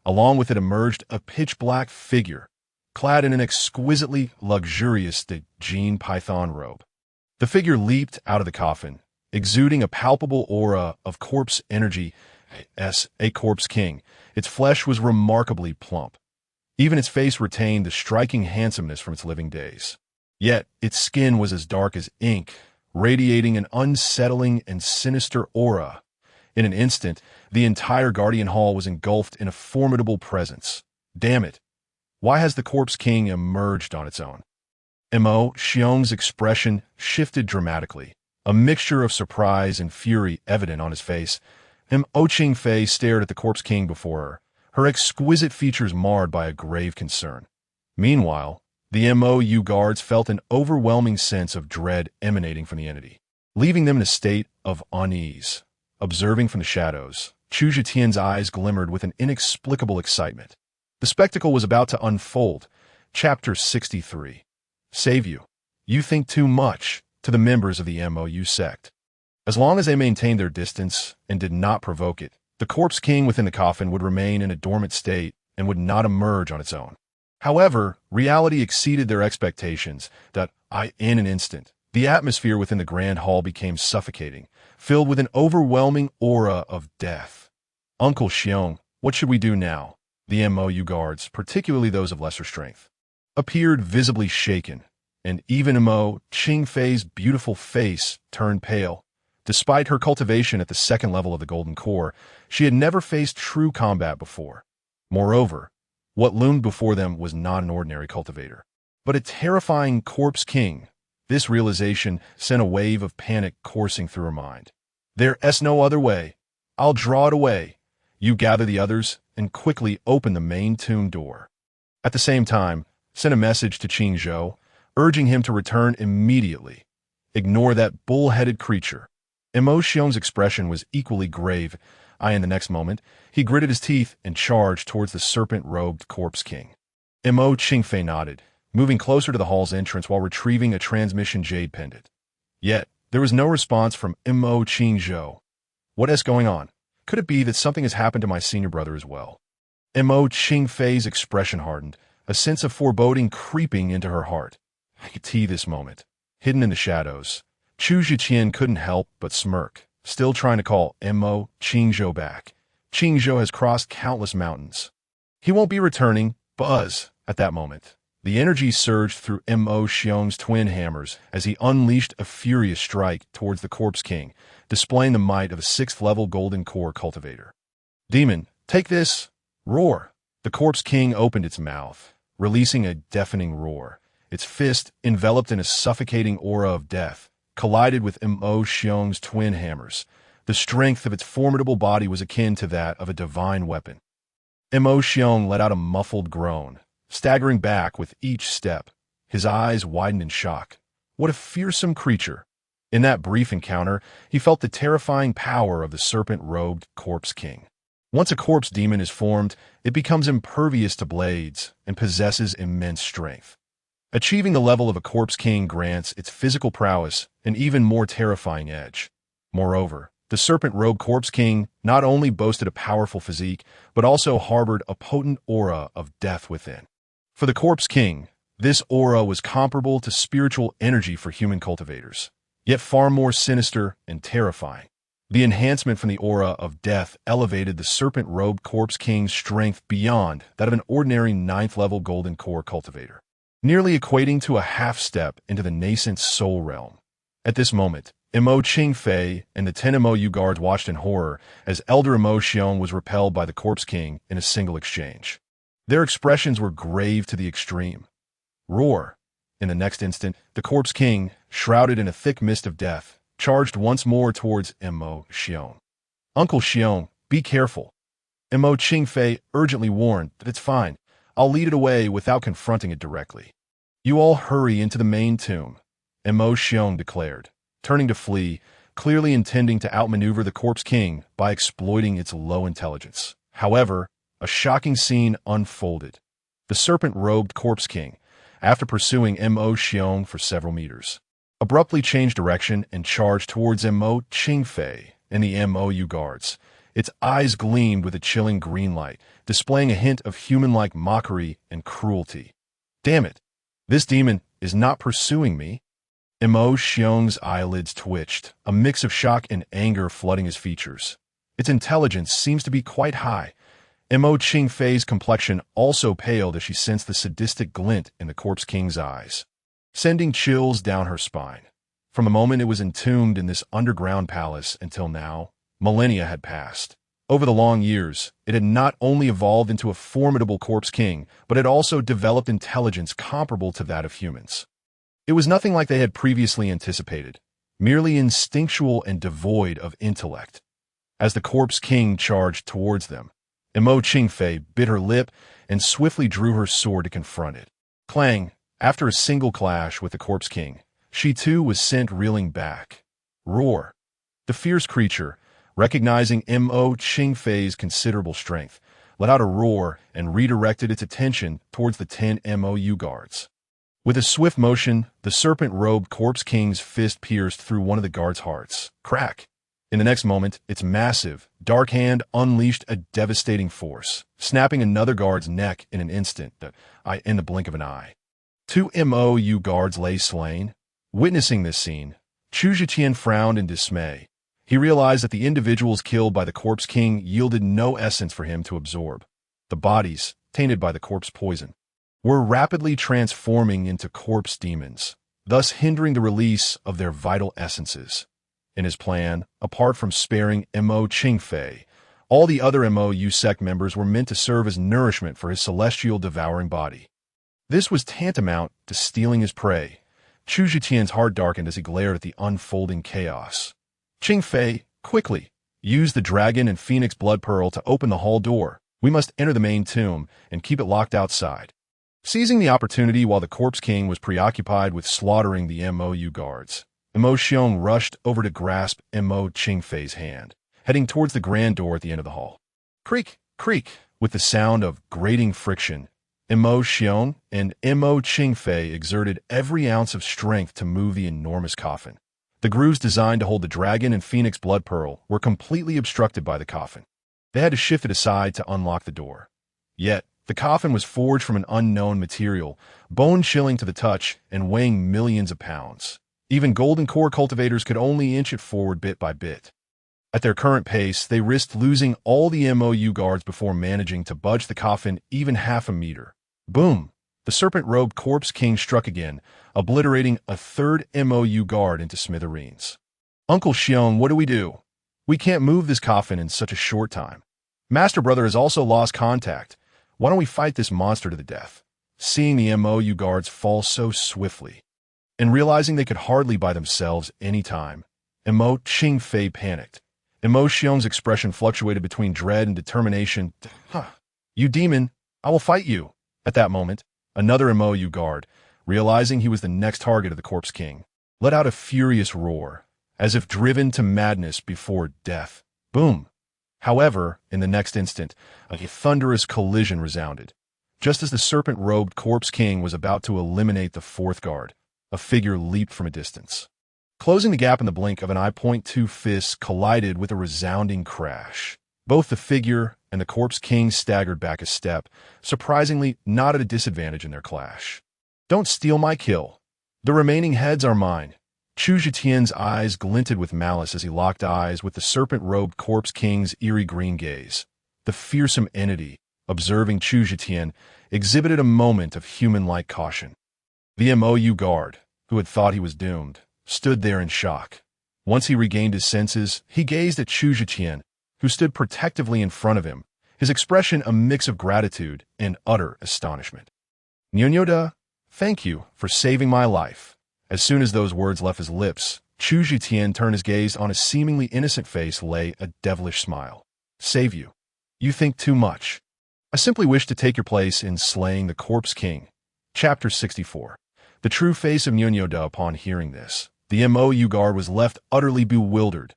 Along with it emerged a pitch-black figure, clad in an exquisitely luxurious jean python robe. The figure leaped out of the coffin, exuding a palpable aura of corpse energy as a corpse king. Its flesh was remarkably plump. Even its face retained the striking handsomeness from its living days. Yet its skin was as dark as ink, radiating an unsettling and sinister aura. In an instant, the entire Guardian Hall was engulfed in a formidable presence. Damn it! Why has the Corpse King emerged on its own? Mo Xiong's expression shifted dramatically, a mixture of surprise and fury evident on his face. Mo Qingfei stared at the Corpse King before her exquisite features marred by a grave concern. Meanwhile, the MOU guards felt an overwhelming sense of dread emanating from the entity, leaving them in a state of unease. Observing from the shadows, Chu Zhetian's eyes glimmered with an inexplicable excitement. The spectacle was about to unfold. Chapter 63. Save you. You think too much, to the members of the MOU sect. As long as they maintained their distance and did not provoke it, the Corpse King within the coffin would remain in a dormant state and would not emerge on its own. However, reality exceeded their expectations in an instant, the atmosphere within the Grand Hall became suffocating, filled with an overwhelming aura of death. Uncle Xiong, what should we do now? The MOU guards, particularly those of lesser strength, appeared visibly shaken, and even Mo Qingfei's beautiful face turned pale. Despite her cultivation at the second level of the Golden Core, she had never faced true combat before. Moreover, what loomed before them was not an ordinary cultivator, but a terrifying Corpse King. This realization sent a wave of panic coursing through her mind. There's no other way. I'll draw it away. You gather the others and quickly open the main tomb door. At the same time, send a message to Qing Zhou, urging him to return immediately. Ignore that bull-headed creature. Mo Xiong's expression was equally grave. In the next moment, he gritted his teeth and charged towards the serpent-robed Corpse King. Mo Qingfei nodded, moving closer to the hall's entrance while retrieving a transmission jade pendant. Yet, there was no response from Mo Qingzhou. What is going on? Could it be that something has happened to my senior brother as well? Mo Qingfei's expression hardened, a sense of foreboding creeping into her heart. I could see this moment. Hidden in the shadows, Chu Zhiqian couldn't help but smirk, still trying to call Mo Qingzhou back. Qingzhou has crossed countless mountains. He won't be returning, Buzz, at that moment. The energy surged through Mo Xiong's twin hammers as he unleashed a furious strike towards the Corpse King, displaying the might of a 6th-level Golden Core cultivator. Demon, take this! Roar! The Corpse King opened its mouth, releasing a deafening roar. Its fist, enveloped in a suffocating aura of death, collided with Mo Xiong's twin hammers. The strength of its formidable body was akin to that of a divine weapon. Mo Xiong let out a muffled groan, staggering back with each step. His eyes widened in shock. What a fearsome creature! In that brief encounter, he felt the terrifying power of the serpent-robed Corpse King. Once a corpse demon is formed, it becomes impervious to blades and possesses immense strength. Achieving the level of a Corpse King grants its physical prowess an even more terrifying edge. Moreover, the serpent-robed Corpse King not only boasted a powerful physique, but also harbored a potent aura of death within. For the Corpse King, this aura was comparable to spiritual energy for human cultivators, yet far more sinister and terrifying. The enhancement from the aura of death elevated the serpent-robed Corpse King's strength beyond that of an ordinary 9th-level Golden Core cultivator, nearly equating to a half-step into the nascent soul realm. At this moment, Mo Qingfei and the 10 MOU guards watched in horror as Elder Mo Xiong was repelled by the Corpse King in a single exchange. Their expressions were grave to the extreme. Roar! In the next instant, the Corpse King, shrouded in a thick mist of death, charged once more towards Mo Xiong. Uncle Xiong, be careful. Mo Qingfei urgently warned that it's fine. I'll lead it away without confronting it directly. You all hurry into the main tomb, Mo Xiong declared, turning to flee, clearly intending to outmaneuver the Corpse King by exploiting its low intelligence. However, a shocking scene unfolded. The serpent-robed Corpse King, after pursuing Mo Xiong for several meters, abruptly changed direction and charged towards Mo Qingfei and the MOU guards. Its eyes gleamed with a chilling green light, displaying a hint of human-like mockery and cruelty. Damn it! This demon is not pursuing me. Mo Xiong's eyelids twitched, a mix of shock and anger flooding his features. Its intelligence seems to be quite high. Mo Qingfei's complexion also paled as she sensed the sadistic glint in the Corpse King's eyes, sending chills down her spine. From the moment it was entombed in this underground palace until now, millennia had passed. Over the long years, it had not only evolved into a formidable Corpse King, but had also developed intelligence comparable to that of humans. It was nothing like they had previously anticipated, merely instinctual and devoid of intellect. As the Corpse King charged towards them, Mo Qingfei bit her lip and swiftly drew her sword to confront it. Clang! After a single clash with the Corpse King, she too was sent reeling back. Roar! The fierce creature, recognizing Mo Qingfei's considerable strength, let out a roar and redirected its attention towards the 10 MOU guards. With a swift motion, the serpent-robed Corpse King's fist pierced through one of the guards' hearts. Crack! In the next moment, its massive, dark hand unleashed a devastating force, snapping another guard's neck in an instant, in the blink of an eye. 2 MOU guards lay slain. Witnessing this scene, Chu Zhiqian frowned in dismay. He realized that the individuals killed by the Corpse King yielded no essence for him to absorb. The bodies, tainted by the corpse poison, were rapidly transforming into corpse demons, thus hindering the release of their vital essences. In his plan, apart from sparing Mo Qingfei, all the other MOU sect members were meant to serve as nourishment for his celestial devouring body. This was tantamount to stealing his prey. Chu Zhiqian's heart darkened as he glared at the unfolding chaos. Qingfei, quickly, use the dragon and phoenix blood pearl to open the hall door. We must enter the main tomb and keep it locked outside. Seizing the opportunity while the Corpse King was preoccupied with slaughtering the MOU guards, Mo Xiong rushed over to grasp Mo Qingfei's hand, heading towards the grand door at the end of the hall. Creak, creak, with the sound of grating friction, Mo Xiong and Mo Qingfei exerted every ounce of strength to move the enormous coffin. The grooves designed to hold the dragon and phoenix blood pearl were completely obstructed by the coffin. They had to shift it aside to unlock the door. Yet, the coffin was forged from an unknown material, bone-chilling to the touch and weighing millions of pounds. Even golden core cultivators could only inch it forward bit by bit. At their current pace, they risked losing all the MOU guards before managing to budge the coffin even half a meter. Boom! The serpent-robed Corpse King struck again, obliterating a third MOU guard into smithereens. Uncle Xiong, what do we do? We can't move this coffin in such a short time. Master Brother has also lost contact. Why don't we fight this monster to the death? Seeing the MOU guards fall so swiftly, and realizing they could hardly by themselves any time, Mo Qingfei panicked. Mo Xiong's expression fluctuated between dread and determination. You demon, I will fight you. At that moment, another MOU guard, realizing he was the next target of the Corpse King, let out a furious roar, as if driven to madness before death. Boom! However, in the next instant, a thunderous collision resounded. Just as the serpent-robed Corpse King was about to eliminate the fourth guard, a figure leaped from a distance. Closing the gap in the blink of an eye, two fists collided with a resounding crash. Both the figure and the Corpse King staggered back a step, surprisingly not at a disadvantage in their clash. Don't steal my kill. The remaining heads are mine. Chu Zhiqian's eyes glinted with malice as he locked eyes with the serpent-robed Corpse King's eerie green gaze. The fearsome entity, observing Chu Zhiqian, exhibited a moment of human-like caution. The MOU guard, who had thought he was doomed, stood there in shock. Once he regained his senses, he gazed at Chu Zhiqian, who stood protectively in front of him, his expression a mix of gratitude and utter astonishment. Nyonyoda, thank you for saving my life. As soon as those words left his lips, Chu Zhiqian turned his gaze on his seemingly innocent face lay a devilish smile. Save you. You think too much. I simply wish to take your place in slaying the Corpse King. Chapter 64. The true face of Nyonyoda upon hearing this. The MOU guard was left utterly bewildered.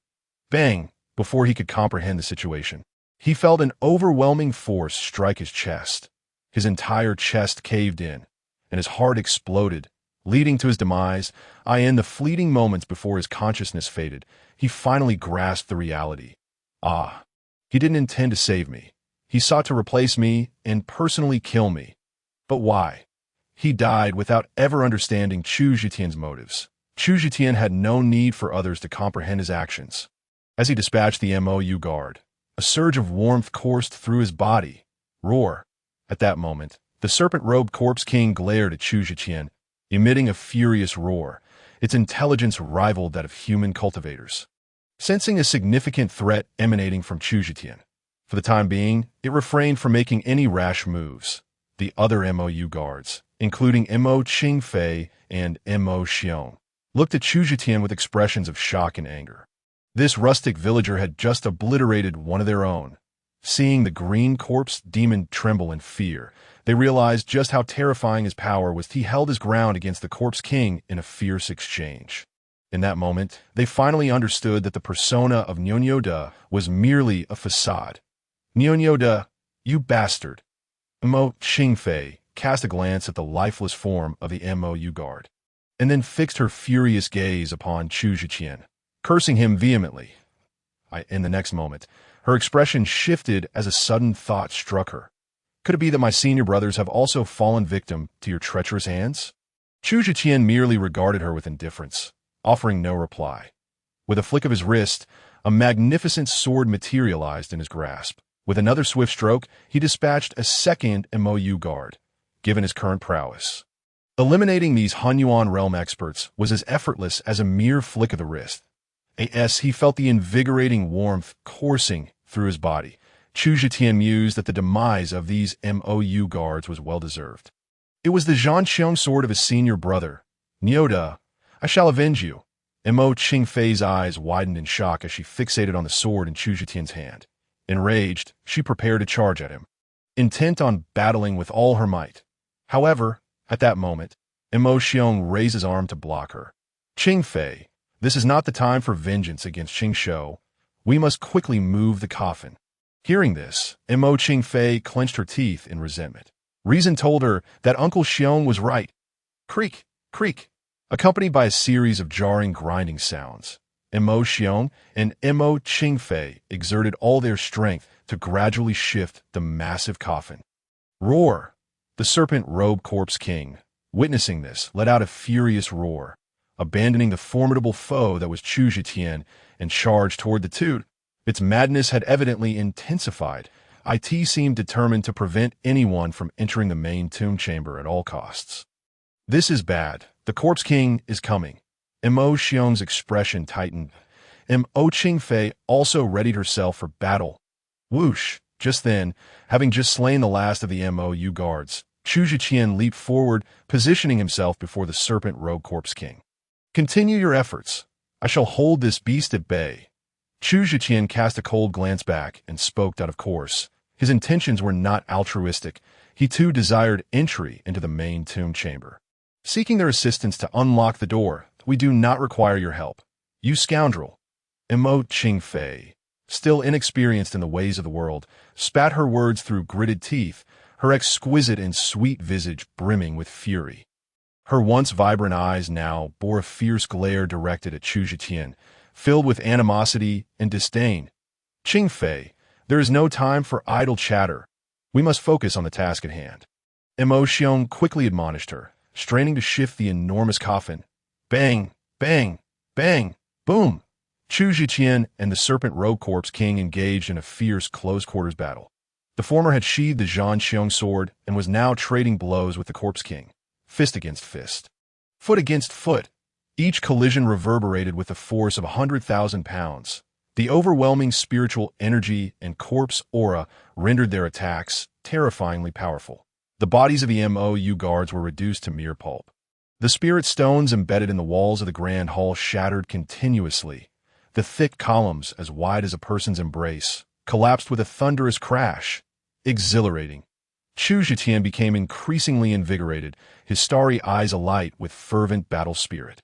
Bang! Before he could comprehend the situation, he felt an overwhelming force strike his chest. His entire chest caved in, and his heart exploded, leading to his demise. In the fleeting moments before his consciousness faded, he finally grasped the reality. He didn't intend to save me. He sought to replace me and personally kill me. But why? He died without ever understanding Chu Zhitian's motives. Chu Zhitian had no need for others to comprehend his actions. As he dispatched the MOU guard, a surge of warmth coursed through his body. Roar! At that moment, the serpent-robed corpse king glared at Chu Zhitian, emitting a furious roar. Its intelligence rivaled that of human cultivators. Sensing a significant threat emanating from Chu Zhitian, for the time being, it refrained from making any rash moves. The other MOU guards, including Mo Qingfei and Mo Xiong, looked at Chu Zhitian with expressions of shock and anger. This rustic villager had just obliterated one of their own. Seeing the green corpse demon tremble in fear, they realized just how terrifying his power was. He held his ground against the corpse king in a fierce exchange. In that moment, they finally understood that the persona of Nianyo De was merely a facade. Nianyo De, you bastard! Mo Qingfei cast a glance at the lifeless form of the MOU guard, and then fixed her furious gaze upon Chu Zhitian, cursing him vehemently. In the next moment, her expression shifted as a sudden thought struck her. Could it be that my senior brothers have also fallen victim to your treacherous hands? Chu Zhitian merely regarded her with indifference, offering no reply. With a flick of his wrist, a magnificent sword materialized in his grasp. With another swift stroke, he dispatched a second MOU guard, given his current prowess. Eliminating these Hunyuan realm experts was as effortless as a mere flick of the wrist. He felt the invigorating warmth coursing through his body. Chu Zhitian mused that the demise of these MOU guards was well-deserved. It was the Zhanqiang sword of his senior brother. Nianyo De, I shall avenge you. Mo Qingfei's eyes widened in shock as she fixated on the sword in Chu Zhitian's hand. Enraged, she prepared to charge at him, intent on battling with all her might. However, at that moment, Mo Xiong raised his arm to block her. Qingfei, this is not the time for vengeance against Qingshou. We must quickly move the coffin. Hearing this, Mo Qingfei clenched her teeth in resentment. Reason told her that Uncle Xiong was right. Creak, creak, accompanied by a series of jarring grinding sounds. Mo Xiong and Mo Qingfei exerted all their strength to gradually shift the massive coffin. Roar! The serpent-robed corpse king, witnessing this, let out a furious roar, abandoning the formidable foe that was Chu Zhitian and charged toward the two. Its madness had evidently intensified. It seemed determined to prevent anyone from entering the main tomb chamber at all costs. This is bad. The corpse king is coming. Mo Xiong's expression tightened. Mo Qingfei also readied herself for battle. Whoosh! Just then, having just slain the last of the MOU guards, Chu Zhitian leaped forward, positioning himself before the serpent-robed corpse king. Continue your efforts. I shall hold this beast at bay. Chu Zhitian cast a cold glance back and spoke out of course. His intentions were not altruistic. He too desired entry into the main tomb chamber. Seeking their assistance to unlock the door, we do not require your help. You scoundrel. Mo Qingfei, still inexperienced in the ways of the world, spat her words through gritted teeth, her exquisite and sweet visage brimming with fury. Her once vibrant eyes now bore a fierce glare directed at Chu Zhitian, filled with animosity and disdain. Qingfei, there is no time for idle chatter. We must focus on the task at hand. Mo Xiong quickly admonished her, straining to shift the enormous coffin. Bang, bang, bang, boom! Chu Zhitian and the serpent-robed corpse king engaged in a fierce close-quarters battle. The former had sheathed the Zhanqiang sword and was now trading blows with the corpse king, fist against fist, foot against foot. Each collision reverberated with the force of 100,000 pounds. The overwhelming spiritual energy and corpse aura rendered their attacks terrifyingly powerful. The bodies of the MOU guards were reduced to mere pulp. The spirit stones embedded in the walls of the grand hall shattered continuously. The thick columns, as wide as a person's embrace, collapsed with a thunderous crash. Exhilarating. Chu Zhitian became increasingly invigorated, his starry eyes alight with fervent battle spirit.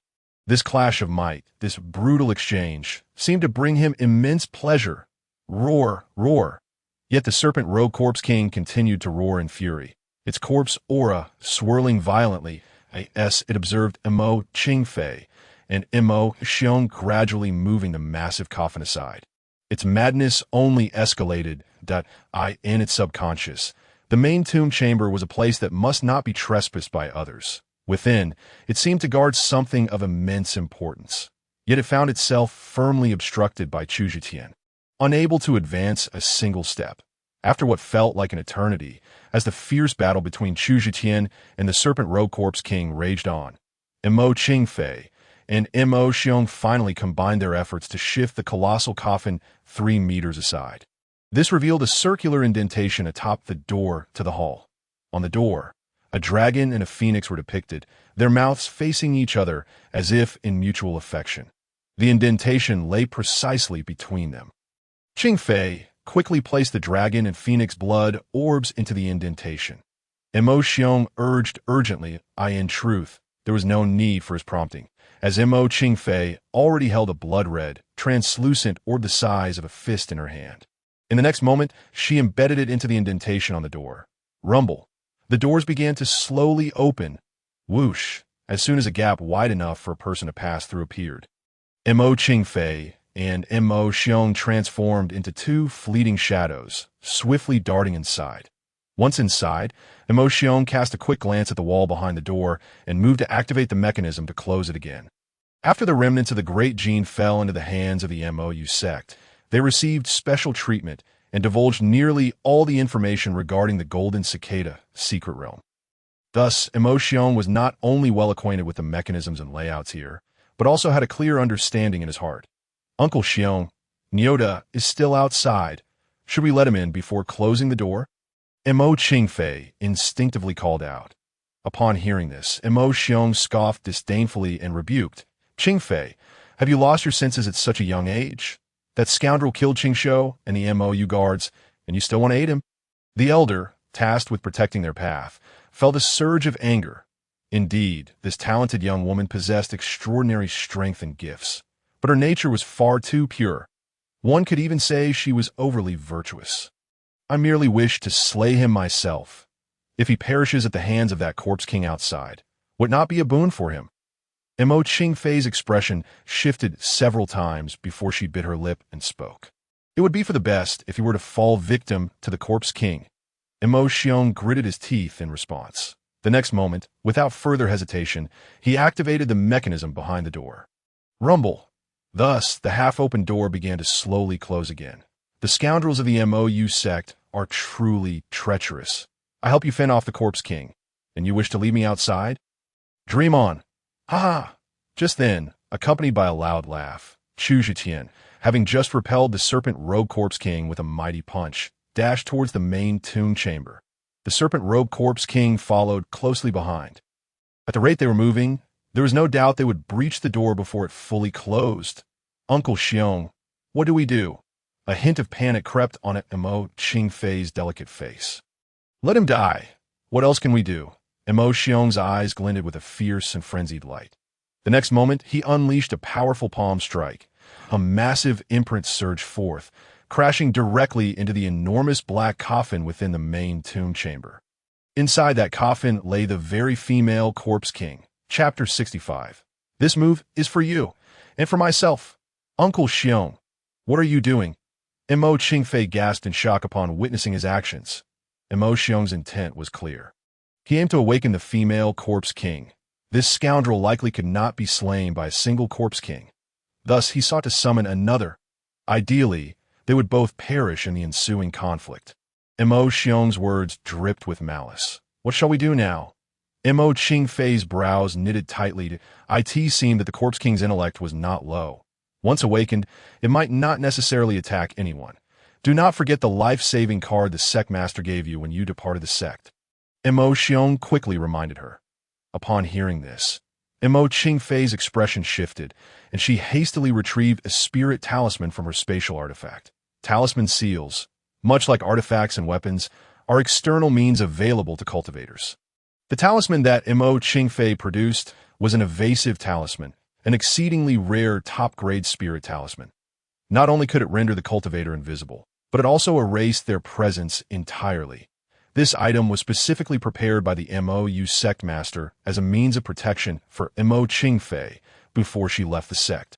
This clash of might, this brutal exchange, seemed to bring him immense pleasure. Roar, roar. Yet the serpent-robed corpse king continued to roar in fury, its corpse aura swirling violently. It observed Mo Qingfei and Mo Xiong gradually moving the massive coffin aside. Its madness only escalated in its subconscious. The main tomb chamber was a place that must not be trespassed by others. Within, it seemed to guard something of immense importance. Yet it found itself firmly obstructed by Chu Zhitian, unable to advance a single step. After what felt like an eternity, as the fierce battle between Chu Zhitian and the Serpent Robe Corpse King raged on, Mo Qingfei and Mo Xiong finally combined their efforts to shift the colossal coffin 3 meters aside. This revealed a circular indentation atop the door to the hall. On the door, a dragon and a phoenix were depicted, their mouths facing each other as if in mutual affection. The indentation lay precisely between them. Qingfei quickly placed the dragon and phoenix blood orbs into the indentation. Mo Xiong urged urgently, in truth, there was no need for his prompting, as Mo Qingfei already held a blood-red, translucent orb the size of a fist in her hand. In the next moment, she embedded it into the indentation on the door. Rumble. The doors began to slowly open. Whoosh, as soon as a gap wide enough for a person to pass through appeared. Mo Qingfei and Mo Xiong transformed into 2 fleeting shadows, swiftly darting inside. Once inside, Mo Xiong cast a quick glance at the wall behind the door and moved to activate the mechanism to close it again. After the remnants of the Great Gene fell into the hands of the MOU sect, they received special treatment and divulged nearly all the information regarding the Golden Cicada secret realm. Thus, Mo Xiong was not only well acquainted with the mechanisms and layouts here, but also had a clear understanding in his heart. Uncle Xiong, Nyota is still outside. Should we let him in before closing the door? Mo Qingfei instinctively called out. Upon hearing this, Mo Xiong scoffed disdainfully and rebuked. Qingfei, have you lost your senses at such a young age? That scoundrel killed Qingshou and the MOU guards, and you still want to aid him? The elder, tasked with protecting their path, felt a surge of anger. Indeed, this talented young woman possessed extraordinary strength and gifts, but her nature was far too pure. One could even say she was overly virtuous. I merely wish to slay him myself. If he perishes at the hands of that corpse king outside, would not be a boon for him. Mo Qingfei's expression shifted several times before she bit her lip and spoke. It would be for the best if he were to fall victim to the corpse king. Mo Xiong gritted his teeth in response. The next moment, without further hesitation, he activated the mechanism behind the door. Rumble. Thus, the half-open door began to slowly close again. The scoundrels of the MOU sect are truly treacherous. I help you fend off the corpse king, and you wish to leave me outside? Dream on. Ha ha! Just then, accompanied by a loud laugh, Chu Zhitian, having just repelled the Serpent Robe Corpse King with a mighty punch, dashed towards the main tomb chamber. The Serpent Robe Corpse King followed closely behind. At the rate they were moving, there was no doubt they would breach the door before it fully closed. Uncle Xiong, what do we do? A hint of panic crept on Mo Qingfei's delicate face. Let him die. What else can we do? Mo Xiong's eyes glinted with a fierce and frenzied light. The next moment, he unleashed a powerful palm strike. A massive imprint surged forth, crashing directly into the enormous black coffin within the main tomb chamber. Inside that coffin lay the very female Corpse King. Chapter 65. This move is for you, and for myself. Uncle Xiong, what are you doing? Mo Qingfei gasped in shock upon witnessing his actions. Mo Xiong's intent was clear. He aimed to awaken the female Corpse King. This scoundrel likely could not be slain by a single Corpse King. Thus, he sought to summon another. Ideally, they would both perish in the ensuing conflict. Mo Xiong's words dripped with malice. What shall we do now? Mo Qingfei's brows knitted tightly. It seemed that the Corpse King's intellect was not low. Once awakened, it might not necessarily attack anyone. Do not forget the life-saving card the sect master gave you when you departed the sect. Mo Xiong quickly reminded her. Upon hearing this, Mo Qingfei's expression shifted, and she hastily retrieved a spirit talisman from her spatial artifact. Talisman seals, much like artifacts and weapons, are external means available to cultivators. The talisman that Mo Qingfei produced was an evasive talisman, an exceedingly rare top-grade spirit talisman. Not only could it render the cultivator invisible, but it also erased their presence entirely. This item was specifically prepared by the MOU sect master as a means of protection for Mo Qingfei before she left the sect.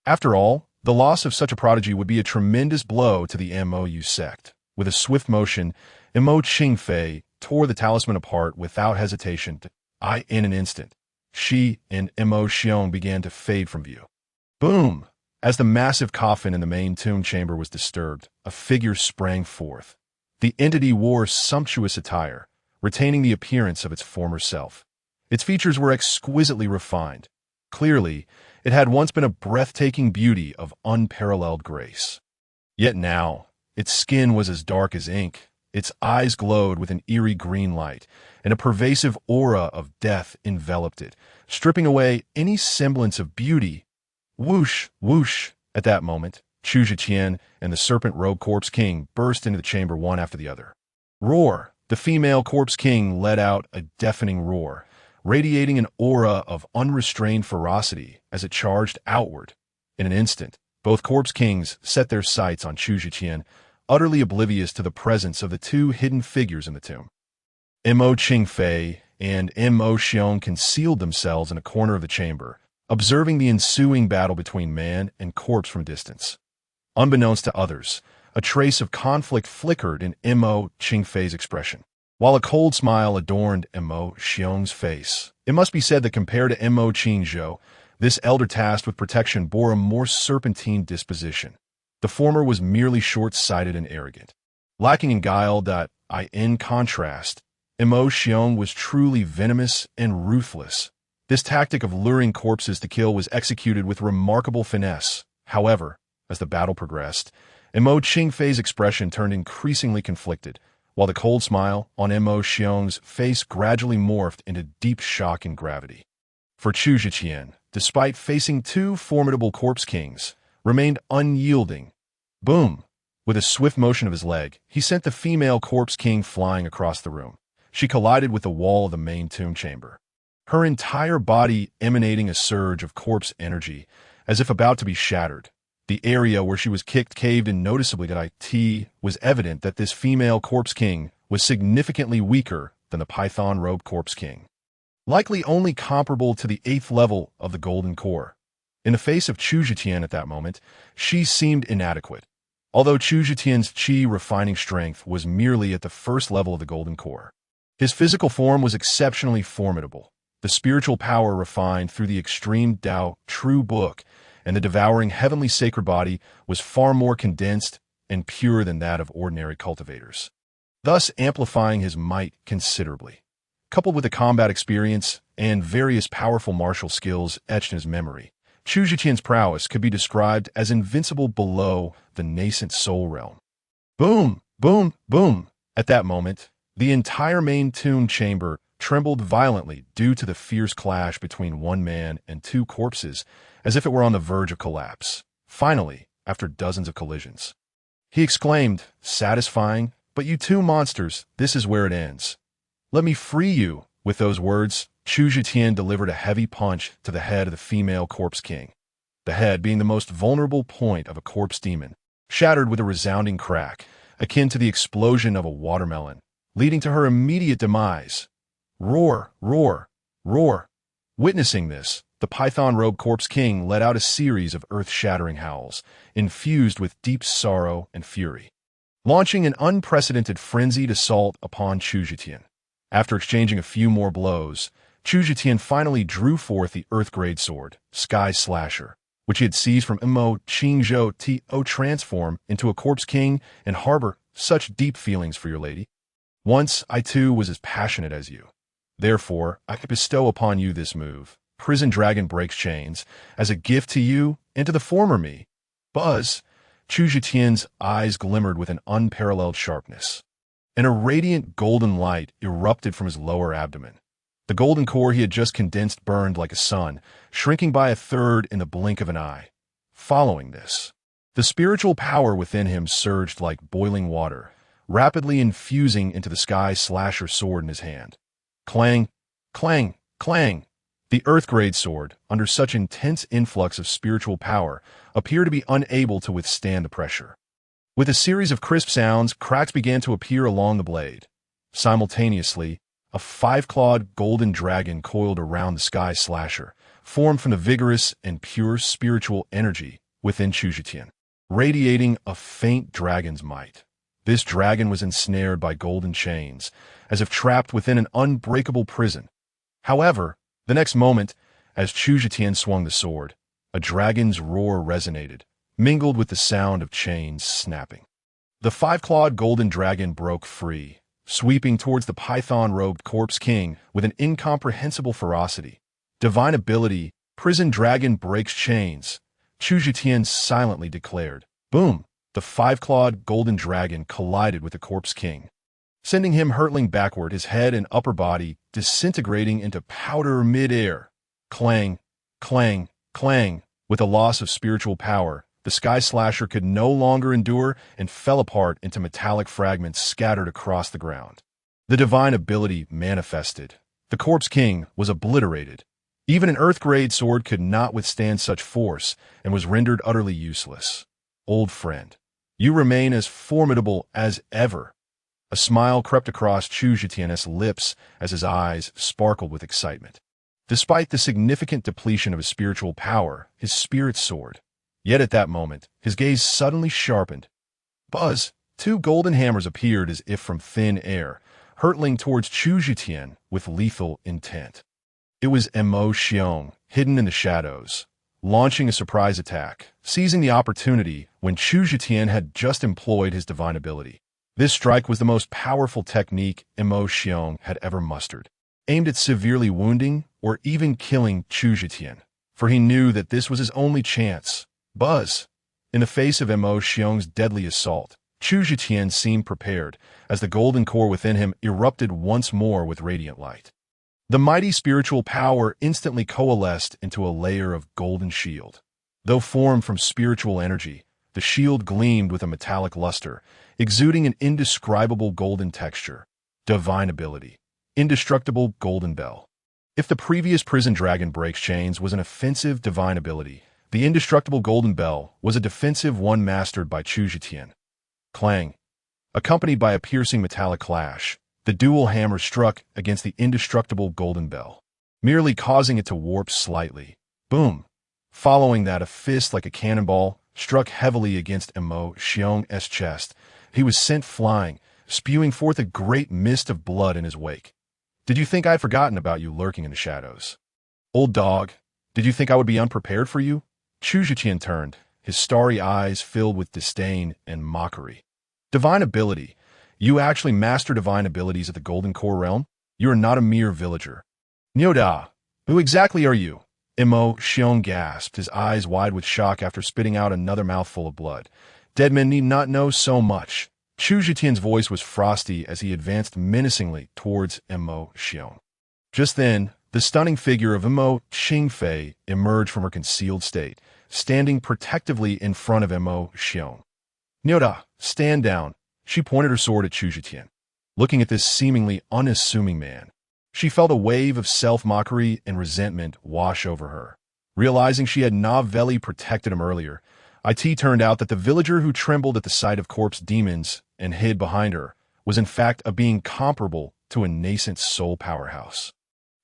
After all, The loss of such a prodigy would be a tremendous blow to the Mo sect. With a swift motion, Mo Qingfei tore the talisman apart without hesitation. In an instant, she and Mo Xiong began to fade from view. Boom! As the massive coffin in the main tomb chamber was disturbed, a figure sprang forth. The entity wore sumptuous attire, retaining the appearance of its former self. Its features were exquisitely refined. Clearly, it had once been a breathtaking beauty of unparalleled grace. Yet now, its skin was as dark as ink, its eyes glowed with an eerie green light, and a pervasive aura of death enveloped it, stripping away any semblance of beauty. Whoosh, whoosh! At that moment, Chu Zhiqian and the serpent-robed corpse king burst into the chamber one after the other. Roar! The female corpse king let out a deafening roar, radiating an aura of unrestrained ferocity as it charged outward. In an instant, both corpse kings set their sights on Chu Zhiqian, utterly oblivious to the presence of the two hidden figures in the tomb. Mo Qingfei and Mo Xiong concealed themselves in a corner of the chamber, observing the ensuing battle between man and corpse from a distance. Unbeknownst to others, a trace of conflict flickered in Mo Qingfei's expression, while a cold smile adorned Mo Xiong's face. It must be said that compared to Mo Qingzhou, this elder tasked with protection bore a more serpentine disposition. The former was merely short-sighted and arrogant. Lacking in guile, in contrast, Mo Xiong was truly venomous and ruthless. This tactic of luring corpses to kill was executed with remarkable finesse. However, as the battle progressed, Mo Qingfei's expression turned increasingly conflicted, while the cold smile on Mo Xiong's face gradually morphed into deep shock and gravity. For Chu Zhiqian, despite facing two formidable corpse kings, remained unyielding. Boom! With a swift motion of his leg, he sent the female corpse king flying across the room. She collided with the wall of the main tomb chamber, her entire body emanating a surge of corpse energy, as if about to be shattered. The area where she was kicked caved in noticeably. It was evident that this female corpse king was significantly weaker than the python-robed corpse king, likely only comparable to the 8th level of the Golden Core. In the face of Chu Zhiqian at that moment, she seemed inadequate, although Chu Zhiqian's qi refining strength was merely at the 1st level of the Golden Core. His physical form was exceptionally formidable. The spiritual power refined through the extreme Tao true book and the devouring heavenly sacred body was far more condensed and pure than that of ordinary cultivators, thus amplifying his might considerably. Coupled with the combat experience and various powerful martial skills etched in his memory, Chu Zhiqian's prowess could be described as invincible below the nascent soul realm. Boom! Boom! Boom! At that moment, the entire main tomb chamber trembled violently due to the fierce clash between one man and two corpses, as if it were on the verge of collapse. Finally, after dozens of collisions, he exclaimed, satisfying, "But you two monsters, this is where it ends. Let me free you." With those words, Chu Zhiqian delivered a heavy punch to the head of the female corpse king, the head being the most vulnerable point of a corpse demon, shattered with a resounding crack, akin to the explosion of a watermelon, leading to her immediate demise. Roar, roar, roar. Witnessing this, the python-robed corpse king let out a series of earth-shattering howls, infused with deep sorrow and fury, launching an unprecedented frenzied assault upon Chu Zhiqian. After exchanging a few more blows, Chu Zhiqian finally drew forth the earth-grade sword, Sky Slasher, which he had seized from Mo Qingzhou to transform into a corpse king and harbor such deep feelings for your lady. Once I too was as passionate as you. Therefore, I could bestow upon you this move, Prison Dragon Breaks Chains, as a gift to you and to the former me. Buzz! Chu Zhiqian's eyes glimmered with an unparalleled sharpness, and a radiant golden light erupted from his lower abdomen. The golden core he had just condensed burned like a sun, shrinking by a third in the blink of an eye. Following this, the spiritual power within him surged like boiling water, rapidly infusing into the Sky Slasher sword in his hand. Clang, clang, clang. The earth-grade sword, under such intense influx of spiritual power, appeared to be unable to withstand the pressure. With a series of crisp sounds, cracks began to appear along the blade. Simultaneously, a 5-clawed golden dragon coiled around the Sky Slasher, formed from the vigorous and pure spiritual energy within Chu Zetian, radiating a faint dragon's might. This dragon was ensnared by golden chains, as if trapped within an unbreakable prison. However, the next moment, as Chu Zetian swung the sword, a dragon's roar resonated, mingled with the sound of chains snapping. The five-clawed golden dragon broke free, sweeping towards the python-robed corpse king with an incomprehensible ferocity. Divine ability, prison dragon breaks chains, Chu Zetian silently declared. Boom! The five-clawed golden dragon collided with the corpse king, sending him hurtling backward, his head and upper body disintegrating into powder mid-air. Clang, clang, clang. With a loss of spiritual power, the Sky Slasher could no longer endure and fell apart into metallic fragments scattered across the ground. The divine ability manifested. The Corpse King was obliterated. Even an Earth-grade sword could not withstand such force and was rendered utterly useless. Old friend, you remain as formidable as ever. A smile crept across Chu Zetian's lips as his eyes sparkled with excitement. Despite the significant depletion of his spiritual power, his spirit soared. Yet at that moment, his gaze suddenly sharpened. Buzz! Two golden hammers appeared as if from thin air, hurtling towards Chu Zetian with lethal intent. It was Mo Xiong, hidden in the shadows, launching a surprise attack, seizing the opportunity when Chu Zetian had just employed his divine ability. This strike was the most powerful technique Mo Xiong had ever mustered, aimed at severely wounding or even killing Chu Zetian, for he knew that this was his only chance. Buzz! In the face of Mo Xiong's deadly assault, Chu Zetian seemed prepared, as the golden core within him erupted once more with radiant light. The mighty spiritual power instantly coalesced into a layer of golden shield. Though formed from spiritual energy, the shield gleamed with a metallic luster, exuding an indescribable golden texture. Divine ability. Indestructible golden bell. If the previous prison dragon breaks chains was an offensive divine ability, the indestructible golden bell was a defensive one mastered by Chu Zetian. Clang. Accompanied by a piercing metallic clash, the dual hammer struck against the indestructible golden bell, merely causing it to warp slightly. Boom! Following that, a fist like a cannonball struck heavily against Mo Xiong's chest. He was sent flying, spewing forth a great mist of blood in his wake. Did you think I had forgotten about you lurking in the shadows? Old dog, did you think I would be unprepared for you? Chu Zetian turned, his starry eyes filled with disdain and mockery. Divine ability. You actually master divine abilities of the Golden Core realm? You are not a mere villager. Nyoda, who exactly are you? Mo Xiong gasped, his eyes wide with shock after spitting out another mouthful of blood. Dead men need not know so much. Chu Zetian's voice was frosty as he advanced menacingly towards Mo Xiong. Just then, the stunning figure of Mo Qingfei emerged from her concealed state, standing protectively in front of Mo Xiong. Nyoda, stand down. She pointed her sword at Chu Zetian. Looking at this seemingly unassuming man, she felt a wave of self-mockery and resentment wash over her. Realizing she had novelly protected him earlier, it turned out that the villager who trembled at the sight of corpse demons and hid behind her was in fact a being comparable to a nascent soul powerhouse.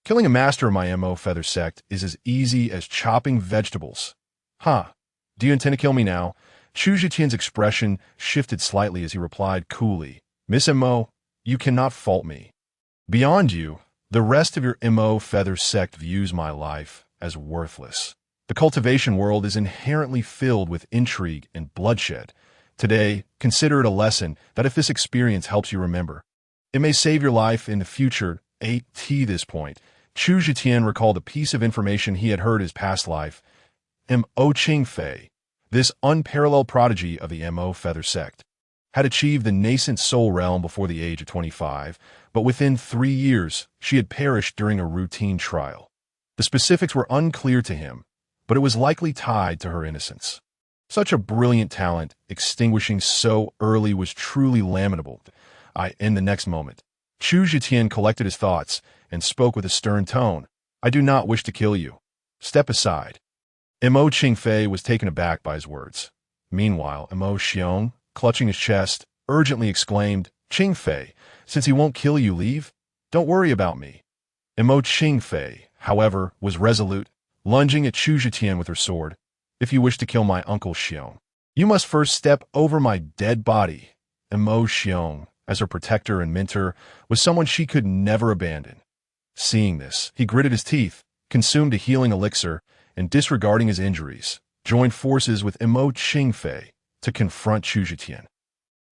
Killing a master of my Mo Feather sect is as easy as chopping vegetables. Huh, do you intend to kill me now? Chu Zetian's expression shifted slightly as he replied coolly, Miss Mo, you cannot fault me. Beyond you, the rest of your Mo Feather sect views my life as worthless. The cultivation world is inherently filled with intrigue and bloodshed. Today, consider it a lesson that if this experience helps you remember, it may save your life in the future. At this point, Chu Zetian recalled a piece of information he had heard his past life. Mo Qingfei, this unparalleled prodigy of the Mo Feather sect, had achieved the nascent soul realm before the age of 25, but within 3 years, she had perished during a routine trial. The specifics were unclear to him, but it was likely tied to her innocence. Such a brilliant talent, extinguishing so early, was truly lamentable. In the next moment, Chu Zetian collected his thoughts and spoke with a stern tone. I do not wish to kill you. Step aside. Mo Qingfei was taken aback by his words. Meanwhile, Mo Xiong, clutching his chest, urgently exclaimed, Qingfei, since he won't kill you, leave. Don't worry about me. Mo Qingfei, however, was resolute, lunging at Chu Zetian with her sword. If you wish to kill my Uncle Xiong, you must first step over my dead body. Mo Xiong, as her protector and mentor, was someone she could never abandon. Seeing this, he gritted his teeth, consumed a healing elixir, and disregarding his injuries, joined forces with Mo Qingfei to confront Chu Zhitian.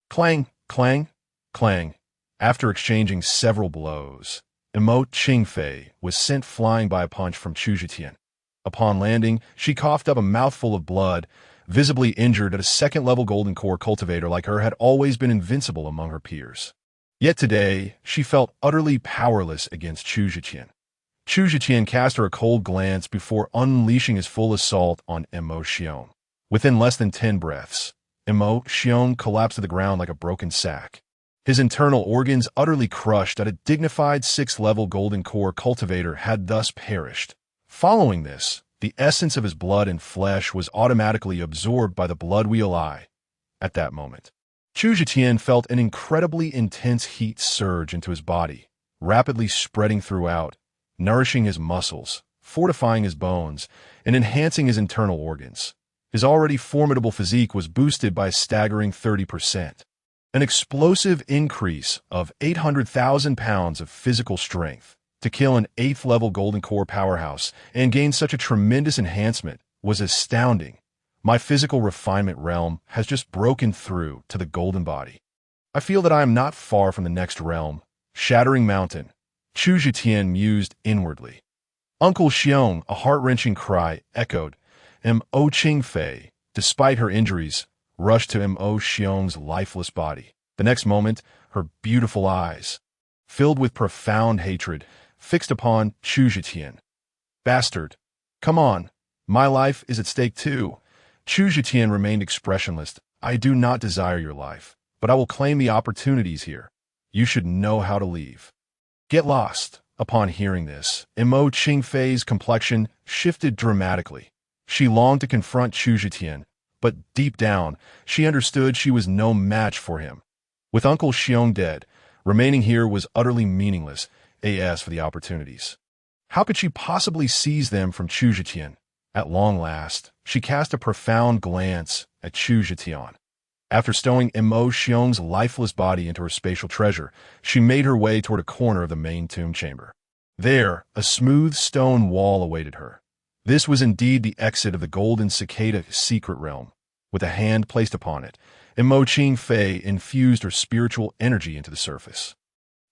Clang, clang, clang. After exchanging several blows, Mo Qingfei was sent flying by a punch from Chu Zhitian. Upon landing, she coughed up a mouthful of blood, visibly injured at a second-level golden core cultivator like her had always been invincible among her peers. Yet today, she felt utterly powerless against Chu Zhitian. Chu Zhitian cast her a cold glance before unleashing his full assault on Mo Xiong. Within less than 10 breaths, Mo Xiong collapsed to the ground like a broken sack. His internal organs utterly crushed at a dignified 6th-level golden core cultivator had thus perished. Following this, the essence of his blood and flesh was automatically absorbed by the blood wheel eye. At that moment, Chu Zhitian felt an incredibly intense heat surge into his body, rapidly spreading throughout, nourishing his muscles, fortifying his bones, and enhancing his internal organs. His already formidable physique was boosted by a staggering 30%. An explosive increase of 800,000 pounds of physical strength to kill an 8th-level golden core powerhouse and gain such a tremendous enhancement was astounding. My physical refinement realm has just broken through to the golden body. I feel that I am not far from the next realm. Shattering mountain, Chu Zhitian mused inwardly. Uncle Xiong, a heart-wrenching cry, echoed. Mo Qingfei, despite her injuries, rushed to Mo Xiong's lifeless body. The next moment, her beautiful eyes, filled with profound hatred, fixed upon Chu Zhitian. Bastard! Come on! My life is at stake too. Chu Zhitian remained expressionless. I do not desire your life, but I will claim the opportunities here. You should know how to leave. Get lost. Upon hearing this, Mo Qingfei's complexion shifted dramatically. She longed to confront Chu Zhitian, but deep down, she understood she was no match for him. With Uncle Xiong dead, remaining here was utterly meaningless, as for the opportunities. How could she possibly seize them from Chu Zhitian? At long last, she cast a profound glance at Chu Zhitian. After stowing Mo Xiong's lifeless body into her spatial treasure, she made her way toward a corner of the main tomb chamber. There, a smooth stone wall awaited her. This was indeed the exit of the golden cicada secret realm. With a hand placed upon it, Mo Qingfei infused her spiritual energy into the surface.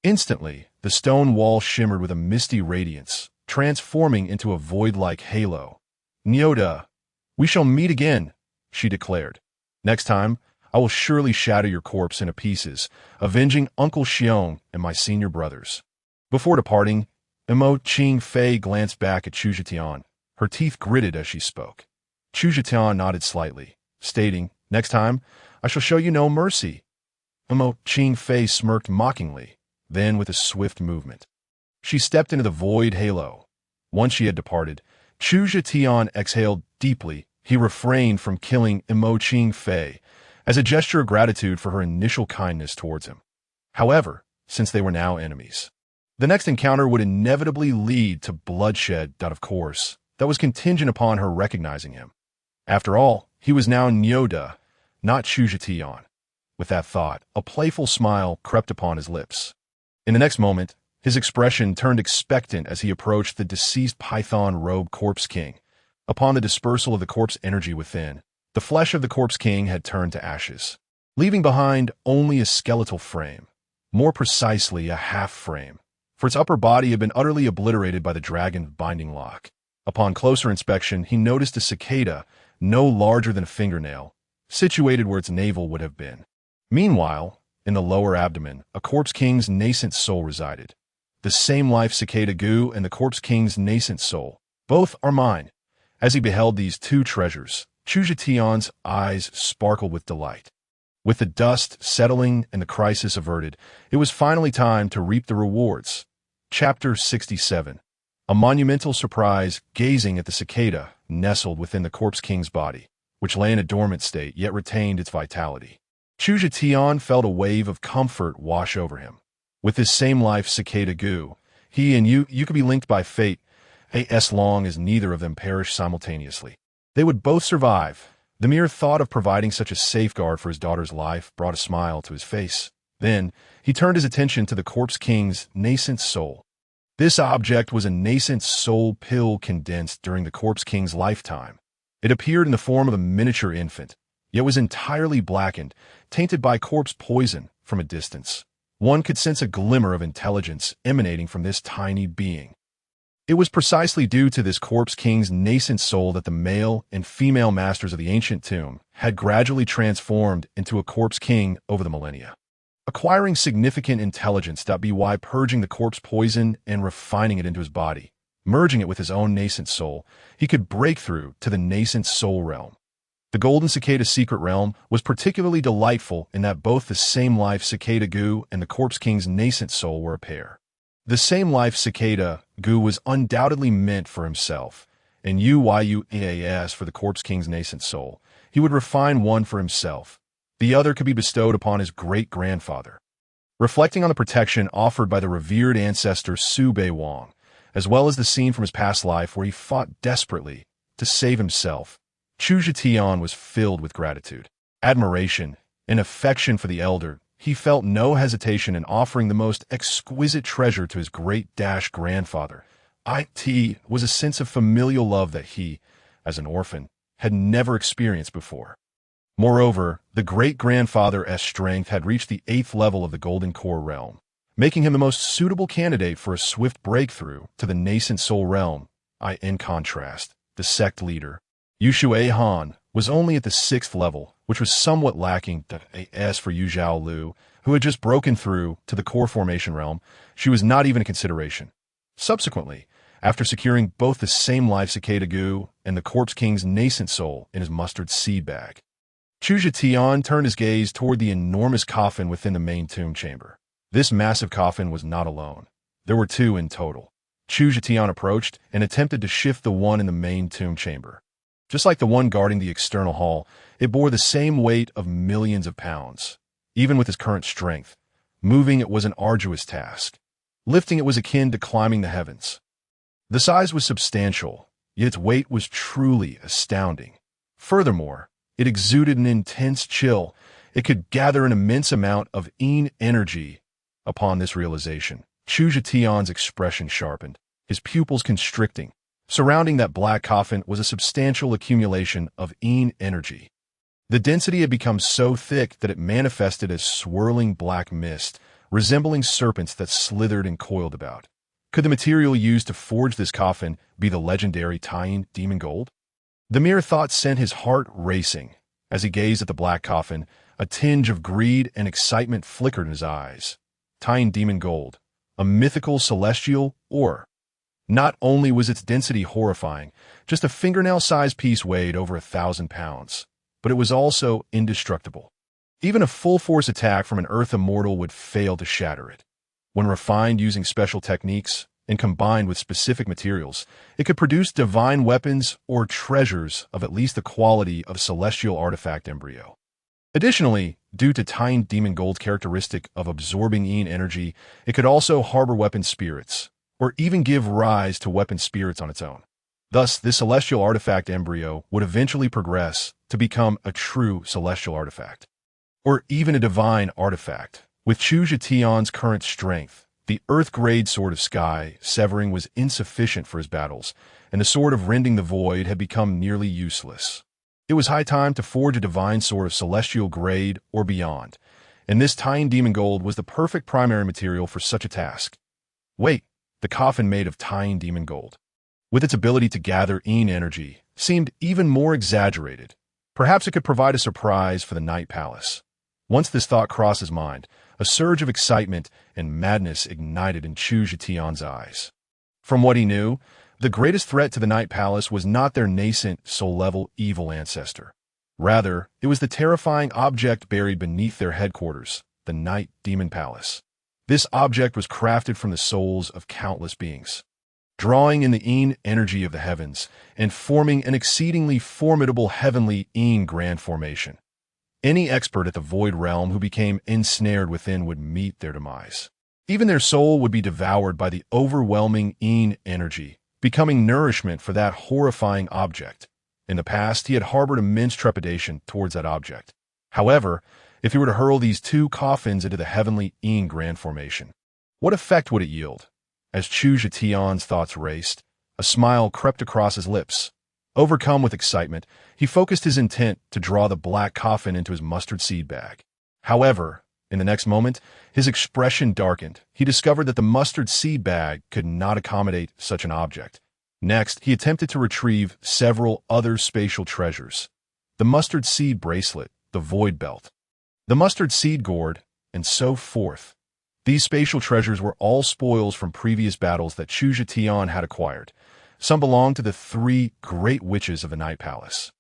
Instantly, the stone wall shimmered with a misty radiance, transforming into a void-like halo. Nyoda, we shall meet again, she declared. Next time, I will surely shatter your corpse into pieces, avenging Uncle Xiong and my senior brothers. Before departing, Mo Qingfei glanced back at Chu Zhitian. Her teeth gritted as she spoke. Chu Zhitian nodded slightly, stating, Next time, I shall show you no mercy. Mo Qingfei smirked mockingly, then with a swift movement, she stepped into the void halo. Once she had departed, Chu Zhitian exhaled deeply. He refrained from killing Mo Qingfei as a gesture of gratitude for her initial kindness towards him. However, since they were now enemies, the next encounter would inevitably lead to bloodshed. Of course, that was contingent upon her recognizing him. After all, he was now Nyoda, not Chu Zhitian. With that thought, a playful smile crept upon his lips. In the next moment, his expression turned expectant as he approached the deceased python-robed Corpse King. Upon the dispersal of the corpse energy within, the flesh of the Corpse King had turned to ashes, leaving behind only a skeletal frame, more precisely a half-frame, for its upper body had been utterly obliterated by the dragon's binding lock. Upon closer inspection, he noticed a cicada, no larger than a fingernail, situated where its navel would have been. Meanwhile, in the lower abdomen, a Corpse King's nascent soul resided. The same life cicada goo and the Corpse King's nascent soul. Both are mine. As he beheld these two treasures, Chu Zhitian's eyes sparkled with delight. With the dust settling and the crisis averted, it was finally time to reap the rewards. Chapter 67. A monumental surprise gazing at the cicada nestled within the Corpse King's body, which lay in a dormant state yet retained its vitality. Chu Zhitian felt a wave of comfort wash over him. With this same life cicada goo, he and you could be linked by fate, as long as neither of them perish simultaneously. They would both survive. The mere thought of providing such a safeguard for his daughter's life brought a smile to his face. Then, he turned his attention to the Corpse King's nascent soul. This object was a nascent soul pill condensed during the Corpse King's lifetime. It appeared in the form of a miniature infant, yet was entirely blackened, tainted by corpse poison from a distance. One could sense a glimmer of intelligence emanating from this tiny being. It was precisely due to this Corpse King's nascent soul that the male and female masters of the ancient tomb had gradually transformed into a Corpse King over the millennia. Acquiring significant intelligence, by purging the corpse poison and refining it into his body, merging it with his own nascent soul, he could break through to the nascent soul realm. The Golden Cicada's secret realm was particularly delightful in that both the same life cicada goo and the Corpse King's nascent soul were a pair. The same life cicada goo was undoubtedly meant for himself, and UYUAS for the Corpse King's nascent soul. He would refine one for himself. The other could be bestowed upon his great-grandfather. Reflecting on the protection offered by the revered ancestor Su Bei Wang, as well as the scene from his past life where he fought desperately to save himself, Chu Zhetian was filled with gratitude, admiration, and affection for the elder. He felt no hesitation in offering the most exquisite treasure to his great-grandfather. It was a sense of familial love that he, as an orphan, had never experienced before. Moreover, the great-grandfather's strength had reached the 8th level of the Golden Core realm, making him the most suitable candidate for a swift breakthrough to the nascent soul realm. In contrast, the sect leader, Yushu Han, was only at the 6th level, which was somewhat lacking. As for Yu Zhao Lu, who had just broken through to the core formation realm, she was not even a consideration. Subsequently, after securing both the same life cicada goo and the Corpse King's nascent soul in his mustard seed bag, Chu Zhetian turned his gaze toward the enormous coffin within the main tomb chamber. This massive coffin was not alone. There were two in total. Chu Zhetian approached and attempted to shift the one in the main tomb chamber. Just like the one guarding the external hall, it bore the same weight of millions of pounds. Even with his current strength, moving it was an arduous task. Lifting it was akin to climbing the heavens. The size was substantial, yet its weight was truly astounding. Furthermore, it exuded an intense chill. It could gather an immense amount of energy. Upon this realization, Chu Zhetian's expression sharpened, his pupils constricting. Surrounding that black coffin was a substantial accumulation of energy. The density had become so thick that it manifested as swirling black mist, resembling serpents that slithered and coiled about. Could the material used to forge this coffin be the legendary Tying Demon Gold? The mere thought sent his heart racing. As he gazed at the black coffin, a tinge of greed and excitement flickered in his eyes. Tying Demon Gold, a mythical celestial ore. Not only was its density horrifying, just a fingernail-sized piece weighed over 1,000 pounds, but it was also indestructible. Even a full-force attack from an Earth immortal would fail to shatter it. When refined using special techniques and combined with specific materials, it could produce divine weapons or treasures of at least the quality of a celestial artifact embryo. Additionally, due to Tying Demon Gold's characteristic of absorbing energy, it could also harbor weapon spirits, or even give rise to weapon spirits on its own. Thus, this celestial artifact embryo would eventually progress to become a true celestial artifact, or even a divine artifact. With Chu Zhetian's current strength, the Earth-grade Sword of Sky severing was insufficient for his battles, and the Sword of Rending the Void had become nearly useless. It was high time to forge a divine sword of celestial grade or beyond, and this Tying Demon Gold was the perfect primary material for such a task. Wait, the coffin made of Tying Demon Gold, with its ability to gather energy, seemed even more exaggerated. Perhaps it could provide a surprise for the Night Palace. Once this thought crossed his mind, a surge of excitement and madness ignited in Chu Zhetian's eyes. From what he knew, the greatest threat to the Night Palace was not their nascent, soul-level evil ancestor. Rather, it was the terrifying object buried beneath their headquarters, the Night Demon Palace. This object was crafted from the souls of countless beings, drawing in the energy of the heavens and forming an exceedingly formidable heavenly grand formation. Any expert at the Void Realm who became ensnared within would meet their demise. Even their soul would be devoured by the overwhelming energy, becoming nourishment for that horrifying object. In the past, he had harbored immense trepidation towards that object. However, if he were to hurl these two coffins into the heavenly Yin Grand Formation, what effect would it yield? As Chu Zhetian's thoughts raced, a smile crept across his lips. Overcome with excitement, he focused his intent to draw the black coffin into his mustard seed bag. However, in the next moment, his expression darkened. He discovered that the mustard seed bag could not accommodate such an object. Next, he attempted to retrieve several other spatial treasures. The mustard seed bracelet, the void belt, the mustard seed gourd, and so forth. These spatial treasures were all spoils from previous battles that Chu Zhetian had acquired. Some belonged to the three great witches of the Night Palace,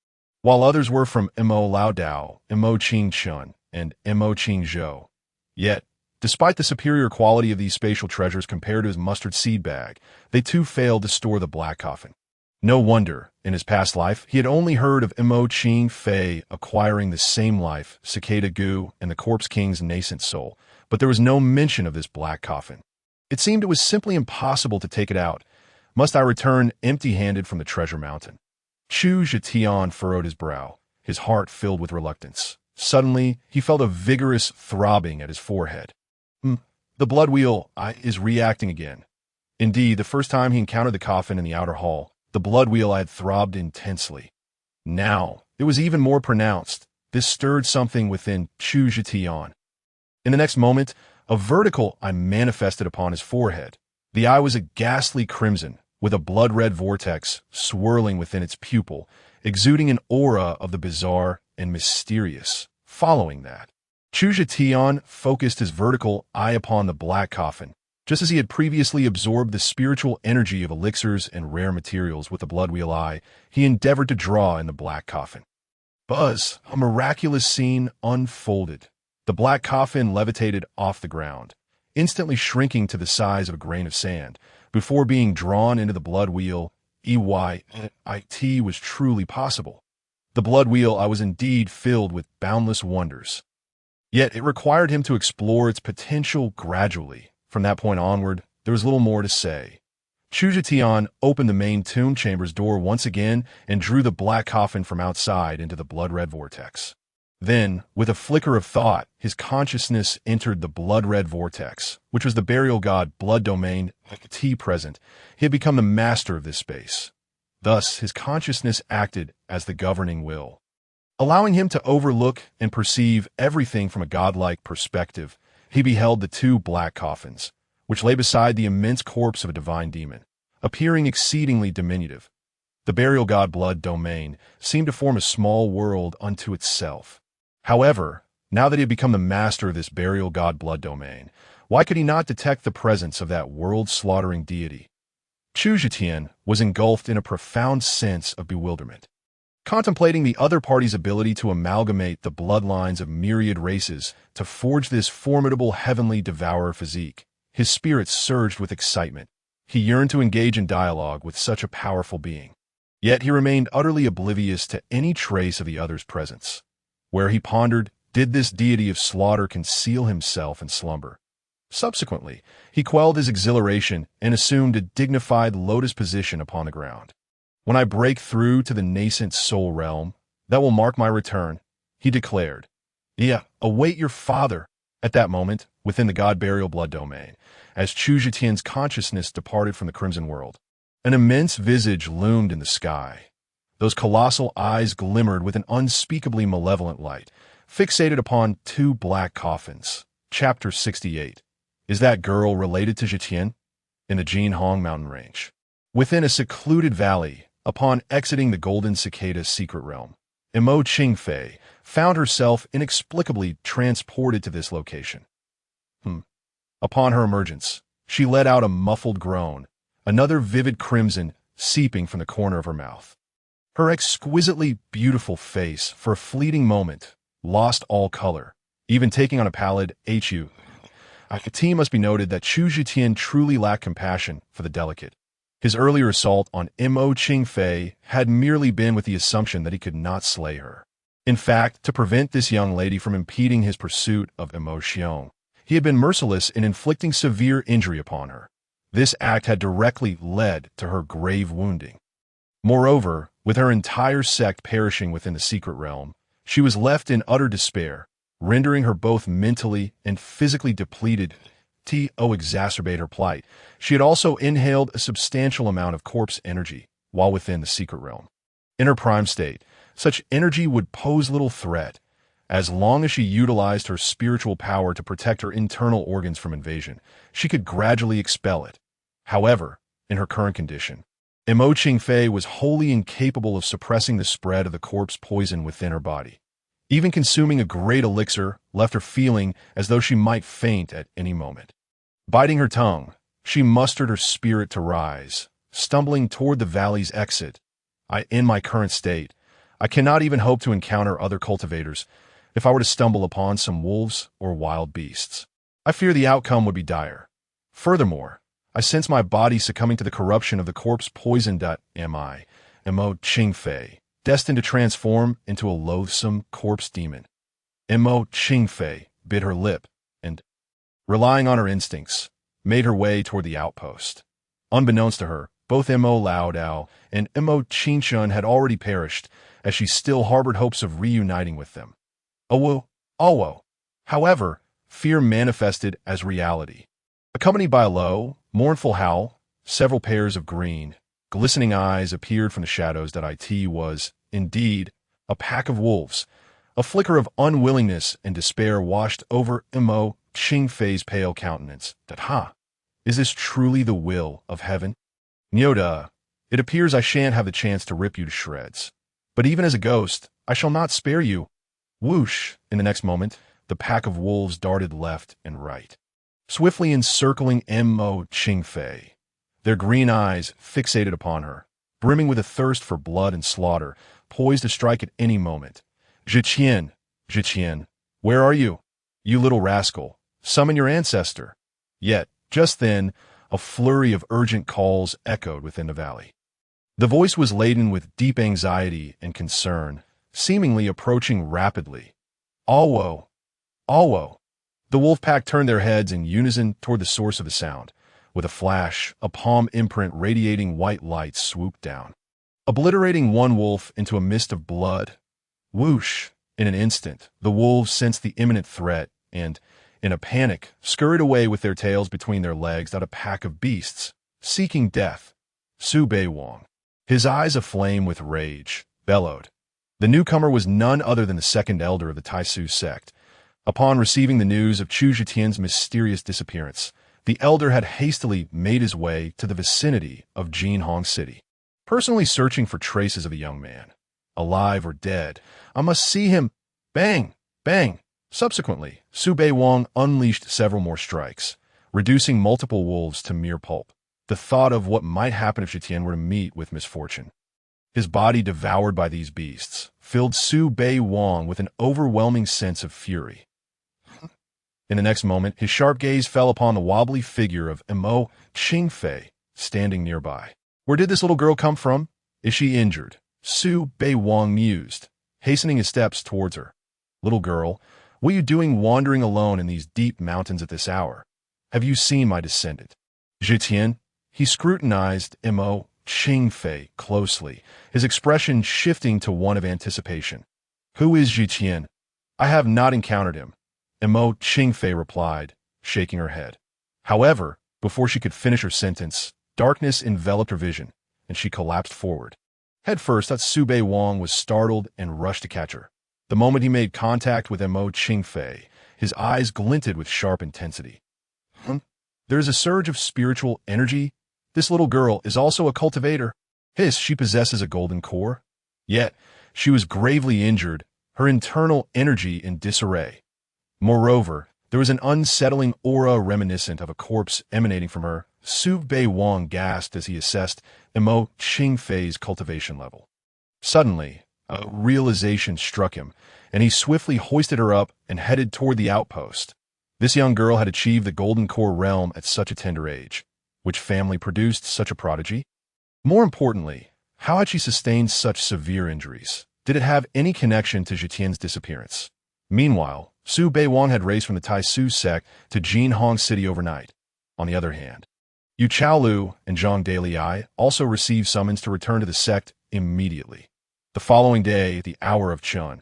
while others were from Mo Lao Dao, Mo Qing Chun, and Mo Qing Zhou. Yet, despite the superior quality of these spatial treasures compared to his mustard seed bag, they too failed to store the black coffin. No wonder, in his past life, he had only heard of Mo Qing Fei acquiring the same life, Cicada Gu, and the Corpse King's nascent soul, but there was no mention of this black coffin. It seemed it was simply impossible to take it out. Must I return empty-handed from the treasure mountain? Chu Zhetian furrowed his brow, his heart filled with reluctance. Suddenly, he felt a vigorous throbbing at his forehead. The blood wheel is reacting again. Indeed, the first time he encountered the coffin in the outer hall, the blood wheel had throbbed intensely. Now, it was even more pronounced. This stirred something within Chu Zhetian. In the next moment, a vertical eye manifested upon his forehead. The eye was a ghastly crimson, with a blood-red vortex swirling within its pupil, exuding an aura of the bizarre and mysterious. Following that, Chu Zhetian focused his vertical eye upon the black coffin. Just as he had previously absorbed the spiritual energy of elixirs and rare materials with the blood wheel eye, he endeavored to draw in the black coffin. Buzz, a miraculous scene unfolded. The black coffin levitated off the ground, instantly shrinking to the size of a grain of sand. Before being drawn into the blood wheel, it was truly possible. The blood wheel was indeed filled with boundless wonders. Yet it required him to explore its potential gradually. From that point onward, there was little more to say. Chu Zhetian opened the main tomb chamber's door once again and drew the black coffin from outside into the blood-red vortex. Then, with a flicker of thought, his consciousness entered the blood-red vortex, which was the burial god blood domain present. He had become the master of this space. Thus, his consciousness acted as the governing will, allowing him to overlook and perceive everything from a godlike perspective. He beheld the two black coffins, which lay beside the immense corpse of a divine demon, appearing exceedingly diminutive. The burial god blood domain seemed to form a small world unto itself. However, now that he had become the master of this burial god blood domain, why could he not detect the presence of that world-slaughtering deity? Chu Zhetian was engulfed in a profound sense of bewilderment. Contemplating the other party's ability to amalgamate the bloodlines of myriad races to forge this formidable heavenly devourer physique, his spirit surged with excitement. He yearned to engage in dialogue with such a powerful being. Yet he remained utterly oblivious to any trace of the other's presence. Where he pondered, did this deity of slaughter conceal himself in slumber? Subsequently, he quelled his exhilaration and assumed a dignified lotus position upon the ground. When I break through to the nascent soul realm, that will mark my return, he declared. Await your father. At that moment, within the god burial blood domain, as Chu Zhetian's consciousness departed from the crimson world, an immense visage loomed in the sky. Those colossal eyes glimmered with an unspeakably malevolent light, fixated upon two black coffins. Chapter 68. Is that girl related to Zhetian? In the Jinhong mountain range, within a secluded valley, upon exiting the Golden Cicada's secret realm, Mo Qing Fei found herself inexplicably transported to this location. Upon her emergence, she let out a muffled groan, another vivid crimson seeping from the corner of her mouth. Her exquisitely beautiful face, for a fleeting moment, lost all color, even taking on a pallid hue. It must be noted that Chu Zhetian truly lacked compassion for the delicate. His earlier assault on Mo Qing Fei had merely been with the assumption that he could not slay her. In fact, to prevent this young lady from impeding his pursuit of Mo Xiong, he had been merciless in inflicting severe injury upon her. This act had directly led to her grave wounding. Moreover, With her entire sect perishing within the secret realm, she was left in utter despair, rendering her both mentally and physically depleted. To exacerbate her plight, she had also inhaled a substantial amount of corpse energy while within the secret realm. In her prime state, such energy would pose little threat, as long as she utilized her spiritual power to protect her internal organs from invasion. She could gradually expel it. However, in her current condition, Mo Qingfei was wholly incapable of suppressing the spread of the corpse poison within her body. Even consuming a great elixir left her feeling as though she might faint at any moment. Biting her tongue, she mustered her spirit to rise, stumbling toward the valley's exit. In my current state, I cannot even hope to encounter other cultivators if I were to stumble upon some wolves or wild beasts. I fear the outcome would be dire. Furthermore, I sense my body succumbing to the corruption of the corpse poison. Mo Qingfei, destined to transform into a loathsome corpse demon. Mo Qingfei bit her lip and, relying on her instincts, made her way toward the outpost. Unbeknownst to her, both Mo Lao Dao and Mo Qingshun had already perished, as she still harbored hopes of reuniting with them. Owo. However, fear manifested as reality. Accompanied by a low, mournful howl, several pairs of green, glistening eyes appeared from the shadows. It was, indeed, a pack of wolves. A flicker of unwillingness and despair washed over Mo Qingfei's pale countenance. Is this truly the will of heaven? Nyoda, it appears I shan't have the chance to rip you to shreds. But even as a ghost, I shall not spare you. Whoosh! In the next moment, the pack of wolves darted left and right, swiftly encircling Mo Qingfei, their green eyes fixated upon her, brimming with a thirst for blood and slaughter, poised to strike at any moment. Zhiqian, where are you? You little rascal, summon your ancestor. Yet, just then, a flurry of urgent calls echoed within the valley. The voice was laden with deep anxiety and concern, seemingly approaching rapidly. Owo. The wolf pack turned their heads in unison toward the source of the sound. With a flash, a palm imprint radiating white light swooped down, obliterating one wolf into a mist of blood. Whoosh! In an instant, the wolves sensed the imminent threat and, in a panic, scurried away with their tails between their legs at a pack of beasts, seeking death. Su Beiwang, his eyes aflame with rage, bellowed. The newcomer was none other than the second elder of the Taisu sect. Upon receiving the news of Chu Zhitian's mysterious disappearance, the elder had hastily made his way to the vicinity of Jinhong City, personally searching for traces of the young man. Alive or dead, I must see him. Bang! Bang! Subsequently, Su Beiwang unleashed several more strikes, reducing multiple wolves to mere pulp. The thought of what might happen if Zhitian were to meet with misfortune, his body devoured by these beasts, filled Su Beiwang with an overwhelming sense of fury. In the next moment, his sharp gaze fell upon the wobbly figure of Mo Qingfei, standing nearby. Where did this little girl come from? Is she injured? Su Beiwang mused, hastening his steps towards her. Little girl, what are you doing wandering alone in these deep mountains at this hour? Have you seen my descendant? Zhitian, he scrutinized Mo Qingfei closely, his expression shifting to one of anticipation. Who is Zhitian? I have not encountered him. Mo Qingfei replied, shaking her head. However, before she could finish her sentence, darkness enveloped her vision, and she collapsed forward. Head first, Su Beiwang was startled and rushed to catch her. The moment he made contact with Mo Qingfei, his eyes glinted with sharp intensity. There is a surge of spiritual energy. This little girl is also a cultivator. She possesses a golden core. Yet, she was gravely injured, her internal energy in disarray. Moreover, there was an unsettling aura reminiscent of a corpse emanating from her. Su Beiwang gasped as he assessed Mo Qingfei's cultivation level. Suddenly, a realization struck him, and he swiftly hoisted her up and headed toward the outpost. This young girl had achieved the Golden Core realm at such a tender age. Which family produced such a prodigy? More importantly, how had she sustained such severe injuries? Did it have any connection to Zhitian's disappearance? Meanwhile, Su Beiwang had raced from the Taisu sect to Jinhong City overnight. On the other hand, Yu Chaolu and Zhang Daliai also received summons to return to the sect immediately. The following day, the hour of Chun.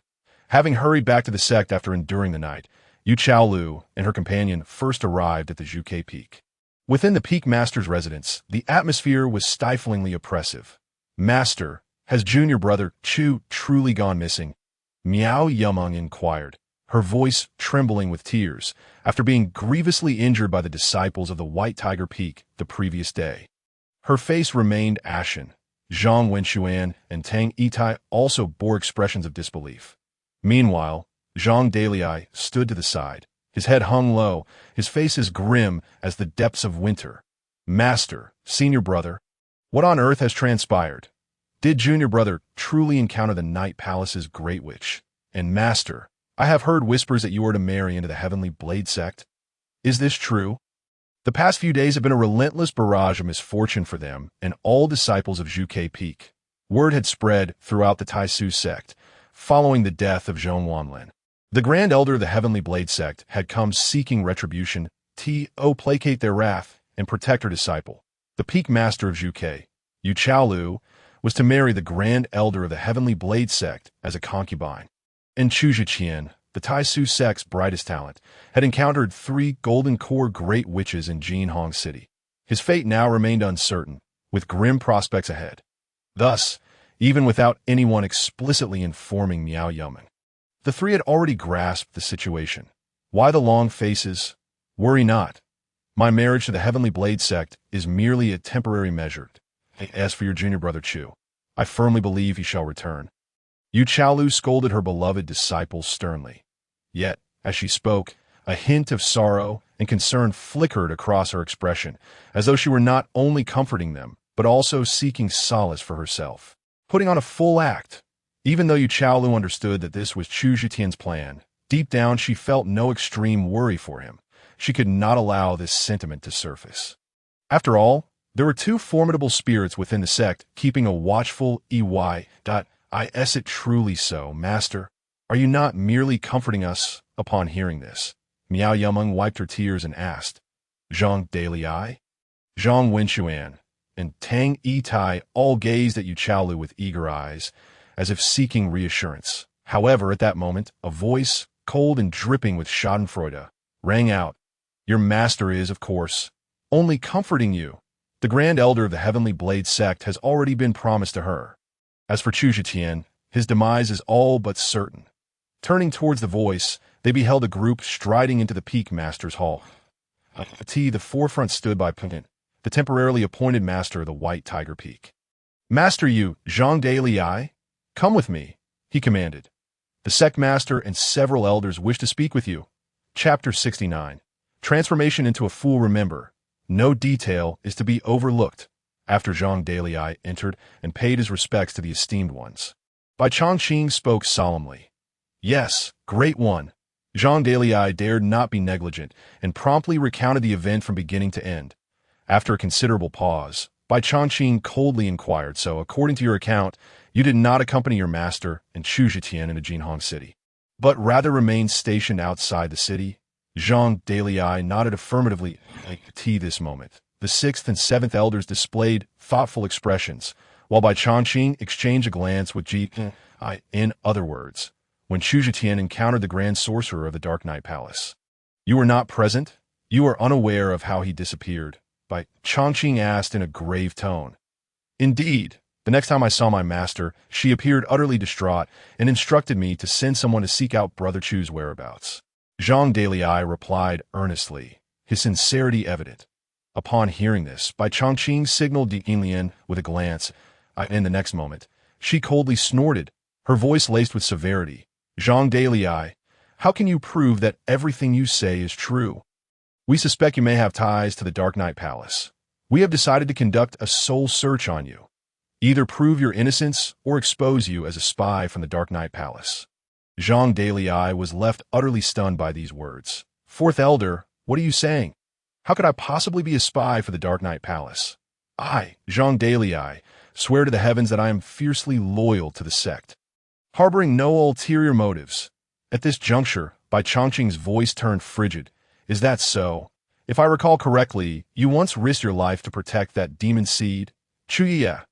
Having hurried back to the sect after enduring the night, Yu Chaolu and her companion first arrived at the Zhuke Peak. Within the Peak Master's residence, the atmosphere was stiflingly oppressive. Master, has junior brother Chu truly gone missing? Miao Yumeng inquired, her voice trembling with tears, after being grievously injured by the disciples of the White Tiger Peak the previous day. Her face remained ashen. Zhang Wenxuan and Tang Yitai also bore expressions of disbelief. Meanwhile, Zhang Dalai stood to the side, his head hung low, his face as grim as the depths of winter. Master, senior brother, what on earth has transpired? Did junior brother truly encounter the Night Palace's Great Witch? And Master, I have heard whispers that you are to marry into the Heavenly Blade sect. Is this true? The past few days have been a relentless barrage of misfortune for them and all disciples of Zhuke Peak. Word had spread throughout the Taisu sect, following the death of Zhong Wanlin. The Grand Elder of the Heavenly Blade sect had come seeking retribution, to placate their wrath and protect her disciple. The Peak Master of Zhuke, Yu Chaolu, was to marry the Grand Elder of the Heavenly Blade sect as a concubine. And Chu Zhiqian, the Taisu sect's brightest talent, had encountered 3 Golden Core Great Witches in Jinhong City. His fate now remained uncertain, with grim prospects ahead. Thus, even without anyone explicitly informing Miao Yumeng, the 3 had already grasped the situation. Why the long faces? Worry not. My marriage to the Heavenly Blade sect is merely a temporary measure. As for your junior brother Chu, I firmly believe he shall return. Yu Chaolu scolded her beloved disciples sternly. Yet, as she spoke, a hint of sorrow and concern flickered across her expression, as though she were not only comforting them, but also seeking solace for herself. Putting on a full act. Even though Yu Chaolu understood that this was Chu Zhitian's plan, deep down she felt no extreme worry for him. She could not allow this sentiment to surface. After all, there were 2 formidable spirits within the sect keeping a watchful eye. Is it truly so, Master? Are you not merely comforting us upon hearing this? Miao Yumeng wiped her tears and asked. Zhang Dalai, Zhang Wenxuan, and Tang Yitai all gazed at Yu Chaolu with eager eyes, as if seeking reassurance. However, at that moment, a voice, cold and dripping with schadenfreude, rang out. Your master is, of course, only comforting you. The Grand Elder of the Heavenly Blade sect has already been promised to her. As for Chu Zhitian, his demise is all but certain. Turning towards the voice, they beheld a group striding into the Peak Master's hall. At the forefront stood by Putin, the temporarily appointed master of the White Tiger Peak. Master Yu, Zhang Dalai, come with me, he commanded. The sect master and several elders wish to speak with you. Chapter 69. Transformation into a fool. Remember, no detail is to be overlooked. After Zhang Dalai entered and paid his respects to the esteemed ones, Bai Chongqing spoke solemnly. Yes, great one. Zhang Dalai dared not be negligent and promptly recounted the event from beginning to end. After a considerable pause, Bai Chongqing coldly inquired, so, according to your account, you did not accompany your master and Chu Zhitian into Jinhong City, but rather remained stationed outside the city? Zhang Dalai nodded affirmatively. At this moment, the 6th and 7th elders displayed thoughtful expressions, while Bai Chongqing exchanged a glance with Ji. In other words, when Chu Zhitian encountered the Grand Sorcerer of the Dark Night Palace. You were not present? You are unaware of how he disappeared? Bai Chongqing asked in a grave tone. Indeed, the next time I saw my master, she appeared utterly distraught and instructed me to send someone to seek out Brother Chu's whereabouts. Zhang Dalai replied earnestly, his sincerity evident. Upon hearing this, Bai Chongqing signaled Di Yinlian with a glance. In the next moment, she coldly snorted, her voice laced with severity. Zhang Dalai, how can you prove that everything you say is true? We suspect you may have ties to the Dark Night Palace. We have decided to conduct a soul search on you. Either prove your innocence or expose you as a spy from the Dark Night Palace. Zhang Dalai was left utterly stunned by these words. 4th Elder, what are you saying? How could I possibly be a spy for the Dark Night Palace? I, Zhang Dalai, swear to the heavens that I am fiercely loyal to the sect, harboring no ulterior motives. At this juncture, Bai Chongqing's voice turned frigid. Is that so? If I recall correctly, you once risked your life to protect that demon seed? Chuya.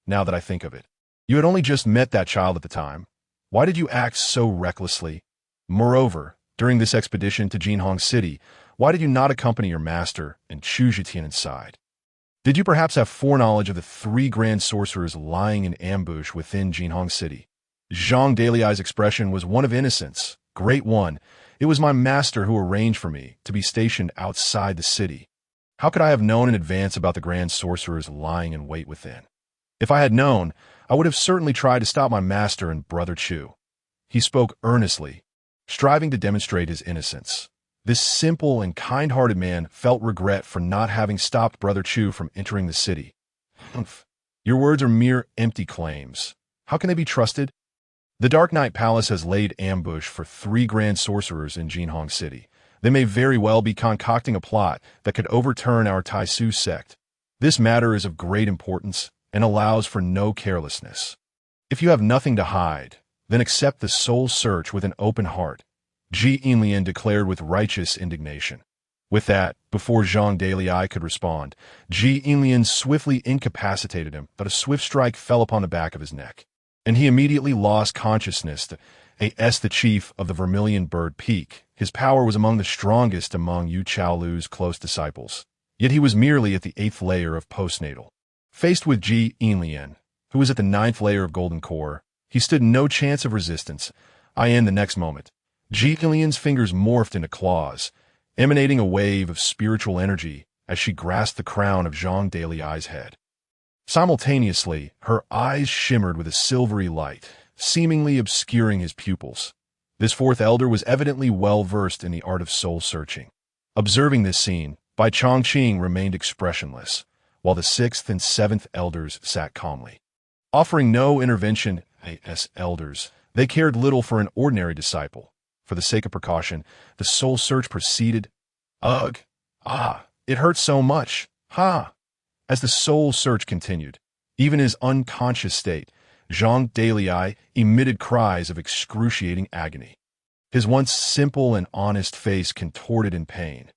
Now that I think of it. You had only just met that child at the time. Why did you act so recklessly? Moreover, during this expedition to Jinhong City, why did you not accompany your master and Chu Zhitian inside? Did you perhaps have foreknowledge of the 3 grand sorcerers lying in ambush within Jinhong City? Zhang Daliai's expression was one of innocence. Great one. It was my master who arranged for me to be stationed outside the city. How could I have known in advance about the grand sorcerers lying in wait within? If I had known, I would have certainly tried to stop my master and brother Chu. He spoke earnestly, striving to demonstrate his innocence. This simple and kind-hearted man felt regret for not having stopped Brother Chu from entering the city. Humph. Your words are mere empty claims. How can they be trusted? The Dark Knight Palace has laid ambush for 3 grand sorcerers in Jinhong City. They may very well be concocting a plot that could overturn our Taisu sect. This matter is of great importance and allows for no carelessness. If you have nothing to hide, then accept the soul search with an open heart, Ji Inlian declared with righteous indignation. With that, before Zhang Daliai could respond, Ji Inlian swiftly incapacitated him, but a swift strike fell upon the back of his neck, and he immediately lost consciousness. As the chief of the Vermilion Bird Peak, his power was among the strongest among Yu Chaolu's close disciples, yet he was merely at the 8th layer of postnatal. Faced with Ji Inlian, who was at the 9th layer of Golden Core, he stood no chance of resistance. The next moment, Ji Inlian's fingers morphed into claws, emanating a wave of spiritual energy as she grasped the crown of Zhang Daliai's head. Simultaneously, her eyes shimmered with a silvery light, seemingly obscuring his pupils. This 4th elder was evidently well-versed in the art of soul-searching. Observing this scene, Bai Chongqing remained expressionless, while the 6th and 7th elders sat calmly. Offering no intervention as elders, they cared little for an ordinary disciple. For the sake of precaution, the soul search proceeded. Ugh! Ah! It hurts so much! Ha! As the soul search continued, even in his unconscious state, Zhang Daliai emitted cries of excruciating agony. His once simple and honest face contorted in pain.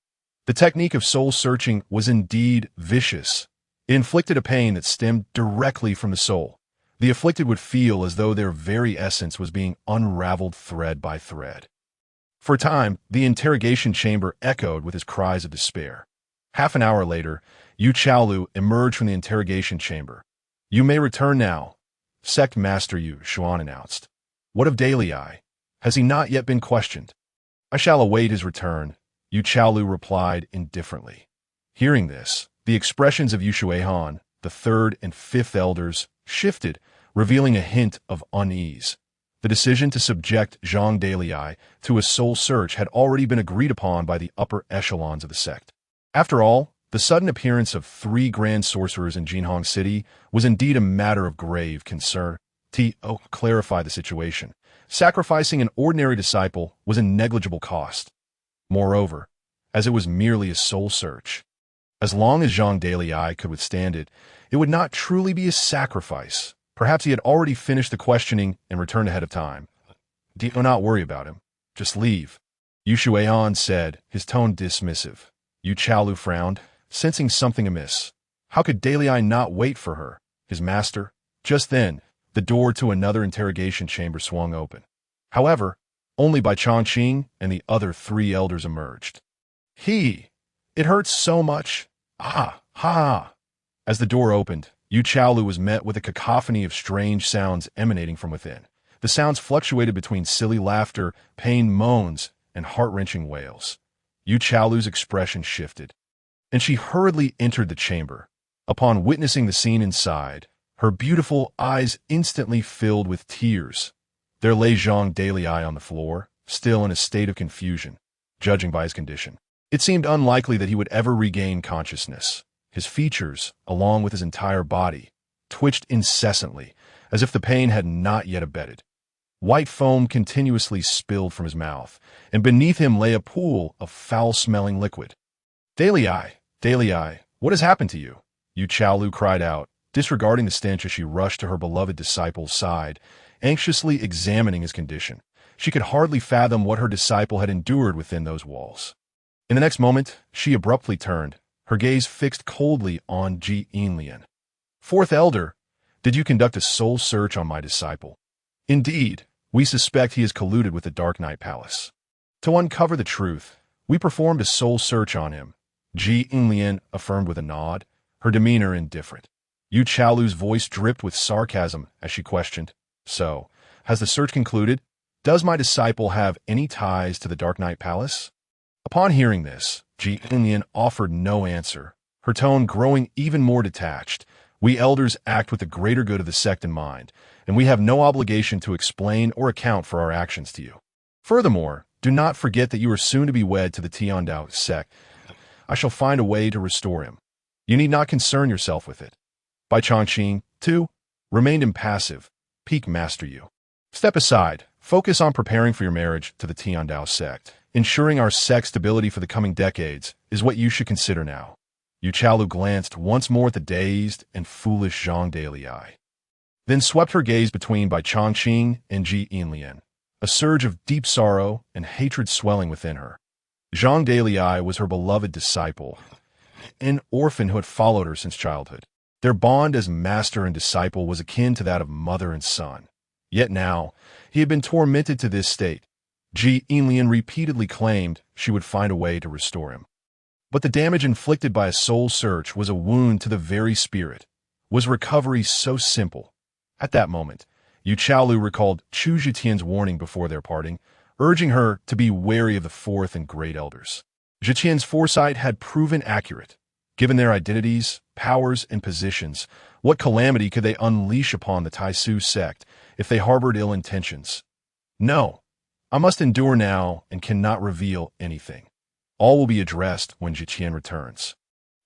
The technique of soul searching was indeed vicious. It inflicted a pain that stemmed directly from the soul. The afflicted would feel as though their very essence was being unraveled thread by thread. For a time, the interrogation chamber echoed with his cries of despair. Half an hour later, Yu Chaolu emerged from the interrogation chamber. "You may return now," Sect Master Yu Xuan announced. "What of Daliai? Has he not yet been questioned?" "I shall await his return," Yu Chaolu replied indifferently. Hearing this, the expressions of Yu Shuihan, the 3rd and 5th elders, shifted, revealing a hint of unease. The decision to subject Zhang Daliai to a soul search had already been agreed upon by the upper echelons of the sect. After all, the sudden appearance of 3 grand sorcerers in Jinhong City was indeed a matter of grave concern. To clarify the situation, sacrificing an ordinary disciple was a negligible cost. Moreover, as it was merely a soul search, as long as Zhang Daliai could withstand it, it would not truly be a sacrifice. Perhaps he had already finished the questioning and returned ahead of time. "Do not worry about him. Just leave," Yu Shuihan said, his tone dismissive. Yu Chaolu frowned, sensing something amiss. How could Daliai not wait for her, his master? Just then, the door to another interrogation chamber swung open. However, only Bai Chongqing and the other 3 elders emerged. It hurts so much. Ah, ha! As the door opened, Yu Chaolu was met with a cacophony of strange sounds emanating from within. The sounds fluctuated between silly laughter, pained moans, and heart-wrenching wails. Yu Chaolu's expression shifted, and she hurriedly entered the chamber. Upon witnessing the scene inside, her beautiful eyes instantly filled with tears. There lay Zhang Daliai on the floor, still in a state of confusion, judging by his condition. It seemed unlikely that he would ever regain consciousness. His features, along with his entire body, twitched incessantly, as if the pain had not yet abated. White foam continuously spilled from his mouth, and beneath him lay a pool of foul-smelling liquid. Daliai, what has happened to you?" Yu Chaolu cried out, disregarding the stench as she rushed to her beloved disciple's side, anxiously examining his condition. She could hardly fathom what her disciple had endured within those walls. In the next moment, she abruptly turned, her gaze fixed coldly on Ji Inlian. "4th elder, Did you conduct a soul search on my disciple? Indeed, we suspect he has colluded with the Dark Knight Palace. To uncover the truth, we performed a soul search on him. Ji Inlian affirmed with a nod, her demeanor indifferent. Yu Chaolu's voice dripped with sarcasm as she questioned, "So, has the search concluded? Does my disciple have any ties to the Dark Knight Palace?" Upon hearing this, Ji Inlian offered no answer, her tone growing even more detached. "We elders act with the greater good of the sect in mind, and we have no obligation to explain or account for our actions to you. Furthermore, do not forget that you are soon to be wed to the Tiandao sect. I shall find a way to restore him. You need not concern yourself with it." Bai Changqing, too, remained impassive. "Peak Master Yu. Step aside. Focus on preparing for your marriage to the Tiandao sect. Ensuring our sect's stability for the coming decades is what you should consider now." Yu Chaolu glanced once more at the dazed and foolish Zhang Daliai, then swept her gaze between Bai Changqing and Ji Inlian, a surge of deep sorrow and hatred swelling within her. Zhang Daliai was her beloved disciple, an orphan who had followed her since childhood. Their bond as master and disciple was akin to that of mother and son. Yet now, he had been tormented to this state. Ji Inlian repeatedly claimed she would find a way to restore him. But the damage inflicted by a soul search was a wound to the very spirit. Was recovery so simple? At that moment, Yu Chaolu recalled Chu Zhitian's warning before their parting, urging her to be wary of the fourth and great elders. Zhitian's foresight had proven accurate. Given their identities, powers, and positions, what calamity could they unleash upon the Taisu sect if they harbored ill intentions? "No, I must endure now and cannot reveal anything. All will be addressed when Zhitian returns."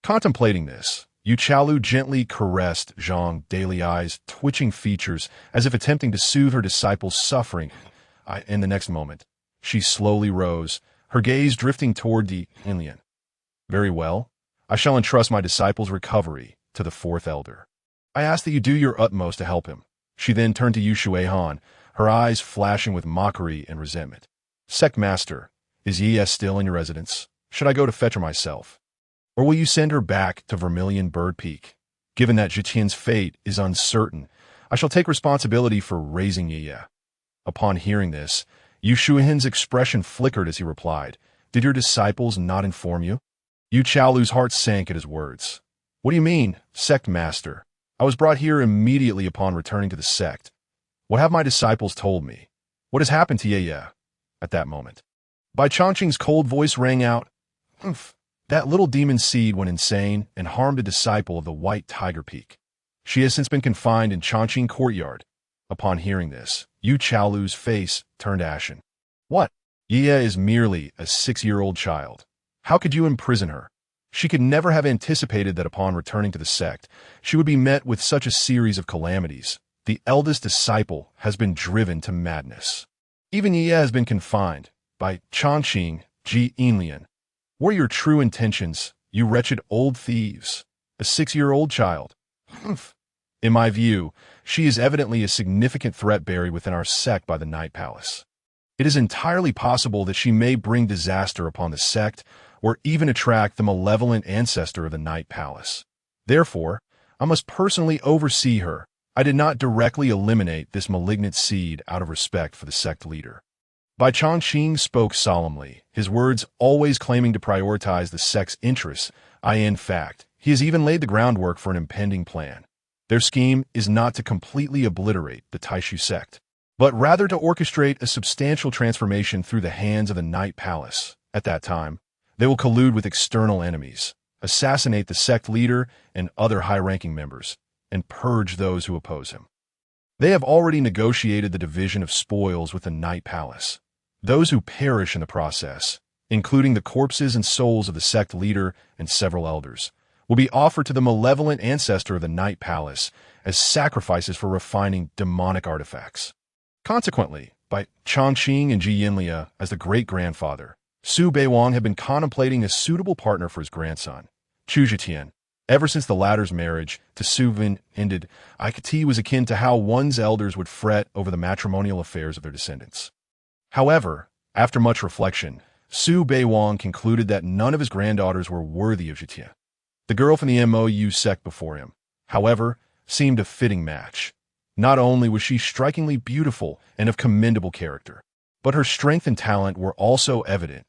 Contemplating this, Yu Chaolu gently caressed Zhang Daliai's twitching features as if attempting to soothe her disciple's suffering. In the next moment, she slowly rose, her gaze drifting toward the Inlian. "Very well. I shall entrust my disciple's recovery to the fourth elder. I ask that you do your utmost to help him." She then turned to Yu Shuihan, her eyes flashing with mockery and resentment. "Sect Master, is Yi still in your residence? Should I go to fetch her myself? Or will you send her back to Vermilion Bird Peak? Given that Zhitian's fate is uncertain, I shall take responsibility for raising Yi." Upon hearing this, Yu Shuihan's expression flickered as he replied, "Did your disciples not inform you?" Yu Chaolu's heart sank at his words. "What do you mean, Sect Master? I was brought here immediately upon returning to the sect. What have my disciples told me? What has happened to Ye?" At that moment, Bai Changqing's cold voice rang out, "Humph, that little demon seed went insane and harmed a disciple of the White Tiger Peak. She has since been confined in Changqing Courtyard." Upon hearing this, Yu Chaolu's face turned ashen. "What? Ye is merely a 6-year-old child. How could you imprison her?" She could never have anticipated that upon returning to the sect, she would be met with such a series of calamities. The eldest disciple has been driven to madness. Even Ye has been confined by Changqing, Ji Inlian. What are your true intentions, you wretched old thieves? A 6-year-old child? Humph. In my view, she is evidently a significant threat buried within our sect by the Night Palace. It is entirely possible that she may bring disaster upon the sect, or even attract the malevolent ancestor of the Night Palace. Therefore, I must personally oversee her. I did not directly eliminate this malignant seed out of respect for the sect leader. Bai Changqing spoke solemnly, his words always claiming to prioritize the sect's interests. In fact, he has even laid the groundwork for an impending plan. Their scheme is not to completely obliterate the Taishu sect, but rather to orchestrate a substantial transformation through the hands of the Night Palace. At that time, they will collude with external enemies, assassinate the sect leader and other high-ranking members, and purge those who oppose him. They have already negotiated the division of spoils with the Night Palace. Those who perish in the process, including the corpses and souls of the sect leader and several elders, will be offered to the malevolent ancestor of the Night Palace as sacrifices for refining demonic artifacts. Consequently, by Changqing and Ji Yinlia as the great-grandfather, Su Beiwang had been contemplating a suitable partner for his grandson, Chu Zhitian. Ever since the latter's marriage to Su Vin ended, Ikati was akin to how one's elders would fret over the matrimonial affairs of their descendants. However, after much reflection, Su Beiwang concluded that none of his granddaughters were worthy of Zhitian, the girl from the MOU sect before him. However, seemed a fitting match. Not only was she strikingly beautiful and of commendable character, but her strength and talent were also evident.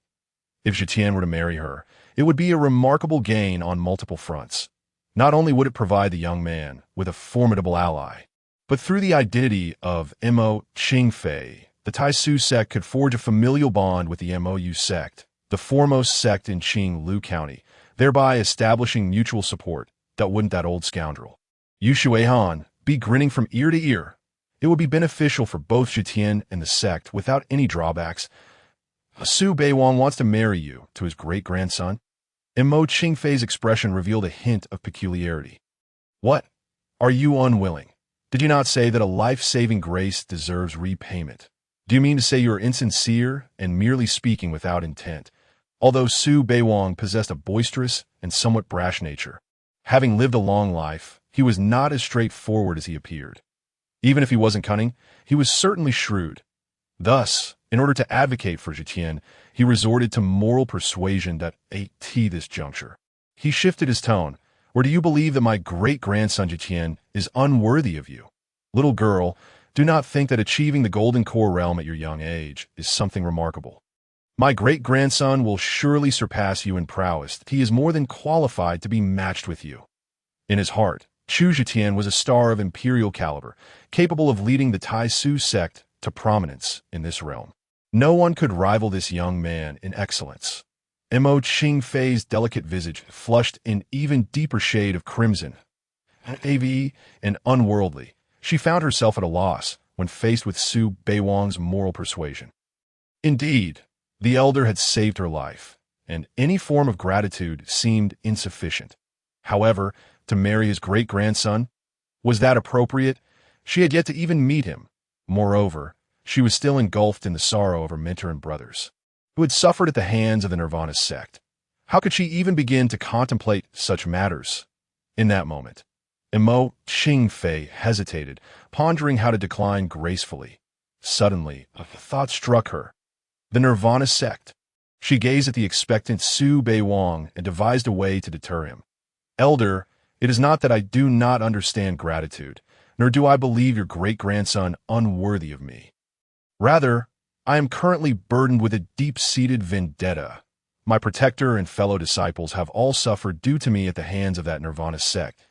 If Zetian were to marry her, it would be a remarkable gain on multiple fronts. Not only would it provide the young man with a formidable ally, but through the identity of Mo Qingfei, the Taisu sect could forge a familial bond with the Mou sect, the foremost sect in Qinglu County, thereby establishing mutual support. That wouldn't that old scoundrel Yu Shuihan be grinning from ear to ear? It would be beneficial for both Zetian and the sect without any drawbacks. Su Beiwang wants to marry you to his great-grandson. Mo Qingfei's expression revealed a hint of peculiarity. What? Are you unwilling? Did you not say that a life-saving grace deserves repayment? Do you mean to say you are insincere and merely speaking without intent? Although Su Beiwang possessed a boisterous and somewhat brash nature, having lived a long life, he was not as straightforward as he appeared. Even if he wasn't cunning, he was certainly shrewd. Thus, in order to advocate for Zetian, he resorted to moral persuasion at this juncture. He shifted his tone. Or do you believe that my great-grandson Zetian is unworthy of you? Little girl, do not think that achieving the Golden Core realm at your young age is something remarkable. My great-grandson will surely surpass you in prowess. He is more than qualified to be matched with you. In his heart, Chu Zetian was a star of imperial caliber, capable of leading the Taisu sect to prominence in this realm. No one could rival this young man in excellence. Mo Qingfei's delicate visage flushed in even deeper shade of crimson. And unworldly, she found herself at a loss when faced with Su Beiwang's moral persuasion. Indeed, the elder had saved her life, and any form of gratitude seemed insufficient. However, to marry his great-grandson, was that appropriate? She had yet to even meet him. Moreover, she was still engulfed in the sorrow of her mentor and brothers, who had suffered at the hands of the Nirvana sect. How could she even begin to contemplate such matters? In that moment, Mo Qingfei hesitated, pondering how to decline gracefully. Suddenly, a thought struck her. The Nirvana sect. She gazed at the expectant Su Beiwang and devised a way to deter him. Elder, it is not that I do not understand gratitude, nor do I believe your great-grandson unworthy of me. Rather, I am currently burdened with a deep-seated vendetta. My protector and fellow disciples have all suffered due to me at the hands of that Nirvana sect.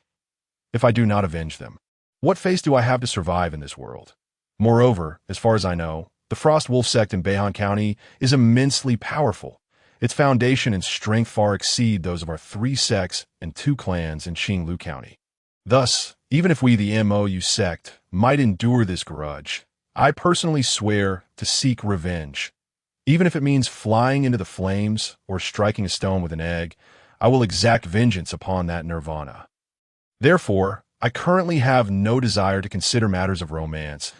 If I do not avenge them, what face do I have to survive in this world? Moreover, as far as I know, the Frost Wolf sect in Beihan County is immensely powerful. Its foundation and strength far exceed those of our 3 sects and 2 clans in Qinglu County. Thus, even if we, the Mou sect, might endure this grudge, I personally swear to seek revenge. Even if it means flying into the flames or striking a stone with an egg, I will exact vengeance upon that Nirvana. Therefore, I currently have no desire to consider matters of romance.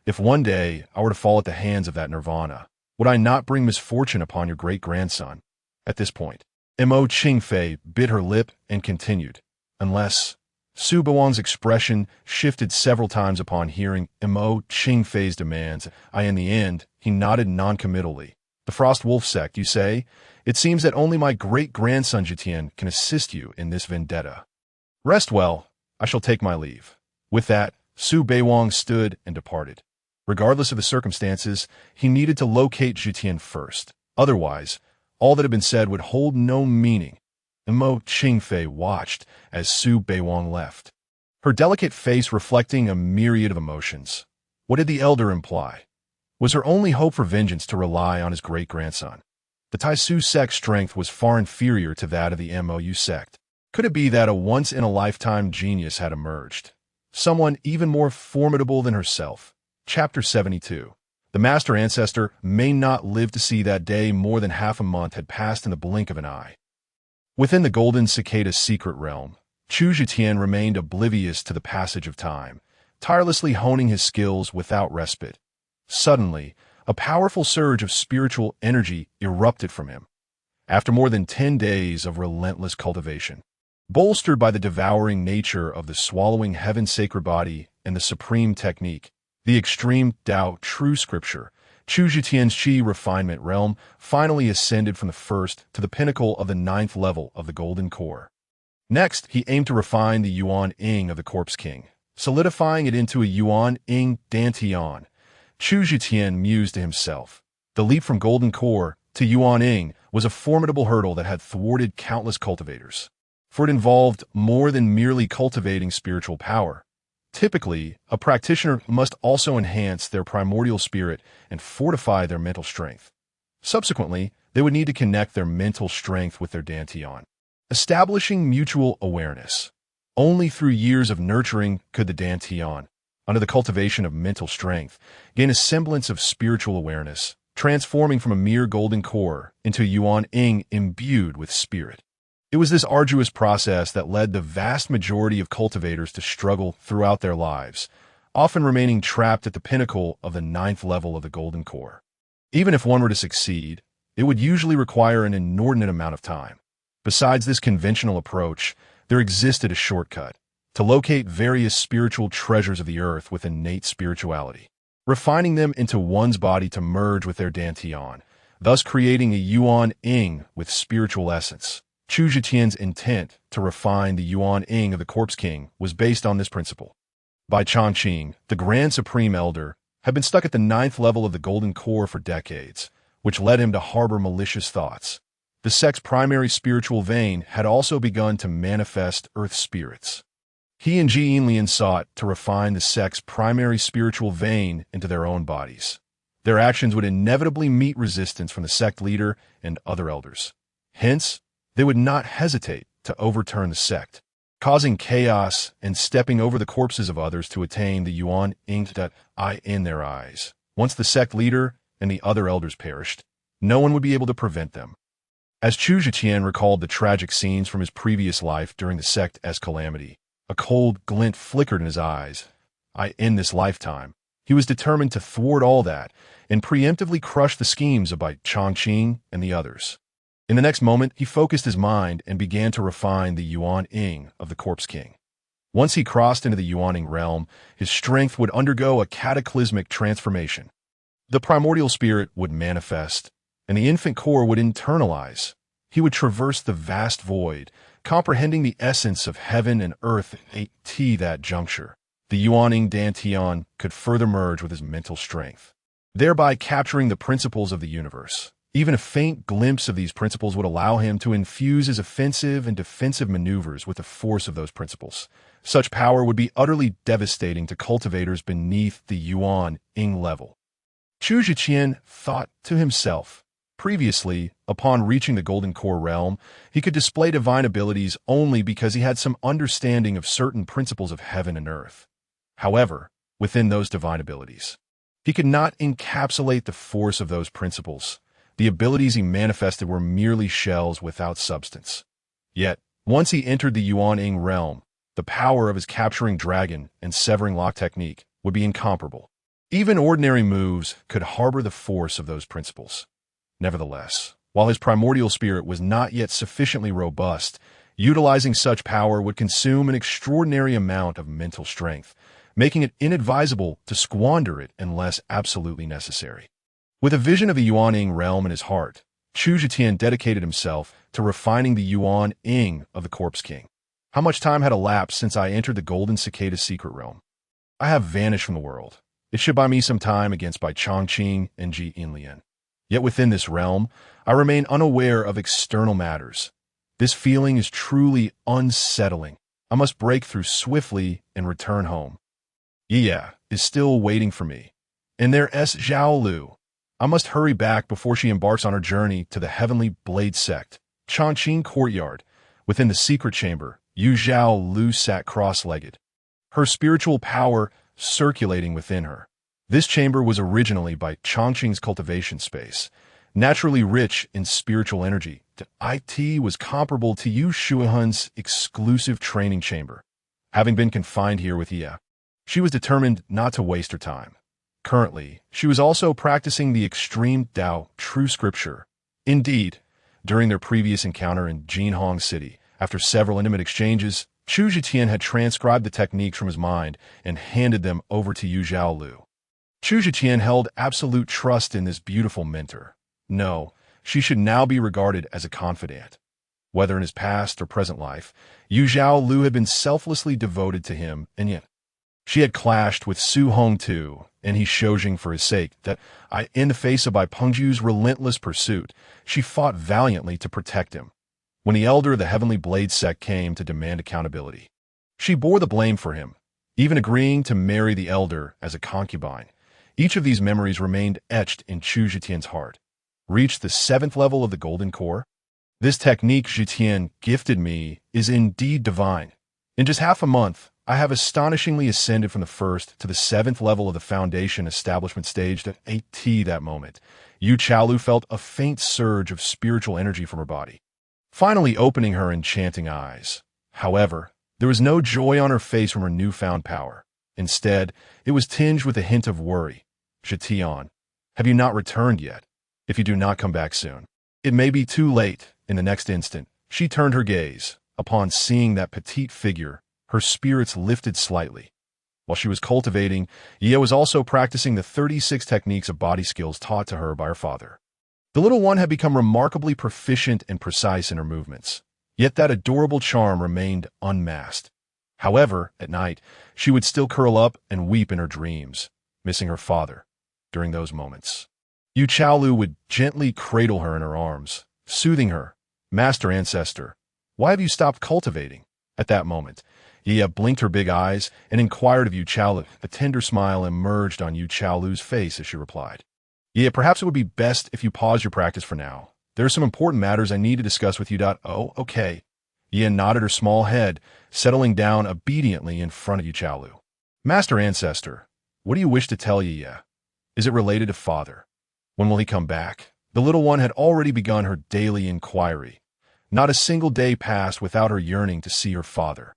If one day I were to fall at the hands of that Nirvana, would I not bring misfortune upon your great-grandson? At this point, Mo Qingfei bit her lip and continued, unless... Su Beiwang's expression shifted several times upon hearing Mo Qingfei's demands. In the end, he nodded noncommittally. The Frost Wolf sect, you say? It seems that only my great-grandson Zetian can assist you in this vendetta. Rest well. I shall take my leave. With that, Su Beiwang stood and departed. Regardless of the circumstances, he needed to locate Zetian first. Otherwise, all that had been said would hold no meaning. Mo Qingfei watched as Su Beiwang left, her delicate face reflecting a myriad of emotions. What did the elder imply? Was her only hope for vengeance to rely on his great-grandson? The Taisu sect's strength was far inferior to that of the Mou sect. Could it be that a once-in-a-lifetime genius had emerged? Someone even more formidable than herself. Chapter 72. The Master Ancestor may not live to see that day. More than half a month had passed in the blink of an eye. Within the Golden Cicada's secret realm, Chu Zetian remained oblivious to the passage of time, tirelessly honing his skills without respite. Suddenly, a powerful surge of spiritual energy erupted from him. After more than 10 days of relentless cultivation, bolstered by the devouring nature of the swallowing heaven sacred body and the supreme technique, the extreme Tao true scripture, Chu Zetian's Qi refinement realm finally ascended from the first to the pinnacle of the 9th level of the Golden Core. Next, he aimed to refine the Yuan-Ing of the Corpse King, solidifying it into a Yuan-Ing Dantian. Chu Zhiqian mused to himself. The leap from Golden Core to Yuan-Ing was a formidable hurdle that had thwarted countless cultivators, for it involved more than merely cultivating spiritual power. Typically, a practitioner must also enhance their primordial spirit and fortify their mental strength. Subsequently, they would need to connect their mental strength with their Dantian, establishing mutual awareness. Only through years of nurturing could the Dantian, under the cultivation of mental strength, gain a semblance of spiritual awareness, transforming from a mere golden core into a Yuan-Ing imbued with spirit. It was this arduous process that led the vast majority of cultivators to struggle throughout their lives, often remaining trapped at the pinnacle of the 9th level of the golden core. Even if one were to succeed, it would usually require an inordinate amount of time. Besides this conventional approach, there existed a shortcut to locate various spiritual treasures of the earth with innate spirituality, refining them into one's body to merge with their Dantian, thus creating a Yuan-Ing with spiritual essence. Chu Zhiqian's intent to refine the Yuan-Ing of the Corpse King was based on this principle. Bai Changqing, the Grand Supreme Elder, had been stuck at the 9th level of the Golden Core for decades, which led him to harbor malicious thoughts. The sect's primary spiritual vein had also begun to manifest earth spirits. He and Ji Yinlian sought to refine the sect's primary spiritual vein into their own bodies. Their actions would inevitably meet resistance from the sect leader and other elders. Hence, they would not hesitate to overturn the sect, causing chaos and stepping over the corpses of others to attain the Yuan-Ing in their eyes. Once the sect leader and the other elders perished, no one would be able to prevent them. As Chu Zhiqian recalled the tragic scenes from his previous life during the sect's calamity, a cold glint flickered in his eyes. In this lifetime, he was determined to thwart all that and preemptively crush the schemes of Bai Changqing and the others. In the next moment, he focused his mind and began to refine the Yuan-Ing of the Corpse King. Once he crossed into the Yuan-Ing realm, his strength would undergo a cataclysmic transformation. The primordial spirit would manifest, and the infant core would internalize. He would traverse the vast void, comprehending the essence of heaven and earth at that juncture. The Yuan-Ing Dantian could further merge with his mental strength, thereby capturing the principles of the universe. Even a faint glimpse of these principles would allow him to infuse his offensive and defensive maneuvers with the force of those principles. Such power would be utterly devastating to cultivators beneath the Yuan-Ing level. Chu Zhiqian thought to himself. Previously, upon reaching the Golden Core realm, he could display divine abilities only because he had some understanding of certain principles of heaven and earth. However, within those divine abilities, he could not encapsulate the force of those principles. The abilities he manifested were merely shells without substance. Yet, once he entered the Yuan-Ing realm, the power of his capturing dragon and severing lock technique would be incomparable. Even ordinary moves could harbor the force of those principles. Nevertheless, while his primordial spirit was not yet sufficiently robust, utilizing such power would consume an extraordinary amount of mental strength, making it inadvisable to squander it unless absolutely necessary. With a vision of the Yuan-Ing realm in his heart, Chu Zhiqian dedicated himself to refining the Yuan-Ing of the Corpse King. How much time had elapsed since I entered the Golden Cicada's secret realm? I have vanished from the world. It should buy me some time against Bai Changqing and Ji Yinlian. Yet within this realm, I remain unaware of external matters. This feeling is truly unsettling. I must break through swiftly and return home. Yi is still waiting for me. And there's Zhao Lu. I must hurry back before she embarks on her journey to the Heavenly Blade Sect. Changqing Courtyard. Within the secret chamber, Yu Zhao Lu sat cross-legged, her spiritual power circulating within her. This chamber was originally Bai Changqing's cultivation space, naturally rich in spiritual energy. It was comparable to Yu Shuihan's exclusive training chamber. Having been confined here with Yi, she was determined not to waste her time. Currently, she was also practicing the extreme Tao, true scripture. Indeed, during their previous encounter in Jinhong City, after several intimate exchanges, Chu Zhiqian had transcribed the techniques from his mind and handed them over to Yu Zhao Lu. Chu Zhiqian held absolute trust in this beautiful mentor. No, she should now be regarded as a confidant. Whether in his past or present life, Yu Zhaolu had been selflessly devoted to him, and yet she had clashed with Su Hongtu and he Shoujing for his sake, that in the face of Bai Pengju's relentless pursuit, she fought valiantly to protect him. When the elder of the Heavenly Blade sect came to demand accountability, she bore the blame for him, even agreeing to marry the elder as a concubine. Each of these memories remained etched in Chu Zhitian's heart. Reached the 7th level of the Golden Core? This technique Zhitian gifted me is indeed divine. In just half a month, I have astonishingly ascended from the 1st to the 7th level of the Foundation establishment stage at 8T that moment. Yu Chaolu felt a faint surge of spiritual energy from her body, finally opening her enchanting eyes. However, there was no joy on her face from her newfound power. Instead, it was tinged with a hint of worry. Zhitian, have you not returned yet? If you do not come back soon, it may be too late. In the next instant, she turned her gaze. Upon seeing that petite figure, her spirits lifted slightly. While she was cultivating, Ye was also practicing the 36 techniques of body skills taught to her by her father. The little one had become remarkably proficient and precise in her movements, yet that adorable charm remained unmasked. However, at night, she would still curl up and weep in her dreams, missing her father. During those moments, Yu Chaolu would gently cradle her in her arms, soothing her. Master Ancestor, why have you stopped cultivating? At that moment, Ye blinked her big eyes and inquired of Yu Chaolu. A tender smile emerged on Yu Chaolu's face as she replied, Ye, perhaps it would be best if you pause your practice for now. There are some important matters I need to discuss with you. Oh, okay. Ye nodded her small head, settling down obediently in front of Yu Chaolu. Master Ancestor, what do you wish to tell Ye? Is it related to father? When will he come back? The little one had already begun her daily inquiry. Not a single day passed without her yearning to see her father.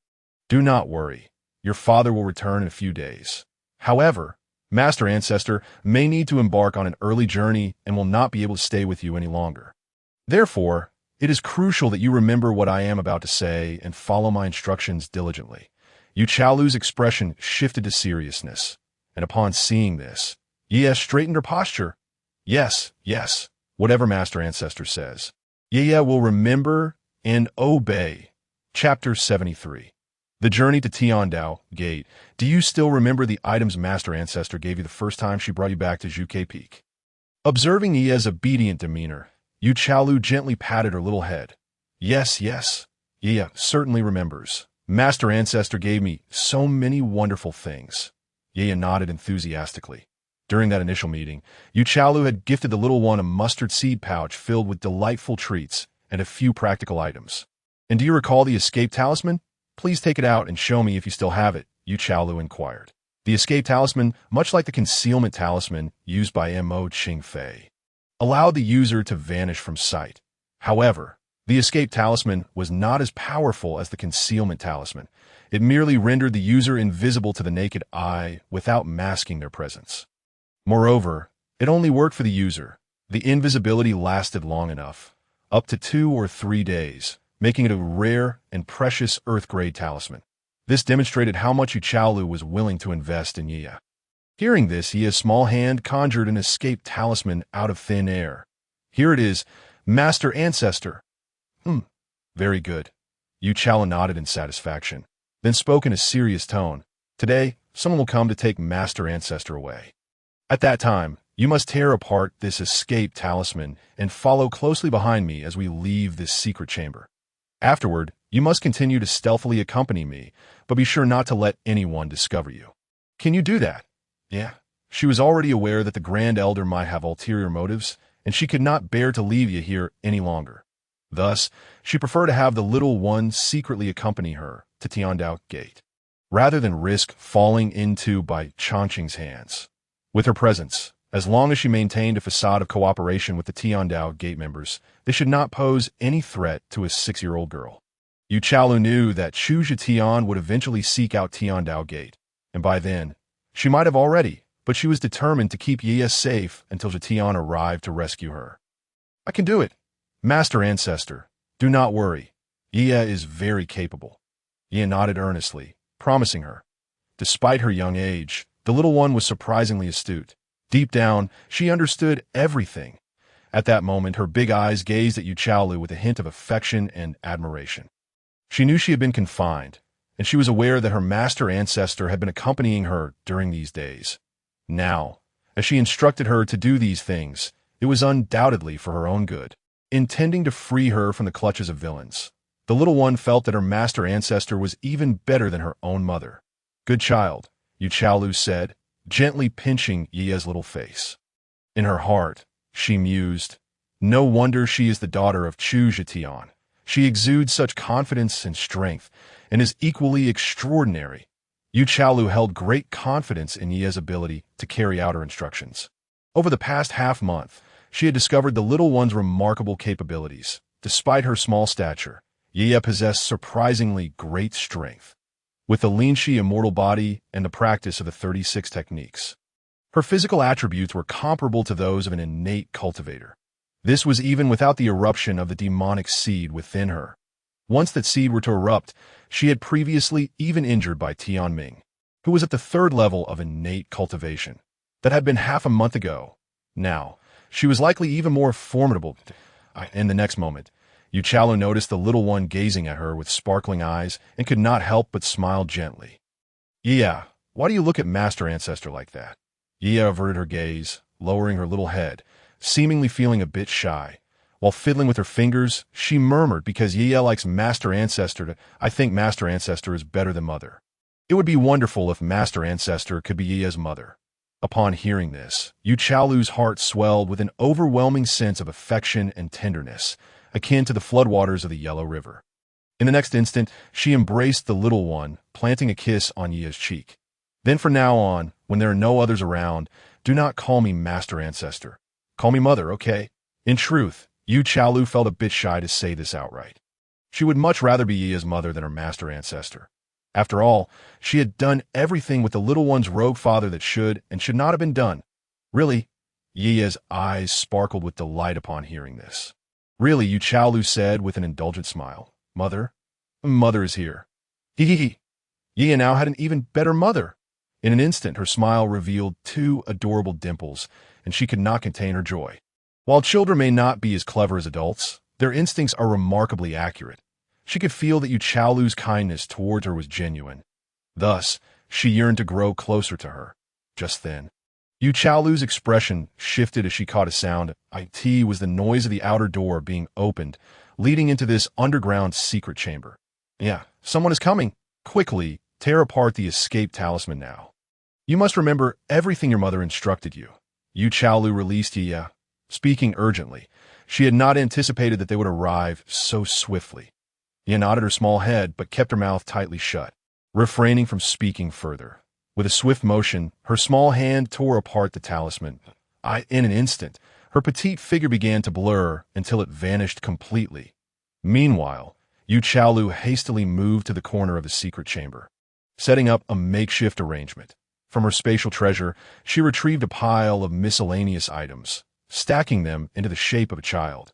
Do not worry. Your father will return in a few days. However, Master Ancestor may need to embark on an early journey and will not be able to stay with you any longer. Therefore, it is crucial that you remember what I am about to say and follow my instructions diligently. Yu Chaolu's expression shifted to seriousness, and upon seeing this, Ye straightened her posture. Yes, whatever Master Ancestor says. Ye will remember and obey. Chapter 73. The journey to Tiandao Gate. Do you still remember the items Master Ancestor gave you the first time she brought you back to Zhuke Peak? Observing Ye's obedient demeanor, Yu Chaolu gently patted her little head. Yes. Ye certainly remembers. Master Ancestor gave me so many wonderful things. Ye nodded enthusiastically. During that initial meeting, Yu Chaolu had gifted the little one a mustard seed pouch filled with delightful treats and a few practical items. And do you recall the escape talisman? Please take it out and show me if you still have it, Yu Chaolu inquired. The escape talisman, much like the concealment talisman used by Mo Qingfei, allowed the user to vanish from sight. However, the escape talisman was not as powerful as the concealment talisman. It merely rendered the user invisible to the naked eye without masking their presence. Moreover, it only worked for the user. The invisibility lasted long enough, up to 2 or 3 days, making it a rare and precious Earth-grade talisman. This demonstrated how much Yu Chaolu was willing to invest in Ye. Hearing this, Ye's small hand conjured an escape talisman out of thin air. Here it is, Master Ancestor. Very good. Yu Chaolu nodded in satisfaction, then spoke in a serious tone. Today, someone will come to take Master Ancestor away. At that time, you must tear apart this escape talisman and follow closely behind me as we leave this secret chamber. Afterward, you must continue to stealthily accompany me, but be sure not to let anyone discover you. Can you do that? Yeah. She was already aware that the Grand Elder might have ulterior motives, and she could not bear to leave you here any longer. Thus, she preferred to have the little one secretly accompany her to Tiandao Gate, rather than risk falling into by Chongqing's hands. With her presence, as long as she maintained a facade of cooperation with the Tiandao Gate members, they should not pose any threat to a 6-year-old girl. Yu Chaolu knew that Chu Zhitian would eventually seek out Tiandao Gate, and by then, she might have already, but she was determined to keep Ye safe until Zhitian arrived to rescue her. I can do it. Master Ancestor, do not worry. Ye is very capable. Ye nodded earnestly, promising her. Despite her young age, the little one was surprisingly astute. Deep down, she understood everything. At that moment, her big eyes gazed at Yu Chaolu with a hint of affection and admiration. She knew she had been confined, and she was aware that her master ancestor had been accompanying her during these days. Now, as she instructed her to do these things, it was undoubtedly for her own good, intending to free her from the clutches of villains. The little one felt that her master ancestor was even better than her own mother. "Good child," Yu Chaolu said, gently pinching Yi's little face. In her heart, she mused, "No wonder she is the daughter of Chu Zhetian. She exudes such confidence and strength, and is equally extraordinary." Yu Chaolu held great confidence in Yi's ability to carry out her instructions. Over the past half-month, she had discovered the little one's remarkable capabilities. Despite her small stature, Yi possessed surprisingly great strength. With the Lin-Shi immortal body and the practice of the 36 techniques, her physical attributes were comparable to those of an innate cultivator. This was even without the eruption of the demonic seed within her. Once that seed were to erupt, she had previously even injured by Tianming, who was at the 3rd level of innate cultivation. That had been half a month ago. Now, she was likely even more formidable. In the next moment, Yu Chaolu noticed the little one gazing at her with sparkling eyes and could not help but smile gently. "Yeah, why do you look at Master Ancestor like that?" Yi averted her gaze, lowering her little head, seemingly feeling a bit shy. While fiddling with her fingers, she murmured, "Because Yi likes Master Ancestor. I think Master Ancestor is better than Mother. It would be wonderful if Master Ancestor could be Yi's mother." Upon hearing this, Yu Chaolu's heart swelled with an overwhelming sense of affection and tenderness, akin to the floodwaters of the Yellow River. In the next instant, she embraced the little one, planting a kiss on Yi's cheek. "Then from now on, when there are no others around, do not call me Master Ancestor. Call me Mother, okay?" In truth, Yu Chaolu felt a bit shy to say this outright. She would much rather be Yi's mother than her Master Ancestor. After all, she had done everything with the little one's rogue father that should and should not have been done. "Really?" Yi's eyes sparkled with delight upon hearing this. "Really," Yu Chaolu said with an indulgent smile. "Mother? Mother is here." Hee. Yi now had an even better mother. In an instant, her smile revealed 2 adorable dimples, and she could not contain her joy. While children may not be as clever as adults, their instincts are remarkably accurate. She could feel that Yu Chaolu's kindness towards her was genuine. Thus, she yearned to grow closer to her. Just then, Yu Chaolu's expression shifted as she caught a sound. It was the noise of the outer door being opened, leading into this underground secret chamber. "Yeah, someone is coming. Quickly, tear apart the escape talisman now. You must remember everything your mother instructed you." Yu Chaolu released Yi, speaking urgently. She had not anticipated that they would arrive so swiftly. Yi nodded her small head, but kept her mouth tightly shut, refraining from speaking further. With a swift motion, her small hand tore apart the talisman. In an instant, her petite figure began to blur until it vanished completely. Meanwhile, Yu Chaolu hastily moved to the corner of the secret chamber, setting up a makeshift arrangement. From her spatial treasure, she retrieved a pile of miscellaneous items, stacking them into the shape of a child.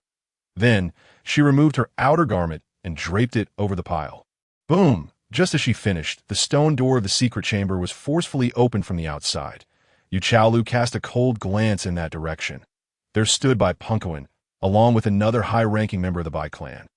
Then, she removed her outer garment and draped it over the pile. Boom! Just as she finished, the stone door of the secret chamber was forcefully opened from the outside. Yu Chaolu cast a cold glance in that direction. There stood Bai Punkoan, along with another high-ranking member of the Bai clan.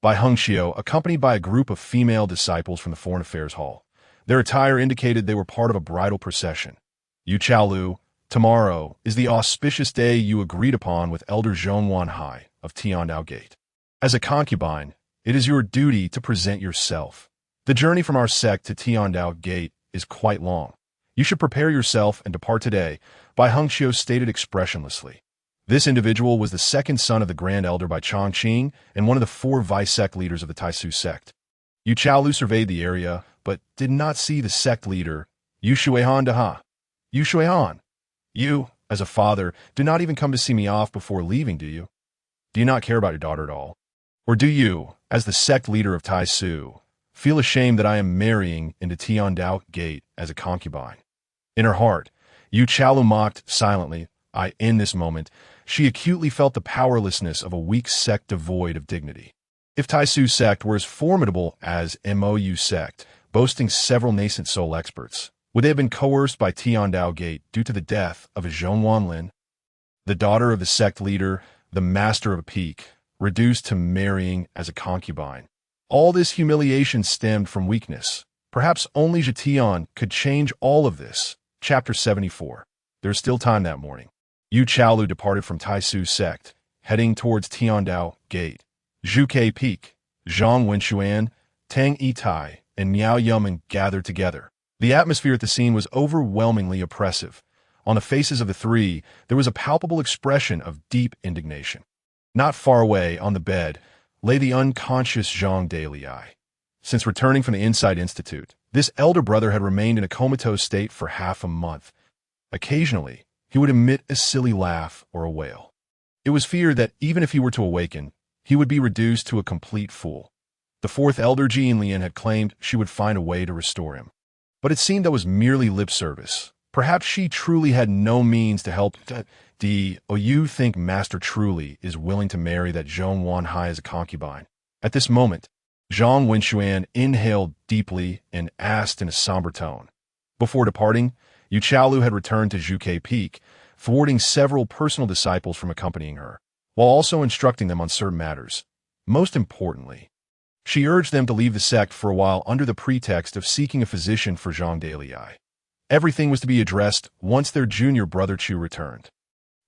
Bai Hengxiu, accompanied by a group of female disciples from the Foreign Affairs Hall. Their attire indicated they were part of a bridal procession. "Yu Chaolu, tomorrow is the auspicious day you agreed upon with Elder Zhongwan Hai of Tiandao Gate. As a concubine, it is your duty to present yourself. The journey from our sect to Tiandao Gate is quite long. You should prepare yourself and depart today," Bai Hengxiu stated expressionlessly. This individual was the second son of the Grand Elder Bai Chongqing and one of the 4 vice-sect leaders of the Taisu sect. Yu Chaolu surveyed the area, but did not see the sect leader, Yu Shuihan Daha. "Yu Shuihan, you, as a father, do not even come to see me off before leaving, do you? Do you not care about your daughter at all? Or do you, as the sect leader of Taisu, feel ashamed that I am marrying into Tiandao Gate as a concubine?" In her heart, Yu Chaolu mocked silently. In this moment, she acutely felt the powerlessness of a weak sect devoid of dignity. If Taisu sect were as formidable as Mou sect, boasting several nascent soul experts, would they have been coerced by Tiandao Gate due to the death of a Zhongwan Lin? The daughter of the sect leader, the master of a peak, reduced to marrying as a concubine. All this humiliation stemmed from weakness. Perhaps only Jetian could change all of this. Chapter 74. There's still time that morning. Yu Chaolu departed from Taisu sect, heading towards Tiandao Gate. Zhu Ke Peak, Zhang Wenxuan, Tang Yitai, and Miao Yumen gathered together. The atmosphere at the scene was overwhelmingly oppressive. On the faces of the three, there was a palpable expression of deep indignation. Not far away, on the bed, lay the unconscious Zhang Dalei. Since returning from the Insight Institute, this elder brother had remained in a comatose state for half a month. Occasionally, he would emit a silly laugh or a wail. It was feared that even if he were to awaken, he would be reduced to a complete fool. The fourth elder Jianlian had claimed she would find a way to restore him. But it seemed that was merely lip service. Perhaps she truly had no means to help. You think Master truly is willing to marry that Zhong Wanhai as a concubine? At this moment, Zhang Wenxuan inhaled deeply and asked in a somber tone. Before departing, Yu Chaolu had returned to Zhu Ke Peak, thwarting several personal disciples from accompanying her, while also instructing them on certain matters. Most importantly, she urged them to leave the sect for a while under the pretext of seeking a physician for Zhang Dalei. Everything was to be addressed once their junior brother Chu returned.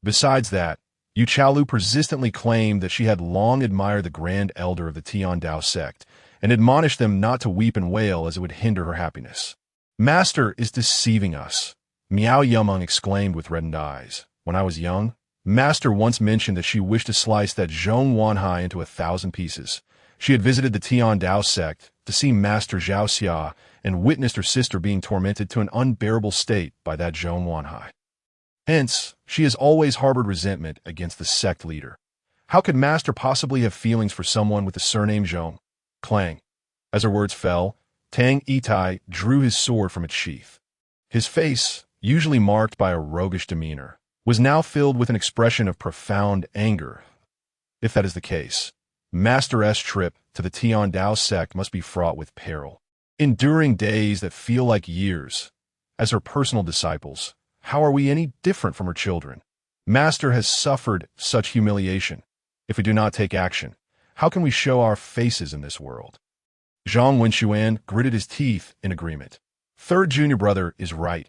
Besides that, Yu Chaolu persistently claimed that she had long admired the grand elder of the Tiandao sect and admonished them not to weep and wail as it would hinder her happiness. Master is deceiving us, Miao Yumeng exclaimed with reddened eyes. When I was young, Master once mentioned that she wished to slice that Zhong Wanhai into 1,000 pieces. She had visited the Tiandao sect to see Master Zhao Xia and witnessed her sister being tormented to an unbearable state by that Zhong Wanhai. Hence, she has always harbored resentment against the sect leader. How could Master possibly have feelings for someone with the surname Zhong? Clang. As her words fell, Tang Yitai drew his sword from its sheath. His face, usually marked by a roguish demeanor, was now filled with an expression of profound anger. If that is the case, Master-S trip to the Tiandao sect must be fraught with peril. Enduring days that feel like years. As her personal disciples, how are we any different from her children? Master has suffered such humiliation. If we do not take action, how can we show our faces in this world? Zhang Wenxuan gritted his teeth in agreement. Third junior brother is right.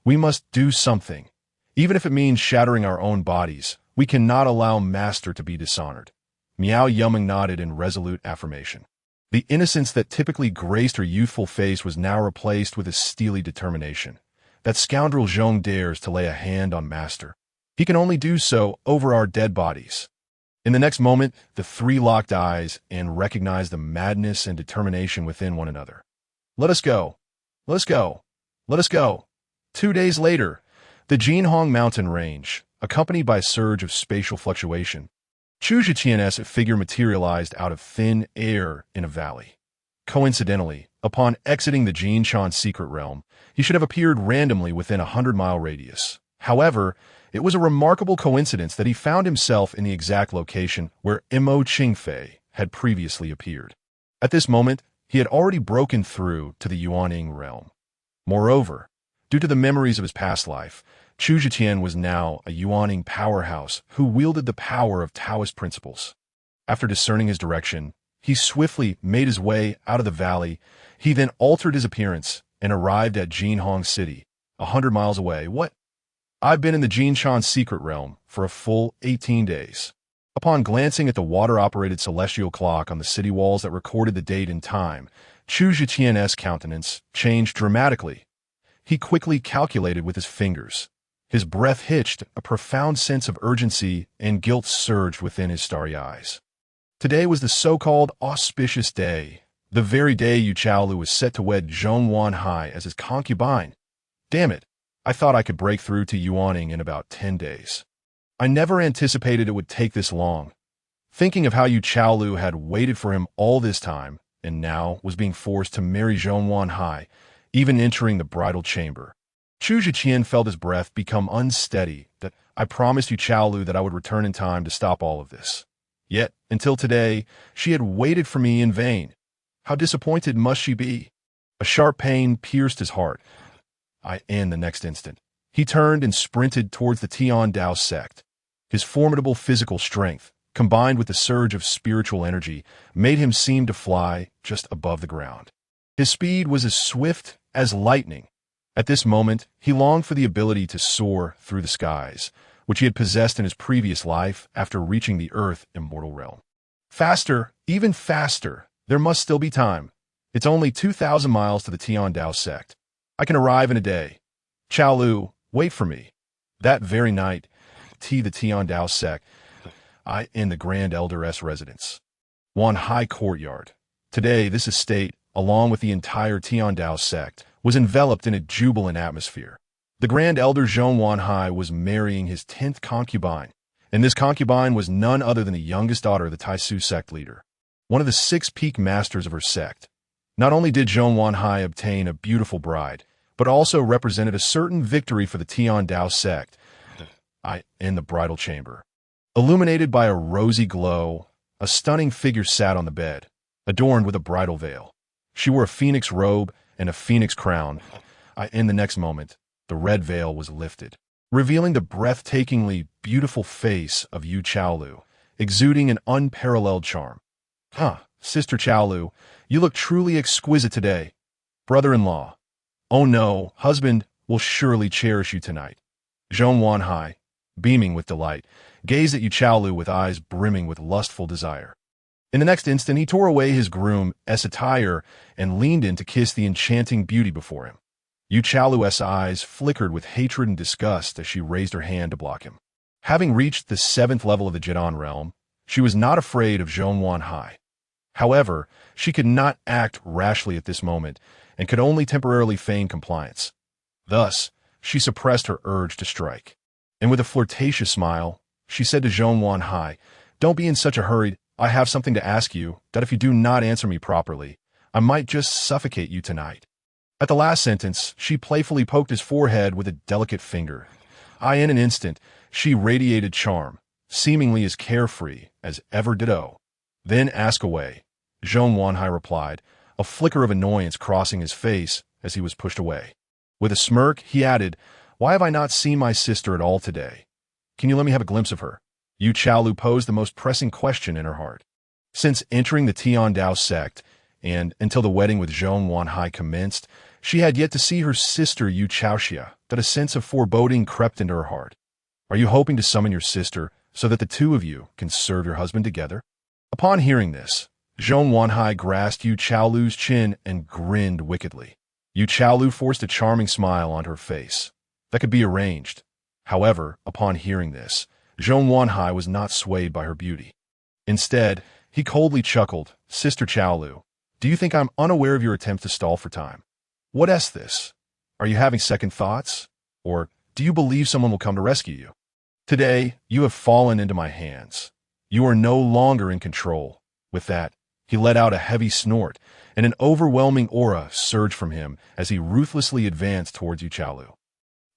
We must do something. Even if it means shattering our own bodies, we cannot allow Master to be dishonored. Miao Yumeng nodded in resolute affirmation. The innocence that typically graced her youthful face was now replaced with a steely determination. That scoundrel Zhong dares to lay a hand on Master. He can only do so over our dead bodies. In the next moment, the three locked eyes and recognized the madness and determination within one another. Let us go. Let us go. Let us go. 2 days later, the Jinhong mountain range, accompanied by a surge of spatial fluctuation, Chu Zhiqian's figure materialized out of thin air in a valley. Coincidentally, upon exiting the Jinshan secret realm, he should have appeared randomly within a 100-mile radius. However, it was a remarkable coincidence that he found himself in the exact location where Imo Qingfei had previously appeared. At this moment, he had already broken through to the Yuaning realm. Moreover, due to the memories of his past life, Chu Zhiqian was now a Yuaning powerhouse who wielded the power of Taoist principles. After discerning his direction, he swiftly made his way out of the valley. He then altered his appearance and arrived at Jinhong City, 100 miles away. What? I've been in the Jinshan secret realm for a full 18 days. Upon glancing at the water-operated celestial clock on the city walls that recorded the date and time, Chu Zhiqian's countenance changed dramatically. He quickly calculated with his fingers. His breath hitched, a profound sense of urgency and guilt surged within his starry eyes. Today was the so-called auspicious day, the very day Yu Chaolu was set to wed Zhong Wanhai as his concubine. Damn it, I thought I could break through to Yuaning in about 10 days. I never anticipated it would take this long. Thinking of how Yu Chaolu had waited for him all this time, and now was being forced to marry Zhong Wanhai, even entering the bridal chamber. Chu Zhiqian felt his breath become unsteady. That I promised Yu Chaolu that I would return in time to stop all of this. Yet, until today, she had waited for me in vain. How disappointed must she be? A sharp pain pierced his heart. And the next instant, he turned and sprinted towards the Tiandao sect. His formidable physical strength, combined with the surge of spiritual energy, made him seem to fly just above the ground. His speed was as swift as lightning. At this moment, he longed for the ability to soar through the skies, which he had possessed in his previous life after reaching the Earth immortal realm. Faster, even faster, there must still be time. It's only 2,000 miles to the Tian Dao sect. I can arrive in a day. Chao Lu, wait for me. That very night, the Tian Dao sect, I in the Grand Elder's residence. One high courtyard. Today, this estate, along with the entire Tian Dao sect, was enveloped in a jubilant atmosphere. The Grand Elder Zhong Wanhai was marrying his 10th concubine, and this concubine was none other than the youngest daughter of the Taisu sect leader, one of the 6 peak masters of her sect. Not only did Zhong Wanhai obtain a beautiful bride, but also represented a certain victory for the Tian Dao sect in the bridal chamber. Illuminated by a rosy glow, a stunning figure sat on the bed, adorned with a bridal veil. She wore a phoenix robe and a phoenix crown. In the next moment, the red veil was lifted, revealing the breathtakingly beautiful face of Yu Chaolu, exuding an unparalleled charm. Sister Chaolu, you look truly exquisite today. Brother-in-law. Oh no, husband will surely cherish you tonight. Zhong Wanhai, beaming with delight, gazed at Yu Chaolu with eyes brimming with lustful desire. In the next instant, he tore away his groom's attire and leaned in to kiss the enchanting beauty before him. Yu Chaolu's eyes flickered with hatred and disgust as she raised her hand to block him. Having reached the 7th level of the Jidan realm, she was not afraid of Zhong Wanhai. However, she could not act rashly at this moment and could only temporarily feign compliance. Thus, she suppressed her urge to strike. And with a flirtatious smile, she said to Zhong Wanhai, "Don't be in such a hurry. I have something to ask you that if you do not answer me properly, I might just suffocate you tonight." At the last sentence, she playfully poked his forehead with a delicate finger. In an instant, she radiated charm, seemingly as carefree as ever ditto. "Then ask away," Zhong Wanhai replied, a flicker of annoyance crossing his face as he was pushed away. With a smirk, he added, "Why have I not seen my sister at all today? Can you let me have a glimpse of her?" Yu Chaolu posed the most pressing question in her heart. Since entering the Tian Dao sect, and until the wedding with Zhong Wanhai commenced, she had yet to see her sister Yu Chaoxia, that a sense of foreboding crept into her heart. "Are you hoping to summon your sister so that the two of you can serve your husband together?" Upon hearing this, Zhong Wanhai grasped Yu Chaolu's chin and grinned wickedly. Yu Chaolu forced a charming smile on her face. That could be arranged. However, upon hearing this, Zhong Wanhai was not swayed by her beauty. Instead, he coldly chuckled, "Sister Chaolu, do you think I'm unaware of your attempt to stall for time? What is this? Are you having second thoughts? Or do you believe someone will come to rescue you? Today, you have fallen into my hands. You are no longer in control." With that, he let out a heavy snort, and an overwhelming aura surged from him as he ruthlessly advanced towards Yu Chaolu.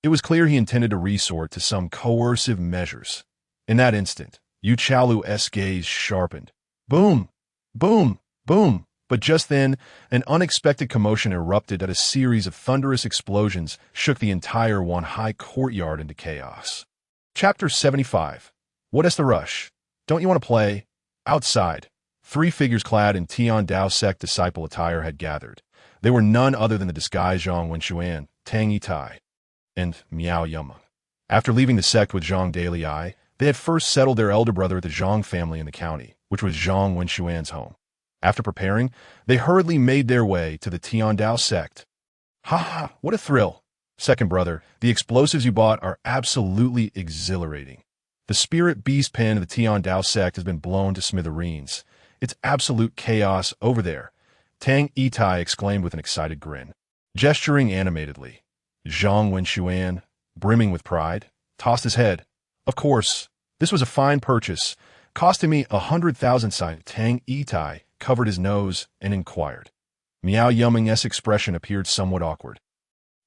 It was clear he intended to resort to some coercive measures. In that instant, Yu Chaolu's gaze sharpened. Boom! Boom! Boom! But just then, an unexpected commotion erupted as a series of thunderous explosions shook the entire Wanhai courtyard into chaos. Chapter 75. What is the rush? Don't you want to play? Outside, 3 figures clad in Tian Dao sect disciple attire had gathered. They were none other than the disguised Zhang Wenxuan, Tang Yitai, and Miao Yama. After leaving the sect with Zhang Dalai, they had first settled their elder brother at the Zhang family in the county, which was Zhang Wenxuan's home. After preparing, they hurriedly made their way to the Tian Dao sect. "Ha! What a thrill! Second brother, the explosives you bought are absolutely exhilarating. The spirit beast pen of the Tian Dao sect has been blown to smithereens. It's absolute chaos over there," Tang Yitai exclaimed with an excited grin. Gesturing animatedly, Zhang Wenxuan, brimming with pride, tossed his head. "Of course, this was a fine purchase, costing me 100,000 sai." Tang Yitai covered his nose and inquired. Miao Yuming's expression appeared somewhat awkward.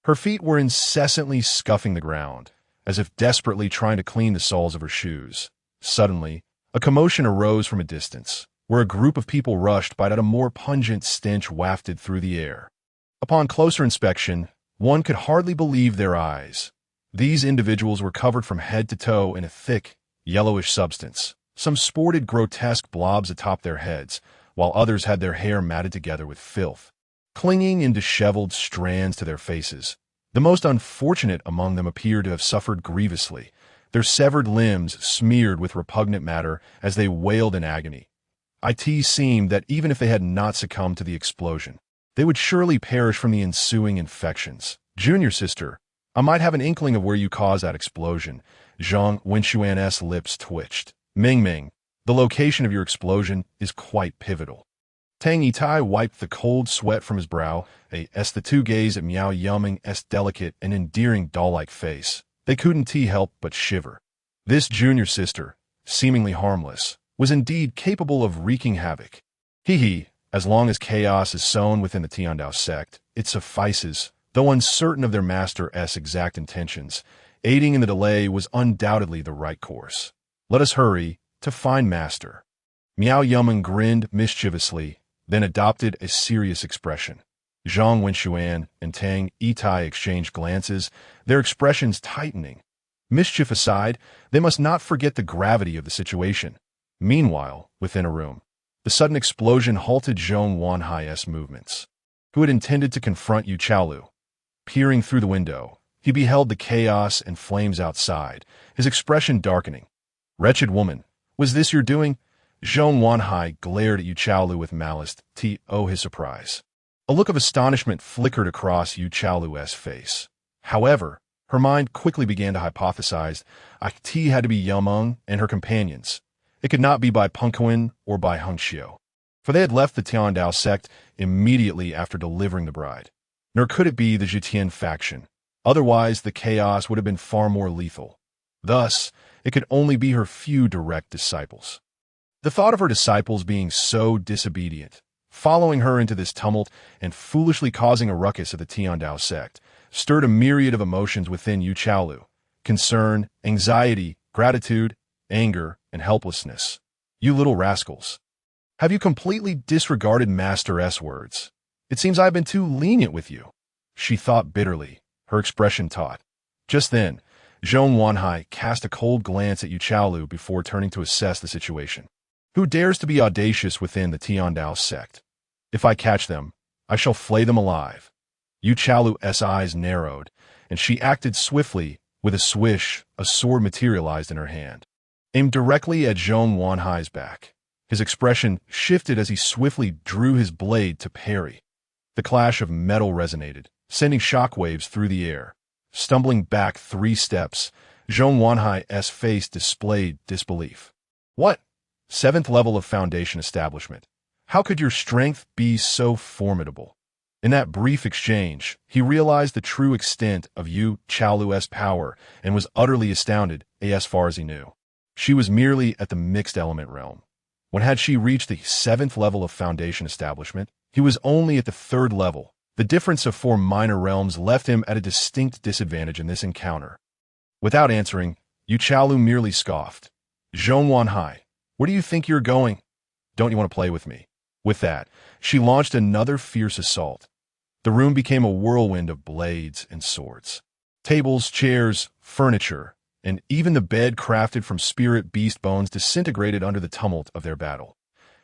Her feet were incessantly scuffing the ground, as if desperately trying to clean the soles of her shoes. Suddenly, a commotion arose from a distance, where a group of people rushed by that a more pungent stench wafted through the air. Upon closer inspection, one could hardly believe their eyes. These individuals were covered from head to toe in a thick, yellowish substance. Some sported grotesque blobs atop their heads, while others had their hair matted together with filth, clinging in disheveled strands to their faces. The most unfortunate among them appeared to have suffered grievously, their severed limbs smeared with repugnant matter as they wailed in agony. It seemed that even if they had not succumbed to the explosion, they would surely perish from the ensuing infections. Junior sister, I might have an inkling of where you caused that explosion. Zhang Wenxuan's lips twitched. Ming Ming, the location of your explosion is quite pivotal. Tang Yitai wiped the cold sweat from his brow, the two gazed at Miao Yuming's delicate and endearing doll-like face. They couldn't help but shiver. This junior sister, seemingly harmless, was indeed capable of wreaking havoc. As long as chaos is sown within the Tiandao sect, it suffices. Though uncertain of their master's exact intentions, aiding in the delay was undoubtedly the right course. Let us hurry to find master. Miao Yuming grinned mischievously, then adopted a serious expression. Zhang Wenxuan and Tang Yitai exchanged glances, their expressions tightening. Mischief aside, they must not forget the gravity of the situation. Meanwhile, within a room, the sudden explosion halted Zhong Wanhai's movements, who had intended to confront Yu Chaolu. Peering through the window, he beheld the chaos and flames outside, his expression darkening. Wretched woman, was this your doing? Zhong Wanhai glared at Yu Chaolu with malice, his surprise. A look of astonishment flickered across Yu Chaolu's face. However, her mind quickly began to hypothesize it had to be Yumeng and her companions. It could not be by Punkuin or by Hengxiu, for they had left the Tiandao sect immediately after delivering the bride. Nor could it be the Zhitian faction. Otherwise, the chaos would have been far more lethal. Thus, it could only be her few direct disciples. The thought of her disciples being so disobedient, following her into this tumult and foolishly causing a ruckus of the Tiandao sect, stirred a myriad of emotions within Yu Chaolu: concern, anxiety, gratitude, anger, and helplessness. You little rascals. Have you completely disregarded Master's words? It seems I've been too lenient with you. She thought bitterly, her expression taut. Just then, Zhong Wanhai cast a cold glance at Yu Chaolu before turning to assess the situation. Who dares to be audacious within the Tiandao sect? If I catch them, I shall flay them alive. Yu Chaolu's eyes narrowed, and she acted swiftly. With a swish, a sword materialized in her hand, aimed directly at Zhong Wanhai's back. His expression shifted as he swiftly drew his blade to parry. The clash of metal resonated, sending shockwaves through the air. Stumbling back 3 steps, Zhong Wanhai's face displayed disbelief. What? 7th level of Foundation establishment. How could your strength be so formidable? In that brief exchange, he realized the true extent of Yu Chaolu's power and was utterly astounded as far as he knew. She was merely at the mixed element realm. When had she reached the 7th level of Foundation establishment, he was only at the 3rd level. The difference of 4 minor realms left him at a distinct disadvantage in this encounter. Without answering, Yu Chaolu merely scoffed. Zhong Wanhai, where do you think you're going? Don't you want to play with me? With that, she launched another fierce assault. The room became a whirlwind of blades and swords. Tables, chairs, furniture, and even the bed crafted from spirit beast bones disintegrated under the tumult of their battle.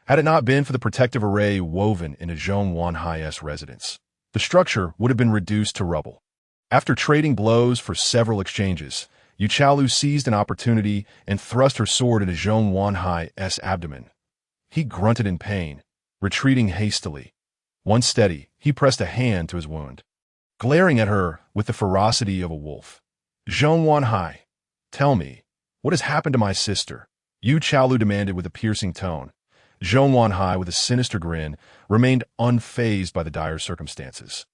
Had it not been for the protective array woven into Zhong Wanhai's residence, the structure would have been reduced to rubble. After trading blows for several exchanges, Yu Chaolu seized an opportunity and thrust her sword into Zhong Wanhai's abdomen. He grunted in pain, retreating hastily. Once steady, he pressed a hand to his wound, glaring at her with the ferocity of a wolf. Zhong Wanhai, tell me, what has happened to my sister? Yu Chaolu demanded with a piercing tone. Zhong Wanhai, with a sinister grin, remained unfazed by the dire circumstances.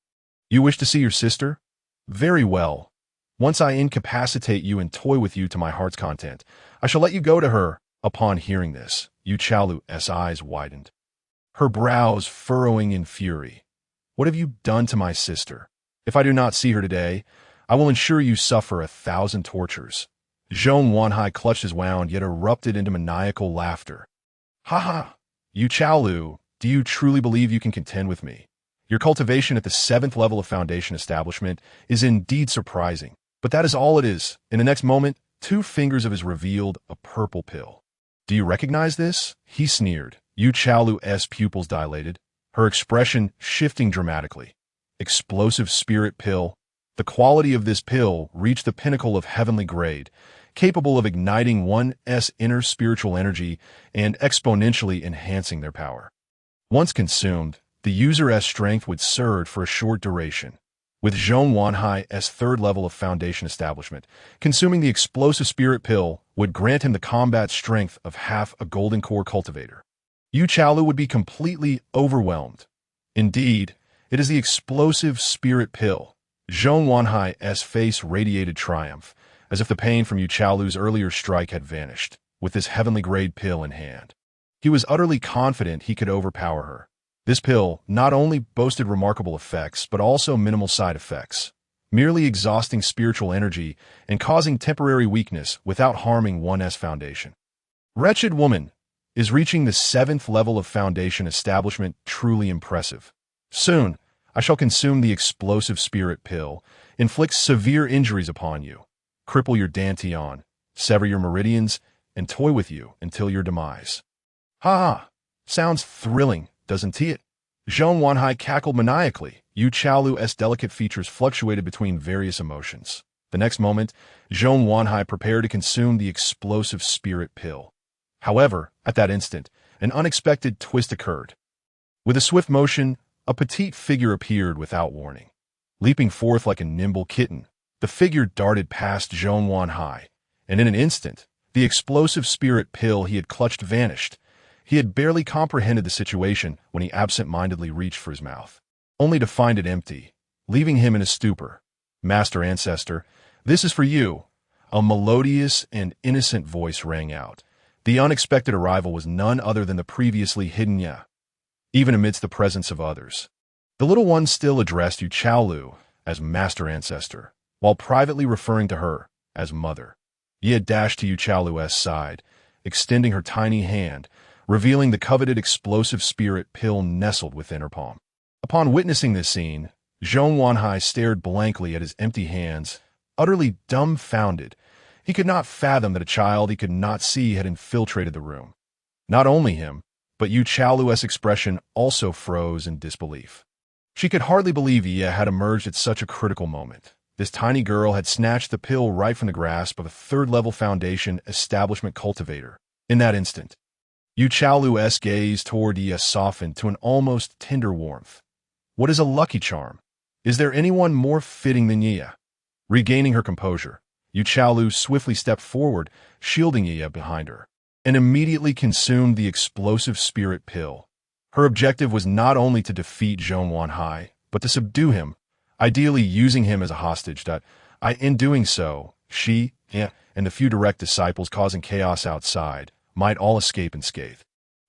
You wish to see your sister? Very well. Once I incapacitate you and toy with you to my heart's content, I shall let you go to her. Upon hearing this, Yu Chaolu's eyes widened, her brows furrowing in fury. What have you done to my sister? If I do not see her today, I will ensure you suffer 1,000 tortures. Zhong Wanhai clutched his wound, yet erupted into maniacal laughter. Ha ha! Yu Chaolu, do you truly believe you can contend with me? Your cultivation at the 7th level of Foundation establishment is indeed surprising, but that is all it is. In the next moment, 2 fingers of his revealed a purple pill. "Do you recognize this?" he sneered. Yu Chaolu's pupils dilated, her expression shifting dramatically. Explosive spirit pill. The quality of this pill reached the pinnacle of heavenly grade, capable of igniting one's inner spiritual energy and exponentially enhancing their power. Once consumed, the user's strength would surge for a short duration. With Zhong Wanhai's third level of foundation establishment, consuming the explosive spirit pill would grant him the combat strength of half a golden core cultivator. Yu Chaolu would be completely overwhelmed. Indeed, it is the explosive spirit pill. Zhong Wanhai's face radiated triumph, as if the pain from Yu Chaolu's earlier strike had vanished, with this heavenly grade pill in hand. He was utterly confident he could overpower her. This pill not only boasted remarkable effects, but also minimal side effects, merely exhausting spiritual energy and causing temporary weakness without harming one's foundation. Wretched woman, is reaching the 7th level of foundation establishment truly impressive? Soon, I shall consume the explosive spirit pill, inflict severe injuries upon you, cripple your dantian, sever your meridians, and toy with you until your demise. Ha ha! Sounds thrilling, doesn't it? Zhong Wanhai cackled maniacally. Yu Chaolu's delicate features fluctuated between various emotions. The next moment, Zhong Wanhai prepared to consume the explosive spirit pill. However, at that instant, an unexpected twist occurred. With a swift motion, a petite figure appeared without warning. Leaping forth like a nimble kitten, the figure darted past Zhong Wanhai, and in an instant, the explosive spirit pill he had clutched vanished. He had barely comprehended the situation when he absent-mindedly reached for his mouth, only to find it empty, leaving him in a stupor. "Master Ancestor, this is for you." A melodious and innocent voice rang out. The unexpected arrival was none other than the previously hidden Ye, even amidst the presence of others. The little one still addressed Yu Chaolu as Master Ancestor, while privately referring to her as Mother. Ye dashed to Yu Chaolu's side, extending her tiny hand, revealing the coveted explosive spirit pill nestled within her palm. Upon witnessing this scene, Zhong Wanhai stared blankly at his empty hands, utterly dumbfounded. He could not fathom that a child he could not see had infiltrated the room. Not only him, but Yu Chaolu's expression also froze in disbelief. She could hardly believe Ye had emerged at such a critical moment. This tiny girl had snatched the pill right from the grasp of a third-level foundation establishment cultivator. In that instant, Yu Chaolu's gaze toward Ye softened to an almost tender warmth. What is a lucky charm? Is there anyone more fitting than Ye? Regaining her composure, Yu Chaolu swiftly stepped forward, shielding Ye behind her, and immediately consumed the explosive spirit pill. Her objective was not only to defeat Zhong Wanhai, but to subdue him, ideally using him as a hostage. In doing so, she, and the few direct disciples causing chaos outside might all escape unscathed.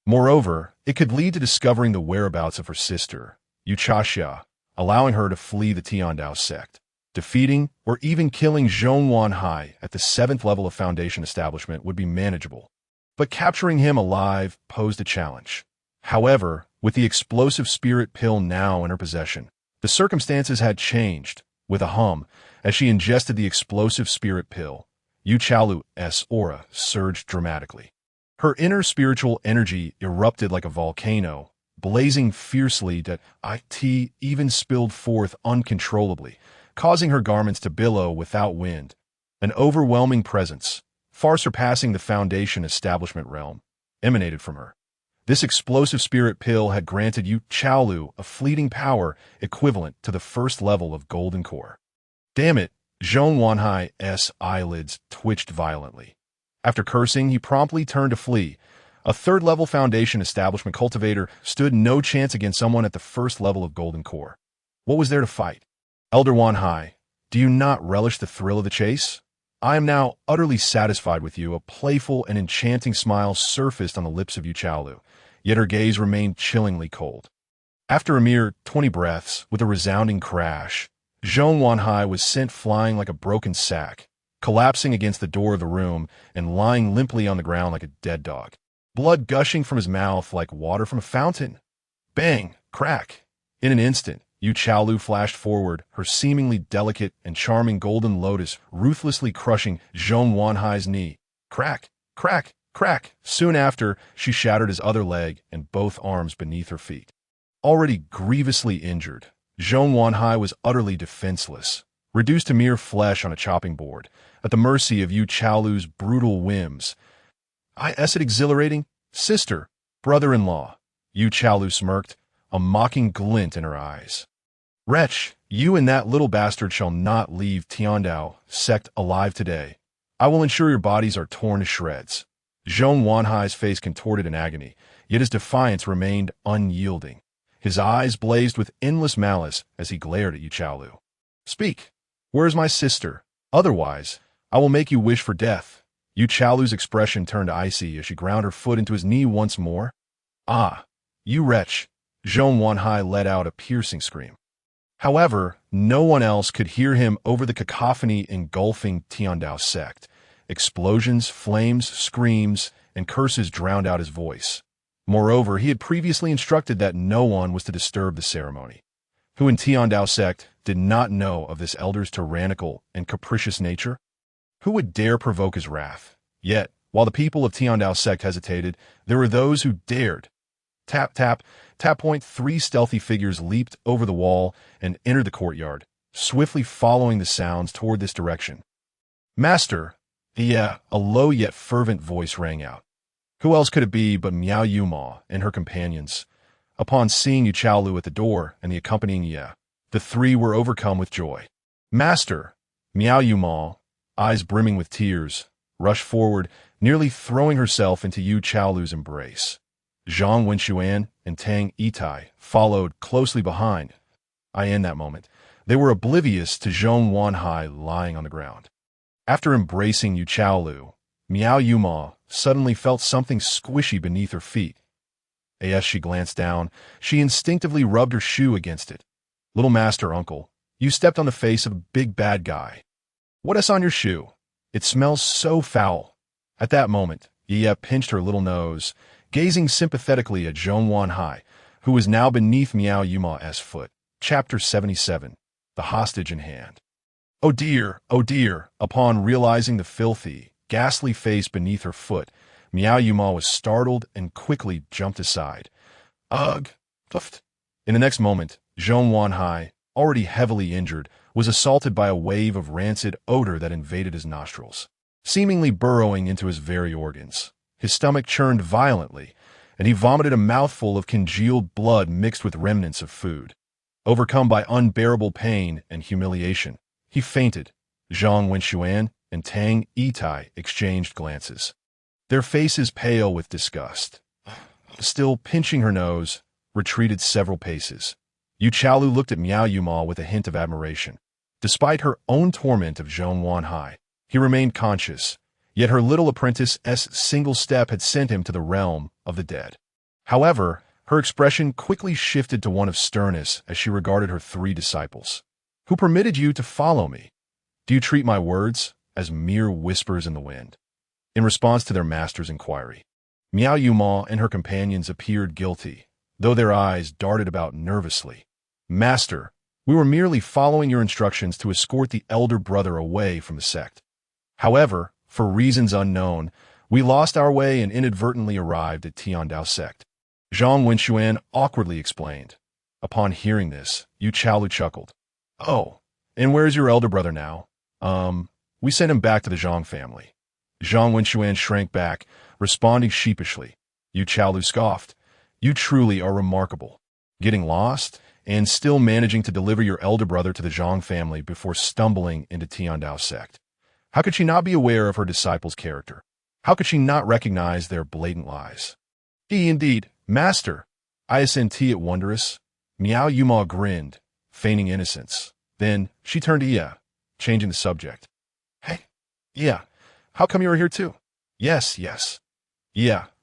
Moreover, it could lead to discovering the whereabouts of her sister, Yu Chaxia, allowing her to flee the Tiandao sect. Defeating or even killing Zhong Wanhai at the 7th level of foundation establishment would be manageable, but capturing him alive posed a challenge. However, with the explosive spirit pill now in her possession, the circumstances had changed. With a hum, as she ingested the explosive spirit pill, Yu Chaolu's aura surged dramatically. Her inner spiritual energy erupted like a volcano, blazing fiercely that it even spilled forth uncontrollably, causing her garments to billow without wind. An overwhelming presence, far surpassing the foundation establishment realm, emanated from her. This explosive spirit pill had granted Yu Chaolu a fleeting power equivalent to the 1st level of Golden Core. Damn it, Zhong Wanhai's eyelids twitched violently. After cursing, he promptly turned to flee. A 3rd-level foundation establishment cultivator stood no chance against someone at the 1st level of Golden Core. What was there to fight? Elder Wanhai, do you not relish the thrill of the chase? I am now utterly satisfied with you. A playful and enchanting smile surfaced on the lips of Yu Chaolu, yet her gaze remained chillingly cold. After a mere 20 breaths, with a resounding crash, Zhong Wanhai was sent flying like a broken sack, collapsing against the door of the room and lying limply on the ground like a dead dog, blood gushing from his mouth like water from a fountain. Bang! Crack! In an instant, Yu Chaolu flashed forward, her seemingly delicate and charming golden lotus ruthlessly crushing Zhong Wanhai's knee. Crack, crack, crack. Soon after, she shattered his other leg and both arms beneath her feet. Already grievously injured, Zhong Wanhai was utterly defenseless, reduced to mere flesh on a chopping board, at the mercy of Yu Chaolu's brutal whims. Is it exhilarating? Sister, brother-in-law. Yu Chaolu smirked, a mocking glint in her eyes. Wretch, you and that little bastard shall not leave Tiandao sect alive today. I will ensure your bodies are torn to shreds. Zhong Wanhai's face contorted in agony, yet his defiance remained unyielding. His eyes blazed with endless malice as he glared at Yu Chaolu. Speak. Where is my sister? Otherwise, I will make you wish for death. Yu Chaolu's expression turned icy as she ground her foot into his knee once more. Ah, you wretch! Zhong Wanhai let out a piercing scream. However, no one else could hear him over the cacophony engulfing Tiandao sect. Explosions, flames, screams, and curses drowned out his voice. Moreover, he had previously instructed that no one was to disturb the ceremony. Who in Tiandao sect did not know of this elder's tyrannical and capricious nature? Who would dare provoke his wrath? Yet, while the people of Tiandao sect hesitated, there were those who dared. Tap, tap, tap point. 3 stealthy figures leaped over the wall and entered the courtyard, swiftly following the sounds toward this direction. Master, a low yet fervent voice rang out. Who else could it be but Miao Yuma and her companions? Upon seeing Yu Chaolu at the door and the accompanying the 3 were overcome with joy. Master, Miao Yuma, eyes brimming with tears, rushed forward, nearly throwing herself into Yu Chaolu's embrace. Zhang Wenxuan and Tang Yitai followed closely behind. In that moment, they were oblivious to Zhong Wanhai lying on the ground. After embracing Yu Chaolu, Miao Yuma suddenly felt something squishy beneath her feet. As she glanced down, she instinctively rubbed her shoe against it. Little master, uncle, you stepped on the face of a big bad guy. What is on your shoe? It smells so foul. At that moment, Ye pinched her little nose, gazing sympathetically at Zhong Wanhai, who was now beneath Miao Yuma's foot. Chapter 77. The Hostage in Hand. Oh dear, oh dear. Upon realizing the filthy, ghastly face beneath her foot, Miao Yuma was startled and quickly jumped aside. Ugh! Puffed. In the next moment, Zhong Wanhai, already heavily injured, was assaulted by a wave of rancid odor that invaded his nostrils, seemingly burrowing into his very organs. His stomach churned violently, and he vomited a mouthful of congealed blood mixed with remnants of food. Overcome by unbearable pain and humiliation, he fainted. Zhang Wenxuan and Tang Yitai exchanged glances, their faces pale with disgust. Still pinching her nose, retreated several paces. Yu Chaolu looked at Miao Yuma with a hint of admiration. Despite her own torment of Zhong Wanhai, he remained conscious, yet her little apprentice's single step had sent him to the realm of the dead. However, her expression quickly shifted to one of sternness as she regarded her 3 disciples. Who permitted you to follow me? Do you treat my words as mere whispers in the wind? In response to their master's inquiry, Miao Yuma and her companions appeared guilty, though their eyes darted about nervously. Master, we were merely following your instructions to escort the elder brother away from the sect. However, for reasons unknown, we lost our way and inadvertently arrived at Tiandao sect. Zhang Wenxuan awkwardly explained. Upon hearing this, Yu Chaolu chuckled. Oh, and where's your elder brother now? We sent him back to the Zhang family. Zhang Wenxuan shrank back, responding sheepishly. Yu Chaolu scoffed. You truly are remarkable. Getting lost, and still managing to deliver your elder brother to the Zhang family before stumbling into Tiandao sect. How could she not be aware of her disciples' character? How could she not recognize their blatant lies? Indeed, master. Isnt it wondrous? Miao Yuma grinned, feigning innocence. Then she turned to changing the subject. Hey, how come you are here too? Yes.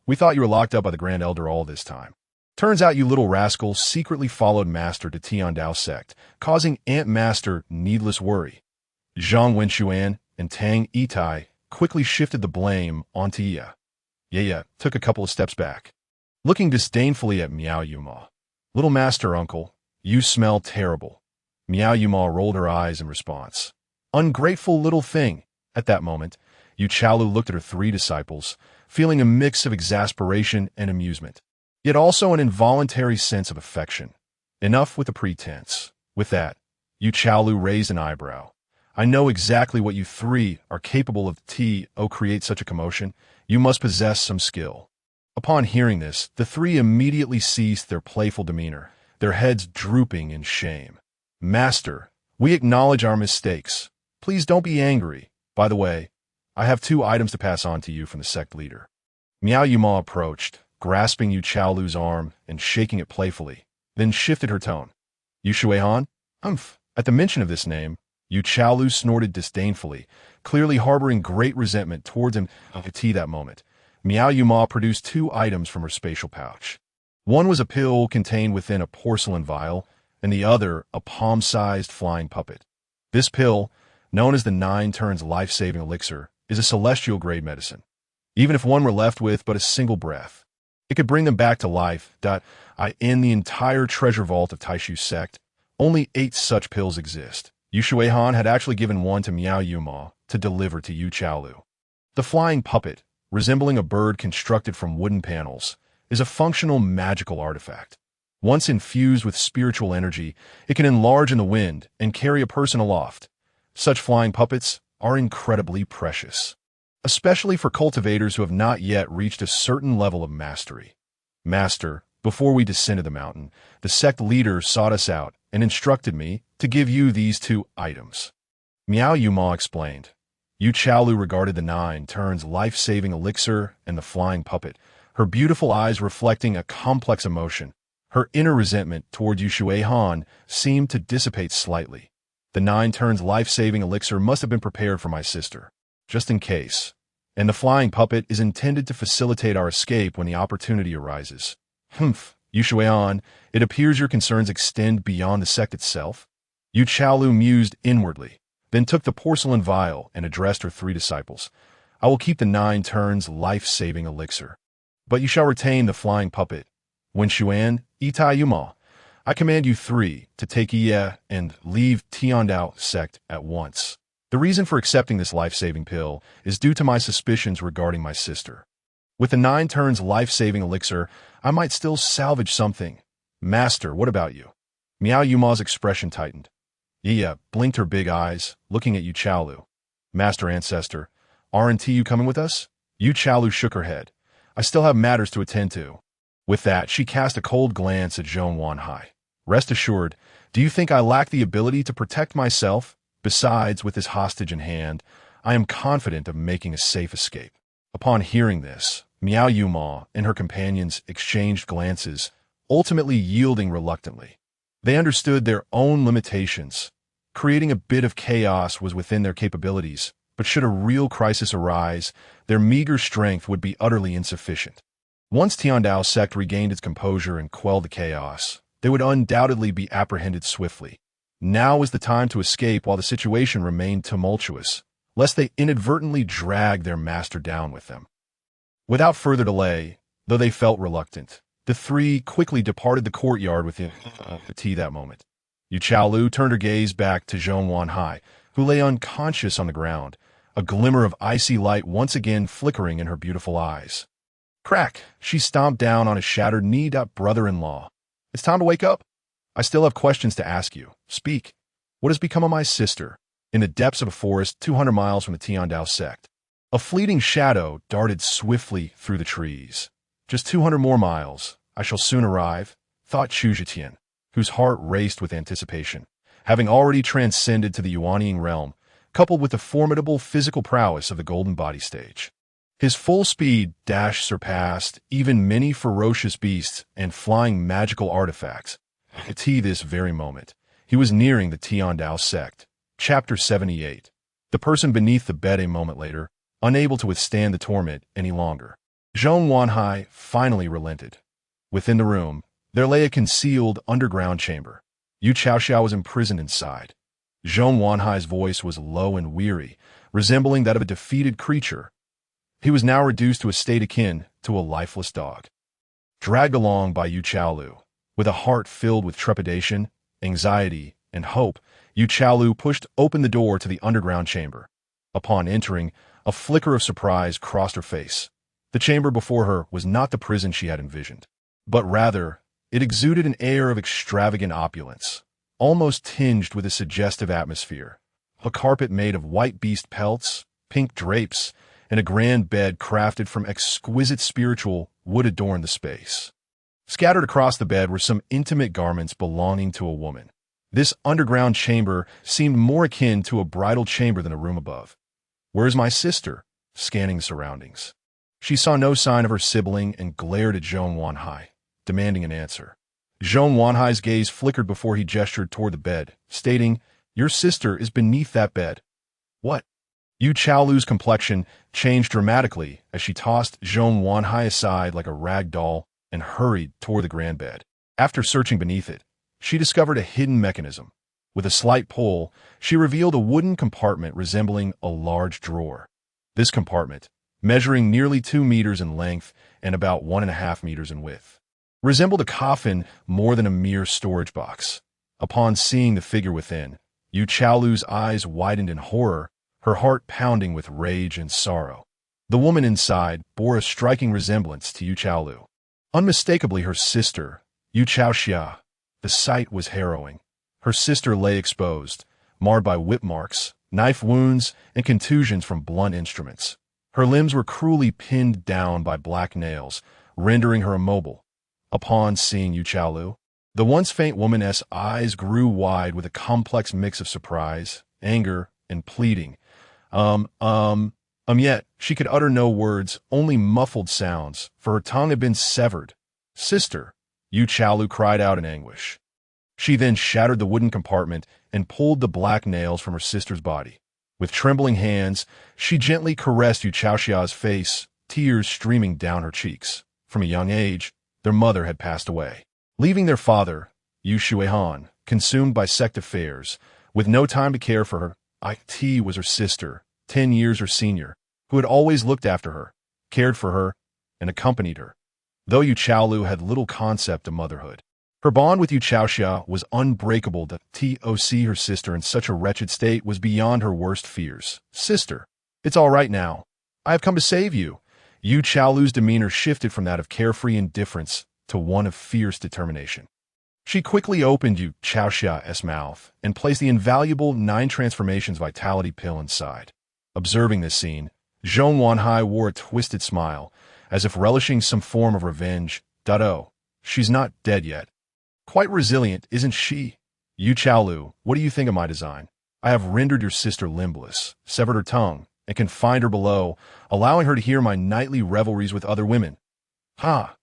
We thought you were locked up by the Grand Elder all this time. Turns out you little rascal secretly followed Master to Tiandao sect, causing Aunt Master needless worry. Zhang Wenxuan and Tang Yitai quickly shifted the blame onto Ye took a couple of steps back, looking disdainfully at Miao Yuma. Little master, uncle, You smell terrible. Miao Yuma rolled her eyes in response. Ungrateful little thing. At that moment, Yu Chaolu looked at her three disciples, feeling a mix of exasperation and amusement, yet also an involuntary sense of affection. Enough with the pretense. With that, Yu Chaolu raised an eyebrow. I know exactly what you three are capable of. Create such a commotion. You must possess some skill. Upon hearing this, the three immediately ceased their playful demeanor, their heads drooping in shame. Master, we acknowledge our mistakes. Please don't be angry. By the way, I have 2 items to pass on to you from the sect leader. Miao Yuma approached, grasping Yu Chaolu's arm and shaking it playfully, then shifted her tone. Yu Shuihan? Humph. At the mention of this name, Yu Chaolu snorted disdainfully, clearly harboring great resentment towards him. At that moment, Miao Yuma produced 2 items from her spatial pouch. One was a pill contained within a porcelain vial, and the other a palm-sized flying puppet. This pill, known as the 9 Turns life-saving elixir, is a celestial-grade medicine. Even if one were left with but a single breath, it could bring them back to life. In the entire treasure vault of Taishu sect, only 8 such pills exist. Yu Shuihan had actually given one to Miao Yuma to deliver to Yu Chaolu. The flying puppet, resembling a bird constructed from wooden panels, is a functional magical artifact. Once infused with spiritual energy, it can enlarge in the wind and carry a person aloft. Such flying puppets are incredibly precious, especially for cultivators who have not yet reached a certain level of mastery. Master, before we descended the mountain, the sect leader sought us out and instructed me to give you these 2 items. Miao Yuma explained. Yu Chaolu regarded the 9 Turns life-saving elixir and the flying puppet, her beautiful eyes reflecting a complex emotion. Her inner resentment toward Yu Shuihan seemed to dissipate slightly. The 9 Turns life-saving elixir must have been prepared for my sister, just in case. And the flying puppet is intended to facilitate our escape when the opportunity arises. Humph, Yu Shuihan, it appears your concerns extend beyond the sect itself. Yu Chaolu mused inwardly, then took the porcelain vial and addressed her 3 disciples. I will keep the 9 Turns life-saving elixir, but you shall retain the flying puppet. Wen Xuan, Itai Yuma, I command you 3 to take Ye and leave Tiandao sect at once. The reason for accepting this life-saving pill is due to my suspicions regarding my sister. With the 9 Turns life-saving elixir, I might still salvage something. Master, what about you? Miao Yuma's expression tightened. Ye blinked her big eyes, looking at Yu Chaolu. Master Ancestor, aren't you coming with us? Yu Chaolu shook her head. I still have matters to attend to. With that, she cast a cold glance at Zhong Wanhai. Rest assured, do you think I lack the ability to protect myself? Besides, with this hostage in hand, I am confident of making a safe escape. Upon hearing this, Miao Yuma and her companions exchanged glances, ultimately yielding reluctantly. They understood their own limitations. Creating a bit of chaos was within their capabilities, but should a real crisis arise, their meager strength would be utterly insufficient. Once Tiandao sect regained its composure and quelled the chaos, they would undoubtedly be apprehended swiftly. Now was the time to escape while the situation remained tumultuous, lest they inadvertently drag their master down with them. Without further delay, though they felt reluctant, the 3 quickly departed the courtyard with the tea that moment. Yu Chaolu turned her gaze back to Zhong Wanhai, who lay unconscious on the ground, a glimmer of icy light once again flickering in her beautiful eyes. Crack! She stomped down on his shattered knee. Brother-in-law, it's time to wake up. I still have questions to ask you. Speak. What has become of my sister? In the depths of a forest 200 miles from the Tiandao sect, a fleeting shadow darted swiftly through the trees. Just 200 more miles. I shall soon arrive, thought Chu Zhitian, whose heart raced with anticipation. Having already transcended to the Yuanying realm, coupled with the formidable physical prowess of the Golden Body stage, his full-speed dash surpassed even many ferocious beasts and flying magical artifacts. At this very moment, he was nearing the Tiandao sect. Chapter 78. The person beneath the bed a moment later, unable to withstand the torment any longer. Zhong Wanhai finally relented. Within the room, there lay a concealed underground chamber. Yu Chaoxiao was imprisoned inside. Zhong Wanhai's voice was low and weary, resembling that of a defeated creature. He was now reduced to a state akin to a lifeless dog. Dragged along by Yu Chaolu, with a heart filled with trepidation, anxiety, and hope, Yu Chaolu pushed open the door to the underground chamber. Upon entering, a flicker of surprise crossed her face. The chamber before her was not the prison she had envisioned, but rather, it exuded an air of extravagant opulence, almost tinged with a suggestive atmosphere. A carpet made of white beast pelts, pink drapes, and a grand bed crafted from exquisite spiritual wood adorned the space. Scattered across the bed were some intimate garments belonging to a woman. This underground chamber seemed more akin to a bridal chamber than a room above. "Where's my sister?" Scanning the surroundings. She saw no sign of her sibling and glared at Zhong Wanhai, demanding an answer. Zhong Wanhai's gaze flickered before he gestured toward the bed, stating, "Your sister is beneath that bed." "What?" Yu Chaolu's complexion changed dramatically as she tossed Zhong Wanhai aside like a rag doll and hurried toward the grand bed. After searching beneath it, she discovered a hidden mechanism. With a slight pull, she revealed a wooden compartment resembling a large drawer. This compartment, measuring nearly 2 meters in length and about 1.5 meters in width, resembled a coffin more than a mere storage box. Upon seeing the figure within, Yu Chaolu's eyes widened in horror, her heart pounding with rage and sorrow. The woman inside bore a striking resemblance to Yu Chaolu. Unmistakably her sister, Yu Chaoxia. The sight was harrowing. Her sister lay exposed, marred by whip marks, knife wounds, and contusions from blunt instruments. Her limbs were cruelly pinned down by black nails, rendering her immobile. Upon seeing Yu Chaolu, the once faint woman's eyes grew wide with a complex mix of surprise, anger, and pleading. Yet she could utter no words, only muffled sounds, for her tongue had been severed. "Sister," Yu Chaolu cried out in anguish. She then shattered the wooden compartment and pulled the black nails from her sister's body. With trembling hands, she gently caressed Yu Chaoxia's face, tears streaming down her cheeks. From a young age, their mother had passed away, leaving their father, Yu Shuihan, consumed by sect affairs, with no time to care for her. It was her sister, 10 years her senior, who had always looked after her, cared for her, and accompanied her. Though Yu Chaolu had little concept of motherhood, her bond with Yu Chaoxia was unbreakable. To see her sister in such a wretched state was beyond her worst fears. "Sister, it's all right now. I have come to save you." Yu Chaolu's demeanor shifted from that of carefree indifference to one of fierce determination. She quickly opened Yu Chaoxia's mouth and placed the invaluable 9 transformations vitality pill inside. Observing this scene, Zhong Wanhai wore a twisted smile, as if relishing some form of revenge. "Oh, she's not dead yet. Quite resilient, isn't she?" "Yu Chaolu, what do you think of my design? I have rendered your sister limbless, severed her tongue, and confined her below, allowing her to hear my nightly revelries with other women." "Ha!"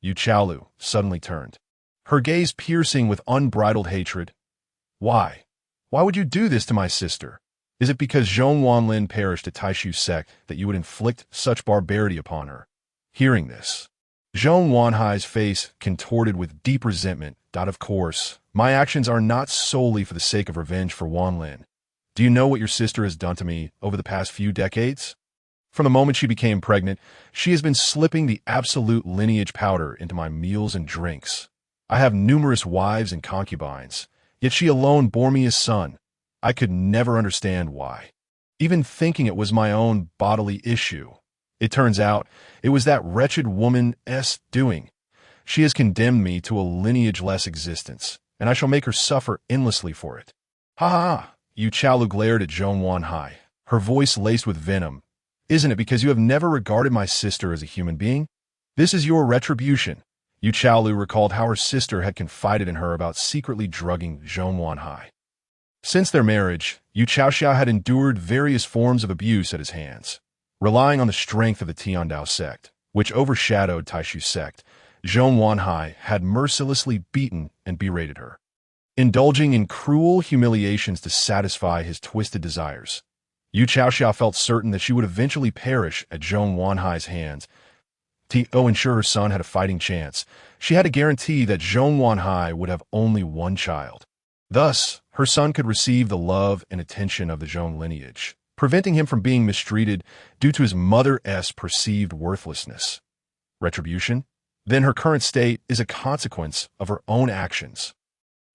Yu Chaolu suddenly turned, her gaze piercing with unbridled hatred. "Why? Why would you do this to my sister? Is it because Zhong Wanlin perished at Taishu sect that you would inflict such barbarity upon her?" Hearing this, Zhong Wanhai's face contorted with deep resentment. "Of course, my actions are not solely for the sake of revenge for Wanlin. Do you know what your sister has done to me over the past few decades? From the moment she became pregnant, she has been slipping the absolute lineage powder into my meals and drinks. I have numerous wives and concubines, yet she alone bore me a son. I could never understand why, even thinking it was my own bodily issue. It turns out it was that wretched woman's doing. She has condemned me to a lineage-less existence, and I shall make her suffer endlessly for it." "Ha ha!" Yu Chaolu glared at Zhong Wanhai, her voice laced with venom. "Isn't it because you have never regarded my sister as a human being? This is your retribution." Yu Chaolu recalled how her sister had confided in her about secretly drugging Zhong Wanhai. Since their marriage, Yu Chaoxia had endured various forms of abuse at his hands. Relying on the strength of the Tiandao sect, which overshadowed Taishu sect, Zhong Wanhai had mercilessly beaten and berated her, indulging in cruel humiliations to satisfy his twisted desires. Yu Chaoxia felt certain that she would eventually perish at Zhong Wanhai's hands. To ensure her son had a fighting chance, she had to guarantee that Zhong Wanhai would have only one child. Thus, her son could receive the love and attention of the Zhong lineage, preventing him from being mistreated due to his mother's perceived worthlessness. Retribution? Then her current state is a consequence of her own actions.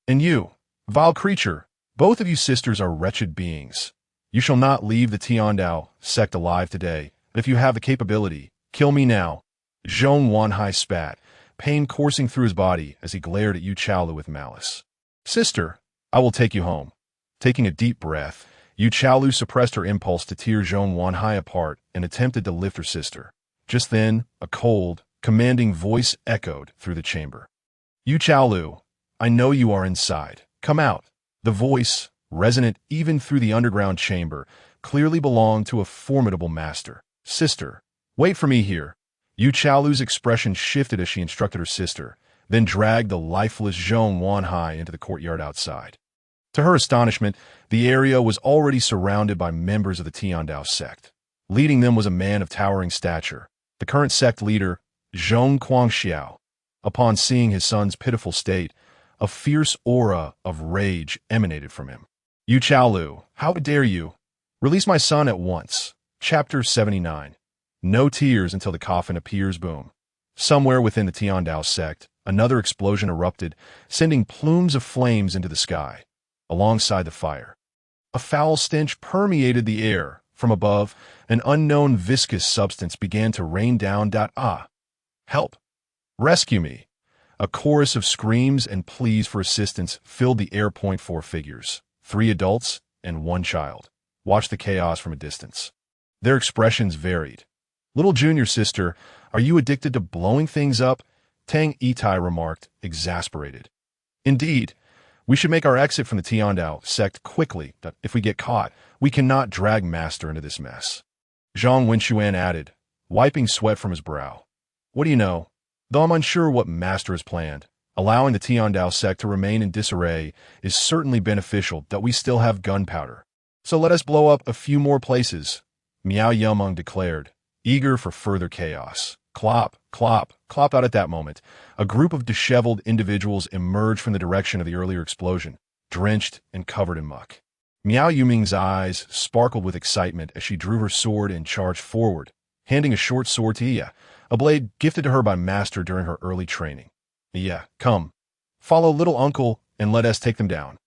"And you, Vile creature, both of you sisters are wretched beings. You shall not leave the Tiandao sect alive today, but if you have the capability, kill me now. Zhong Wanhai spat, pain coursing through his body as he glared at Yu Chaolu with malice. Sister, I will take you home. Taking a deep breath, Yu Chaolu suppressed her impulse to tear Zhong Wanhai apart and attempted to lift her sister. Just then, a cold, commanding voice echoed through the chamber. Yu Chaolu, I know you are inside. Come out. The voice, resonant even through the underground chamber, clearly belonged to a formidable master. Sister, wait for me here. Yu Chaolu's expression shifted as she instructed her sister, then dragged the lifeless Zhong Wanhai into the courtyard outside. To her astonishment, the area was already surrounded by members of the Tiandao sect. Leading them was a man of towering stature, the current sect leader, Zhong Guangxiao. Upon seeing his son's pitiful state, a fierce aura of rage emanated from him. Yu Chaolu, how dare you? Release my son at once. Chapter 79. No tears until the coffin appears. Boom. Somewhere within the Tiandao sect, another explosion erupted, sending plumes of flames into the sky. Alongside the fire, a foul stench permeated the air. From above, an unknown viscous substance began to rain down. Help! Rescue me! A chorus of screams and pleas for assistance filled the air. Four figures, 3 adults and 1 child, watched the chaos from a distance. Their expressions varied. Little junior sister, are you addicted to blowing things up? Tang Itai remarked, exasperated. Indeed, we should make our exit from the Tiandao sect quickly. If we get caught, we cannot drag Master into this mess. Zhang Wenxuan added, wiping sweat from his brow. What do you know? Though I'm unsure what Master has planned, allowing the Tiandao sect to remain in disarray is certainly beneficial. That we still have gunpowder. So let us blow up a few more places, Miao Yumeng declared, eager for further chaos. Clop, clop, clop. Out at that moment, a group of disheveled individuals emerged from the direction of the earlier explosion, drenched and covered in muck. Miao Yuming's eyes sparkled with excitement as she drew her sword and charged forward, handing a short sword to Iya, a blade gifted to her by Master during her early training. Iya, come. Follow little uncle and let us take them down.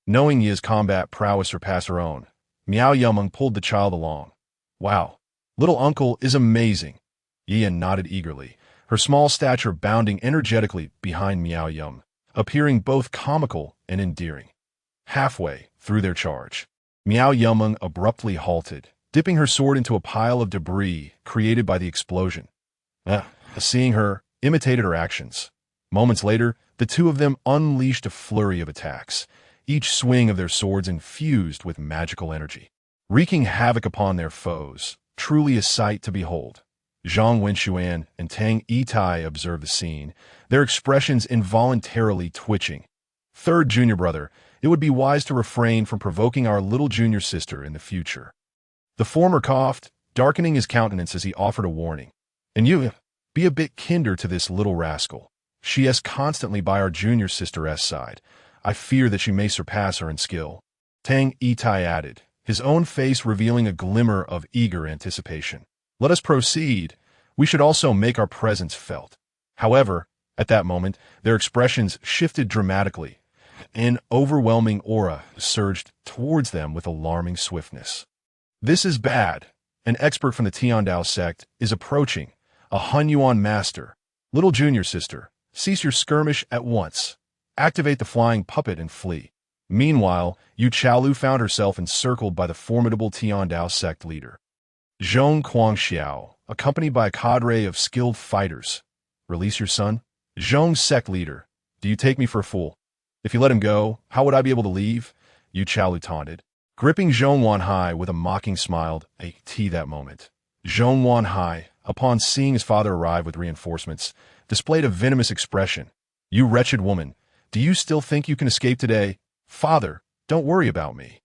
Knowing Iya's combat prowess surpassed her own, Miao Yumeng pulled the child along. Wow, little uncle is amazing. Iya nodded eagerly, her small stature bounding energetically behind Miao Yum, appearing both comical and endearing. Halfway through their charge, Miao Yumeng abruptly halted, dipping her sword into a pile of debris created by the explosion. Seeing her, imitated her actions. Moments later, the two of them unleashed a flurry of attacks, each swing of their swords infused with magical energy, wreaking havoc upon their foes, truly a sight to behold. Zhang Wenxuan and Tang Itai observed the scene, their expressions involuntarily twitching. Third junior brother, it would be wise to refrain from provoking our little junior sister in the future. The former coughed, darkening his countenance as he offered a warning. And you, be a bit kinder to this little rascal. She is constantly by our junior sister's side. I fear that she may surpass her in skill. Tang Itai added, his own face revealing a glimmer of eager anticipation. Let us proceed. We should also make our presence felt. However, at that moment, their expressions shifted dramatically. An overwhelming aura surged towards them with alarming swiftness. This is bad. An expert from the Tiandao sect is approaching. A Hunyuan master. Little junior sister, cease your skirmish at once. Activate the flying puppet and flee. Meanwhile, Yu Chaolu found herself encircled by the formidable Tiandao sect leader, Zhong Guangxiao, accompanied by a cadre of skilled fighters. Release your son? Zhong's sect leader. Do you take me for a fool? If you let him go, how would I be able to leave? Yu Chaolu taunted, gripping Zhong Wanhai with a mocking smile. That moment, Zhong Wanhai, upon seeing his father arrive with reinforcements, displayed a venomous expression. You wretched woman, do you still think you can escape today? Father, don't worry about me.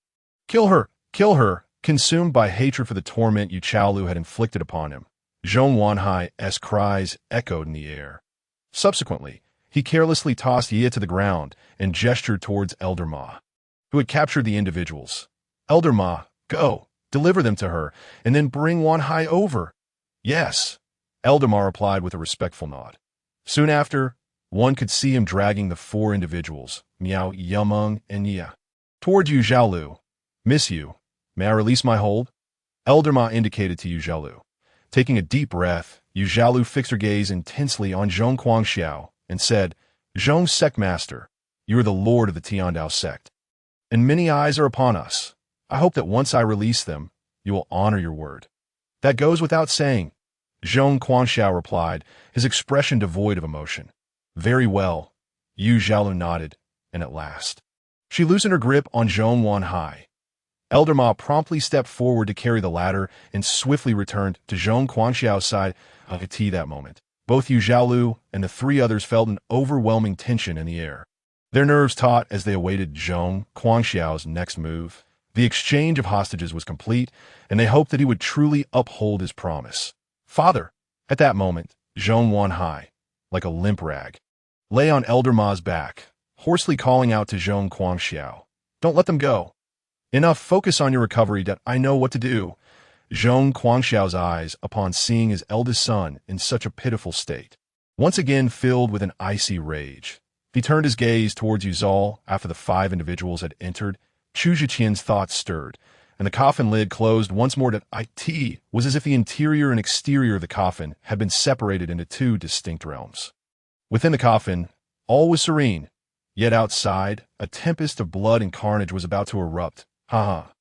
Kill her! Kill her! Consumed by hatred for the torment Yu Chaolu had inflicted upon him, Zhong Wanhai's cries echoed in the air. Subsequently, he carelessly tossed Ye to the ground and gestured towards Elder Ma, who had captured the individuals. Elder Ma, go, deliver them to her, and then bring Wanhai over. Yes, Elder Ma replied with a respectful nod. Soon after, One could see him dragging the four individuals, Miao, Yameng, and Nia, toward Yu Zhaolu. Miss you. May I release my hold? Elder Ma indicated to Yu Zhaolu. Taking a deep breath, Yu Zhaolu fixed her gaze intensely on Zhong Guangxiao and said, Zhong Sect Master, you are the lord of the Tiandao sect, and many eyes are upon us. I hope that once I release them, you will honor your word. That goes without saying, Zhong Guangxiao replied, his expression devoid of emotion. Very well. Yu Zhaolu nodded, and at last, she loosened her grip on Zhong Wanhai. Elder Ma promptly stepped forward to carry the ladder and swiftly returned to Zhong Guangxiao's side. I could see that moment. Both Yu Zhaolu and the three others felt an overwhelming tension in the air. Their nerves taut as they awaited Zhong Guangxiao's next move. The exchange of hostages was complete, and they hoped that he would truly uphold his promise. Father, at that moment, Zhong Wanhai, like a limp rag, lay on Elder Ma's back, hoarsely calling out to Zhong Guangxiao, Don't let them go. Enough, focus on your recovery, that I know what to do. Zhong Guangxiao's eyes, upon seeing his eldest son in such a pitiful state, once again filled with an icy rage. He turned his gaze towards Yuzal after the 5 individuals had entered. Chu Zhiqian's thoughts stirred, and the coffin lid closed once more. That it was as if the interior and exterior of the coffin had been separated into 2 distinct realms. Within the coffin, all was serene, yet outside, a tempest of blood and carnage was about to erupt. Ha ha.